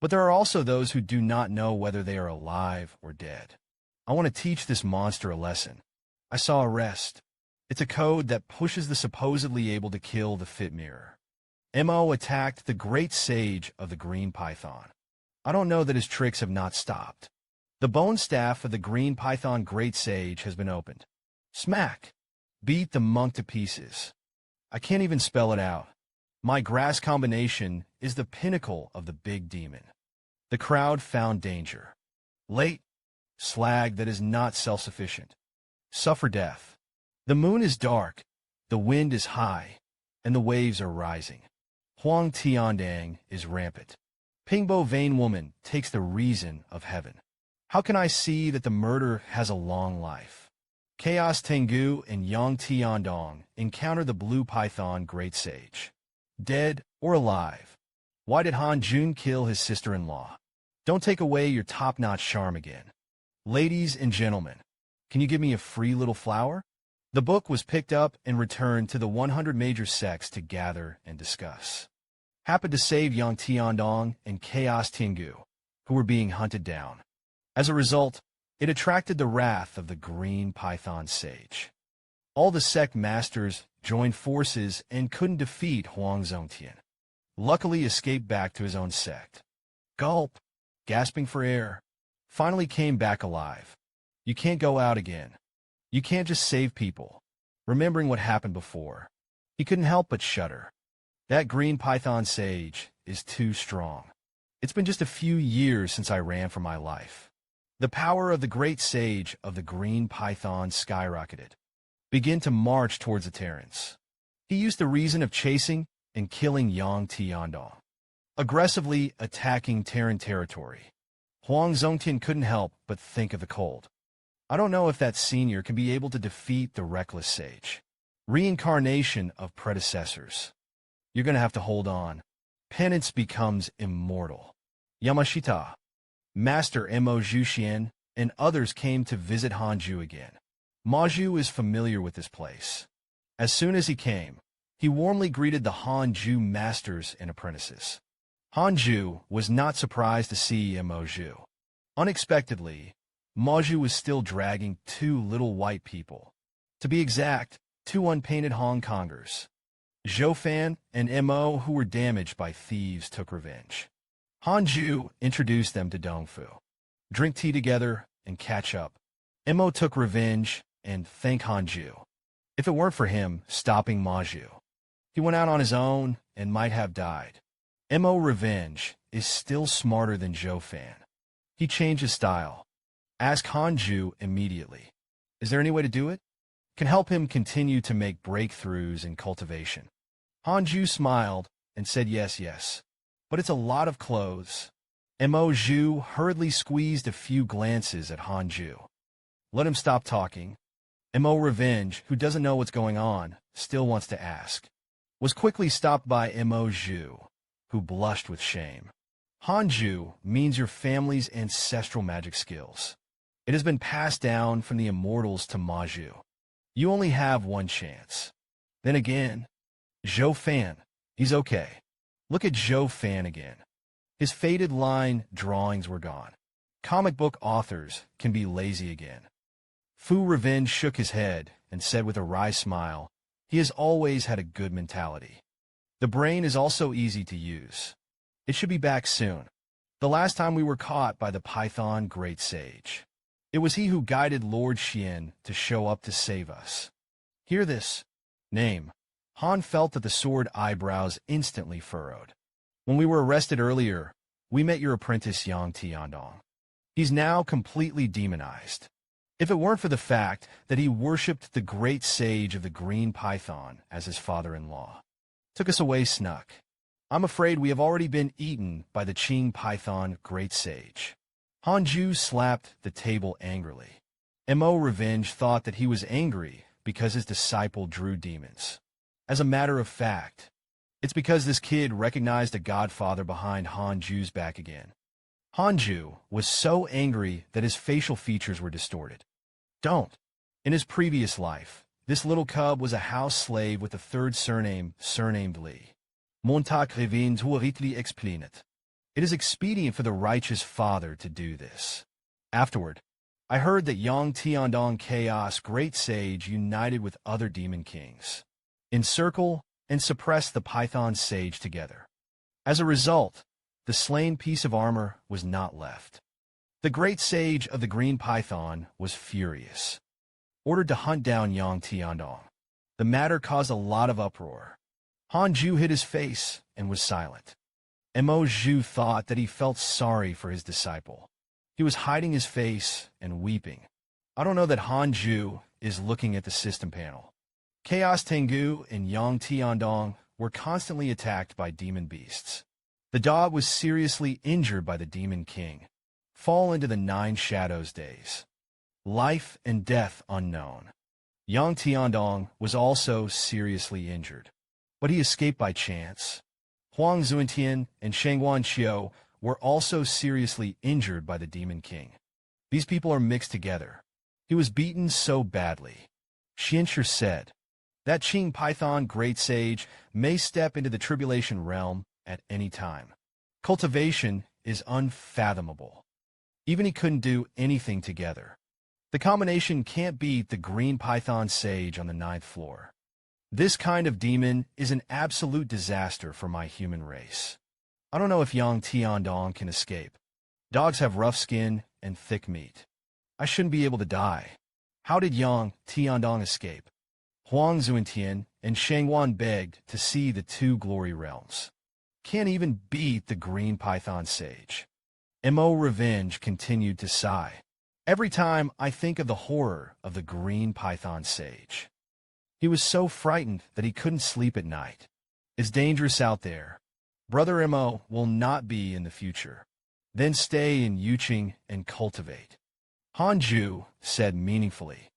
But there are also those who do not know whether they are alive or dead. I want to teach this monster a lesson. I saw arrest. It's a code that pushes the supposedly able to kill the fit mirror. Mo attacked the great sage of the green python. I don't know that his tricks have not stopped. The bone staff of the green python great sage has been opened. Smack! Beat the monk to pieces. I can't even spell it out. My grass combination is the pinnacle of the big demon. The crowd found danger. Late. Slag that is not self-sufficient. Suffer death. The moon is dark, the wind is high, and the waves are rising. Huang Tiandang is rampant. Pingbo vain woman takes the reason of heaven. How can I see that the murder has a long life? Chaos Tengu and Yang Tiandong encounter the blue python great sage. Dead or alive? Why did Han Jun kill his sister-in-law? Don't take away your top-notch charm again. Ladies and gentlemen, can you give me a free little flower? The book was picked up and returned to the 100 major sects to gather and discuss. Happened to save Yang Tiandong and Chaos Tengu, who were being hunted down. As a result, it attracted the wrath of the green python sage. All the sect masters joined forces and couldn't defeat Huang Zongtian. Luckily escaped back to his own sect. Gulp, gasping for air, finally came back alive. You can't go out again. You can't just save people. Remembering what happened before, he couldn't help but shudder. That green python sage is too strong. It's been just a few years since I ran for my life. The power of the great sage of the green python skyrocketed. Begin to march towards the Terrans. He used the reason of chasing and killing Yang Tiandong, aggressively attacking Terran territory. Huang Zongtian couldn't help but think of the cold. I don't know if that senior can be able to defeat the reckless sage. Reincarnation of predecessors. You're going to have to hold on. Penance becomes immortal. Yamashita, Master Mo Zhuxian, and others came to visit Hanju again. Maju is familiar with this place. As soon as he came, he warmly greeted the Hanju masters and apprentices. Hanju was not surprised to see Moju. Unexpectedly, Maju was still dragging two little white people. To be exact, two unpainted Hong Kongers. Zhou Fan and Mo, who were damaged by thieves, took revenge. Hanju introduced them to Dongfu. Drink tea together and catch up. Mo took revenge and thanked Hanju. If it weren't for him stopping Maju, he went out on his own and might have died. Mo Revenge is still smarter than Zhou Fan. He changed his style. Ask Hanju immediately. Is there any way to do it? Can help him continue to make breakthroughs in cultivation. Hanju smiled and said yes, but it's a lot of clothes. Mo Zhu hurriedly squeezed a few glances at Hanju. Let him stop talking. Mo Revenge, who doesn't know what's going on, still wants to ask. Was quickly stopped by Mo Zhu, who blushed with shame. Hanju means your family's ancestral magic skills. It has been passed down from the immortals to Maju. You only have one chance. Then again, Zhou Fan, he's okay. Look at Zhou Fan again. His faded line drawings were gone. Comic book authors can be lazy again. Fu Revenge shook his head and said with a wry smile, he has always had a good mentality. The brain is also easy to use. It should be back soon. The last time we were caught by the Python Great Sage. It was he who guided Lord Xian to show up to save us. Hear this. Name. Han felt that the sword eyebrows instantly furrowed. When we were arrested earlier, we met your apprentice Yang Tiandong. He's now completely demonized. If it weren't for the fact that he worshipped the great sage of the green python as his father-in-law. Took us away snuck. I'm afraid we have already been eaten by the Qing python great sage. Hanju slapped the table angrily. Mo Revenge thought that he was angry because his disciple drew demons. As a matter of fact, it's because this kid recognized a godfather behind Hanju's back again. Hanju was so angry that his facial features were distorted. Don't. In his previous life, this little cub was a house slave with a third surname, surnamed Li. Montag revient huaritli explained. It is expedient for the righteous father to do this. Afterward, I heard that Yang Tiandong Chaos Great Sage united with other demon kings. Encircle and suppress the python sage together. As a result, the slain piece of armor was not left. The great sage of the green python was furious, ordered to hunt down Yang Tiandong. The matter caused a lot of uproar. Han Ju hid his face and was silent. Mo Zhu thought that he felt sorry for his disciple. He was hiding his face and weeping. I don't know that Han Ju is looking at the system panel. Chaos Tengu and Yang Tiandong were constantly attacked by demon beasts. The dog was seriously injured by the Demon King. Fall into the 9 Shadows days. Life and death unknown. Yang Tiandong was also seriously injured, but he escaped by chance. Huang Zuentian and Shangguan Qiu were also seriously injured by the Demon King. These people are mixed together. He was beaten so badly. Xianshi said, that Qing Python Great Sage may step into the Tribulation Realm at any time. Cultivation is unfathomable. Even he couldn't do anything together. The combination can't beat the Green Python Sage on the 9th floor. This kind of demon is an absolute disaster for my human race. I don't know if Yang Tiandong can escape. Dogs have rough skin and thick meat. I shouldn't be able to die. How did Yang Tiandong escape? Huang Zuentian and Shangguan begged to see the 2 glory realms. Can't even beat the Green Python Sage. Mo Revenge continued to sigh. Every time I think of the horror of the Green Python Sage. He was so frightened that he couldn't sleep at night. It's dangerous out there. Brother Mo will not be in the future. Then stay in Yuqing and cultivate. Han Ju said meaningfully.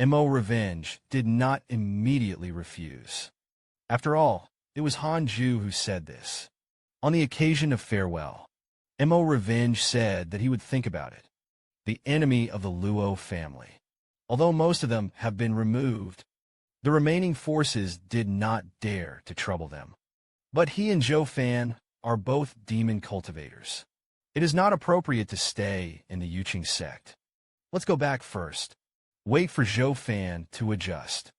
Mo Revenge did not immediately refuse. After all, it was Han Ju who said this. On the occasion of farewell, Mo Revenge said that he would think about it. The enemy of the Luo family. Although most of them have been removed, the remaining forces did not dare to trouble them. But he and Zhou Fan are both demon cultivators. It is not appropriate to stay in the Yuqing sect. Let's go back first. Wait for Zhou Fan to adjust.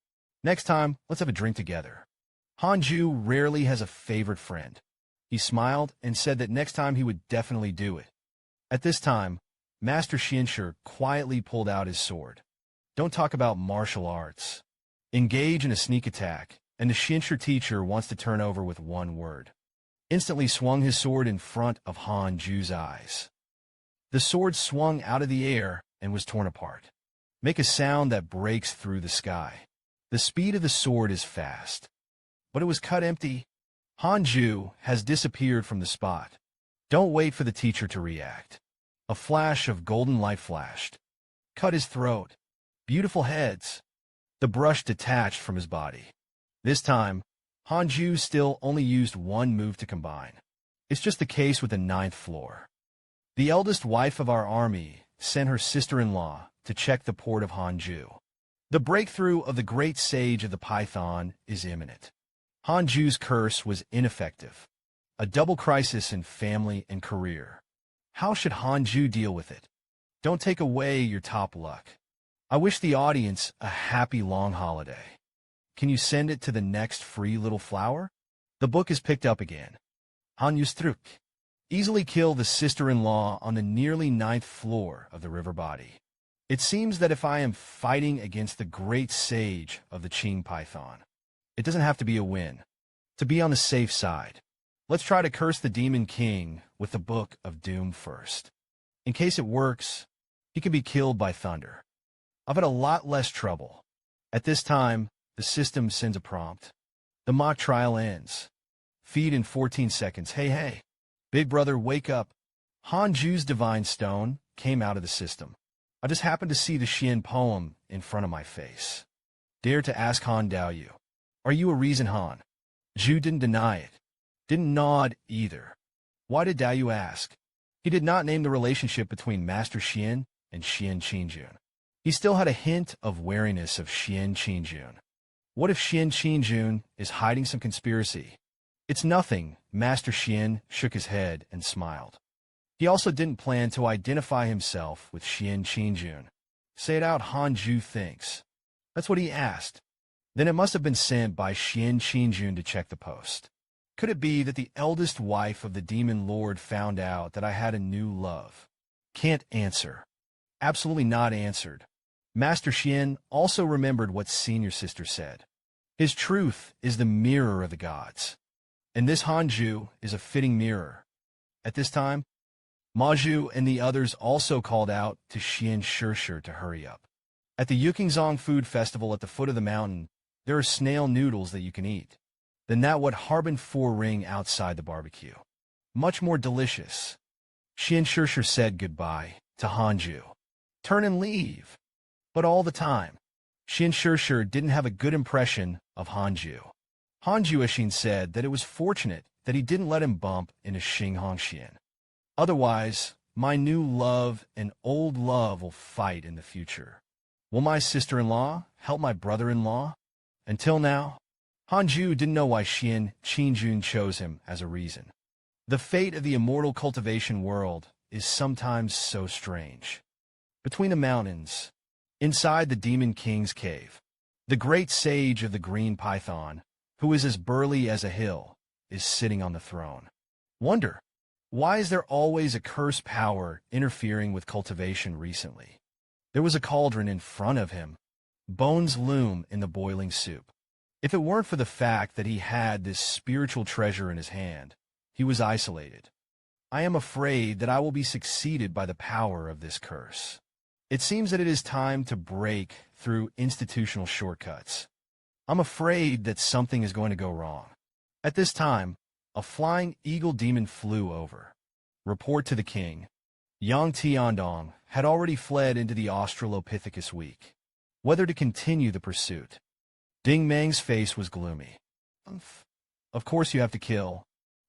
Next time, let's have a drink together. Han Ju rarely has a favorite friend. He smiled and said that next time he would definitely do it. At this time, Master Xianshi quietly pulled out his sword. Don't talk about martial arts. Engage in a sneak attack, and the Xianshi teacher wants to turn over with one word. Instantly swung his sword in front of Han Ju's eyes. The sword swung out of the air and was torn apart. Make a sound that breaks through the sky. The speed of the sword is fast. But it was cut empty. Han Ju has disappeared from the spot. Don't wait for the teacher to react. A flash of golden light flashed. Cut his throat. Beautiful heads. The brush detached from his body. This time, Han Ju still only used one move to combine. It's just the case with the 9th floor. The eldest wife of our army sent her sister-in-law to check the port of Han Ju. The breakthrough of the great sage of the Python is imminent. Han Ju's curse was ineffective. A double crisis in family and career. How should Han Ju deal with it? Don't take away your top luck. I wish the audience a happy long holiday. Can you send it to the next free little flower? The book is picked up again. Han Yustruk. Easily kill the sister-in-law on the nearly 9th floor of the river body. It seems that if I am fighting against the great sage of the Qing Python, it doesn't have to be a win. To be on the safe side, let's try to curse the Demon King with the Book of Doom first. In case it works, he can be killed by thunder. I've had a lot less trouble. At this time, the system sends a prompt. The mock trial ends. Feed in 14 seconds. Hey, hey. Big brother, wake up. Han Ju's divine stone came out of the system. I just happened to see the Xian poem in front of my face. Dare to ask Han Daoyu. Are you a reason, Han? Zhu didn't deny it. Didn't nod either. Why did Daoyu ask? He did not name the relationship between Master Xian and Xian Qingjun. He still had a hint of wariness of Xian Qingjun. What if Xian Qingjun is hiding some conspiracy? It's nothing. Master Xian shook his head and smiled. He also didn't plan to identify himself with Xian Qingjun. Say it out, Han Ju thinks. That's what he asked. Then it must have been sent by Xian Qingjun to check the post. Could it be that the eldest wife of the demon lord found out that I had a new love? Can't answer. Absolutely not answered. Master Xian also remembered what senior sister said. His truth is the mirror of the gods. And this Hanju is a fitting mirror. At this time, Maju and the others also called out to Xian Shishir to hurry up. At the Yukingzong Food Festival at the foot of the mountain, there are snail noodles that you can eat. Then that what Harbin 4 ring outside the barbecue. Much more delicious. Xian Shishir said goodbye to Hanju. Turn and leave. But all the time, Xian Shishir didn't have a good impression of Hanju. Hanju Ishin said that it was fortunate that he didn't let him bump into Xing Hongxian. Otherwise, my new love and old love will fight in the future. Will my sister-in-law help my brother-in-law? Until now, Hanju didn't know why Xian Qingjun chose him as a reason. The fate of the immortal cultivation world is sometimes so strange. Between the mountains, inside the Demon King's cave, the great sage of the green python, who is as burly as a hill, is sitting on the throne. Wonder, why is there always a cursed power interfering with cultivation recently? There was a cauldron in front of him. Bones loom in the boiling soup. If it weren't for the fact that he had this spiritual treasure in his hand, he was isolated. I am afraid that I will be succeeded by the power of this curse. It seems that it is time to break through institutional shortcuts. I'm afraid that something is going to go wrong. At this time, a flying eagle demon flew over. Report to the king. Yang Tiandong had already fled into the Australopithecus week. Whether to continue the pursuit. Ding Mang's face was gloomy. Of course you have to kill,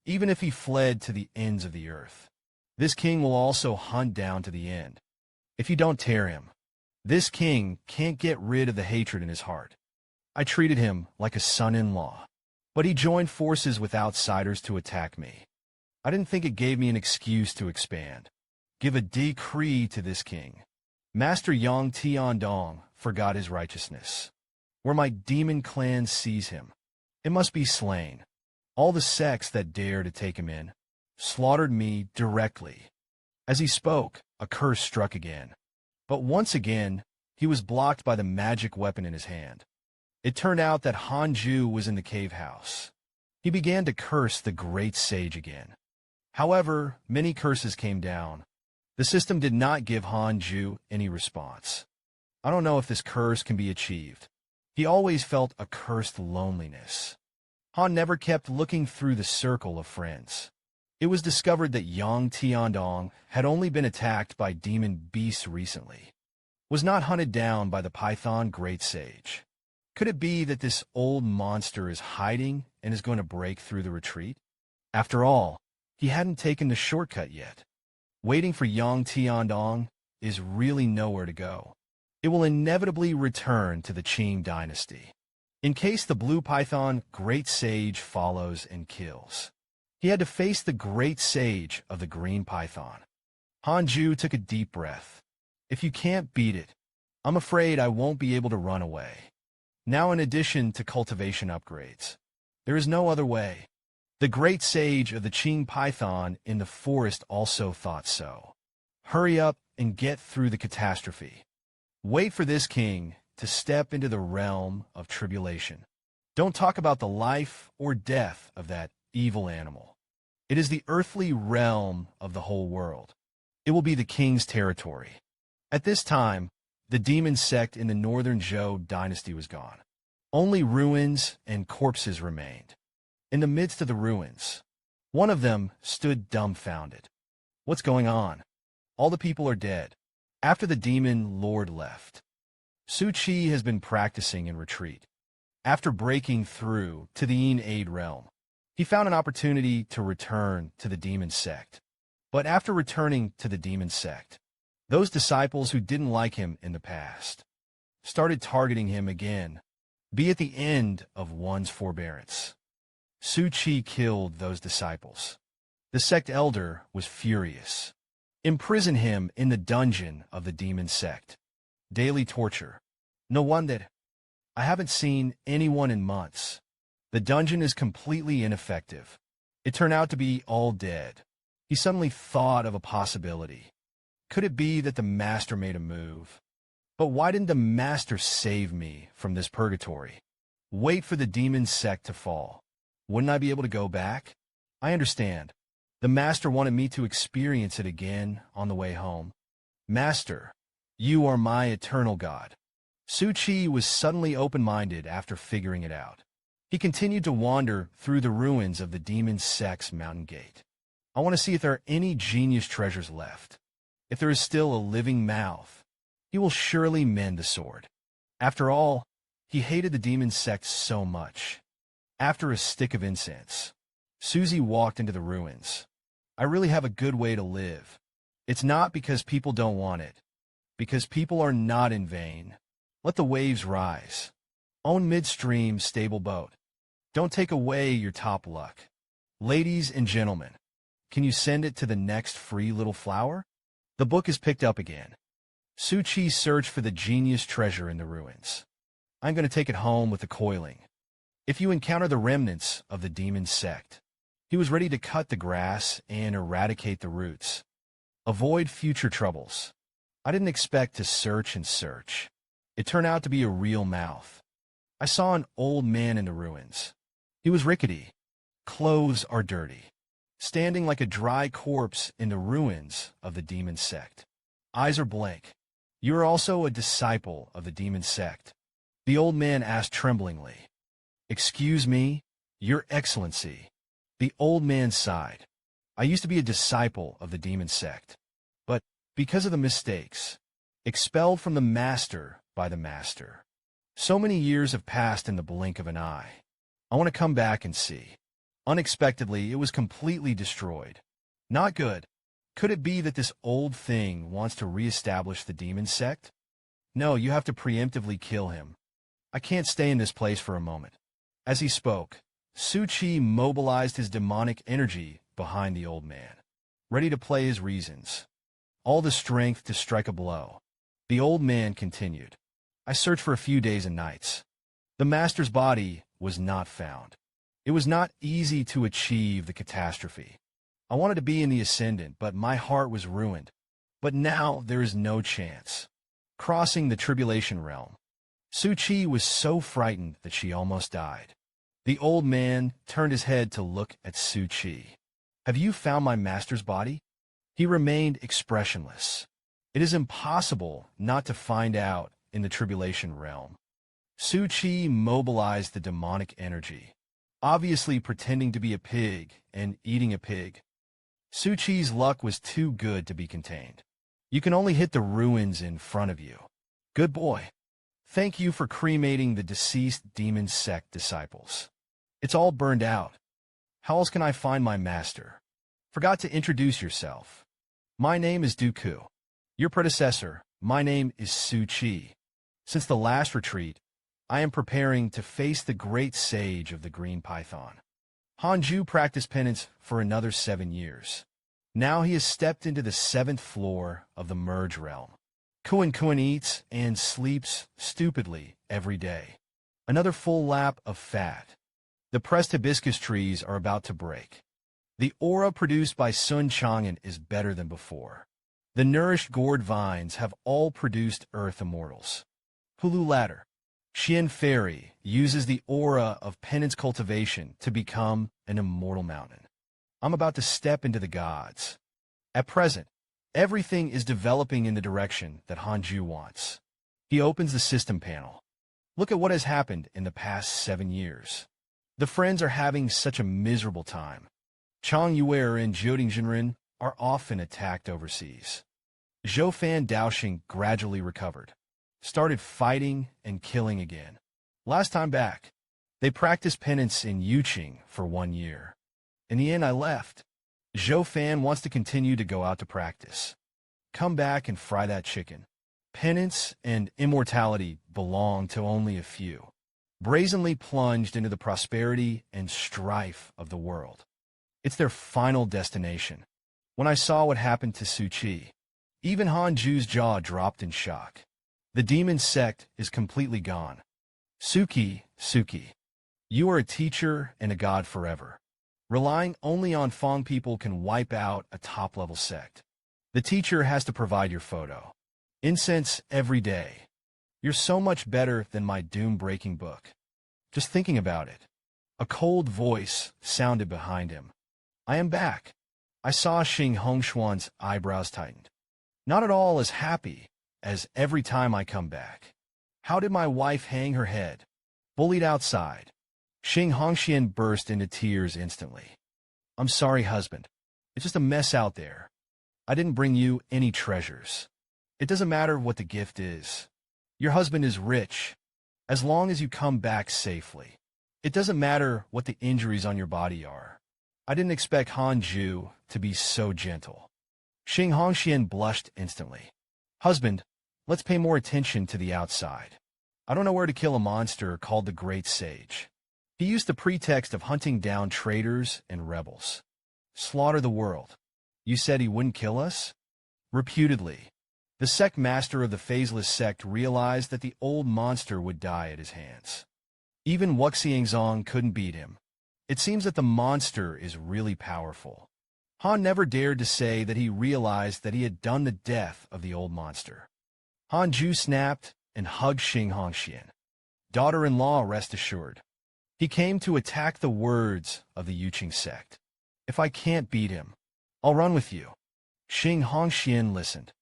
even if he fled to the ends of the earth. This king will also hunt down to the end. If you don't tear him, this king can't get rid of the hatred in his heart. I treated him like a son-in-law, but he joined forces with outsiders to attack me. I didn't think it gave me an excuse to expand. Give a decree to this king. Master Yang Tiandong forgot his righteousness. Where my demon clan sees him, it must be slain. All the sects that dare to take him in slaughtered me directly. As he spoke, a curse struck again. But once again, he was blocked by the magic weapon in his hand. It turned out that Hanju was in the cave house. He began to curse the great sage again. However, many curses came down. The system did not give Hanju any response. I don't know if this curse can be achieved. He always felt a cursed loneliness. Han never kept looking through the circle of friends. It was discovered that Yang Tiandong had only been attacked by demon beasts recently. Was not hunted down by the Python Great Sage. Could it be that this old monster is hiding and is going to break through the retreat? After all, he hadn't taken the shortcut yet. Waiting for Yang Tiandong is really nowhere to go. It will inevitably return to the Qing dynasty. In case the blue python Great Sage follows and kills. He had to face the Great Sage of the green python. Hanju took a deep breath. If you can't beat it, I'm afraid I won't be able to run away. Now in addition to cultivation upgrades, there is no other way. The Great Sage of the Qing python in the forest also thought so. Hurry up and get through the catastrophe. Wait for this king to step into the realm of tribulation. Don't talk about the life or death of that evil animal. It is the earthly realm of the whole world. It will be the king's territory. At this time, the demon sect in the northern Zhou dynasty was gone. Only ruins and corpses remained. In the midst of the ruins, one of them stood dumbfounded. What's going on? All the people are dead. After the demon lord left, Su Qi has been practicing in retreat. After breaking through to the innate realm, he found an opportunity to return to the demon sect. But after returning to the demon sect, those disciples who didn't like him in the past started targeting him again. Be at the end of one's forbearance. Su Qi killed those disciples. The sect elder was furious. Imprison him in the dungeon of the demon sect. Daily torture. No wonder. I haven't seen anyone in months. The dungeon is completely ineffective. It turned out to be all dead. He suddenly thought of a possibility. Could it be that the master made a move? But why didn't the master save me from this purgatory? Wait for the demon sect to fall. Wouldn't I be able to go back? I understand. The master wanted me to experience it again on the way home. Master, you are my eternal God. Suchi was suddenly open-minded after figuring it out. He continued to wander through the ruins of the demon sect's mountain gate. I want to see if there are any genius treasures left. If there is still a living mouth, he will surely mend the sword. After all, he hated the demon sect so much. After a stick of incense, Susie walked into the ruins. I really have a good way to live. It's not because people don't want it. Because people are not in vain. Let the waves rise. Own midstream stable boat. Don't take away your top luck. Ladies and gentlemen, can you send it to the next free little flower? The book is picked up again. Suchi searched for the genius treasure in the ruins. I'm going to take it home with the coiling. If you encounter the remnants of the demon sect, he was ready to cut the grass and eradicate the roots. Avoid future troubles. I didn't expect to search and search. It turned out to be a real mouth. I saw an old man in the ruins. He was rickety. Clothes are dirty. Standing like a dry corpse in the ruins of the demon sect. Eyes are blank. You are also a disciple of the demon sect. The old man asked tremblingly. Excuse me, Your Excellency. The old man sighed. I used to be a disciple of the demon sect. But, because of the mistakes, expelled from the master by the master. So many years have passed in the blink of an eye. I want to come back and see. Unexpectedly, it was completely destroyed. Not good. Could it be that this old thing wants to reestablish the demon sect? No, you have to preemptively kill him. I can't stay in this place for a moment. As he spoke, Suchi mobilized his demonic energy behind the old man, ready to play his reasons. All the strength to strike a blow. The old man continued. I searched for a few days and nights. The master's body was not found. It was not easy to achieve the catastrophe. I wanted to be in the ascendant, but my heart was ruined. But now there is no chance. Crossing the tribulation realm. Suchi was so frightened that she almost died. The old man turned his head to look at Suchi. Have you found my master's body? He remained expressionless. It is impossible not to find out in the tribulation realm. Suchi mobilized the demonic energy, obviously pretending to be a pig and eating a pig. Suchi's luck was too good to be contained. You can only hit the ruins in front of you. Good boy. Thank you for cremating the deceased demon sect disciples. It's all burned out. How else can I find my master? Forgot to introduce yourself. My name is Dooku. Your predecessor, my name is Suchi. Since the last retreat, I am preparing to face the great sage of the Green Python. Hanju practiced penance for another 7 years. Now he has stepped into the 7th floor of the Merge realm. Kuan eats and sleeps stupidly every day. Another full lap of fat. The pressed hibiscus trees are about to break. The aura produced by Sun Chang'an is better than before. The nourished gourd vines have all produced earth immortals. Hulu ladder. Xian Fairy uses the aura of penance cultivation to become an immortal mountain. I'm about to step into the gods. At present, everything is developing in the direction that Hanju wants. He opens the system panel. Look at what has happened in the past 7 years. The friends are having such a miserable time. Chang Yuer and Jioding are often attacked overseas. Zhou Fan Daoxing gradually recovered. Started fighting and killing again. Last time back, they practiced penance in Yuqing for 1 year. In the end, I left. Zhou Fan wants to continue to go out to practice. Come back and fry that chicken. Penance and immortality belong to only a few. Brazenly plunged into the prosperity and strife of the world. It's their final destination. When I saw what happened to Suchi, even Hanju's jaw dropped in shock. The demon sect is completely gone. Suki, you are a teacher and a god forever. Relying only on Fong people can wipe out a top-level sect. The teacher has to provide your photo. Incense every day. You're so much better than my doom-breaking book. Just thinking about it. A cold voice sounded behind him. I am back. I saw Xing Hongshuan's eyebrows tightened. Not at all as happy as every time I come back. How did my wife hang her head? Bullied outside. Xing Hongxian burst into tears instantly. I'm sorry, husband. It's just a mess out there. I didn't bring you any treasures. It doesn't matter what the gift is. Your husband is rich, as long as you come back safely. It doesn't matter what the injuries on your body are. I didn't expect Hanju to be so gentle. Xing Hongxian blushed instantly. Husband, let's pay more attention to the outside. I don't know where to kill a monster called the Great Sage. He used the pretext of hunting down traitors and rebels. Slaughter the world. You said he wouldn't kill us? Reputedly. The sect master of the phaseless sect realized that the old monster would die at his hands. Even Wuxiangzong couldn't beat him. It seems that the monster is really powerful. Han never dared to say that he realized that he had done the death of the old monster. Han Ju snapped and hugged Xing Hongxian. Daughter-in-law, rest assured. He came to attack the words of the Yuqing sect. If I can't beat him, I'll run with you. Xing Hongxian listened.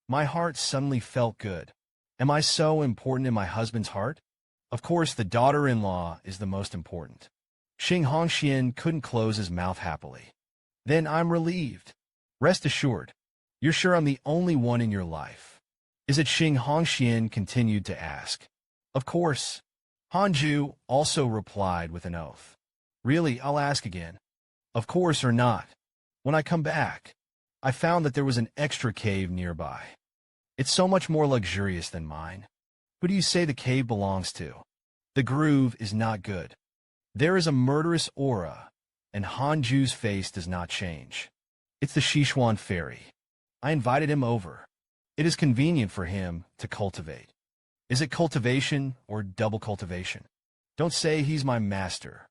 My heart suddenly felt good. Am I so important in my husband's heart? Of course, the daughter-in-law is the most important. Xing Hongxian couldn't close his mouth happily. Then I'm relieved. Rest assured. You're sure I'm the only one in your life? Is it? Xing Hongxian continued to ask. Of course. Hanju also replied with an oath. Really, I'll ask again. Of course or not. When I come back, I found that there was an extra cave nearby. It's so much more luxurious than mine. Who do you say the cave belongs to? The groove is not good. There is a murderous aura, and Hanju's face does not change. It's the Sichuan fairy. I invited him over. It is convenient for him to cultivate. Is it cultivation or double cultivation? Don't say he's my master.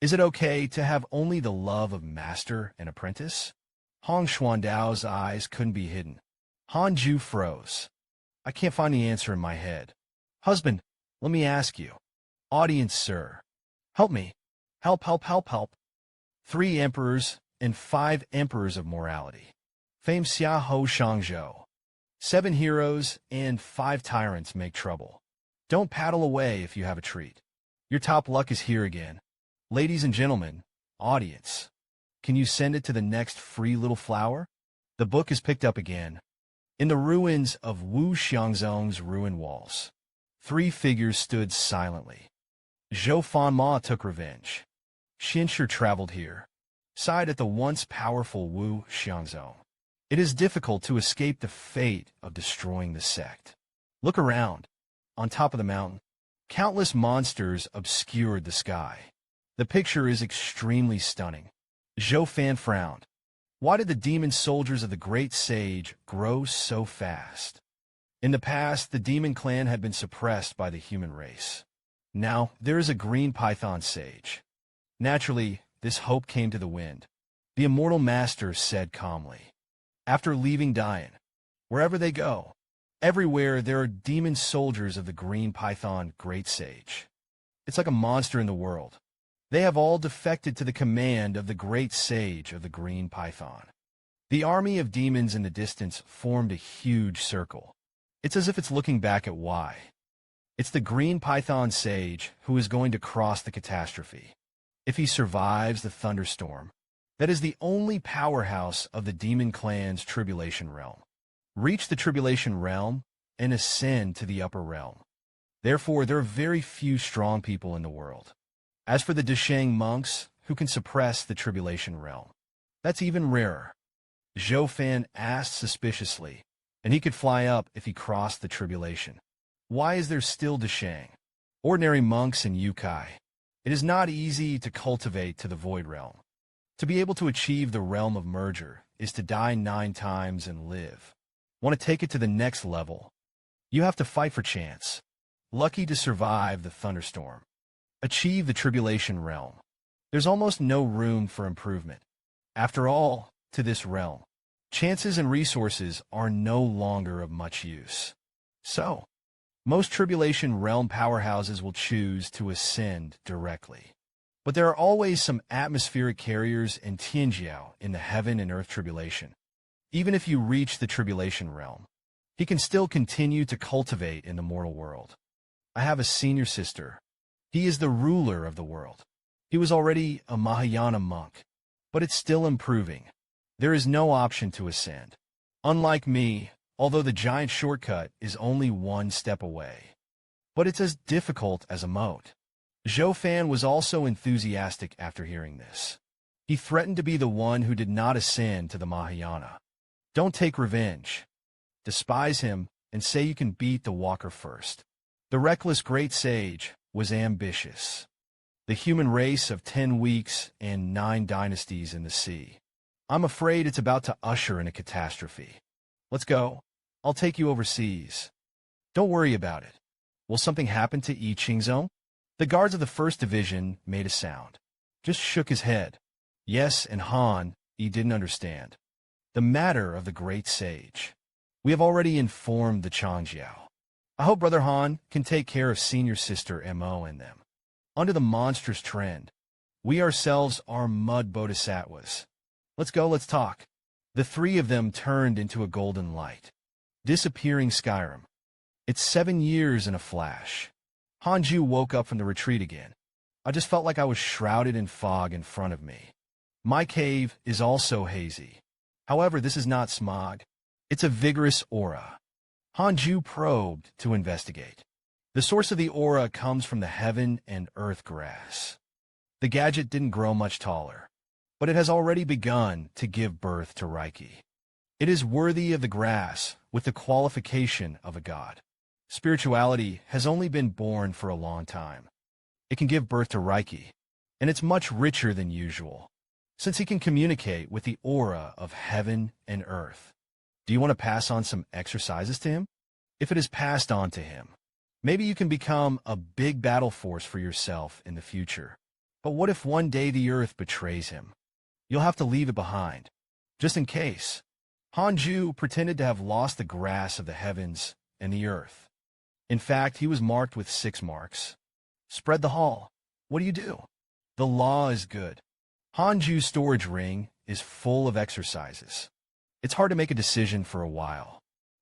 Is it okay to have only the love of master and apprentice? Hong Xuandao's eyes couldn't be hidden. Hanju froze. I can't find the answer in my head. Husband, let me ask you. Audience, sir. Help me. Help. 3 emperors and 5 emperors of morality. Fame Xia Ho Shangzhou. 7 heroes and 5 tyrants make trouble. Don't paddle away if you have a treat. Your top luck is here again. Ladies and gentlemen, audience, can you send it to the next free little flower? The book is picked up again. In the ruins of Wu Xiangzong's ruined walls, 3 figures stood silently. Zhou Fanma took revenge. Xinsher traveled here, sighed at the once powerful Wu Xiangzong. It is difficult to escape the fate of destroying the sect. Look around. On top of the mountain, countless monsters obscured the sky. The picture is extremely stunning. Zhou Fan frowned. Why did the demon soldiers of the Great Sage grow so fast? In the past, the demon clan had been suppressed by the human race. Now, there is a green python sage. Naturally, this hope came to the wind. The immortal master said calmly. After leaving Dian, wherever they go, everywhere there are demon soldiers of the green python Great Sage. It's like a monster in the world. They have all defected to the command of the Great Sage of the green python. The army of demons in the distance formed a huge circle. It's as if it's looking back at Y. It's the green python sage who is going to cross the catastrophe. If he survives the thunderstorm, that is the only powerhouse of the demon clan's tribulation realm. Reach the tribulation realm and ascend to the upper realm. Therefore, there are very few strong people in the world. As for the Deshang monks who can suppress the tribulation realm, that's even rarer. Zhou Fan asked suspiciously, and he could fly up if he crossed the tribulation. Why is there still Deshang? Ordinary monks and Yukai. It is not easy to cultivate to the void realm. To be able to achieve the realm of merger is to die 9 times and live. Want to take it to the next level? You have to fight for chance. lucky to survive the thunderstorm. Achieve the tribulation realm. There's almost no room for improvement. After all, to this realm, chances and resources are no longer of much use. So, most tribulation realm powerhouses will choose to ascend directly. But there are always some atmospheric carriers and Tianjiao in the heaven and earth tribulation. Even if you reach the tribulation realm, he can still continue to cultivate in the mortal world. I have a senior sister. He is the ruler of the world. He was already a Mahayana monk, but it's still improving. There is no option to ascend. Unlike me, although the giant shortcut is only one step away. But it's as difficult as a moat. Zhou Fan was also enthusiastic after hearing this. He threatened to be the one who did not ascend to the Mahayana. Don't take revenge. Despise him and say you can beat the walker first. The reckless great sage was ambitious. The human race of 10 weeks and 9 dynasties in the sea. I'm afraid it's about to usher in a catastrophe. Let's go. I'll take you overseas. Don't worry about it. Will something happen to Yi Qingzong? The guards of the First Division made a sound. Just shook his head. Yes, and Han, he didn't understand. The matter of the great sage. We have already informed the Changjiao. I hope Brother Han can take care of senior sister Mo and them. Under the monstrous trend, we ourselves are mud bodhisattvas. Let's go, let's talk. The three of them turned into a golden light. Disappearing Skyrim. It's 7 years in a flash. Hanju woke up from the retreat again. I just felt like I was shrouded in fog in front of me. My cave is also hazy. However, this is not smog. It's a vigorous aura. Hanju probed to investigate. The source of the aura comes from the heaven and earth grass. The gadget didn't grow much taller, but it has already begun to give birth to Reiki. It is worthy of the grass with the qualification of a god. Spirituality has only been born for a long time. It can give birth to Reiki, and it's much richer than usual, since he can communicate with the aura of heaven and earth. Do you want to pass on some exercises to him? If it is passed on to him, maybe you can become a big battle force for yourself in the future. But what if one day the earth betrays him? You'll have to leave it behind, just in case. Hanju pretended to have lost the grass of the heavens and the earth. In fact, he was marked with 6 marks. Spread the hall. What do you do? The law is good. Hanju's storage ring is full of exercises. It's hard to make a decision for a while.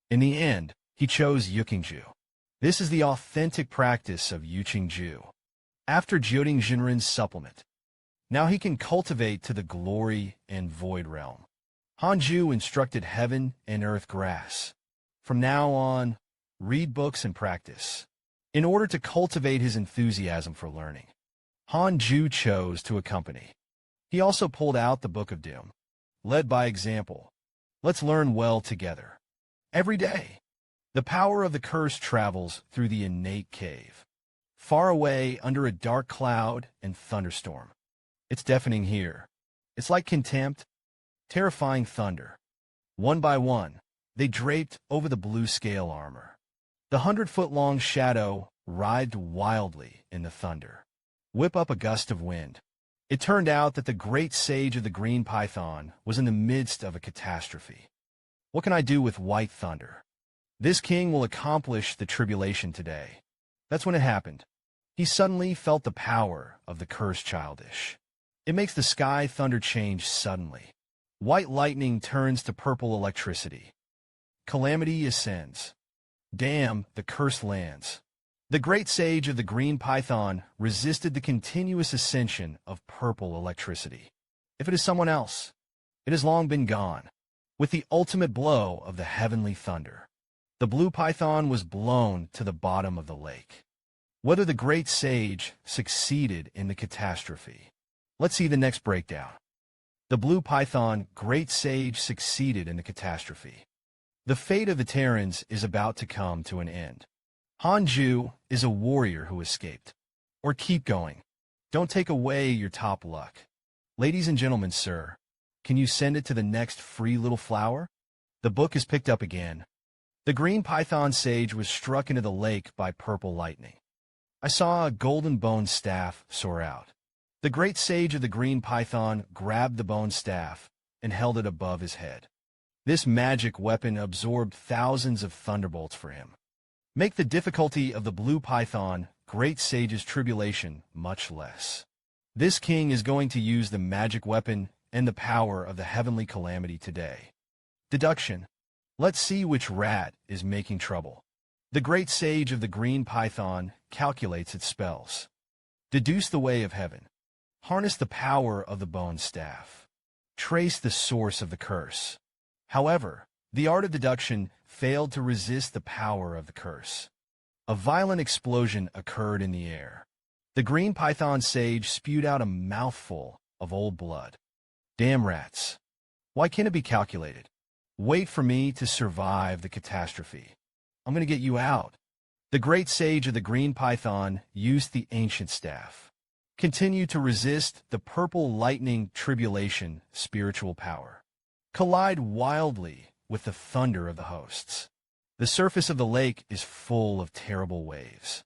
In the end, he chose Yuqingju. This is the authentic practice of Yuqingju. After Jioding Jinren's supplement, now he can cultivate to the glory and void realm. Hanju instructed heaven and earth grass. From now on, read books and practice. In order to cultivate his enthusiasm for learning, Hanju chose to accompany. He also pulled out the Book of Doom. Led by example. Let's learn well together. Every day, the power of the curse travels through the innate cave. Far away under a dark cloud and thunderstorm. It's deafening here. It's like contempt, terrifying thunder. One by one, they draped over the blue scale armor. The 100-foot-long shadow writhed wildly in the thunder. Whip up a gust of wind. It turned out that the great sage of the green python was in the midst of a catastrophe. What can I do with white thunder? This king will accomplish the tribulation today. That's when it happened. He suddenly felt the power of the cursed childish. It makes the sky thunder change suddenly. White lightning turns to purple electricity. Calamity ascends. Damn, the curse lands. The great sage of the green python resisted the continuous ascension of purple electricity. If it is someone else, it has long been gone. With the ultimate blow of the heavenly thunder, the blue python was blown to the bottom of the lake. Whether the great sage succeeded in the catastrophe. Let's see the next breakdown. The blue python, great sage, succeeded in the catastrophe. The fate of the Terrans is about to come to an end. Hanju is a warrior who escaped. Or keep going. Don't take away your top luck. Ladies and gentlemen, sir, can you send it to the next free little flower? The book is picked up again. The green python sage was struck into the lake by purple lightning. I saw a golden bone staff soar out. The great sage of the green python grabbed the bone staff and held it above his head. This magic weapon absorbed thousands of thunderbolts for him. Make the difficulty of the blue python, great sage's tribulation, much less. This king is going to use the magic weapon and the power of the heavenly calamity today. Deduction. Let's see which rat is making trouble. The great sage of the green python calculates its spells. Deduce the way of heaven. Harness the power of the bone staff. Trace the source of the curse. However, the art of deduction failed to resist the power of the curse. A violent explosion occurred in the air. The green python sage spewed out a mouthful of old blood. Damn rats. Why can't it be calculated? Wait for me to survive the catastrophe. I'm going to get you out. The great sage of the green python used the ancient staff. Continue to resist the purple lightning tribulation spiritual power. Collide wildly with the thunder of the hosts. The surface of the lake is full of terrible waves.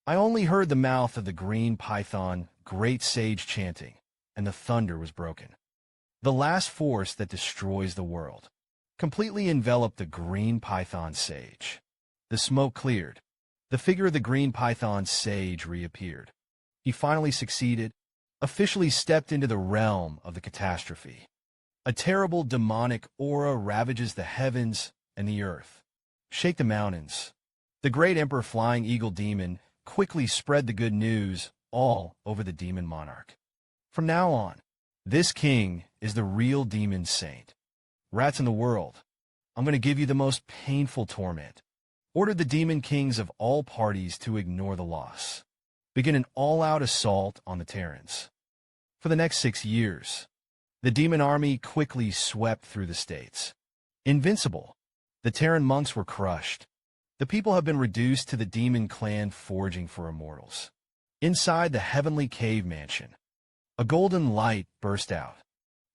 I only heard the mouth of the green python, great sage chanting, and the thunder was broken. The last force that destroys the world completely enveloped the green python sage. The smoke cleared. The figure of the green python sage reappeared. He finally succeeded, officially stepped into the realm of the catastrophe. A terrible demonic aura ravages the heavens and the earth. Shake the mountains. The great emperor flying eagle demon quickly spread the good news all over the demon monarch. From now on, this king is the real demon saint. Rats in the world, I'm going to give you the most painful torment. Order the demon kings of all parties to ignore the loss. Begin an all-out assault on the Terrans. For the next 6 years, the demon army quickly swept through the states. Invincible, the Terran monks were crushed. The people have been reduced to the demon clan foraging for immortals. Inside the heavenly cave mansion, a golden light burst out.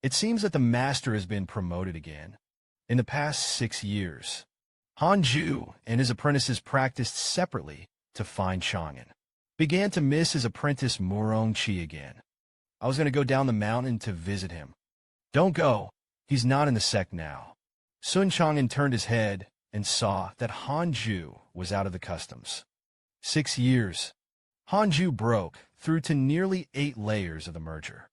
It seems that the master has been promoted again. In the past 6 years, Hanju and his apprentices practiced separately to find Chang'an. Began to miss his apprentice Murong Chi again. I was going to go down the mountain to visit him. Don't go. He's not in the sect now. Sun Chang'an turned his head and saw that Hanju was out of the customs. 6 years. Hanju broke through to nearly 8 layers of the merger.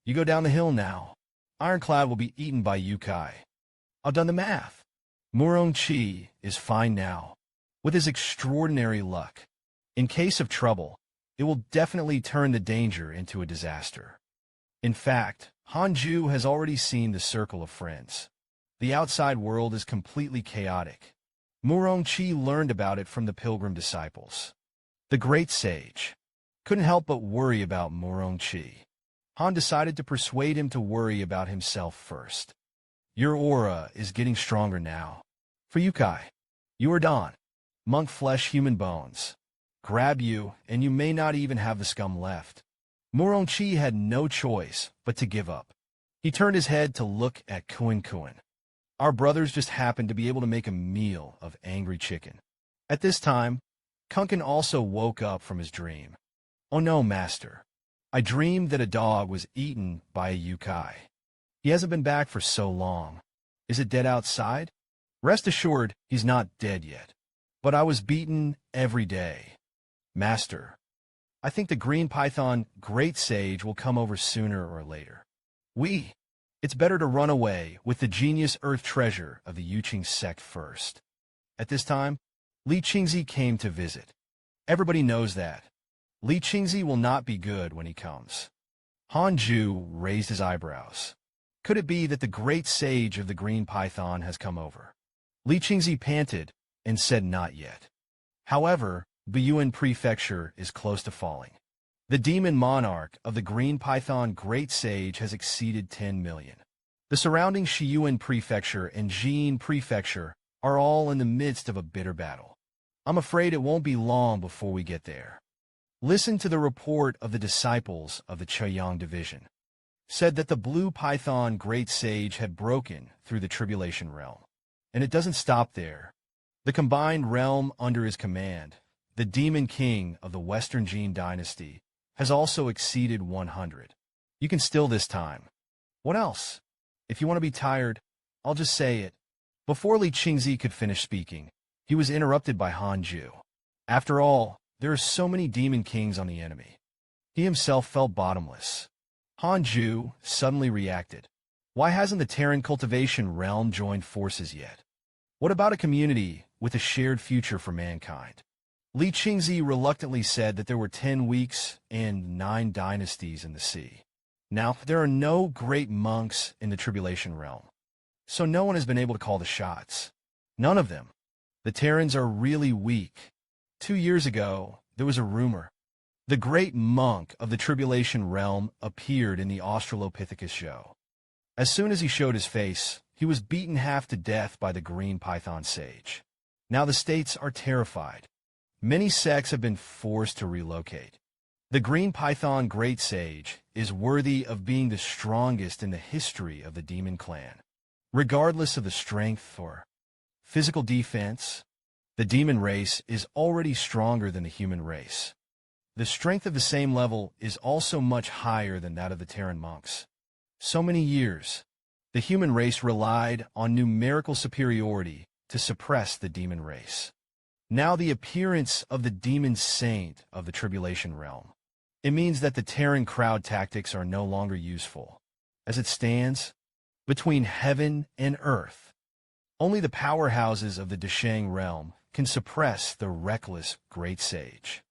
You go down the hill now. Ironclad will be eaten by Yukai. I've done the math. Murong Chi is fine now. With his extraordinary luck, in case of trouble, it will definitely turn the danger into a disaster. In fact, Hanju has already seen the circle of friends. The outside world is completely chaotic. Murong Chi learned about it from the pilgrim disciples. The great sage couldn't help but worry about Murong Chi. Han decided to persuade him to worry about himself first. Your aura is getting stronger now. For Yukai, you are Dawn. Monk flesh, human bones. Grab you, and you may not even have the scum left. Murong Chi had no choice but to give up. He turned his head to look at Kuan Kuan. Our brothers just happened to be able to make a meal of angry chicken. At this time, Kunkin also woke up from his dream. Oh no, master. I dreamed that a dog was eaten by a Yukai. He hasn't been back for so long. Is it dead outside? Rest assured, he's not dead yet. But I was beaten every day. Master, I think the green python, great sage, will come over sooner or later. It's better to run away with the genius earth treasure of the Yuqing sect first. At this time, Li Qingzi came to visit. Everybody knows that. Li Qingzi will not be good when he comes. Hanju raised his eyebrows. Could it be that the great sage of the green python has come over? Li Qingzi panted and said not yet. However, Buyuan Prefecture is close to falling. The demon monarch of the green python great sage has exceeded 10 million. The surrounding Shiyuan Prefecture and Jin Prefecture are all in the midst of a bitter battle. I'm afraid it won't be long before we get there. Listen to the report of the disciples of the Chaoyang division. Said that the blue python great sage had broken through the tribulation realm. And it doesn't stop there. The combined realm under his command, the Demon King of the Western Jin dynasty, has also exceeded 100. You can still this time. What else? If you want to be tired, I'll just say it. Before Li Qingzi could finish speaking, he was interrupted by Han Ju. After all, there are so many demon kings on the enemy. He himself felt bottomless. Han Ju suddenly reacted. Why hasn't the Terran cultivation realm joined forces yet? What about a community with a shared future for mankind? Li Qingzi reluctantly said that there were 10 weeks and 9 dynasties in the sea. Now, there are no great monks in the tribulation realm, so no one has been able to call the shots. None of them. The Terrans are really weak. 2 years ago, there was a rumor. The great monk of the tribulation realm appeared in the Australopithecus show. As soon as he showed his face, he was beaten half to death by the green python sage. Now the states are terrified. Many sects have been forced to relocate. The green python great sage is worthy of being the strongest in the history of the demon clan. Regardless of the strength or physical defense, the demon race is already stronger than the human race. The strength of the same level is also much higher than that of the Terran monks. So many years, the human race relied on numerical superiority to suppress the demon race. Now the appearance of the demon saint of the tribulation realm. It means that the Terran crowd tactics are no longer useful. As it stands, between heaven and earth, only the powerhouses of the Deshang realm can suppress the reckless great sage.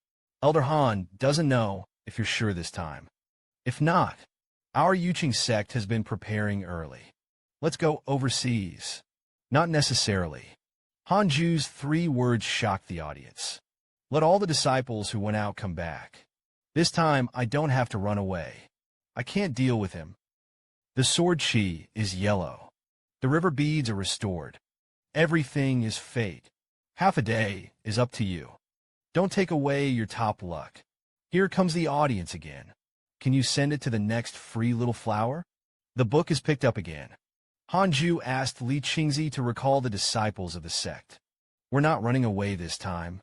Elder Han doesn't know if you're sure this time. If not, our Yuqing sect has been preparing early. Let's go overseas. Not necessarily. Han Ju's 3 words shocked the audience. Let all the disciples who went out come back. This time, I don't have to run away. I can't deal with him. The sword chi is yellow. The river beads are restored. Everything is fate. Half a day is up to you. Don't take away your top luck. Here comes the audience again. Can you send it to the next free little flower? The book is picked up again. Han Ju asked Li Qingzi to recall the disciples of the sect. We're not running away this time.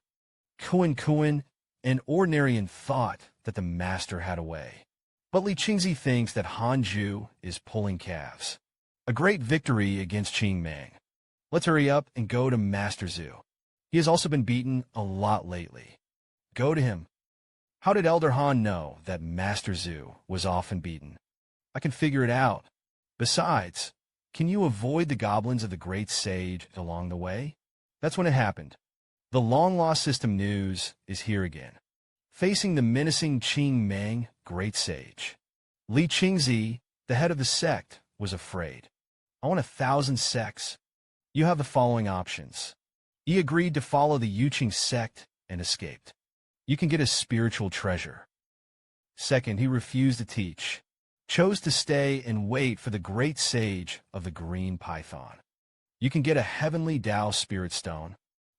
Kuan, an ordinarian, thought that the master had a way. But Li Qingzi thinks that Han Ju is pulling calves. A great victory against Qing Mang. Let's hurry up and go to Master Zhu. He has also been beaten a lot lately. Go to him. How did Elder Han know that Master Zhu was often beaten? I can figure it out. Besides, can you avoid the goblins of the great sage along the way? That's when it happened. The long-lost system news is here again. Facing the menacing Qing Mang great sage. Li Qingzi, the head of the sect, was afraid. I want 1,000 sects. You have the following options. He agreed to follow the Yuqing sect and escaped. You can get a spiritual treasure. Second, he refused to teach. Chose to stay and wait for the great sage of the green python. You can get a heavenly Tao spirit stone.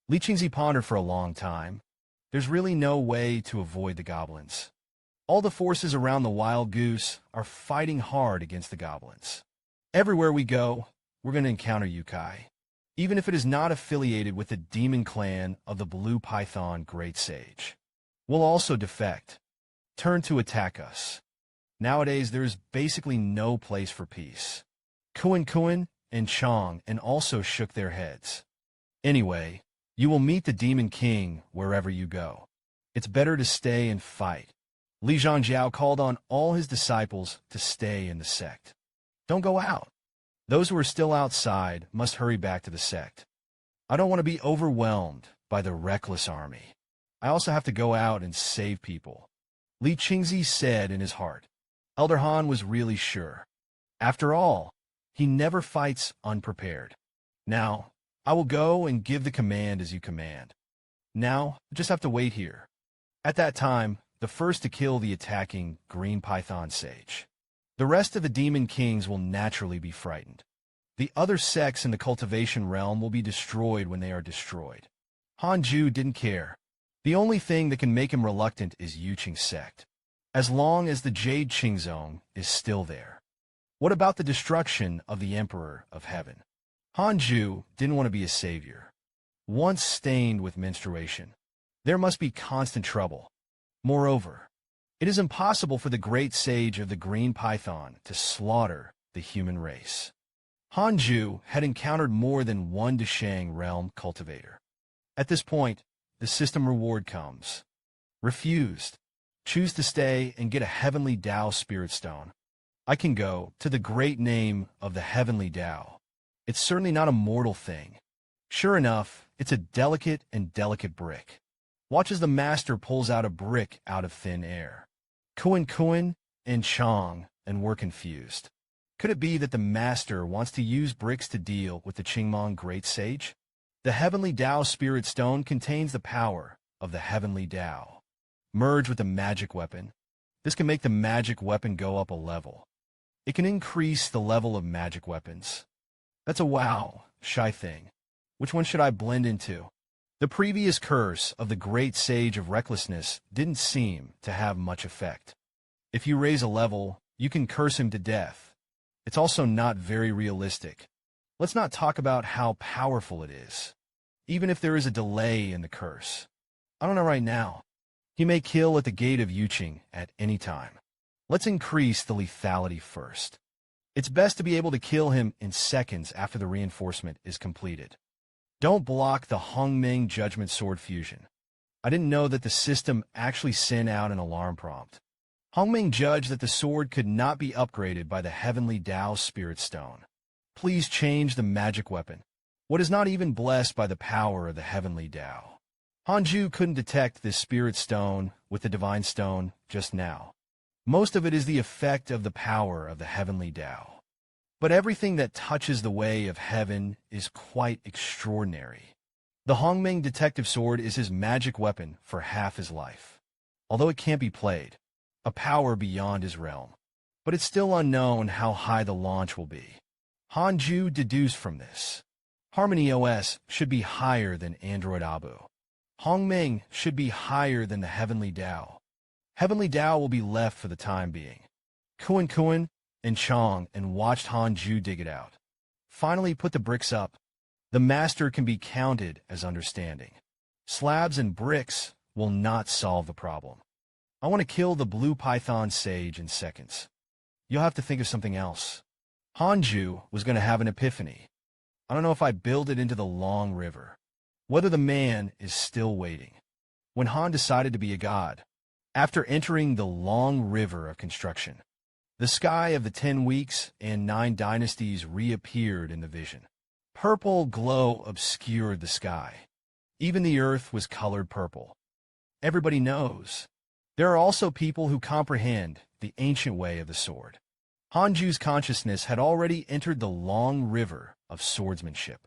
Li Qingzi pondered for a long time. There's really no way to avoid the goblins. All the forces around the wild goose are fighting hard against the goblins. Everywhere we go, we're going to encounter yokai, even if it is not affiliated with the demon clan of the blue python great sage. We'll also defect, turn to attack us. Nowadays, there is basically no place for peace. Kuan and Chong and also shook their heads. Anyway, you will meet the Demon King wherever you go. It's better to stay and fight. Li Zhangjiao called on all his disciples to stay in the sect. Don't go out. Those who are still outside must hurry back to the sect. I don't want to be overwhelmed by the reckless army. I also have to go out and save people. Li Qingzi said in his heart. Elder Han was really sure. After all, he never fights unprepared. Now, I will go and give the command as you command. Now, I just have to wait here. At that time, the first to kill the attacking green python sage. The rest of the demon kings will naturally be frightened. The other sects in the cultivation realm will be destroyed when they are destroyed. Han Ju didn't care. The only thing that can make him reluctant is Yuqing sect, as long as the Jade Qingzong is still there. What about the destruction of the Emperor of Heaven? Han Ju didn't want to be a savior. once stained with menstruation. There must be constant trouble. Moreover, it is impossible for the great sage of the green python to slaughter the human race. Hanju had encountered more than one Dashang realm cultivator. At this point, the system reward comes. Refused. Choose to stay and get a heavenly Tao spirit stone. I can go to the great name of the heavenly Tao. It's certainly not a mortal thing. Sure enough, it's a delicate brick. Watch as the master pulls out a brick out of thin air. Kuan and Chong and were confused. Could it be that the master wants to use bricks to deal with the Qingmong great sage? The heavenly Tao spirit stone contains the power of the heavenly Tao. Merge with the magic weapon. This can make the magic weapon go up a level. It can increase the level of magic weapons. That's a wow, shy thing. Which one should I blend into? The previous curse of the great sage of recklessness didn't seem to have much effect. If you raise a level, you can curse him to death. It's also not very realistic. Let's not talk about how powerful it is. Even if there is a delay in the curse. I don't know right now. He may kill at the gate of Yuqing at any time. Let's increase the lethality first. It's best to be able to kill him in seconds after the reinforcement is completed. Don't block the Hongming Judgment Sword fusion. I didn't know that the system actually sent out an alarm prompt. Hongming judged that the sword could not be upgraded by the heavenly Tao Spirit Stone. Please change the magic weapon. What is not even blessed by the power of the heavenly Tao. Hanju couldn't detect this spirit stone with the divine stone just now. Most of it is the effect of the power of the heavenly Tao. But everything that touches the way of heaven is quite extraordinary. The Hongming detective sword is his magic weapon for half his life. Although it can't be played, a power beyond his realm. But it's still unknown how high the launch will be. Hanju deduced from this. Harmony OS should be higher than Android Abu. Hongming should be higher than the Heavenly Tao. Heavenly Tao will be left for the time being. Kuan and Chong and watched Hanju dig it out. Finally put the bricks up. The master can be counted as understanding. Slabs and bricks will not solve the problem. I want to kill the blue python sage in seconds. You'll have to think of something else. Hanju was going to have an epiphany. I don't know if I build it into the long river. Whether the man is still waiting. When Han decided to be a god, after entering the long river of construction, the sky of the 10 weeks and 9 dynasties reappeared in the vision. Purple glow obscured the sky. Even the earth was colored purple. Everybody knows. There are also people who comprehend the ancient way of the sword. Hanju's consciousness had already entered the long river of swordsmanship.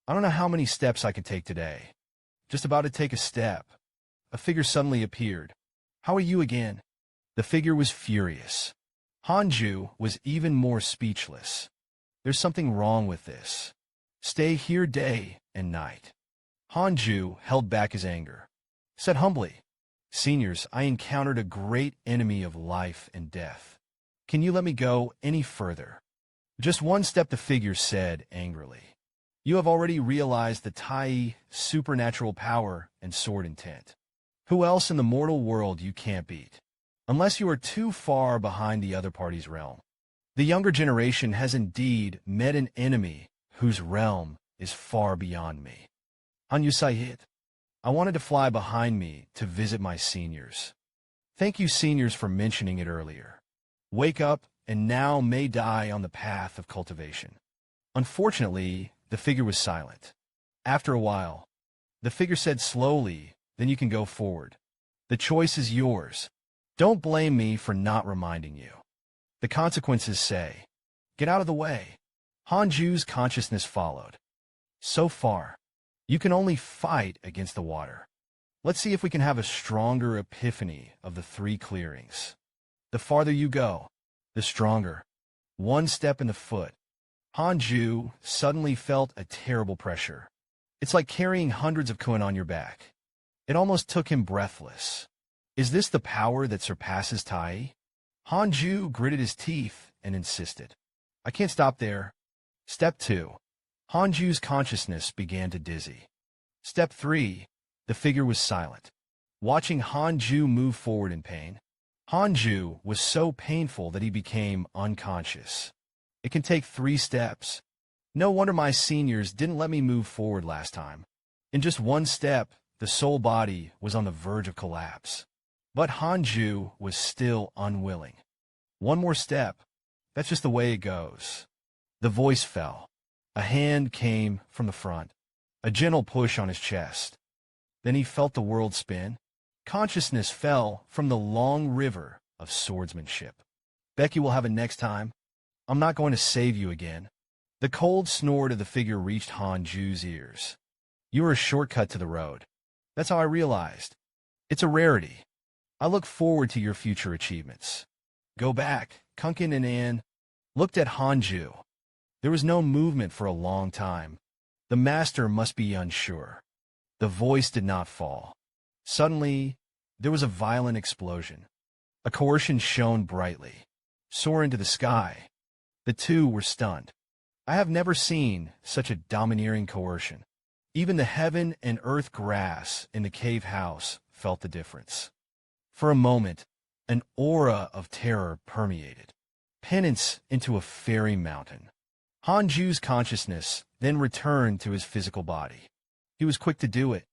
I don't know how many steps I can take today. Just about to take a step. A figure suddenly appeared. How are you again? The figure was furious. Hanju was even more speechless. There's something wrong with this. Stay here day and night. Hanju held back his anger. Said humbly, Seniors, I encountered a great enemy of life and death. Can you let me go any further? Just one step, the figure said angrily. You have already realized the Tai supernatural power and sword intent. Who else in the mortal world you can't beat? Unless you are too far behind the other party's realm. The younger generation has indeed met an enemy whose realm is far beyond me. Hanyu Sayid, I wanted to fly behind me to visit my seniors. Thank you, seniors, for mentioning it earlier. Wake up and now may die on the path of cultivation. Unfortunately, the figure was silent. After a while, the figure said slowly, then you can go forward. The choice is yours. Don't blame me for not reminding you. The consequences say, get out of the way. Hanju's consciousness followed. So far, you can only fight against the water. Let's see if we can have a stronger epiphany of the 3 clearings. The farther you go, the stronger. One step in the foot. Hanju suddenly felt a terrible pressure. It's like carrying hundreds of kun on your back. It almost took him breathless. Is this the power that surpasses Tai? Hanju gritted his teeth and insisted. I can't stop there. Step 2. Hanju's consciousness began to dizzy. Step 3. The figure was silent, watching Hanju move forward in pain. Hanju was so painful that he became unconscious. It can take 3 steps. No wonder my seniors didn't let me move forward last time. In just 1 step, the soul body was on the verge of collapse. But Hanju was still unwilling. 1 more step. That's just the way it goes. The voice fell. A hand came from the front, a gentle push on his chest. Then he felt the world spin. Consciousness fell from the long river of swordsmanship. Becky will have it next time. I'm not going to save you again. The cold snort of the figure reached Hanju's ears. You are a shortcut to the road. That's how I realized. It's a rarity. I look forward to your future achievements. Go back. Kunkin and Anne looked at Hanju. There was no movement for a long time. The master must be unsure. The voice did not fall. Suddenly, there was a violent explosion. A coercion shone brightly, soared into the sky. The two were stunned. I have never seen such a domineering coercion. Even the heaven and earth grass in the cave house felt the difference. For a moment, an aura of terror permeated, penance into a fairy mountain. Hanju's consciousness then returned to his physical body. He was quick to do it,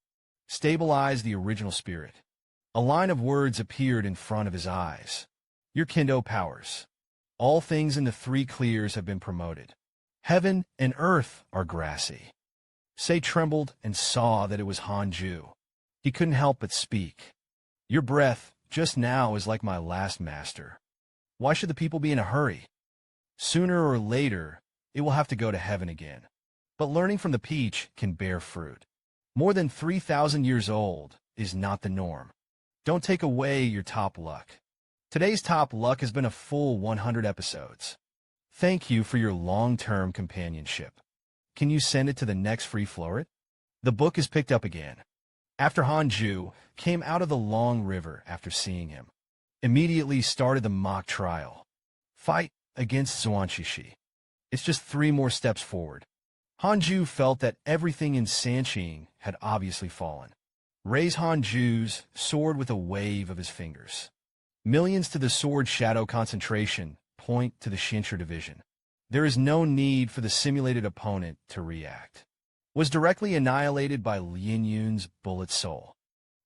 stabilize the original spirit. A line of words appeared in front of his eyes. Your Kendo powers. All things in the 3 clears have been promoted. Heaven and earth are grassy. Say trembled and saw that it was Hanju. He couldn't help but speak. Your breath just now is like my last master. Why should the people be in a hurry? Sooner or later, it will have to go to heaven again. But learning from the peach can bear fruit. More than 3,000 years old is not the norm. Don't take away your top luck. Today's top luck has been a full 100 episodes. Thank you for your long-term companionship. Can you send it to the next free floret? The book is picked up again. After Hanju came out of the long river after seeing him, immediately started the mock trial. Fight against Zhuanshishi. It's just 3 more steps forward. Hanju felt that everything in Sanqing had obviously fallen. Raise Hanju's sword with a wave of his fingers. Millions to the sword shadow concentration point to the Shinshu division. There is no need for the simulated opponent to react. Was directly annihilated by Lin Yun's bullet soul.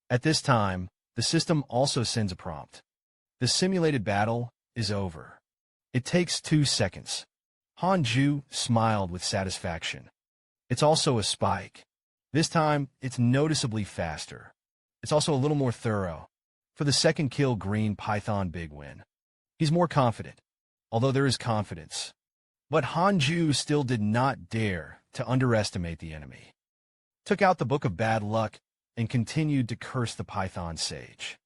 At this time, the system also sends a prompt. The simulated battle is over. It takes 2 seconds. Hanju smiled with satisfaction. It's also a spike. This time, it's noticeably faster. It's also a little more thorough. For the second kill, Green Python big win. He's more confident, although there is confidence. But Hanju still did not dare to underestimate the enemy. Took out the Book of Bad Luck and continued to curse the Python Sage.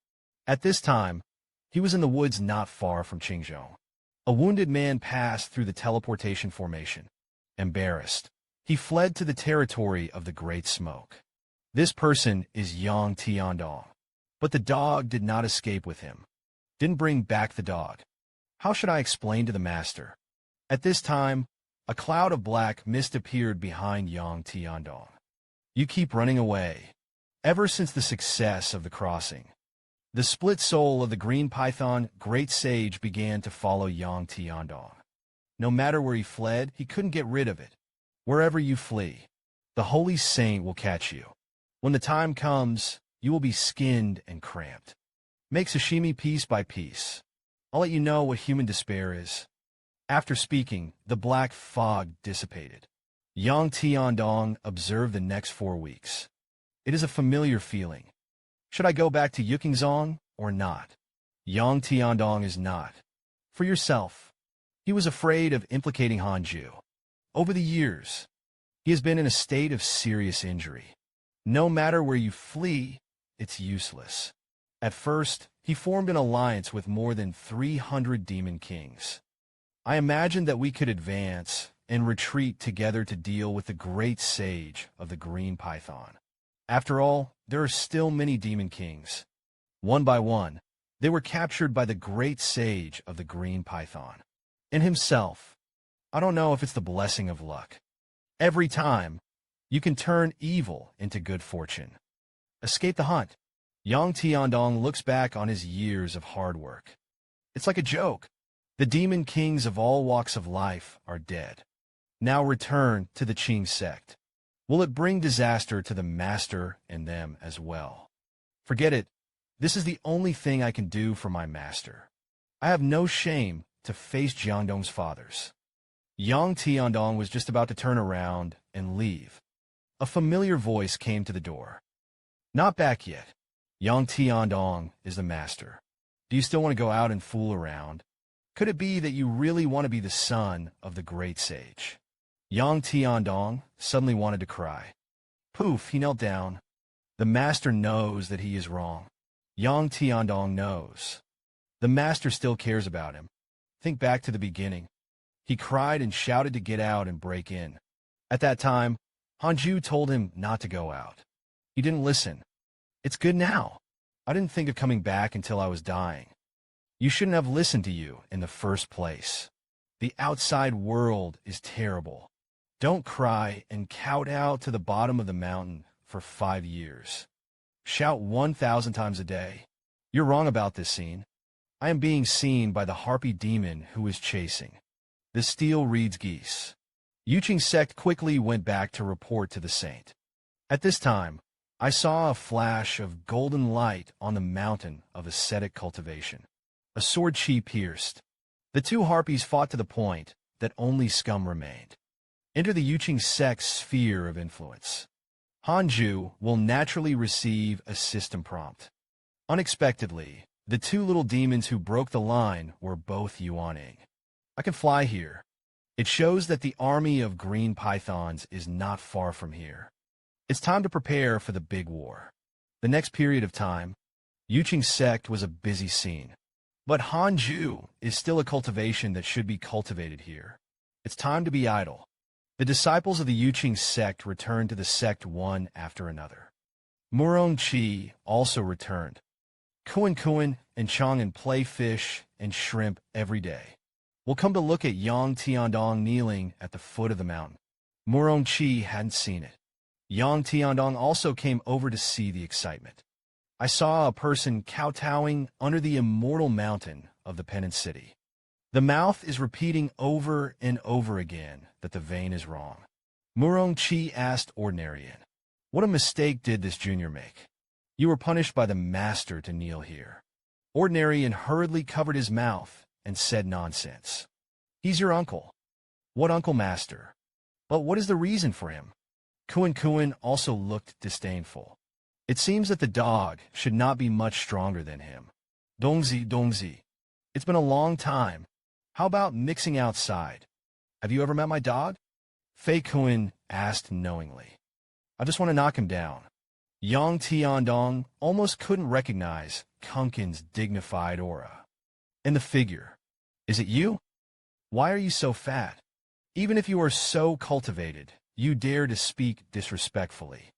At this time, he was in the woods not far from Qingzhou. A wounded man passed through the teleportation formation. Embarrassed, he fled to the territory of the Great Smoke. This person is Yang Tiandong. But the dog did not escape with him. Didn't bring back the dog. How should I explain to the master? At this time, a cloud of black mist appeared behind Yang Tiandong. You keep running away. Ever since the success of the crossing, the split soul of the Green Python Great Sage began to follow Yang Tiandong. No matter where he fled, he couldn't get rid of it. Wherever you flee, the Holy Saint will catch you. When the time comes, you will be skinned and cramped. Make sashimi piece by piece. I'll let you know what human despair is. After speaking, the black fog dissipated. Yang Tiandong observed the next 4 weeks. It is a familiar feeling. Should I go back to Yukingzong or not? Yang Tiandong is not. For yourself. He was afraid of implicating Hanju. Over the years, he has been in a state of serious injury. No matter where you flee, it's useless. At first, he formed an alliance with more than 300 demon kings. I imagined that we could advance and retreat together to deal with the great sage of the Green Python. After all, there are still many demon kings. One by one, they were captured by the great sage of the Green Python. And himself. I don't know if it's the blessing of luck. Every time, You can turn evil into good fortune. Escape the hunt. Yang Tiandong looks back on his years of hard work. It's like a joke. The demon kings of all walks of life are dead. Now return to the Qing sect. Will it bring disaster to the master and them as well? Forget it. This is the only thing I can do for my master. I have no shame to face Jiangdong's fathers. Yang Tiandong was just about to turn around and leave. A familiar voice came to the door. Not back yet. Yang Tiandong is the master. Do you still want to go out and fool around? Could it be that you really want to be the son of the great sage? Yang Tiandong suddenly wanted to cry. Poof, he knelt down. The master knows that he is wrong. Yang Tiandong knows. The master still cares about him. Think back to the beginning. He cried and shouted to get out and break in. At that time, Hanju told him not to go out. He didn't listen. It's good now. I didn't think of coming back until I was dying. You shouldn't have listened to you in the first place. The outside world is terrible. Don't cry and kowtow to the bottom of the mountain for 5 years. Shout 1,000 times a day. You're wrong about this scene. I am being seen by the harpy demon who is chasing. The steel reeds geese. Yuqing sect quickly went back to report to the saint. At this time, I saw a flash of golden light on the mountain of ascetic cultivation. A sword chi pierced. The two harpies fought to the point that only scum remained. Enter the Yuqing sect's sphere of influence. Hanju will naturally receive a system prompt. Unexpectedly, the two little demons who broke the line were both yuaning. I can fly here. It shows that the army of green pythons is not far from here. It's time to prepare for the big war. The next period of time, Yuqing sect was a busy scene. But Hanju is still a cultivation that should be cultivated here. It's time to be idle. The disciples of the Yuqing sect returned to the sect one after another. Murong Chi also returned. Kuan and Chang'an play fish and shrimp every day. We'll come to look at Yang Tiandong kneeling at the foot of the mountain. Murong Chi hadn't seen it. Yang Tiandong also came over to see the excitement. I saw a person kowtowing under the immortal mountain of the Penance City. The mouth is repeating over and over again that the vein is wrong. Murong Chi asked Ordinarian, "What a mistake did this junior make? You were punished by the master to kneel here." Ordinarian hurriedly covered his mouth and said nonsense. "He's your uncle." "What uncle, master? But what is the reason for him?" Kuan also looked disdainful. "It seems that the dog should not be much stronger than him." Dongzi. It's been a long time. How about mixing outside? Have you ever met my dog?" Fei Kuan asked knowingly. "I just want to knock him down." Yang Tiandong almost couldn't recognize Kunkin's dignified aura. "And the figure. Is it you? Why are you so fat? Even if you are so cultivated, you dare to speak disrespectfully."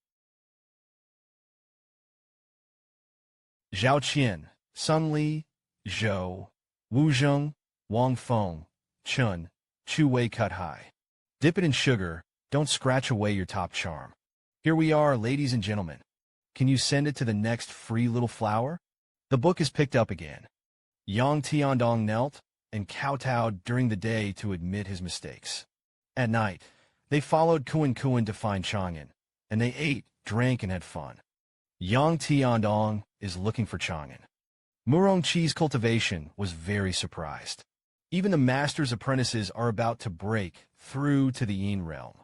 Zhao Qian, Sun Li, Zhou, Wu Zheng, Wang Feng, Chun, Chu Wei cut high. Dip it in sugar, don't scratch away your top charm. Here we are, ladies and gentlemen. Can you send it to the next free little flower? The book is picked up again. Yang Tiandong knelt and kowtowed during the day to admit his mistakes. At night, they followed Kuan to find Chang'an, and they ate, drank, and had fun. Yang Tiandong is looking for Chang'an. Murong Chi's cultivation was very surprised. Even the master's apprentices are about to break through to the Yin realm.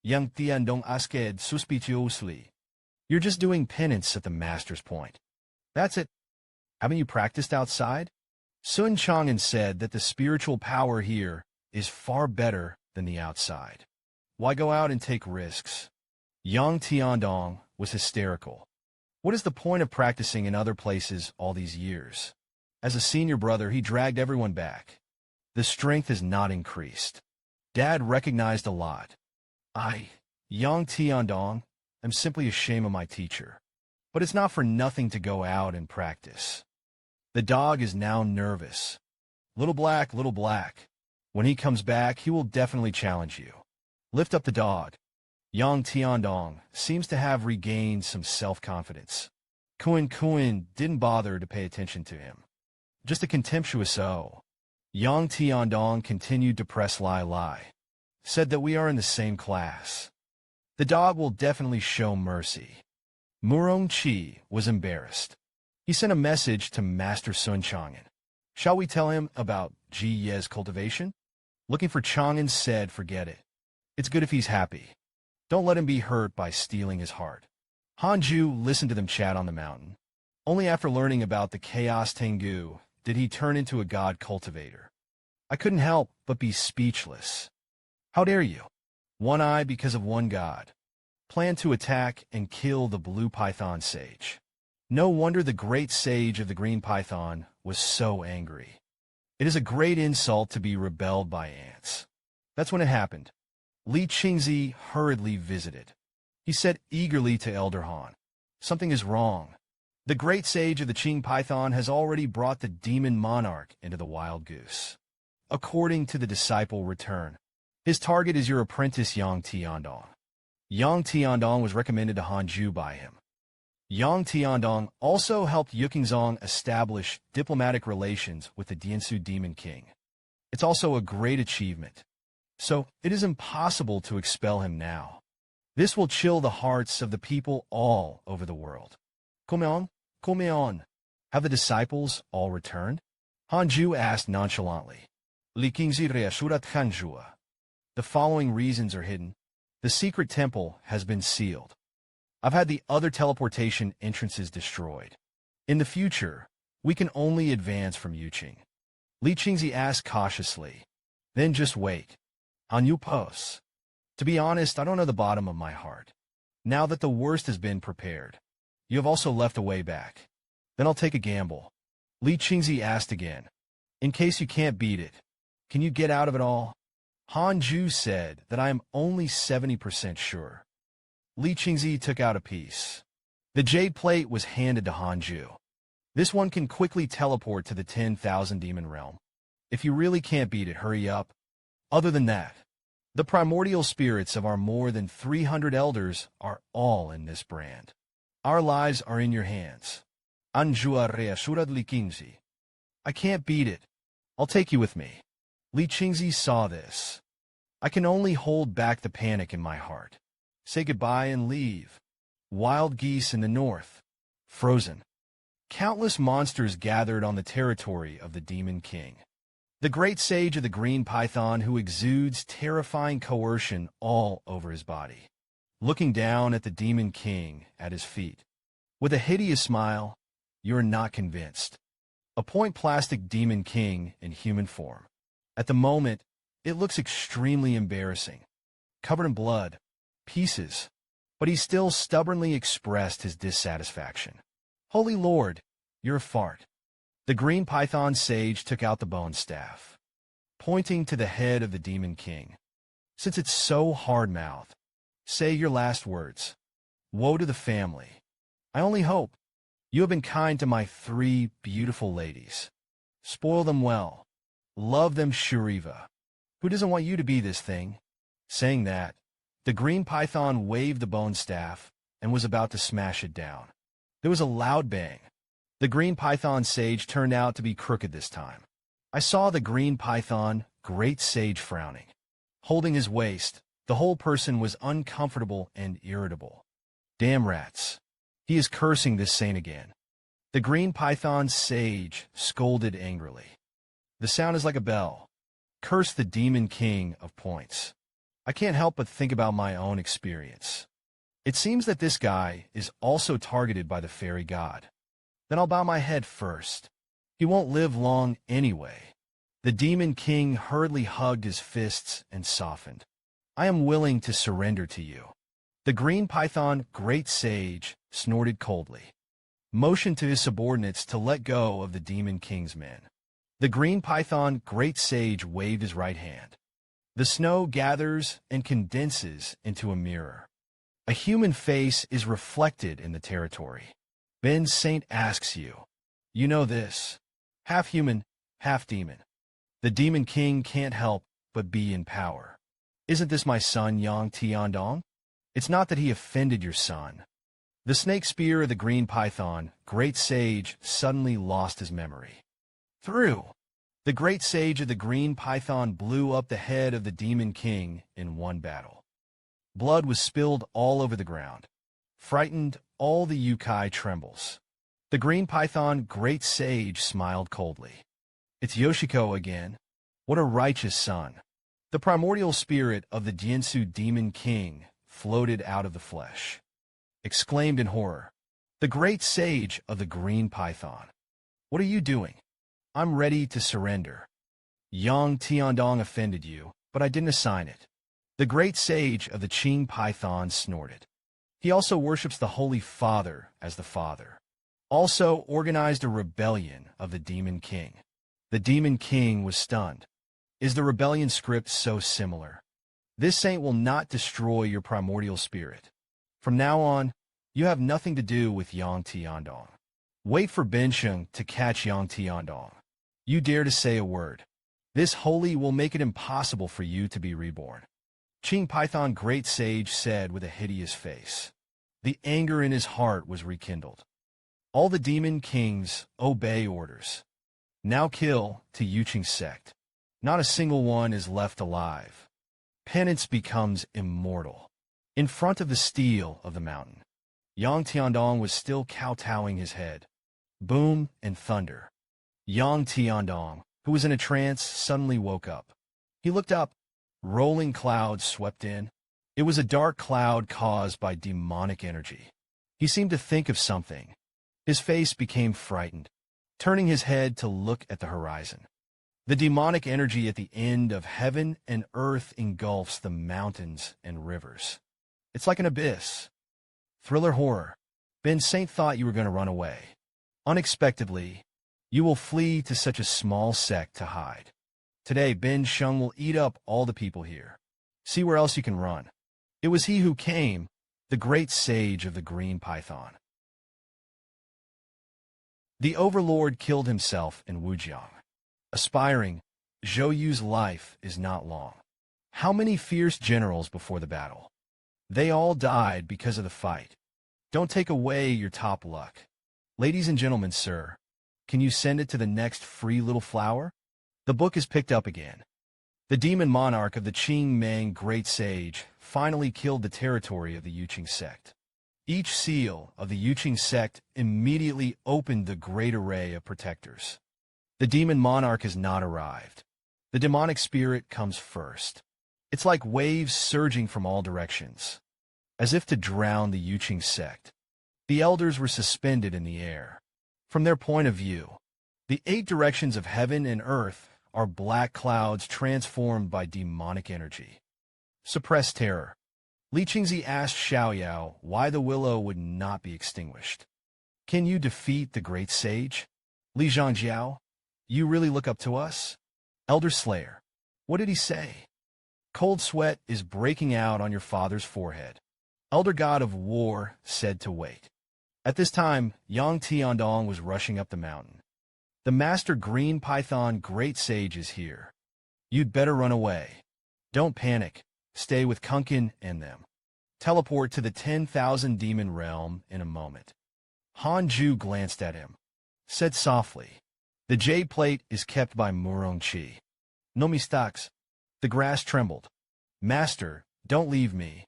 Yang Tiandong asked suspiciously, "You're just doing penance at the master's point. That's it. Haven't you practiced outside?" Sun Chang'an said that the spiritual power here is far better than the outside. Why go out and take risks? Yang Tiandong was hysterical. What is the point of practicing in other places all these years? As a senior brother, he dragged everyone back. The strength has not increased. Dad recognized a lot. I, Yang Tiandong, am simply ashamed of my teacher. But it's not for nothing to go out and practice. The dog is now nervous. Little black. When he comes back, he will definitely challenge you. Lift up the dog. Yang Tiandong seems to have regained some self-confidence. Kuan didn't bother to pay attention to him. Just a contemptuous O. Yang Tiandong continued to press Lai, said that we are in the same class. The dog will definitely show mercy. Murong Chi was embarrassed. He sent a message to Master Sun Chang'an. Shall we tell him about Ji Ye's cultivation? Looking for Chang'an said, forget it. It's good if he's happy. Don't let him be hurt by stealing his heart. Hanju listened to them chat on the mountain. Only after learning about the Chaos Tengu did he turn into a god cultivator. I couldn't help but be speechless. How dare you? One eye because of one god. Plan to attack and kill the blue python sage. No wonder the great sage of the green python was so angry. It is a great insult to be rebelled by ants. That's when it happened. Li Qingzi hurriedly visited. He said eagerly to Elder Han, something is wrong. The great sage of the Qing python has already brought the demon monarch into the wild goose. According to the disciple return, his target is your apprentice Yang Tiandong. Yang Tiandong was recommended to Hanju by him. Yang Tiandong also helped Yukingzong establish diplomatic relations with the Diansu Demon King. It's also a great achievement. So, it is impossible to expel him now. This will chill the hearts of the people all over the world. Come on. Have the disciples all returned? Hanju asked nonchalantly. Li Qingzi reassurat Hanjua. The following reasons are hidden. The secret temple has been sealed. I've had the other teleportation entrances destroyed. In the future, we can only advance from Yuqing. Li Qingzi asked cautiously. Then just wait. On you pos. To be honest, I don't know the bottom of my heart. Now that the worst has been prepared, you have also left a way back. Then I'll take a gamble. Li Qingzi asked again. In case you can't beat it, can you get out of it all? Hanju said that I am only 70% sure. Li Qingzi took out a piece. The jade plate was handed to Hanju. This one can quickly teleport to the 10,000 demon realm. If you really can't beat it, hurry up. Other than that, the primordial spirits of our more than 300 elders are all in this brand. Our lives are in your hands. Anjua reassurat Li Qingzi. I can't beat it. I'll take you with me. Li Qingzi saw this. I can only hold back the panic in my heart. Say goodbye and leave. Wild geese in the north. Frozen. Countless monsters gathered on the territory of the Demon King. The great sage of the green python who exudes terrifying coercion all over his body. Looking down at the Demon King at his feet. With a hideous smile, you're not convinced. A point plastic Demon King in human form. At the moment, it looks extremely embarrassing. Covered in blood. Pieces. But he still stubbornly expressed his dissatisfaction. Holy Lord, you're a fart. The green python sage took out the bone staff, pointing to the head of the Demon King. Since it's so hard-mouthed, say your last words. Woe to the family. I only hope. You have been kind to my 3 beautiful ladies. Spoil them well. Love them, Shuriva. Who doesn't want you to be this thing? Saying that, the green python waved the bone staff and was about to smash it down. There was a loud bang. The green python sage turned out to be crooked this time. I saw the green python, great sage, frowning. Holding his waist, the whole person was uncomfortable and irritable. Damn rats. He is cursing this saint again. The green python sage scolded angrily. The sound is like a bell. Curse the Demon King of points. I can't help but think about my own experience. It seems that this guy is also targeted by the fairy god. Then I'll bow my head first. He won't live long anyway. The Demon King hurriedly hugged his fists and softened. I am willing to surrender to you. The green python, great sage, snorted coldly. Motioned to his subordinates to let go of the Demon King's men. The green python, great sage, waved his right hand. The snow gathers and condenses into a mirror. A human face is reflected in the territory. Ben Saint asks you. You know this. Half human, half demon. The Demon King can't help but be in power. Isn't this my son Yang Tiandong? It's not that he offended your son. The snake spear of the green python, great sage, suddenly lost his memory. Through. The great sage of the green python blew up the head of the demon king in one battle. Blood was spilled all over the ground. Frightened, all the yokai trembles. The green python, great sage, smiled coldly. It's Yoshiko again. What a righteous son. The primordial spirit of the Jiansu demon king floated out of the flesh. Exclaimed in horror. The great sage of the green python. What are you doing? I'm ready to surrender. Yang Tiandong offended you, but I didn't assign it. The great sage of the Qing python snorted. He also worships the Holy Father as the Father. Also organized a rebellion of the demon king. The demon king was stunned. Is the rebellion script so similar? This saint will not destroy your primordial spirit. From now on, you have nothing to do with Yang Tiandong. Wait for Bensheng to catch Yang Tiandong. You dare to say a word. This holy will make it impossible for you to be reborn. Qing Python Great Sage said with a hideous face. The anger in his heart was rekindled. All the demon kings obey orders. Now kill to Yuqing sect. Not a single one is left alive. Penance becomes immortal. In front of the steel of the mountain, Yang Tiandong was still kowtowing his head. Boom and thunder. Yang Tiandong, who was in a trance, suddenly woke up. He looked up. Rolling clouds swept in. It was a dark cloud caused by demonic energy. He seemed to think of something. His face became frightened, turning his head to look at the horizon. The demonic energy at the end of heaven and earth engulfs the mountains and rivers. It's like an abyss. Thriller horror. Ben Saint thought you were going to run away. Unexpectedly, you will flee to such a small sect to hide. Today, Ben Sheng will eat up all the people here. See where else you can run. It was he who came, the great sage of the green python. The overlord killed himself in Wujiang. Aspiring, Zhou Yu's life is not long. How many fierce generals before the battle? They all died because of the fight. Don't take away your top luck. Ladies and gentlemen, sir, can you send it to the next free little flower? The book is picked up again. The demon monarch of the Qing Mang Great Sage finally killed the territory of the Yuqing sect. Each seal of the Yuqing sect immediately opened the great array of protectors. The demon monarch has not arrived. The demonic spirit comes first. It's like waves surging from all directions, as if to drown the Yuqing sect. The elders were suspended in the air. From their point of view, the 8 directions of heaven and earth are black clouds transformed by demonic energy. Suppressed terror. Li Qingzi asked Xiaoyao why the willow would not be extinguished. Can you defeat the great sage? Li Zhangjiao, you really look up to us? Elder Slayer, what did he say? Cold sweat is breaking out on your father's forehead. Elder God of War said to wait. At this time, Yang Tiandong was rushing up the mountain. The Master Green Python Great Sage is here. You'd better run away. Don't panic. Stay with Kunkin and them. Teleport to the 10,000 demon realm in a moment. Han Ju glanced at him. Said softly, the jade plate is kept by Murong Chi. No mistakes. The grass trembled. Master, don't leave me.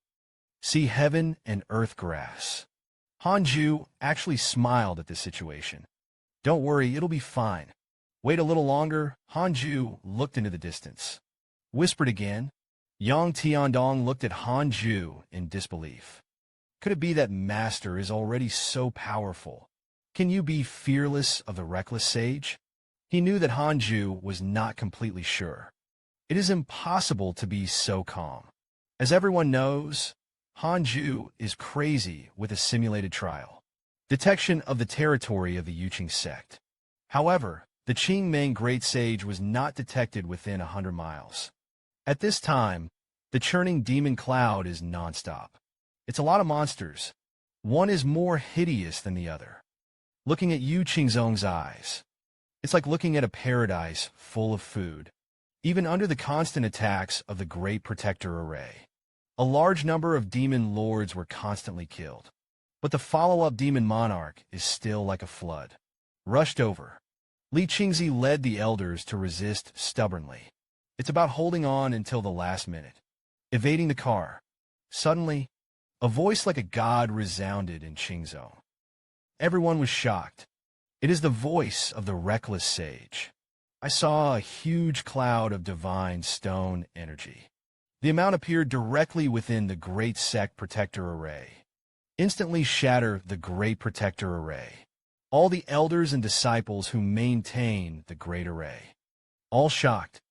See heaven and earth grass. Han Ju actually smiled at this situation. Don't worry, it'll be fine. Wait a little longer. Han Ju looked into the distance. Whispered again. Yang Tiandong looked at Han Ju in disbelief. Could it be that Master is already so powerful? Can you be fearless of the reckless sage? He knew that Han Ju was not completely sure. It is impossible to be so calm. As everyone knows, Han Ju is crazy with a simulated trial. Detection of the territory of the Yuqing sect. However, the Qing Mang Great Sage was not detected within 100 miles. At this time, the churning demon cloud is nonstop. It's a lot of monsters. One is more hideous than the other. Looking at Yu Qingzong's eyes, it's like looking at a paradise full of food, even under the constant attacks of the Great Protector Array. A large number of demon lords were constantly killed. But the follow-up demon monarch is still like a flood. Rushed over. Li Qingzi led the elders to resist stubbornly. It's about holding on until the last minute. Evading the car. Suddenly, a voice like a god resounded in Qingzhou. Everyone was shocked. It is the voice of the reckless sage. I saw a huge cloud of divine stone energy. The amount appeared directly within the Great Sect Protector Array. Instantly shatter the Great Protector Array. All the elders and disciples who maintain the Great Array. All shocked.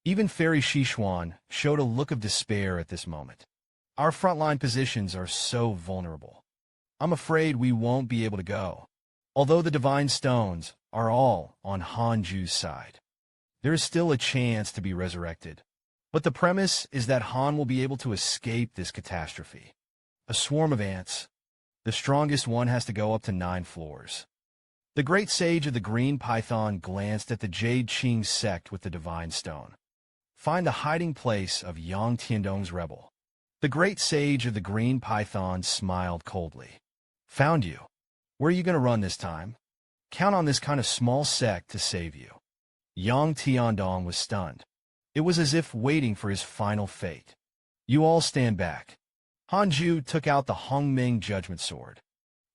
Even Fairy Shishuan showed a look of despair at this moment. Our frontline positions are so vulnerable. I'm afraid we won't be able to go. Although the divine stones are all on Hanju's side, there is still a chance to be resurrected. But the premise is that Han will be able to escape this catastrophe. A swarm of ants. The strongest one has to go up to 9 floors. The great sage of the green python glanced at the Jade Qing sect with the divine stone. Find the hiding place of Yang Tiandong's rebel. The great sage of the green python smiled coldly. Found you. Where are you going to run this time? Count on this kind of small sect to save you. Yang Tiandong was stunned. It was as if waiting for his final fate. You all stand back. Hanju took out the Hongming judgment sword,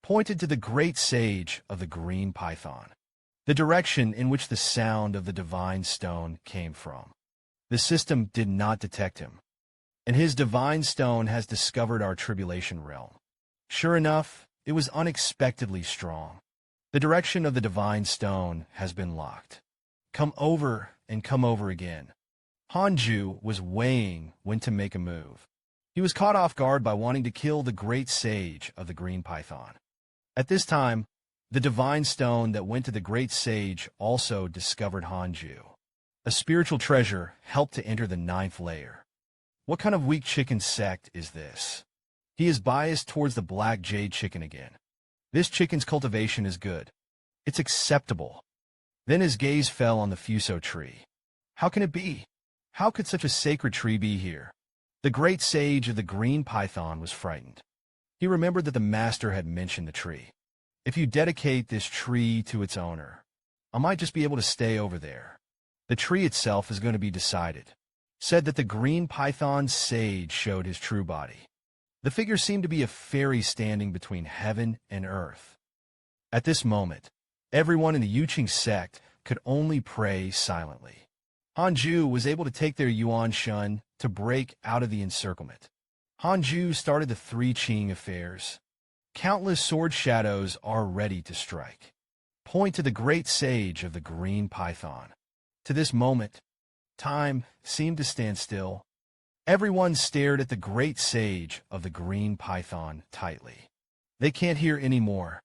pointed to the great sage of the green python, the direction in which the sound of the divine stone came from. The system did not detect him, and his divine stone has discovered our tribulation realm. Sure enough, it was unexpectedly strong. The direction of the divine stone has been locked. Come over and come over again. Hanju was weighing when to make a move. He was caught off guard by wanting to kill the great sage of the green python. At this time, the divine stone that went to the great sage also discovered Hanju. A spiritual treasure helped to enter the 9th layer. What kind of weak chicken sect is this? He is biased towards the black jade chicken again. This chicken's cultivation is good. It's acceptable. Then his gaze fell on the Fuso tree. How can it be? How could such a sacred tree be here? The great sage of the green python was frightened. He remembered that the master had mentioned the tree. If you dedicate this tree to its owner, I might just be able to stay over there. The tree itself is going to be decided. Said that the green python sage showed his true body. The figure seemed to be a fairy standing between heaven and earth. At this moment, everyone in the Yuqing sect could only pray silently. Hanju was able to take their Yuan Shun to break out of the encirclement. Hanju started the 3 Qing affairs. Countless sword shadows are ready to strike. Point to the great sage of the green python. To this moment, time seemed to stand still. Everyone stared at the great sage of the green python tightly. They can't hear anymore.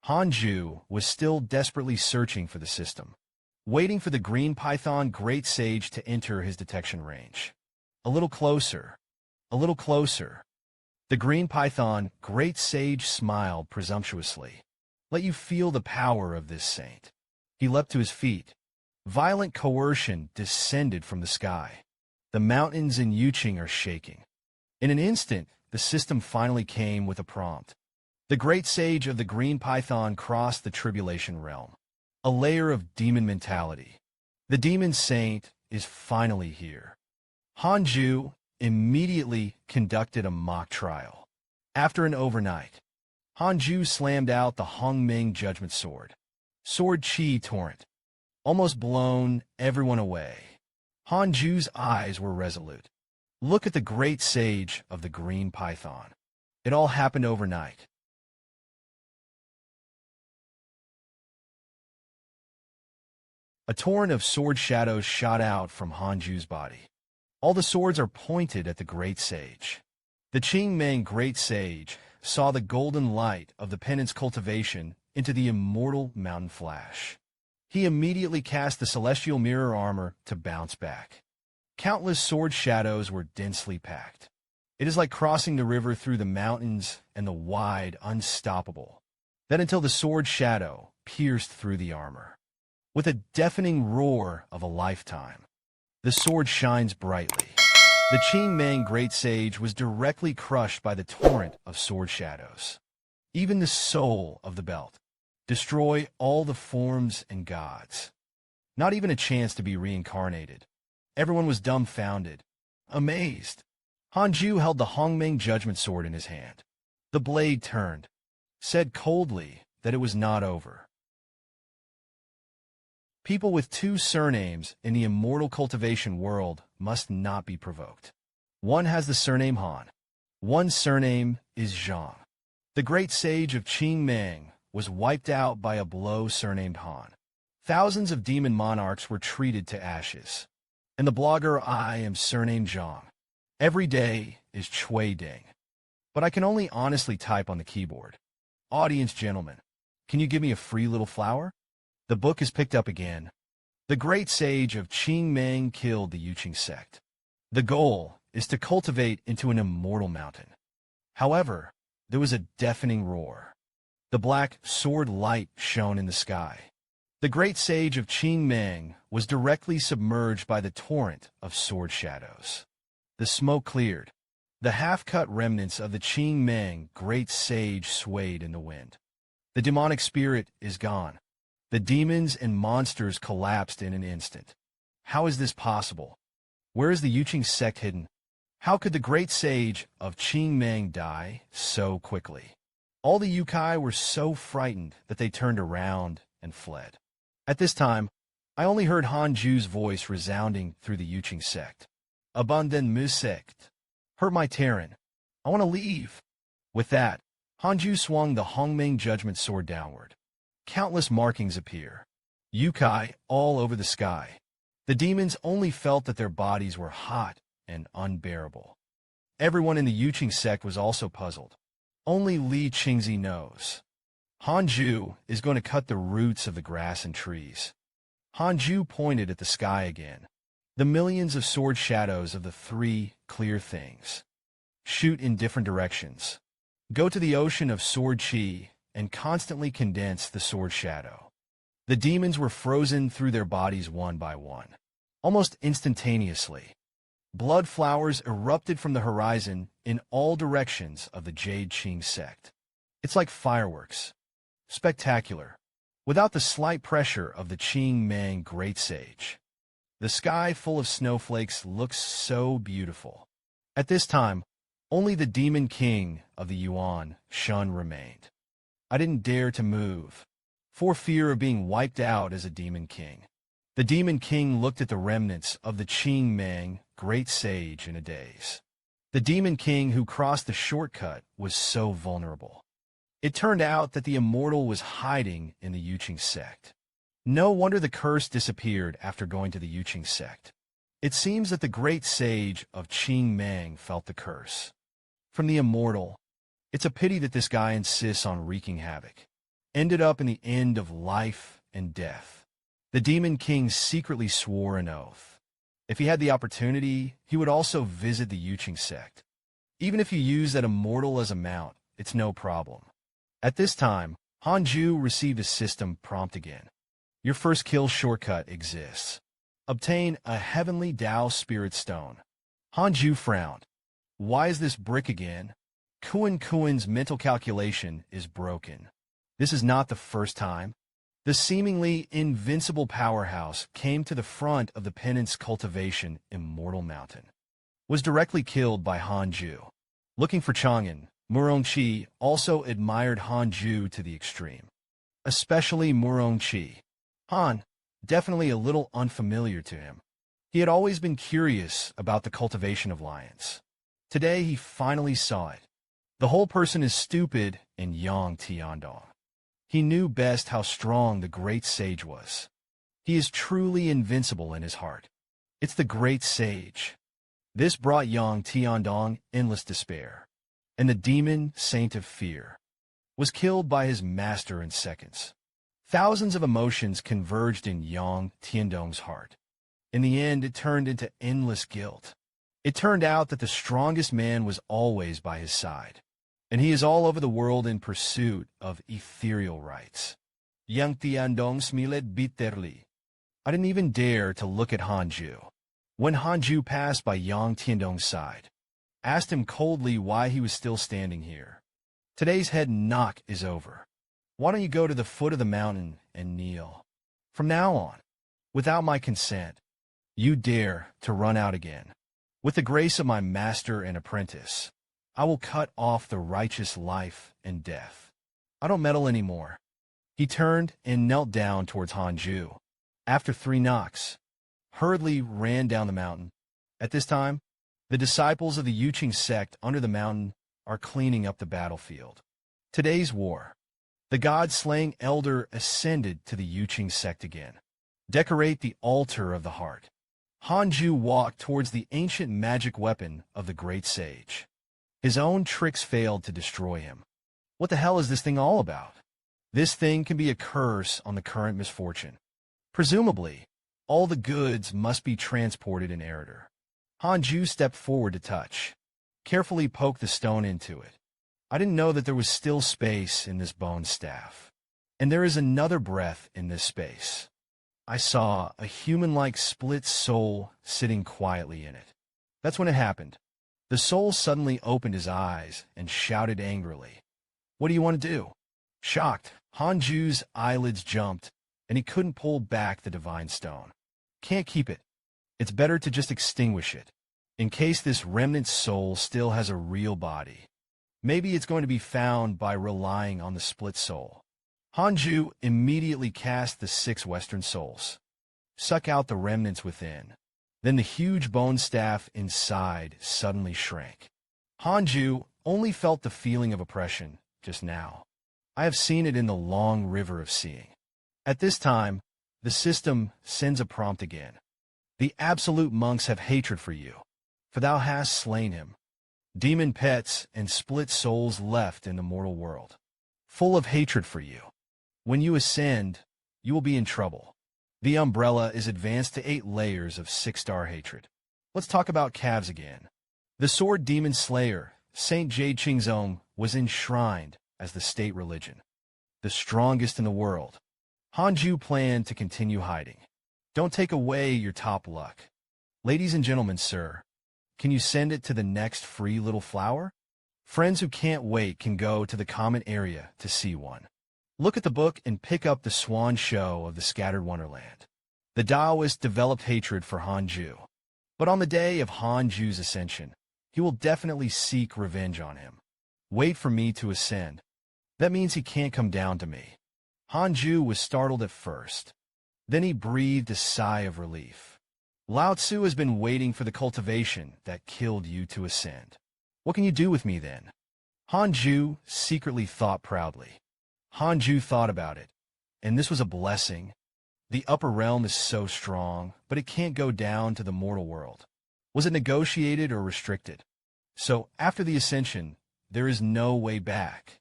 Hanju was still desperately searching for the system, waiting for the green python great sage to enter his detection range. A little closer. A little closer. The green python great sage smiled presumptuously. Let you feel the power of this saint. He leapt to his feet. Violent coercion descended from the sky. The mountains in Yuqing are shaking. In an instant, the system finally came with a prompt. The great sage of the green python crossed the tribulation realm. A layer of demon mentality. The demon saint is finally here. Hanju immediately conducted a mock trial. After an overnight, Hanju slammed out the Hongming judgment sword. Sword chi torrent. Almost blown everyone away. Hanju's eyes were resolute. Look at the great sage of the green python. It all happened overnight. A torrent of sword shadows shot out from Hanju's body. All the swords are pointed at the great sage. The Qingming great sage saw the golden light of the penance cultivation into the immortal mountain flash. He immediately cast the celestial mirror armor to bounce back. Countless sword shadows were densely packed. It is like crossing the river through the mountains and the wide, unstoppable. Then until the sword shadow pierced through the armor. With a deafening roar of a lifetime, the sword shines brightly. The Qing Mang Great Sage was directly crushed by the torrent of sword shadows. Even the soul of the belt. Destroy all the forms and gods. Not even a chance to be reincarnated. Everyone was dumbfounded, amazed. Hanju held the Hongmeng Judgment Sword in his hand. The blade turned, said coldly that it was not over. People with two surnames in the immortal cultivation world must not be provoked. One has the surname Han. One's surname is Zhang. The great sage of Qing Mang was wiped out by a blow surnamed Han. Thousands of demon monarchs were treated to ashes. And the blogger I am surnamed Zhang. Every day is Chui Ding. But I can only honestly type on the keyboard. Audience gentlemen, can you give me a free little flower? The book is picked up again. The great sage of Qing Mang killed the Yuqing sect. The goal is to cultivate into an immortal mountain. However, there was a deafening roar. The black sword light shone in the sky. The great sage of Qing Mang was directly submerged by the torrent of sword shadows. The smoke cleared. The half-cut remnants of the Qing Mang great sage swayed in the wind. The demonic spirit is gone. The demons and monsters collapsed in an instant. How is this possible? Where is the Yuqing sect hidden? How could the great sage of Qing Mang die so quickly? All the yokai were so frightened that they turned around and fled. At this time, I only heard Hanju's voice resounding through the Yuqing sect. Abandon mu sect. Hurt my Terran. I want to leave. With that, Hanju swung the Hongmeng Judgment Sword downward. Countless markings appear. Yukai all over the sky. The demons only felt that their bodies were hot and unbearable. Everyone in the Yuqing sect was also puzzled. Only Li Qingzi knows. Hanju is going to cut the roots of the grass and trees. Hanju pointed at the sky again. The millions of sword shadows of the three clear things. Shoot in different directions. Go to the ocean of sword chi and constantly condense the sword shadow. The demons were frozen through their bodies one by one, almost instantaneously. Blood flowers erupted from the horizon in all directions of the Jade Qing sect. It's like fireworks. Spectacular. Without the slight pressure of the Qing Mang Great Sage. The sky full of snowflakes looks so beautiful. At this time, only the demon king of the Yuan, Shun, remained. I didn't dare to move, for fear of being wiped out as a demon king. The demon king looked at the remnants of the Qing Mang Great Sage in a daze. The demon king who crossed the shortcut was so vulnerable. It turned out that the immortal was hiding in the Yuqing sect. No wonder the curse disappeared after going to the Yuqing sect. It seems that the great sage of Qing Mang felt the curse. From the immortal, it's a pity that this guy insists on wreaking havoc. Ended up in the end of life and death. The demon king secretly swore an oath. If he had the opportunity, he would also visit the Yuqing sect. Even if you use that immortal as a mount, it's no problem. At this time, Hanju received a system prompt again. Your first kill shortcut exists. Obtain a heavenly Tao spirit stone. Hanju frowned. Why is this brick again? Kuen's mental calculation is broken. This is not the first time. The seemingly invincible powerhouse came to the front of the penance cultivation immortal mountain. Was directly killed by Hanju. Looking for Chang'an, Murongqi also admired Hanju to the extreme. Especially Murongqi. Han, definitely a little unfamiliar to him. He had always been curious about the cultivation of lions. Today he finally saw it. The whole person is stupid in Yang Tiandong. He knew best how strong the great sage was. He is truly invincible in his heart. It's the great sage. This brought Yang Tiandong endless despair. And the demon, saint of fear, was killed by his master in seconds. Thousands of emotions converged in Yang Tiandong's heart. In the end, it turned into endless guilt. It turned out that the strongest man was always by his side. And he is all over the world in pursuit of ethereal rights. Yang Tiandong smiled bitterly. I didn't even dare to look at Hanju. When Hanju passed by Yang Tiandong's side, asked him coldly why he was still standing here. Today's head knock is over. Why don't you go to the foot of the mountain and kneel? From now on, without my consent, you dare to run out again. With the grace of my master and apprentice, I will cut off the righteous life and death. I don't meddle anymore. He turned and knelt down towards Hanju. After 3 knocks, hurriedly ran down the mountain. At this time, the disciples of the Yuqing sect under the mountain are cleaning up the battlefield. Today's war. The god-slaying elder ascended to the Yuqing sect again. Decorate the altar of the heart. Hanju walked towards the ancient magic weapon of the great sage. His own tricks failed to destroy him. What the hell is this thing all about? This thing can be a curse on the current misfortune. Presumably, all the goods must be transported in error. Hanju stepped forward to touch. Carefully poked the stone into it. I didn't know that there was still space in this bone staff. And there is another breath in this space. I saw a human-like split soul sitting quietly in it. That's when it happened. The soul suddenly opened his eyes and shouted angrily. What do you want to do? Shocked, Hanju's eyelids jumped, and he couldn't pull back the divine stone. Can't keep it. It's better to just extinguish it, in case this remnant soul still has a real body. Maybe it's going to be found by relying on the split soul. Hanju immediately cast the 6 Western souls. Suck out the remnants within. Then the huge bone staff inside suddenly shrank. Hanju only felt the feeling of oppression just now. I have seen it in the long river of seeing. At this time, the system sends a prompt again. The absolute monks have hatred for you, for thou hast slain him. Demon pets and split souls left in the mortal world, full of hatred for you. When you ascend, you will be in trouble. The umbrella is advanced to 8 layers of 6-star hatred. Let's talk about calves again. The sword demon slayer, Saint Jade Qingzong, was enshrined as the state religion, the strongest in the world. Hanju planned to continue hiding. Don't take away your top luck. Ladies and gentlemen, sir, can you send it to the next free little flower? Friends who can't wait can go to the comment area to see one. Look at the book and pick up the Swan Show of the Scattered Wonderland. The Taoist developed hatred for Hanju. But on the day of Hanju's ascension, he will definitely seek revenge on him. Wait for me to ascend. That means he can't come down to me. Hanju was startled at first. Then he breathed a sigh of relief. Lao Tzu has been waiting for the cultivation that killed you to ascend. What can you do with me then? Hanju secretly thought proudly. Hanju thought about it, and this was a blessing. The upper realm is so strong, but it can't go down to the mortal world. Was it negotiated or restricted? So, after the ascension, there is no way back.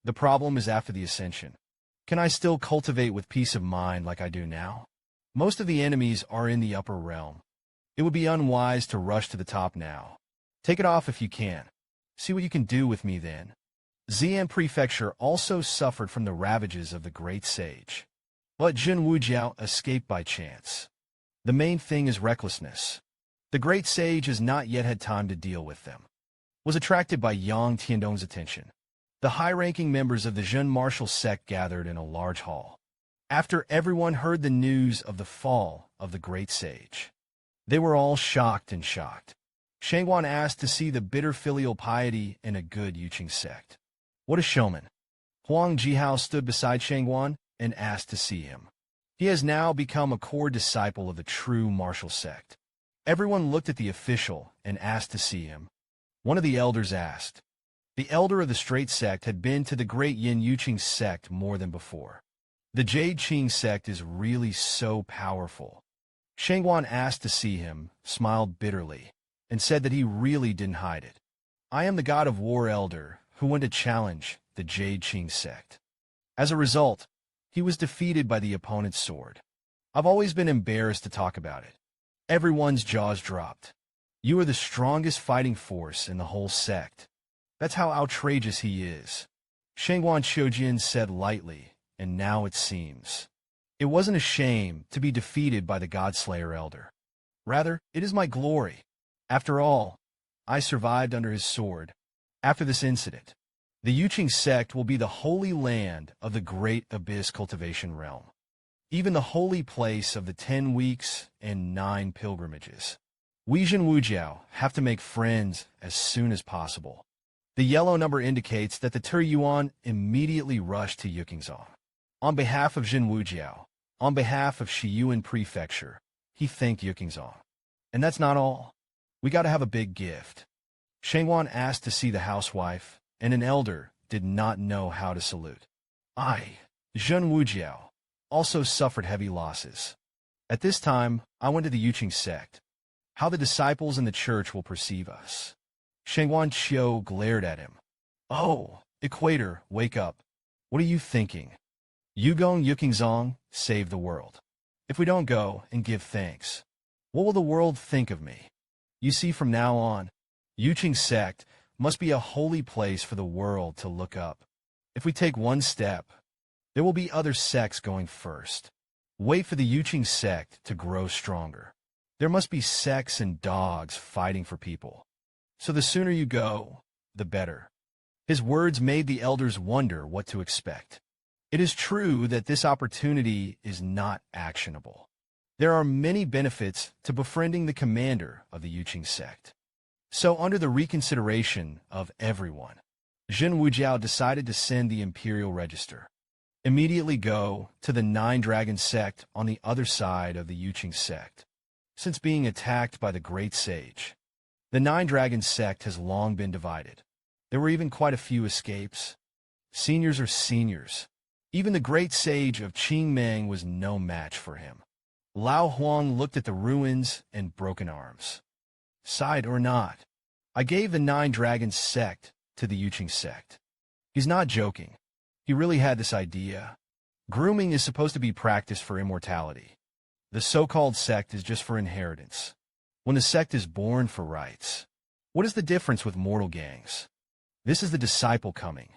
The problem is after the ascension. Can I still cultivate with peace of mind like I do now? Most of the enemies are in the upper realm. It would be unwise to rush to the top now. Take it off if you can. See what you can do with me then. Xi'an Prefecture also suffered from the ravages of the great sage. But Jun Wujiao escaped by chance. The main thing is recklessness. The great sage has not yet had time to deal with them. Was attracted by Yang Tiandong's attention. The high-ranking members of the Zhen martial sect gathered in a large hall. After everyone heard the news of the fall of the great sage, they were all shocked and shocked. Shangguan asked to see the bitter filial piety in a good Yuqing sect. What a showman. Huang Jihao stood beside Shangguan and asked to see him. He has now become a core disciple of the true martial sect. Everyone looked at the official and asked to see him. One of the elders asked. The elder of the straight sect had been to the great Yin Yuqing sect more than before. The Jade Qing sect is really so powerful. Shangguan asked to see him, smiled bitterly, and said that he really didn't hide it. I am the god of war elder who went to challenge the Jade Qing sect. As a result, he was defeated by the opponent's sword. I've always been embarrassed to talk about it. Everyone's jaws dropped. You are the strongest fighting force in the whole sect. That's how outrageous he is. Shangguan Qiujin said lightly, and now it seems. It wasn't a shame to be defeated by the Godslayer Elder. Rather, it is my glory. After all, I survived under his sword. After this incident, the Yuqing sect will be the holy land of the great abyss cultivation realm, even the holy place of the 10 weeks and 9 pilgrimages. Weijin Wujiao have to make friends as soon as possible. The yellow number indicates that the Yuan immediately rushed to Yukingzong. On behalf of Jin Wujiao, on behalf of Shiyuan Prefecture, he thanked Yukingzong. And that's not all. We gotta have a big gift. Shengwan asked to see the housewife, and an elder did not know how to salute. I, Jin Wujiao, also suffered heavy losses. At this time, I went to the Yuqing sect. How the disciples in the church will perceive us. Shengwan Qiu glared at him. Oh, Equator, wake up. What are you thinking? Yugong Yukingzong, save the world. If we don't go and give thanks, what will the world think of me? You see, from now on, Yuqing sect must be a holy place for the world to look up. If we take one step, there will be other sects going first. Wait for the Yuqing sect to grow stronger. There must be sects and dogs fighting for people. So the sooner you go, the better. His words made the elders wonder what to expect. It is true that this opportunity is not actionable. There are many benefits to befriending the commander of the Yuqing sect. So under the reconsideration of everyone, Jin Wujiao decided to send the imperial register. Immediately go to the 9 Dragon sect on the other side of the Yuqing sect. Since being attacked by the great sage, the 9 Dragon sect has long been divided. There were even quite a few escapes. Seniors are seniors. Even the great sage of Qingmeng was no match for him. Lao Huang looked at the ruins and broken arms. Side or not, I gave the 9 Dragon sect to the Yuqing sect. He's not joking. He really had this idea. Grooming is supposed to be practiced for immortality. The so-called sect is just for inheritance. When the sect is born for rights. What is the difference with mortal gangs? This is the disciple coming.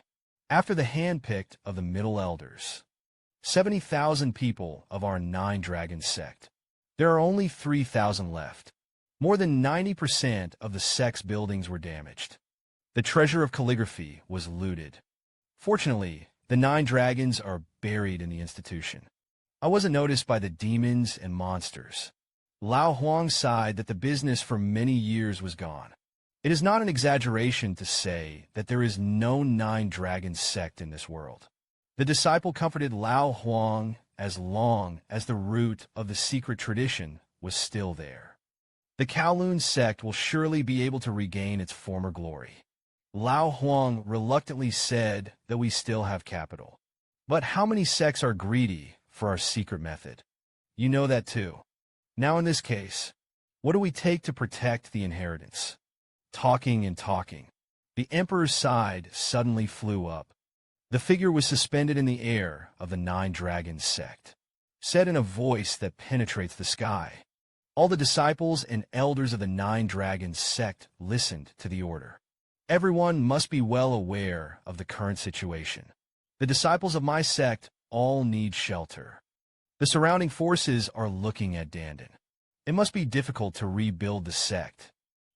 After the hand-picked of the middle elders. 70,000 people of our 9 Dragon sect. There are only 3,000 left. More than 90% of the sect's buildings were damaged. The treasure of calligraphy was looted. Fortunately, the 9 dragons are buried in the institution. I wasn't noticed by the demons and monsters. Lao Huang sighed that the business for many years was gone. It is not an exaggeration to say that there is no 9 Dragon sect in this world. The disciple comforted Lao Huang as long as the root of the secret tradition was still there. The Kowloon sect will surely be able to regain its former glory. Lao Huang reluctantly said that we still have capital. But how many sects are greedy for our secret method? You know that too. Now in this case, what do we take to protect the inheritance? Talking and talking. The emperor's side suddenly flew up. The figure was suspended in the air of the 9 Dragons sect, said in a voice that penetrates the sky. All the disciples and elders of the 9 Dragons sect listened to the order. Everyone must be well aware of the current situation. The disciples of my sect all need shelter. The surrounding forces are looking at Dandin. It must be difficult to rebuild the sect.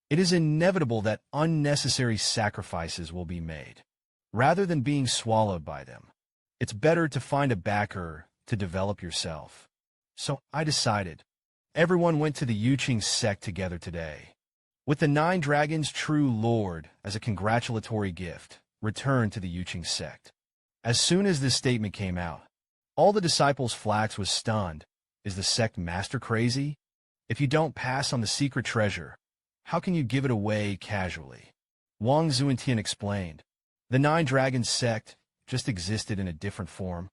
It is inevitable that unnecessary sacrifices will be made. Rather than being swallowed by them, it's better to find a backer to develop yourself. So I decided. Everyone went to the Yuqing sect together today. With the 9 Dragons' true lord as a congratulatory gift, returned to the Yuqing sect. As soon as this statement came out, all the disciples' flax was stunned. Is the sect master crazy? If you don't pass on the secret treasure, how can you give it away casually? Wang Zuantian explained. The 9 Dragons sect just existed in a different form.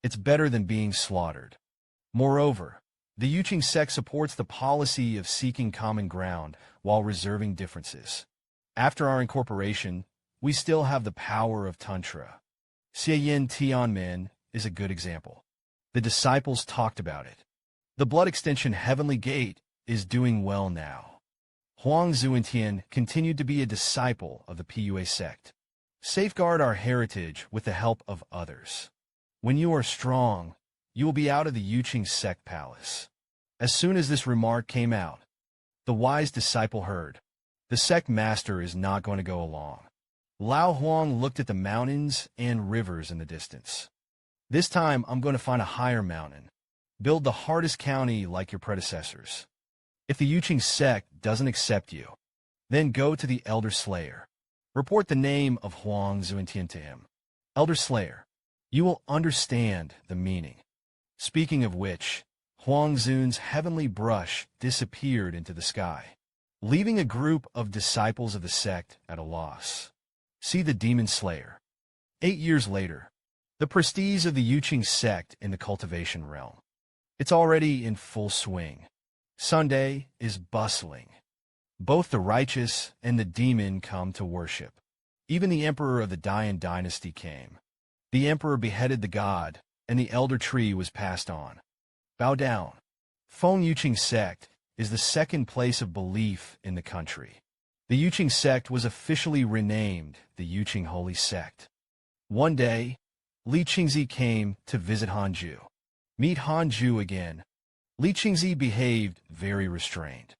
It's better than being slaughtered. Moreover, the Yuqing sect supports the policy of seeking common ground while reserving differences. After our incorporation, we still have the power of Tantra. Xieyin Tianmen is a good example. The disciples talked about it. The blood extension Heavenly Gate is doing well now. Huang Zuantian continued to be a disciple of the Pua sect. Safeguard our heritage with the help of others. When you are strong, you will be out of the Yuqing sect palace. As soon as this remark came out, The wise disciple heard. The sect master is not going to go along. Lao Huang looked at the mountains and rivers in the distance. This time, I'm going to find a higher mountain. Build the hardest county like your predecessors. If the Yuqing sect doesn't accept you, then go to the Elder Slayer. Report the name of Huang Zuintian to him. Elder Slayer, you will understand the meaning. Speaking of which, Huang Zun's heavenly brush disappeared into the sky, leaving a group of disciples of the sect at a loss. See the Demon Slayer. 8 years later, the prestige of the Yuqing sect in the cultivation realm. It's already in full swing. Sunday is bustling. Both the righteous and the demon come to worship. Even the emperor of the Dian dynasty came. The emperor beheaded the god, and the elder tree was passed on. Bow down. Feng Yuqing sect is the second place of belief in the country. The Yuqing sect was officially renamed the Yuqing Holy Sect. One day, Li Qingzi came to visit Hanju. Meet Hanju again. Li Qingzi behaved very restrained.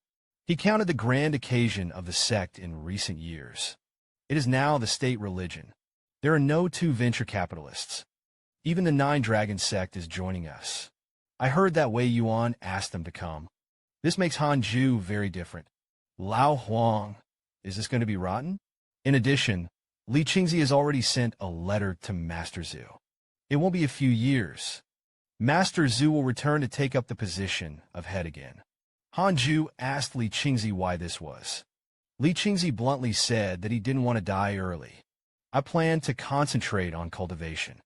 He counted the grand occasion of the sect in recent years. It is now the state religion. There are no two venture capitalists. Even the Nine Dragon sect is joining us. I heard that Wei Yuan asked them to come. This makes Hanju very different. Lao Huang, is this going to be rotten? In addition, Li Qingzi has already sent a letter to Master Zhu. It won't be a few years. Master Zhu will return to take up the position of head again. Hanju asked Li Qingzi why this was. Li Qingzi bluntly said that he didn't want to die early. I plan to concentrate on cultivation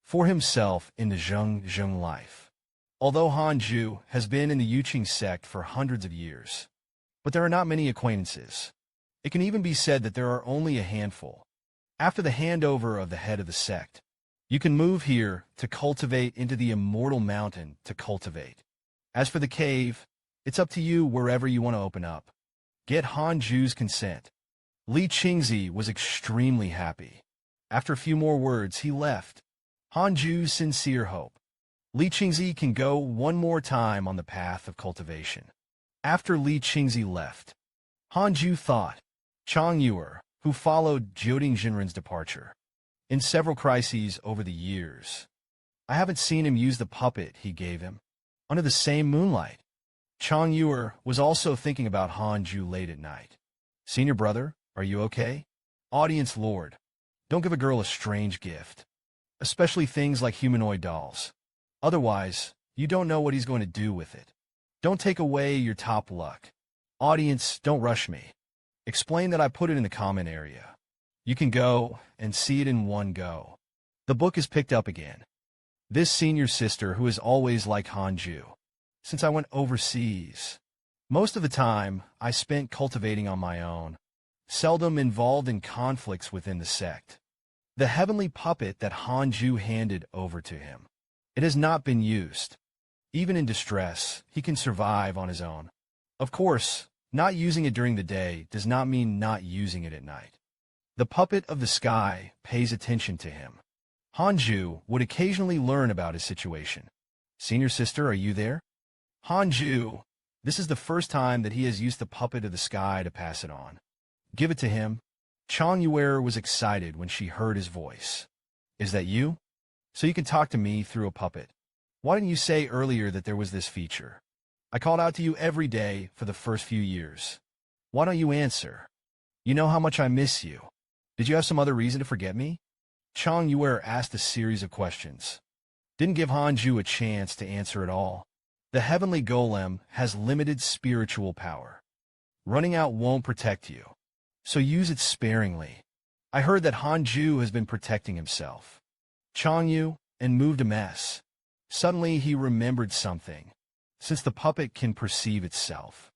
for himself in the Zheng life. Although Hanju has been in the Yuqing sect for hundreds of years, but there are not many acquaintances. It can even be said that there are only a handful. After the handover of the head of the sect, you can move here to cultivate into the immortal mountain to cultivate. As for the cave, it's up to you wherever you want to open up. Get Hanju's consent. Li Qingzi was extremely happy. After a few more words, he left. Hanju's sincere hope. Li Qingzi can go one more time on the path of cultivation. After Li Qingzi left, Hanju thought, Chang Yuer, who followed Jioding Jinren's departure, in several crises over the years. I haven't seen him use the puppet he gave him. Under the same moonlight. Chang Yuer was also thinking about Hanju late at night. Senior brother, are you okay? Audience lord, don't give a girl a strange gift. Especially things like humanoid dolls. Otherwise, you don't know what he's going to do with it. Don't take away your top luck. Audience, don't rush me. Explain that I put it in the comment area. You can go and see it in one go. The book is picked up again. This senior sister who is always like Hanju. Since I went overseas, most of the time I spent cultivating on my own, seldom involved in conflicts within the sect. The heavenly puppet that Hanju handed over to him. It has not been used. Even in distress, he can survive on his own. Of course, not using it during the day does not mean not using it at night. The puppet of the sky pays attention to him. Hanju would occasionally learn about his situation. Senior sister, are you there? Hanju, this is the first time that he has used the puppet of the sky to pass it on. Give it to him. Chang Yuer was excited when she heard his voice. Is that you? So you can talk to me through a puppet. Why didn't you say earlier that there was this feature? I called out to you every day for the first few years. Why don't you answer? You know how much I miss you. Did you have some other reason to forget me? Chang Yuer asked a series of questions. Didn't give Hanju a chance to answer at all. The heavenly golem has limited spiritual power. Running out won't protect you, so use it sparingly. I heard that Hanju has been protecting himself. Chang Yu, and moved a mess. Suddenly he remembered something. Since the puppet can perceive itself.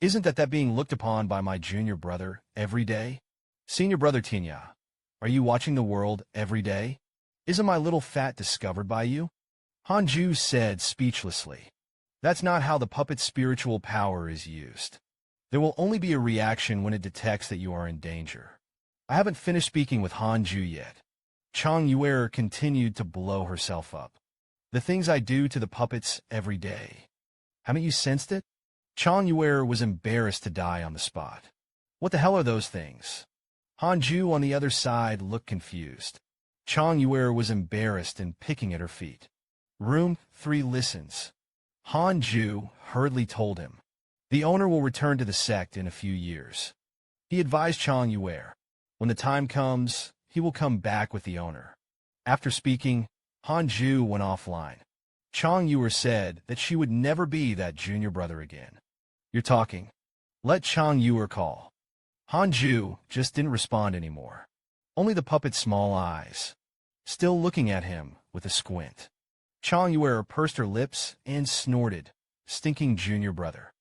Isn't that being looked upon by my junior brother every day? Senior brother Tinya, are you watching the world every day? Isn't my little fat discovered by you? Hanju said speechlessly. That's not how the puppet's spiritual power is used. There will only be a reaction when it detects that you are in danger. I haven't finished speaking with Hanju yet. Chang Yuer continued to blow herself up. The things I do to the puppets every day. Haven't you sensed it? Chang Yuer was embarrassed to die on the spot. What the hell are those things? Hanju on the other side looked confused. Chang Yuer was embarrassed and picking at her feet. Room 3 listens. Hanju hurriedly told him. The owner will return to the sect in a few years. He advised Chang Yuer. When the time comes, he will come back with the owner. After speaking, Hanju went offline. Chang Yuer said that she would never be that junior brother again. You're talking. Let Chang Yuer call. Hanju just didn't respond anymore. Only the puppet's small eyes, still looking at him with a squint. Chang Yuer pursed her lips and snorted. Stinking junior brother.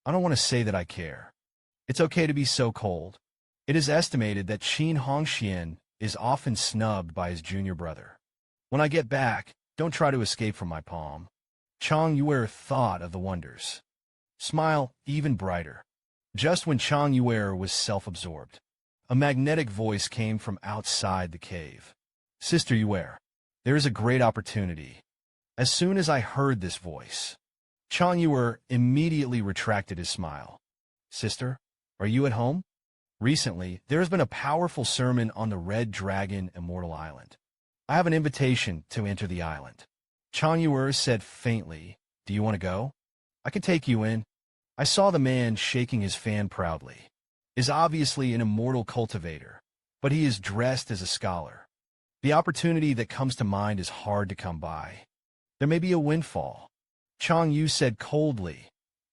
I don't want to say that I care. It's okay to be so cold. It is estimated that Qin Hongxian is often snubbed by his junior brother. When I get back, don't try to escape from my palm. Chang Yuer thought of the wonders. Smile even brighter. Just when Chang Yuer was self-absorbed, a magnetic voice came from outside the cave. Sister Yuer, there is a great opportunity. As soon as I heard this voice, Chang Yuer immediately retracted his smile. Sister, are you at home? Recently, there has been a powerful sermon on the Red Dragon Immortal Island. I have an invitation to enter the island. Chang Yuer said faintly, do you want to go? I can take you in. I saw the man shaking his fan proudly. Is obviously an immortal cultivator, but he is dressed as a scholar. The opportunity that comes to mind is hard to come by. There may be a windfall. Chang Yu said coldly,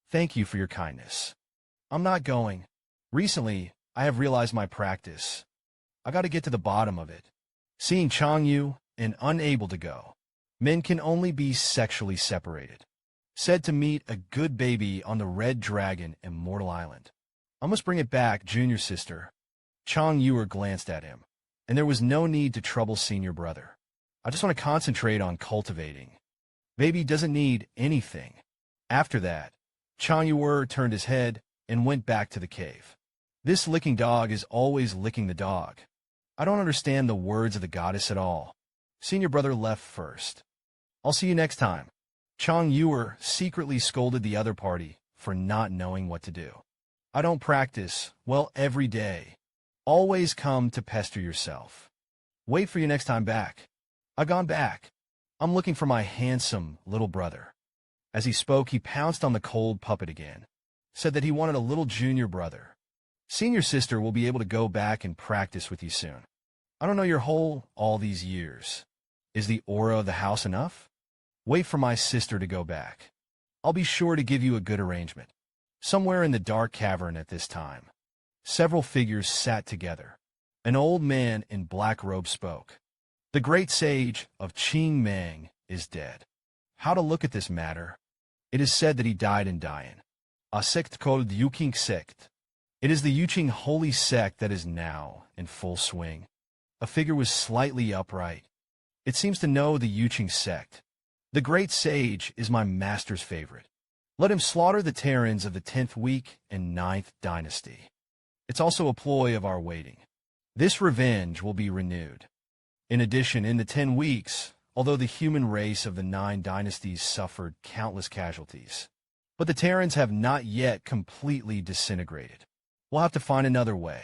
thank you for your kindness. I'm not going. Recently, I have realized my practice. I got to get to the bottom of it. Seeing Chang Yu and unable to go, men can only be sexually separated. Said to meet a good baby on the Red Dragon Immortal Island. I must bring it back, junior sister. Chang Yuer glanced at him, and there was no need to trouble senior brother. I just want to concentrate on cultivating. Baby doesn't need anything. After that, Chang Yuer turned his head and went back to the cave. This licking dog is always licking the dog. I don't understand the words of the goddess at all. Senior brother left first. I'll see you next time. Chang Yuer secretly scolded the other party for not knowing what to do. I don't practice, well, every day. Always come to pester yourself. Wait for you next time back. I've gone back. I'm looking for my handsome little brother. As he spoke, he pounced on the cold puppet again. Said that he wanted a little junior brother. Senior sister will be able to go back and practice with you soon. I don't know your all these years. Is the aura of the house enough? Wait for my sister to go back. I'll be sure to give you a good arrangement. Somewhere in the dark cavern at this time, several figures sat together. An old man in black robe spoke. The great sage of Qing Mang is dead. How to look at this matter? It is said that he died in Dian. A sect called the Yuqing sect. It is the Yuqing holy sect that is now in full swing. A figure was slightly upright. It seems to know the Yuqing sect. The great sage is my master's favorite. Let him slaughter the Terrans of the 10th week and 9th dynasty. It's also a ploy of our waiting. This revenge will be renewed. In addition, in the 10 weeks, although the human race of the 9 dynasties suffered countless casualties, but the Terrans have not yet completely disintegrated. We'll have to find another way.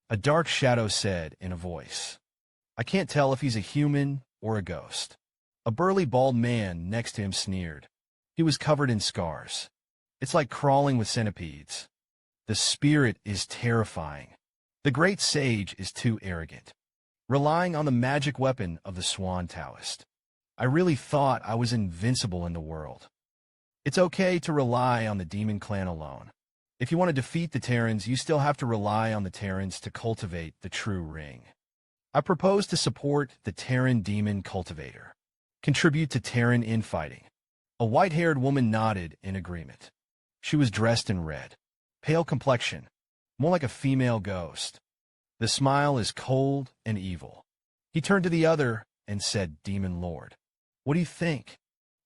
A dark shadow said in a voice. I can't tell if he's a human or a ghost. A burly bald man next to him sneered. He was covered in scars. It's like crawling with centipedes. The spirit is terrifying. The great sage is too arrogant. Relying on the magic weapon of the Swan Taoist. I really thought I was invincible in the world. It's okay to rely on the demon clan alone. If you want to defeat the Terrans, you still have to rely on the Terrans to cultivate the true ring. I propose to support the Terran demon cultivator. Contribute to Terran infighting. A white-haired woman nodded in agreement. She was dressed in red. Pale complexion. More like a female ghost. The smile is cold and evil. He turned to the other and said, Demon Lord. What do you think?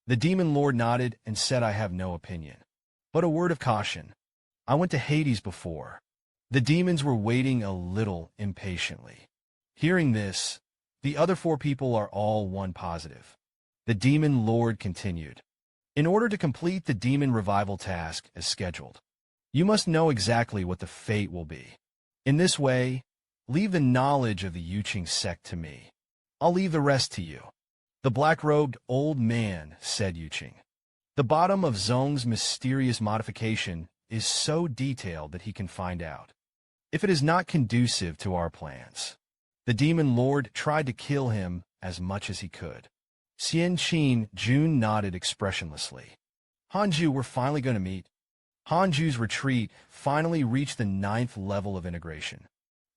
The Demon Lord nodded and said, I have no opinion. But a word of caution. I went to Hades before. The demons were waiting a little impatiently. Hearing this, the other 4 people are all one positive. The Demon Lord continued. In order to complete the demon revival task as scheduled, you must know exactly what the fate will be. In this way, leave the knowledge of the Yuqing sect to me. I'll leave the rest to you. The black-robed old man, said Yuqing. The bottom of Zhong's mysterious modification is so detailed that he can find out if it is not conducive to our plans. The demon lord tried to kill him as much as he could. Xian Qin Jun nodded expressionlessly. Hanju, we're finally going to meet. Hanju's retreat finally reached the 9th level of integration.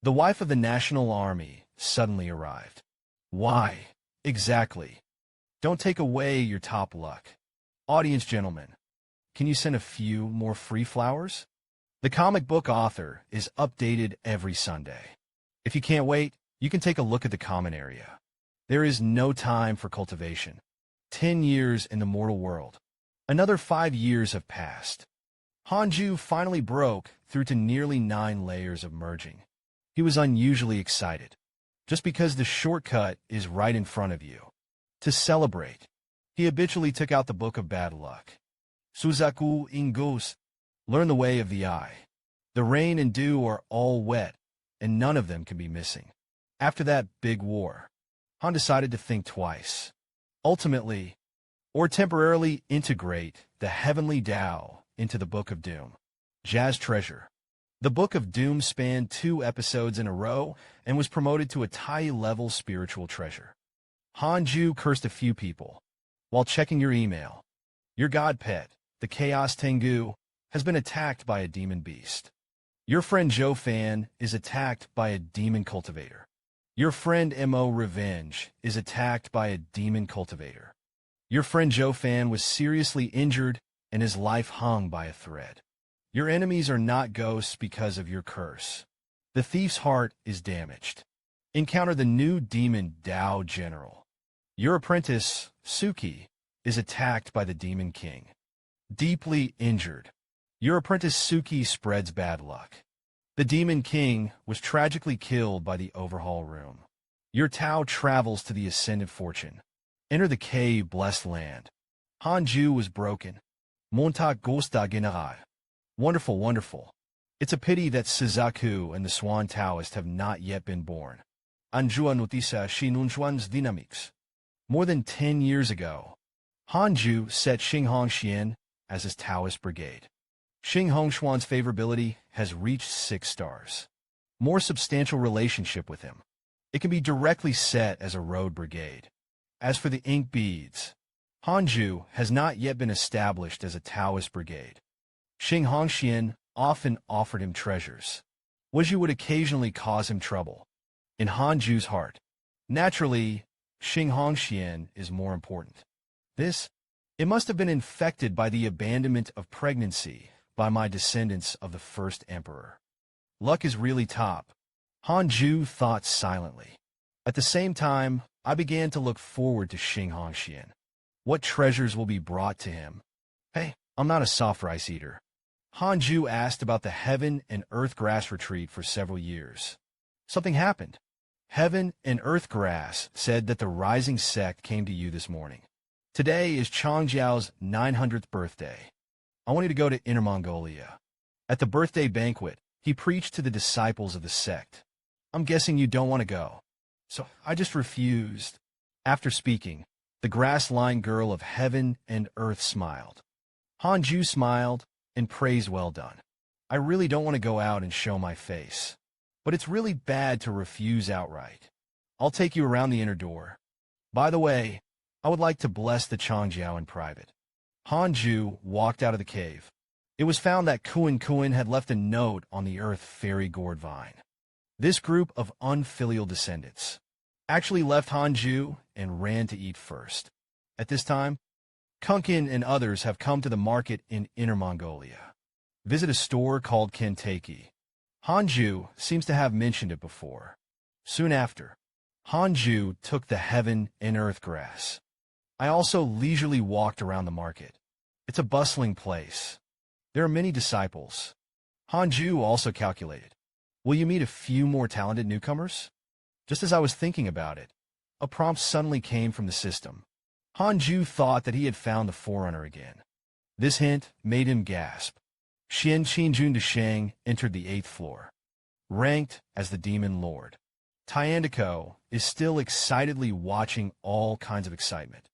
The wife of the National Army suddenly arrived. Why? Exactly. Don't take away your top luck. Audience gentlemen, can you send a few more free flowers? The comic book author is updated every Sunday. If you can't wait, you can take a look at the comment area. There is no time for cultivation. 10 years in the mortal world. Another 5 years have passed. Hanju finally broke through to nearly 9 layers of merging. He was unusually excited, just because the shortcut is right in front of you. To celebrate, he habitually took out the Book of Bad Luck. Suzaku Ingos, learn the way of the eye. The rain and dew are all wet, and none of them can be missing. After that big war, Han decided to think twice. Ultimately, or temporarily integrate the heavenly Tao into the Book of Doom. Jazz Treasure. The Book of Doom spanned 2 episodes in a row and was promoted to a Tai-level spiritual treasure. Hanju cursed a few people while checking your email. Your god pet, the Chaos Tengu, has been attacked by a demon beast. Your friend Zhou Fan is attacked by a demon cultivator. Your friend Mo Revenge is attacked by a demon cultivator. Your friend Zhou Fan was seriously injured and his life hung by a thread. Your enemies are not ghosts because of your curse. The thief's heart is damaged. Encounter the new demon Dao General. Your apprentice, Suki, is attacked by the Demon King. Deeply injured. Your apprentice Suki spreads bad luck. The Demon King was tragically killed by the overhaul room. Your Tao travels to the Ascendant Fortune. Enter the cave blessed land. Hanju was broken. Montak Gosta General. Wonderful, wonderful. It's a pity that Suzaku and the Swan Taoist have not yet been born. Anjua noticia Shinunchuan's dynamics. More than 10 years ago, Hanju set Xinghong Xian as his Taoist brigade. Xinghong Xuan's favorability has reached 6 stars. More substantial relationship with him. It can be directly set as a road brigade. As for the ink beads, Hanju has not yet been established as a Taoist brigade. Xinghong Xian often offered him treasures. Wuzhu would occasionally cause him trouble. In Hanju's heart, naturally, Xinghong Xian is more important. It must have been infected by the abandonment of pregnancy by my descendants of the first emperor. Luck is really top. Hanju thought silently. At the same time, I began to look forward to Xinghong Xian. What treasures will be brought to him? Hey, I'm not a soft rice eater. Hanju asked about the Heaven and Earth Grass retreat for several years. Something happened. Heaven and Earth Grass said that the rising sect came to you this morning. Today is Changjiao's 900th birthday. I want you to go to Inner Mongolia. At the birthday banquet, he preached to the disciples of the sect. I'm guessing you don't want to go. So I just refused. After speaking, the grass-lined girl of Heaven and Earth smiled. Hanju smiled and praised well done. I really don't want to go out and show my face. But it's really bad to refuse outright. I'll take you around the inner door. By the way, I would like to bless the Changjiao in private. Hanju walked out of the cave. It was found that Kuan had left a note on the earth fairy gourd vine. This group of unfilial descendants actually left Hanju and ran to eat first. At this time, Kunkin and others have come to the market in Inner Mongolia. Visit a store called Kentucky. Hanju seems to have mentioned it before. Soon after, Hanju took the Heaven and Earth Grass. I also leisurely walked around the market. It's a bustling place. There are many disciples. Hanju also calculated. Will you meet a few more talented newcomers? Just as I was thinking about it, a prompt suddenly came from the system. Hanju thought that he had found the Forerunner again. This hint made him gasp. Xian Qinjun de Shang entered the 8th floor, ranked as the Demon Lord. Tiandico is still excitedly watching all kinds of excitement.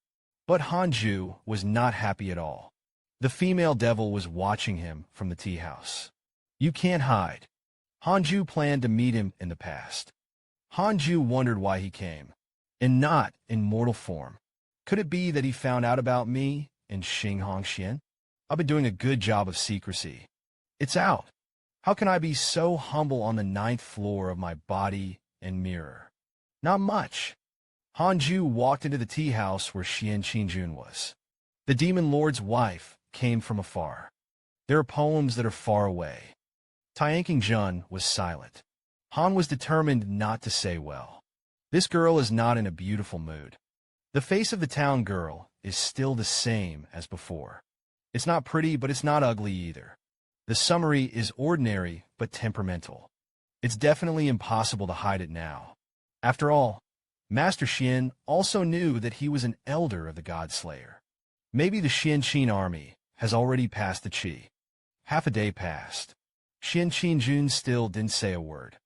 But Hanju was not happy at all. The female devil was watching him from the tea house. You can't hide. Hanju planned to meet him in the past. Hanju wondered why he came, and not in mortal form. Could it be that he found out about me and Xinghongxian? I've been doing a good job of secrecy. It's out. How can I be so humble on the 9th floor of my body and mirror? Not much. Hanju walked into the tea house where Xian Qinjun was. The Demon Lord's wife came from afar. There are poems that are far away. Tianqing Jun was silent. Han was determined not to say well. This girl is not in a beautiful mood. The face of the town girl is still the same as before. It's not pretty, but it's not ugly either. The summary is ordinary, but temperamental. It's definitely impossible to hide it now. After all, Master Xian also knew that he was an elder of the God Slayer. Maybe the Xianqin army has already passed the Qi. Half a day passed. Xian Qinjun still didn't say a word.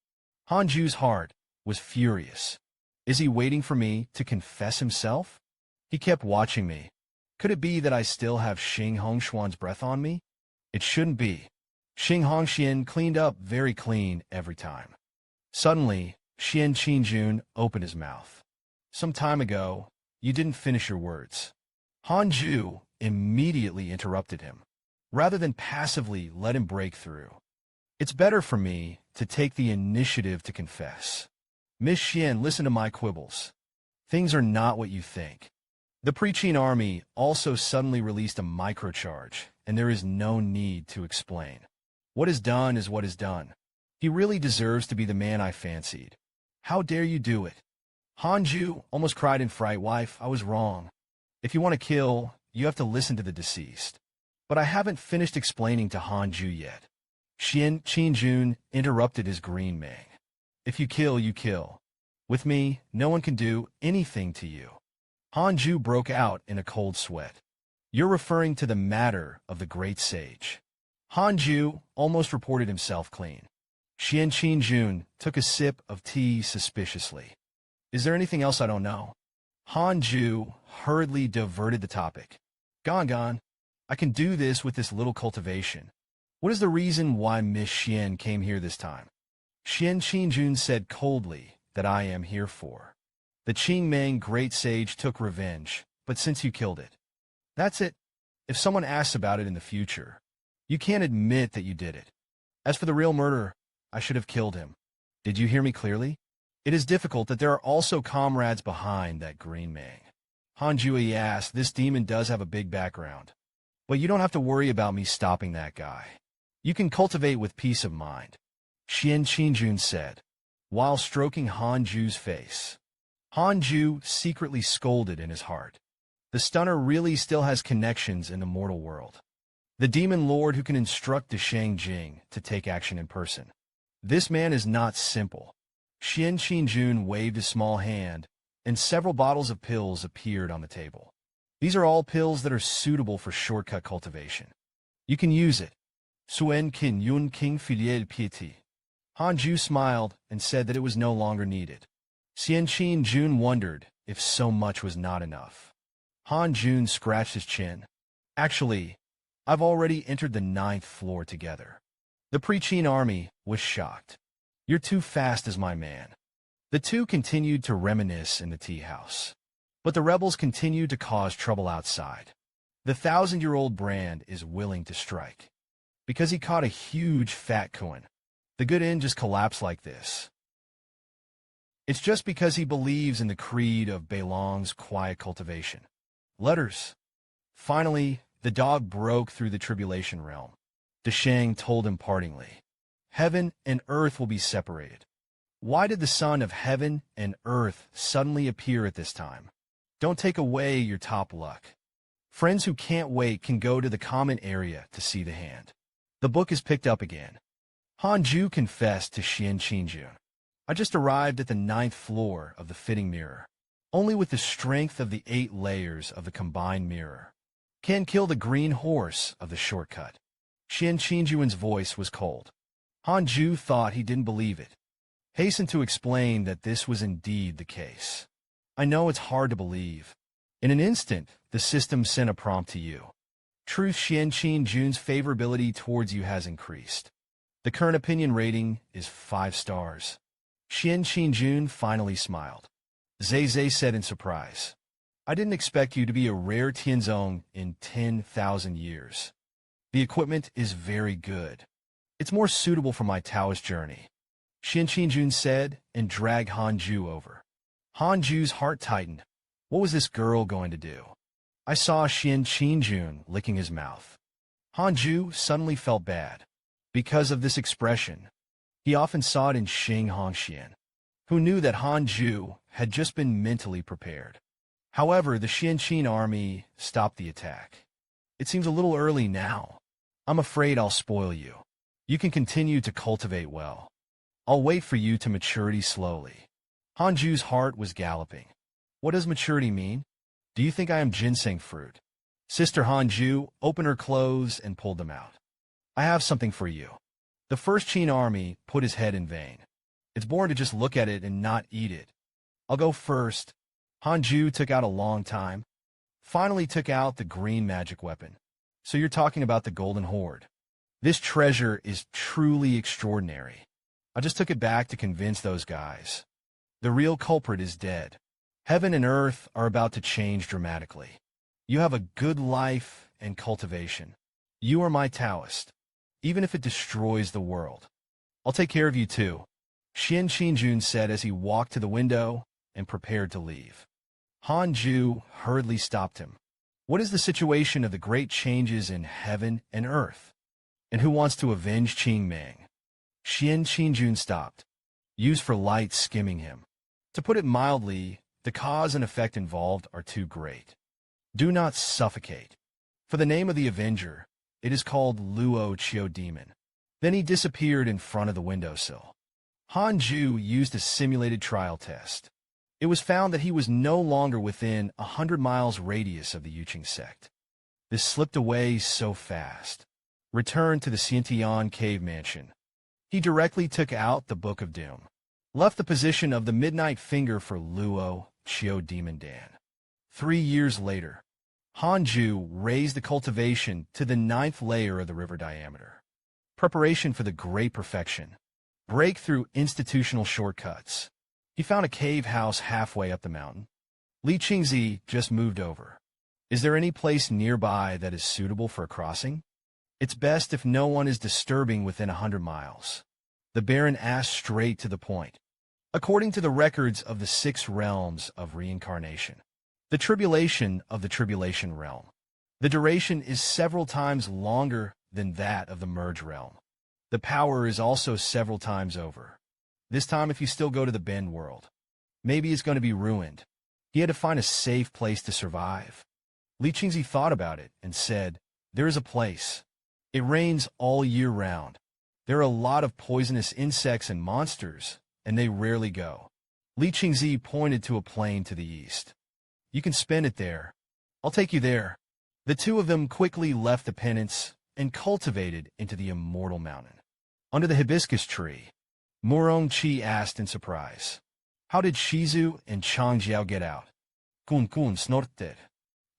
Hanju's heart was furious. Is he waiting for me to confess himself? He kept watching me. Could it be that I still have Xing Hongshuan's breath on me? It shouldn't be. Xing Hongxian cleaned up very clean every time. Suddenly, Xian Qinjun opened his mouth. Some time ago, you didn't finish your words. Hanju immediately interrupted him, rather than passively let him break through. It's better for me to take the initiative to confess. Miss Xian, listen to my quibbles. Things are not what you think. The Pre-Qin army also suddenly released a microcharge, and there is no need to explain. What is done is what is done. He really deserves to be the man I fancied. How dare you do it? Hanju almost cried in fright. Wife, I was wrong. If you want to kill, you have to listen to the deceased. But I haven't finished explaining to Hanju yet. Xian Qinjun interrupted his green mang. If you kill, you kill. With me, no one can do anything to you. Hanju broke out in a cold sweat. You're referring to the matter of the great sage. Hanju almost reported himself clean. Xian Qinjun took a sip of tea suspiciously. Is there anything else I don't know? Hanju hurriedly diverted the topic. Gone. I can do this with this little cultivation. What is the reason why Miss Xian came here this time? Xian Qinjun said coldly that I am here for. The Qingmeng great sage took revenge, but since you killed it. That's it. If someone asks about it in the future, you can't admit that you did it. As for the real murder, I should have killed him. Did you hear me clearly? It is difficult that there are also comrades behind that green mang. Hanju asked, this demon does have a big background. But you don't have to worry about me stopping that guy. You can cultivate with peace of mind. Xian Qinjun said, while stroking Hanju's face. Hanju secretly scolded in his heart. The stunner really still has connections in the mortal world. The demon lord who can instruct the Shang Jing to take action in person. This man is not simple. Xian Qinjun waved a small hand, and several bottles of pills appeared on the table. These are all pills that are suitable for shortcut cultivation. You can use it. Suen Qin Yun King Filial Piety. Hanju smiled and said that it was no longer needed. Xian Qinjun wondered if so much was not enough. Hanju scratched his chin. Actually, I've already entered the 9th floor together. The Pre-Qin army was shocked. You're too fast as my man. The two continued to reminisce in the tea house. But the rebels continued to cause trouble outside. The 1,000-year-old Brand is willing to strike. Because he caught a huge fat coin. The good end just collapsed like this. It's just because he believes in the creed of Beilong's quiet cultivation. Letters. Finally, the dog broke through the tribulation realm. Deshang told him partingly, heaven and earth will be separated. Why did the son of heaven and earth suddenly appear at this time? Don't take away your top luck. Friends who can't wait can go to the common area to see the hand. The book is picked up again. Hanju confessed to Xian Qinjun. I just arrived at the 9th floor of the fitting mirror. Only with the strength of the 8 layers of the combined mirror can kill the green horse of the shortcut. Xian Qingjuan's voice was cold. Han Ju thought he didn't believe it. Hastened to explain that this was indeed the case. I know it's hard to believe. In an instant, the system sent a prompt to you. Truth Xian Qingjun's favorability towards you has increased. The current opinion rating is 5 stars. Xian Qingjun finally smiled. Zai Zai said in surprise, I didn't expect you to be a rare Tianzong in 10,000 years. The equipment is very good. It's more suitable for my Taoist journey. Xian Qingjun said and dragged Han Ju over. Han Ju's heart tightened. What was this girl going to do? I saw Xian Qingjun licking his mouth. Han Ju suddenly felt bad. Because of this expression, he often saw it in Xing Hongxian, who knew that Han Ju had just been mentally prepared. However, the Xianqin army stopped the attack. It seems a little early now. I'm afraid I'll spoil you. You can continue to cultivate well. I'll wait for you to maturity slowly. Han Ju's heart was galloping. What does maturity mean? Do you think I am ginseng fruit? Sister Han Ju opened her clothes and pulled them out. I have something for you. The first Qin army put his head in vain. It's boring to just look at it and not eat it. I'll go first. Han Ju took out a long time. Finally took out the green magic weapon. So you're talking about the Golden Horde. This treasure is truly extraordinary. I just took it back to convince those guys. The real culprit is dead. Heaven and earth are about to change dramatically. You have a good life and cultivation. You are my Taoist. Even if it destroys the world, I'll take care of you too, Xian Qingjun said as he walked to the window and prepared to leave. Han Ju hurriedly stopped him. What is the situation of the great changes in heaven and earth? And who wants to avenge Qing Meng? Xian Qingjun stopped. Used for light skimming him. To put it mildly, the cause and effect involved are too great. Do not suffocate. For the name of the avenger, it is called Luo Chio Demon. Then he disappeared in front of the windowsill. Han Ju used a simulated trial test. It was found that he was no longer within 100 miles radius of the Yuqing sect. This slipped away so fast. Returned to the Xiantian cave mansion. He directly took out the Book of Doom. Left the position of the Midnight Finger for Luo Chio Demon Dan. 3 years later, Han Ju raised the cultivation to the 9th layer of the river diameter. Preparation for the great perfection. Breakthrough institutional shortcuts. He found a cave house halfway up the mountain. Li Qingzi just moved over. Is there any place nearby that is suitable for a crossing? It's best if no one is disturbing within 100 miles. The Baron asked straight to the point. According to the records of the 6 realms of reincarnation, the tribulation of the tribulation realm, the duration is several times longer than that of the merge realm. The power is also several times over. This time if you still go to the Bend world, maybe it's going to be ruined. He had to find a safe place to survive. Li Qingzi thought about it and said, there is a place. It rains all year round. There are a lot of poisonous insects and monsters, and they rarely go. Li Qingzi pointed to a plain to the east. You can spend it there. I'll take you there. The two of them quickly left the penance and cultivated into the immortal mountain. Under the hibiscus tree, Murong Qi asked in surprise, how did Shizu and Changjiao get out? Kun kun snorted.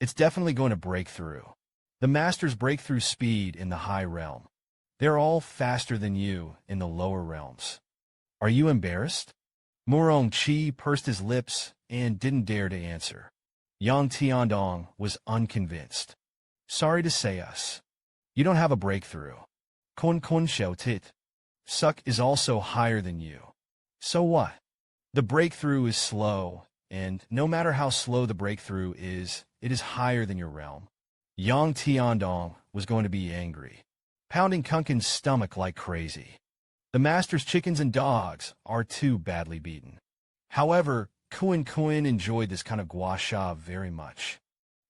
It's definitely going to break through. The master's breakthrough speed in the high realm. They're all faster than you in the lower realms. Are you embarrassed? Murong Qi pursed his lips and didn't dare to answer. Yang Tiandong was unconvinced. Sorry to say us. You don't have a breakthrough. Kun kun shouted. Suck is also higher than you. So what? The breakthrough is slow, and no matter how slow the breakthrough is, it is higher than your realm. Yang Tiandong was going to be angry, pounding Kunkin's stomach like crazy. The master's chickens and dogs are too badly beaten. However, Kuin enjoyed this kind of gua sha very much.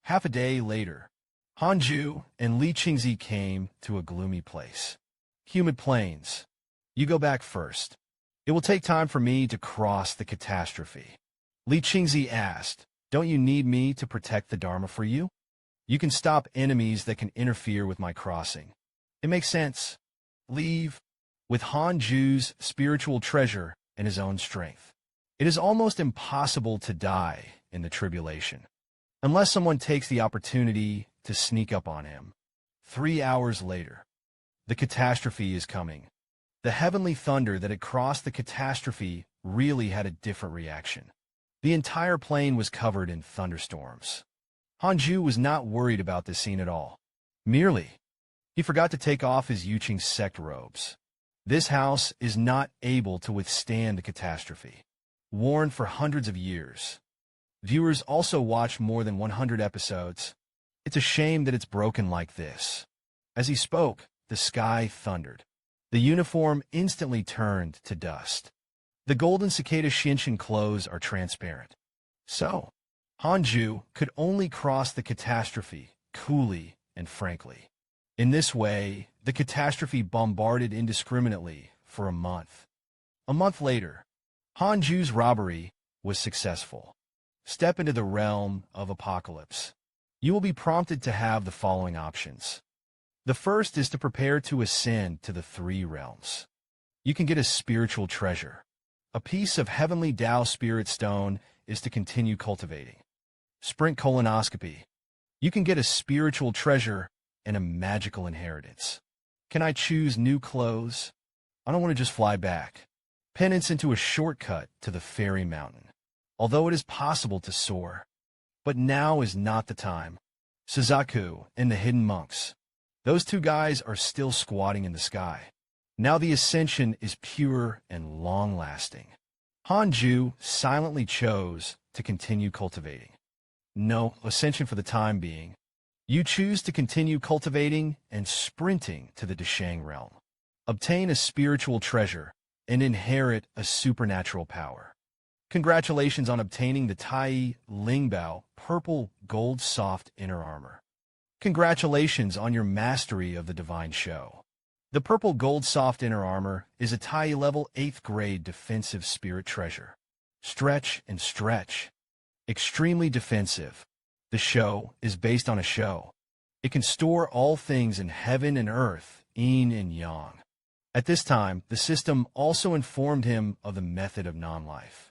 Half a day later, Han Ju and Li Qingzi came to a gloomy place. Humid plains. You go back first. It will take time for me to cross the catastrophe. Li Qingzi asked, "Don't you need me to protect the Dharma for you? You can stop enemies that can interfere with my crossing. It makes sense. Leave." With Han Ju's spiritual treasure and his own strength, it is almost impossible to die in the tribulation, unless someone takes the opportunity to sneak up on him. 3 hours later, the catastrophe is coming. The heavenly thunder that had crossed the catastrophe really had a different reaction. The entire plain was covered in thunderstorms. Han Ju was not worried about this scene at all. Merely, he forgot to take off his Yuqing sect robes. This house is not able to withstand the catastrophe. Worn for hundreds of years. Viewers also watch more than 100 episodes. It's a shame that it's broken like this. As he spoke, the sky thundered. The uniform instantly turned to dust. The golden cicada Shinshin clothes are transparent. So, Han Ju could only cross the catastrophe coolly and frankly. In this way, the catastrophe bombarded indiscriminately for a month. A month later, Han Ju's robbery was successful. Step into the realm of apocalypse. You will be prompted to have the following options. The first is to prepare to ascend to the 3 realms. You can get a spiritual treasure. A piece of heavenly Tao spirit stone is to continue cultivating. Sprint colonoscopy. You can get a spiritual treasure and a magical inheritance. Can I choose new clothes? I don't want to just fly back. Penance into a shortcut to the fairy mountain. Although it is possible to soar. But now is not the time. Suzaku and the hidden monks. Those 2 guys are still squatting in the sky. Now the ascension is pure and long-lasting. Han Ju silently chose to continue cultivating. No ascension for the time being. You choose to continue cultivating and sprinting to the Deshang realm. Obtain a spiritual treasure and inherit a supernatural power. Congratulations on obtaining the Tai Lingbao purple gold soft inner armor. Congratulations on your mastery of the divine show. The purple gold soft inner armor is a Tai level 8th grade defensive spirit treasure. Stretch and stretch. Extremely defensive. The show is based on a show. It can store all things in heaven and earth, yin and yang. At this time, the system also informed him of the method of non-life.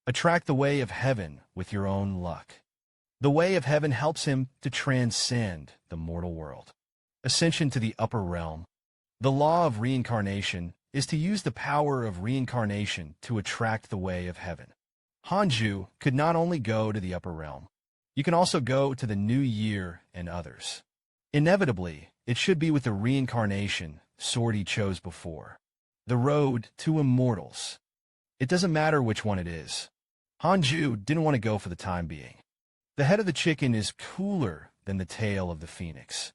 Attract the way of heaven with your own luck. The way of heaven helps him to transcend the mortal world. Ascension to the upper realm. The law of reincarnation is to use the power of reincarnation to attract the way of heaven. Han Ju could not only go to the upper realm, you can also go to the new year and others. Inevitably, it should be with the reincarnation sword he chose before. The road to immortals. It doesn't matter which one it is. Han Ju didn't want to go for the time being. The head of the chicken is cooler than the tail of the phoenix.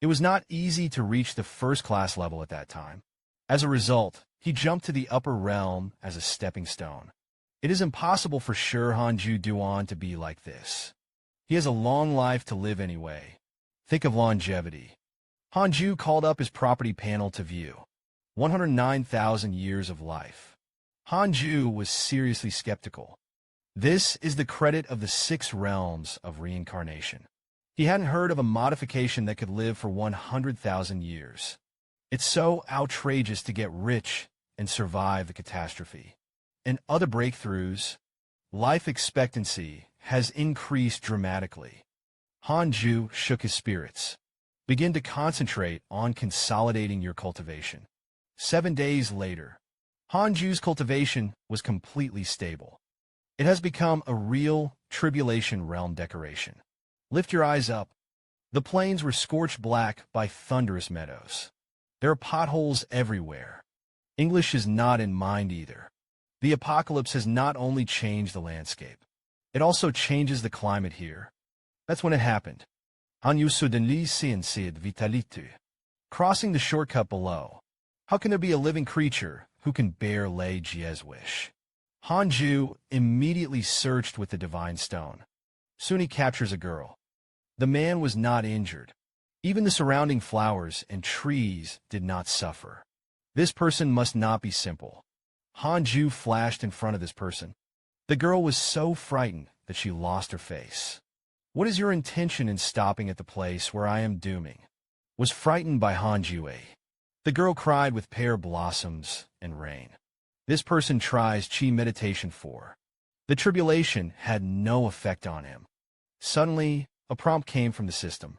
It was not easy to reach the first-class level at that time. As a result, he jumped to the upper realm as a stepping stone. It is impossible for sure Han Ju Duan to be like this. He has a long life to live anyway. Think of longevity. Han Ju called up his property panel to view. 109,000 years of life. Han Ju was seriously skeptical. This is the credit of the 6 realms of reincarnation. He hadn't heard of a modification that could live for 100,000 years. It's so outrageous to get rich and survive the catastrophe. And other breakthroughs, life expectancy has increased dramatically. Han Ju shook his spirits. Begin to concentrate on consolidating your cultivation. 7 days later, Han Ju's cultivation was completely stable. It has become a real tribulation realm decoration. Lift your eyes up. The plains were scorched black by thunderous meadows. There are potholes everywhere. English is not in mind either. The apocalypse has not only changed the landscape, it also changes the climate here. That's when it happened. Han soudainly sensed vitalité. Crossing the shortcut below. How can there be a living creature who can bear Lei Jie's wish? Han Ju immediately searched with the divine stone. Soon he captures a girl. The man was not injured. Even the surrounding flowers and trees did not suffer. This person must not be simple. Han Ju flashed in front of this person. The girl was so frightened that she lost her face. What is your intention in stopping at the place where I am dooming? Was frightened by Hanjue. The girl cried with pear blossoms and rain. This person tries chi meditation for. The tribulation had no effect on him. Suddenly, a prompt came from the system.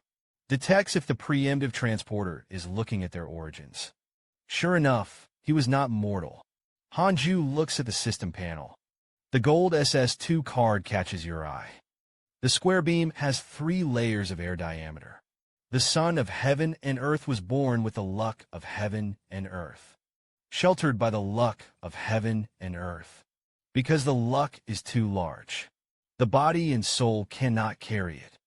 Detects if the preemptive transporter is looking at their origins. Sure enough, he was not mortal. Hanju looks at the system panel. The gold SS2 card catches your eye. The square beam has 3 layers of air diameter. The son of heaven and earth was born with the luck of heaven and earth. Sheltered by the luck of heaven and earth. Because the luck is too large. The body and soul cannot carry it.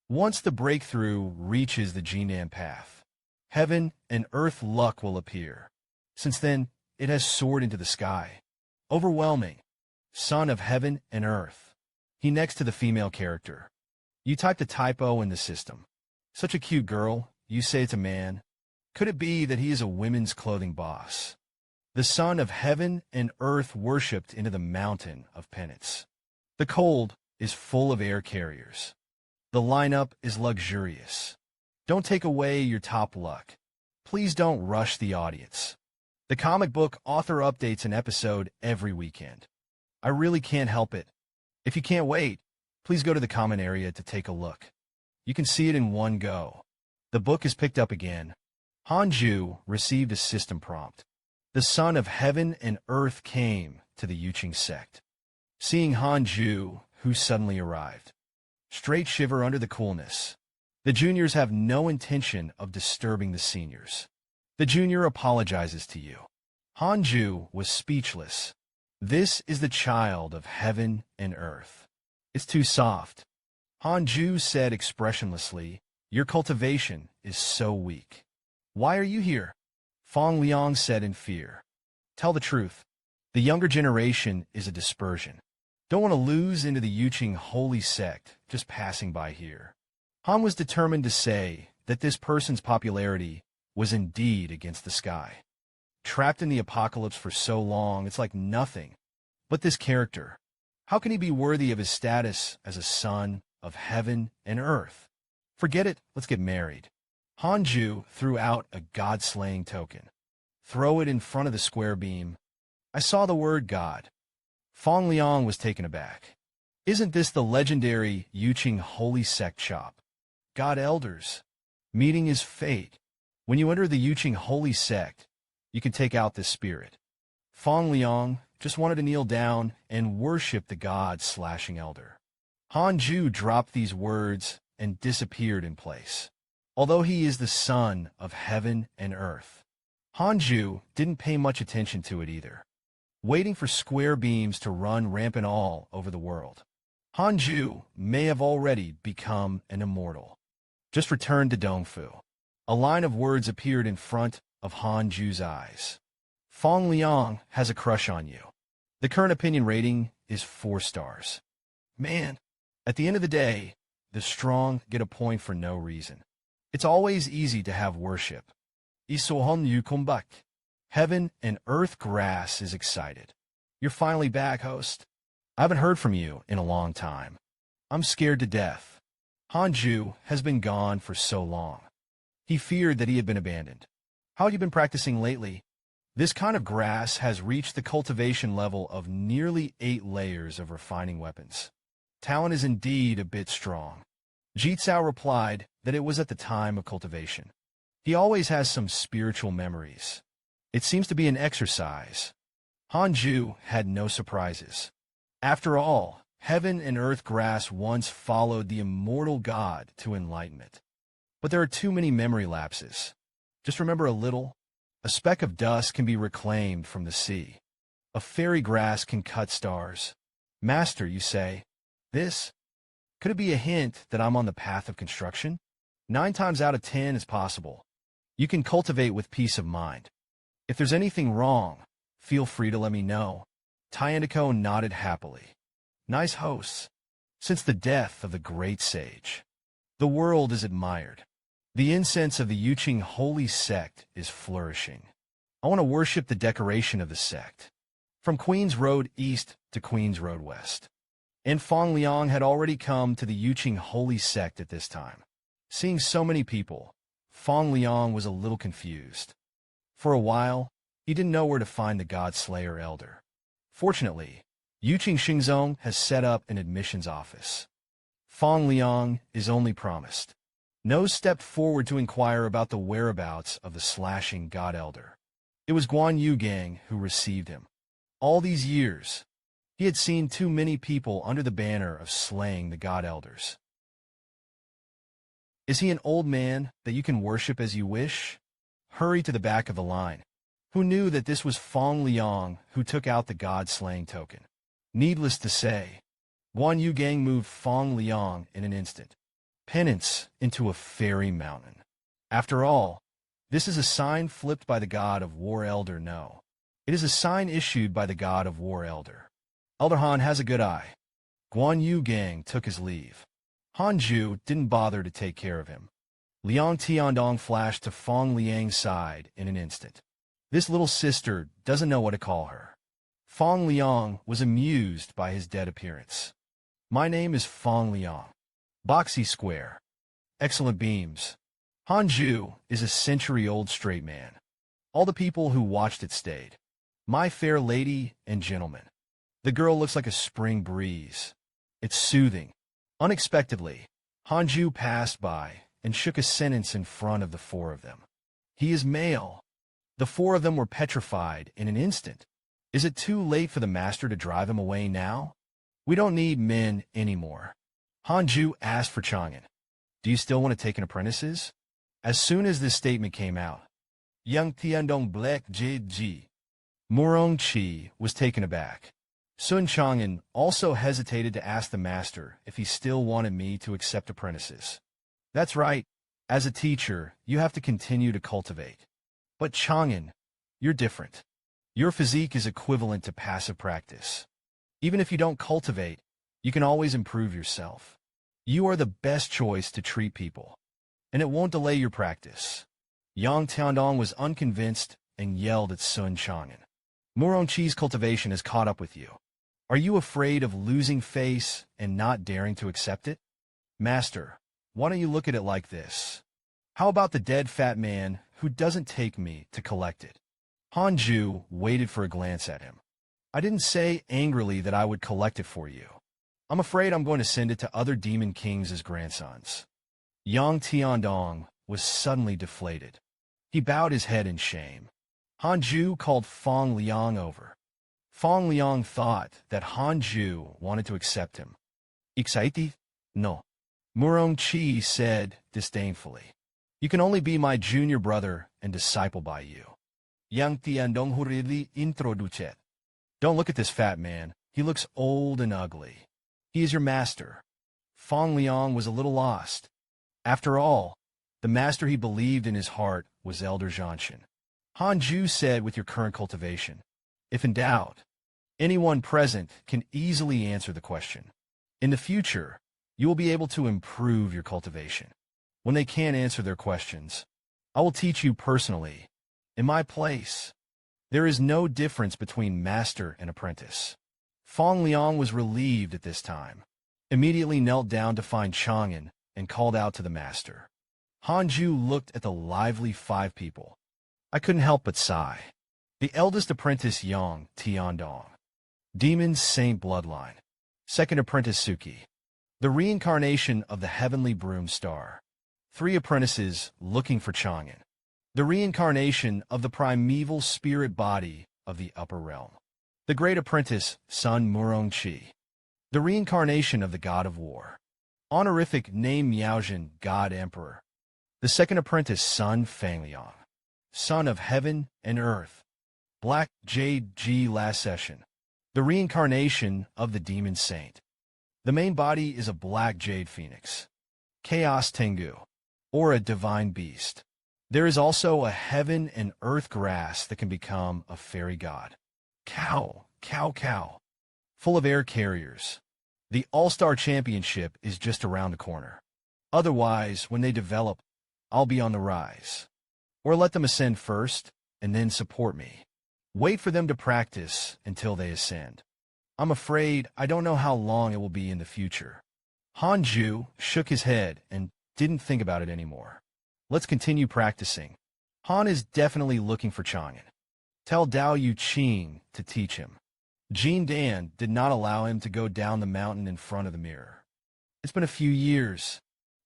Once the breakthrough reaches the Jinan path, heaven and earth luck will appear. Since then, it has soared into the sky. Overwhelming. Son of heaven and earth. He next to the female character. You typed a typo in the system. Such a cute girl, you say it's a man. Could it be that he is a women's clothing boss? The son of heaven and earth worshipped into the mountain of penance. The cold is full of air carriers. The lineup is luxurious. Don't take away your top luck. Please don't rush the audience. The comic book author updates an episode every weekend. I really can't help it. If you can't wait, please go to the comment area to take a look. You can see it in one go. The book is picked up again. Hanju received a system prompt. The son of heaven and earth came to the Yuqing sect. Seeing Hanju, who suddenly arrived. Straight shiver under the coolness. The juniors have no intention of disturbing the seniors. The junior apologizes to you. Hanju was speechless. This is the child of heaven and earth. It's too soft. Hanju said expressionlessly, your cultivation is so weak. Why are you here? Fong Liang said in fear. Tell the truth. The younger generation is a dispersion. Don't want to lose into the Yuqing holy sect just passing by here. Han was determined to say that this person's popularity was indeed against the sky. Trapped in the apocalypse for so long, it's like nothing. But this character, how can he be worthy of his status as a son of heaven and earth? Forget it, let's get married. Hanju threw out a god-slaying token. Throw it in front of the square beam. I saw the word God. Fong Liang was taken aback. Isn't this the legendary Yuqing holy sect shop? God elders. Meeting is fate. When you enter the Yuqing holy sect, you can take out this spirit. Fong Liang just wanted to kneel down and worship the god-slashing elder. Hanju dropped these words and disappeared in place. Although he is the son of heaven and earth, Hanju didn't pay much attention to it either, waiting for square beams to run rampant all over the world. Hanju may have already become an immortal. Just returned to Dongfu. A line of words appeared in front of Hanju's eyes. Fong Liang has a crush on you. The current opinion rating is 4 stars. Man, at the end of the day, the strong get a point for no reason. It's always easy to have worship. Isohon yu kumbak. Heaven and earth grass is excited. You're finally back, host. I haven't heard from you in a long time. I'm scared to death. Hanju has been gone for so long. He feared that he had been abandoned. How have you been practicing lately? This kind of grass has reached the cultivation level of nearly 8 layers of refining weapons. Talent is indeed a bit strong. Jitsao replied that it was at the time of cultivation. He always has some spiritual memories. It seems to be an exercise. Hanju had no surprises. After all, heaven and earth grass once followed the immortal god to enlightenment. But there are too many memory lapses. Just remember a little. A speck of dust can be reclaimed from the sea. A fairy grass can cut stars. Master, you say, this? Could it be a hint that I'm on the path of construction? 9 times out of 10 is possible. You can cultivate with peace of mind. If there's anything wrong, feel free to let me know. Tyandiko nodded happily. Nice hosts. Since the death of the great sage, the world is admired. The incense of the Yuqing holy sect is flourishing. I want to worship the decoration of the sect. from Queens Road East to Queens Road West. And Fong Liang had already come to the Yuqing holy sect at this time. Seeing so many people, Fong Liang was a little confused. For a while, he didn't know where to find the God Slayer elder. Fortunately, Yuqing Xingzong has set up an admissions office. Fong Liang is only promised. No stepped forward to inquire about the whereabouts of the slashing God Elder. It was Guan Yu Gang who received him. All these years, he had seen too many people under the banner of slaying the God Elders. Is he an old man that you can worship as you wish? Hurry to the back of the line. Who knew that this was Fong Liang who took out the God-slaying token? Needless to say, Guan Yu Gang moved Fong Liang in an instant. Penance into a fairy mountain. After all, this is a sign flipped by the God of War Elder No. It is a sign issued by the God of War Elder. Elder Han has a good eye. Guan Yu Gang took his leave. Han Ju didn't bother to take care of him. Liang Tiandong flashed to Fong Liang's side in an instant. This little sister doesn't know what to call her. Fong Liang was amused by his dead appearance. My name is Fong Liang. Boxy square. Excellent beams. Han Ju is a century-old straight man. All the people who watched it stayed. My fair lady and gentlemen. The girl looks like a spring breeze. It's soothing. Unexpectedly, Han Ju passed by and shook a sentence in front of the four of them. He is male. The four of them were petrified in an instant. Is it too late for the master to drive him away now? We don't need men anymore. Han Ju asked for Chang'an. Do you still want to take an apprentices? As soon as this statement came out, Young Tiandong Black J.G. Murong Chi was taken aback. Sun Chang'an also hesitated to ask the master if he still wanted me to accept apprentices. That's right. As a teacher, you have to continue to cultivate. But Chang'an, you're different. Your physique is equivalent to passive practice. Even if you don't cultivate, you can always improve yourself. You are the best choice to treat people, and it won't delay your practice. Yang Tiandong was unconvinced and yelled at Sun Chang'an. Murong Chi's cultivation has caught up with you. Are you afraid of losing face and not daring to accept it? Master, why don't you look at it like this? How about the dead fat man who doesn't take me to collect it? Han Ju waited for a glance at him. I didn't say angrily that I would collect it for you. I'm afraid I'm going to send it to other demon kings as grandsons. Yang Tiandong was suddenly deflated. He bowed his head in shame. Han Ju called Fong Liang over. Fong Liang thought that Han Ju wanted to accept him. Excited? No. Murong Chi said disdainfully. You can only be my junior brother and disciple by you. Yang Tiandong hurriedly introduced. Don't look at this fat man. He looks old and ugly. He is your master. Fong Liang was a little lost. After all, the master he believed in his heart was Elder Zhanshan. Han Ju said with your current cultivation, if in doubt, anyone present can easily answer the question. In the future, you will be able to improve your cultivation. When they can't answer their questions, I will teach you personally. In my place, there is no difference between master and apprentice. Fong Liang was relieved at this time, immediately knelt down to find Chang'an and called out to the master. Han Ju looked at the lively five people. I couldn't help but sigh. The eldest apprentice Yang Tiandong. Demon Saint Bloodline. Second apprentice Suki. The reincarnation of the heavenly broom star. 3 apprentices looking for Chang'an. The reincarnation of the primeval spirit body of the upper realm. The great apprentice Sun Murong Chi. The reincarnation of the god of war. Honorific name Miaojin, God Emperor. The second apprentice Sun Fangliang. Son of heaven and earth. Black Jade G last session. The reincarnation of the demon saint. The main body is a black jade phoenix. Chaos Tengu, or a divine beast. There is also a heaven and earth grass that can become a fairy god. Cow, cow, cow. Full of air carriers. The All-Star Championship is just around the corner. Otherwise, when they develop, I'll be on the rise. Or let them ascend first, and then support me. Wait for them to practice until they ascend. I'm afraid I don't know how long it will be in the future. Hanju shook his head and didn't think about it anymore. Let's continue practicing. Han is definitely looking for Chang'an. Tell Dao Yu Qing to teach him. Jean Dan did not allow him to go down the mountain in front of the mirror. It's been a few years.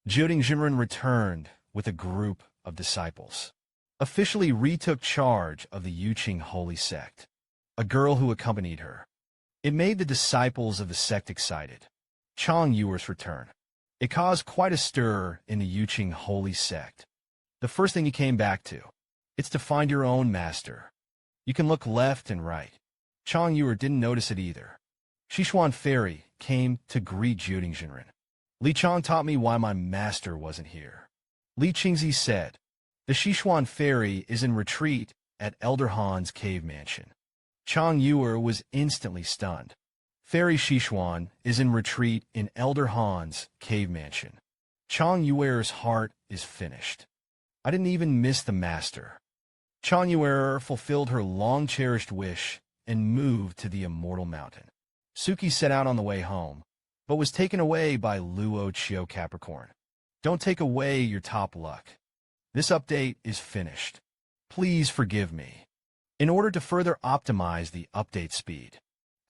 Jioding Jinren returned with a group of disciples. Officially retook charge of the Yuqing holy sect. A girl who accompanied her. It made the disciples of the sect excited. Chang Yuer's return. It caused quite a stir in the Yuqing holy sect. The first thing he came back to. It's to find your own master. You can look left and right. Chang Yuer didn't notice it either. Sichuan Fairy came to greet Jioding Jinren. Li Chang taught me why my master wasn't here. Li Qingzi said, the Sichuan Fairy is in retreat at Elder Han's cave mansion. Chang Yuer was instantly stunned. Fairy Sichuan is in retreat in Elder Han's cave mansion. Chang Yuer's heart is finished. I didn't even miss the master. Chang Yuer fulfilled her long-cherished wish and moved to the immortal mountain. Suki set out on the way home, but was taken away by Luo Chio Capricorn. Don't take away your top luck. This update is finished. Please forgive me. In order to further optimize the update speed,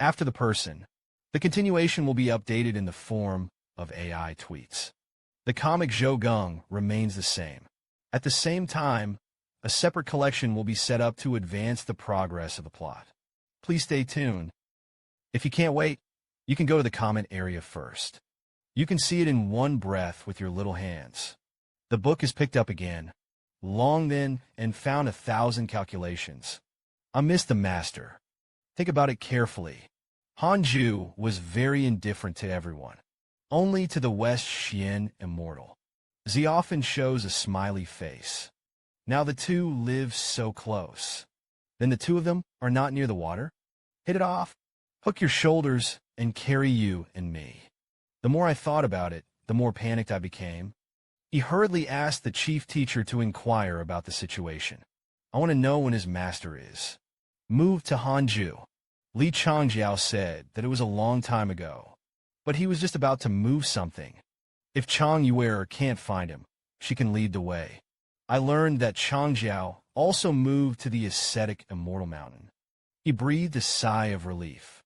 after the person, the continuation will be updated in the form of AI tweets. The comic Zhou remains the same. At the same time, a separate collection will be set up to advance the progress of the plot. Please stay tuned. If you can't wait, you can go to the comment area first. You can see it in one breath with your little hands. The book is picked up again, long then, and found 1,000 calculations. I missed the master. Think about it carefully. Hanju was very indifferent to everyone. Only to the West Xian immortal. He often shows a smiley face. Now the two live so close. Then the two of them are not near the water? Hit it off. Hook your shoulders and carry you and me. The more I thought about it, the more panicked I became. He hurriedly asked the chief teacher to inquire about the situation. I want to know when his master is. Moved to Hanju. Li Changjiao said that it was a long time ago, but he was just about to move something. If Chang Yuer can't find him, she can lead the way. I learned that Changjiao also moved to the ascetic immortal mountain. He breathed a sigh of relief.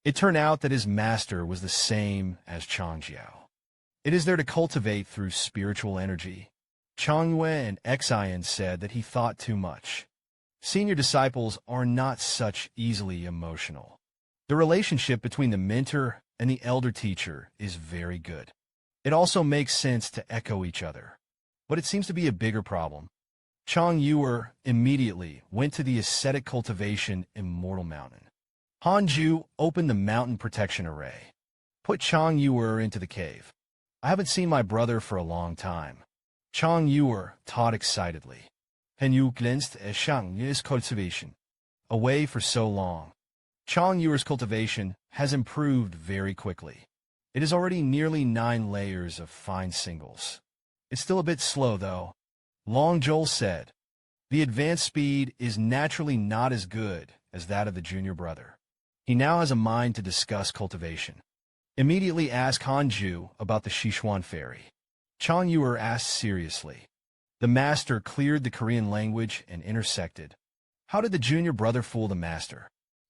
It turned out that his master was the same as Changjiao. It is there to cultivate through spiritual energy. Changyue and Xian said that he thought too much. Senior disciples are not such easily emotional. The relationship between the mentor and the elder teacher is very good. It also makes sense to echo each other. But it seems to be a bigger problem. Chang Yuer immediately went to the ascetic cultivation immortal mountain. Hanju opened the mountain protection array. Put Chang Yuer into the cave. I haven't seen my brother for a long time. Chang Yuer taught excitedly. Hen Yu glänzt as Chang Yuer's cultivation. Away for so long. Chang Yuer's cultivation has improved very quickly. It is already nearly 9 layers of fine singles. It's still a bit slow, though. Long Joel said, the advanced speed is naturally not as good as that of the junior brother. He now has a mind to discuss cultivation. Immediately ask Hanju about the Sichuan Fairy. Chang Yuer asked seriously. The master cleared the Korean language and intersected. How did the junior brother fool the master?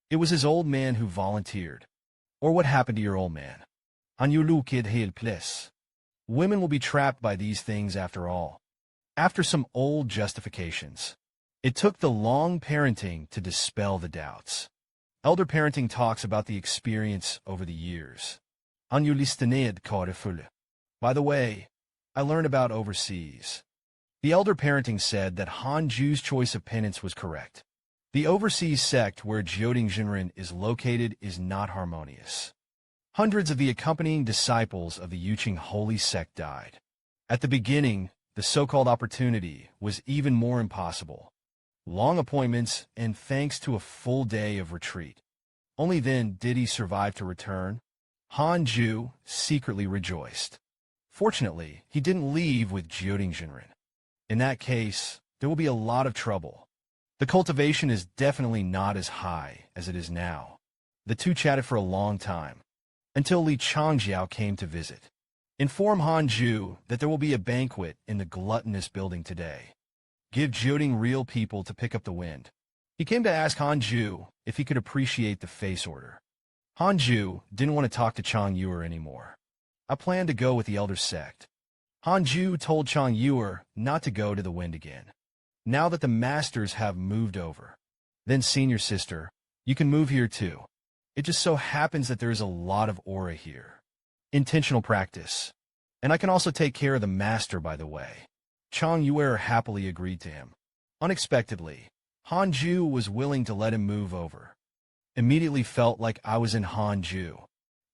It was his old man who volunteered. Or what happened to your old man? Hanyu kid hail place. Women will be trapped by these things after all. After some old justifications, it took the long parenting to dispel the doubts. Elder parenting talks about the experience over the years. Hanyu listened carefully. By the way, I learned about overseas. The elder parenting said that Hanju's choice of penance was correct. The overseas sect where Jioding Jinren is located is not harmonious. Hundreds of the accompanying disciples of the Yuqing holy sect died. At the beginning, the so-called opportunity was even more impossible. Long appointments and thanks to a full day of retreat. Only then did he survive to return. Hanju secretly rejoiced. Fortunately, he didn't leave with Jioding Jinren. In that case, there will be a lot of trouble. The cultivation is definitely not as high as it is now. The two chatted for a long time, until Li Changjiao came to visit. Inform Hanju that there will be a banquet in the gluttonous building today. Give Joding real people to pick up the wind. He came to ask Hanju if he could appreciate the face order. Hanju didn't want to talk to Chang Yuer anymore. I planned to go with the elder sect. Hanju told Chang Yuer not to go to the wind again. Now that the masters have moved over. Then senior sister, you can move here too. It just so happens that there is a lot of aura here. Intentional practice. And I can also take care of the master, by the way. Chang Yuer happily agreed to him. Unexpectedly, Hanju was willing to let him move over. Immediately felt like I was in Hanju.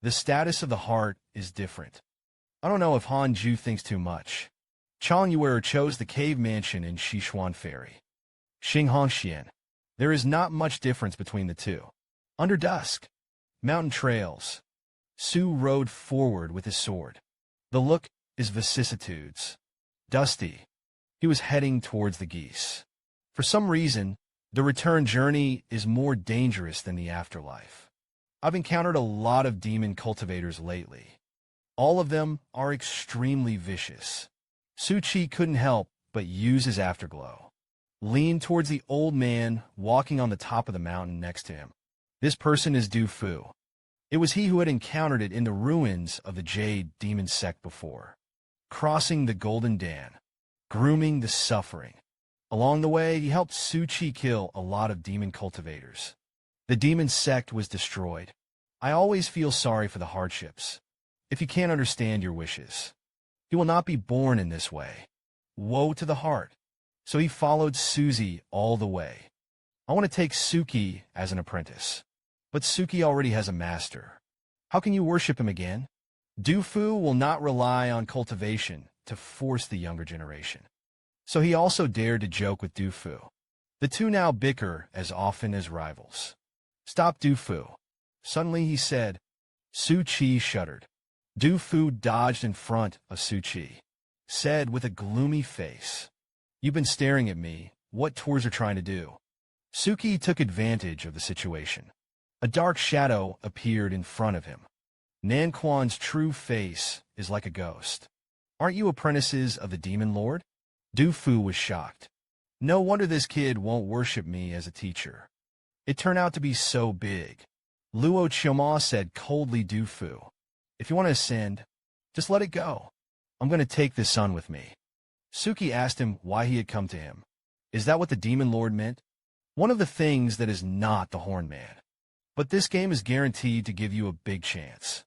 The status of the heart is different. I don't know if Hanju thinks too much. Chang Yuer chose the cave mansion in Sichuan Ferry. Xinghangshan. There is not much difference between the two. Under dusk. Mountain trails. Su rode forward with his sword. The look is vicissitudes. Dusty. He was heading towards the geese. For some reason, the return journey is more dangerous than the afterlife. I've encountered a lot of demon cultivators lately. All of them are extremely vicious. Su Chi couldn't help but use his afterglow. Leaned towards the old man walking on the top of the mountain next to him. This person is Du Fu. It was he who had encountered it in the ruins of the Jade Demon Sect before. Crossing the Golden Dan. Grooming the suffering. Along the way, he helped Su Chi kill a lot of demon cultivators. The demon sect was destroyed. I always feel sorry for the hardships. If you can't understand your wishes, he will not be born in this way. Woe to the heart. So he followed Suzy all the way. I want to take Suki as an apprentice. But Suki already has a master. How can you worship him again? Du Fu will not rely on cultivation to force the younger generation. So he also dared to joke with Du Fu. The two now bicker as often as rivals. Stop, Du Fu. Suddenly he said. Su Chi shuddered. Du Fu dodged in front of Su Chi. Said with a gloomy face. You've been staring at me. What tours are trying to do? Suki took advantage of the situation. A dark shadow appeared in front of him. Nan Quan's true face is like a ghost. Aren't you apprentices of the Demon Lord? Du Fu was shocked. No wonder this kid won't worship me as a teacher. It turned out to be so big. Luo Chioma said coldly. Du Fu, if you want to ascend, just let it go. I'm going to take this son with me. Suki asked him why he had come to him. Is that what the Demon Lord meant? One of the things that is not the Horn Man. But this game is guaranteed to give you a big chance.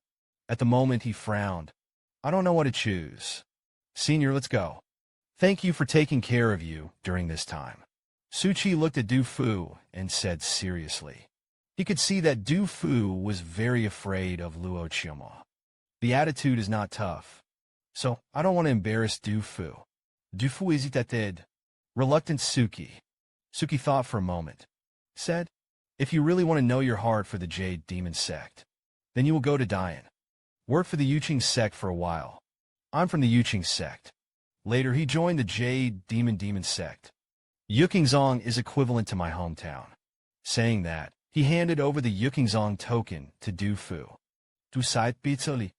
At the moment he frowned. I don't know what to choose. Senior, let's go. Thank you for taking care of you during this time. Su Chi looked at Du Fu and said seriously. He could see that Du Fu was very afraid of Luo Chioma. The attitude is not tough. So I don't want to embarrass Du Fu. Du Fu hésitated. Reluctant Suki. Suki thought for a moment. Said, if you really want to know your heart for the Jade Demon Sect, then you will go to Dian. Work for the Yuqing Sect for a while. I'm from the Yuqing Sect. Later he joined the Jade Demon Sect. Yuqingzong is equivalent to my hometown. Saying that, he handed over the Yuqingzong token to Du Fu. Du Sait Bizoli.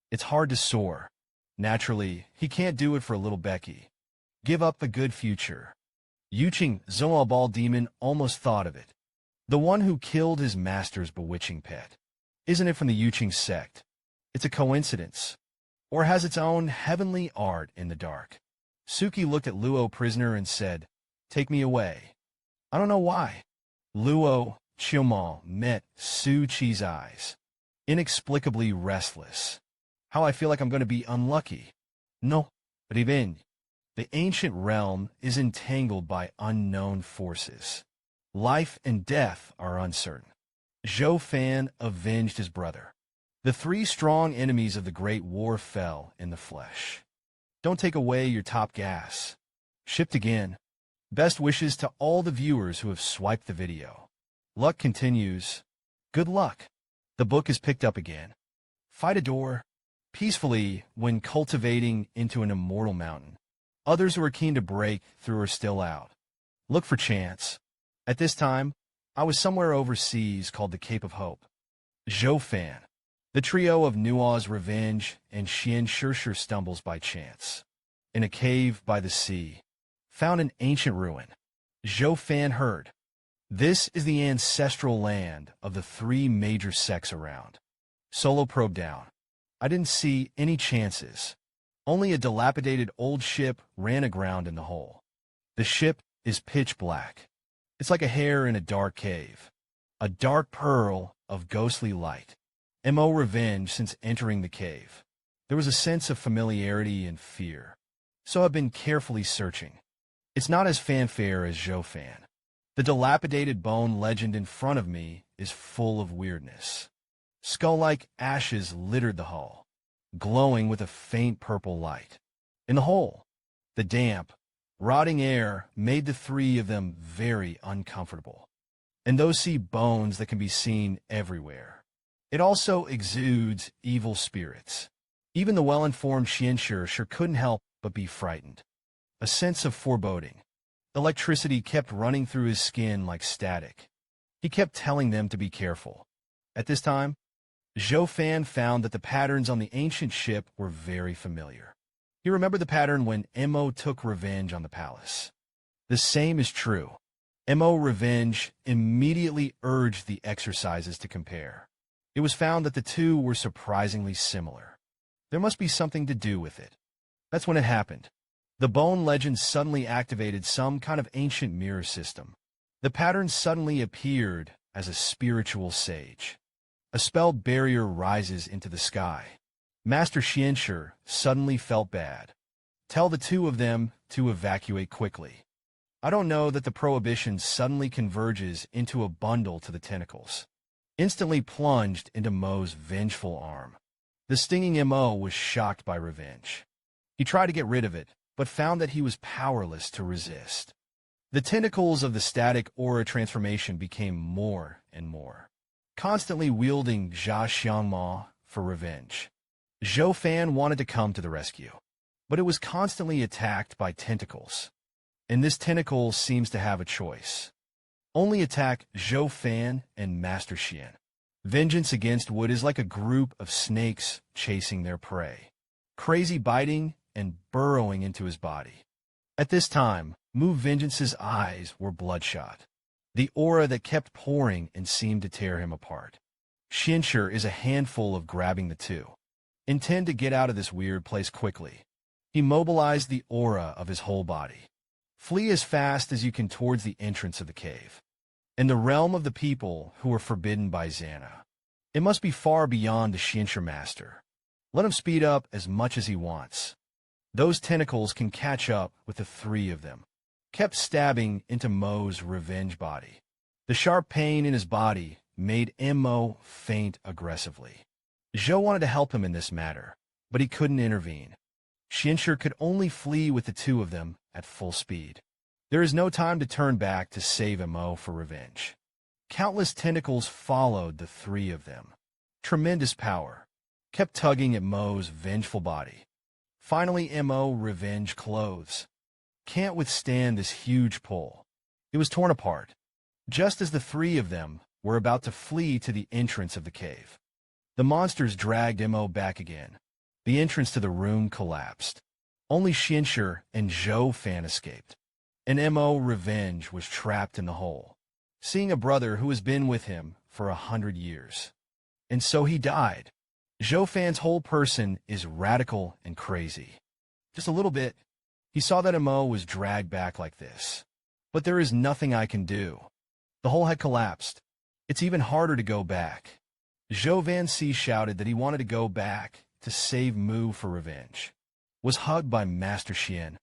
It's hard to soar. Naturally, he can't do it for a little Becky. Give up the good future. Yuqing Zoabal Demon almost thought of it. The one who killed his master's bewitching pet. Isn't it from the Yuqing Sect? It's a coincidence. Or has its own heavenly art in the dark. Suki looked at Luo prisoner and said, take me away. I don't know why. Luo Chioma met Su Chi's eyes. Inexplicably restless. How I feel like I'm going to be unlucky. No, revenge. The ancient realm is entangled by unknown forces. Life and death are uncertain. Zhou Fan avenged his brother. The three strong enemies of the Great War fell in the flesh. Don't take away your top gas. Shipped again. Best wishes to all the viewers who have swiped the video. Luck continues. Good luck. The book is picked up again. Fight a door peacefully when cultivating into an immortal mountain. Others who are keen to break through are still out. Look for chance. At this time, I was somewhere overseas called the Cape of Hope. Zhou Fan, the trio of Nua's Revenge and Xian Shirshir stumbles by chance. In a cave by the sea, found an ancient ruin. Zhou Fan heard. This is the ancestral land of the three major sects around. Solo probed down. I didn't see any chances. Only a dilapidated old ship ran aground in the hole. The ship is pitch black. It's like a hair in a dark cave. A dark pearl of ghostly light. Mo revenge since entering the cave. There was a sense of familiarity and fear. So I've been carefully searching. It's not as fanfare as Zhou Fan. The dilapidated bone legend in front of me is full of weirdness. Skull-like ashes littered the hull, glowing with a faint purple light. In the hole, the damp, rotting air made the three of them very uncomfortable. And those sea bones that can be seen everywhere. It also exudes evil spirits. Even the well-informed Xianxia couldn't help but be frightened. A sense of foreboding. Electricity kept running through his skin like static. He kept telling them to be careful. At this time, Zhou Fan found that the patterns on the ancient ship were very familiar. He remembered the pattern when Mo took revenge on the palace. The same is true. Mo Revenge immediately urged the exercises to compare. It was found that the two were surprisingly similar. There must be something to do with it. That's when it happened. The bone legend suddenly activated some kind of ancient mirror system. The pattern suddenly appeared as a spiritual sage. A spelled barrier rises into the sky. Master Xianxia suddenly felt bad. Tell the two of them to evacuate quickly. I don't know that the prohibition suddenly converges into a bundle to the tentacles. Instantly plunged into Mo's vengeful arm. The stinging Mo was shocked by revenge. He tried to get rid of it, but found that he was powerless to resist. The tentacles of the static aura transformation became more and more, constantly wielding Jia Xiangma for revenge. Zhou Fan wanted to come to the rescue, but it was constantly attacked by tentacles. And this tentacle seems to have a choice. Only attack Zhou Fan and Master Xian. Vengeance against Wood is like a group of snakes chasing their prey. Crazy biting and burrowing into his body. At this time, Mu Vengeance's eyes were bloodshot. The aura that kept pouring and seemed to tear him apart. Xianxia is a handful of grabbing the two. Intend to get out of this weird place quickly. He mobilized the aura of his whole body. Flee as fast as you can towards the entrance of the cave. In the realm of the people who are forbidden by Xana. It must be far beyond the Xianxia master. Let him speed up as much as he wants. Those tentacles can catch up with the three of them. Kept stabbing into Mo's revenge body. The sharp pain in his body made Mo faint aggressively. Zhou wanted to help him in this matter, but he couldn't intervene. Xianxia could only flee with the two of them at full speed. There is no time to turn back to save Mo for revenge. Countless tentacles followed the three of them. Tremendous power. Kept tugging at Mo's vengeful body. Finally, Mo revenge clothes. Can't withstand this huge pull. It was torn apart, just as the three of them were about to flee to the entrance of the cave. The monsters dragged Mo back again. The entrance to the room collapsed. Only Xianxia and Zhou Fan escaped. And Mo Revenge was trapped in the hole, seeing a brother who has been with him for 100 years. And so he died. Zhou Fan's whole person is radical and crazy. Just a little bit. He saw that Mo was dragged back like this. But there is nothing I can do. The hole had collapsed. It's even harder to go back. Zhou Van Si shouted that he wanted to go back to save Mu for revenge. Was hugged by Master Xian.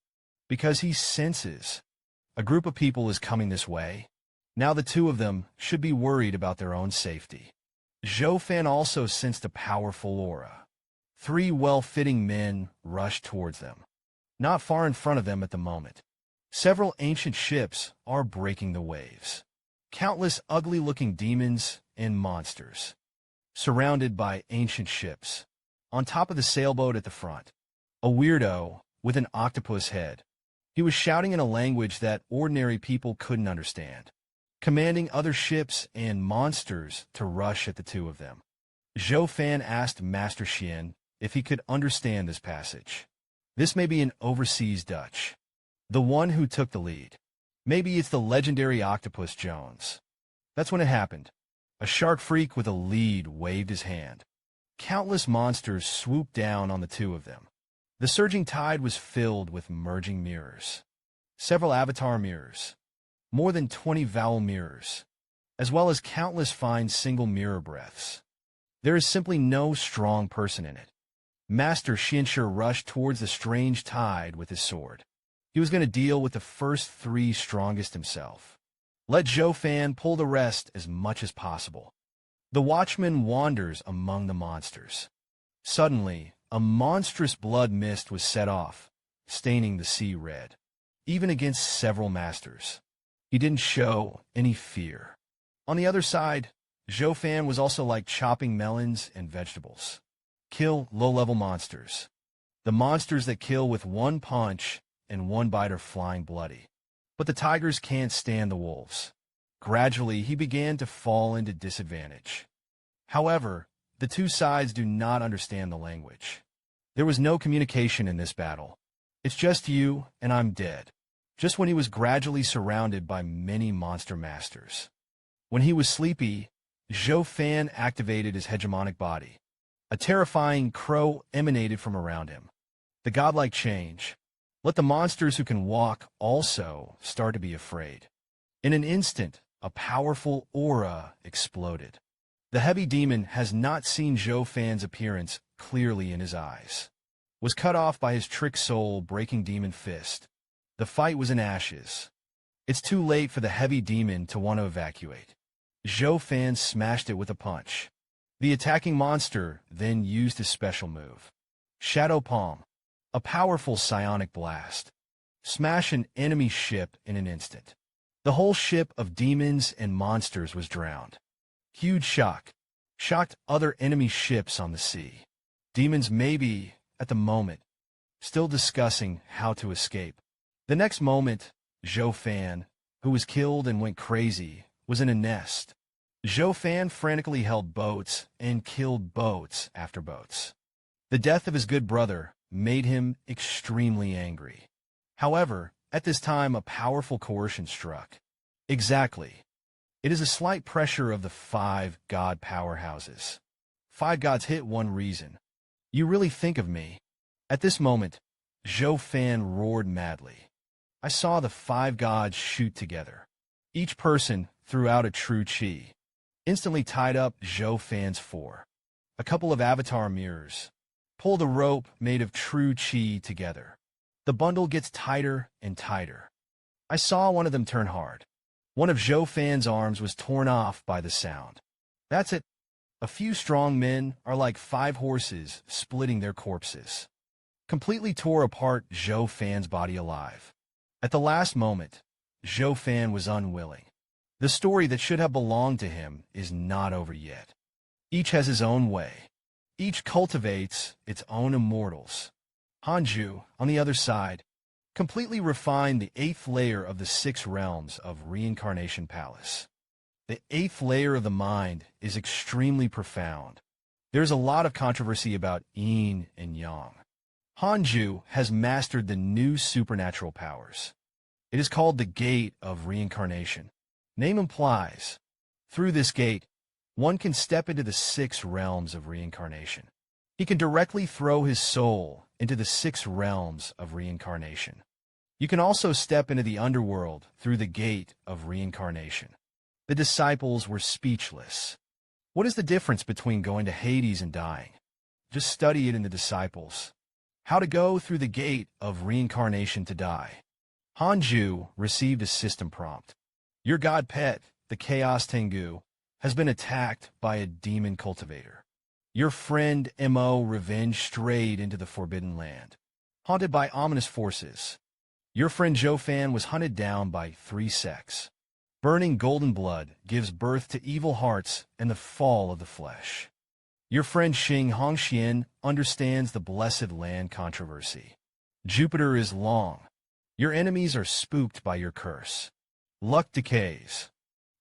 Because he senses a group of people is coming this way. Now the two of them should be worried about their own safety. Zhou Fan also sensed a powerful aura. Three well-fitting men rushed towards them. Not far in front of them at the moment. Several ancient ships are breaking the waves. Countless ugly-looking demons and monsters. Surrounded by ancient ships. On top of the sailboat at the front. A weirdo with an octopus head. He was shouting in a language that ordinary people couldn't understand. commanding other ships and monsters to rush at the two of them. Zhou Fan asked Master Xian if he could understand this passage. This may be an overseas Dutch. The one who took the lead. Maybe it's the legendary octopus Jones. That's when it happened. A shark freak with a lead waved his hand. Countless monsters swooped down on the two of them. The surging tide was filled with merging mirrors. Several avatar mirrors. More than 20 vowel mirrors. As well as countless fine single mirror breaths. There is simply no strong person in it. Master Xianshi rushed towards the strange tide with his sword. He was going to deal with the first three strongest himself. Let Zhou Fan pull the rest as much as possible. The watchman wanders among the monsters. Suddenly, a monstrous blood mist was set off, staining the sea red. Even against several masters. He didn't show any fear. On the other side, Zhou Fan was also like chopping melons and vegetables. Kill low-level monsters. The monsters that kill with one punch and one bite are flying bloody. But the tigers can't stand the wolves. Gradually, he began to fall into disadvantage. However, the two sides do not understand the language. There was no communication in this battle. It's just you, and I'm dead. Just when he was gradually surrounded by many monster masters. When he was sleepy, Zhou Fan activated his hegemonic body. A terrifying crow emanated from around him. The godlike change. Let the monsters who can walk also start to be afraid. In an instant, a powerful aura exploded. The heavy demon has not seen Zhou Fan's appearance clearly in his eyes. Was cut off by his trick soul breaking demon fist. The fight was in ashes. It's too late for the heavy demon to want to evacuate. Zhou Fan smashed it with a punch. The attacking monster then used his special move. Shadow Palm. A powerful psionic blast. Smash an enemy ship in an instant. The whole ship of demons and monsters was drowned. Huge shock. Shocked other enemy ships on the sea. Demons maybe, at the moment, still discussing how to escape. The next moment, Zhou Fan, who was killed and went crazy, was in a nest. Zhou Fan frantically held boats and killed boats after boats. The death of his good brother made him extremely angry. However, at this time a powerful coercion struck. Exactly. It is a slight pressure of the 5 god powerhouses. 5 gods hit one reason. You really think of me. At this moment, Zhou Fan roared madly. I saw the 5 gods shoot together. Each person threw out a true chi. Instantly tied up Zhou Fan's 4. A couple of avatar mirrors. Pull the rope made of true chi together. The bundle gets tighter and tighter. I saw one of them turn hard. One of Zhou Fan's arms was torn off by the sound. That's it. A few strong men are like 5 horses splitting their corpses. Completely tore apart Zhou Fan's body alive. At the last moment, Zhou Fan was unwilling. The story that should have belonged to him is not over yet. Each has his own way. Each cultivates its own immortals. Hanju, on the other side, completely refined the 8th layer of the 6 realms of Reincarnation Palace. The 8th layer of the mind is extremely profound. There's a lot of controversy about yin and yang. Hanju has mastered the new supernatural powers. It is called the Gate of Reincarnation. Name implies, through this gate, one can step into the 6 realms of reincarnation. He can directly throw his soul into the 6 realms of reincarnation. You can also step into the underworld through the gate of reincarnation. The disciples were speechless. What is the difference between going to Hades and dying? Just study it in the disciples. How to go through the gate of reincarnation to die. Hanju received a system prompt. Your god pet, the Chaos Tengu, has been attacked by a demon cultivator. Your friend Mo Revenge strayed into the Forbidden Land, haunted by ominous forces. Your friend Zhou Fan was hunted down by 3 sects. Burning golden blood gives birth to evil hearts and the fall of the flesh. Your friend Xing Hongxian understands the Blessed Land controversy. Jupiter is long. Your enemies are spooked by your curse. Luck decays.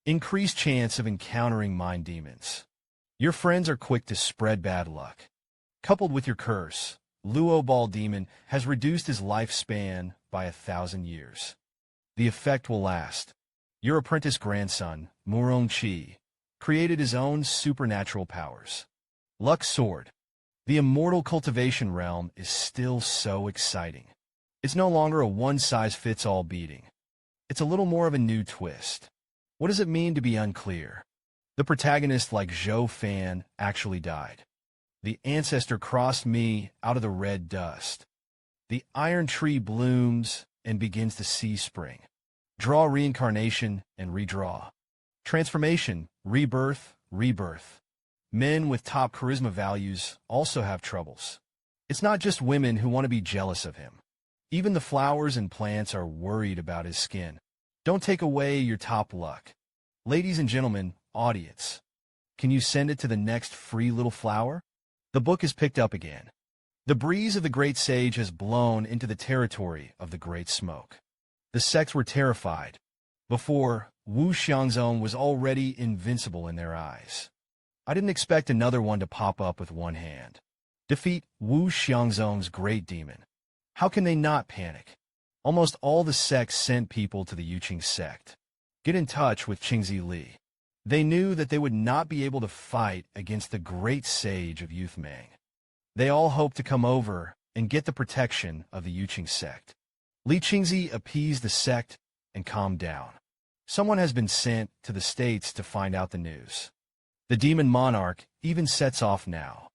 Increased chance of encountering mind demons. Your friends are quick to spread bad luck. Coupled with your curse, Luo Ball Demon has reduced his lifespan by 1,000 years. The effect will last. Your apprentice grandson, Murong Chi, created his own supernatural powers. Luck Sword. The immortal cultivation realm is still so exciting. It's no longer a one-size-fits-all beating. It's a little more of a new twist. What does it mean to be unclear? The protagonist, like Zhou Fan, actually died. The ancestor crossed me out of the red dust. The iron tree blooms and begins to see spring. Draw reincarnation and redraw. Transformation, rebirth, rebirth. Men with top charisma values also have troubles. It's not just women who want to be jealous of him. Even the flowers and plants are worried about his skin. Don't take away your top luck. Ladies and gentlemen, audience, can you send it to the next free little flower? The book is picked up again. The breeze of the Great Sage has blown into the territory of the Great Smoke. The sects were terrified. Before, Wu Xiangzong was already invincible in their eyes. I didn't expect another one to pop up with one hand. Defeat Wu Xiangzong's great demon. How can they not panic? Almost all the sects sent people to the Yuqing sect. Get in touch with Qingzi Li. They knew that they would not be able to fight against the great sage of Youth Mang. They all hoped to come over and get the protection of the Yuqing sect. Li Qingzi appeased the sect and calmed down. Someone has been sent to the States to find out the news. The demon monarch even sets off now.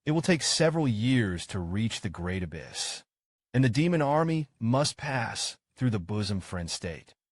It will take several years to reach the great abyss. And the demon army must pass through the bosom friend state.